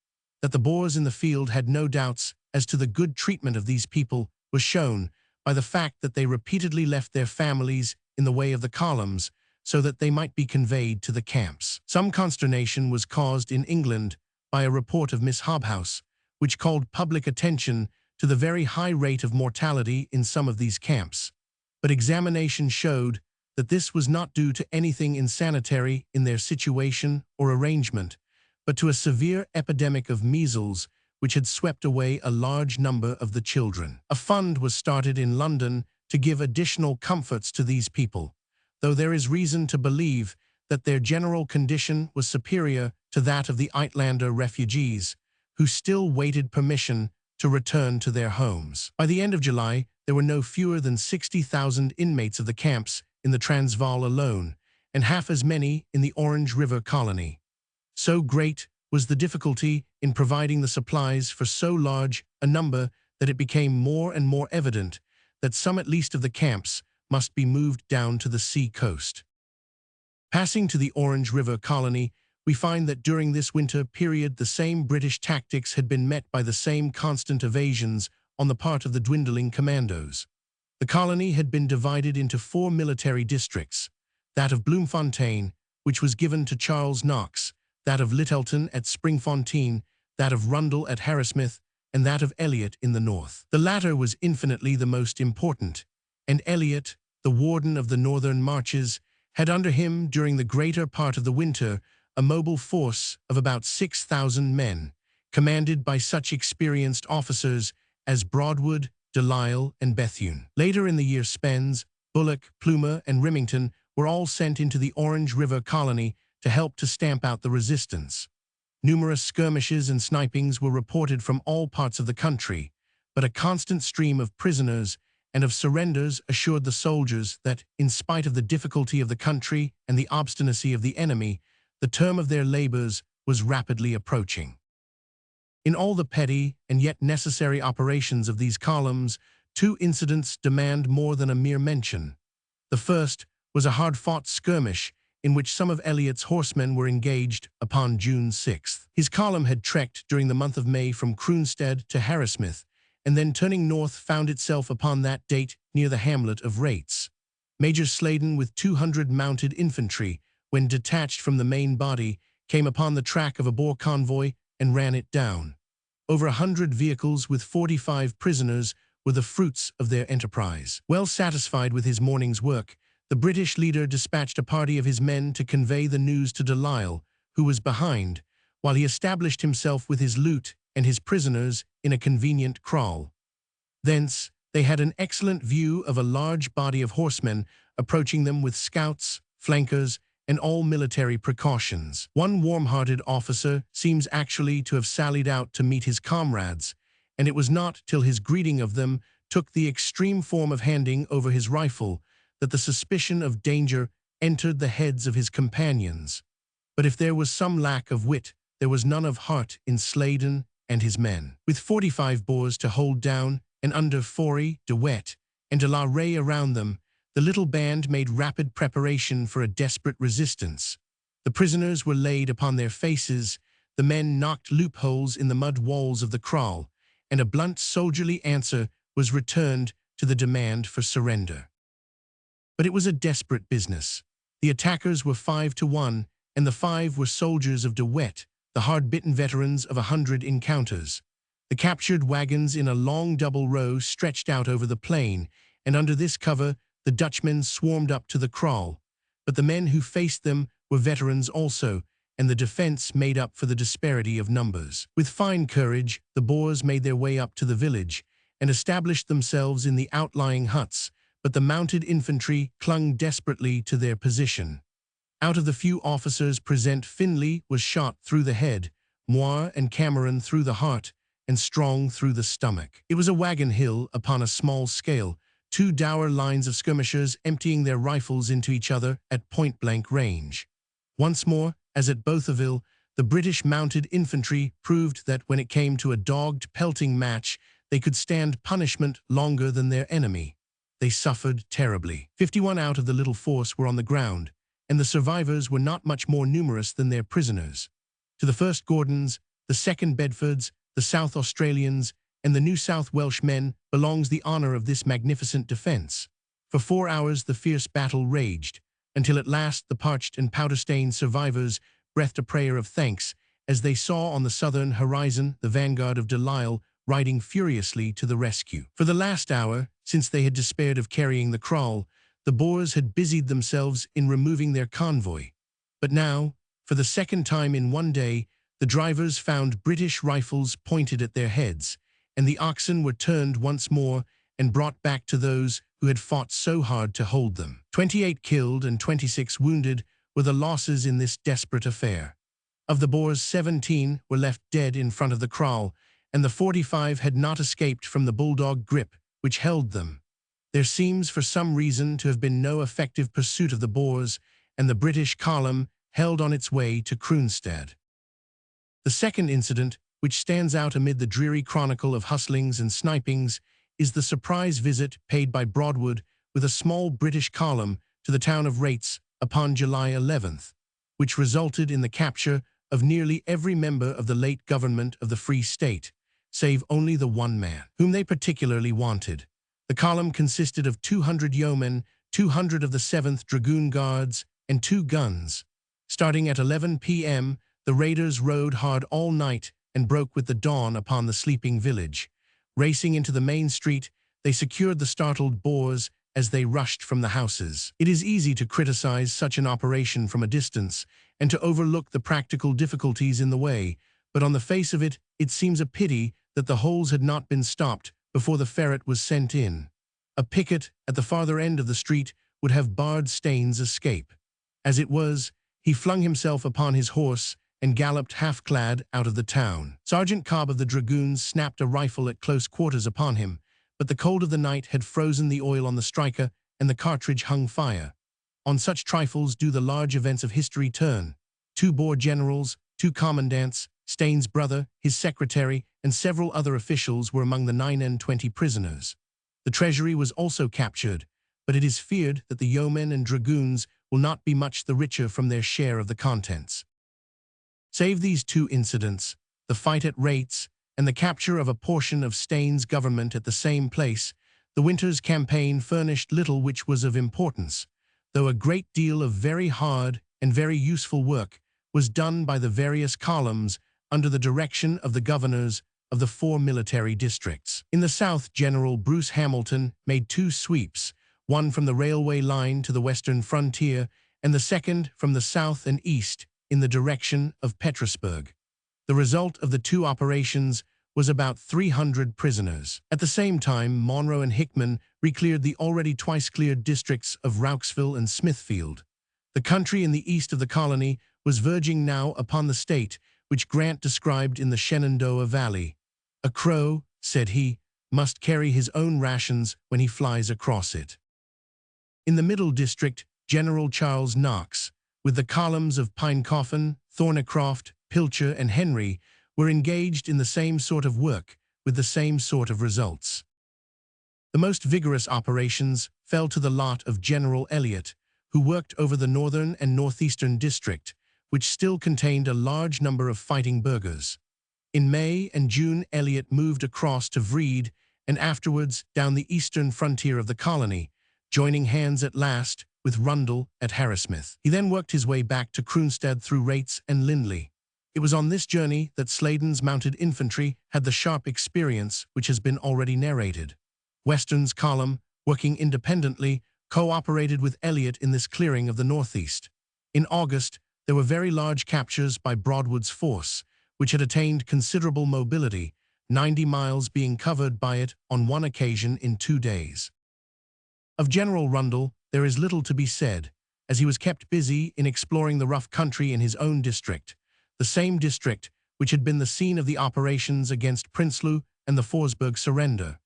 That the Boers in the field had no doubts as to the good treatment of these people was shown by the fact that they repeatedly left their families in the way of the columns so that they might be conveyed to the camps. Some consternation was caused in England by a report of Miss Hobhouse, which called public attention to the very high rate of mortality in some of these camps. But examination showed that this was not due to anything insanitary in their situation or arrangement, but to a severe epidemic of measles which had swept away a large number of the children. A fund was started in London to give additional comforts to these people, though there is reason to believe that their general condition was superior to that of the Uitlander refugees, who still waited permission to return to their homes. By the end of July, there were no fewer than 60,000 inmates of the camps in the Transvaal alone, and half as many in the Orange River colony. So great was the difficulty in providing the supplies for so large a number that it became more and more evident that some at least of the camps must be moved down to the sea coast. Passing to the Orange River colony, we find that during this winter period the same British tactics had been met by the same constant evasions on the part of the dwindling commandos. The colony had been divided into 4 military districts: that of Bloemfontein, which was given to Charles Knox, that of Littleton at Springfontein, that of Rundle at Harrismith, and that of Elliot in the north. The latter was infinitely the most important, and Elliot, the warden of the northern marches, had under him during the greater part of the winter a mobile force of about 6,000 men, commanded by such experienced officers as Broadwood, Delisle, and Bethune. Later in the year Spens, Bullock, Plumer, and Remington were all sent into the Orange River colony to help to stamp out the resistance. Numerous skirmishes and snipings were reported from all parts of the country, but a constant stream of prisoners and of surrenders assured the soldiers that, in spite of the difficulty of the country and the obstinacy of the enemy, the term of their labors was rapidly approaching. In all the petty and yet necessary operations of these columns, 2 incidents demand more than a mere mention. The first was a hard-fought skirmish in which some of Elliot's horsemen were engaged upon June 6th. His column had trekked during the month of May from Kroonstad to Harrismith, and then turning north found itself upon that date near the hamlet of Rates. Major Sladen with 200 mounted infantry, when detached from the main body, came upon the track of a Boer convoy and ran it down. Over 100 vehicles with 45 prisoners were the fruits of their enterprise. Well satisfied with his morning's work, the British leader dispatched a party of his men to convey the news to Delisle, who was behind, while he established himself with his loot and his prisoners in a convenient kraal. Thence they had an excellent view of a large body of horsemen approaching them with scouts, flankers, and all military precautions. One warm-hearted officer seems actually to have sallied out to meet his comrades, and it was not till his greeting of them took the extreme form of handing over his rifle that the suspicion of danger entered the heads of his companions. But if there was some lack of wit, there was none of heart in Sladen and his men. With 45 Boers to hold down, and under Forey, De Wet, and de la Rey around them, the little band made rapid preparation for a desperate resistance. The prisoners were laid upon their faces, the men knocked loopholes in the mud walls of the kraal, and a blunt soldierly answer was returned to the demand for surrender. But it was a desperate business. The attackers were 5-1, and the 5 were soldiers of De Wet, the hard-bitten veterans of 100 encounters. The captured wagons in a long double row stretched out over the plain, and under this cover the Dutchmen swarmed up to the kraal. But the men who faced them were veterans also, and the defense made up for the disparity of numbers. With fine courage, the Boers made their way up to the village and established themselves in the outlying huts, but the mounted infantry clung desperately to their position. Out of the few officers present, Finlay was shot through the head, Moir and Cameron through the heart, and Strong through the stomach. It was a wagon hill upon a small scale, 2 dour lines of skirmishers emptying their rifles into each other at point-blank range. Once more, as at Bothaville, the British mounted infantry proved that when it came to a dogged pelting match, they could stand punishment longer than their enemy. They suffered terribly. 51 out of the little force were on the ground, and the survivors were not much more numerous than their prisoners. To the 1st Gordons, the 2nd Bedfords, the South Australians, and the New South Welsh men belongs the honour of this magnificent defence. For 4 hours the fierce battle raged, until at last the parched and powder-stained survivors breathed a prayer of thanks as they saw on the southern horizon the vanguard of De Lisle riding furiously to the rescue. For the last hour, since they had despaired of carrying the kraal, the Boers had busied themselves in removing their convoy. But now, for the 2nd time in one day, the drivers found British rifles pointed at their heads, and the oxen were turned once more and brought back to those who had fought so hard to hold them. 28 killed and 26 wounded were the losses in this desperate affair. Of the Boers, 17 were left dead in front of the kraal, and the 45 had not escaped from the bulldog grip which held them. There seems for some reason to have been no effective pursuit of the Boers, and the British column held on its way to Kroonstad. The second incident, which stands out amid the dreary chronicle of hustlings and snipings, is the surprise visit paid by Broadwood with a small British column to the town of Rates upon July 11th, which resulted in the capture of nearly every member of the late government of the Free State, save only the one man, whom they particularly wanted. The column consisted of 200 yeomen, 200 of the 7th Dragoon Guards, and 2 guns. Starting at 11 p.m., the raiders rode hard all night and broke with the dawn upon the sleeping village. Racing into the main street, they secured the startled Boers as they rushed from the houses. It is easy to criticize such an operation from a distance and to overlook the practical difficulties in the way, but on the face of it, it seems a pity that the holes had not been stopped before the ferret was sent in. A picket at the farther end of the street would have barred Staines' escape. As it was, he flung himself upon his horse and galloped half-clad out of the town. Sergeant Cobb of the Dragoons snapped a rifle at close quarters upon him, but the cold of the night had frozen the oil on the striker, and the cartridge hung fire. On such trifles do the large events of history turn. 2 Boer generals, 2 commandants, Staines' brother, his secretary, and several other officials were among the 29 prisoners. The treasury was also captured, but it is feared that the yeomen and dragoons will not be much the richer from their share of the contents. Save these 2 incidents, the fight at Rates and the capture of a portion of Staines' government at the same place, the winter's campaign furnished little which was of importance, though a great deal of very hard and very useful work was done by the various columns under the direction of the governors of the 4 military districts. In the south, General Bruce Hamilton made 2 sweeps, one from the railway line to the western frontier, and the second from the south and east in the direction of Petersburg. The result of the 2 operations was about 300 prisoners. At the same time, Monro and Hickman recleared the already twice cleared districts of Rauxville and Smithfield. The country in the east of the colony was verging now upon the state which Grant described in the Shenandoah Valley. "A crow," said he, "must carry his own rations when he flies across it." In the middle district, General Charles Knox, with the columns of Pinecoffin, Thornycroft, Pilcher, and Henry, were engaged in the same sort of work, with the same sort of results. The most vigorous operations fell to the lot of General Elliot, who worked over the northern and northeastern district, which still contained a large number of fighting burghers. In May and June, Elliot moved across to Vrede and afterwards down the eastern frontier of the colony, joining hands at last with Rundle at Harrismith. He then worked his way back to Kroonstad through Rates and Lindley. It was on this journey that Sladen's mounted infantry had the sharp experience which has been already narrated. Western's column, working independently, cooperated with Elliot in this clearing of the northeast. In August, there were very large captures by Broadwood's force, which had attained considerable mobility, 90 miles being covered by it on one occasion in 2 days. Of General Rundle, there is little to be said, as he was kept busy in exploring the rough country in his own district, the same district which had been the scene of the operations against Prinsloo and the Forsberg surrender.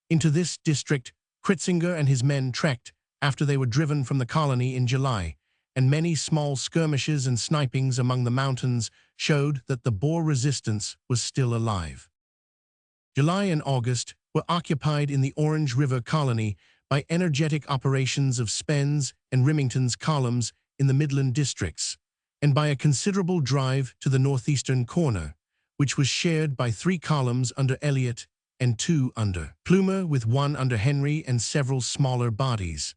Into this district, Kritzinger and his men trekked after they were driven from the colony in July, and many small skirmishes and snipings among the mountains showed that the Boer resistance was still alive. July and August were occupied in the Orange River colony by energetic operations of Spens and Remington's columns in the Midland districts, and by a considerable drive to the northeastern corner, which was shared by 3 columns under Elliot and 2 under Plumer, with 1 under Henry and several smaller bodies.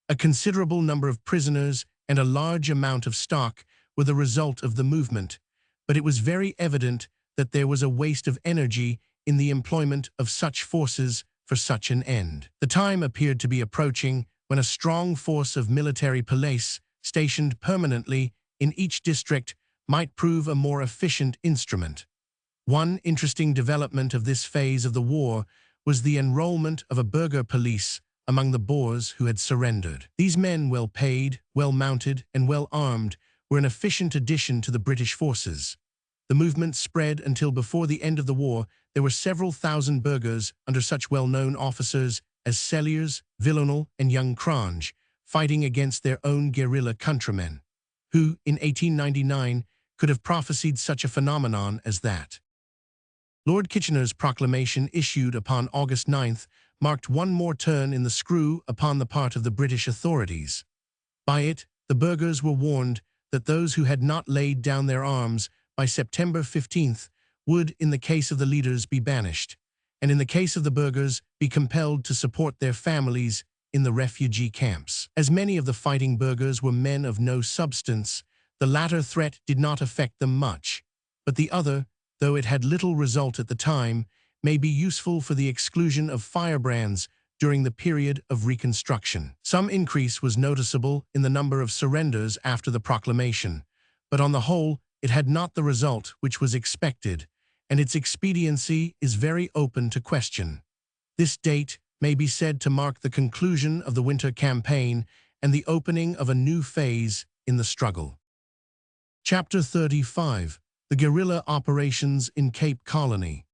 A considerable number of prisoners and a large amount of stock were the result of the movement, but it was very evident that there was a waste of energy in the employment of such forces for such an end. The time appeared to be approaching when a strong force of military police stationed permanently in each district might prove a more efficient instrument. One interesting development of this phase of the war was the enrollment of a burgher police among the Boers who had surrendered. These men, well paid, well mounted, and well armed, were an efficient addition to the British forces. The movement spread until before the end of the war there were several thousand burghers under such well-known officers as Celliers, Villeneuve, and young Crange, fighting against their own guerrilla countrymen, who, in 1899, could have prophesied such a phenomenon as that. Lord Kitchener's proclamation issued upon August 9th marked one more turn in the screw upon the part of the British authorities. By it, the burghers were warned that those who had not laid down their arms by September 15th would, in the case of the leaders, be banished, and in the case of the burghers, be compelled to support their families in the refugee camps. As many of the fighting burghers were men of no substance, the latter threat did not affect them much, but the other, though it had little result at the time, may be useful for the exclusion of firebrands during the period of Reconstruction. Some increase was noticeable in the number of surrenders after the proclamation, but on the whole it had not the result which was expected, and its expediency is very open to question. This date may be said to mark the conclusion of the winter campaign and the opening of a new phase in the struggle. Chapter 35. The Guerrilla Operations in Cape Colony.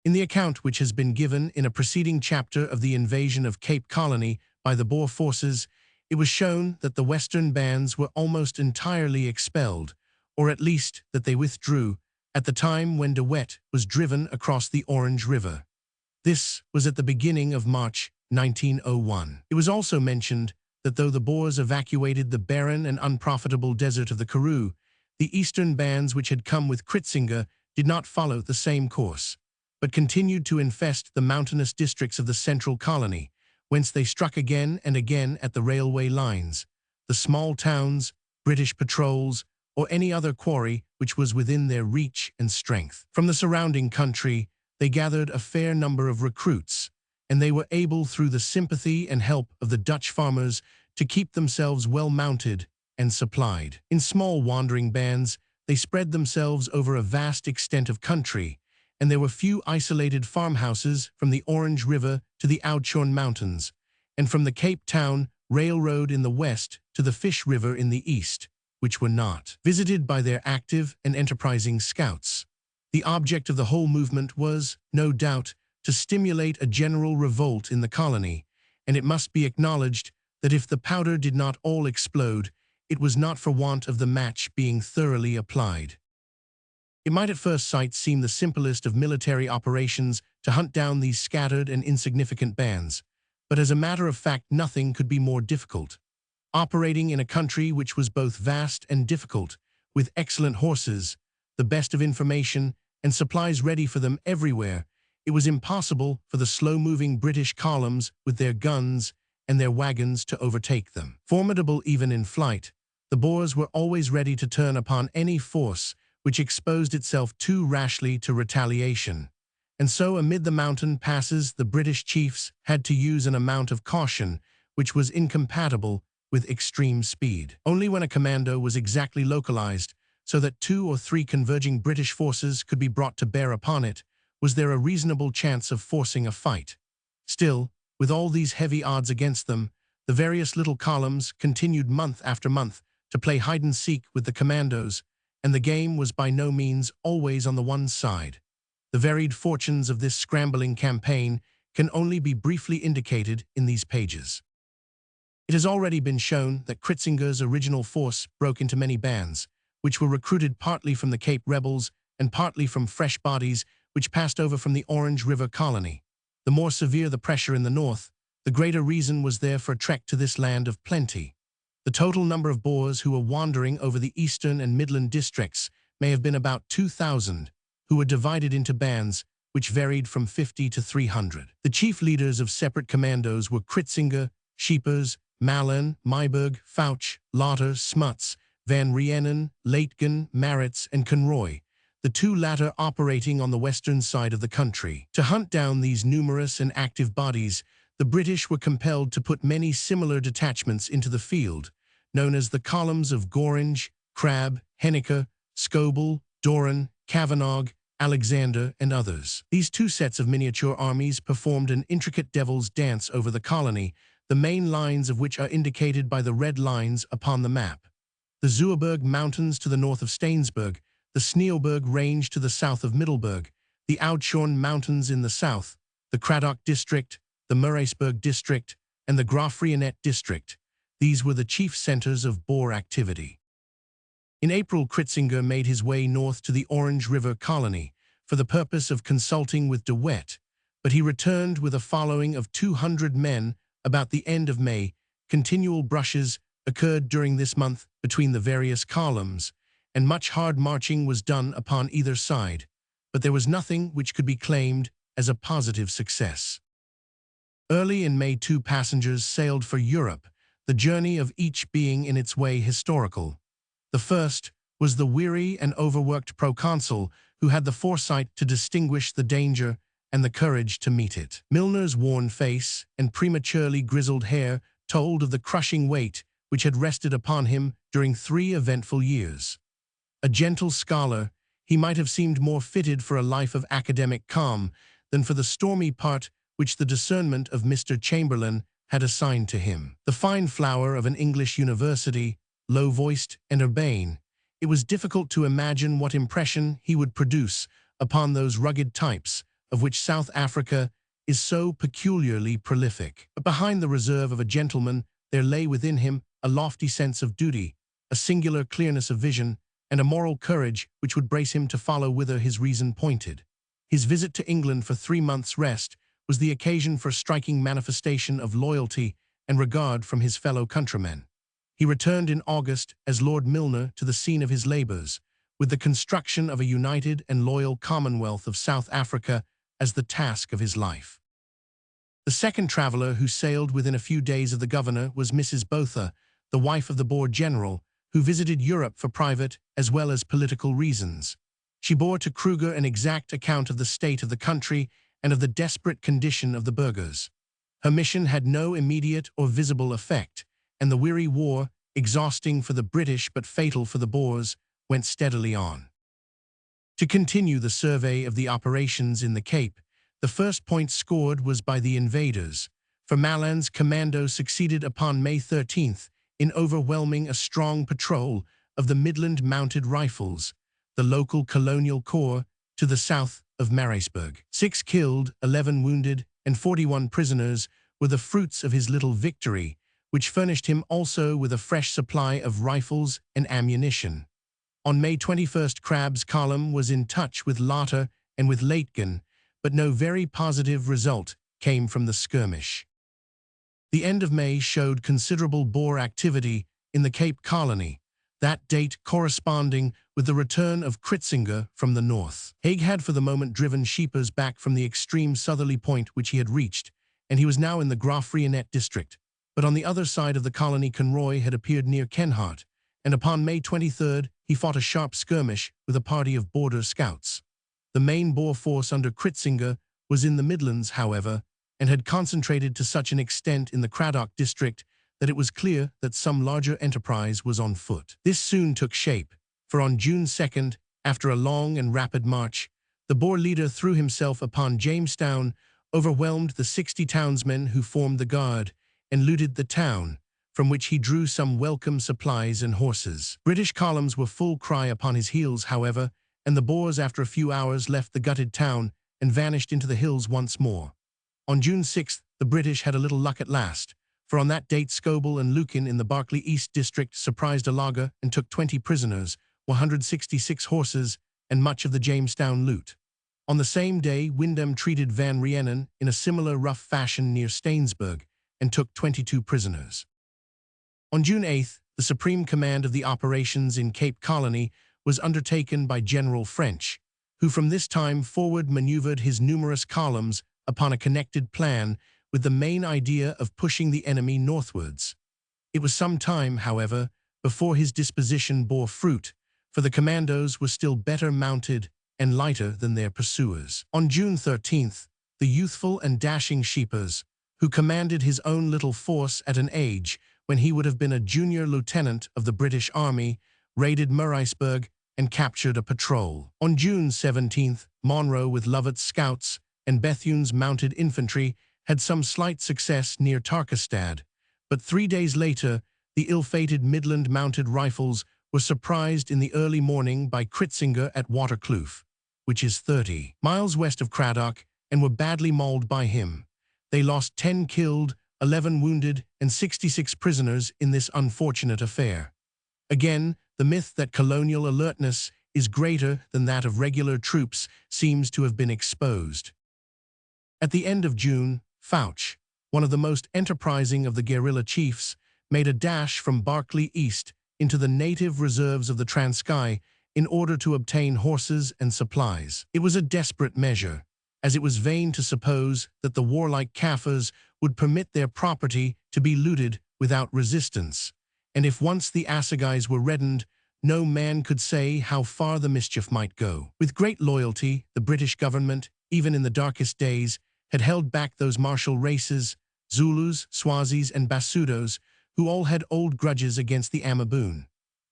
In the account which has been given in a preceding chapter of the invasion of Cape Colony by the Boer forces, it was shown that the western bands were almost entirely expelled, or at least that they withdrew, at the time when De Wet was driven across the Orange River. This was at the beginning of March 1901. It was also mentioned that though the Boers evacuated the barren and unprofitable desert of the Karoo, the eastern bands which had come with Kritzinger did not follow the same course, but continued to infest the mountainous districts of the central colony, whence they struck again and again at the railway lines, the small towns, British patrols, or any other quarry which was within their reach and strength. From the surrounding country, they gathered a fair number of recruits, and they were able, through the sympathy and help of the Dutch farmers, to keep themselves well mounted and supplied. In small wandering bands, they spread themselves over a vast extent of country, and there were few isolated farmhouses from the Orange River to the Oudtshoorn Mountains, and from the Cape Town Railroad in the west to the Fish River in the east, which were not visited by their active and enterprising scouts. The object of the whole movement was, no doubt, to stimulate a general revolt in the colony, and it must be acknowledged that if the powder did not all explode, it was not for want of the match being thoroughly applied. It might at first sight seem the simplest of military operations to hunt down these scattered and insignificant bands, but as a matter of fact nothing could be more difficult. Operating in a country which was both vast and difficult, with excellent horses, the best of information, and supplies ready for them everywhere, it was impossible for the slow-moving British columns with their guns and their wagons to overtake them. Formidable even in flight, the Boers were always ready to turn upon any force which exposed itself too rashly to retaliation. And so amid the mountain passes the British chiefs had to use an amount of caution which was incompatible with extreme speed. Only when a commando was exactly localized, so that 2 or 3 converging British forces could be brought to bear upon it, was there a reasonable chance of forcing a fight. Still, with all these heavy odds against them, the various little columns continued month after month to play hide-and-seek with the commandos, and the game was by no means always on the one side. The varied fortunes of this scrambling campaign can only be briefly indicated in these pages. It has already been shown that Kritzinger's original force broke into many bands, which were recruited partly from the Cape rebels and partly from fresh bodies which passed over from the Orange River colony. The more severe the pressure in the north, the greater reason was there for a trek to this land of plenty. The total number of Boers who were wandering over the eastern and midland districts may have been about 2,000, who were divided into bands which varied from 50 to 300. The chief leaders of separate commandos were Kritzinger, Schiepers, Mallen, Myburg, Fouch, Lauter, Smuts, Van Rienen, Leitgen, Maritz, and Conroy, the 2 latter operating on the western side of the country. To hunt down these numerous and active bodies, the British were compelled to put many similar detachments into the field, known as the columns of Gorringe, Crabbe, Henniker, Scobel, Doran, Kavanagh, Alexander, and others. These 2 sets of miniature armies performed an intricate devil's dance over the colony, the main lines of which are indicated by the red lines upon the map. The Zuurberg Mountains to the north of Steynsburg, the Sneeuwberg Range to the south of Middelburg, the Oudtshoorn Mountains in the south, the Cradock District, the Murraysburg District, and the Graafrenet District. These were the chief centers of Boer activity. In April, Kritzinger made his way north to the Orange River colony for the purpose of consulting with De Wet, but he returned with a following of 200 men about the end of May. Continual brushes occurred during this month between the various columns, and much hard marching was done upon either side, but there was nothing which could be claimed as a positive success. Early in May, 2 passengers sailed for Europe, the journey of each being in its way historical. The first was the weary and overworked proconsul who had the foresight to distinguish the danger and the courage to meet it. Milner's worn face and prematurely grizzled hair told of the crushing weight which had rested upon him during 3 eventful years. A gentle scholar, he might have seemed more fitted for a life of academic calm than for the stormy part which the discernment of Mr. Chamberlain had assigned to him. The fine flower of an English university, low-voiced and urbane, it was difficult to imagine what impression he would produce upon those rugged types of which South Africa is so peculiarly prolific. But behind the reserve of a gentleman there lay within him a lofty sense of duty, a singular clearness of vision, and a moral courage which would brace him to follow whither his reason pointed. His visit to England for 3 months' rest was the occasion for a striking manifestation of loyalty and regard from his fellow countrymen. He returned in August as Lord Milner to the scene of his labors, with the construction of a united and loyal Commonwealth of South Africa as the task of his life. The second traveller who sailed within a few days of the governor was Mrs. Botha, the wife of the Boer general, who visited Europe for private as well as political reasons. She bore to Kruger an exact account of the state of the country and of the desperate condition of the burghers. Her mission had no immediate or visible effect, and the weary war, exhausting for the British but fatal for the Boers, went steadily on. To continue the survey of the operations in the Cape, the first point scored was by the invaders, for Mallan's commando succeeded upon May 13th in overwhelming a strong patrol of the Midland Mounted Rifles, the local colonial corps to the south of Maritzburg. 6 killed, 11 wounded, and 41 prisoners were the fruits of his little victory, which furnished him also with a fresh supply of rifles and ammunition. On May 21st, Crabbe's column was in touch with Lauter and with Leitgen, but no very positive result came from the skirmish. The end of May showed considerable Boer activity in the Cape Colony, that date corresponding with the return of Kritzinger from the north. Haig had for the moment driven Scheepers back from the extreme southerly point which he had reached, and he was now in the Graaf-Reinet district. But on the other side of the colony Conroy had appeared near Kenhardt, and upon May 23rd he fought a sharp skirmish with a party of border scouts. The main Boer force under Kritzinger was in the Midlands, however, and had concentrated to such an extent in the Cradock district that it was clear that some larger enterprise was on foot. This soon took shape, for on June 2nd, after a long and rapid march, the Boer leader threw himself upon Jamestown, overwhelmed the 60 townsmen who formed the guard, and looted the town, from which he drew some welcome supplies and horses. British columns were full cry upon his heels, however, and the Boers after a few hours left the gutted town and vanished into the hills once more. On June 6th, the British had a little luck at last, for on that date Scobell and Lucan in the Berkeley East District surprised a laager and took 20 prisoners, 166 horses, and much of the Jamestown loot. On the same day, Wyndham treated Van Rieenen in a similar rough fashion near Stainsburg and took 22 prisoners. On June 8th, the supreme command of the operations in Cape Colony was undertaken by General French, who from this time forward maneuvered his numerous columns upon a connected plan with the main idea of pushing the enemy northwards. It was some time, however, before his disposition bore fruit, for the commandos were still better mounted and lighter than their pursuers. On June 13th, the youthful and dashing Scheepers, who commanded his own little force at an age when he would have been a junior lieutenant of the British Army, raided Murraysburg and captured a patrol. On June 17th, Monro with Lovett's scouts and Bethune's mounted infantry had some slight success near Tarkastad, but 3 days later, the ill-fated Midland mounted rifles were surprised in the early morning by Kritzinger at Waterkloof, which is 30 miles west of Cradock, and were badly mauled by him. They lost 10 killed, 11 wounded, and 66 prisoners in this unfortunate affair. Again, the myth that colonial alertness is greater than that of regular troops seems to have been exposed. At the end of June, Fouch, one of the most enterprising of the guerrilla chiefs, made a dash from Berkeley East into the native reserves of the Transkei in order to obtain horses and supplies. It was a desperate measure, as it was vain to suppose that the warlike Kaffirs would permit their property to be looted without resistance, and if once the assegais were reddened, no man could say how far the mischief might go. With great loyalty, the British government, even in the darkest days, had held back those martial races, Zulus, Swazis, and Basutos, who all had old grudges against the Amaboon.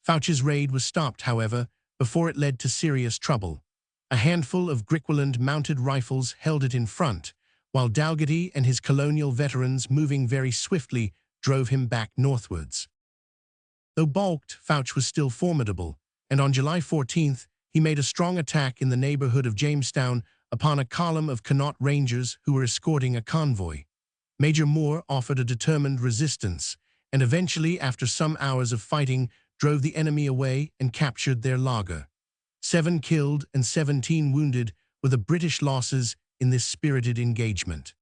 Fouch's raid was stopped, however, before it led to serious trouble. A handful of Griqualand mounted rifles held it in front, while Dalgety and his colonial veterans, moving very swiftly, drove him back northwards. Though balked, Fouch was still formidable, and on July 14th, he made a strong attack in the neighborhood of Jamestown upon a column of Connaught Rangers who were escorting a convoy. Major Moore offered a determined resistance, and eventually, after some hours of fighting, drove the enemy away and captured their laager. 7 killed and 17 wounded were the British losses in this spirited engagement.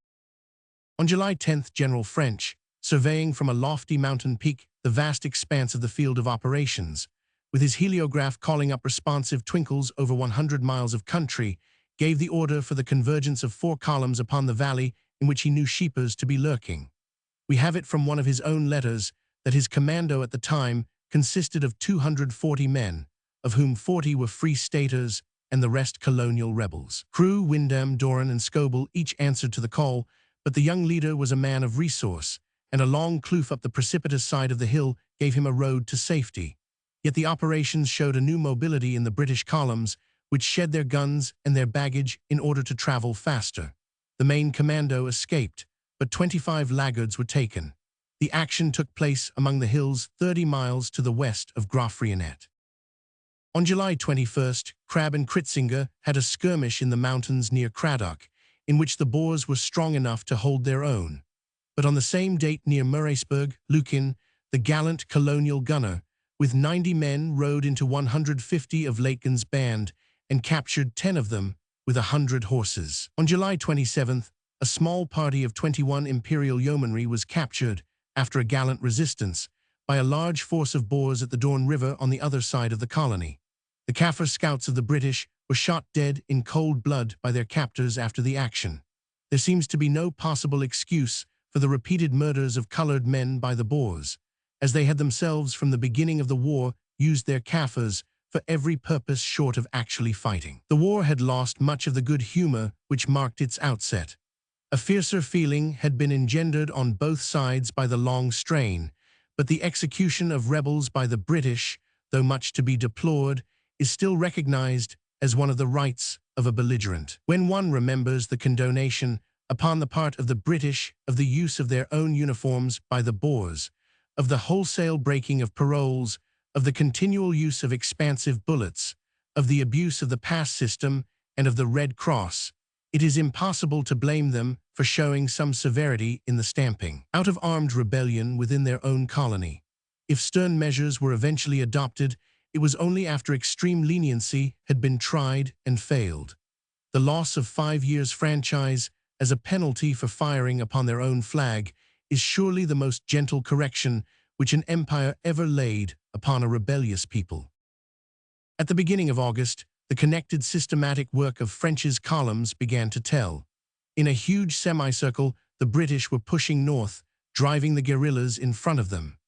On July 10th, General French, surveying from a lofty mountain peak the vast expanse of the field of operations, with his heliograph calling up responsive twinkles over 100 miles of country, gave the order for the convergence of 4 columns upon the valley in which he knew Scheepers to be lurking. We have it from one of his own letters that his commando at the time consisted of 240 men, of whom 40 were Free Staters and the rest colonial rebels. Crewe, Wyndham, Doran, and Scobell each answered to the call, but the young leader was a man of resource, and a long kloof up the precipitous side of the hill gave him a road to safety. Yet the operations showed a new mobility in the British columns, which shed their guns and their baggage in order to travel faster. The main commando escaped, but 25 laggards were taken. The action took place among the hills 30 miles to the west of Graaf-Reinet. On July 21st, Crabbe and Kritzinger had a skirmish in the mountains near Cradock, in which the Boers were strong enough to hold their own. But on the same date near Murraysburg, Lucan, the gallant colonial gunner, with 90 men rode into 150 of Laitgen's band and captured 10 of them with 100 horses. On July 27th, a small party of 21 Imperial Yeomanry was captured, after a gallant resistance, by a large force of Boers at the Dorne River on the other side of the colony. The Kaffir scouts of the British were shot dead in cold blood by their captors after the action. There seems to be no possible excuse for the repeated murders of colored men by the Boers, as they had themselves from the beginning of the war used their Kaffirs for every purpose short of actually fighting. The war had lost much of the good humor which marked its outset. A fiercer feeling had been engendered on both sides by the long strain, but the execution of rebels by the British, though much to be deplored, is still recognized as one of the rights of a belligerent. When one remembers the condonation upon the part of the British of the use of their own uniforms by the Boers, of the wholesale breaking of paroles, of the continual use of expansive bullets, of the abuse of the pass system and of the Red Cross, it is impossible to blame them for showing some severity in the stamping out of armed rebellion within their own colony. If stern measures were eventually adopted, it was only after extreme leniency had been tried and failed. The loss of 5 years' franchise as a penalty for firing upon their own flag is surely the most gentle correction which an empire ever laid upon a rebellious people. At the beginning of August, the connected systematic work of French's columns began to tell. In a huge semicircle, the British were pushing north, driving the guerrillas in front of them.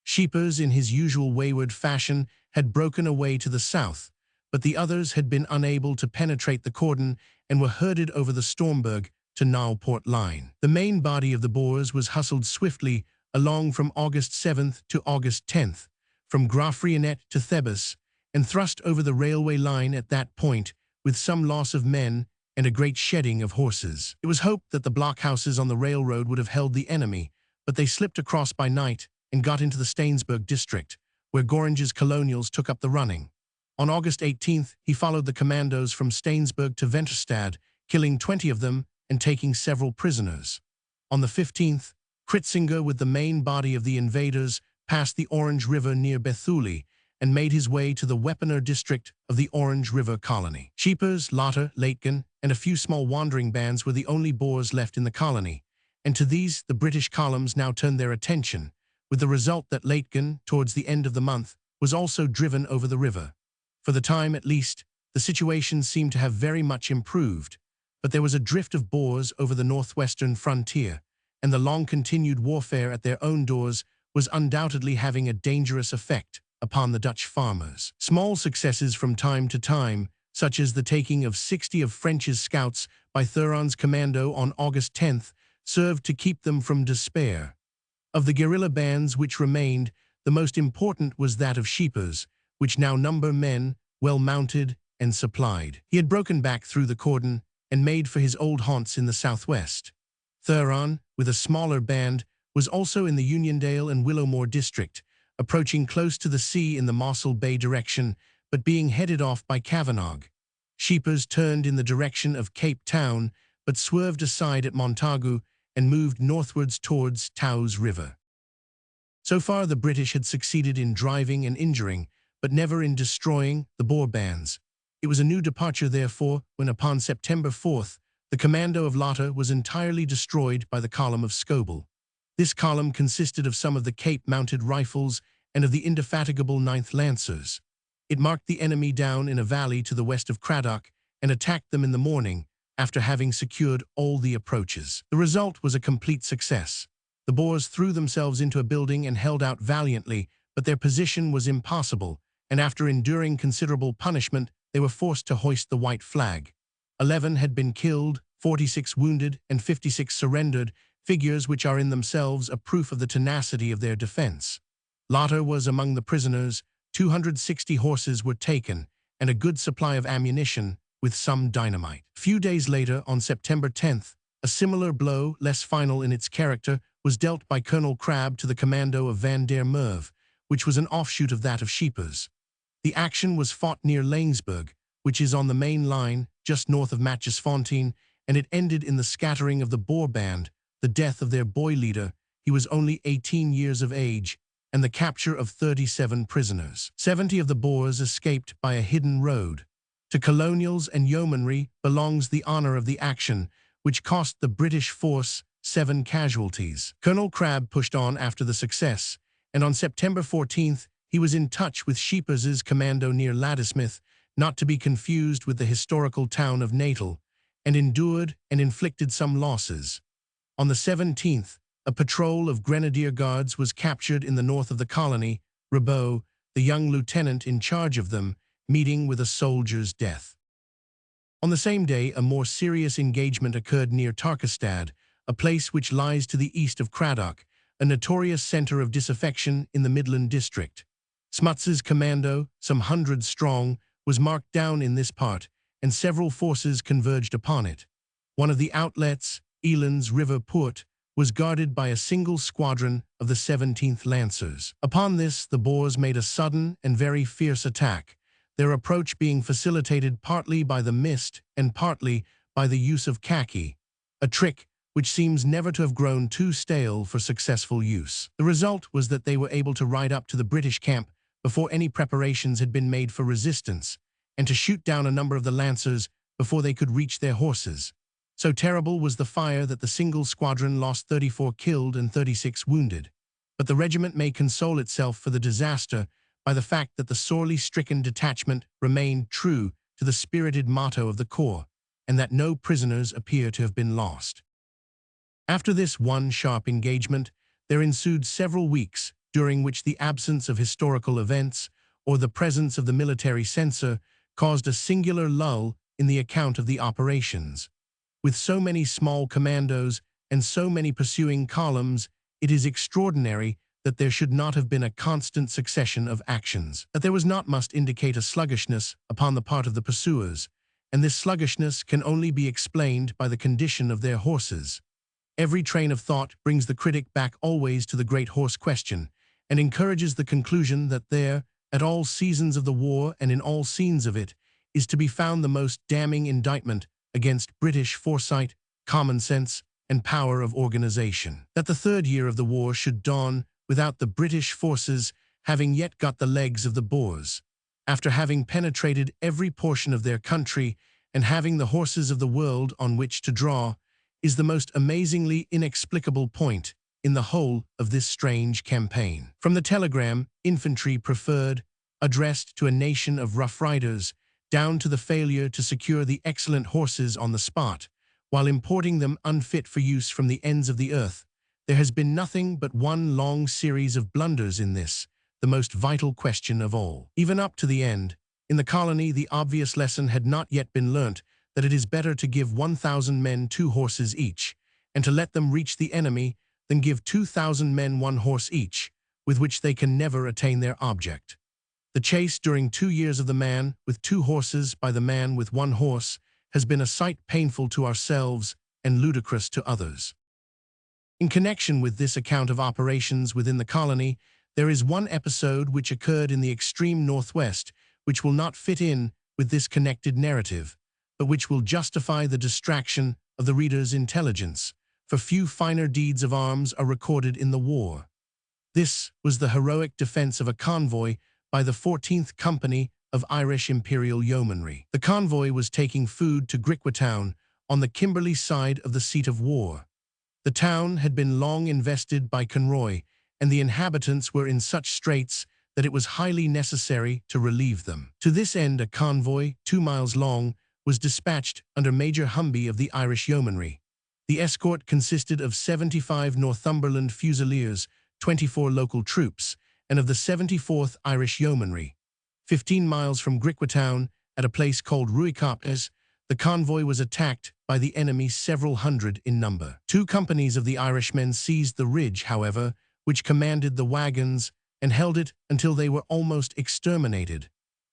Scheepers, in his usual wayward fashion, had broken away to the south, but the others had been unable to penetrate the cordon and were herded over the Stormberg to Nowport line. The main body of the Boers was hustled swiftly along from August 7th to August 10th, from Graafrenet to Thebes, and thrust over the railway line at that point with some loss of men and a great shedding of horses. It was hoped that the blockhouses on the railroad would have held the enemy, but they slipped across by night and got into the Stainsburg district, where Gorringe's colonials took up the running. On August 18th, he followed the commandos from Stainsburg to Venterstad, killing 20 of them and taking several prisoners. On the 15th, Kritzinger, with the main body of the invaders, passed the Orange River near Bethune and made his way to the Weaponer district of the Orange River colony. Scheepers, Lotter, Leitgen, and a few small wandering bands were the only Boers left in the colony, and to these the British columns now turned their attention, with the result that Leitgen, towards the end of the month, was also driven over the river. For the time at least, the situation seemed to have very much improved, but there was a drift of Boers over the northwestern frontier, and the long-continued warfare at their own doors was undoubtedly having a dangerous effect upon the Dutch farmers. Small successes from time to time, such as the taking of 60 of French's scouts by Thuron's commando on August 10th, served to keep them from despair. Of the guerrilla bands which remained, the most important was that of Scheepers, which now number men, well mounted and supplied. He had broken back through the cordon and made for his old haunts in the southwest. Thuron, with a smaller band, was also in the Uniondale and Willowmore district, approaching close to the sea in the Mossel Bay direction, but being headed off by Kavanagh. Scheepers turned in the direction of Cape Town, but swerved aside at Montagu and moved northwards towards Taos River. So far the British had succeeded in driving and injuring, but never in destroying, the Boer bands. It was a new departure, therefore, when upon September 4th, the commando of Lotter was entirely destroyed by the column of Scobel. This column consisted of some of the Cape-mounted rifles and of the indefatigable 9th Lancers. It marked the enemy down in a valley to the west of Cradock and attacked them in the morning, after having secured all the approaches. The result was a complete success. The Boers threw themselves into a building and held out valiantly, but their position was impossible, and after enduring considerable punishment, they were forced to hoist the white flag. 11 had been killed, 46 wounded, and 56 surrendered, figures which are in themselves a proof of the tenacity of their defense. Lotter was among the prisoners, 260 horses were taken, and a good supply of ammunition, with some dynamite. A few days later, on September 10th, a similar blow, less final in its character, was dealt by Colonel Crabbe to the commando of Van der Merwe, which was an offshoot of that of Scheepers. The action was fought near Lanesburg, which is on the main line, just north of Matjesfontein, and it ended in the scattering of the Boer band, the death of their boy leader, he was only 18 years of age, and the capture of 37 prisoners. 70 of the Boers escaped by a hidden road. To colonials and yeomanry belongs the honor of the action, which cost the British force 7 casualties. Colonel Crabbe pushed on after the success, and on September 14th, he was in touch with Scheepers's commando near Ladysmith not to be confused with the historical town of Natal, and endured and inflicted some losses. On the 17th, a patrol of Grenadier Guards was captured in the north of the colony, Ribault, the young lieutenant in charge of them, meeting with a soldier's death. On the same day, a more serious engagement occurred near Tarkastad, a place which lies to the east of Cradock, a notorious center of disaffection in the Midland District. Smuts's commando, some hundreds strong, was marked down in this part, and several forces converged upon it. One of the outlets, Eland's River Poort, was guarded by a single squadron of the 17th Lancers. Upon this, the Boers made a sudden and very fierce attack, their approach being facilitated partly by the mist and partly by the use of khaki, a trick which seems never to have grown too stale for successful use. The result was that they were able to ride up to the British camp before any preparations had been made for resistance, and to shoot down a number of the Lancers before they could reach their horses. So terrible was the fire that the single squadron lost 34 killed and 36 wounded. But the regiment may console itself for the disaster by the fact that the sorely stricken detachment remained true to the spirited motto of the corps, and that no prisoners appear to have been lost. After this one sharp engagement, there ensued several weeks during which the absence of historical events or the presence of the military censor caused a singular lull in the account of the operations. With so many small commandos and so many pursuing columns, it is extraordinary that there should not have been a constant succession of actions. That there was not must indicate a sluggishness upon the part of the pursuers, and this sluggishness can only be explained by the condition of their horses. Every train of thought brings the critic back always to the great horse question, and encourages the conclusion that there, at all seasons of the war and in all scenes of it, is to be found the most damning indictment against British foresight, common sense, and power of organization. That the third year of the war should dawn without the British forces having yet got the legs of the Boers, after having penetrated every portion of their country and having the horses of the world on which to draw, is the most amazingly inexplicable point in the whole of this strange campaign. From the telegram, infantry preferred, addressed to a nation of rough riders, down to the failure to secure the excellent horses on the spot, while importing them unfit for use from the ends of the earth, there has been nothing but one long series of blunders in this, the most vital question of all. Even up to the end, in the colony the obvious lesson had not yet been learnt that it is better to give 1,000 men 2 horses each, and to let them reach the enemy, than give 2,000 men 1 horse each, with which they can never attain their object. The chase during 2 years of the man with 2 horses by the man with 1 horse has been a sight painful to ourselves and ludicrous to others. In connection with this account of operations within the colony, there is one episode which occurred in the extreme northwest which will not fit in with this connected narrative, but which will justify the distraction of the reader's intelligence, for few finer deeds of arms are recorded in the war. This was the heroic defense of a convoy by the 14th Company of Irish Imperial Yeomanry. The convoy was taking food to Griquatown on the Kimberley side of the seat of war. The town had been long invested by Conroy, and the inhabitants were in such straits that it was highly necessary to relieve them. To this end, a convoy, 2 miles long, was dispatched under Major Humby of the Irish Yeomanry. The escort consisted of 75 Northumberland Fusiliers, 24 local troops, and of the 74th Irish Yeomanry. 15 miles from Griquatown, at a place called Ruicapes, the convoy was attacked by the enemy several hundred in number. 2 companies of the Irishmen seized the ridge, however, which commanded the wagons, and held it until they were almost exterminated.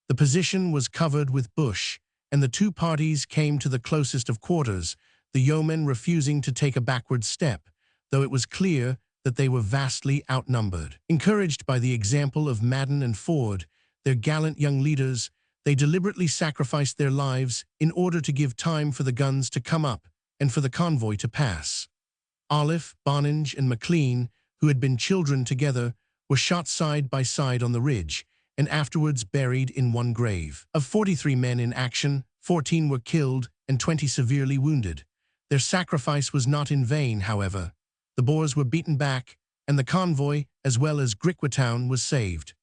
The position was covered with bush, and the 2 parties came to the closest of quarters, the yeomen refusing to take a backward step, though it was clear that they were vastly outnumbered. Encouraged by the example of Madden and Ford, their gallant young leaders, they deliberately sacrificed their lives in order to give time for the guns to come up and for the convoy to pass. Olive, Bonynge, and Maclean, who had been children together, were shot side by side on the ridge, and afterwards buried in one grave. Of 43 men in action, 14 were killed and 20 severely wounded. Their sacrifice was not in vain, however. The Boers were beaten back, and the convoy, as well as Griquatown, was saved.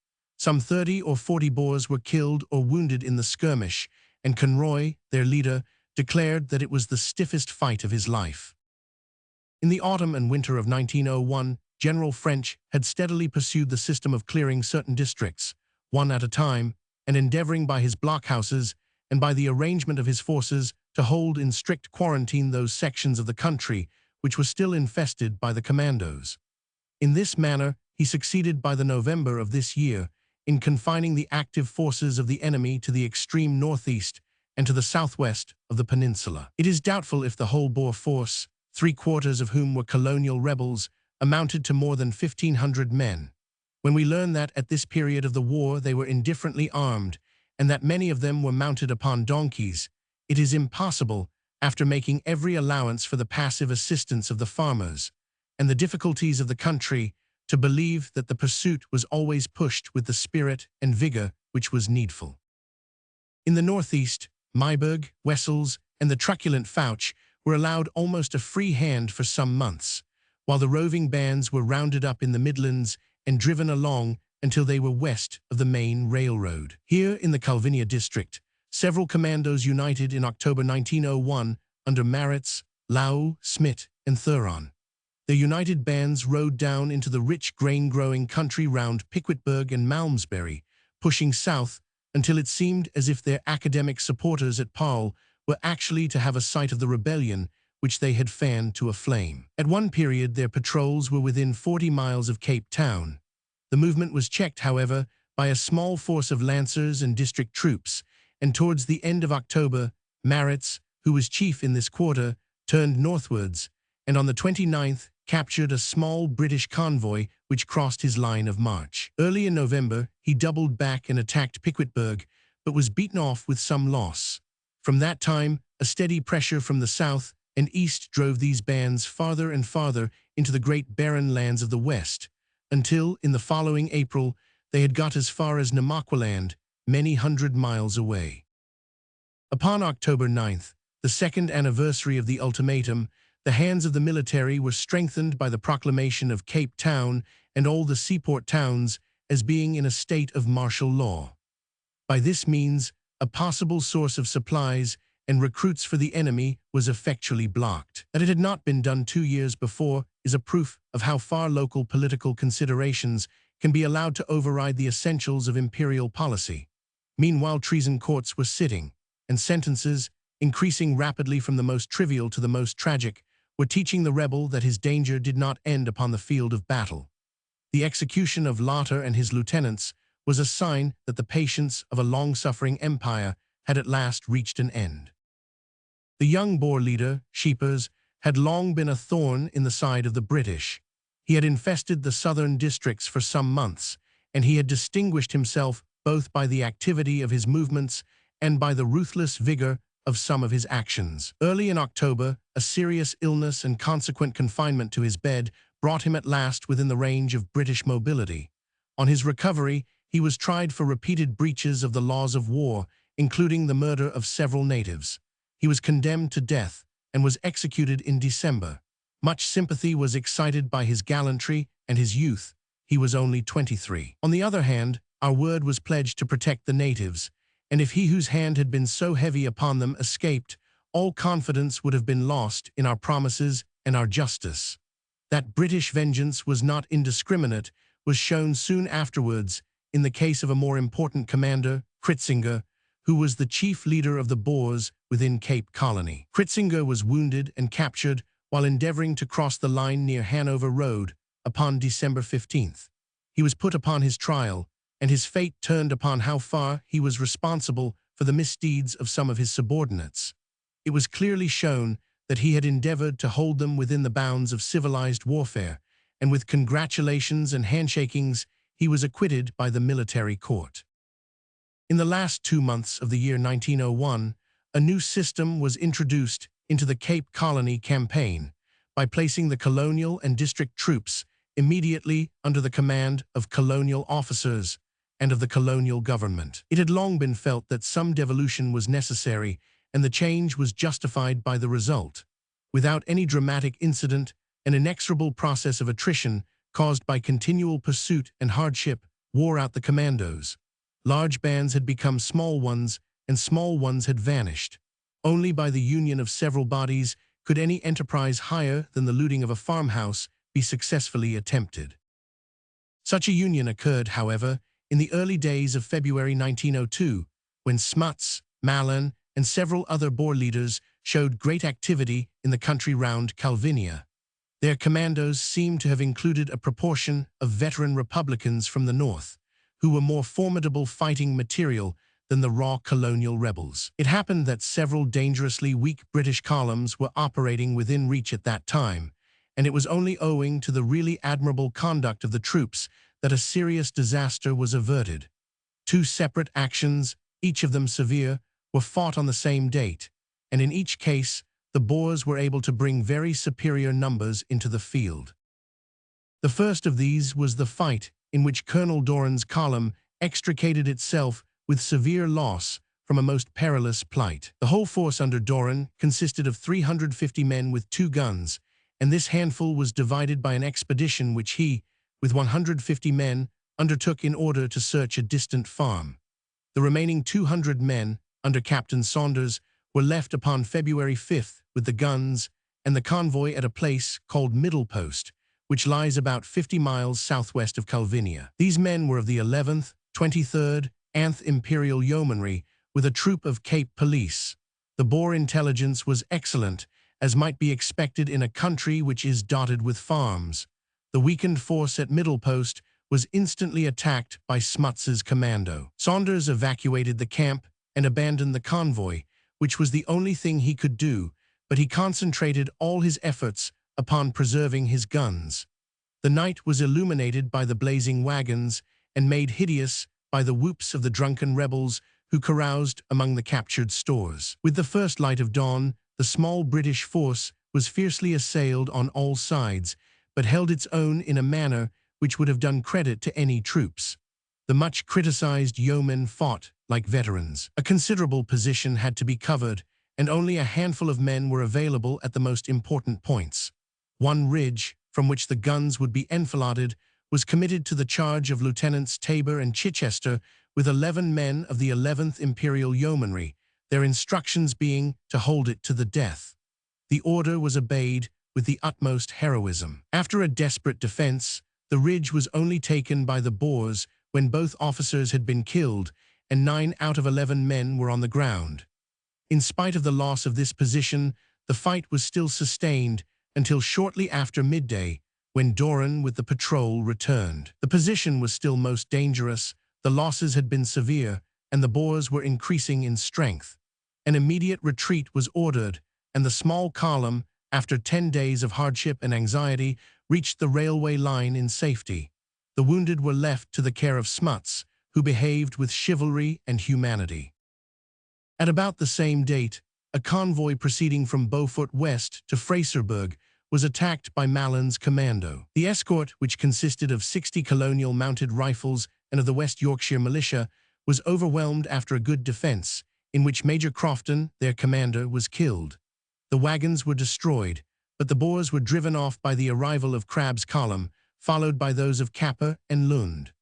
Some 30 or 40 Boers were killed or wounded in the skirmish, and Conroy, their leader, declared that it was the stiffest fight of his life. In the autumn and winter of 1901, General French had steadily pursued the system of clearing certain districts, one at a time, and endeavoring by his blockhouses and by the arrangement of his forces to hold in strict quarantine those sections of the country which were still infested by the commandos. In this manner, he succeeded by the November of this year in confining the active forces of the enemy to the extreme northeast and to the southwest of the peninsula. It is doubtful if the whole Boer force, 3/4 of whom were colonial rebels, amounted to more than 1,500 men. When we learn that at this period of the war they were indifferently armed, and that many of them were mounted upon donkeys, it is impossible, after making every allowance for the passive assistance of the farmers and the difficulties of the country, to believe that the pursuit was always pushed with the spirit and vigor which was needful. In the northeast, Myburg, Wessels, and the truculent Fouch were allowed almost a free hand for some months, while the roving bands were rounded up in the Midlands and driven along until they were west of the main railroad. Here in the Calvinia district, several commandos united in October 1901 under Maritz, Lau, Smit, and Thuron. The united bands rode down into the rich grain-growing country round Pickwickburg and Malmesbury, pushing south until it seemed as if their academic supporters at Paarl were actually to have a sight of the rebellion which they had fanned to a flame. At one period, their patrols were within 40 miles of Cape Town. The movement was checked, however, by a small force of lancers and district troops, and towards the end of October, Maritz, who was chief in this quarter, turned northwards, and on the 29th captured a small British convoy which crossed his line of march. Early in November, he doubled back and attacked Pickwickburg, but was beaten off with some loss. From that time, a steady pressure from the south and east drove these bands farther and farther into the great barren lands of the west, until, in the following April, they had got as far as Namaqualand, many hundred miles away. Upon October 9th, the second anniversary of the ultimatum, the hands of the military were strengthened by the proclamation of Cape Town and all the seaport towns as being in a state of martial law. By this means, a possible source of supplies and recruits for the enemy was effectually blocked. That it had not been done 2 years before is a proof of how far local political considerations can be allowed to override the essentials of imperial policy. Meanwhile, treason courts were sitting, and sentences, increasing rapidly from the most trivial to the most tragic, were teaching the rebel that his danger did not end upon the field of battle. The execution of Lotter and his lieutenants was a sign that the patience of a long-suffering empire had at last reached an end. The young Boer leader, Scheepers, had long been a thorn in the side of the British. He had infested the southern districts for some months, and he had distinguished himself both by the activity of his movements and by the ruthless vigor of some of his actions. Early in October, a serious illness and consequent confinement to his bed brought him at last within the range of British mobility. On his recovery, he was tried for repeated breaches of the laws of war, including the murder of several natives. He was condemned to death and was executed in December. Much sympathy was excited by his gallantry and his youth. He was only 23. On the other hand, our word was pledged to protect the natives, and if he whose hand had been so heavy upon them escaped, all confidence would have been lost in our promises and our justice. That British vengeance was not indiscriminate was shown soon afterwards in the case of a more important commander, Kritzinger, who was the chief leader of the Boers within Cape Colony. Kritzinger was wounded and captured while endeavoring to cross the line near Hanover Road upon December 15th. He was put upon his trial, and his fate turned upon how far he was responsible for the misdeeds of some of his subordinates. It was clearly shown that he had endeavored to hold them within the bounds of civilized warfare, and with congratulations and handshakings, he was acquitted by the military court. In the last 2 months of the year 1901, a new system was introduced into the Cape Colony campaign by placing the colonial and district troops immediately under the command of colonial officers and of the colonial government. It had long been felt that some devolution was necessary, and the change was justified by the result. Without any dramatic incident, an inexorable process of attrition caused by continual pursuit and hardship wore out the commandos. Large bands had become small ones, and small ones had vanished. Only by the union of several bodies could any enterprise higher than the looting of a farmhouse be successfully attempted. Such a union occurred, however, in the early days of February 1902, when Smuts, Mallan, and several other Boer leaders showed great activity in the country round Calvinia. Their commandos seemed to have included a proportion of veteran Republicans from the north, who were more formidable fighting material than the raw colonial rebels. It happened that several dangerously weak British columns were operating within reach at that time, and it was only owing to the really admirable conduct of the troops that a serious disaster was averted. Two separate actions, each of them severe, were fought on the same date, and in each case, the Boers were able to bring very superior numbers into the field. The first of these was the fight in which Colonel Doran's column extricated itself with severe loss from a most perilous plight. The whole force under Doran consisted of 350 men with 2 guns, and this handful was divided by an expedition which he, with 150 men, undertook in order to search a distant farm. The remaining 200 men, under Captain Saunders, were left upon February 5th with the guns and the convoy at a place called Middle Post, which lies about 50 miles southwest of Calvinia. These men were of the 11th, 23rd, th Imperial Yeomanry, with a troop of Cape Police. The Boer intelligence was excellent, as might be expected in a country which is dotted with farms. The weakened force at Middle Post was instantly attacked by Smuts's commando. Saunders evacuated the camp and abandoned the convoy, which was the only thing he could do, but he concentrated all his efforts upon preserving his guns. The night was illuminated by the blazing wagons and made hideous by the whoops of the drunken rebels who caroused among the captured stores. With the first light of dawn, the small British force was fiercely assailed on all sides, but held its own in a manner which would have done credit to any troops. The much criticized yeomen fought like veterans. A considerable position had to be covered, and only a handful of men were available at the most important points. One ridge, from which the guns would be enfiladed, was committed to the charge of Lieutenants Tabor and Chichester with 11 men of the 11th Imperial Yeomanry, their instructions being to hold it to the death. The order was obeyed with the utmost heroism. After a desperate defense, the ridge was only taken by the Boers when both officers had been killed and 9 out of 11 men were on the ground. In spite of the loss of this position, the fight was still sustained until shortly after midday, when Doran with the patrol returned. The position was still most dangerous, the losses had been severe, and the Boers were increasing in strength. An immediate retreat was ordered, and the small column, after 10 days of hardship and anxiety, reached the railway line in safety. The wounded were left to the care of Smuts, who behaved with chivalry and humanity. At about the same date, a convoy proceeding from Beaufort West to Fraserburg was attacked by Mallan's commando. The escort, which consisted of 60 colonial mounted rifles and of the West Yorkshire militia, was overwhelmed after a good defense, in which Major Crofton, their commander, was killed. The wagons were destroyed, but the Boers were driven off by the arrival of Crabbe's column, followed by those of Kappa and Lund.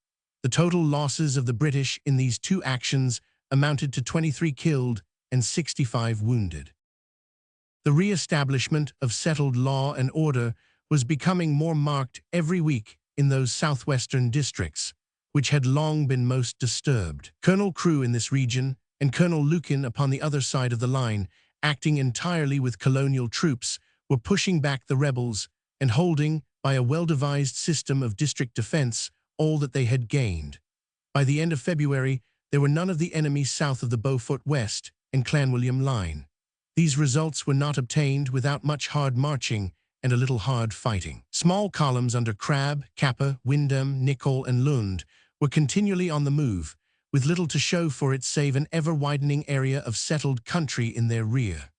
The total losses of the British in these 2 actions amounted to 23 killed and 65 wounded. The re-establishment of settled law and order was becoming more marked every week in those southwestern districts, which had long been most disturbed. Colonel Crewe in this region and Colonel Lukin upon the other side of the line, acting entirely with colonial troops, were pushing back the rebels and holding, by a well-devised system of district defense, all that they had gained. By the end of February, there were none of the enemy south of the Beaufort West and Clanwilliam line. These results were not obtained without much hard marching and a little hard fighting. Small columns under Crabbe, Kappa, Wyndham, Nicol, and Lund were continually on the move, with little to show for it save an ever-widening area of settled country in their rear.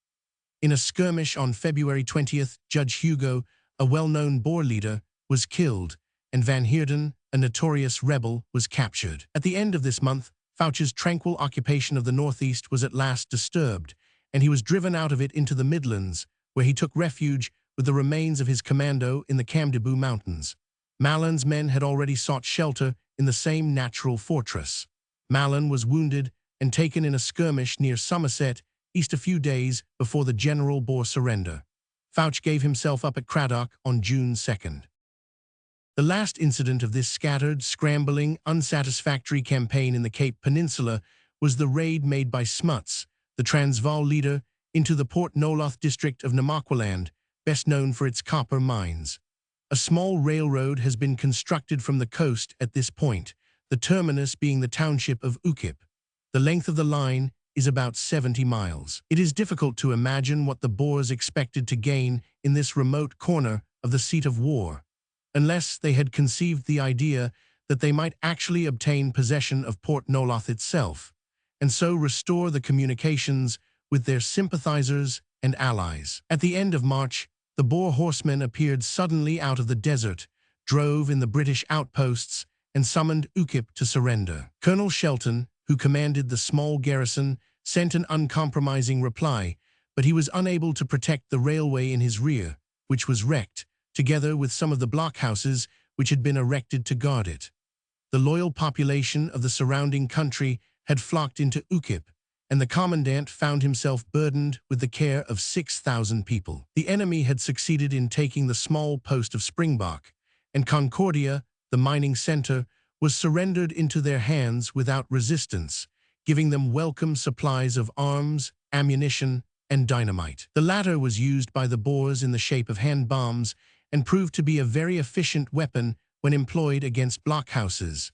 In a skirmish on February 20th, Judge Hugo, a well-known Boer leader, was killed, and Van Heerden, a notorious rebel, was captured. At the end of this month, Fouche's tranquil occupation of the northeast was at last disturbed, and he was driven out of it into the Midlands, where he took refuge with the remains of his commando in the Camdebou Mountains. Mallan's men had already sought shelter in the same natural fortress. Mallan was wounded and taken in a skirmish near Somerset East a few days before the General Boer surrender. Fouch gave himself up at Cradock on June 2nd. The last incident of this scattered, scrambling, unsatisfactory campaign in the Cape Peninsula was the raid made by Smuts, the Transvaal leader, into the Port Nolloth district of Namaqualand, best known for its copper mines. A small railroad has been constructed from the coast at this point, the terminus being the township of Ukip. The length of the line is about 70 miles. It is difficult to imagine what the Boers expected to gain in this remote corner of the seat of war, unless they had conceived the idea that they might actually obtain possession of Port Nolloth itself, and so restore the communications with their sympathizers and allies. At the end of March, the Boer horsemen appeared suddenly out of the desert, drove in the British outposts, and summoned Ukip to surrender. Colonel Shelton, who commanded the small garrison, sent an uncompromising reply, but he was unable to protect the railway in his rear, which was wrecked, together with some of the blockhouses which had been erected to guard it. The loyal population of the surrounding country had flocked into Ukip, and the commandant found himself burdened with the care of 6,000 people. The enemy had succeeded in taking the small post of Springbok, and Concordia, the mining center, was surrendered into their hands without resistance, giving them welcome supplies of arms, ammunition, and dynamite. The latter was used by the Boers in the shape of hand bombs and proved to be a very efficient weapon when employed against blockhouses.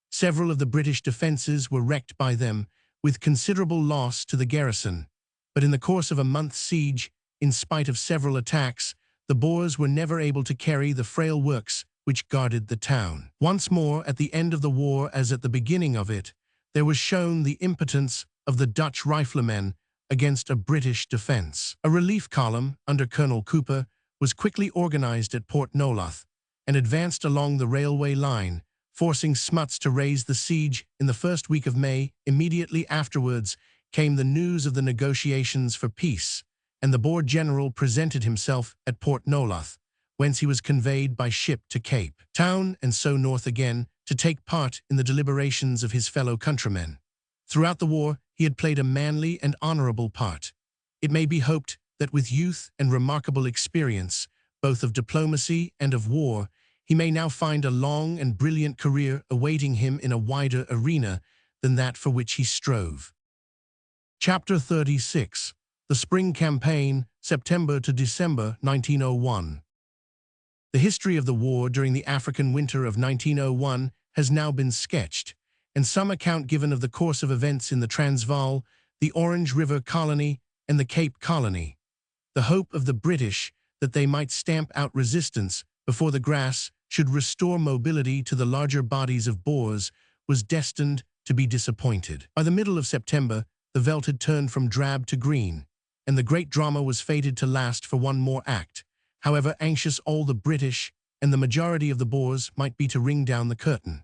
Several of the British defenses were wrecked by them, with considerable loss to the garrison. But in the course of a month's siege, in spite of several attacks, the Boers were never able to carry the frail works which guarded the town. Once more, at the end of the war as at the beginning of it, there was shown the impotence of the Dutch riflemen against a British defense. A relief column, under Colonel Cooper, was quickly organized at Port Nolloth and advanced along the railway line, forcing Smuts to raise the siege in the first week of May. Immediately afterwards came the news of the negotiations for peace, and the Boer general presented himself at Port Nolloth, whence he was conveyed by ship to Cape Town and so north again to take part in the deliberations of his fellow countrymen. Throughout the war, he had played a manly and honorable part. It may be hoped that with youth and remarkable experience, both of diplomacy and of war, he may now find a long and brilliant career awaiting him in a wider arena than that for which he strove. Chapter 36. The Spring Campaign, September to December 1901. The history of the war during the African winter of 1901 has now been sketched, and some account given of the course of events in the Transvaal, the Orange River Colony, and the Cape Colony. The hope of the British that they might stamp out resistance before the grass should restore mobility to the larger bodies of Boers was destined to be disappointed. By the middle of September, the veldt had turned from drab to green, and the great drama was fated to last for one more act, however anxious all the British and the majority of the Boers might be to ring down the curtain.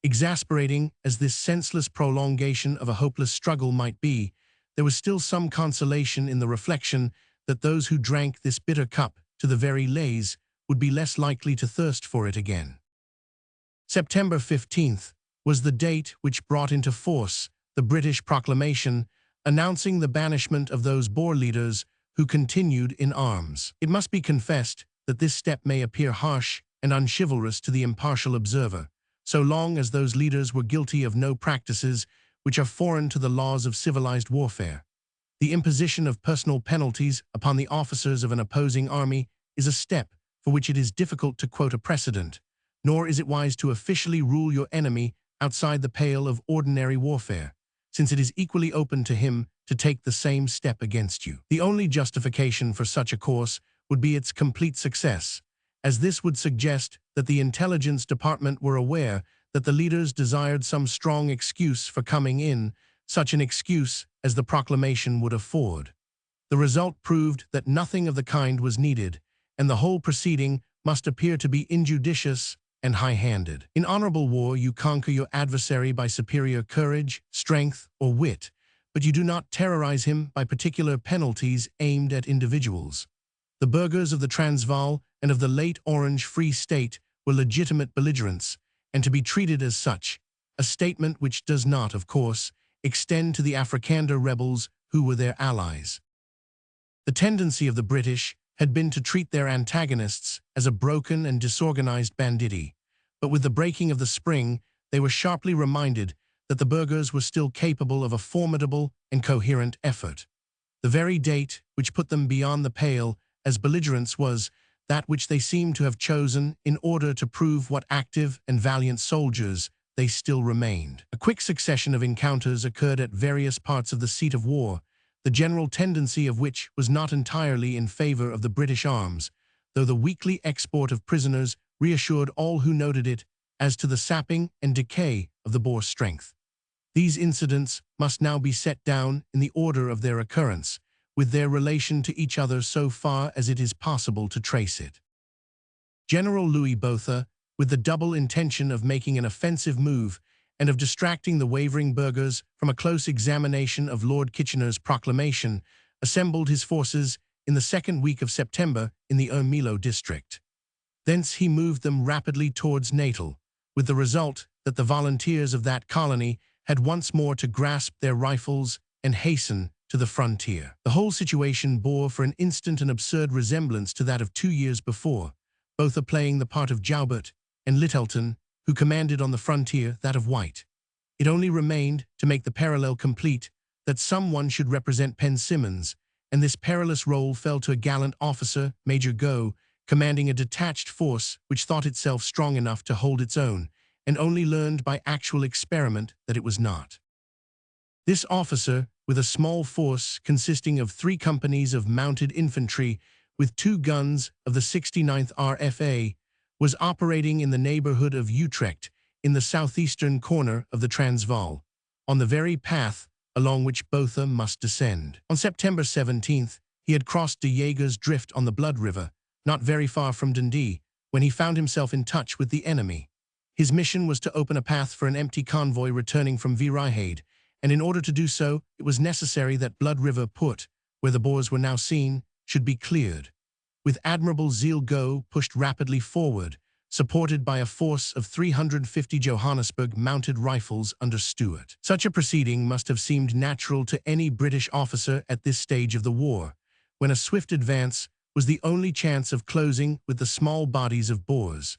Exasperating as this senseless prolongation of a hopeless struggle might be, there was still some consolation in the reflection that those who drank this bitter cup to the very lays would be less likely to thirst for it again. September 15th was the date which brought into force the British proclamation announcing the banishment of those Boer leaders who continued in arms. It must be confessed that this step may appear harsh and unchivalrous to the impartial observer, so long as those leaders were guilty of no practices which are foreign to the laws of civilized warfare. The imposition of personal penalties upon the officers of an opposing army is a step for which it is difficult to quote a precedent, nor is it wise to officially rule your enemy outside the pale of ordinary warfare, since it is equally open to him to take the same step against you. The only justification for such a course would be its complete success, as this would suggest that the intelligence department were aware that the leaders desired some strong excuse for coming in, such an excuse as the proclamation would afford. The result proved that nothing of the kind was needed, and the whole proceeding must appear to be injudicious and high-handed. In honorable war, you conquer your adversary by superior courage, strength, or wit, but you do not terrorize him by particular penalties aimed at individuals. The burghers of the Transvaal and of the late Orange Free State were legitimate belligerents, and to be treated as such, a statement which does not, of course, extend to the Afrikaner rebels who were their allies. The tendency of the British had been to treat their antagonists as a broken and disorganized banditti, but with the breaking of the spring, they were sharply reminded that the burghers were still capable of a formidable and coherent effort. The very date which put them beyond the pale as belligerents was that which they seemed to have chosen in order to prove what active and valiant soldiers they still remained. A quick succession of encounters occurred at various parts of the seat of war, the general tendency of which was not entirely in favor of the British arms, though the weekly export of prisoners reassured all who noted it as to the sapping and decay of the Boer strength. These incidents must now be set down in the order of their occurrence, with their relation to each other so far as it is possible to trace it. General Louis Botha, with the double intention of making an offensive move and of distracting the wavering burghers from a close examination of Lord Kitchener's proclamation, assembled his forces in the second week of September in the Ermelo district. Thence he moved them rapidly towards Natal, with the result that the volunteers of that colony had once more to grasp their rifles and hasten to the frontier. The whole situation bore for an instant an absurd resemblance to that of 2 years before, Botha playing the part of Joubert and Littleton, who commanded on the frontier that of White. It only remained, to make the parallel complete, that someone should represent Pen Simmons, and this perilous role fell to a gallant officer, Major Gough, commanding a detached force which thought itself strong enough to hold its own, and only learned by actual experiment that it was not. This officer, with a small force consisting of 3 companies of mounted infantry with 2 guns of the 69th RFA, was operating in the neighborhood of Utrecht in the southeastern corner of the Transvaal, on the very path along which Botha must descend. On September 17th, he had crossed De Jager's Drift on the Blood River, not very far from Dundee, when he found himself in touch with the enemy. His mission was to open a path for an empty convoy returning from Vryheid, and in order to do so, it was necessary that Blood River Put, where the Boers were now seen, should be cleared. With admirable zeal Gough pushed rapidly forward, supported by a force of 350 Johannesburg mounted rifles under Stuart. Such a proceeding must have seemed natural to any British officer at this stage of the war, when a swift advance was the only chance of closing with the small bodies of Boers.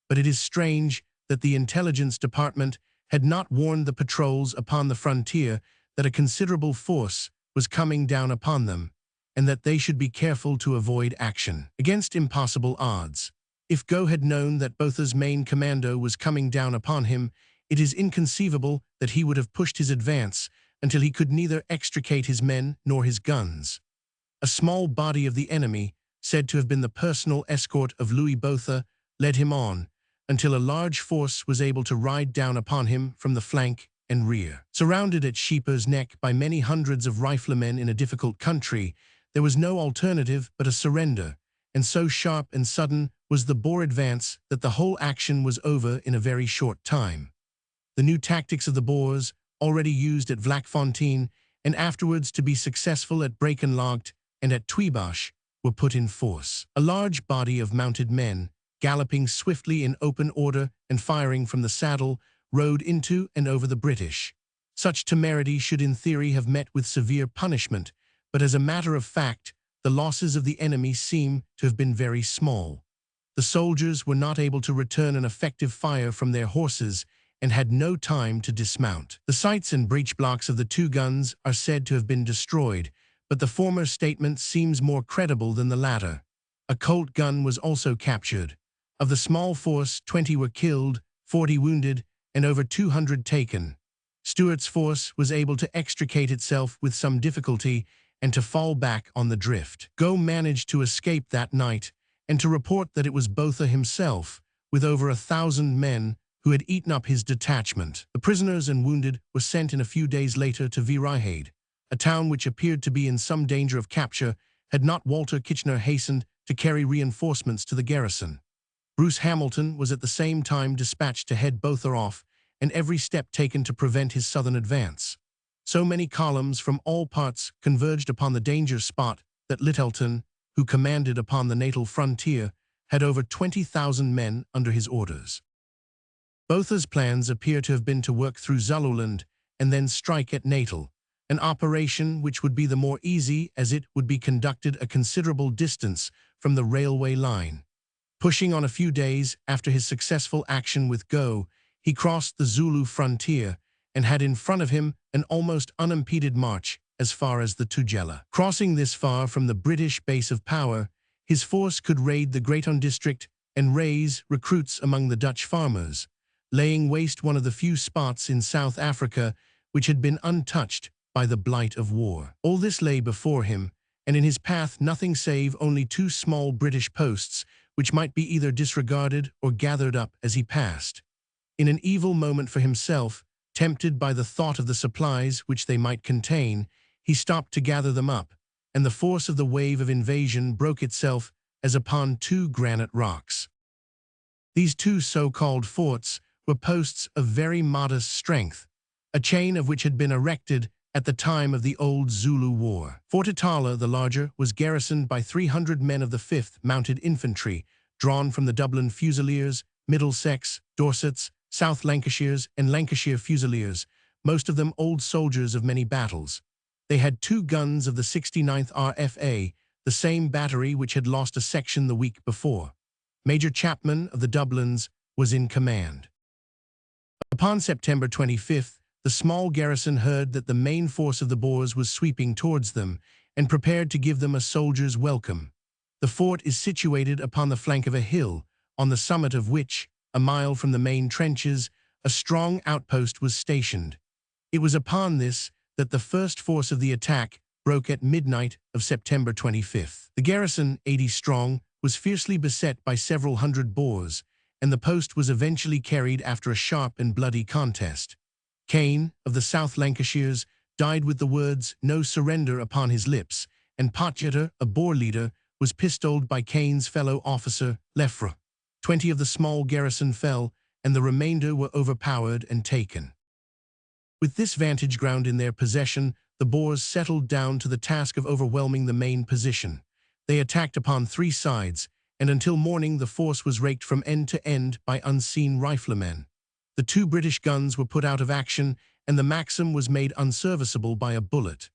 But it is strange that the intelligence department had not warned the patrols upon the frontier that a considerable force was coming down upon them, and that they should be careful to avoid action. Against impossible odds, if Gough had known that Botha's main commando was coming down upon him, it is inconceivable that he would have pushed his advance until he could neither extricate his men nor his guns. A small body of the enemy, said to have been the personal escort of Louis Botha, led him on, until a large force was able to ride down upon him from the flank and rear. Surrounded at Sheeper's Neck by many hundreds of riflemen in a difficult country, there was no alternative but a surrender, and so sharp and sudden was the Boer advance that the whole action was over in a very short time. The new tactics of the Boers, already used at Vlakfontein, and afterwards to be successful at Brakenlagt and at Tweebosch, were put in force. A large body of mounted men, galloping swiftly in open order and firing from the saddle, rode into and over the British. Such temerity should in theory have met with severe punishment, but as a matter of fact, the losses of the enemy seem to have been very small. The soldiers were not able to return an effective fire from their horses and had no time to dismount. The sights and breech blocks of the 2 guns are said to have been destroyed, but the former statement seems more credible than the latter. A Colt gun was also captured. Of the small force, 20 were killed, 40 wounded, and over 200 taken. Stuart's force was able to extricate itself with some difficulty and to fall back on the drift. Gough managed to escape that night and to report that it was Botha himself, with over 1,000 men, who had eaten up his detachment. The prisoners and wounded were sent in a few days later to Vryheid, a town which appeared to be in some danger of capture had not Walter Kitchener hastened to carry reinforcements to the garrison. Bruce Hamilton was at the same time dispatched to head Botha off, and every step taken to prevent his southern advance. So many columns from all parts converged upon the danger spot that Littleton, who commanded upon the Natal frontier, had over 20,000 men under his orders. Botha's plans appear to have been to work through Zululand and then strike at Natal, an operation which would be the more easy as it would be conducted a considerable distance from the railway line. Pushing on a few days after his successful action with Go, he crossed the Zulu frontier and had in front of him an almost unimpeded march as far as the Tugela. Crossing this far from the British base of power, his force could raid the Great District and raise recruits among the Dutch farmers, laying waste one of the few spots in South Africa which had been untouched by the blight of war. All this lay before him, and in his path nothing save only two small British posts, which might be either disregarded or gathered up as he passed. In an evil moment for himself, tempted by the thought of the supplies which they might contain, he stopped to gather them up, and the force of the wave of invasion broke itself as upon two granite rocks. These two so-called forts were posts of very modest strength, a chain of which had been erected at the time of the old Zulu War. Fort Etala, the larger, was garrisoned by 300 men of the 5th Mounted Infantry, drawn from the Dublin Fusiliers, Middlesex, Dorsets, South Lancashires, and Lancashire Fusiliers, most of them old soldiers of many battles. They had 2 guns of the 69th RFA, the same battery which had lost a section the week before. Major Chapman of the Dublins was in command. Upon September 25th, the small garrison heard that the main force of the Boers was sweeping towards them and prepared to give them a soldier's welcome. The fort is situated upon the flank of a hill, on the summit of which, a mile from the main trenches, a strong outpost was stationed. It was upon this that the first force of the attack broke at midnight of September 25th. The garrison, 80 strong, was fiercely beset by several hundred Boers, and the post was eventually carried after a sharp and bloody contest. Kane, of the South Lancashires, died with the words, "No surrender," upon his lips, and Potgieter, a Boer leader, was pistoled by Kane's fellow officer, Lefre. 20 of the small garrison fell, and the remainder were overpowered and taken. With this vantage ground in their possession, the Boers settled down to the task of overwhelming the main position. They attacked upon 3 sides, and until morning the force was raked from end to end by unseen riflemen. The 2 British guns were put out of action, and the Maxim was made unserviceable by a bullet.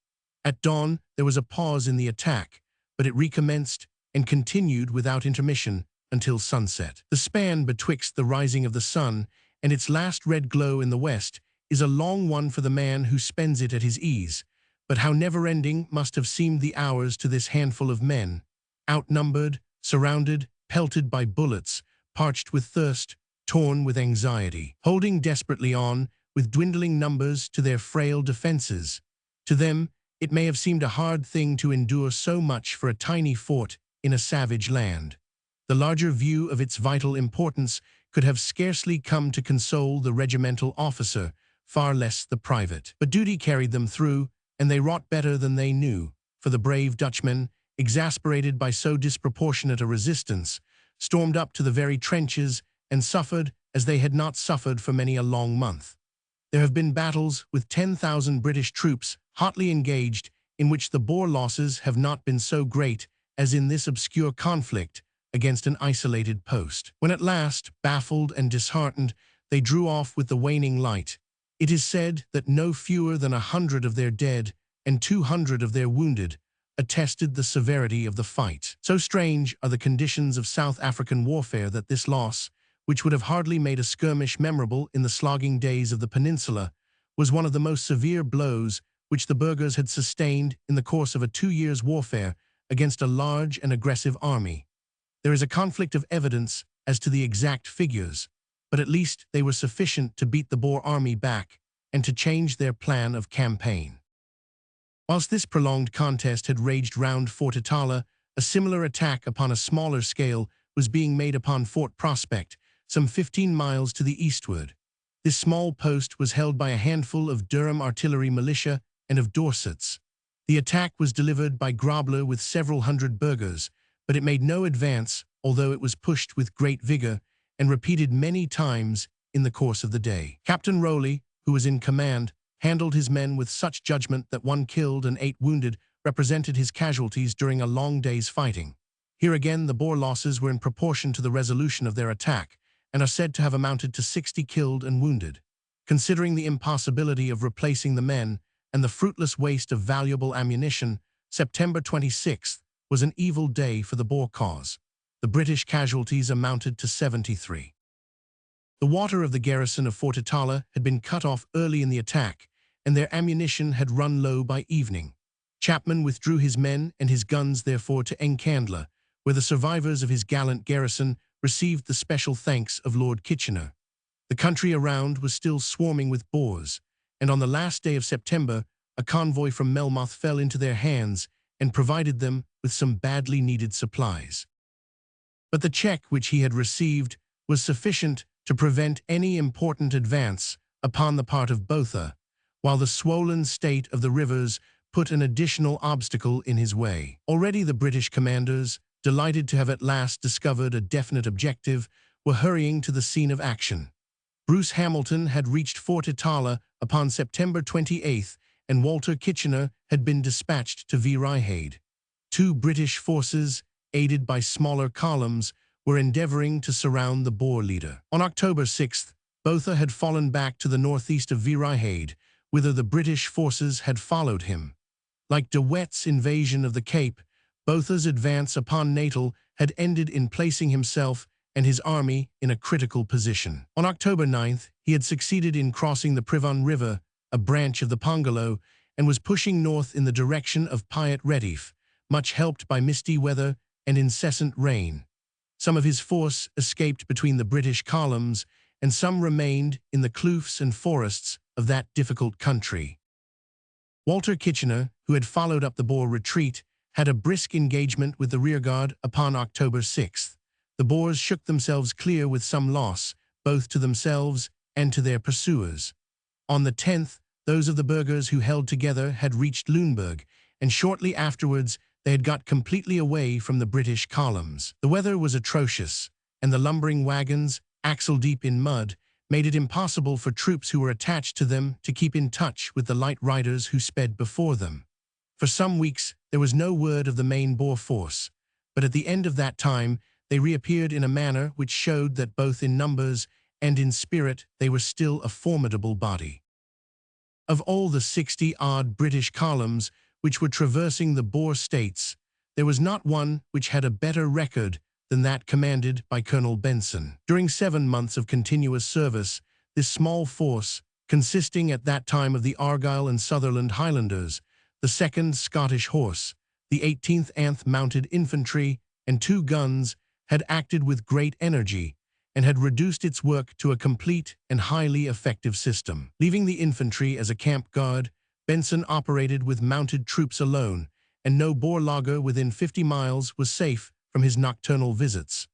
At dawn, there was a pause in the attack, but it recommenced and continued without intermission until sunset. The span betwixt the rising of the sun and its last red glow in the west is a long one for the man who spends it at his ease, but how never-ending must have seemed the hours to this handful of men, outnumbered, surrounded, pelted by bullets, parched with thirst, torn with anxiety, holding desperately on, with dwindling numbers to their frail defenses. To them, it may have seemed a hard thing to endure so much for a tiny fort in a savage land. The larger view of its vital importance could have scarcely come to console the regimental officer, far less the private. But duty carried them through, and they wrought better than they knew, for the brave Dutchmen, exasperated by so disproportionate a resistance, stormed up to the very trenches and suffered as they had not suffered for many a long month. There have been battles with 10,000 British troops hotly engaged in which the Boer losses have not been so great as in this obscure conflict against an isolated post. When at last, baffled and disheartened, they drew off with the waning light, it is said that no fewer than 100 of their dead and 200 of their wounded attested the severity of the fight. So strange are the conditions of South African warfare that this loss, which would have hardly made a skirmish memorable in the slogging days of the peninsula, was one of the most severe blows which the burghers had sustained in the course of a 2 years' warfare against a large and aggressive army. There is a conflict of evidence as to the exact figures, but at least they were sufficient to beat the Boer army back and to change their plan of campaign. Whilst this prolonged contest had raged round Fort Etala, a similar attack upon a smaller scale was being made upon Fort Prospect, some 15 miles to the eastward. This small post was held by a handful of Durham artillery militia and of Dorsets. The attack was delivered by Grobler with several hundred burghers, but it made no advance, although it was pushed with great vigor and repeated many times in the course of the day. Captain Rowley, who was in command, handled his men with such judgment that 1 killed and 8 wounded represented his casualties during a long day's fighting. Here again the Boer losses were in proportion to the resolution of their attack, and are said to have amounted to 60 killed and wounded. Considering the impossibility of replacing the men and the fruitless waste of valuable ammunition, September 26th was an evil day for the Boer cause. The British casualties amounted to 73. The water of the garrison of Fort Itala had been cut off early in the attack, and their ammunition had run low by evening. Chapman withdrew his men and his guns therefore to Enkandla, where the survivors of his gallant garrison received the special thanks of Lord Kitchener. The country around was still swarming with Boers, and on the last day of September, a convoy from Melmoth fell into their hands and provided them with some badly needed supplies. But the check which he had received was sufficient to prevent any important advance upon the part of Botha, while the swollen state of the rivers put an additional obstacle in his way. Already the British commanders, delighted to have at last discovered a definite objective, were hurrying to the scene of action. Bruce Hamilton had reached Fort Itala upon September 28th, and Walter Kitchener had been dispatched to Vryheid. Two British forces, aided by smaller columns, were endeavoring to surround the Boer leader. On October 6th, Botha had fallen back to the northeast of Vryheid, whither the British forces had followed him. Like De Wet's invasion of the Cape, Botha's advance upon Natal had ended in placing himself and his army in a critical position. On October 9th, he had succeeded in crossing the Privon River, a branch of the Pongalo, and was pushing north in the direction of Pyat Retief, much helped by misty weather and incessant rain. Some of his force escaped between the British columns, and some remained in the kloofs and forests of that difficult country. Walter Kitchener, who had followed up the Boer retreat, had a brisk engagement with the rearguard upon October 6th. The Boers shook themselves clear with some loss, both to themselves and to their pursuers. On the 10th, those of the burghers who held together had reached Lüneburg, and shortly afterwards they had got completely away from the British columns. The weather was atrocious, and the lumbering wagons, axle-deep in mud, made it impossible for troops who were attached to them to keep in touch with the light riders who sped before them. For some weeks there was no word of the main Boer force, but at the end of that time they reappeared in a manner which showed that both in numbers and in spirit they were still a formidable body. Of all the 60-odd British columns which were traversing the Boer states, there was not one which had a better record than that commanded by Colonel Benson. During 7 months of continuous service, this small force, consisting at that time of the Argyll and Sutherland Highlanders, the 2nd Scottish Horse, the 18th Anth Mounted Infantry, and 2 guns, had acted with great energy and had reduced its work to a complete and highly effective system. Leaving the infantry as a camp guard, Benson operated with mounted troops alone, and no Boer laager within 50 miles was safe from his nocturnal visits.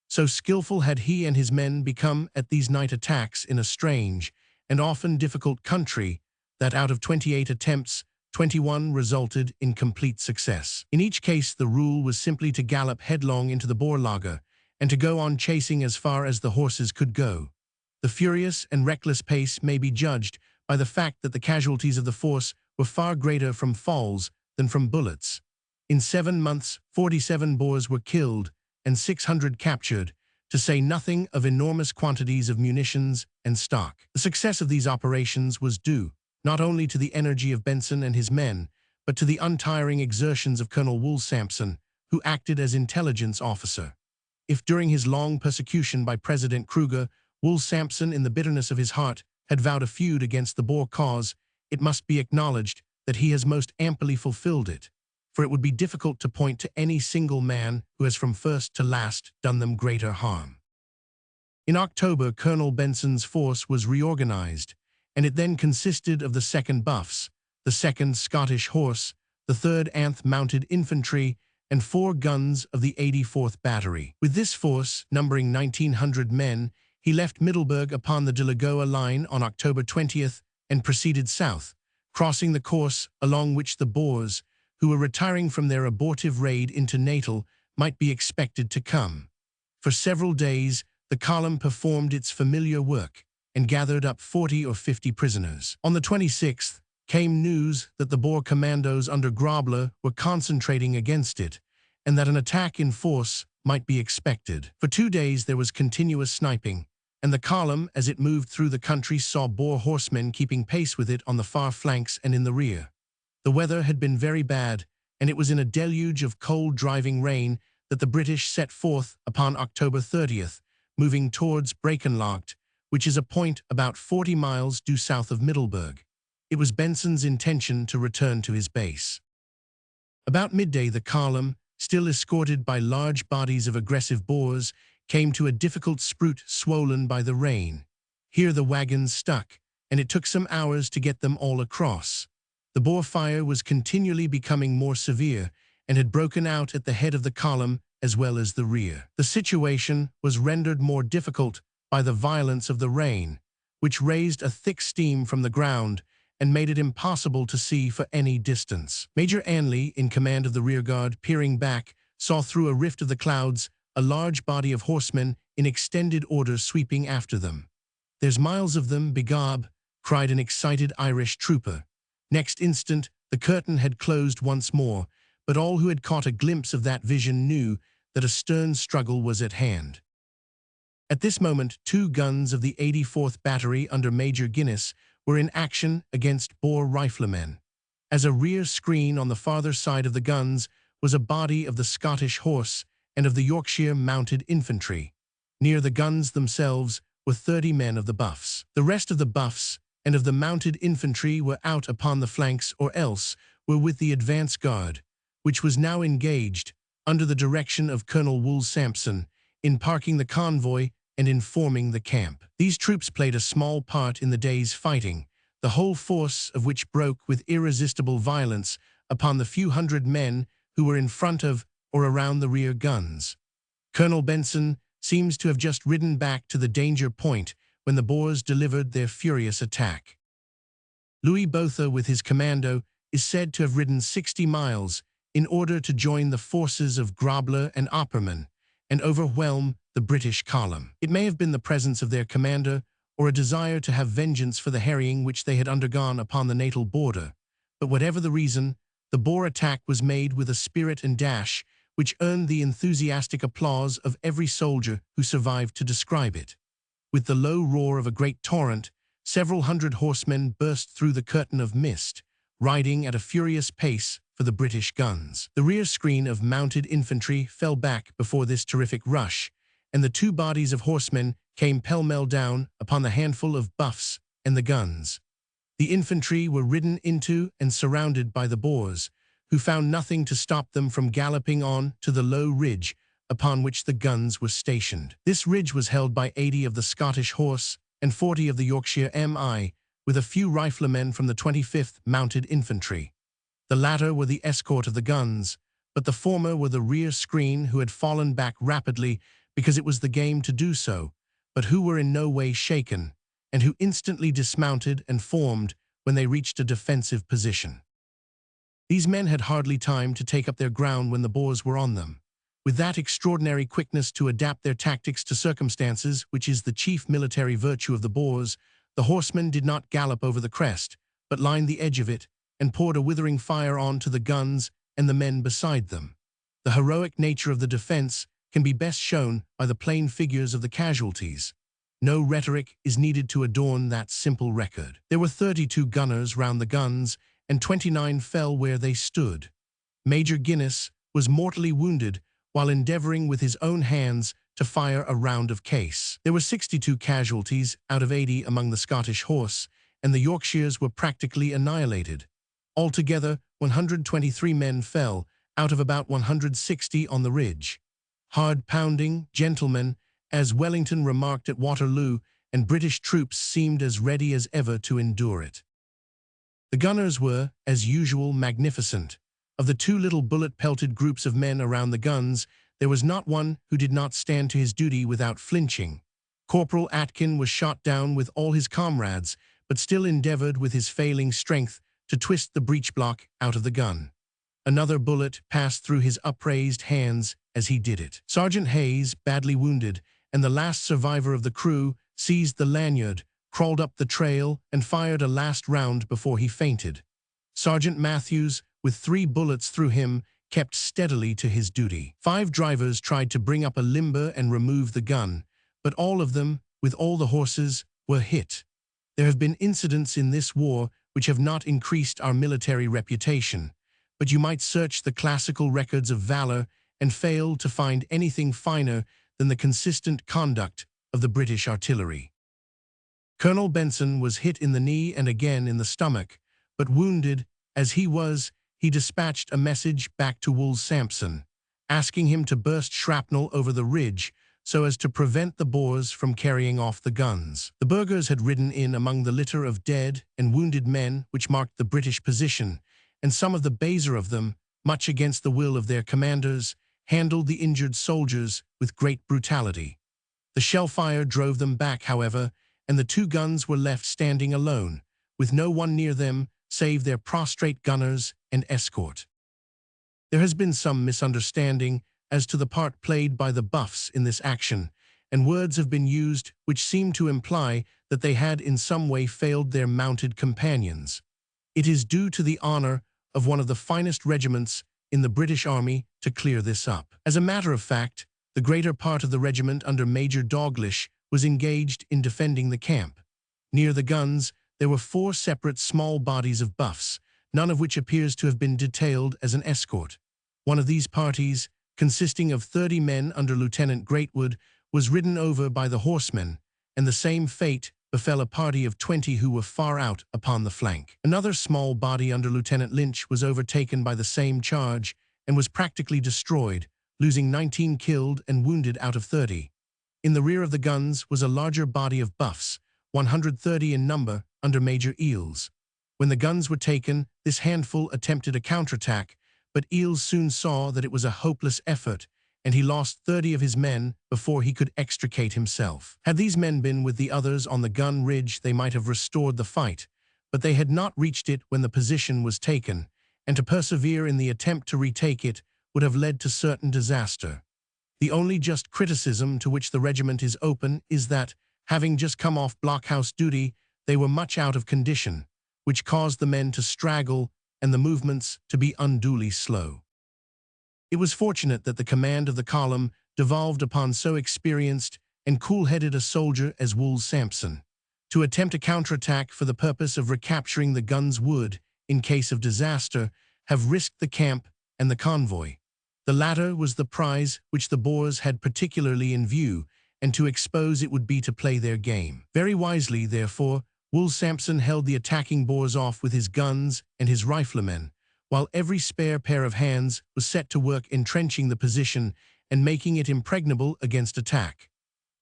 So skillful had he and his men become at these night attacks in a strange and often difficult country that out of 28 attempts, 21 resulted in complete success. In each case, the rule was simply to gallop headlong into the Boer laager and to go on chasing as far as the horses could go. The furious and reckless pace may be judged by the fact that the casualties of the force were far greater from falls than from bullets. In 7 months, 47 Boers were killed and 600 captured, to say nothing of enormous quantities of munitions and stock. The success of these operations was due not only to the energy of Benson and his men, but to the untiring exertions of Colonel Wool Sampson, who acted as intelligence officer. If during his long persecution by President Kruger, Wool Sampson, in the bitterness of his heart, had vowed a feud against the Boer cause, it must be acknowledged that he has most amply fulfilled it, for it would be difficult to point to any single man who has from first to last done them greater harm. In October, Colonel Benson's force was reorganized, and it then consisted of the 2nd Buffs, the 2nd Scottish Horse, the 3rd Anth Mounted Infantry, and 4 guns of the 84th Battery. With this force, numbering 1,900 men, he left Middelburg upon the De Lagoa line on October 20th and proceeded south, crossing the course along which the Boers, who were retiring from their abortive raid into Natal, might be expected to come. For several days, the column performed its familiar work and gathered up 40 or 50 prisoners. On the 26th, came news that the Boer commandos under Grobler were concentrating against it, and that an attack in force might be expected. For 2 days there was continuous sniping, and the column, as it moved through the country, saw Boer horsemen keeping pace with it on the far flanks and in the rear. The weather had been very bad, and it was in a deluge of cold, driving rain that the British set forth upon October 30th, moving towards Brakenlocht, which is a point about 40 miles due south of Middelburg. It was Benson's intention to return to his base. About midday, the column, still escorted by large bodies of aggressive Boers, came to a difficult spruit swollen by the rain. Here the wagons stuck, and it took some hours to get them all across. The Boer fire was continually becoming more severe and had broken out at the head of the column as well as the rear. The situation was rendered more difficult by the violence of the rain, which raised a thick steam from the ground and made it impossible to see for any distance. Major Anley, in command of the rearguard, peering back, saw through a rift of the clouds a large body of horsemen in extended order sweeping after them. "There's miles of them, begob," cried an excited Irish trooper. Next instant, the curtain had closed once more, but all who had caught a glimpse of that vision knew that a stern struggle was at hand. At this moment, 2 guns of the 84th Battery under Major Guinness were in action against Boer riflemen. As a rear screen on the farther side of the guns was a body of the Scottish Horse and of the Yorkshire Mounted Infantry. Near the guns themselves were 30 men of the Buffs. The rest of the Buffs and of the Mounted Infantry were out upon the flanks or else were with the advance guard, which was now engaged, under the direction of Colonel Wool Sampson, in parking the convoy and in forming the camp. These troops played a small part in the day's fighting, the whole force of which broke with irresistible violence upon the few hundred men who were in front of or around the rear guns. Colonel Benson seems to have just ridden back to the danger point when the Boers delivered their furious attack. Louis Botha, with his commando, is said to have ridden 60 miles in order to join the forces of Grobler and Opperman and overwhelm the British column. It may have been the presence of their commander or a desire to have vengeance for the harrying which they had undergone upon the natal border, but whatever the reason, the Boer attack was made with a spirit and dash which earned the enthusiastic applause of every soldier who survived to describe it. With the low roar of a great torrent, several hundred horsemen burst through the curtain of mist, riding at a furious pace for the British guns. The rear screen of mounted infantry fell back before this terrific rush, and the 2 bodies of horsemen came pell-mell down upon the handful of Buffs and the guns. The infantry were ridden into and surrounded by the Boers, who found nothing to stop them from galloping on to the low ridge upon which the guns were stationed. This ridge was held by 80 of the Scottish Horse and 40 of the Yorkshire MI, with a few riflemen from the 25th Mounted Infantry. The latter were the escort of the guns, but the former were the rear screen who had fallen back rapidly because it was the game to do so, but who were in no way shaken, and who instantly dismounted and formed when they reached a defensive position. These men had hardly time to take up their ground when the Boers were on them. With that extraordinary quickness to adapt their tactics to circumstances, which is the chief military virtue of the Boers, the horsemen did not gallop over the crest, but lined the edge of it and poured a withering fire on to the guns and the men beside them. The heroic nature of the defense can be best shown by the plain figures of the casualties. No rhetoric is needed to adorn that simple record. There were 32 gunners round the guns, and 29 fell where they stood. Major Guinness was mortally wounded while endeavoring with his own hands to fire a round of case. There were 62 casualties out of 80 among the Scottish Horse, and the Yorkshires were practically annihilated. Altogether, 123 men fell out of about 160 on the ridge. Hard pounding, gentlemen, as Wellington remarked at Waterloo, and British troops seemed as ready as ever to endure it. The gunners were, as usual, magnificent. Of the 2 little bullet-pelted groups of men around the guns, there was not one who did not stand to his duty without flinching. Corporal Atkin was shot down with all his comrades, but still endeavored with his failing strength to twist the breech-block out of the gun. Another bullet passed through his upraised hands as he did it. Sergeant Hayes, badly wounded, and the last survivor of the crew, seized the lanyard, crawled up the trail, and fired a last round before he fainted. Sergeant Matthews, with 3 bullets through him, kept steadily to his duty. 5 drivers tried to bring up a limber and remove the gun, but all of them, with all the horses, were hit. There have been incidents in this war which have not increased our military reputation, but you might search the classical records of valor and fail to find anything finer than the consistent conduct of the British artillery. Colonel Benson was hit in the knee and again in the stomach, but wounded as he was, he dispatched a message back to Wool Sampson, asking him to burst shrapnel over the ridge so as to prevent the Boers from carrying off the guns. The burghers had ridden in among the litter of dead and wounded men which marked the British position, and some of the baser of them, much against the will of their commanders, handled the injured soldiers with great brutality. The shell fire drove them back, however, and the two guns were left standing alone, with no one near them save their prostrate gunners and escort. There has been some misunderstanding as to the part played by the Buffs in this action, and words have been used which seem to imply that they had in some way failed their mounted companions. It is due to the honor of one of the finest regiments in the British Army to clear this up. As a matter of fact, the greater part of the regiment under Major Douglas was engaged in defending the camp. Near the guns, there were 4 separate small bodies of Buffs, none of which appears to have been detailed as an escort. One of these parties, consisting of 30 men under Lieutenant Greatwood, was ridden over by the horsemen, and the same fate befell a party of 20 who were far out upon the flank. Another small body under Lieutenant Lynch was overtaken by the same charge and was practically destroyed, losing 19 killed and wounded out of 30. In the rear of the guns was a larger body of Buffs, 130 in number, under Major Eales. When the guns were taken, this handful attempted a counterattack, but Eales soon saw that it was a hopeless effort, and he lost 30 of his men before he could extricate himself. Had these men been with the others on the gun ridge, they might have restored the fight, but they had not reached it when the position was taken, and to persevere in the attempt to retake it would have led to certain disaster. The only just criticism to which the regiment is open is that, having just come off blockhouse duty, they were much out of condition, which caused the men to straggle and the movements to be unduly slow. It was fortunate that the command of the column devolved upon so experienced and cool-headed a soldier as Wool Sampson. To attempt a counterattack for the purpose of recapturing the guns would, in case of disaster, have risked the camp and the convoy. The latter was the prize which the Boers had particularly in view, and to expose it would be to play their game. Very wisely, therefore, Wool Sampson held the attacking Boers off with his guns and his riflemen, while every spare pair of hands was set to work entrenching the position and making it impregnable against attack.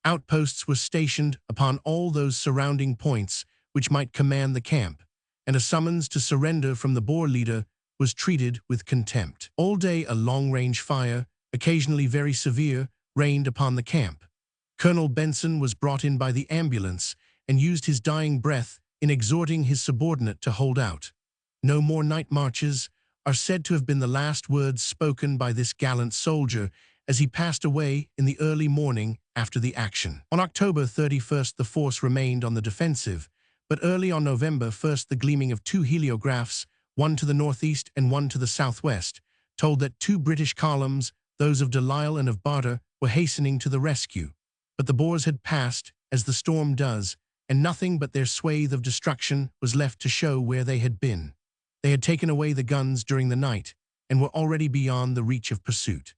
Outposts were stationed upon all those surrounding points which might command the camp, and a summons to surrender from the Boer leader was treated with contempt. All day a long-range fire, occasionally very severe, rained upon the camp. Colonel Benson was brought in by the ambulance and used his dying breath in exhorting his subordinate to hold out. "No more night marches" are said to have been the last words spoken by this gallant soldier as he passed away in the early morning after the action. On October 31st, the force remained on the defensive, but early on November 1st, the gleaming of 2 heliographs, one to the northeast and one to the southwest, told that 2 British columns, those of Delisle and of Barter, were hastening to the rescue. But the Boers had passed, as the storm does, and nothing but their swathe of destruction was left to show where they had been. They had taken away the guns during the night, and were already beyond the reach of pursuit.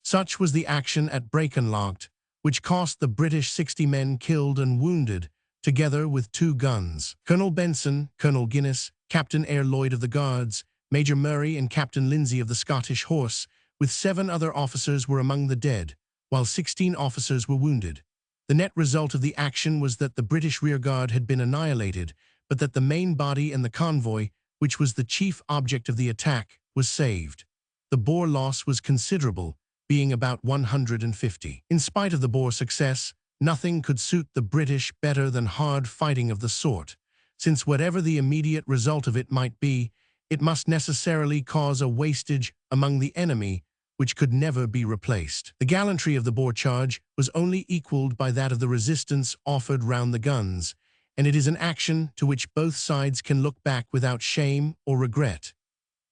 Such was the action at Brakenlocht, which cost the British 60 men killed and wounded, together with 2 guns. Colonel Benson, Colonel Guinness, Captain Eyre Lloyd of the Guards, Major Murray and Captain Lindsay of the Scottish Horse, with 7 other officers were among the dead, while 16 officers were wounded. The net result of the action was that the British rearguard had been annihilated, but that the main body and the convoy, which was the chief object of the attack, was saved. The Boer loss was considerable, being about 150. In spite of the Boer success, nothing could suit the British better than hard fighting of the sort, since whatever the immediate result of it might be, it must necessarily cause a wastage among the enemy which could never be replaced. The gallantry of the Boer charge was only equaled by that of the resistance offered round the guns, and it is an action to which both sides can look back without shame or regret.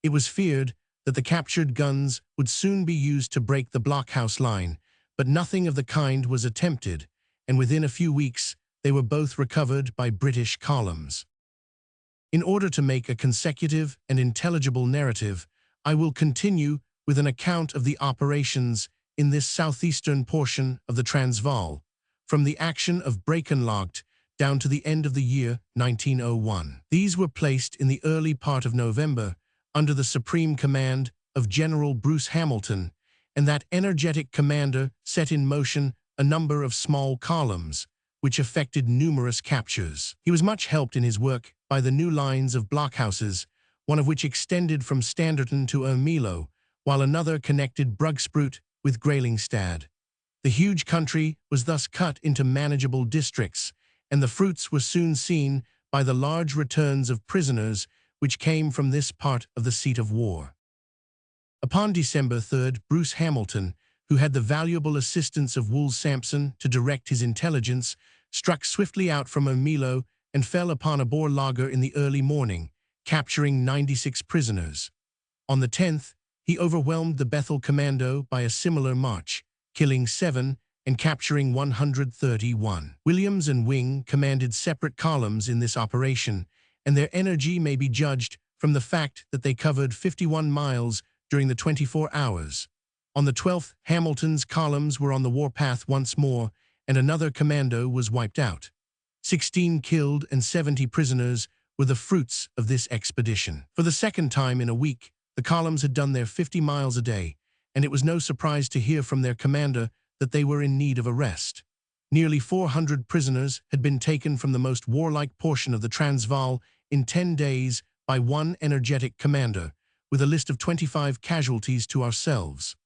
It was feared that the captured guns would soon be used to break the blockhouse line, but nothing of the kind was attempted, and within a few weeks, they were both recovered by British columns. In order to make a consecutive and intelligible narrative, I will continue with an account of the operations in this southeastern portion of the Transvaal, from the action of Brakenlocht down to the end of the year 1901. These were placed in the early part of November under the supreme command of General Bruce Hamilton, and that energetic commander set in motion a number of small columns, which effected numerous captures. He was much helped in his work by the new lines of blockhouses, one of which extended from Standerton to Ermelo, while another connected Brugsproot with Graelingstad. The huge country was thus cut into manageable districts, and the fruits were soon seen by the large returns of prisoners which came from this part of the seat of war. Upon December 3rd, Bruce Hamilton, who had the valuable assistance of Wool Sampson to direct his intelligence, struck swiftly out from Ermelo and fell upon a Boer laager in the early morning, capturing 96 prisoners. On the 10th, he overwhelmed the Bethel commando by a similar march, killing 7 and capturing 131. Williams and Wing commanded separate columns in this operation, and their energy may be judged from the fact that they covered 51 miles during the 24 hours. On the 12th, Hamilton's columns were on the warpath once more, and another commando was wiped out. 16 killed and 70 prisoners were the fruits of this expedition. For the second time in a week, the columns had done their 50 miles a day, and it was no surprise to hear from their commander that they were in need of a rest. Nearly 400 prisoners had been taken from the most warlike portion of the Transvaal in 10 days by one energetic commander, with a list of 25 casualties to ourselves.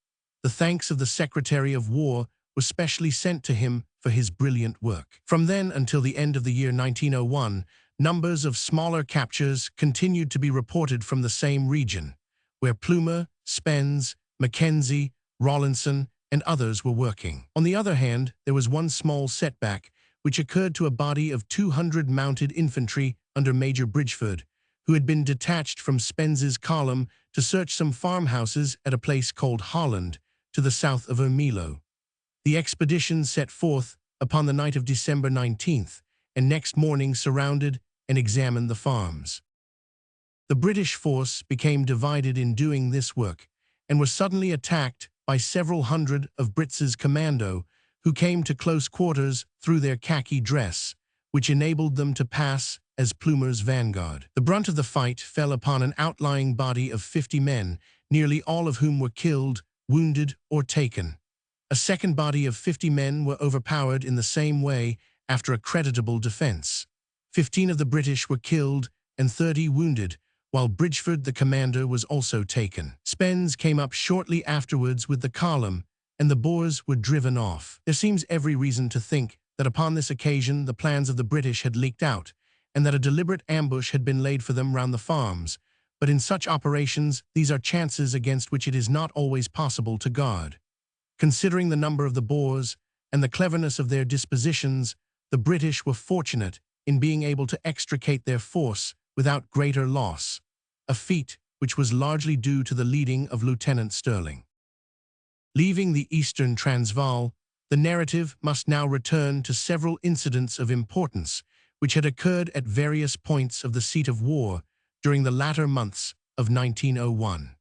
The thanks of the Secretary of War was specially sent to him for his brilliant work. From then until the end of the year 1901, numbers of smaller captures continued to be reported from the same region, where Plumer, Spens, Mackenzie, Rawlinson, and others were working. On the other hand, there was one small setback, which occurred to a body of 200 mounted infantry under Major Bridgeford, who had been detached from Spens's column to search some farmhouses at a place called Holland, to the south of Ermelo. The expedition set forth upon the night of December 19th, and next morning surrounded and examined the farms. The British force became divided in doing this work, and was suddenly attacked by several hundred of Britz's commando, who came to close quarters through their khaki dress, which enabled them to pass as Plumer's vanguard. The brunt of the fight fell upon an outlying body of 50 men, nearly all of whom were killed, wounded, or taken. A second body of 50 men were overpowered in the same way after a creditable defense. 15 of the British were killed and 30 wounded, while Bridgeford, the commander, was also taken. Spens came up shortly afterwards with the column, and the Boers were driven off. There seems every reason to think that upon this occasion the plans of the British had leaked out, and that a deliberate ambush had been laid for them round the farms, but in such operations these are chances against which it is not always possible to guard. Considering the number of the Boers and the cleverness of their dispositions, the British were fortunate in being able to extricate their force without greater loss, a feat which was largely due to the leading of Lieutenant Stirling. Leaving the eastern Transvaal, the narrative must now return to several incidents of importance which had occurred at various points of the seat of war during the latter months of 1901.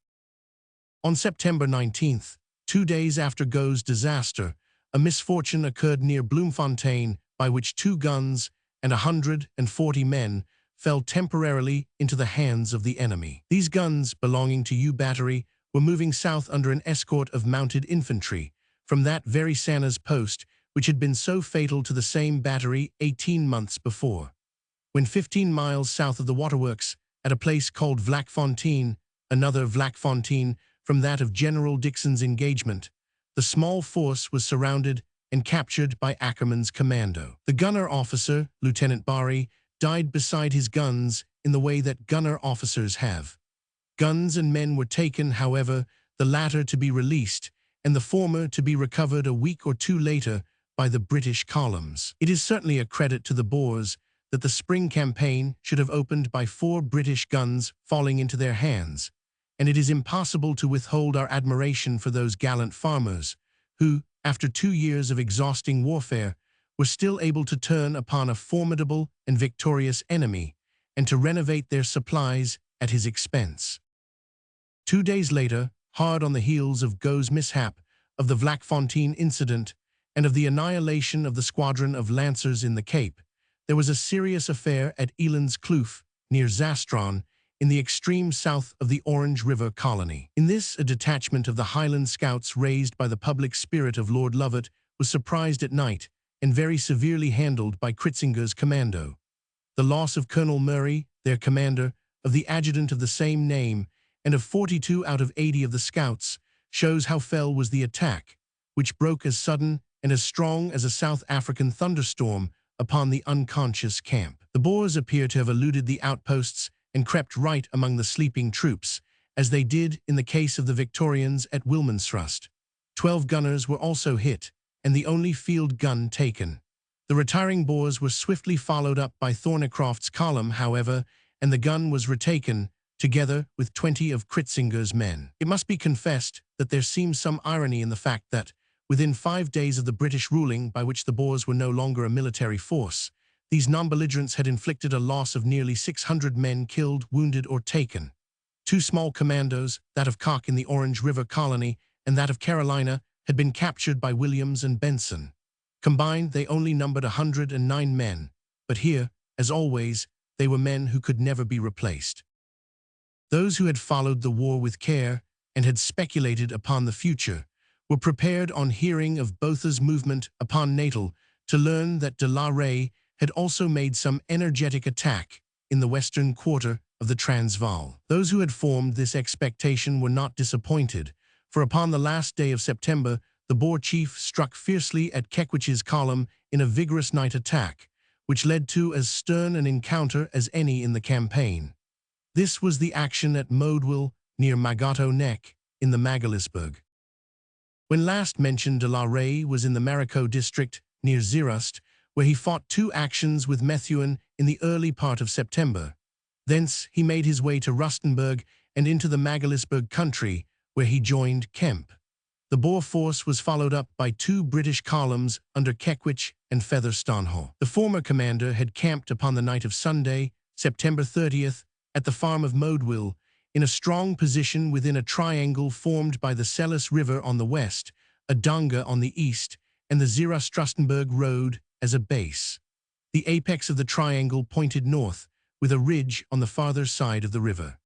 On September 19th, 2 days after Gough's disaster, a misfortune occurred near Bloemfontein by which 2 guns and 140 men fell temporarily into the hands of the enemy. These guns, belonging to U Battery, were moving south under an escort of mounted infantry from that very Sanna's post which had been so fatal to the same battery 18 months before. When 15 miles south of the waterworks, at a place called Vlakfontein, another Vlakfontein from that of General Dixon's engagement, the small force was surrounded and captured by Ackerman's commando. The gunner officer, Lieutenant Barry, died beside his guns in the way that gunner officers have. Guns and men were taken, however, the latter to be released, and the former to be recovered a week or 2 later by the British columns. It is certainly a credit to the Boers that the spring campaign should have opened by 4 British guns falling into their hands, and it is impossible to withhold our admiration for those gallant farmers who, after 2 years of exhausting warfare, were still able to turn upon a formidable and victorious enemy and to renovate their supplies at his expense. 2 days later, hard on the heels of Gough's mishap, of the Vlakfontein incident, and of the annihilation of the squadron of Lancers in the Cape, there was a serious affair at Eland's Kloof, near Zastron, in the extreme south of the Orange River colony. In this, a detachment of the Highland Scouts raised by the public spirit of Lord Lovat was surprised at night and very severely handled by Kritzinger's commando. The loss of Colonel Murray, their commander, of the adjutant of the same name, and of 42 out of 80 of the scouts, shows how fell was the attack, which broke as sudden and as strong as a South African thunderstorm upon the unconscious camp. The Boers appear to have eluded the outposts and crept right among the sleeping troops, as they did in the case of the Victorians at Wilmansrust. 12 gunners were also hit, and the only field gun taken. The retiring Boers were swiftly followed up by Thornycroft's column, however, and the gun was retaken, together with 20 of Kritzinger's men. It must be confessed that there seems some irony in the fact that, within 5 days of the British ruling by which the Boers were no longer a military force, these non-belligerents had inflicted a loss of nearly 600 men killed, wounded, or taken. 2 small commandos, that of Kock in the Orange River colony and that of Carolina, had been captured by Williams and Benson. Combined, they only numbered 109 men, but here, as always, they were men who could never be replaced. Those who had followed the war with care and had speculated upon the future were prepared on hearing of Botha's movement upon Natal to learn that de la Rey had also made some energetic attack in the western quarter of the Transvaal. Those who had formed this expectation were not disappointed, for upon the last day of September, the Boer chief struck fiercely at Kekwich's column in a vigorous night attack, which led to as stern an encounter as any in the campaign. This was the action at Modewil, near Magato Neck, in the Magaliesberg. When last mentioned, de la Rey was in the Marico district, near Zeerust, where he fought 2 actions with Methuen in the early part of September. Thence he made his way to Rustenburg and into the Magaliesberg country, where he joined Kemp. The Boer force was followed up by 2 British columns under Kekwich and Featherstonehaugh. The former commander had camped upon the night of Sunday, September 30th, at the farm of Modewil, in a strong position within a triangle formed by the Sellis River on the west, a donga on the east, and the Zeerust-Rustenburg road as a base. The apex of the triangle pointed north, with a ridge on the farther side of the river.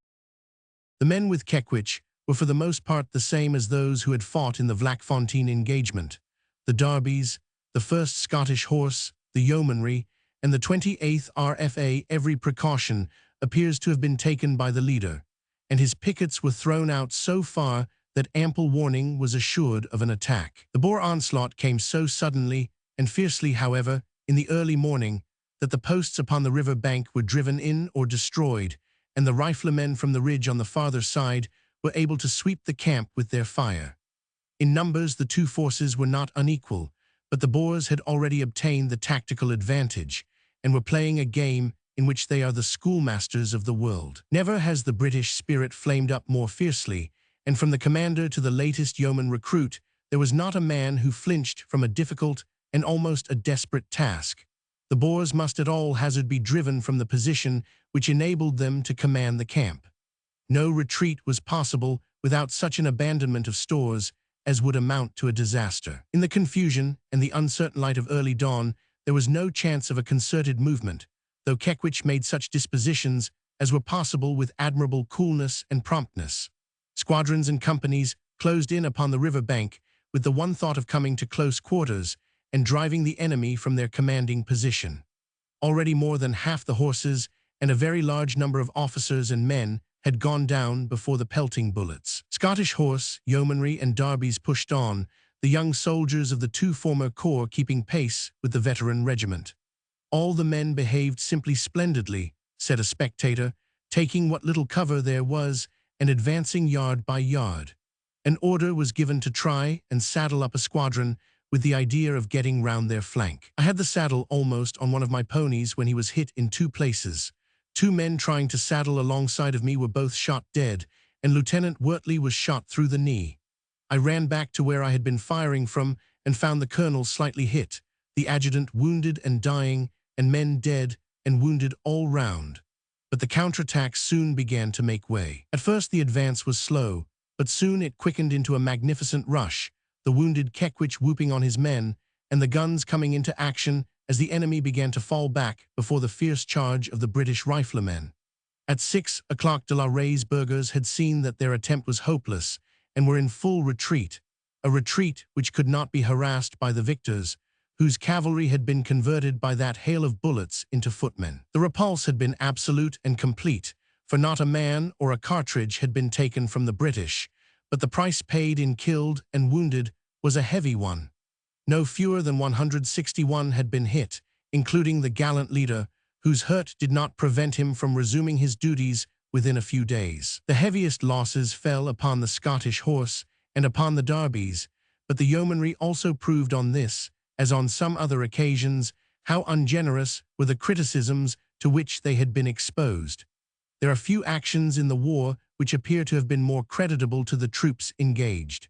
The men with Kekwich were for the most part the same as those who had fought in the Vlakfontein engagement: the Darbies, the 1st Scottish Horse, the Yeomanry, and the 28th RFA. Every precaution appears to have been taken by the leader, and his pickets were thrown out so far that ample warning was assured of an attack. The Boer onslaught came so suddenly and fiercely, however, in the early morning, that the posts upon the river bank were driven in or destroyed, and the riflemen from the ridge on the farther side were able to sweep the camp with their fire. In numbers, the 2 forces were not unequal, but the Boers had already obtained the tactical advantage, and were playing a game in which they are the schoolmasters of the world. Never has the British spirit flamed up more fiercely, and from the commander to the latest yeoman recruit, there was not a man who flinched from a difficult and almost a desperate task. The Boers must at all hazard be driven from the position which enabled them to command the camp. No retreat was possible without such an abandonment of stores as would amount to a disaster. In the confusion and the uncertain light of early dawn, there was no chance of a concerted movement, though Kekwich made such dispositions as were possible with admirable coolness and promptness. Squadrons and companies closed in upon the river bank with the one thought of coming to close quarters and driving the enemy from their commanding position. Already more than half the horses and a very large number of officers and men had gone down before the pelting bullets. Scottish Horse, Yeomanry, and Darbies pushed on, the young soldiers of the 2 former corps keeping pace with the veteran regiment. "All the men behaved simply splendidly," said a spectator, taking what little cover there was and advancing yard by yard. An order was given to try and saddle up a squadron with the idea of getting round their flank. I had the saddle almost on one of my ponies when he was hit in 2 places. 2 men trying to saddle alongside of me were both shot dead, and Lieutenant Wortley was shot through the knee. I ran back to where I had been firing from and found the colonel slightly hit, the adjutant wounded and dying, and men dead and wounded all round. But the counterattack soon began to make way. At first the advance was slow, but soon it quickened into a magnificent rush, the wounded Kekwich whooping on his men, and the guns coming into action as the enemy began to fall back before the fierce charge of the British riflemen. At 6 o'clock de la Rey's burghers had seen that their attempt was hopeless and were in full retreat, a retreat which could not be harassed by the victors, whose cavalry had been converted by that hail of bullets into footmen. The repulse had been absolute and complete, for not a man or a cartridge had been taken from the British, but the price paid in killed and wounded was a heavy one. No fewer than 161 had been hit, including the gallant leader, whose hurt did not prevent him from resuming his duties within a few days. The heaviest losses fell upon the Scottish horse and upon the Darbies, but the yeomanry also proved on this, as on some other occasions, how ungenerous were the criticisms to which they had been exposed. There are few actions in the war which appear to have been more creditable to the troops engaged.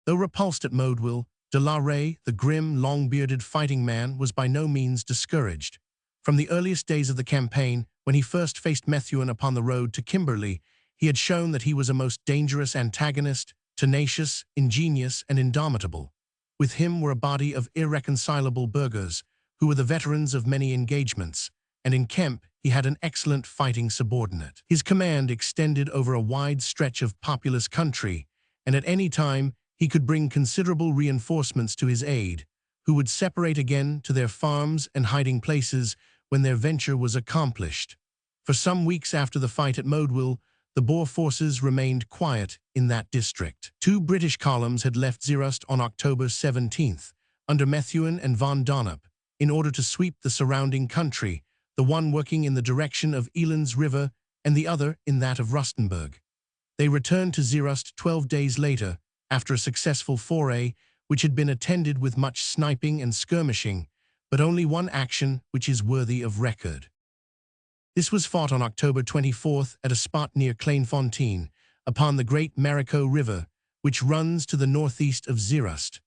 Though repulsed at Modeville, de la Rey, the grim, long-bearded fighting man, was by no means discouraged. From the earliest days of the campaign, when he first faced Methuen upon the road to Kimberley, he had shown that he was a most dangerous antagonist, tenacious, ingenious, and indomitable. With him were a body of irreconcilable burghers, who were the veterans of many engagements, and in Kemp he had an excellent fighting subordinate. His command extended over a wide stretch of populous country, and at any time he could bring considerable reinforcements to his aid, who would separate again to their farms and hiding places when their venture was accomplished. For some weeks after the fight at Modeville, the Boer forces remained quiet in that district. 2 British columns had left Zeerust on October 17th, under Methuen and von Donop, in order to sweep the surrounding country, the one working in the direction of Elands River and the other in that of Rustenburg. They returned to Zeerust 12 days later, after a successful foray, which had been attended with much sniping and skirmishing, but only one action which is worthy of record. This was fought on October 24th at a spot near Kleinfontein, upon the Great Marico River, which runs to the northeast of Zeerust.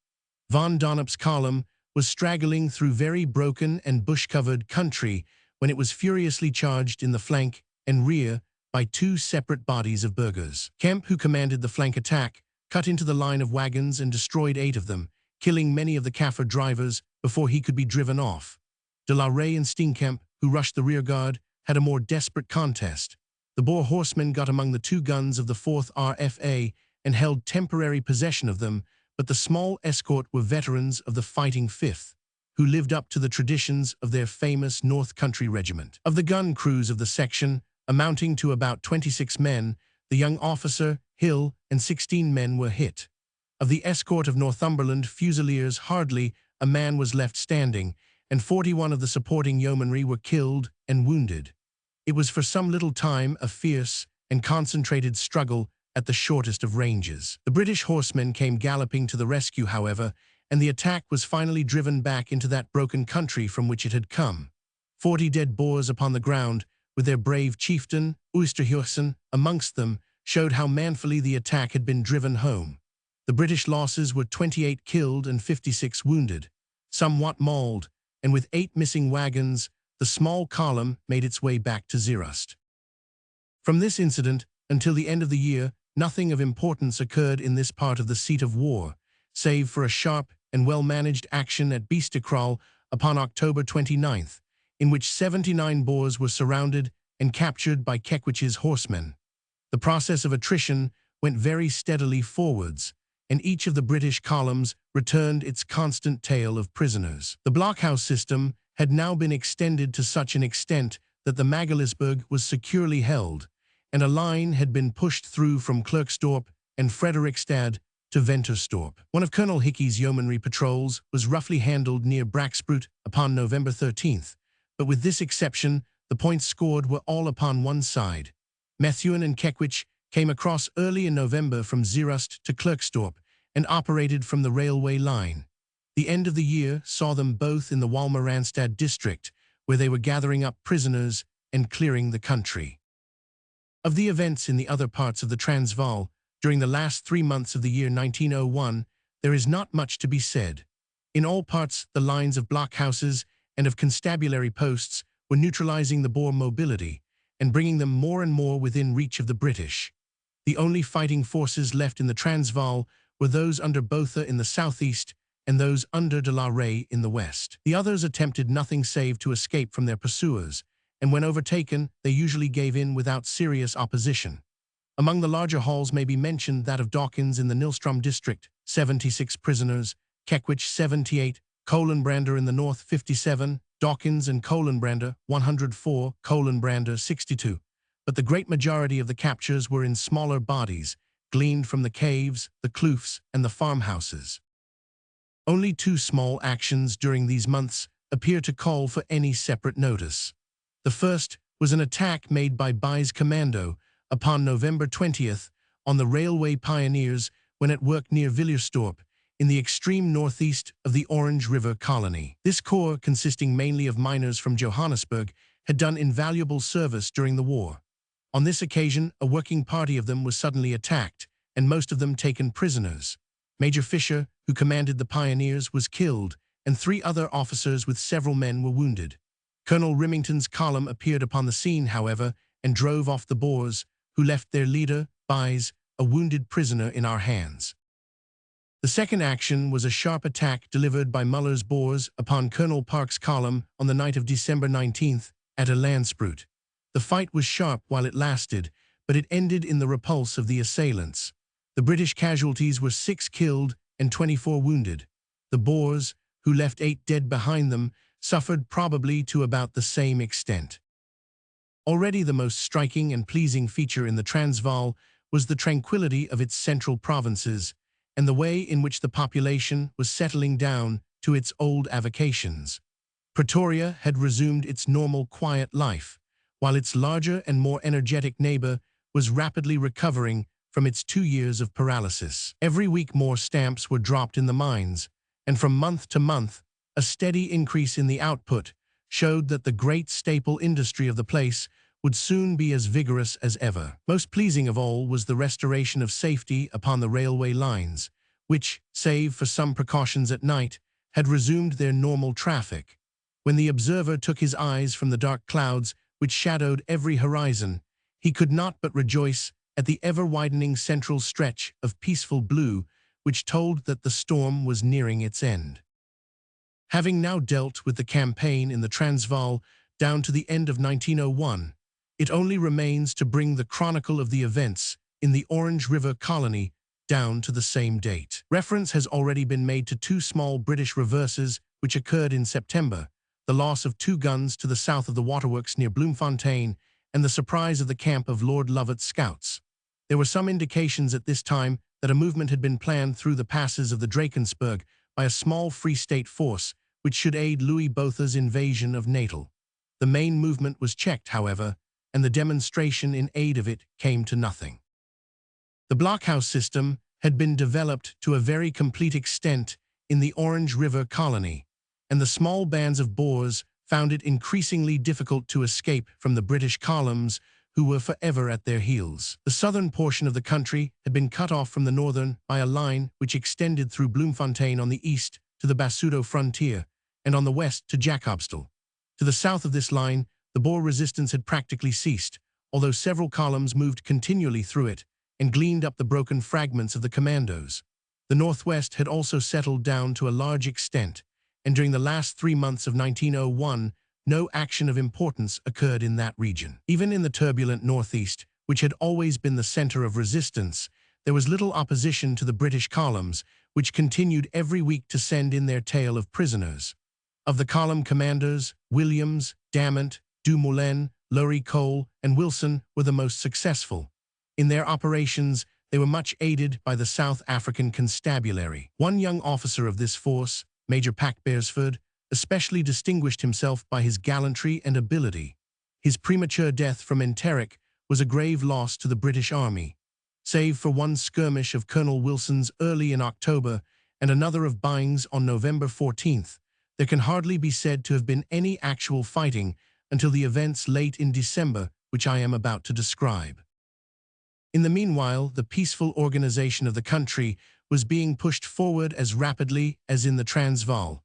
Von Donop's column was straggling through very broken and bush-covered country when it was furiously charged in the flank and rear by 2 separate bodies of burghers. Kemp, who commanded the flank attack, cut into the line of wagons and destroyed 8 of them, killing many of the Kaffir drivers before he could be driven off. De la Rey and Steenkamp, who rushed the rearguard, had a more desperate contest. The Boer horsemen got among the 2 guns of the 4th RFA and held temporary possession of them, but the small escort were veterans of the fighting 5th, who lived up to the traditions of their famous North Country Regiment. Of the gun crews of the section, amounting to about 26 men, the young officer, Hill, and 16 men were hit. Of the escort of Northumberland Fusiliers, hardly a man was left standing, and 41 of the supporting yeomanry were killed and wounded. It was for some little time a fierce and concentrated struggle at the shortest of ranges. The British horsemen came galloping to the rescue, however, and the attack was finally driven back into that broken country from which it had come. 40 dead Boers upon the ground, with their brave chieftain, Oosterhuizen, amongst them, showed how manfully the attack had been driven home. The British losses were 28 killed and 56 wounded, somewhat mauled, and with 8 missing wagons, the small column made its way back to Zeerust. From this incident, until the end of the year, nothing of importance occurred in this part of the seat of war, save for a sharp and well-managed action at Beestekral upon October 29th, in which 79 Boers were surrounded and captured by Kekwich's horsemen. The process of attrition went very steadily forwards, and each of the British columns returned its constant tale of prisoners. The blockhouse system had now been extended to such an extent that the Magalisburg was securely held, and a line had been pushed through from Klerksdorp and Frederikstad to Ventersdorp. One of Colonel Hickey's yeomanry patrols was roughly handled near Braksproot upon November 13th, but with this exception, the points scored were all upon one side. Methuen and Kekwich came across early in November from Zeerust to Klerksdorp and operated from the railway line. The end of the year saw them both in the Walmer-Randstad district, where they were gathering up prisoners and clearing the country. Of the events in the other parts of the Transvaal during the last 3 months of the year 1901, there is not much to be said. In all parts, the lines of blockhouses and of constabulary posts were neutralizing the Boer mobility and bringing them more and more within reach of the British. The only fighting forces left in the Transvaal were those under Botha in the southeast and those under de la Rey in the west. The others attempted nothing save to escape from their pursuers, and when overtaken, they usually gave in without serious opposition. Among the larger hauls may be mentioned that of Dawkins in the Nilstrom district, 76 prisoners, Kekwich 78, Colenbrander in the north 57, Dawkins and Colenbrander 104, Colenbrander 62. But the great majority of the captures were in smaller bodies, gleaned from the caves, the kloofs, and the farmhouses. Only 2 small actions during these months appear to call for any separate notice. The first was an attack made by Bai's commando upon November 20th on the railway pioneers when at work near Villierstorp, in the extreme northeast of the Orange River colony. This corps, consisting mainly of miners from Johannesburg, had done invaluable service during the war. On this occasion, a working party of them was suddenly attacked, and most of them taken prisoners. Major Fisher, who commanded the pioneers, was killed, and 3 other officers with several men were wounded. Colonel Remington's column appeared upon the scene, however, and drove off the Boers, who left their leader, Bai's, a wounded prisoner in our hands. The second action was a sharp attack delivered by Muller's Boers upon Colonel Park's column on the night of December 19th at a Landsprout. The fight was sharp while it lasted, but it ended in the repulse of the assailants. The British casualties were 6 killed and 24 wounded. The Boers, who left 8 dead behind them, suffered probably to about the same extent. Already the most striking and pleasing feature in the Transvaal was the tranquility of its central provinces and the way in which the population was settling down to its old avocations. Pretoria had resumed its normal quiet life, while its larger and more energetic neighbor was rapidly recovering from its 2 years of paralysis. Every week more stamps were dropped in the mines, and from month to month, a steady increase in the output showed that the great staple industry of the place would soon be as vigorous as ever. Most pleasing of all was the restoration of safety upon the railway lines, which, save for some precautions at night, had resumed their normal traffic. When the observer took his eyes from the dark clouds which shadowed every horizon, he could not but rejoice at the ever-widening central stretch of peaceful blue which told that the storm was nearing its end. Having now dealt with the campaign in the Transvaal down to the end of 1901, it only remains to bring the chronicle of the events in the Orange River colony down to the same date. Reference has already been made to 2 small British reverses which occurred in September, the loss of 2 guns to the south of the waterworks near Bloemfontein, and the surprise of the camp of Lord Lovat's scouts. There were some indications at this time that a movement had been planned through the passes of the Drakensberg by a small Free State force which should aid Louis Botha's invasion of Natal. The main movement was checked, however, and the demonstration in aid of it came to nothing. The blockhouse system had been developed to a very complete extent in the Orange River colony, and the small bands of Boers found it increasingly difficult to escape from the British columns who were forever at their heels. The southern portion of the country had been cut off from the northern by a line which extended through Bloemfontein on the east to the Basuto frontier and on the west to Jacobsdal. To the south of this line, the Boer resistance had practically ceased, although several columns moved continually through it and gleaned up the broken fragments of the commandos. The northwest had also settled down to a large extent, and during the last 3 months of 1901, no action of importance occurred in that region. Even in the turbulent northeast, which had always been the center of resistance, there was little opposition to the British columns, which continued every week to send in their tale of prisoners. Of the column commanders, Williams, Damant, Dumoulin, Lurie Cole, and Wilson were the most successful. In their operations, they were much aided by the South African Constabulary. One young officer of this force, Major Pack Beresford, especially distinguished himself by his gallantry and ability. His premature death from enteric was a grave loss to the British Army. Save for one skirmish of Colonel Wilson's early in October and another of Byng's on November 14th, there can hardly be said to have been any actual fighting until the events late in December, which I am about to describe. In the meanwhile, the peaceful organization of the country was being pushed forward as rapidly as in the Transvaal,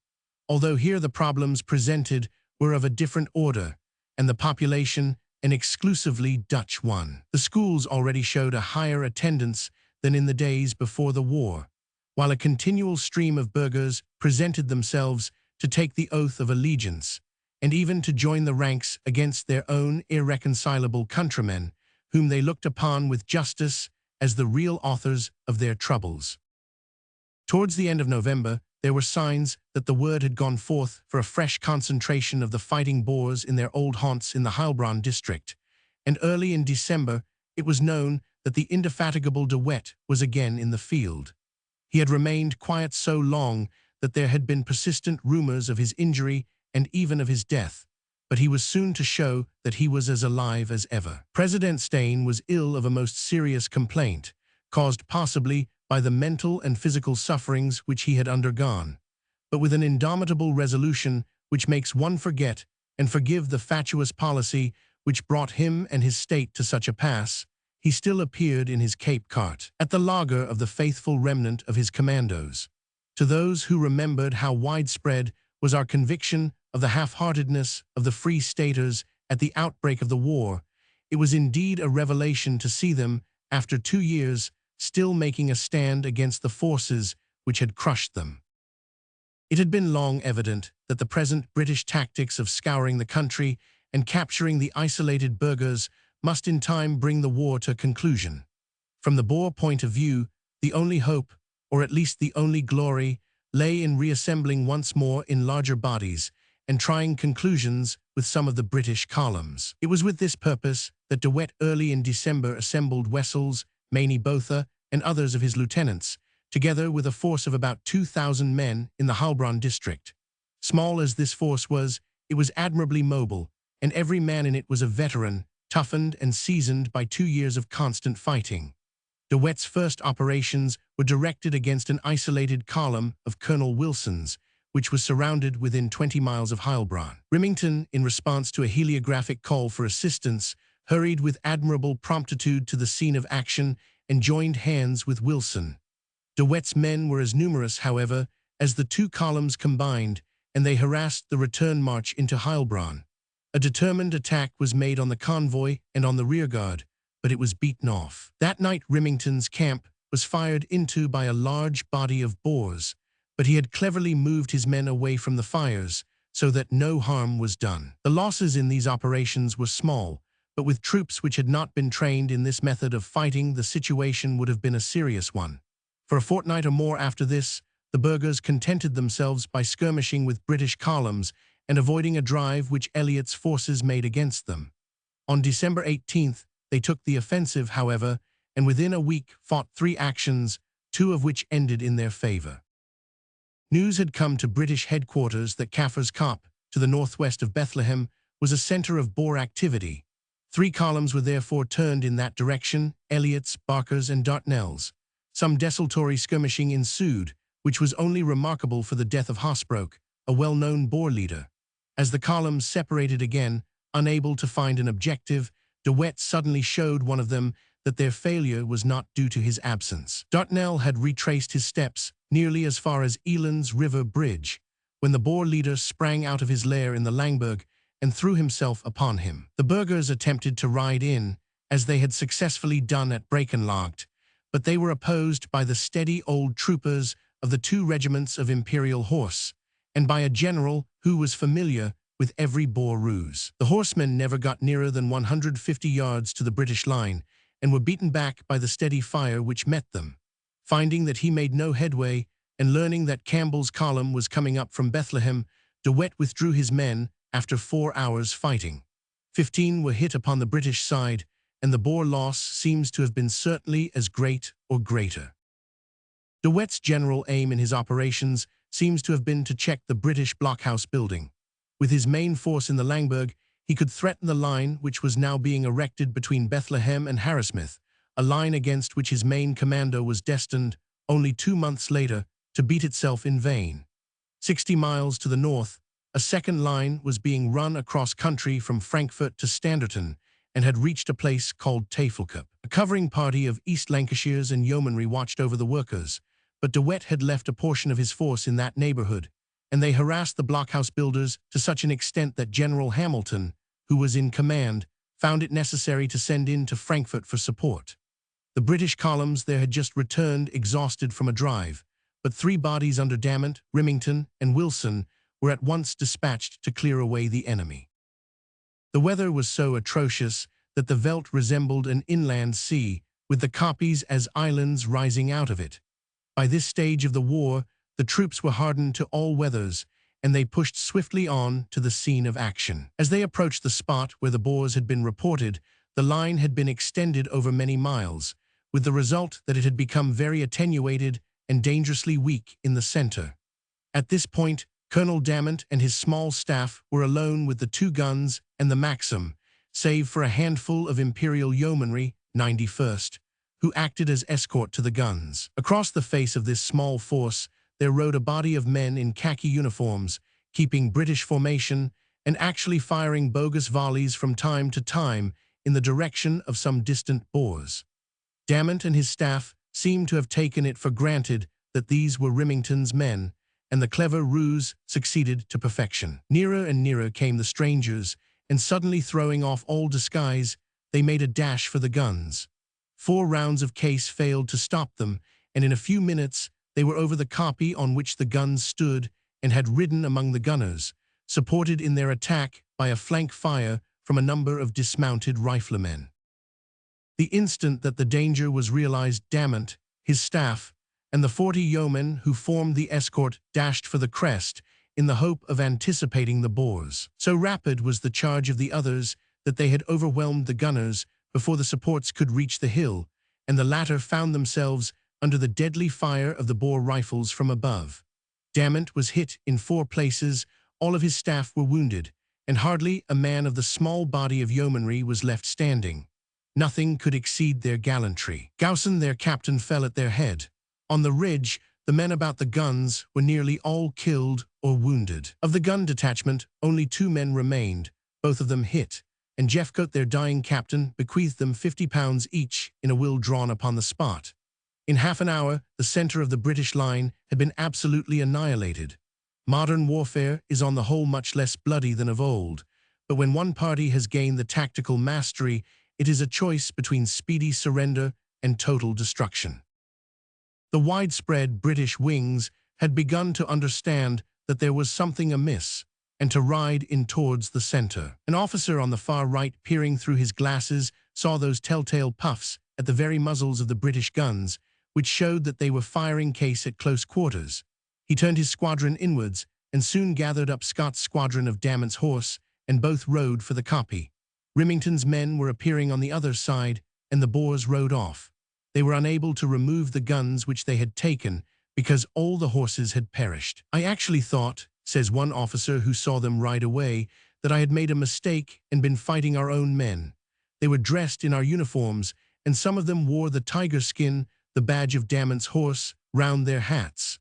although here the problems presented were of a different order, and the population an exclusively Dutch one. The schools already showed a higher attendance than in the days before the war, while a continual stream of burghers presented themselves to take the oath of allegiance, and even to join the ranks against their own irreconcilable countrymen, whom they looked upon with justice as the real authors of their troubles. Towards the end of November, there were signs that the word had gone forth for a fresh concentration of the fighting Boers in their old haunts in the Heilbron district, and early in December it was known that the indefatigable De Wet was again in the field. He had remained quiet so long that there had been persistent rumors of his injury and even of his death, but he was soon to show that he was as alive as ever. President Steyn was ill of a most serious complaint, caused possibly by the mental and physical sufferings which he had undergone, but with an indomitable resolution which makes one forget and forgive the fatuous policy which brought him and his state to such a pass, he still appeared in his Cape cart, at the lager of the faithful remnant of his commandos. To those who remembered how widespread was our conviction of the half-heartedness of the Free Staters at the outbreak of the war, it was indeed a revelation to see them, after 2 years, still making a stand against the forces which had crushed them. It had been long evident that the present British tactics of scouring the country and capturing the isolated burghers must in time bring the war to a conclusion. From the Boer point of view, the only hope, or at least the only glory, lay in reassembling once more in larger bodies and trying conclusions with some of the British columns. It was with this purpose that De Wet early in December assembled Wessels, Maney Botha, and others of his lieutenants, together with a force of about 2,000 men in the Heilbron district. Small as this force was, it was admirably mobile, and every man in it was a veteran, toughened and seasoned by 2 years of constant fighting. De Wet's first operations were directed against an isolated column of Colonel Wilson's, which was surrounded within 20 miles of Heilbron. Remington, in response to a heliographic call for assistance, hurried with admirable promptitude to the scene of action and joined hands with Wilson. De Wet's men were as numerous, however, as the two columns combined, and they harassed the return march into Heilbron. A determined attack was made on the convoy and on the rearguard, but it was beaten off. That night Remington's camp was fired into by a large body of Boers, but he had cleverly moved his men away from the fires, so that no harm was done. The losses in these operations were small, but with troops which had not been trained in this method of fighting, the situation would have been a serious one. For a fortnight or more after this, the burghers contented themselves by skirmishing with British columns and avoiding a drive which Elliott's forces made against them. On December 18th, they took the offensive, however, and within a week fought 3 actions, 2 of which ended in their favor. News had come to British headquarters that Kaffir's Kop, to the northwest of Bethlehem, was a center of Boer activity. 3 columns were therefore turned in that direction, Elliott's, Barker's, and Dartnell's. Some desultory skirmishing ensued, which was only remarkable for the death of Hasbroek, a well-known Boer leader. As the columns separated again, unable to find an objective, De Wet suddenly showed one of them that their failure was not due to his absence. Dartnell had retraced his steps nearly as far as Eland's River Bridge, when the Boer leader sprang out of his lair in the Langburg and threw himself upon him. The burghers attempted to ride in, as they had successfully done at Brakenlaagte, but they were opposed by the steady old troopers of the 2 regiments of Imperial Horse, and by a general who was familiar with every Boer ruse. The horsemen never got nearer than 150 yards to the British line, and were beaten back by the steady fire which met them. Finding that he made no headway, and learning that Campbell's column was coming up from Bethlehem, De Wet withdrew his men after 4 hours fighting. 15 were hit upon the British side, and the Boer loss seems to have been certainly as great or greater. De Wet's general aim in his operations seems to have been to check the British blockhouse building. With his main force in the Langburg, he could threaten the line which was now being erected between Bethlehem and Harrismith, a line against which his main commando was destined, only 2 months later, to beat itself in vain. 60 miles to the north, a second line was being run across country from Frankfurt to Standerton, and had reached a place called Tafelkop. A covering party of East Lancashires and yeomanry watched over the workers, but De Wet had left a portion of his force in that neighborhood, and they harassed the blockhouse builders to such an extent that General Hamilton, who was in command, found it necessary to send in to Frankfurt for support. The British columns there had just returned exhausted from a drive, but 3 bodies under Damant, Remington, and Wilson were at once dispatched to clear away the enemy. The weather was so atrocious that the veldt resembled an inland sea, with the koppies as islands rising out of it. By this stage of the war, the troops were hardened to all weathers, and they pushed swiftly on to the scene of action. As they approached the spot where the Boers had been reported, the line had been extended over many miles, with the result that it had become very attenuated and dangerously weak in the center. At this point, Colonel Damant and his small staff were alone with the 2 guns and the Maxim, save for a handful of Imperial Yeomanry, 91st, who acted as escort to the guns. Across the face of this small force, there rode a body of men in khaki uniforms, keeping British formation and actually firing bogus volleys from time to time in the direction of some distant Boers. Damant and his staff seemed to have taken it for granted that these were Remington's men, and the clever ruse succeeded to perfection. Nearer and nearer came the strangers, and suddenly throwing off all disguise, they made a dash for the guns. 4 rounds of case failed to stop them, and in a few minutes they were over the koppie on which the guns stood and had ridden among the gunners, supported in their attack by a flank fire from a number of dismounted riflemen. The instant that the danger was realized, Damant, his staff, and the 40 yeomen who formed the escort dashed for the crest in the hope of anticipating the Boers. So rapid was the charge of the others that they had overwhelmed the gunners before the supports could reach the hill, and the latter found themselves under the deadly fire of the Boer rifles from above. Damant was hit in 4 places, all of his staff were wounded, and hardly a man of the small body of yeomanry was left standing. Nothing could exceed their gallantry. Gaussen, their captain, fell at their head. On the ridge, the men about the guns were nearly all killed or wounded. Of the gun detachment, only 2 men remained, both of them hit, and Jeffcoat, their dying captain, bequeathed them £50 each in a will drawn upon the spot. In half an hour, the center of the British line had been absolutely annihilated. Modern warfare is on the whole much less bloody than of old, but when one party has gained the tactical mastery, it is a choice between speedy surrender and total destruction. The widespread British wings had begun to understand that there was something amiss, and to ride in towards the center. An officer on the far right, peering through his glasses, saw those telltale puffs at the very muzzles of the British guns, which showed that they were firing case at close quarters. He turned his squadron inwards, and soon gathered up Scott's squadron of Damant's horse, and both rode for the koppie. Remington's men were appearing on the other side, and the Boers rode off. They were unable to remove the guns which they had taken, because all the horses had perished. "I actually thought," says one officer who saw them ride away, "that I had made a mistake and been fighting our own men. They were dressed in our uniforms, and some of them wore the tiger skin, the badge of Damant's horse, round their hats."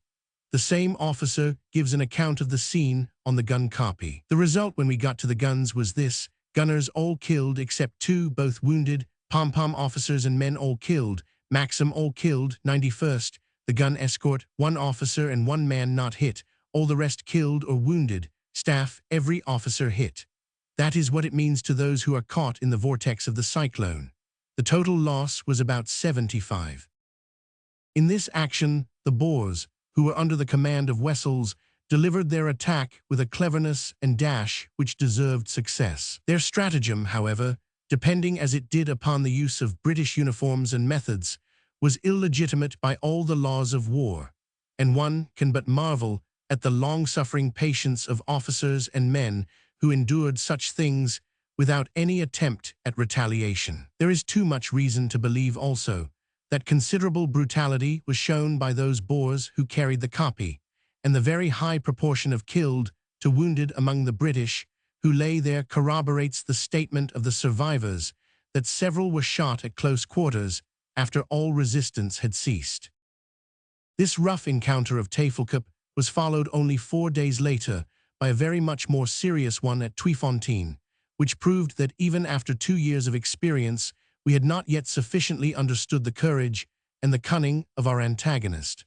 The same officer gives an account of the scene on the gun koppie. "The result when we got to the guns was this: gunners all killed except 2, both wounded, pom-pom officers and men all killed, Maxim all killed, 91st, the gun escort, 1 officer and 1 man not hit, all the rest killed or wounded, staff, every officer hit. That is what it means to those who are caught in the vortex of the cyclone. The total loss was about 75. In this action, the Boers, who were under the command of Wessels, delivered their attack with a cleverness and dash which deserved success. Their stratagem, however, depending as it did upon the use of British uniforms and methods, was illegitimate by all the laws of war, and one can but marvel at the long-suffering patience of officers and men who endured such things without any attempt at retaliation. There is too much reason to believe also that considerable brutality was shown by those Boers who carried the koppie, and the very high proportion of killed to wounded among the British who lay there corroborates the statement of the survivors that several were shot at close quarters after all resistance had ceased. This rough encounter of Tafelkop was followed only 4 days later by a very much more serious one at Tweefontein, which proved that even after 2 years of experience, we had not yet sufficiently understood the courage and the cunning of our antagonist.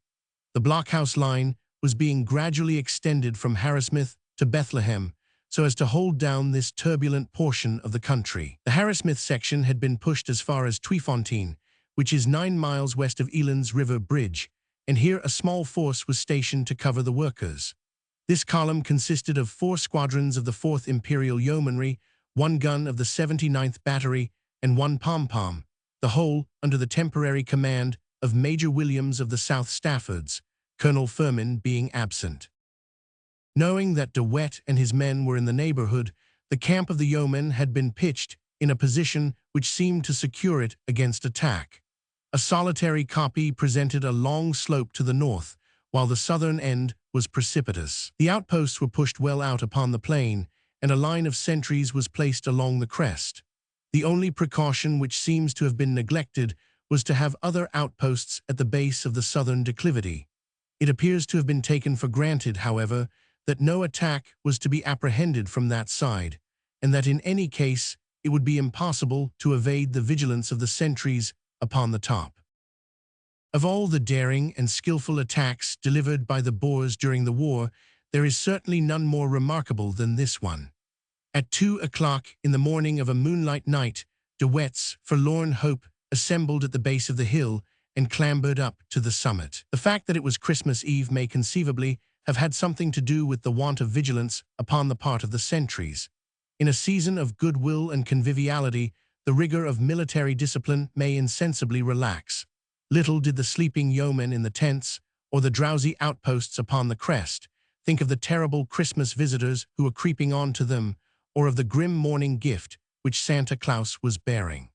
The blockhouse line was being gradually extended from Harrismith to Bethlehem so as to hold down this turbulent portion of the country. The Harrismith section had been pushed as far as Tweefontein, which is 9 miles west of Eland's River Bridge, and here a small force was stationed to cover the workers. This column consisted of 4 squadrons of the 4th Imperial Yeomanry, 1 gun of the 79th Battery, and 1 pom-pom, the whole under the temporary command of Major Williams of the South Staffords, Colonel Firmin being absent. Knowing that De Wet and his men were in the neighborhood, the camp of the yeomen had been pitched in a position which seemed to secure it against attack. A solitary kopje presented a long slope to the north, while the southern end was precipitous. The outposts were pushed well out upon the plain, and a line of sentries was placed along the crest. The only precaution which seems to have been neglected was to have other outposts at the base of the southern declivity. It appears to have been taken for granted, however, that no attack was to be apprehended from that side, and that in any case it would be impossible to evade the vigilance of the sentries upon the top. Of all the daring and skillful attacks delivered by the Boers during the war, there is certainly none more remarkable than this one. At 2 o'clock in the morning of a moonlight night, De Wet's forlorn hope assembled at the base of the hill and clambered up to the summit. The fact that it was Christmas Eve may conceivably have had something to do with the want of vigilance upon the part of the sentries. In a season of goodwill and conviviality, the rigor of military discipline may insensibly relax. Little did the sleeping yeomen in the tents, or the drowsy outposts upon the crest, think of the terrible Christmas visitors who were creeping on to them, or of the grim morning gift which Santa Claus was bearing.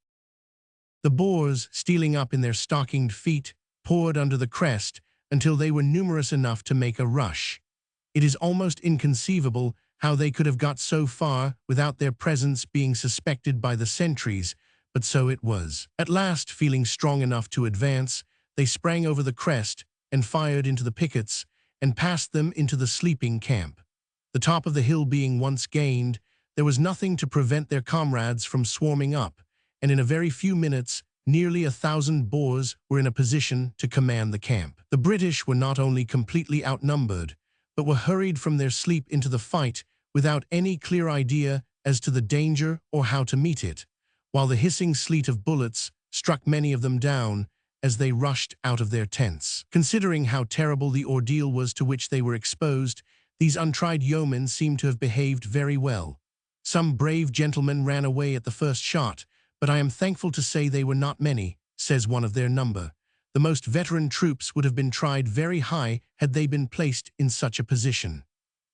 The Boers, stealing up in their stockinged feet, poured under the crest until they were numerous enough to make a rush. It is almost inconceivable how they could have got so far without their presence being suspected by the sentries, but so it was. At last, feeling strong enough to advance, they sprang over the crest and fired into the pickets and passed them into the sleeping camp. The top of the hill being once gained, there was nothing to prevent their comrades from swarming up, and in a very few minutes, nearly 1,000 Boers were in a position to command the camp. The British were not only completely outnumbered, but were hurried from their sleep into the fight without any clear idea as to the danger or how to meet it, while the hissing sleet of bullets struck many of them down as they rushed out of their tents. Considering how terrible the ordeal was to which they were exposed, these untried yeomen seemed to have behaved very well. Some brave gentlemen ran away at the first shot, but I am thankful to say they were not many, says one of their number. The most veteran troops would have been tried very high had they been placed in such a position.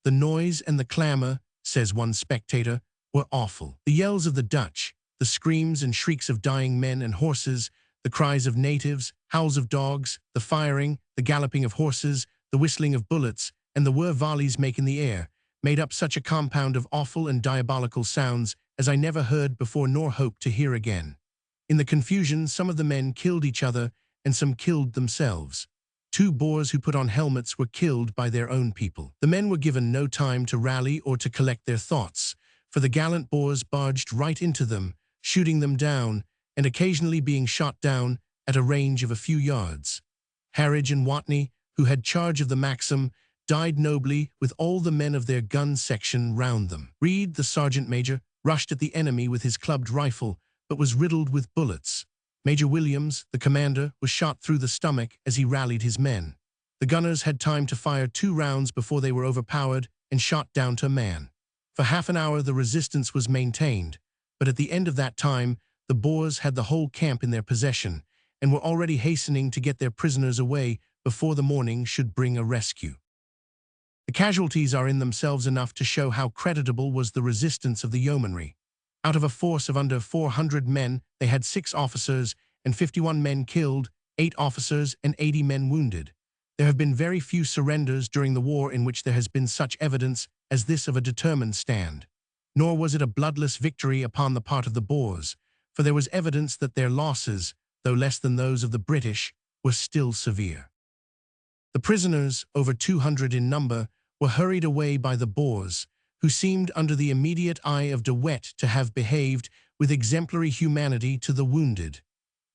The noise and the clamor, says one spectator, were awful. The yells of the Dutch, the screams and shrieks of dying men and horses, the cries of natives, howls of dogs, the firing, the galloping of horses, the whistling of bullets, and the whir volleys make in the air, made up such a compound of awful and diabolical sounds as I never heard before nor hope to hear again. In the confusion, some of the men killed each other and some killed themselves. 2 Boers who put on helmets were killed by their own people. The men were given no time to rally or to collect their thoughts, for the gallant Boers barged right into them, shooting them down, and occasionally being shot down at a range of a few yards. Harridge and Watney, who had charge of the Maxim, died nobly with all the men of their gun section round them. Reed, the sergeant major, rushed at the enemy with his clubbed rifle, but was riddled with bullets. Major Williams, the commander, was shot through the stomach as he rallied his men. The gunners had time to fire 2 rounds before they were overpowered and shot down to a man. For half an hour the resistance was maintained, but at the end of that time the Boers had the whole camp in their possession and were already hastening to get their prisoners away before the morning should bring a rescue. The casualties are in themselves enough to show how creditable was the resistance of the yeomanry. Out of a force of under 400 men, they had 6 officers and 51 men killed, 8 officers and 80 men wounded. There have been very few surrenders during the war in which there has been such evidence as this of a determined stand. Nor was it a bloodless victory upon the part of the Boers, for there was evidence that their losses, though less than those of the British, were still severe. The prisoners, over 200 in number, were hurried away by the Boers, who seemed under the immediate eye of De Wet to have behaved with exemplary humanity to the wounded.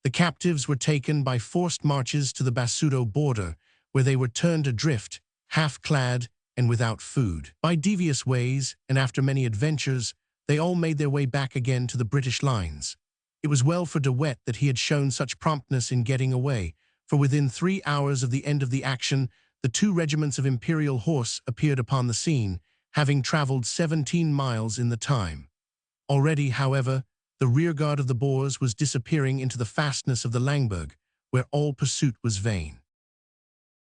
The captives were taken by forced marches to the Basuto border, where they were turned adrift, half-clad and without food. By devious ways, and after many adventures, they all made their way back again to the British lines. It was well for De Wet that he had shown such promptness in getting away, for within 3 hours of the end of the action, the 2 regiments of Imperial Horse appeared upon the scene, having travelled 17 miles in the time. Already, however, the rearguard of the Boers was disappearing into the fastness of the Langburg, where all pursuit was vain.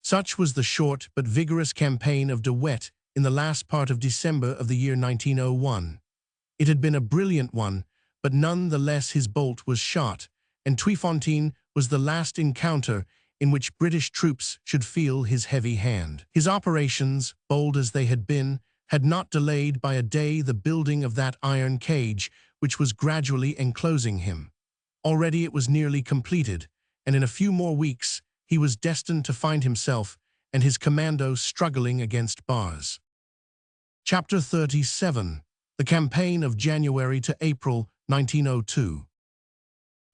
Such was the short but vigorous campaign of De Wet in the last part of December of the year 1901. It had been a brilliant one, but none the less his bolt was shot, and Tweefontein was the last encounter in which British troops should feel his heavy hand. His operations, bold as they had been, had not delayed by a day the building of that iron cage which was gradually enclosing him. Already it was nearly completed, and in a few more weeks he was destined to find himself and his commando struggling against bars. Chapter 37. The Campaign of January to April 1902.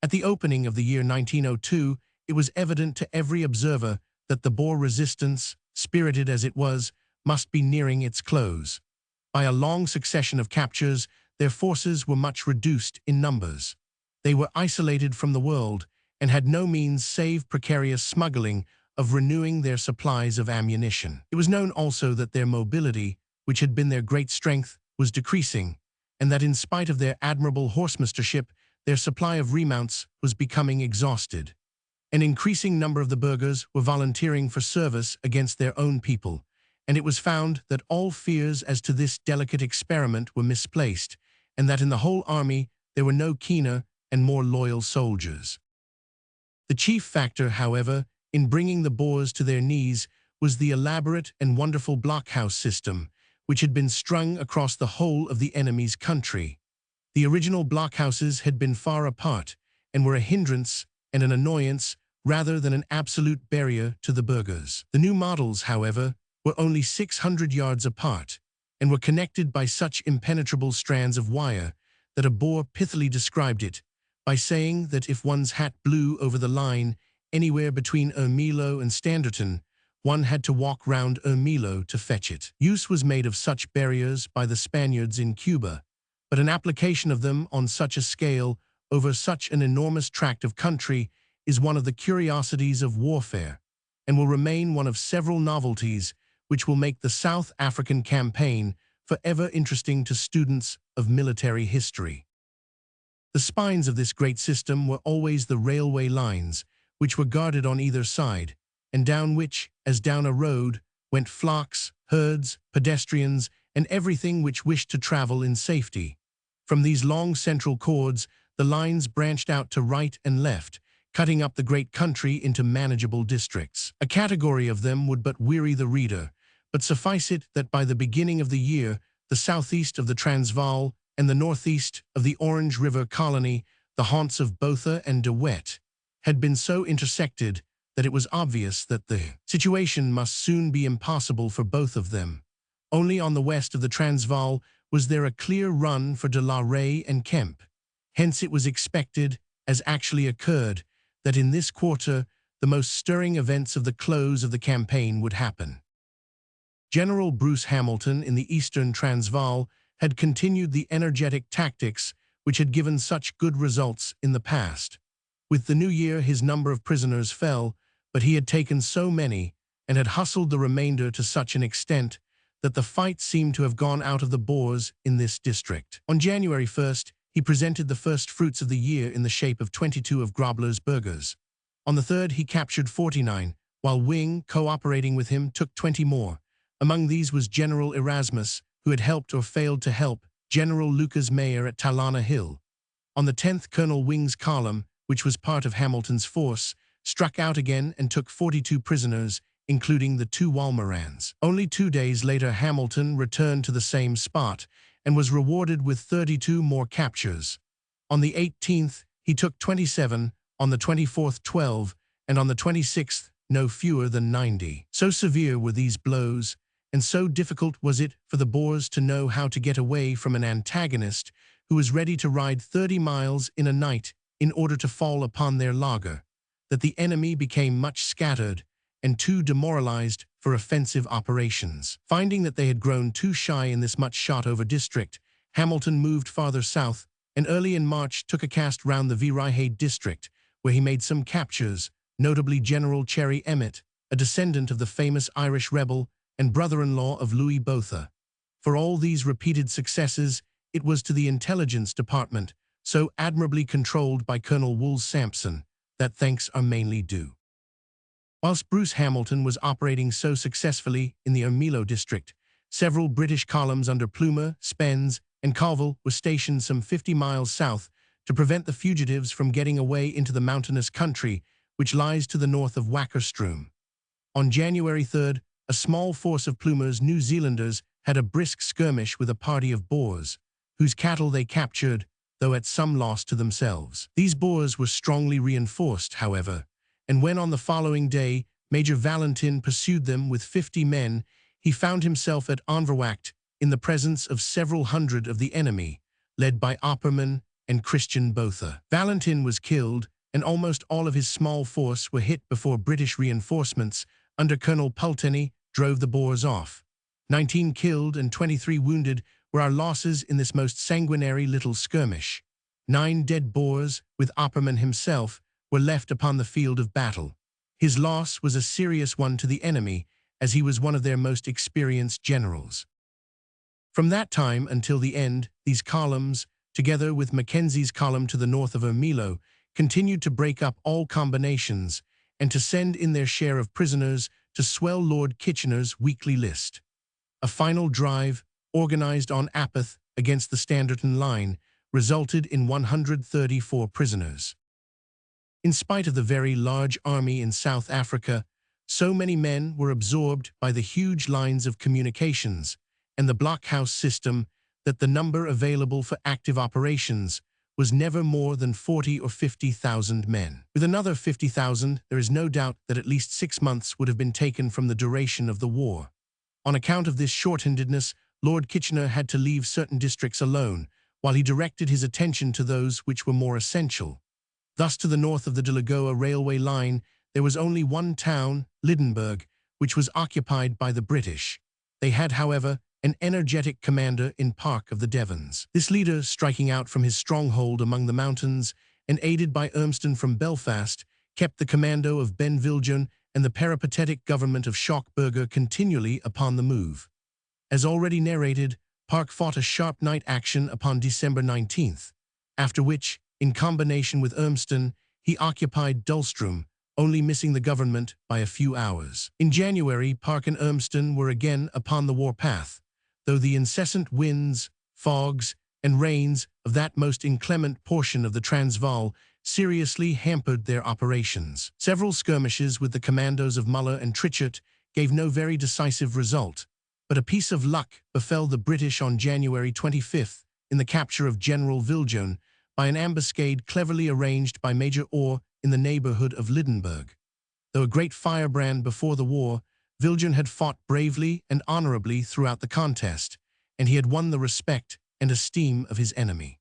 At the opening of the year 1902, it was evident to every observer that the Boer resistance, spirited as it was, must be nearing its close. By a long succession of captures, their forces were much reduced in numbers. They were isolated from the world and had no means save precarious smuggling of renewing their supplies of ammunition. It was known also that their mobility, which had been their great strength, was decreasing, and that in spite of their admirable horsemastership, their supply of remounts was becoming exhausted. An increasing number of the burghers were volunteering for service against their own people, and it was found that all fears as to this delicate experiment were misplaced, and that in the whole army there were no keener and more loyal soldiers. The chief factor, however, in bringing the Boers to their knees was the elaborate and wonderful blockhouse system, which had been strung across the whole of the enemy's country. The original blockhouses had been far apart, and were a hindrance and an annoyance rather than an absolute barrier to the burghers. The new models, however, were only 600 yards apart, and were connected by such impenetrable strands of wire that a Boer pithily described it by saying that if one's hat blew over the line anywhere between Ermelo and Standerton, one had to walk round Ermelo to fetch it. Use was made of such barriers by the Spaniards in Cuba, but an application of them on such a scale over such an enormous tract of country is one of the curiosities of warfare, and will remain one of several novelties which will make the South African campaign forever interesting to students of military history. The spines of this great system were always the railway lines, which were guarded on either side, and down which, as down a road, went flocks, herds, pedestrians, and everything which wished to travel in safety. From these long central cords, the lines branched out to right and left, cutting up the great country into manageable districts. A category of them would but weary the reader, but suffice it that by the beginning of the year, the southeast of the Transvaal and the northeast of the Orange River colony, the haunts of Botha and De Wet, had been so intersected that it was obvious that the situation must soon be impossible for both of them. Only on the west of the Transvaal was there a clear run for de la Rey and Kemp. Hence it was expected, as actually occurred, that in this quarter the most stirring events of the close of the campaign would happen. General Bruce Hamilton in the eastern Transvaal had continued the energetic tactics which had given such good results in the past. With the new year his number of prisoners fell, but he had taken so many and had hustled the remainder to such an extent that the fight seemed to have gone out of the Boers in this district. On January 1st, he presented the first fruits of the year in the shape of 22 of Grobler's burghers. On the 3rd, he captured 49, while Wing, cooperating with him, took 20 more. Among these was General Erasmus, who had helped or failed to help General Lucas Meyer at Talana Hill. On the 10th, Colonel Wing's column, which was part of Hamilton's force, struck out again and took 42 prisoners, including the 2 Walmerans. Only 2 days later, Hamilton returned to the same spot and was rewarded with 32 more captures. On the 18th, he took 27, on the 24th 12, and on the 26th no fewer than 90. So severe were these blows, and so difficult was it for the Boers to know how to get away from an antagonist who was ready to ride 30 miles in a night in order to fall upon their laager, that the enemy became much scattered, and too demoralized for offensive operations. Finding that they had grown too shy in this much shot-over district, Hamilton moved farther south and early in March took a cast round the Virighe district, where he made some captures, notably General Cherry Emmet, a descendant of the famous Irish rebel and brother-in-law of Louis Botha. For all these repeated successes, it was to the intelligence department, so admirably controlled by Colonel Wolse Sampson, that thanks are mainly due. Whilst Bruce Hamilton was operating so successfully in the Ermelo district, several British columns under Plumer, Spens, and Colville were stationed some 50 miles south to prevent the fugitives from getting away into the mountainous country which lies to the north of Wakkerstroom. On January 3rd, a small force of Plumer's New Zealanders had a brisk skirmish with a party of Boers, whose cattle they captured, though at some loss to themselves. These Boers were strongly reinforced, however, and when on the following day Major Valentin pursued them with 50 men, he found himself at Aanverwacht in the presence of several hundred of the enemy, led by Opperman and Christian Botha. Valentin was killed, and almost all of his small force were hit before British reinforcements under Colonel Pulteney drove the Boers off. 19 killed and 23 wounded were our losses in this most sanguinary little skirmish. 9 dead Boers, with Opperman himself, were left upon the field of battle. His loss was a serious one to the enemy, as he was one of their most experienced generals. From that time until the end, these columns, together with Mackenzie's column to the north of Ermelo, continued to break up all combinations and to send in their share of prisoners to swell Lord Kitchener's weekly list. A final drive, organized on Apeth against the Standerton line, resulted in 134 prisoners. In spite of the very large army in South Africa, so many men were absorbed by the huge lines of communications and the blockhouse system that the number available for active operations was never more than 40 or 50,000 men. With another 50,000, there is no doubt that at least 6 months would have been taken from the duration of the war. On account of this shorthandedness, Lord Kitchener had to leave certain districts alone, while he directed his attention to those which were more essential. Thus, to the north of the Delagoa railway line, there was only one town, Lydenburg, which was occupied by the British. They had, however, an energetic commander in Park of the Devons. This leader, striking out from his stronghold among the mountains and aided by Urmston from Belfast, kept the commando of Ben Viljoen and the peripatetic government of Schockburger continually upon the move. As already narrated, Park fought a sharp night action upon December 19th, after which, in combination with Urmston, he occupied Dulstrom, only missing the government by a few hours. In January, Park and Urmston were again upon the warpath, though the incessant winds, fogs, and rains of that most inclement portion of the Transvaal seriously hampered their operations. Several skirmishes with the commandos of Muller and Trichett gave no very decisive result, but a piece of luck befell the British on January 25th in the capture of General Viljoen by an ambuscade cleverly arranged by Major Orr in the neighborhood of Lydenburg. Though a great firebrand before the war, Viljoen had fought bravely and honorably throughout the contest, and he had won the respect and esteem of his enemy.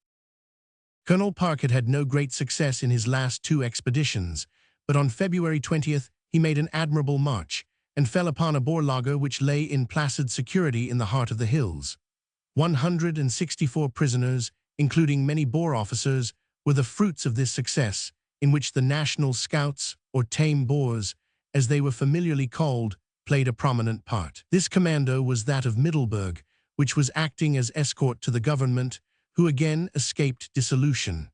Colonel Park had had no great success in his last 2 expeditions, but on February 20th he made an admirable march and fell upon a Boer laager which lay in placid security in the heart of the hills. 164 prisoners, including many Boer officers, were the fruits of this success, in which the National Scouts, or tame Boers, as they were familiarly called, played a prominent part. This commando was that of Middelburg, which was acting as escort to the government, who again escaped dissolution.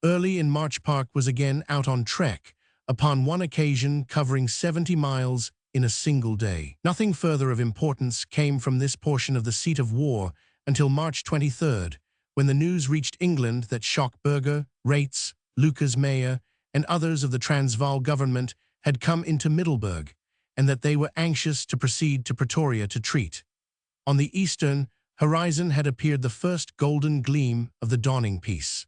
Early in March, Park was again out on trek, upon one occasion covering 70 miles in a single day. Nothing further of importance came from this portion of the seat of war until March 23rd, when the news reached England that Schockburger, Rates, Lucas Meyer, and others of the Transvaal government had come into Middelburg, and that they were anxious to proceed to Pretoria to treat. On the eastern horizon had appeared the first golden gleam of the dawning peace.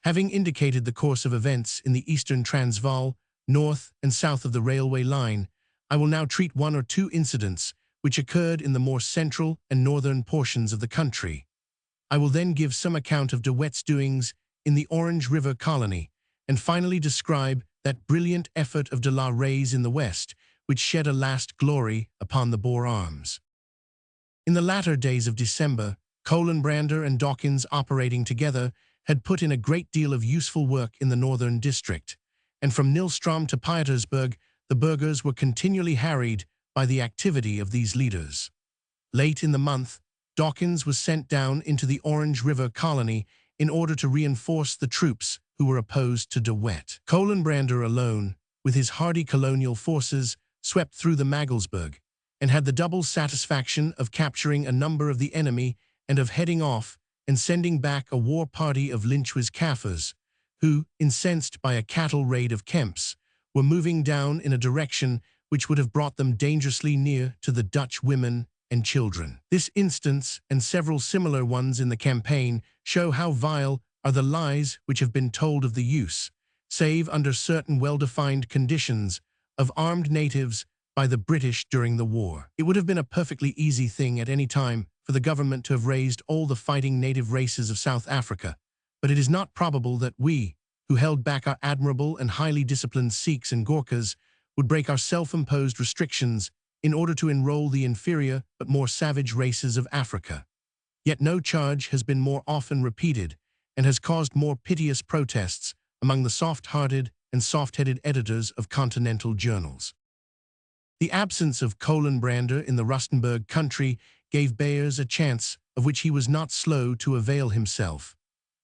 Having indicated the course of events in the eastern Transvaal, north and south of the railway line, I will now treat 1 or 2 incidents which occurred in the more central and northern portions of the country. I will then give some account of De Wet's doings in the Orange River colony, and finally describe that brilliant effort of de la Rey's in the west, which shed a last glory upon the Boer arms. In the latter days of December, Colenbrander and Dawkins, operating together, had put in a great deal of useful work in the northern district, and from Nilstrom to Pietersburg, the burghers were continually harried by the activity of these leaders. Late in the month, Dawkins was sent down into the Orange River colony in order to reinforce the troops who were opposed to De Wet. Colenbrander alone, with his hardy colonial forces, swept through the Magelsberg, and had the double satisfaction of capturing a number of the enemy and of heading off and sending back a war party of Lynch's Kaffirs, who, incensed by a cattle raid of Kemp's, were moving down in a direction which would have brought them dangerously near to the Dutch women and children. This instance, and several similar ones in the campaign, show how vile are the lies which have been told of the use, save under certain well-defined conditions, of armed natives by the British during the war. It would have been a perfectly easy thing at any time for the government to have raised all the fighting native races of South Africa, but it is not probable that we, who held back our admirable and highly disciplined Sikhs and Gorkhas, would break our self-imposed restrictions in order to enroll the inferior but more savage races of Africa. Yet no charge has been more often repeated and has caused more piteous protests among the soft-hearted and soft-headed editors of continental journals. The absence of Colenbrander in the Rustenburg country gave Beyers a chance of which he was not slow to avail himself.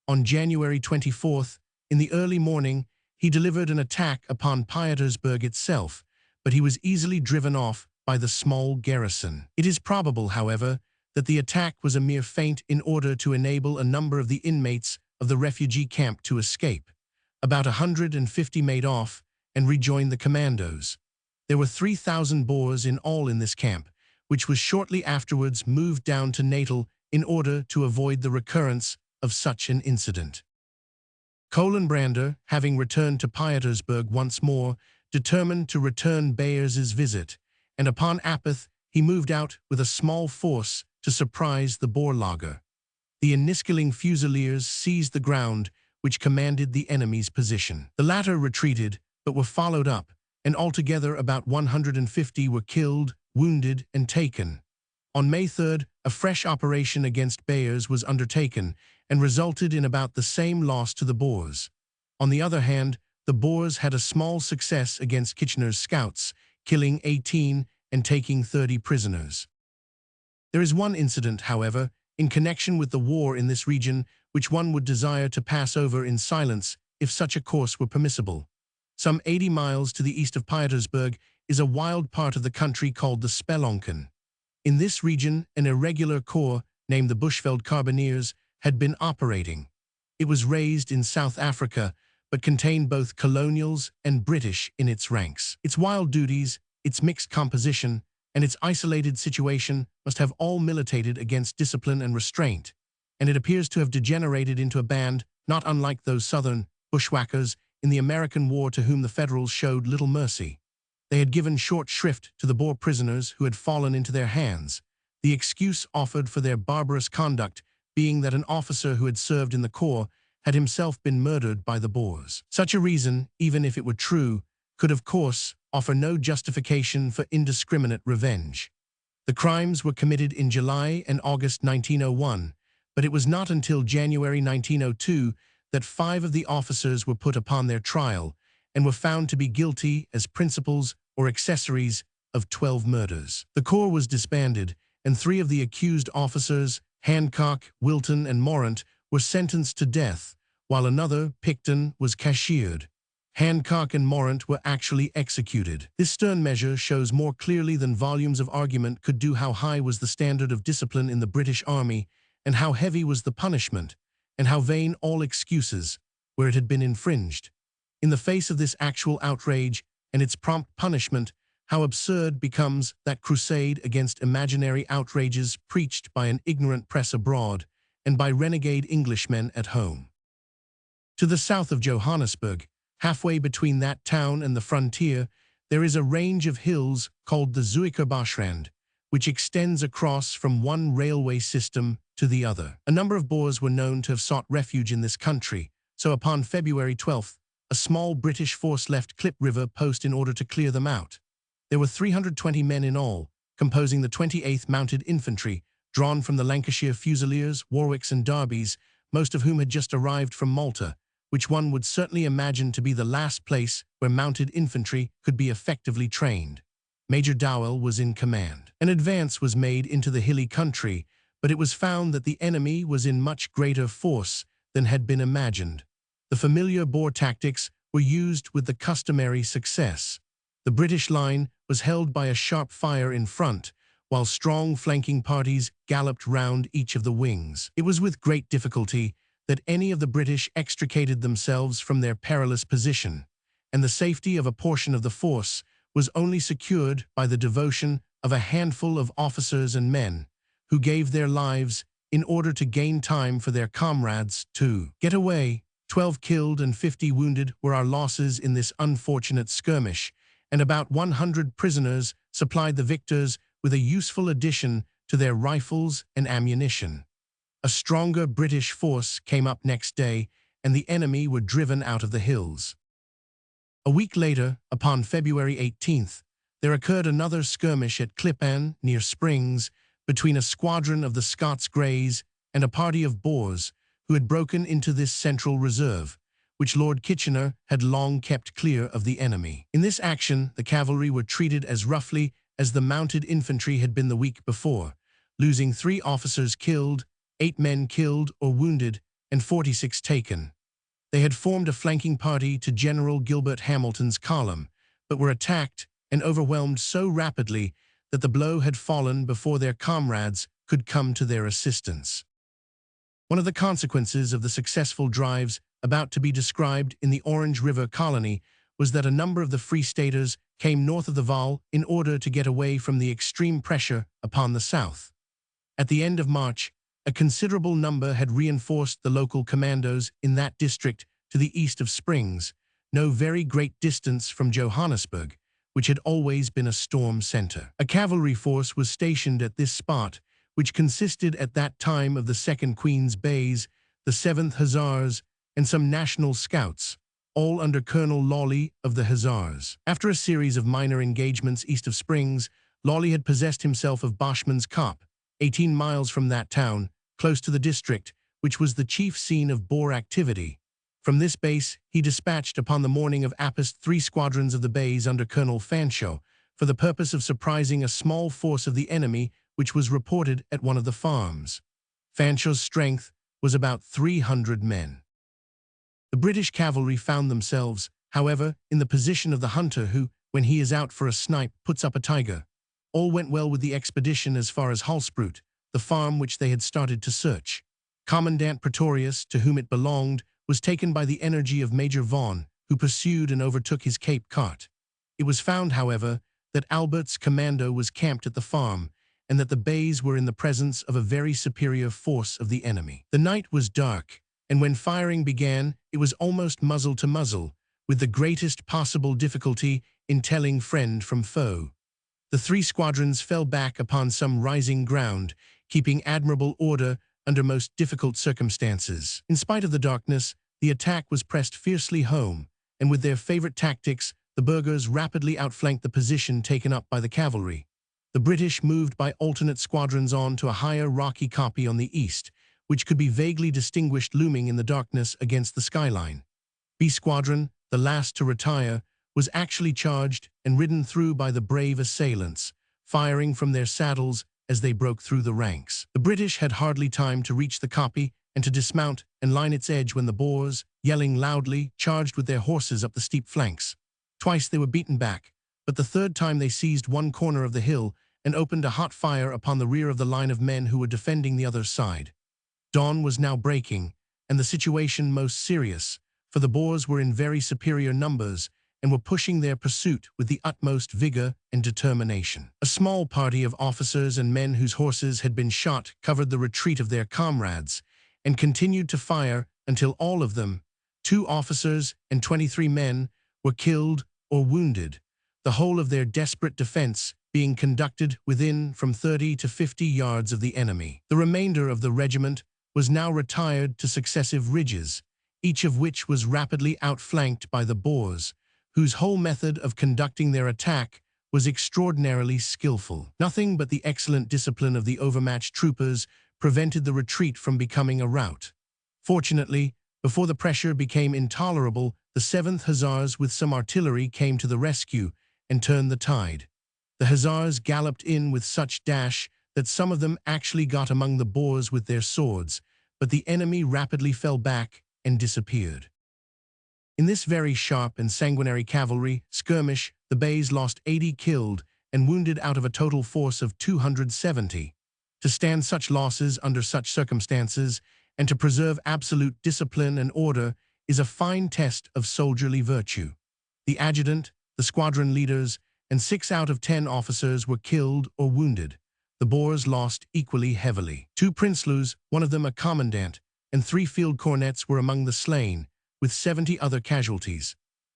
On January 24th, in the early morning, he delivered an attack upon Pietersburg itself, but he was easily driven off by the small garrison. It is probable, however, that the attack was a mere feint in order to enable a number of the inmates of the refugee camp to escape. About 150 made off and rejoined the commandos. There were 3,000 Boers in all in this camp, which was shortly afterwards moved down to Natal in order to avoid the recurrence of such an incident. Colenbrander, having returned to Pietersburg once more, determined to return Beyers's visit, and upon Apeth he moved out with a small force to surprise the Boer laager. The Enniskilling Fusiliers seized the ground which commanded the enemy's position. The latter retreated, but were followed up, and altogether about 150 were killed, wounded, and taken. On May 3rd, a fresh operation against Beyers was undertaken and resulted in about the same loss to the Boers. On the other hand, the Boers had a small success against Kitchener's scouts, killing 18 and taking 30 prisoners. There is one incident, however, in connection with the war in this region which one would desire to pass over in silence if such a course were permissible. Some 80 miles to the east of Pietersburg is a wild part of the country called the Spelonken. In this region, an irregular corps named the Bushveld Carbineers had been operating. It was raised in South Africa, but contained both colonials and British in its ranks. Its wild duties, its mixed composition, and its isolated situation must have all militated against discipline and restraint, and it appears to have degenerated into a band not unlike those Southern bushwhackers in the American War to whom the Federals showed little mercy. They had given short shrift to the Boer prisoners who had fallen into their hands, the excuse offered for their barbarous conduct being that an officer who had served in the corps had himself been murdered by the Boers. Such a reason, even if it were true, could of course offer no justification for indiscriminate revenge. The crimes were committed in July and August 1901, but it was not until January 1902 that 5 of the officers were put upon their trial and were found to be guilty as principals or accessories of 12 murders. The corps was disbanded, and 3 of the accused officers, Hancock, Wilton, and Morant, were sentenced to death, while another, Picton, was cashiered. Hancock and Morant were actually executed. This stern measure shows more clearly than volumes of argument could do how high was the standard of discipline in the British Army, and how heavy was the punishment, and how vain all excuses, where it had been infringed. In the face of this actual outrage and its prompt punishment, how absurd becomes that crusade against imaginary outrages preached by an ignorant press abroad and by renegade Englishmen at home. To the south of Johannesburg, halfway between that town and the frontier, there is a range of hills called the Zuikerbosrand, which extends across from one railway system to the other. A number of Boers were known to have sought refuge in this country, so upon February 12th, a small British force left Klip River post in order to clear them out. There were 320 men in all, composing the 28th Mounted Infantry, drawn from the Lancashire Fusiliers, Warwicks and Derbys, most of whom had just arrived from Malta, which one would certainly imagine to be the last place where mounted infantry could be effectively trained. Major Doyle was in command. An advance was made into the hilly country, but it was found that the enemy was in much greater force than had been imagined. The familiar Boer tactics were used with the customary success. The British line was held by a sharp fire in front, while strong flanking parties galloped round each of the wings. It was with great difficulty that any of the British extricated themselves from their perilous position, and the safety of a portion of the force was only secured by the devotion of a handful of officers and men who gave their lives in order to gain time for their comrades to get away. 12 killed and 50 wounded were our losses in this unfortunate skirmish, and about 100 prisoners supplied the victors with a useful addition to their rifles and ammunition. A stronger British force came up next day, and the enemy were driven out of the hills. A week later, upon February 18th, there occurred another skirmish at Klippan, near Springs, between a squadron of the Scots Greys and a party of Boers who had broken into this central reserve, which Lord Kitchener had long kept clear of the enemy. In this action, the cavalry were treated as roughly as the mounted infantry had been the week before, losing 3 officers killed, 8 men killed or wounded, and 46 taken. They had formed a flanking party to General Gilbert Hamilton's column, but were attacked and overwhelmed so rapidly that the blow had fallen before their comrades could come to their assistance. One of the consequences of the successful drives about to be described in the Orange River colony was that a number of the Free Staters came north of the Vaal in order to get away from the extreme pressure upon the south. At the end of March, a considerable number had reinforced the local commandos in that district to the east of Springs, no very great distance from Johannesburg, which had always been a storm center. A cavalry force was stationed at this spot, which consisted at that time of the 2nd Queen's Bays, the 7th Hussars, and some National Scouts, all under Colonel Lawley of the Hussars. After a series of minor engagements east of Springs, Lawley had possessed himself of Boschman's Kop, 18 miles from that town, close to the district, which was the chief scene of Boer activity. From this base, he dispatched upon the morning of Appist 3 squadrons of the Bays under Colonel Fanshawe, for the purpose of surprising a small force of the enemy which was reported at one of the farms. Fanshawe's strength was about 300 men. The British cavalry found themselves, however, in the position of the hunter who, when he is out for a snipe, puts up a tiger. All went well with the expedition as far as Halsproot, the farm which they had started to search. Commandant Pretorius, to whom it belonged, was taken by the energy of Major Vaughan, who pursued and overtook his Cape cart. It was found, however, that Albert's commando was camped at the farm, and that the Bays were in the presence of a very superior force of the enemy. The night was dark, and when firing began, it was almost muzzle to muzzle, with the greatest possible difficulty in telling friend from foe. The 3 squadrons fell back upon some rising ground, keeping admirable order under most difficult circumstances. In spite of the darkness, the attack was pressed fiercely home, and with their favorite tactics, the burghers rapidly outflanked the position taken up by the cavalry. The British moved by alternate squadrons on to a higher rocky kopje on the east, which could be vaguely distinguished looming in the darkness against the skyline. B Squadron, the last to retire, was actually charged and ridden through by the brave assailants, firing from their saddles as they broke through the ranks. The British had hardly time to reach the kopje and to dismount and line its edge when the Boers, yelling loudly, charged with their horses up the steep flanks. Twice they were beaten back, but the 3rd time they seized one corner of the hill and opened a hot fire upon the rear of the line of men who were defending the other side. Dawn was now breaking, and the situation most serious, for the Boers were in very superior numbers and were pushing their pursuit with the utmost vigor and determination. A small party of officers and men whose horses had been shot covered the retreat of their comrades and continued to fire until all of them, 2 officers and 23 men, were killed or wounded, the whole of their desperate defense being conducted within from 30 to 50 yards of the enemy. The remainder of the regiment was now retired to successive ridges, each of which was rapidly outflanked by the Boers, whose whole method of conducting their attack was extraordinarily skillful. Nothing but the excellent discipline of the overmatched troopers prevented the retreat from becoming a rout. Fortunately, before the pressure became intolerable, the 7th Hussars with some artillery came to the rescue and turned the tide. The Hussars galloped in with such dash that some of them actually got among the Boers with their swords, but the enemy rapidly fell back and disappeared. In this very sharp and sanguinary cavalry skirmish, the Bays lost 80 killed and wounded out of a total force of 270. To stand such losses under such circumstances and to preserve absolute discipline and order is a fine test of soldierly virtue. The adjutant, the squadron leaders, and 6 out of 10 officers were killed or wounded. The Boers lost equally heavily. 2 Prinsloo's, one of them a commandant, and 3 field cornets were among the slain, with 70 other casualties.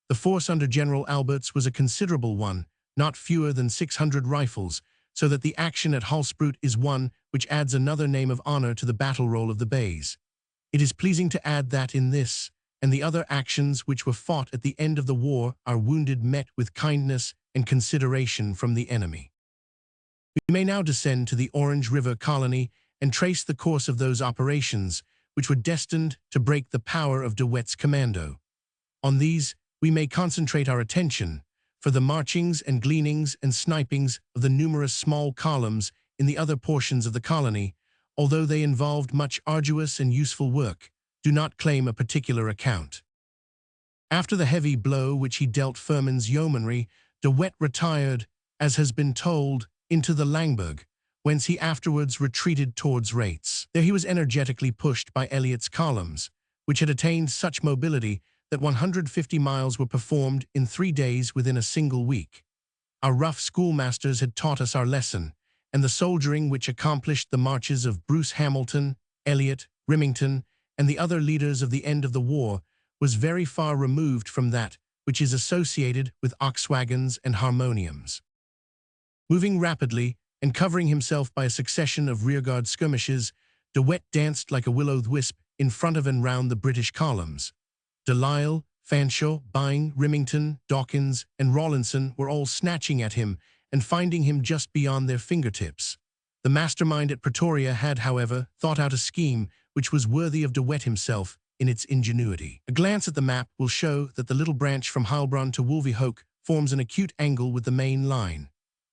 The force under General Alberts was a considerable one, not fewer than 600 rifles, so that the action at Halsbroot is one which adds another name of honor to the battle roll of the Bays. It is pleasing to add that in this, and the other actions which were fought at the end of the war, our wounded met with kindness and consideration from the enemy. We may now descend to the Orange River colony and trace the course of those operations which were destined to break the power of De Wet's commando. On these, we may concentrate our attention, for the marchings and gleanings and snipings of the numerous small columns in the other portions of the colony, although they involved much arduous and useful work, do not claim a particular account. After the heavy blow which he dealt Firmin's yeomanry, De Wet retired, as has been told, into the Langburg, whence he afterwards retreated towards Rates. There he was energetically pushed by Elliott's columns, which had attained such mobility that 150 miles were performed in 3 days within a single week. Our rough schoolmasters had taught us our lesson, and the soldiering which accomplished the marches of Bruce Hamilton, Elliott, Remington, and the other leaders of the end of the war was very far removed from that which is associated with ox wagons and harmoniums. Moving rapidly, and covering himself by a succession of rearguard skirmishes, De Wet danced like a will-o'-the-wisp in front of and round the British columns. De Lisle, Fanshawe, Byng, Remington, Dawkins, and Rawlinson were all snatching at him and finding him just beyond their fingertips. The mastermind at Pretoria had, however, thought out a scheme which was worthy of De Wet himself in its ingenuity. A glance at the map will show that the little branch from Heilbronn to Wolvehoek forms an acute angle with the main line.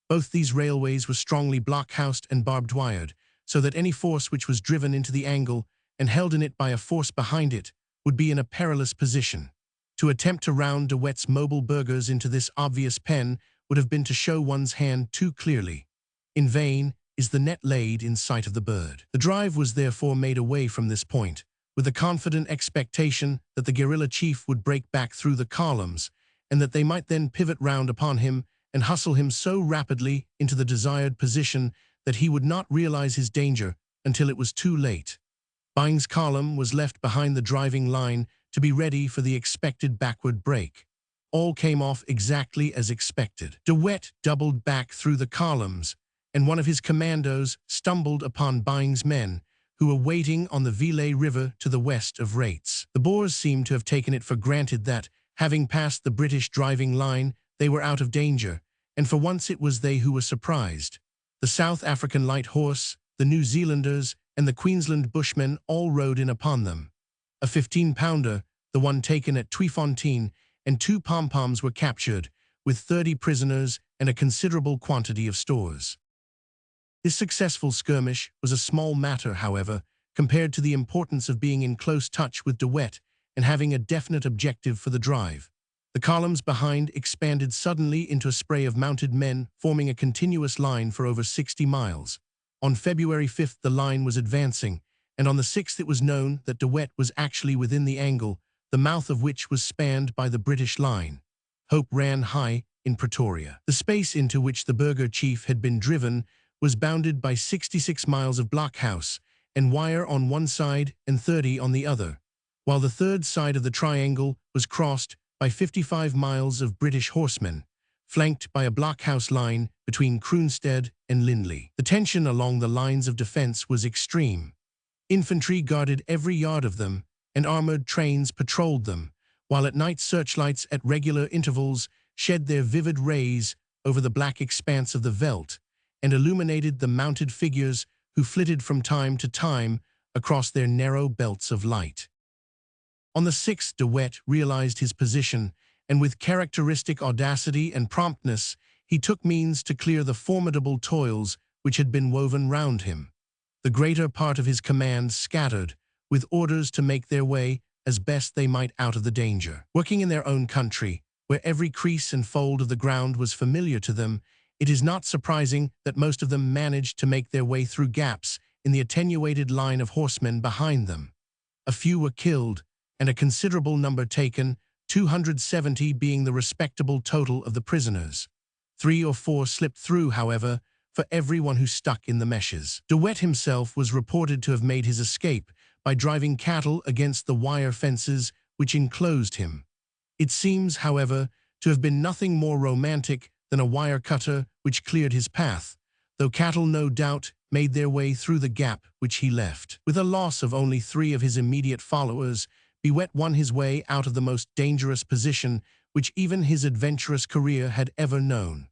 Both these railways were strongly blockhoused and barbed wired, so that any force which was driven into the angle and held in it by a force behind it would be in a perilous position. To attempt to round De Wet's mobile burghers into this obvious pen would have been to show one's hand too clearly. In vain is the net laid in sight of the bird. The drive was therefore made away from this point, with the confident expectation that the guerrilla chief would break back through the columns, and that they might then pivot round upon him and hustle him so rapidly into the desired position that he would not realize his danger until it was too late. Byng's column was left behind the driving line to be ready for the expected backward break. All came off exactly as expected. De Wet doubled back through the columns, and one of his commandos stumbled upon Byng's men, who were waiting on the Ville River to the west of Rates. The Boers seemed to have taken it for granted that, having passed the British driving line, they were out of danger, and for once it was they who were surprised. The South African Light Horse, the New Zealanders, and the Queensland Bushmen all rode in upon them. A 15-pounder, the one taken at Tweefontein, and 2 pom-poms were captured, with 30 prisoners and a considerable quantity of stores. This successful skirmish was a small matter, however, compared to the importance of being in close touch with De Wet and having a definite objective for the drive. The columns behind expanded suddenly into a spray of mounted men, forming a continuous line for over 60 miles. On February 5th the line was advancing, and on the 6th it was known that De Wet was actually within the angle, the mouth of which was spanned by the British line. Hope ran high in Pretoria. The space into which the burgher chief had been driven was bounded by 66 miles of blockhouse and wire on one side and 30 on the other, while the third side of the triangle was crossed by 55 miles of British horsemen, flanked by a blockhouse line between Kroonstead and Lindley. The tension along the lines of defense was extreme. Infantry guarded every yard of them, and armored trains patrolled them, while at night searchlights at regular intervals shed their vivid rays over the black expanse of the veldt and illuminated the mounted figures who flitted from time to time across their narrow belts of light. On the 6th, De Wet realized his position, and with characteristic audacity and promptness, he took means to clear the formidable toils which had been woven round him. The greater part of his command scattered, with orders to make their way as best they might out of the danger. Working in their own country, where every crease and fold of the ground was familiar to them, it is not surprising that most of them managed to make their way through gaps in the attenuated line of horsemen behind them. A few were killed, and a considerable number taken, 270 being the respectable total of the prisoners. 3 or 4 slipped through, however, for everyone who stuck in the meshes. De Wet himself was reported to have made his escape by driving cattle against the wire fences which enclosed him. It seems, however, to have been nothing more romantic than a wire cutter which cleared his path, though cattle no doubt made their way through the gap which he left. With a loss of only 3 of his immediate followers, De Wet won his way out of the most dangerous position which even his adventurous career had ever known.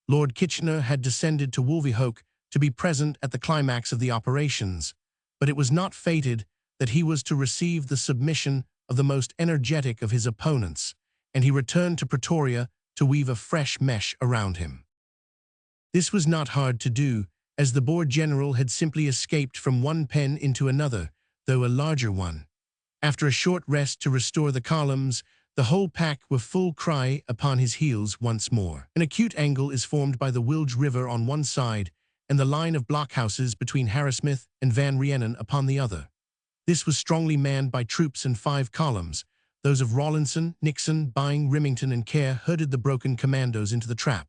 Lord Kitchener had descended to Wolvehoek to be present at the climax of the operations, but it was not fated that he was to receive the submission of the most energetic of his opponents, and he returned to Pretoria to weave a fresh mesh around him. This was not hard to do, as the Boer general had simply escaped from one pen into another, though a larger one. After a short rest to restore the columns, the whole pack were full cry upon his heels once more. An acute angle is formed by the Wilge River on one side and the line of blockhouses between Harrismith and Van Rieenen upon the other. This was strongly manned by troops in 5 columns. Those of Rawlinson, Nixon, Byng, Remington, and Kerr herded the broken commandos into the trap.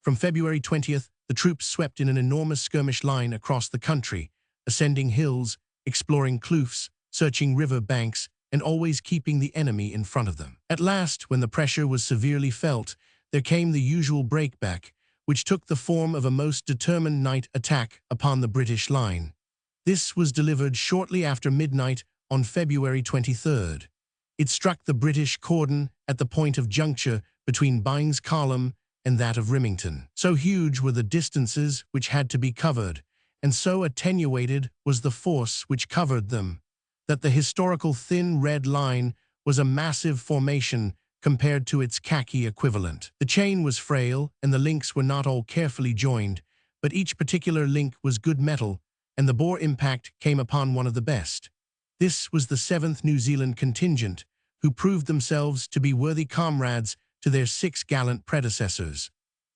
From February 20th, the troops swept in an enormous skirmish line across the country, ascending hills, exploring kloofs, searching river banks, and always keeping the enemy in front of them. At last, when the pressure was severely felt, there came the usual breakback, which took the form of a most determined night attack upon the British line. This was delivered shortly after midnight on February 23rd. It struck the British cordon at the point of juncture between Byng's column and that of Remington. So huge were the distances which had to be covered, and so attenuated was the force which covered them, that the historical thin red line was a massive formation compared to its khaki equivalent. The chain was frail, and the links were not all carefully joined, but each particular link was good metal, and the Boer impact came upon one of the best. This was the 7th New Zealand contingent, who proved themselves to be worthy comrades to their 6 gallant predecessors.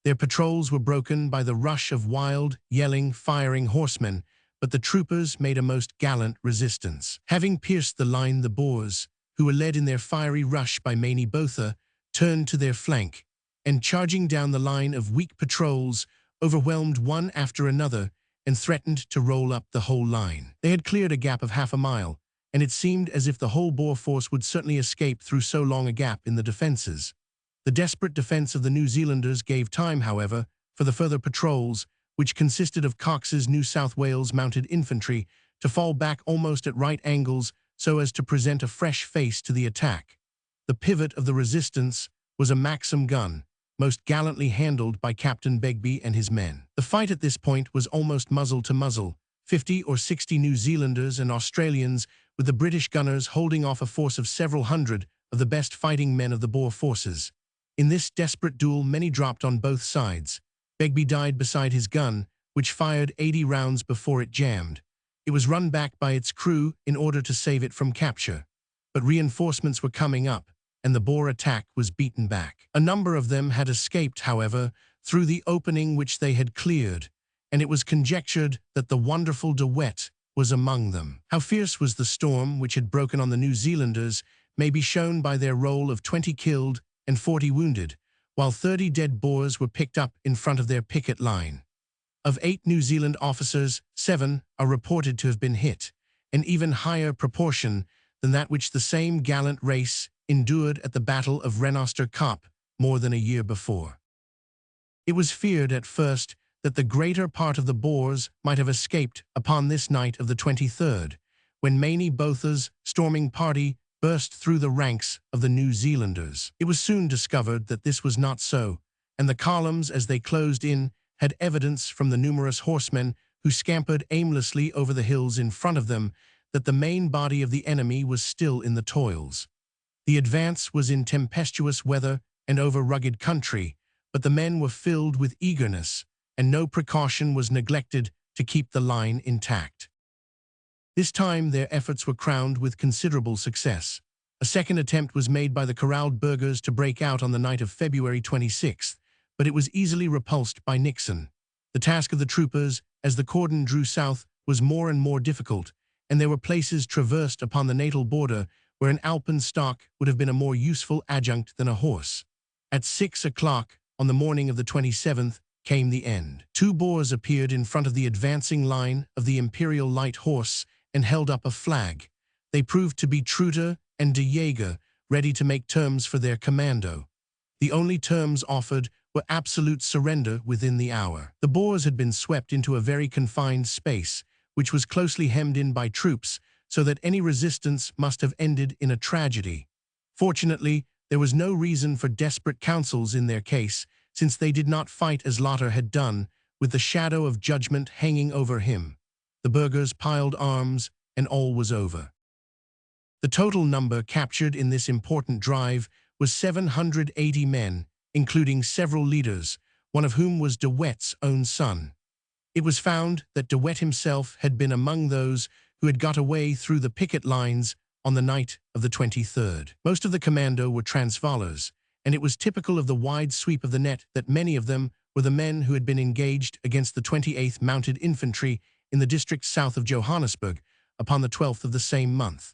Their patrols were broken by the rush of wild, yelling, firing horsemen, but the troopers made a most gallant resistance. Having pierced the line, the Boers, who were led in their fiery rush by Maney Botha, turned to their flank, and charging down the line of weak patrols, overwhelmed one after another and threatened to roll up the whole line. They had cleared a gap of half a mile, and it seemed as if the whole Boer force would certainly escape through so long a gap in the defences. The desperate defence of the New Zealanders gave time, however, for the further patrols, which consisted of Cox's New South Wales mounted infantry, to fall back almost at right angles so as to present a fresh face to the attack. The pivot of the resistance was a Maxim gun, most gallantly handled by Captain Begbie and his men. The fight at this point was almost muzzle to muzzle, 50 or 60 New Zealanders and Australians, with the British gunners holding off a force of several hundred of the best fighting men of the Boer forces. In this desperate duel, many dropped on both sides. Begbie died beside his gun, which fired 80 rounds before it jammed. It was run back by its crew in order to save it from capture. But reinforcements were coming up, and the Boer attack was beaten back. A number of them had escaped, however, through the opening which they had cleared, and it was conjectured that the wonderful De Wet was among them. How fierce was the storm which had broken on the New Zealanders may be shown by their roll of 20 killed and 40 wounded, while 30 dead Boers were picked up in front of their picket line. Of 8 New Zealand officers, 7 are reported to have been hit, an even higher proportion than that which the same gallant race endured at the Battle of Renoster Kop more than a year before. It was feared at first that the greater part of the Boers might have escaped upon this night of the 23rd, when Maney Botha's storming party burst through the ranks of the New Zealanders. It was soon discovered that this was not so, and the columns, as they closed in, had evidence from the numerous horsemen who scampered aimlessly over the hills in front of them that the main body of the enemy was still in the toils. The advance was in tempestuous weather and over rugged country, but the men were filled with eagerness, and no precaution was neglected to keep the line intact. This time their efforts were crowned with considerable success. A second attempt was made by the corralled burghers to break out on the night of February 26th, but it was easily repulsed by Nixon. The task of the troopers, as the cordon drew south, was more and more difficult, and there were places traversed upon the natal border where an alpenstock would have been a more useful adjunct than a horse. At 6 o'clock on the morning of the 27th came the end. 2 Boers appeared in front of the advancing line of the Imperial Light Horse and held up a flag. They proved to be Truter and de Jager, ready to make terms for their commando. The only terms offered were absolute surrender within the hour. The Boers had been swept into a very confined space, which was closely hemmed in by troops, so that any resistance must have ended in a tragedy. Fortunately, there was no reason for desperate counsels in their case, since they did not fight as Lothar had done, with the shadow of judgment hanging over him. The burghers piled arms, and all was over. The total number captured in this important drive was 780 men, including several leaders, one of whom was De Wet's own son. It was found that De Wet himself had been among those who had got away through the picket lines on the night of the 23rd. Most of the commando were Transvaalers, and it was typical of the wide sweep of the net that many of them were the men who had been engaged against the 28th Mounted Infantry in the district south of Johannesburg upon the 12th of the same month.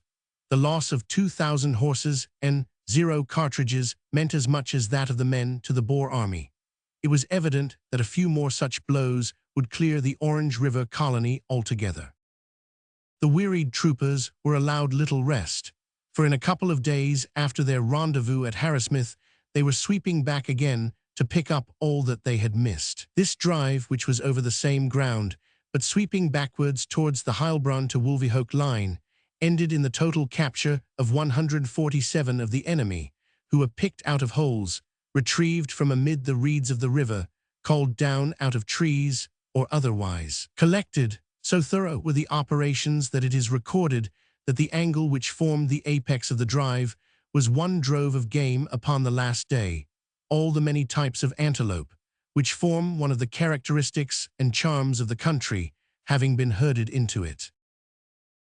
The loss of 2,000 horses and 0 cartridges meant as much as that of the men to the Boer army. It was evident that a few more such blows would clear the Orange River colony altogether. The wearied troopers were allowed little rest, for in a couple of days after their rendezvous at Harrismith, they were sweeping back again to pick up all that they had missed. This drive, which was over the same ground, but sweeping backwards towards the Heilbronn to Wolvehoek line, ended in the total capture of 147 of the enemy, who were picked out of holes, retrieved from amid the reeds of the river, culled down out of trees, or otherwise collected. So thorough were the operations that it is recorded that the angle which formed the apex of the drive was 1 drove of game upon the last day, all the many types of antelope, which form one of the characteristics and charms of the country, having been herded into it.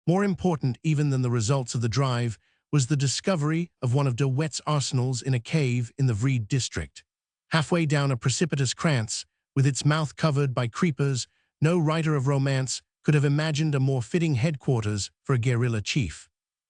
More important even than the results of the drive was the discovery of one of De Wet's arsenals in a cave in the Vrede district. Halfway down a precipitous krantz, with its mouth covered by creepers, no writer of romance could have imagined a more fitting headquarters for a guerrilla chief.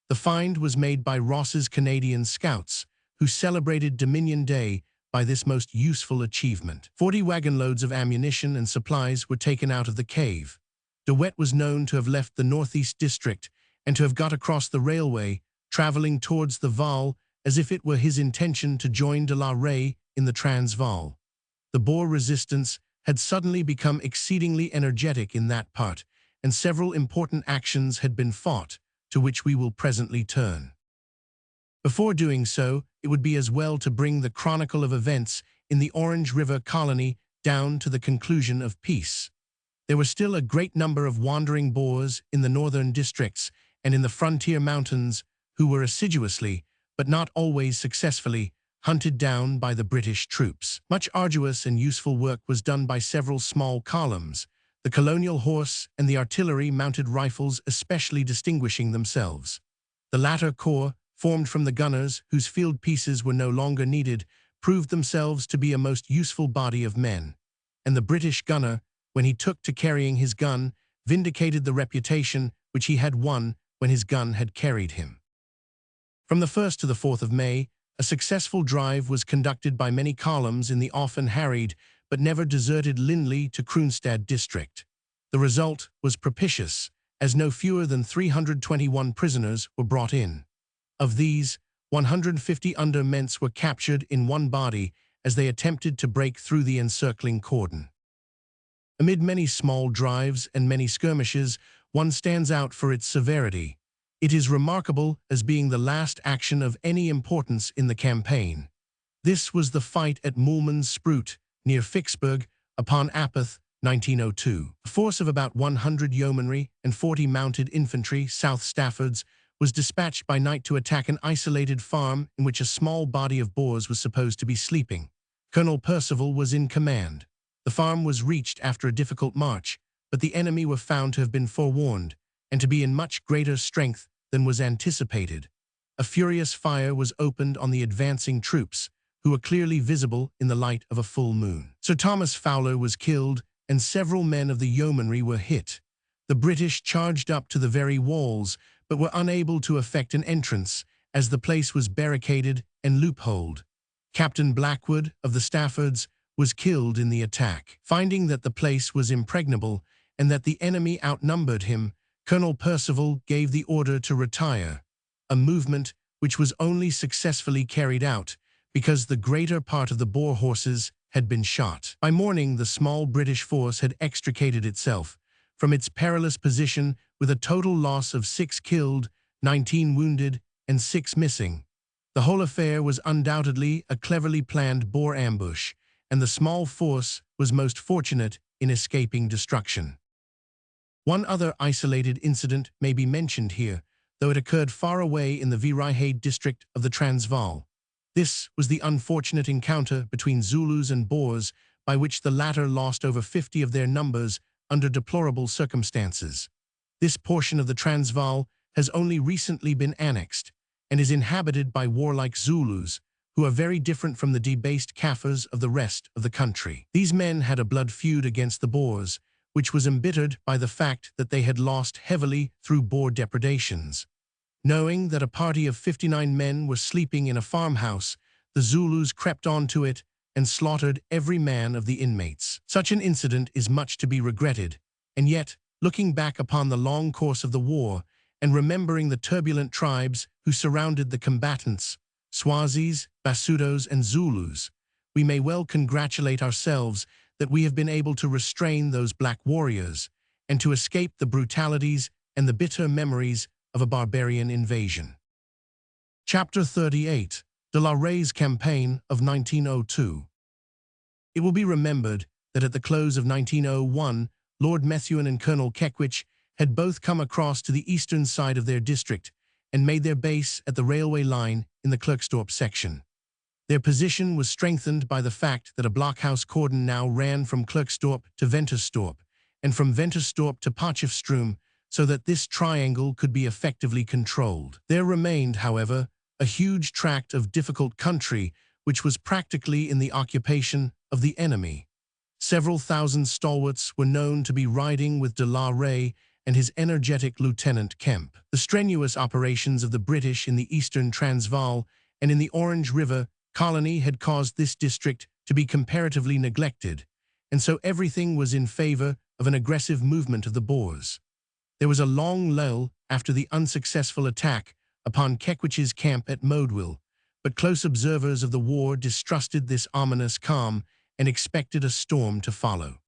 The find was made by Ross's Canadian scouts, who celebrated Dominion Day by this most useful achievement. 40 wagon loads of ammunition and supplies were taken out of the cave. De Wet was known to have left the northeast district and to have got across the railway, traveling towards the Vaal as if it were his intention to join de la Rey in the Transvaal. The Boer resistance had suddenly become exceedingly energetic in that part, and several important actions had been fought, to which we will presently turn. Before doing so, it would be as well to bring the chronicle of events in the Orange River colony down to the conclusion of peace. There were still a great number of wandering Boers in the northern districts and in the frontier mountains who were assiduously, but not always successfully, hunted down by the British troops. Much arduous and useful work was done by several small columns, the colonial horse and the artillery-mounted rifles especially distinguishing themselves. The latter corps, formed from the gunners whose field pieces were no longer needed, proved themselves to be a most useful body of men, and the British gunner, when he took to carrying his gun, vindicated the reputation which he had won when his gun had carried him. From the 1st to the 4th of May, a successful drive was conducted by many columns in the often harried but never deserted Lindley to Kroonstad district. The result was propitious, as no fewer than 321 prisoners were brought in. Of these, 150 underments were captured in one body as they attempted to break through the encircling cordon. Amid many small drives and many skirmishes, one stands out for its severity. It is remarkable as being the last action of any importance in the campaign. This was the fight at Moulman's Spruit, near Vicksburg, upon Appoth, 1902. A force of about 100 yeomanry and 40 mounted infantry, South Staffords, was dispatched by night to attack an isolated farm in which a small body of Boers was supposed to be sleeping. Colonel Percival was in command. The farm was reached after a difficult march, but the enemy were found to have been forewarned and to be in much greater strength than was anticipated. A furious fire was opened on the advancing troops, who were clearly visible in the light of a full moon. Sir Thomas Fowler was killed, and several men of the yeomanry were hit. The British charged up to the very walls, but were unable to effect an entrance, as the place was barricaded and loopholed. Captain Blackwood, of the Staffords, was killed in the attack. Finding that the place was impregnable, and that the enemy outnumbered him, Colonel Percival gave the order to retire, a movement which was only successfully carried out because the greater part of the Boer horses had been shot. By morning, the small British force had extricated itself from its perilous position with a total loss of 6 killed, 19 wounded, and 6 missing. The whole affair was undoubtedly a cleverly planned Boer ambush, and the small force was most fortunate in escaping destruction. One other isolated incident may be mentioned here, though it occurred far away in the Vryheid district of the Transvaal. This was the unfortunate encounter between Zulus and Boers, by which the latter lost over 50 of their numbers under deplorable circumstances. This portion of the Transvaal has only recently been annexed and is inhabited by warlike Zulus, who are very different from the debased Kaffirs of the rest of the country. These men had a blood feud against the Boers, which was embittered by the fact that they had lost heavily through Boer depredations. Knowing that a party of 59 men were sleeping in a farmhouse, the Zulus crept onto it and slaughtered every man of the inmates. Such an incident is much to be regretted, and yet, looking back upon the long course of the war and remembering the turbulent tribes who surrounded the combatants, Swazis, Basutos, and Zulus, we may well congratulate ourselves that we have been able to restrain those black warriors and to escape the brutalities and the bitter memories of a barbarian invasion. Chapter 38. De la Rey's Campaign of 1902. It will be remembered that at the close of 1901, Lord Methuen and Colonel Kekwich had both come across to the eastern side of their district and made their base at the railway line in the Klerksdorp section. Their position was strengthened by the fact that a blockhouse cordon now ran from Klerksdorp to Ventersdorp and from Ventersdorp to Potchefstroom, so that this triangle could be effectively controlled. There remained, however, a huge tract of difficult country which was practically in the occupation of the enemy. Several thousand stalwarts were known to be riding with de la Rey and his energetic Lieutenant Kemp. The strenuous operations of the British in the eastern Transvaal and in the Orange River colony had caused this district to be comparatively neglected, and so everything was in favor of an aggressive movement of the Boers. There was a long lull after the unsuccessful attack upon Kekwich's camp at Modeville, but close observers of the war distrusted this ominous calm and expected a storm to follow.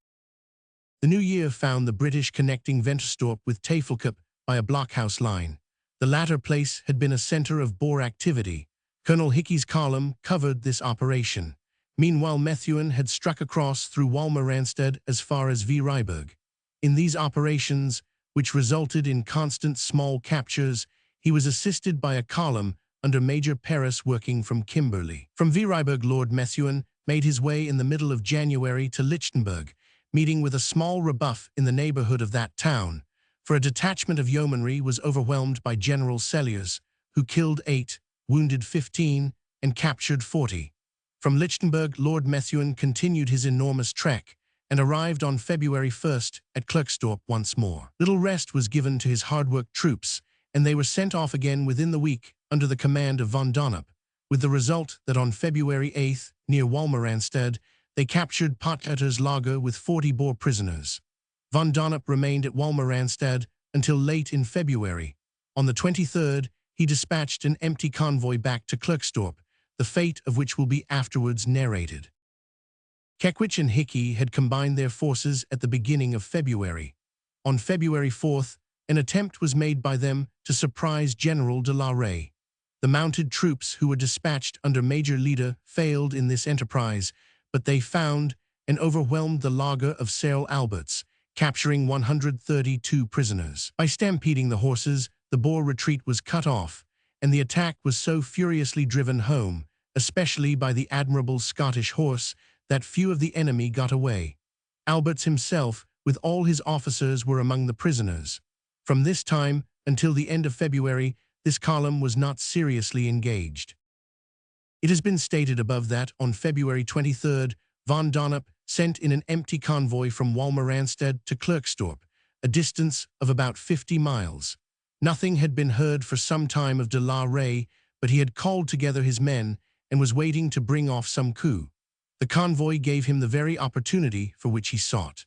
The new year found the British connecting Ventersdorp with Tafelkop by a blockhouse line. The latter place had been a center of Boer activity. Colonel Hickey's column covered this operation. Meanwhile, Methuen had struck across through Walmeranstad as far as Vryburg. In these operations, which resulted in constant small captures, he was assisted by a column under Major Paris working from Kimberley. From Vryburg, Lord Methuen made his way in the middle of January to Lichtenburg, meeting with a small rebuff in the neighborhood of that town, for a detachment of yeomanry was overwhelmed by General Selliers, who killed 8, wounded 15, and captured 40. From Lichtenburg, Lord Methuen continued his enormous trek, and arrived on February 1st at Klerksdorp once more. Little rest was given to his hard-worked troops, and they were sent off again within the week under the command of von Donop, with the result that on February 8th, near Walmeranstad, they captured Potgieter's Lager with 40 Boer prisoners. Von Donop remained at Walmeranstad until late in February. On the 23rd, he dispatched an empty convoy back to Klerksdorp, the fate of which will be afterwards narrated. Kekwich and Hickey had combined their forces at the beginning of February. On February 4th, an attempt was made by them to surprise General de la Rey. The mounted troops who were dispatched under Major Leader failed in this enterprise, but they found and overwhelmed the laager of Sir Alberts, capturing 132 prisoners. By stampeding the horses, the Boer retreat was cut off, and the attack was so furiously driven home, especially by the admirable Scottish horse, that few of the enemy got away. Alberts himself, with all his officers, were among the prisoners. From this time until the end of February, this column was not seriously engaged. It has been stated above that on February 23rd, von Donop sent in an empty convoy from Walmeranstad to Klerksdorp, a distance of about 50 miles. Nothing had been heard for some time of de la Rey, but he had called together his men and was waiting to bring off some coup. The convoy gave him the very opportunity for which he sought.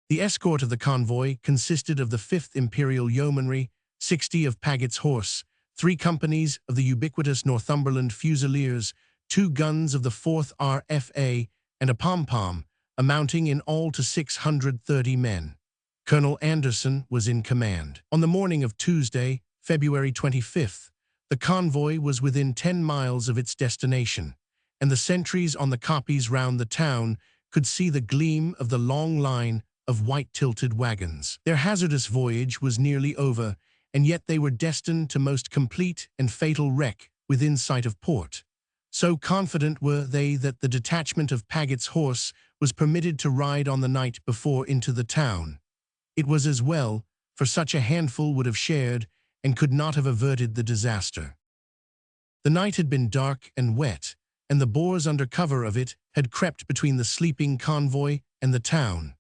The escort of the convoy consisted of the 5th Imperial Yeomanry, 60 of Paggett's horse, 3 companies of the ubiquitous Northumberland Fusiliers, 2 guns of the 4th RFA, and a pom-pom, amounting in all to 630 men. Colonel Anderson was in command. On the morning of Tuesday, February 25th, the convoy was within 10 miles of its destination, and the sentries on the koppies round the town could see the gleam of the long line of white-tilted wagons. Their hazardous voyage was nearly over, and yet they were destined to most complete and fatal wreck within sight of port. So confident were they that the detachment of Paggett's horse was permitted to ride on the night before into the town. It was as well, for such a handful would have shared and could not have averted the disaster. The night had been dark and wet, and the Boers under cover of it had crept between the sleeping convoy and the town.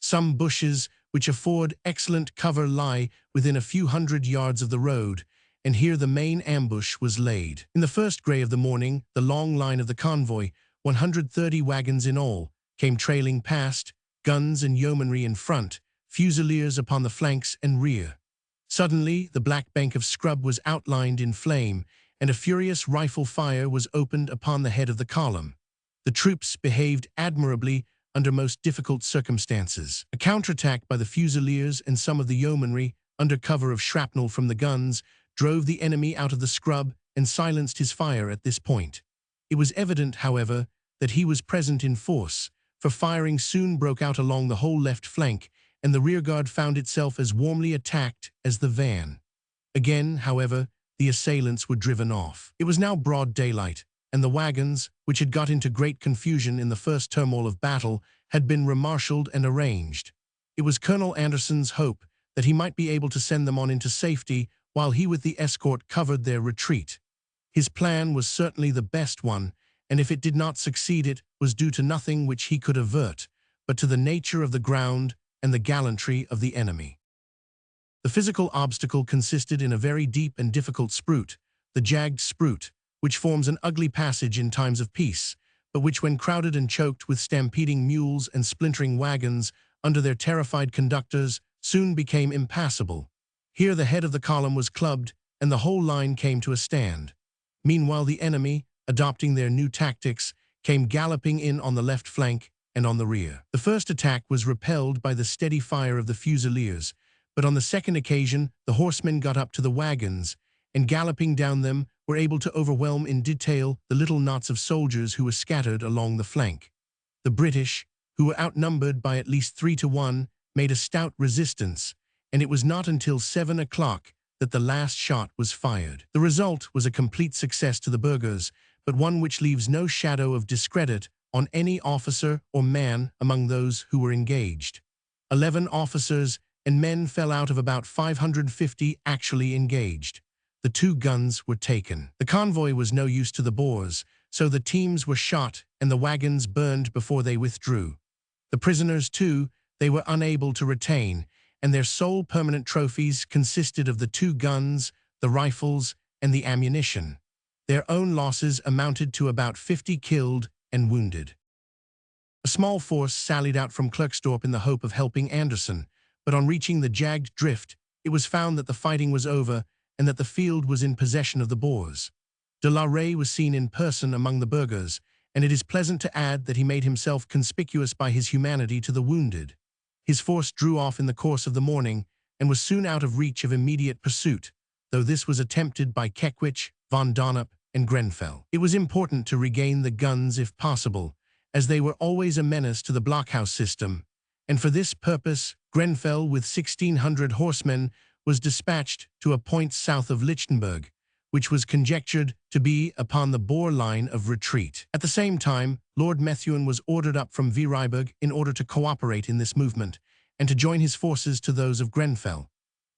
Some bushes which afford excellent cover lie within a few hundred yards of the road, and here the main ambush was laid. In the first grey of the morning, the long line of the convoy, 130 wagons in all, came trailing past, guns and yeomanry in front, fusiliers upon the flanks and rear. Suddenly, the black bank of scrub was outlined in flame, and a furious rifle fire was opened upon the head of the column. The troops behaved admirably under most difficult circumstances. A counterattack by the fusiliers and some of the yeomanry, under cover of shrapnel from the guns, drove the enemy out of the scrub and silenced his fire at this point. It was evident, however, that he was present in force, for firing soon broke out along the whole left flank, and the rearguard found itself as warmly attacked as the van. Again, however, the assailants were driven off. It was now broad daylight, and the wagons, which had got into great confusion in the first turmoil of battle, had been remarshalled and arranged. It was Colonel Anderson's hope that he might be able to send them on into safety while he with the escort covered their retreat. His plan was certainly the best one, and if it did not succeed it was due to nothing which he could avert, but to the nature of the ground and the gallantry of the enemy. The physical obstacle consisted in a very deep and difficult spruit, the jagged spruit, which forms an ugly passage in times of peace, but which when crowded and choked with stampeding mules and splintering wagons under their terrified conductors soon became impassable. Here the head of the column was clubbed, and the whole line came to a stand. Meanwhile the enemy, adopting their new tactics, came galloping in on the left flank and on the rear. The first attack was repelled by the steady fire of the fusiliers, but on the second occasion the horsemen got up to the wagons, and galloping down them were able to overwhelm in detail the little knots of soldiers who were scattered along the flank. The British, who were outnumbered by at least 3 to 1, made a stout resistance, and it was not until 7 o'clock that the last shot was fired. The result was a complete success to the burghers, but one which leaves no shadow of discredit on any officer or man among those who were engaged. 11 officers and men fell out of about 550 actually engaged. The 2 guns were taken. The convoy was no use to the Boers, so the teams were shot and the wagons burned before they withdrew. The prisoners, too, they were unable to retain, and their sole permanent trophies consisted of the 2 guns, the rifles, and the ammunition. Their own losses amounted to about 50 killed and wounded. A small force sallied out from Klerksdorp in the hope of helping Anderson, but on reaching the jagged drift, it was found that the fighting was over and that the field was in possession of the Boers. De la Rey was seen in person among the burghers, and it is pleasant to add that he made himself conspicuous by his humanity to the wounded. His force drew off in the course of the morning and was soon out of reach of immediate pursuit, though this was attempted by Kekwitch, Von Donop, and Grenfell. It was important to regain the guns if possible, as they were always a menace to the blockhouse system, and for this purpose, Grenfell with 1,600 horsemen was dispatched to a point south of Lichtenberg, which was conjectured to be upon the Boer line of retreat. At the same time, Lord Methuen was ordered up from Vryburg in order to cooperate in this movement, and to join his forces to those of Grenfell.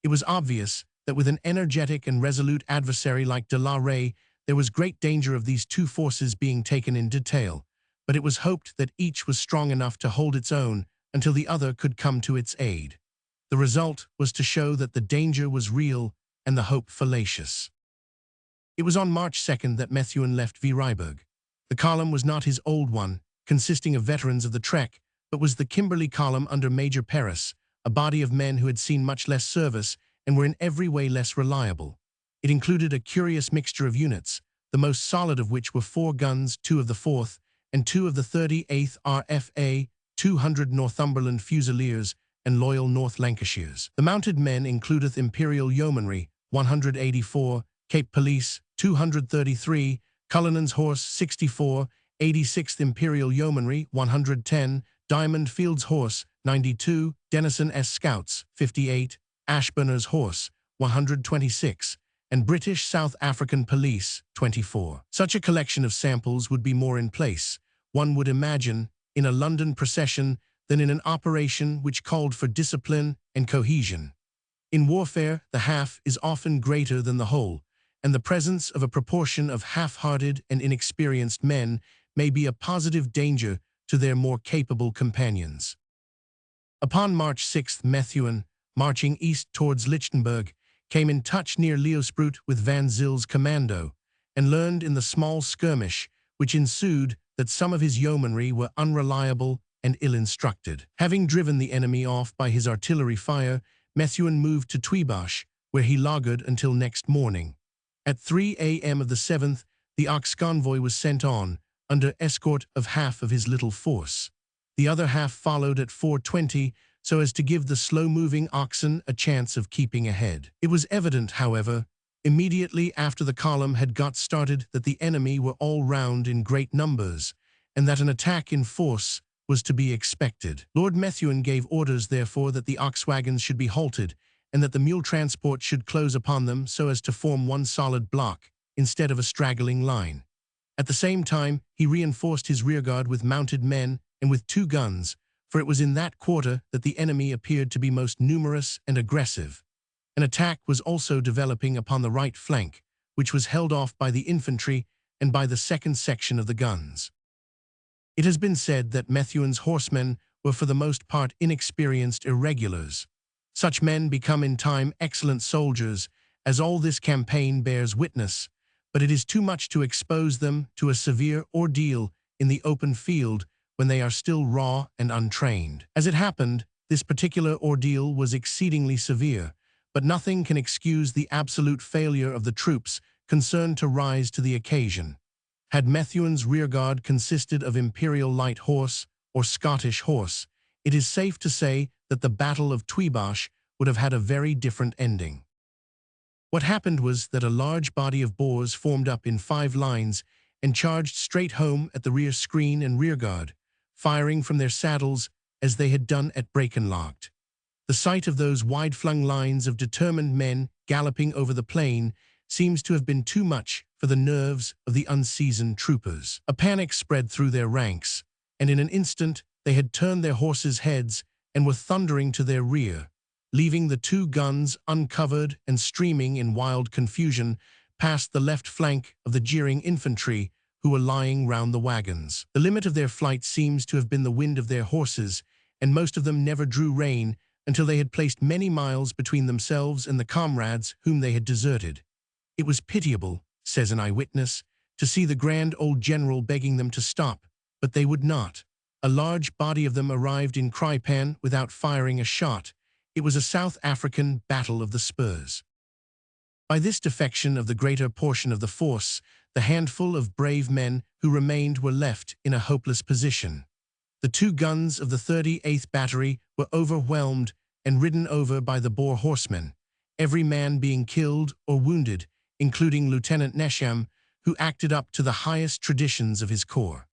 It was obvious that with an energetic and resolute adversary like de la Rey, there was great danger of these two forces being taken in detail, but it was hoped that each was strong enough to hold its own until the other could come to its aid. The result was to show that the danger was real and the hope fallacious. It was on March 2nd that Methuen left Vryburg. The column was not his old one, consisting of veterans of the trek, but was the Kimberley column under Major Paris, a body of men who had seen much less service and were in every way less reliable. It included a curious mixture of units, the most solid of which were 4 guns, 2 of the 4th, and 2 of the 38th RFA, 200 Northumberland Fusiliers, and loyal North Lancashires. The mounted men includeth Imperial Yeomanry, 184, Cape Police, 233, Cullinan's Horse, 64, 86th Imperial Yeomanry, 110, Diamond Field's Horse, 92, Denison S. Scouts, 58, Ashburner's Horse, 126, and British South African Police, 24. Such a collection of samples would be more in place, one would imagine, in a London procession than in an operation which called for discipline and cohesion. In warfare, the half is often greater than the whole, and the presence of a proportion of half-hearted and inexperienced men may be a positive danger to their more capable companions. Upon March 6th, Methuen, marching east towards Lichtenberg, came in touch near Leosproot with Van Zil's commando, and learned in the small skirmish which ensued that some of his yeomanry were unreliable and ill-instructed. Having driven the enemy off by his artillery fire, Methuen moved to Tweebosch, where he loggered until next morning. At 3 a.m. of the 7th, the ox convoy was sent on, under escort of half of his little force. The other half followed at 4:20, so as to give the slow-moving oxen a chance of keeping ahead. It was evident, however, immediately after the column had got started that the enemy were all round in great numbers, and that an attack in force was to be expected. Lord Methuen gave orders, therefore, that the ox wagons should be halted, and that the mule transport should close upon them so as to form one solid block, instead of a straggling line. At the same time, he reinforced his rearguard with mounted men and with 2 guns, for it was in that quarter that the enemy appeared to be most numerous and aggressive. An attack was also developing upon the right flank, which was held off by the infantry and by the second section of the guns. It has been said that Methuen's horsemen were for the most part inexperienced irregulars. Such men become in time excellent soldiers, as all this campaign bears witness, but it is too much to expose them to a severe ordeal in the open field when they are still raw and untrained. As it happened, this particular ordeal was exceedingly severe, but nothing can excuse the absolute failure of the troops concerned to rise to the occasion. Had Methuen's rearguard consisted of Imperial Light Horse or Scottish Horse, it is safe to say that the Battle of Tweebosch would have had a very different ending. What happened was that a large body of Boers formed up in 5 lines and charged straight home at the rear screen and rearguard, firing from their saddles as they had done at Brakenlocht. The sight of those wide-flung lines of determined men galloping over the plain seems to have been too much for the nerves of the unseasoned troopers. A panic spread through their ranks, and in an instant they had turned their horses' heads and were thundering to their rear, leaving the 2 guns uncovered and streaming in wild confusion past the left flank of the jeering infantry who were lying round the wagons. The limit of their flight seems to have been the wind of their horses, and most of them never drew rein until they had placed many miles between themselves and the comrades whom they had deserted. It was pitiable, says an eyewitness, to see the grand old general begging them to stop, but they would not. A large body of them arrived in Krypan without firing a shot. It was a South African battle of the spurs. By this defection of the greater portion of the force, the handful of brave men who remained were left in a hopeless position. The 2 guns of the 38th Battery were overwhelmed and ridden over by the Boer horsemen, every man being killed or wounded including Lieutenant Nesham, who acted up to the highest traditions of his corps.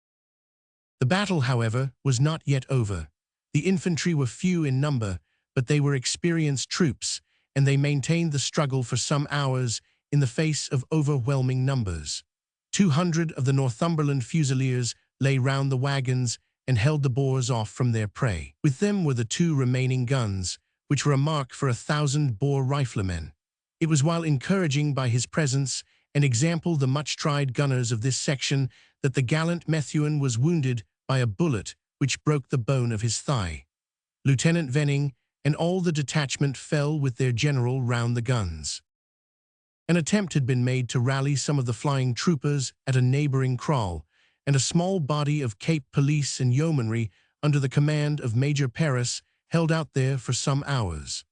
The battle, however, was not yet over. The infantry were few in number, but they were experienced troops, and they maintained the struggle for some hours in the face of overwhelming numbers. 200 of the Northumberland Fusiliers lay round the wagons and held the Boers off from their prey. With them were the 2 remaining guns, which were a mark for 1,000 Boer riflemen. It was while encouraging by his presence and example the much-tried gunners of this section that the gallant Methuen was wounded by a bullet which broke the bone of his thigh. Lieutenant Venning and all the detachment fell with their general round the guns. An attempt had been made to rally some of the flying troopers at a neighbouring kraal, and a small body of Cape Police and Yeomanry under the command of Major Paris held out there for some hours.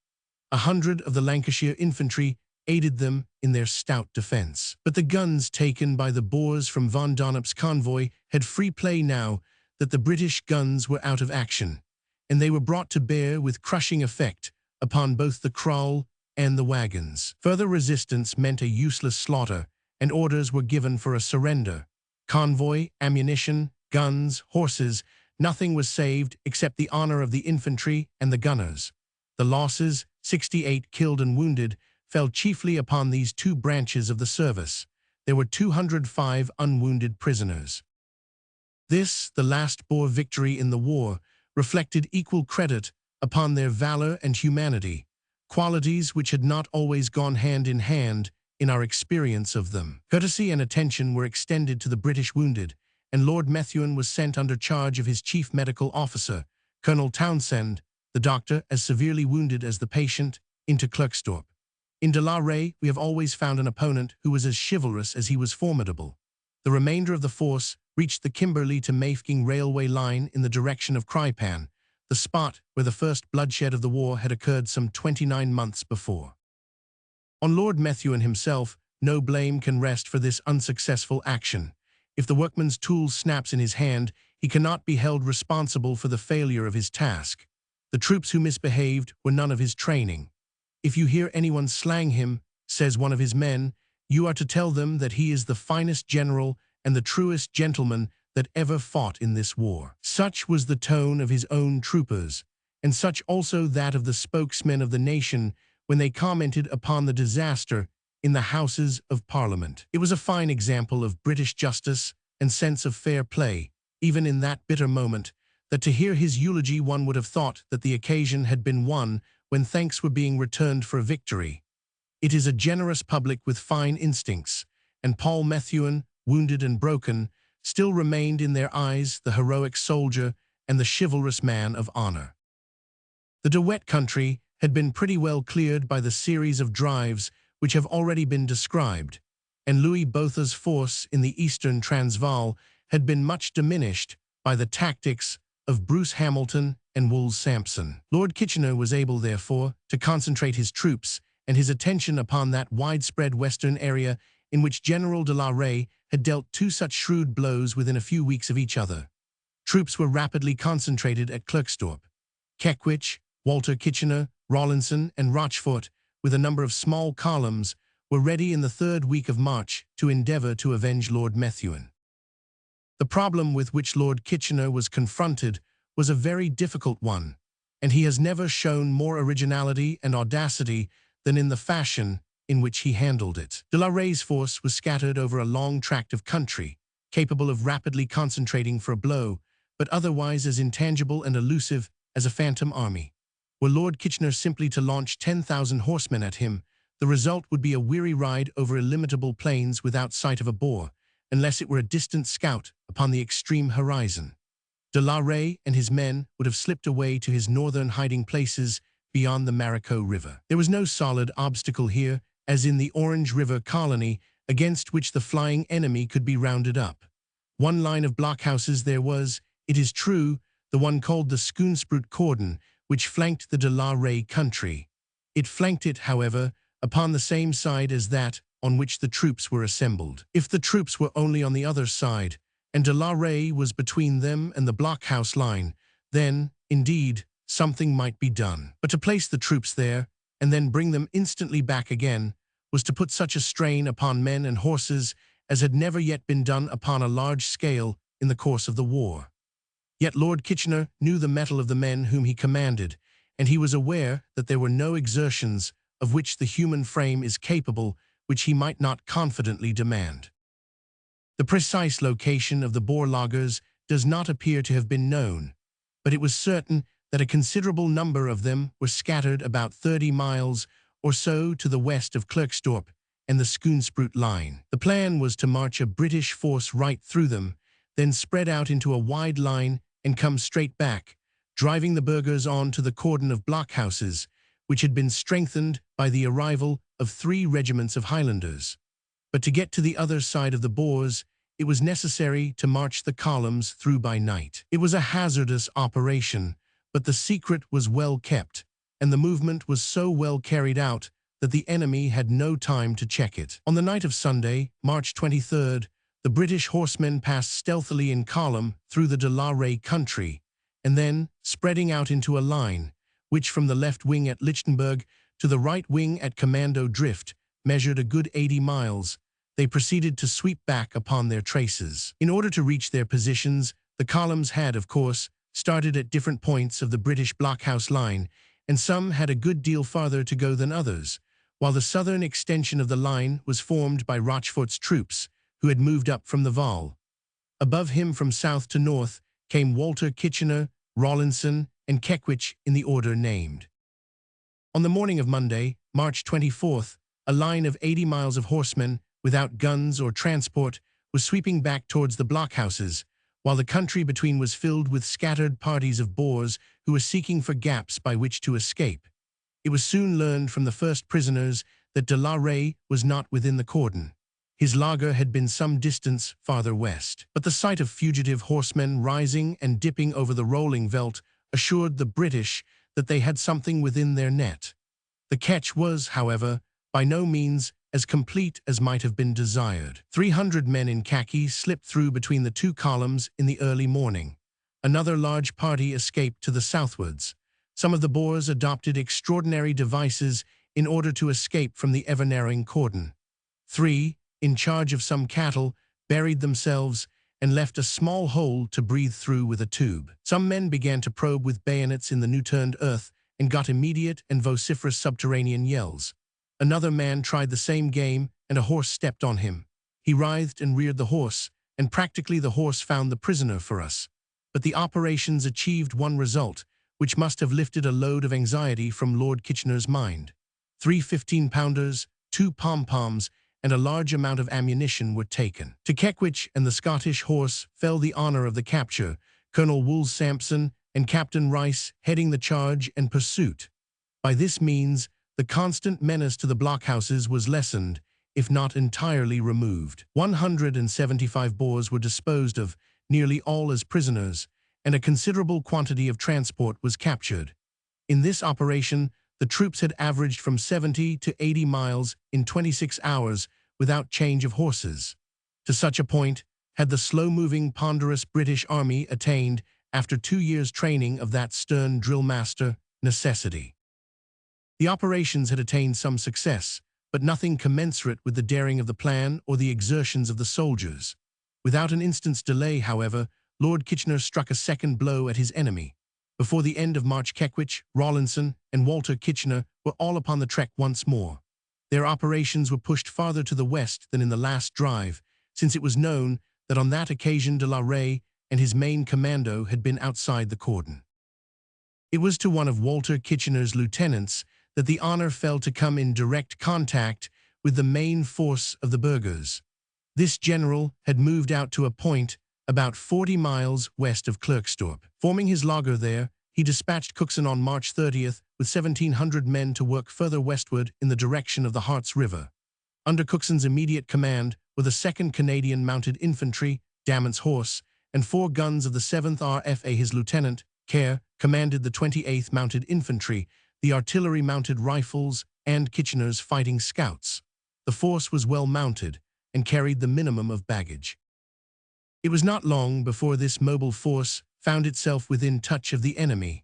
100 of the Lancashire infantry aided them in their stout defence. But the guns taken by the Boers from Von Donop's convoy had free play now that the British guns were out of action, and they were brought to bear with crushing effect upon both the kraal and the wagons. Further resistance meant a useless slaughter, and orders were given for a surrender. Convoy, ammunition, guns, horses, nothing was saved except the honour of the infantry and the gunners. The losses, 68 killed and wounded, fell chiefly upon these 2 branches of the service. There were 205 unwounded prisoners. This, the last Boer victory in the war, reflected equal credit upon their valour and humanity, qualities which had not always gone hand in hand in our experience of them. Courtesy and attention were extended to the British wounded, and Lord Methuen was sent under charge of his chief medical officer, Colonel Townsend, the doctor as severely wounded as the patient, into Klerksdorp. In De la Rey, we have always found an opponent who was as chivalrous as he was formidable. The remainder of the force reached the Kimberley to Mafeking railway line in the direction of Krypan, the spot where the first bloodshed of the war had occurred some 29 months before. On Lord Methuen himself, no blame can rest for this unsuccessful action. If the workman's tool snaps in his hand, he cannot be held responsible for the failure of his task. The troops who misbehaved were none of his training. If you hear anyone slang him, says one of his men, you are to tell them that he is the finest general and the truest gentleman that ever fought in this war. Such was the tone of his own troopers, and such also that of the spokesmen of the nation when they commented upon the disaster in the Houses of Parliament. It was a fine example of British justice and sense of fair play, even in that bitter moment, that to hear his eulogy one would have thought that the occasion had been won when thanks were being returned for a victory. It is a generous public with fine instincts, and Paul Methuen, wounded and broken, still remained in their eyes the heroic soldier and the chivalrous man of honour. The De Wet country had been pretty well cleared by the series of drives which have already been described, and Louis Botha's force in the eastern Transvaal had been much diminished by the tactics of Bruce Hamilton and Wolse Sampson. Lord Kitchener was able, therefore, to concentrate his troops and his attention upon that widespread western area in which General de la Rey had dealt 2 such shrewd blows within a few weeks of each other. Troops were rapidly concentrated at Klerksdorp. Kekwitch, Walter Kitchener, Rawlinson, and Rochefort, with a number of small columns, were ready in the 3rd week of March to endeavour to avenge Lord Methuen. The problem with which Lord Kitchener was confronted was a very difficult one, and he has never shown more originality and audacity than in the fashion in which he handled it. De la Rey's force was scattered over a long tract of country, capable of rapidly concentrating for a blow, but otherwise as intangible and elusive as a phantom army. Were Lord Kitchener simply to launch 10,000 horsemen at him, the result would be a weary ride over illimitable plains without sight of a Boer, unless it were a distant scout upon the extreme horizon. De la Rey and his men would have slipped away to his northern hiding places beyond the Marico River. There was no solid obstacle here, as in the Orange River colony, against which the flying enemy could be rounded up. One line of blockhouses there was, it is true, the one called the Schoonsprut Cordon, which flanked the De la Rey country. It flanked it, however, upon the same side as that on which the troops were assembled. If the troops were only on the other side, and De la Rey was between them and the blockhouse line, then, indeed, something might be done. But to place the troops there, and then bring them instantly back again, was to put such a strain upon men and horses as had never yet been done upon a large scale in the course of the war. Yet Lord Kitchener knew the mettle of the men whom he commanded, and he was aware that there were no exertions of which the human frame is capable which he might not confidently demand. The precise location of the Boer lagers does not appear to have been known, but it was certain that a considerable number of them were scattered about 30 miles or so to the west of Klerksdorp and the Schoonsprut line. The plan was to march a British force right through them, then spread out into a wide line and come straight back, driving the burghers on to the cordon of blockhouses, which had been strengthened by the arrival of 3 regiments of Highlanders. But to get to the other side of the Boers, it was necessary to march the columns through by night. It was a hazardous operation, but the secret was well kept, and the movement was so well carried out that the enemy had no time to check it. On the night of Sunday, March 23rd, the British horsemen passed stealthily in column through the de la Rey country, and then, spreading out into a line, which from the left wing at Lichtenberg to the right wing at Commando Drift measured a good 80 miles, they proceeded to sweep back upon their traces. In order to reach their positions, the columns had, of course, started at different points of the British blockhouse line, and some had a good deal farther to go than others, while the southern extension of the line was formed by Rochefort's troops, who had moved up from the Vaal. Above him from south to north came Walter Kitchener, Rawlinson, and Kekwich in the order named. On the morning of Monday, March 24th, a line of 80 miles of horsemen, without guns or transport, was sweeping back towards the blockhouses, while the country between was filled with scattered parties of Boers who were seeking for gaps by which to escape. It was soon learned from the first prisoners that de la Rey was not within the cordon. His lager had been some distance farther west. But the sight of fugitive horsemen rising and dipping over the rolling veldt assured the British that they had something within their net. The catch was, however, by no means as complete as might have been desired. 300 men in khaki slipped through between the 2 columns in the early morning. Another large party escaped to the southwards. Some of the Boers adopted extraordinary devices in order to escape from the ever-narrowing cordon. 3, in charge of some cattle, buried themselves and left a small hole to breathe through with a tube. Some men began to probe with bayonets in the new-turned earth and got immediate and vociferous subterranean yells. Another man tried the same game, and a horse stepped on him. He writhed and reared the horse, and practically the horse found the prisoner for us. But the operations achieved one result, which must have lifted a load of anxiety from Lord Kitchener's mind. 3 15-pounders, 2 pom-poms, and a large amount of ammunition were taken. To Kekwich and the Scottish horse fell the honor of the capture, Colonel Wool Sampson and Captain Rice heading the charge and pursuit. By this means, the constant menace to the blockhouses was lessened, if not entirely removed. 175 Boers were disposed of, nearly all as prisoners, and a considerable quantity of transport was captured. In this operation, the troops had averaged from 70 to 80 miles in 26 hours without change of horses. To such a point had the slow-moving, ponderous British Army attained after 2 years' training of that stern drill-master, necessity. The operations had attained some success, but nothing commensurate with the daring of the plan or the exertions of the soldiers. Without an instant's delay, however, Lord Kitchener struck a second blow at his enemy. Before the end of March, Kekwich, Rawlinson, and Walter Kitchener were all upon the trek once more. Their operations were pushed farther to the west than in the last drive, since it was known that on that occasion de la Rey and his main commando had been outside the cordon. It was to one of Walter Kitchener's lieutenants that the honor fell to come in direct contact with the main force of the burghers. This general had moved out to a point about 40 miles west of Klerksdorp. Forming his lager there, he dispatched Cookson on March 30th with 1,700 men to work further westward in the direction of the Harts River. Under Cookson's immediate command were the 2nd Canadian Mounted Infantry, Damont's horse, and 4 guns of the 7th RFA. His lieutenant, Kerr, commanded the 28th Mounted Infantry, the artillery-mounted rifles, and Kitchener's fighting scouts. The force was well mounted and carried the minimum of baggage. It was not long before this mobile force found itself within touch of the enemy.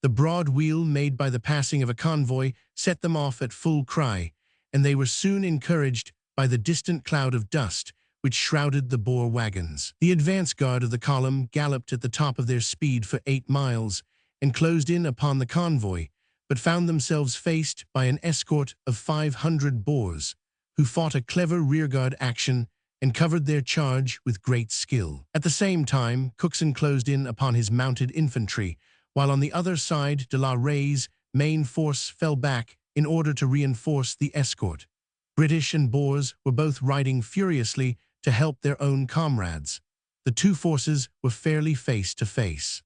The broad wheel made by the passing of a convoy set them off at full cry, and they were soon encouraged by the distant cloud of dust which shrouded the Boer wagons. The advance guard of the column galloped at the top of their speed for 8 miles and closed in upon the convoy, but found themselves faced by an escort of 500 Boers, who fought a clever rearguard action and covered their charge with great skill. At the same time, Cookson closed in upon his mounted infantry, while on the other side de la Rey's main force fell back in order to reinforce the escort. British and Boers were both riding furiously to help their own comrades. The two forces were fairly face to face.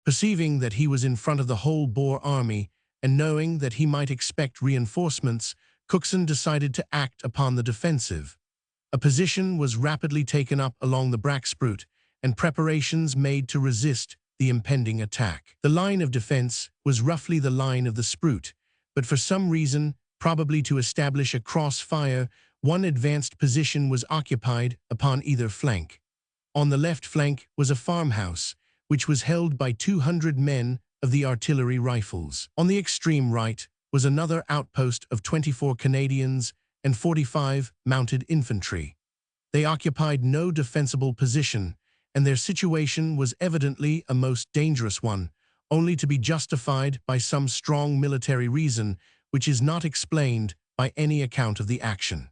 Perceiving that he was in front of the whole Boer army, and knowing that he might expect reinforcements, Cookson decided to act upon the defensive. A position was rapidly taken up along the Braksproet, and preparations made to resist the impending attack. The line of defense was roughly the line of the Spruit, but for some reason, probably to establish a crossfire, one advanced position was occupied upon either flank. On the left flank was a farmhouse, which was held by 200 men of the artillery rifles. On the extreme right was another outpost of 24 Canadians and 45 mounted infantry. They occupied no defensible position, and their situation was evidently a most dangerous one, only to be justified by some strong military reason, which is not explained by any account of the action.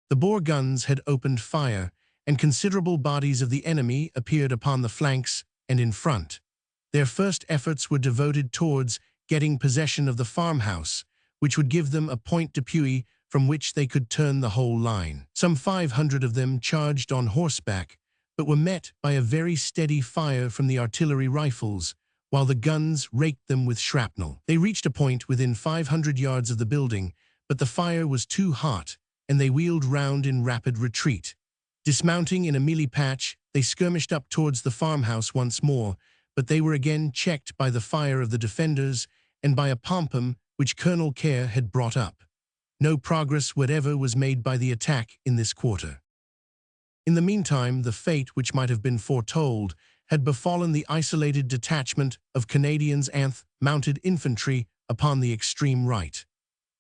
The Boer guns had opened fire, and considerable bodies of the enemy appeared upon the flanks and in front. Their first efforts were devoted towards getting possession of the farmhouse, which would give them a point d'appui from which they could turn the whole line. Some 500 of them charged on horseback, but were met by a very steady fire from the artillery rifles, while the guns raked them with shrapnel. They reached a point within 500 yards of the building, but the fire was too hot, and they wheeled round in rapid retreat. Dismounting in a mealie patch, they skirmished up towards the farmhouse once more, but they were again checked by the fire of the defenders and by a pom-pom which Colonel Kerr had brought up. No progress whatever was made by the attack in this quarter. In the meantime, the fate which might have been foretold had befallen the isolated detachment of Canadians and mounted infantry upon the extreme right.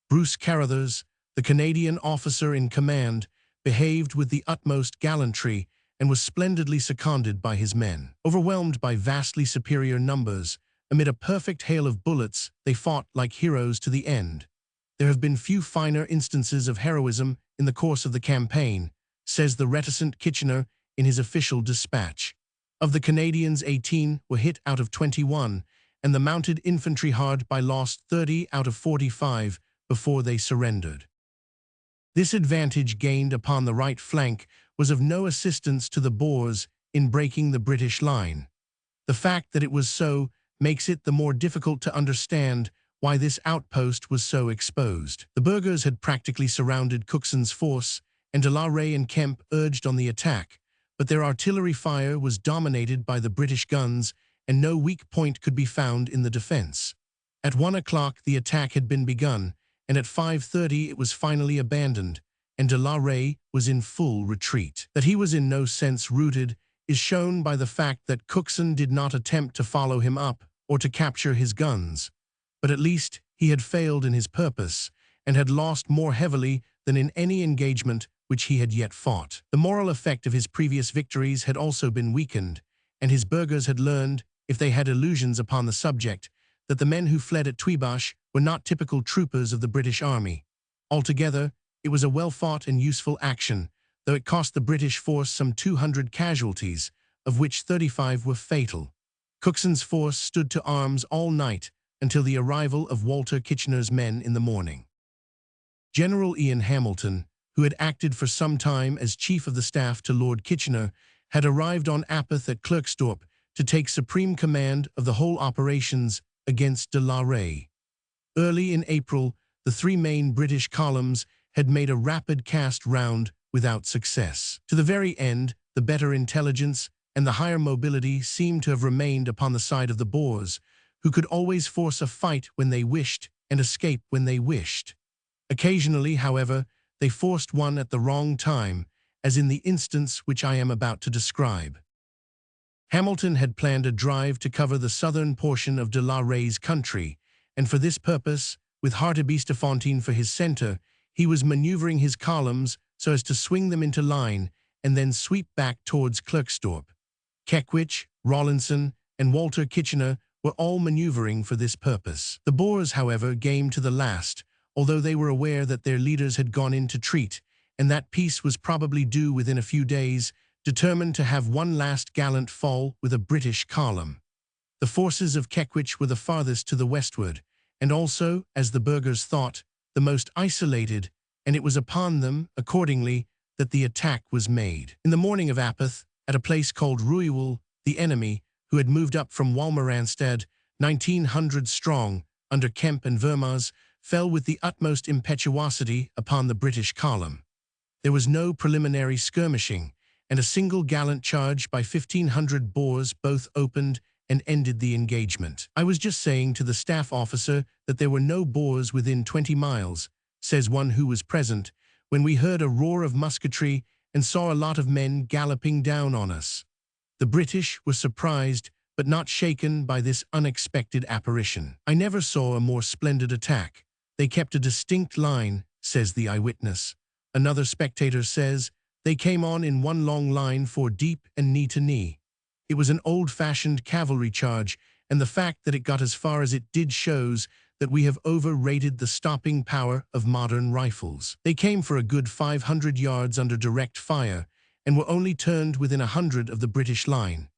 Bruce Carruthers, the Canadian officer in command, behaved with the utmost gallantry and was splendidly seconded by his men. Overwhelmed by vastly superior numbers, amid a perfect hail of bullets, they fought like heroes to the end. There have been few finer instances of heroism in the course of the campaign, says the reticent Kitchener in his official dispatch. Of the Canadians, 18 were hit out of 21, and the mounted infantry hard by lost 30 out of 45 before they surrendered. This advantage gained upon the right flank was of no assistance to the Boers in breaking the British line. The fact that it was so makes it the more difficult to understand why this outpost was so exposed. The burghers had practically surrounded Cookson's force, and de la Rey and Kemp urged on the attack, but their artillery fire was dominated by the British guns, and no weak point could be found in the defense. At 1 o'clock the attack had been begun, and at 5:30 it was finally abandoned, and de la Rey was in full retreat. That he was in no sense routed is shown by the fact that Cookson did not attempt to follow him up or to capture his guns, but at least he had failed in his purpose and had lost more heavily than in any engagement which he had yet fought. The moral effect of his previous victories had also been weakened, and his burghers had learned, if they had illusions upon the subject, that the men who fled at Tweebash were not typical troopers of the British Army. Altogether, it was a well-fought and useful action, though it cost the British force some 200 casualties, of which 35 were fatal. Cookson's force stood to arms all night until the arrival of Walter Kitchener's men in the morning. General Ian Hamilton, who had acted for some time as Chief of the Staff to Lord Kitchener, had arrived on Apeth at Klerksdorp to take supreme command of the whole operations against de la Rey. Early in April, the three main British columns had made a rapid cast round without success. To the very end, the better intelligence and the higher mobility seemed to have remained upon the side of the Boers, who could always force a fight when they wished and escape when they wished. Occasionally, however, they forced one at the wrong time, as in the instance which I am about to describe. Hamilton had planned a drive to cover the southern portion of de la Rey's country, and for this purpose with Hartbeestefontein for his center, he was maneuvering his columns so as to swing them into line and then sweep back towards Klerksdorp. Kekwich, Rawlinson, and Walter Kitchener were all maneuvering for this purpose. The Boers, however, gamed to the last, although they were aware that their leaders had gone in to treat, and that peace was probably due within a few days, determined to have one last gallant fall with a British column. The forces of Kekwich were the farthest to the westward, and also, as the burghers thought, the most isolated, and it was upon them, accordingly, that the attack was made. In the morning of Apeth, at a place called Ruiwul, the enemy, who had moved up from Walmeranstad, 1,900 strong, under Kemp and Vermars, fell with the utmost impetuosity upon the British column. There was no preliminary skirmishing, and a single gallant charge by 1,500 Boers both opened and ended the engagement. "I was just saying to the staff officer that there were no Boers within 20 miles, says one who was present, when we heard a roar of musketry and saw a lot of men galloping down on us. The British were surprised but not shaken by this unexpected apparition. I never saw a more splendid attack. They kept a distinct line, says the eyewitness. Another spectator says, they came on in one long line four deep and knee to knee. It was an old-fashioned cavalry charge, and the fact that it got as far as it did shows that we have overrated the stopping power of modern rifles. They came for a good 500 yards under direct fire, and were only turned within 100 of the British line.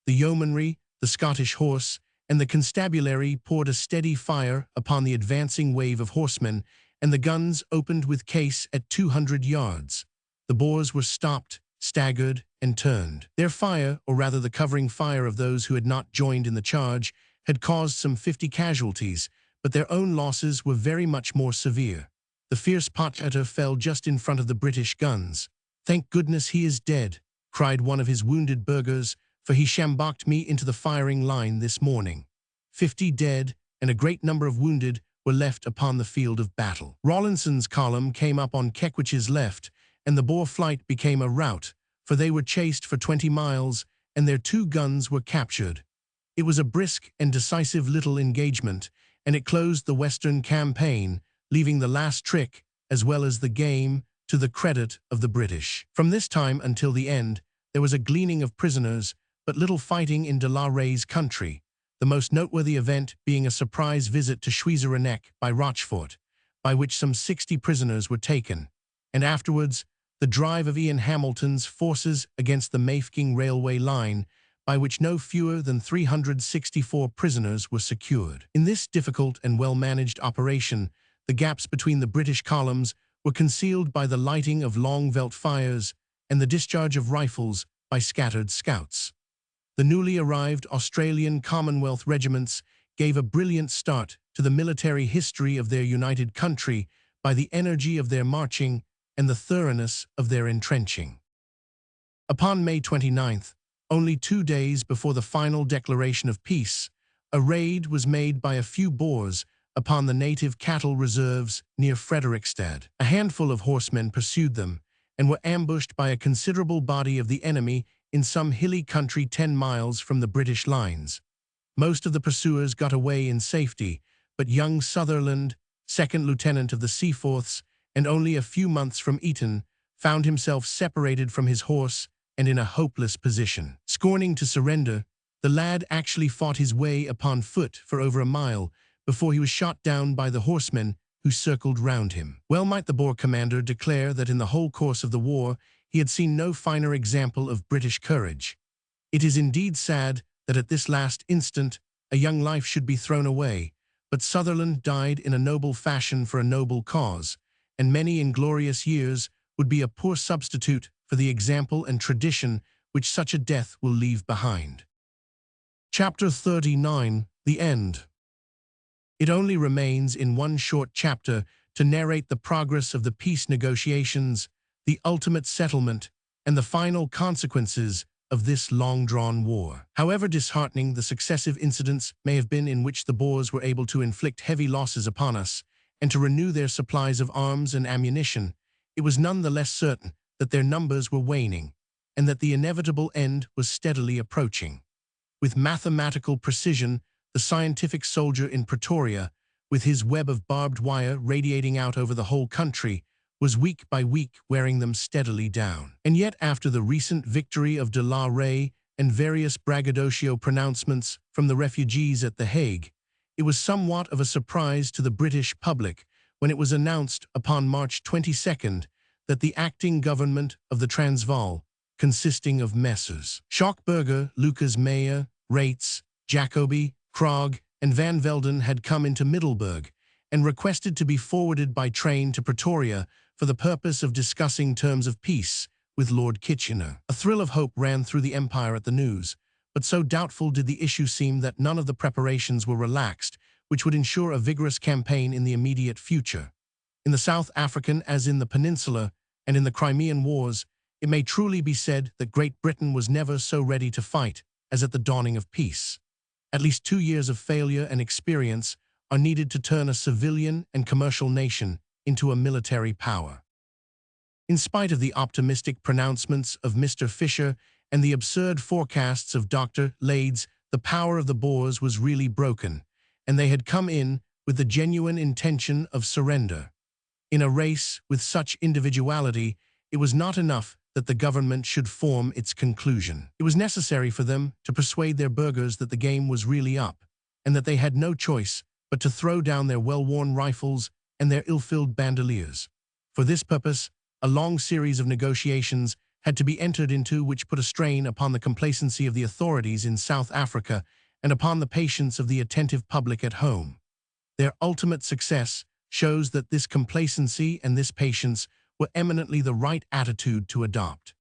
The yeomanry, the Scottish horse, and the constabulary poured a steady fire upon the advancing wave of horsemen, and the guns opened with case at 200 yards. The Boers were stopped, staggered, and turned. Their fire, or rather the covering fire of those who had not joined in the charge, had caused some 50 casualties, but their own losses were very much more severe. The fierce Potgieter fell just in front of the British guns. "Thank goodness he is dead," cried one of his wounded burghers, "for he sjamboked me into the firing line this morning." 50 dead and a great number of wounded were left upon the field of battle. Rawlinson's column came up on Kekwich's left, and the Boer flight became a rout, for they were chased for 20 miles, and their 2 guns were captured. It was a brisk and decisive little engagement, and it closed the Western campaign, leaving the last trick, as well as the game, to the credit of the British. From this time until the end, there was a gleaning of prisoners, but little fighting in de la Rey's country, the most noteworthy event being a surprise visit to Schwiezerenek by Rochefort, by which some 60 prisoners were taken, and afterwards the drive of Ian Hamilton's forces against the Mafeking railway line, by which no fewer than 364 prisoners were secured. In this difficult and well-managed operation, the gaps between the British columns were concealed by the lighting of long veldt fires and the discharge of rifles by scattered scouts. The newly arrived Australian Commonwealth regiments gave a brilliant start to the military history of their united country by the energy of their marching and the thoroughness of their entrenching. Upon May 29th, only 2 days before the final declaration of peace, a raid was made by a few Boers upon the native cattle reserves near Frederikstad. A handful of horsemen pursued them and were ambushed by a considerable body of the enemy in some hilly country 10 miles from the British lines. Most of the pursuers got away in safety, but young Sutherland, second lieutenant of the Seaforths, and only a few months from Eton, found himself separated from his horse and in a hopeless position. Scorning to surrender, the lad actually fought his way upon foot for over a mile before he was shot down by the horsemen who circled round him. Well might the Boer commander declare that in the whole course of the war he had seen no finer example of British courage. It is indeed sad that at this last instant a young life should be thrown away, but Sutherland died in a noble fashion for a noble cause, and many inglorious years would be a poor substitute for the example and tradition which such a death will leave behind. Chapter 39, The End. It only remains in one short chapter to narrate the progress of the peace negotiations, the ultimate settlement, and the final consequences of this long-drawn war. However disheartening the successive incidents may have been in which the Boers were able to inflict heavy losses upon us and to renew their supplies of arms and ammunition, it was none the less certain that their numbers were waning, and that the inevitable end was steadily approaching. With mathematical precision, the scientific soldier in Pretoria, with his web of barbed wire radiating out over the whole country, was week by week wearing them steadily down. And yet, after the recent victory of de la Rey and various braggadocio pronouncements from the refugees at The Hague, it was somewhat of a surprise to the British public when it was announced upon March 22nd that the acting government of the Transvaal, consisting of Messrs. Schockburger, Lucas Meyer, Rates, Jacobi, Krog, and Van Velden, had come into Middelburg and requested to be forwarded by train to Pretoria for the purpose of discussing terms of peace with Lord Kitchener. A thrill of hope ran through the empire at the news, but so doubtful did the issue seem that none of the preparations were relaxed, which would ensure a vigorous campaign in the immediate future. In the South African as in the Peninsula and in the Crimean Wars, it may truly be said that Great Britain was never so ready to fight as at the dawning of peace. At least 2 years of failure and experience are needed to turn a civilian and commercial nation into a military power. In spite of the optimistic pronouncements of Mr. Fisher and the absurd forecasts of Dr. Lades, the power of the Boers was really broken, and they had come in with the genuine intention of surrender. In a race with such individuality, it was not enough that the government should form its conclusion. It was necessary for them to persuade their burghers that the game was really up, and that they had no choice but to throw down their well-worn rifles and their ill-filled bandoliers. For this purpose, a long series of negotiations had to be entered into which put a strain upon the complacency of the authorities in South Africa and upon the patience of the attentive public at home. Their ultimate success shows that this complacency and this patience were eminently the right attitude to adopt.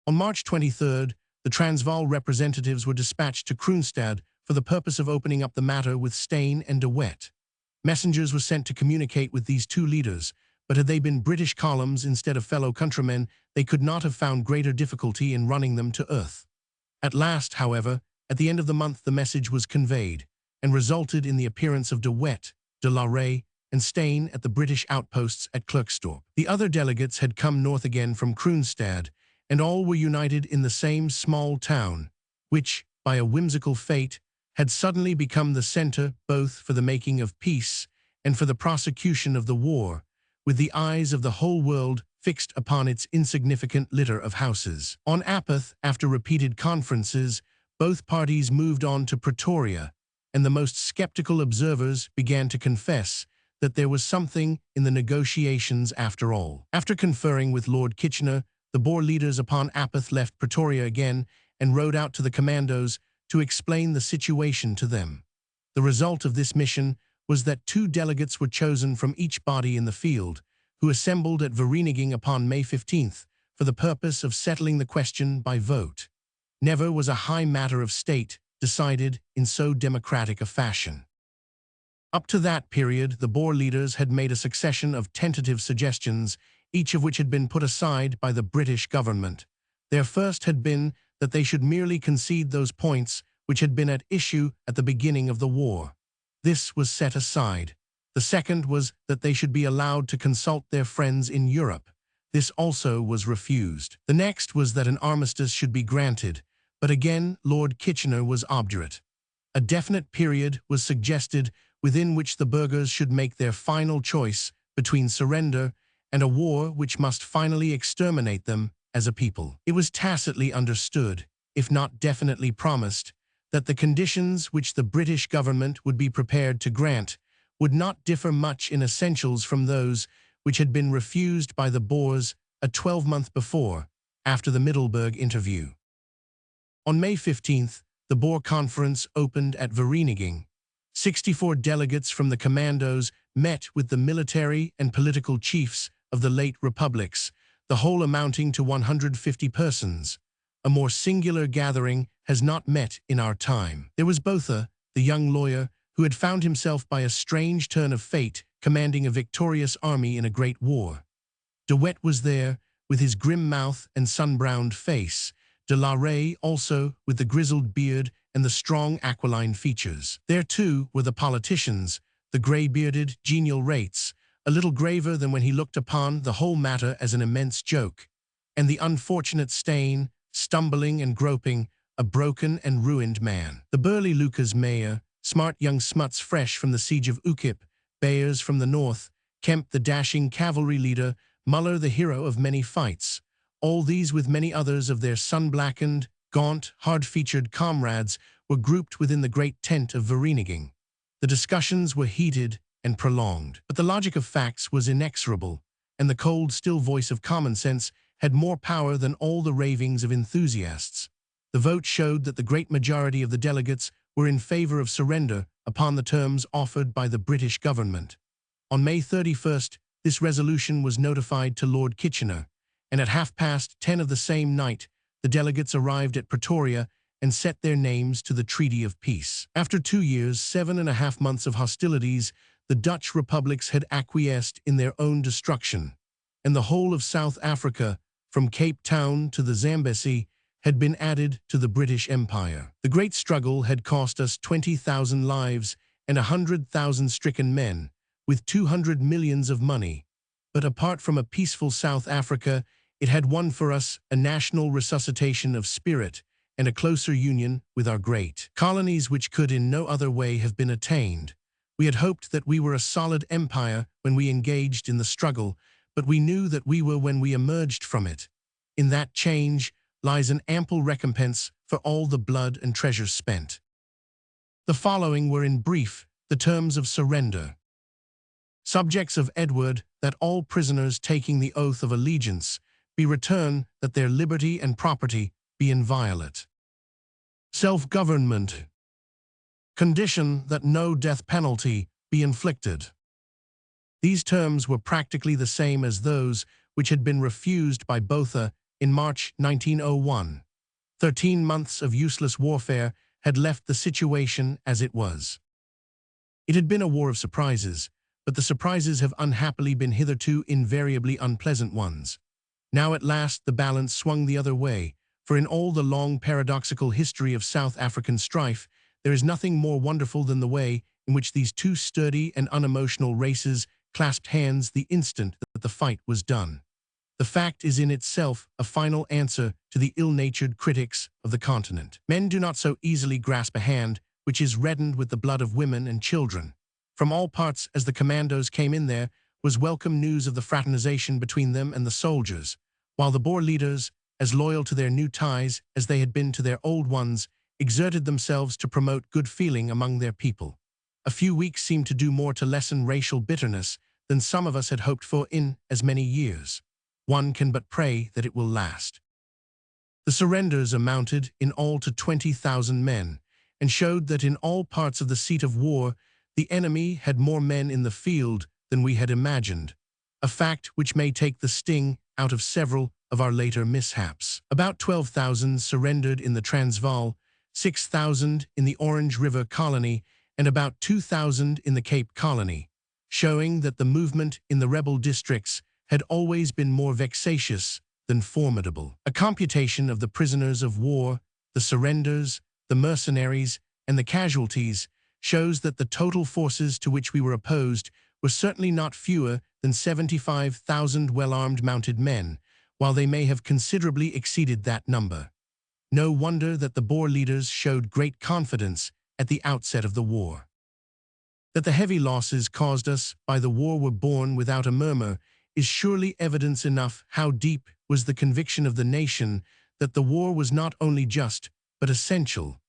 On March 23rd, the Transvaal representatives were dispatched to Kroonstad for the purpose of opening up the matter with Steyn and de Wet. Messengers were sent to communicate with these two leaders, but had they been British columns instead of fellow countrymen, they could not have found greater difficulty in running them to earth. At last, however, at the end of the month the message was conveyed, and resulted in the appearance of de Wet, de la Rey, and Steyn at the British outposts at Klerksdorp. The other delegates had come north again from Kroonstad, and all were united in the same small town, which, by a whimsical fate, had suddenly become the center both for the making of peace and for the prosecution of the war, with the eyes of the whole world fixed upon its insignificant litter of houses. On Apeth, after repeated conferences, both parties moved on to Pretoria, and the most skeptical observers began to confess that there was something in the negotiations after all. After conferring with Lord Kitchener, the Boer leaders upon Apeth left Pretoria again and rode out to the commandos to explain the situation to them. The result of this mission was that 2 delegates were chosen from each body in the field, who assembled at Vereeniging upon May 15th for the purpose of settling the question by vote. Never was a high matter of state decided in so democratic a fashion. Up to that period, the Boer leaders had made a succession of tentative suggestions, each of which had been put aside by the British government. Their first had been that they should merely concede those points which had been at issue at the beginning of the war. This was set aside. The second was that they should be allowed to consult their friends in Europe. This also was refused. The next was that an armistice should be granted, but again Lord Kitchener was obdurate. A definite period was suggested within which the burghers should make their final choice between surrender and a war which must finally exterminate them as a people. It was tacitly understood, if not definitely promised, that the conditions which the British government would be prepared to grant would not differ much in essentials from those which had been refused by the Boers a 12-month before, after the Middelburg interview. On May 15th, the Boer Conference opened at Vereeniging. 64 delegates from the commandos met with the military and political chiefs of the late republics, the whole amounting to 150 persons. A more singular gathering has not met in our time. There was Botha, the young lawyer, who had found himself by a strange turn of fate commanding a victorious army in a great war. De Wet was there, with his grim mouth and sun-browned face, de la Rey also with the grizzled beard and the strong aquiline features. There too were the politicians, the grey-bearded, genial Rates, a little graver than when he looked upon the whole matter as an immense joke, and the unfortunate Steyn, stumbling and groping, a broken and ruined man. The burly Lucas Meyer, smart young smuts fresh from the siege of Ukip, Bayers from the north, Kemp the dashing cavalry leader, Muller the hero of many fights. All these with many others of their sun-blackened, gaunt, hard-featured comrades were grouped within the great tent of Vereniging. The discussions were heated and prolonged, but the logic of facts was inexorable, and the cold, still voice of common sense had more power than all the ravings of enthusiasts. The vote showed that the great majority of the delegates were in favor of surrender upon the terms offered by the British government. On May 31st, this resolution was notified to Lord Kitchener, and at 10:30 of the same night, the delegates arrived at Pretoria and set their names to the Treaty of Peace. After 2 years, 7.5 months of hostilities, the Dutch republics had acquiesced in their own destruction, and the whole of South Africa, from Cape Town to the Zambesi, had been added to the British Empire. The great struggle had cost us 20,000 lives and 100,000 stricken men, with 200 millions of money. But apart from a peaceful South Africa, it had won for us a national resuscitation of spirit and a closer union with our great colonies which could in no other way have been attained. We had hoped that we were a solid empire when we engaged in the struggle, but we knew that we were when we emerged from it. In that change lies an ample recompense for all the blood and treasures spent. The following were in brief the terms of surrender. Subjects of Edward, that all prisoners taking the oath of allegiance be returned, that their liberty and property be inviolate. Self-government. Condition that no death penalty be inflicted. These terms were practically the same as those which had been refused by Botha in March 1901. 13 months of useless warfare had left the situation as it was. It had been a war of surprises, but the surprises have unhappily been hitherto invariably unpleasant ones. Now at last the balance swung the other way, for in all the long paradoxical history of South African strife, there is nothing more wonderful than the way in which these two sturdy and unemotional races clasped hands the instant that the fight was done. The fact is in itself a final answer to the ill-natured critics of the continent. Men do not so easily grasp a hand which is reddened with the blood of women and children. From all parts, as the commandos came in, there was welcome news of the fraternization between them and the soldiers, while the Boer leaders, as loyal to their new ties as they had been to their old ones, exerted themselves to promote good feeling among their people. A few weeks seemed to do more to lessen racial bitterness than some of us had hoped for in as many years. One can but pray that it will last. The surrenders amounted in all to 20,000 men, and showed that in all parts of the seat of war, the enemy had more men in the field than we had imagined, a fact which may take the sting out of several of our later mishaps. About 12,000 surrendered in the Transvaal, 6,000 in the Orange River Colony, and about 2,000 in the Cape Colony, showing that the movement in the rebel districts had always been more vexatious than formidable. A computation of the prisoners of war, the surrenders, the mercenaries, and the casualties shows that the total forces to which we were opposed were certainly not fewer than 75,000 well-armed mounted men, while they may have considerably exceeded that number. No wonder that the Boer leaders showed great confidence at the outset of the war. That the heavy losses caused us by the war were borne without a murmur is surely evidence enough how deep was the conviction of the nation that the war was not only just, but essential,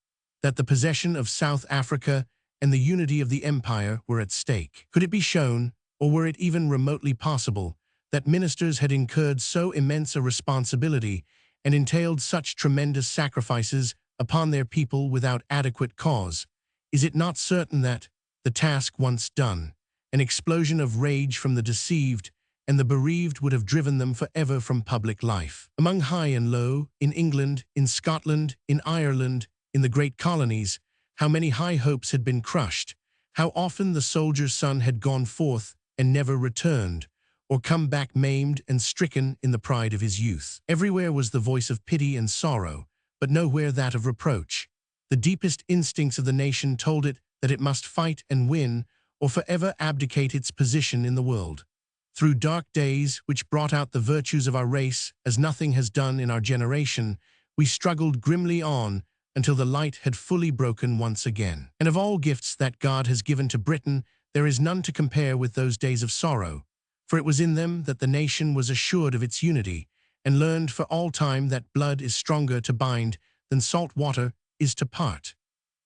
that the possession of South Africa and the unity of the empire were at stake. Could it be shown, or were it even remotely possible, that ministers had incurred so immense a responsibility and entailed such tremendous sacrifices upon their people without adequate cause? Is it not certain that, the task once done, an explosion of rage from the deceived and the bereaved would have driven them forever from public life? Among high and low, in England, in Scotland, in Ireland, in the great colonies, how many high hopes had been crushed, how often the soldier's son had gone forth and never returned, or come back maimed and stricken in the pride of his youth. Everywhere was the voice of pity and sorrow, but nowhere that of reproach. The deepest instincts of the nation told it that it must fight and win, or forever abdicate its position in the world. Through dark days which brought out the virtues of our race as nothing has done in our generation, we struggled grimly on until the light had fully broken once again. And of all gifts that God has given to Britain, there is none to compare with those days of sorrow, for it was in them that the nation was assured of its unity, and learned for all time that blood is stronger to bind than salt water is to part.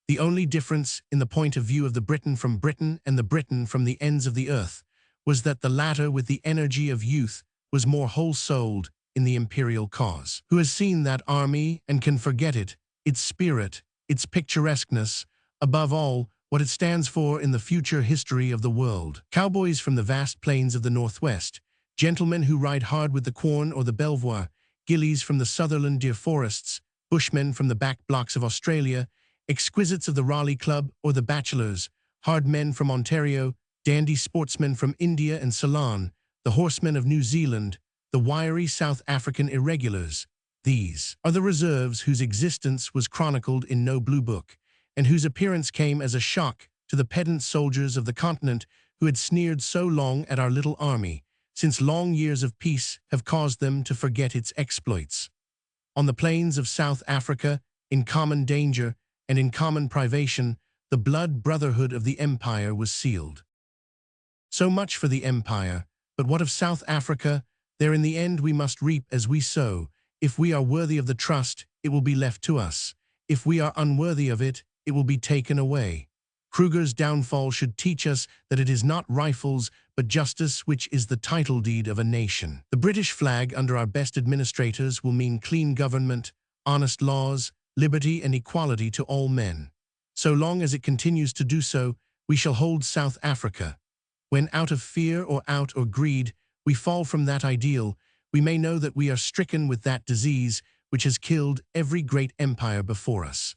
The only difference in the point of view of the Briton from Britain and the Briton from the ends of the earth was that the latter, with the energy of youth, was more whole-souled in the imperial cause. Who has seen that army and can forget it, its spirit, its picturesqueness, above all, what it stands for in the future history of the world? Cowboys from the vast plains of the Northwest, gentlemen who ride hard with the Quorn or the Belvoir, gillies from the Sutherland deer forests, bushmen from the back blocks of Australia, exquisites of the Raleigh Club or the Bachelors, hard men from Ontario, dandy sportsmen from India and Ceylon, the horsemen of New Zealand, the wiry South African irregulars. These are the reserves whose existence was chronicled in no blue book, and whose appearance came as a shock to the pedant soldiers of the continent who had sneered so long at our little army, since long years of peace have caused them to forget its exploits. On the plains of South Africa, in common danger and in common privation, the blood brotherhood of the empire was sealed. So much for the empire, but what of South Africa? There in the end we must reap as we sow. If we are worthy of the trust, it will be left to us. If we are unworthy of it, it will be taken away. Kruger's downfall should teach us that it is not rifles, but justice which is the title deed of a nation. The British flag under our best administrators will mean clean government, honest laws, liberty and equality to all men. So long as it continues to do so, we shall hold South Africa. When out of fear or greed, we fall from that ideal, we may know that we are stricken with that disease which has killed every great empire before us.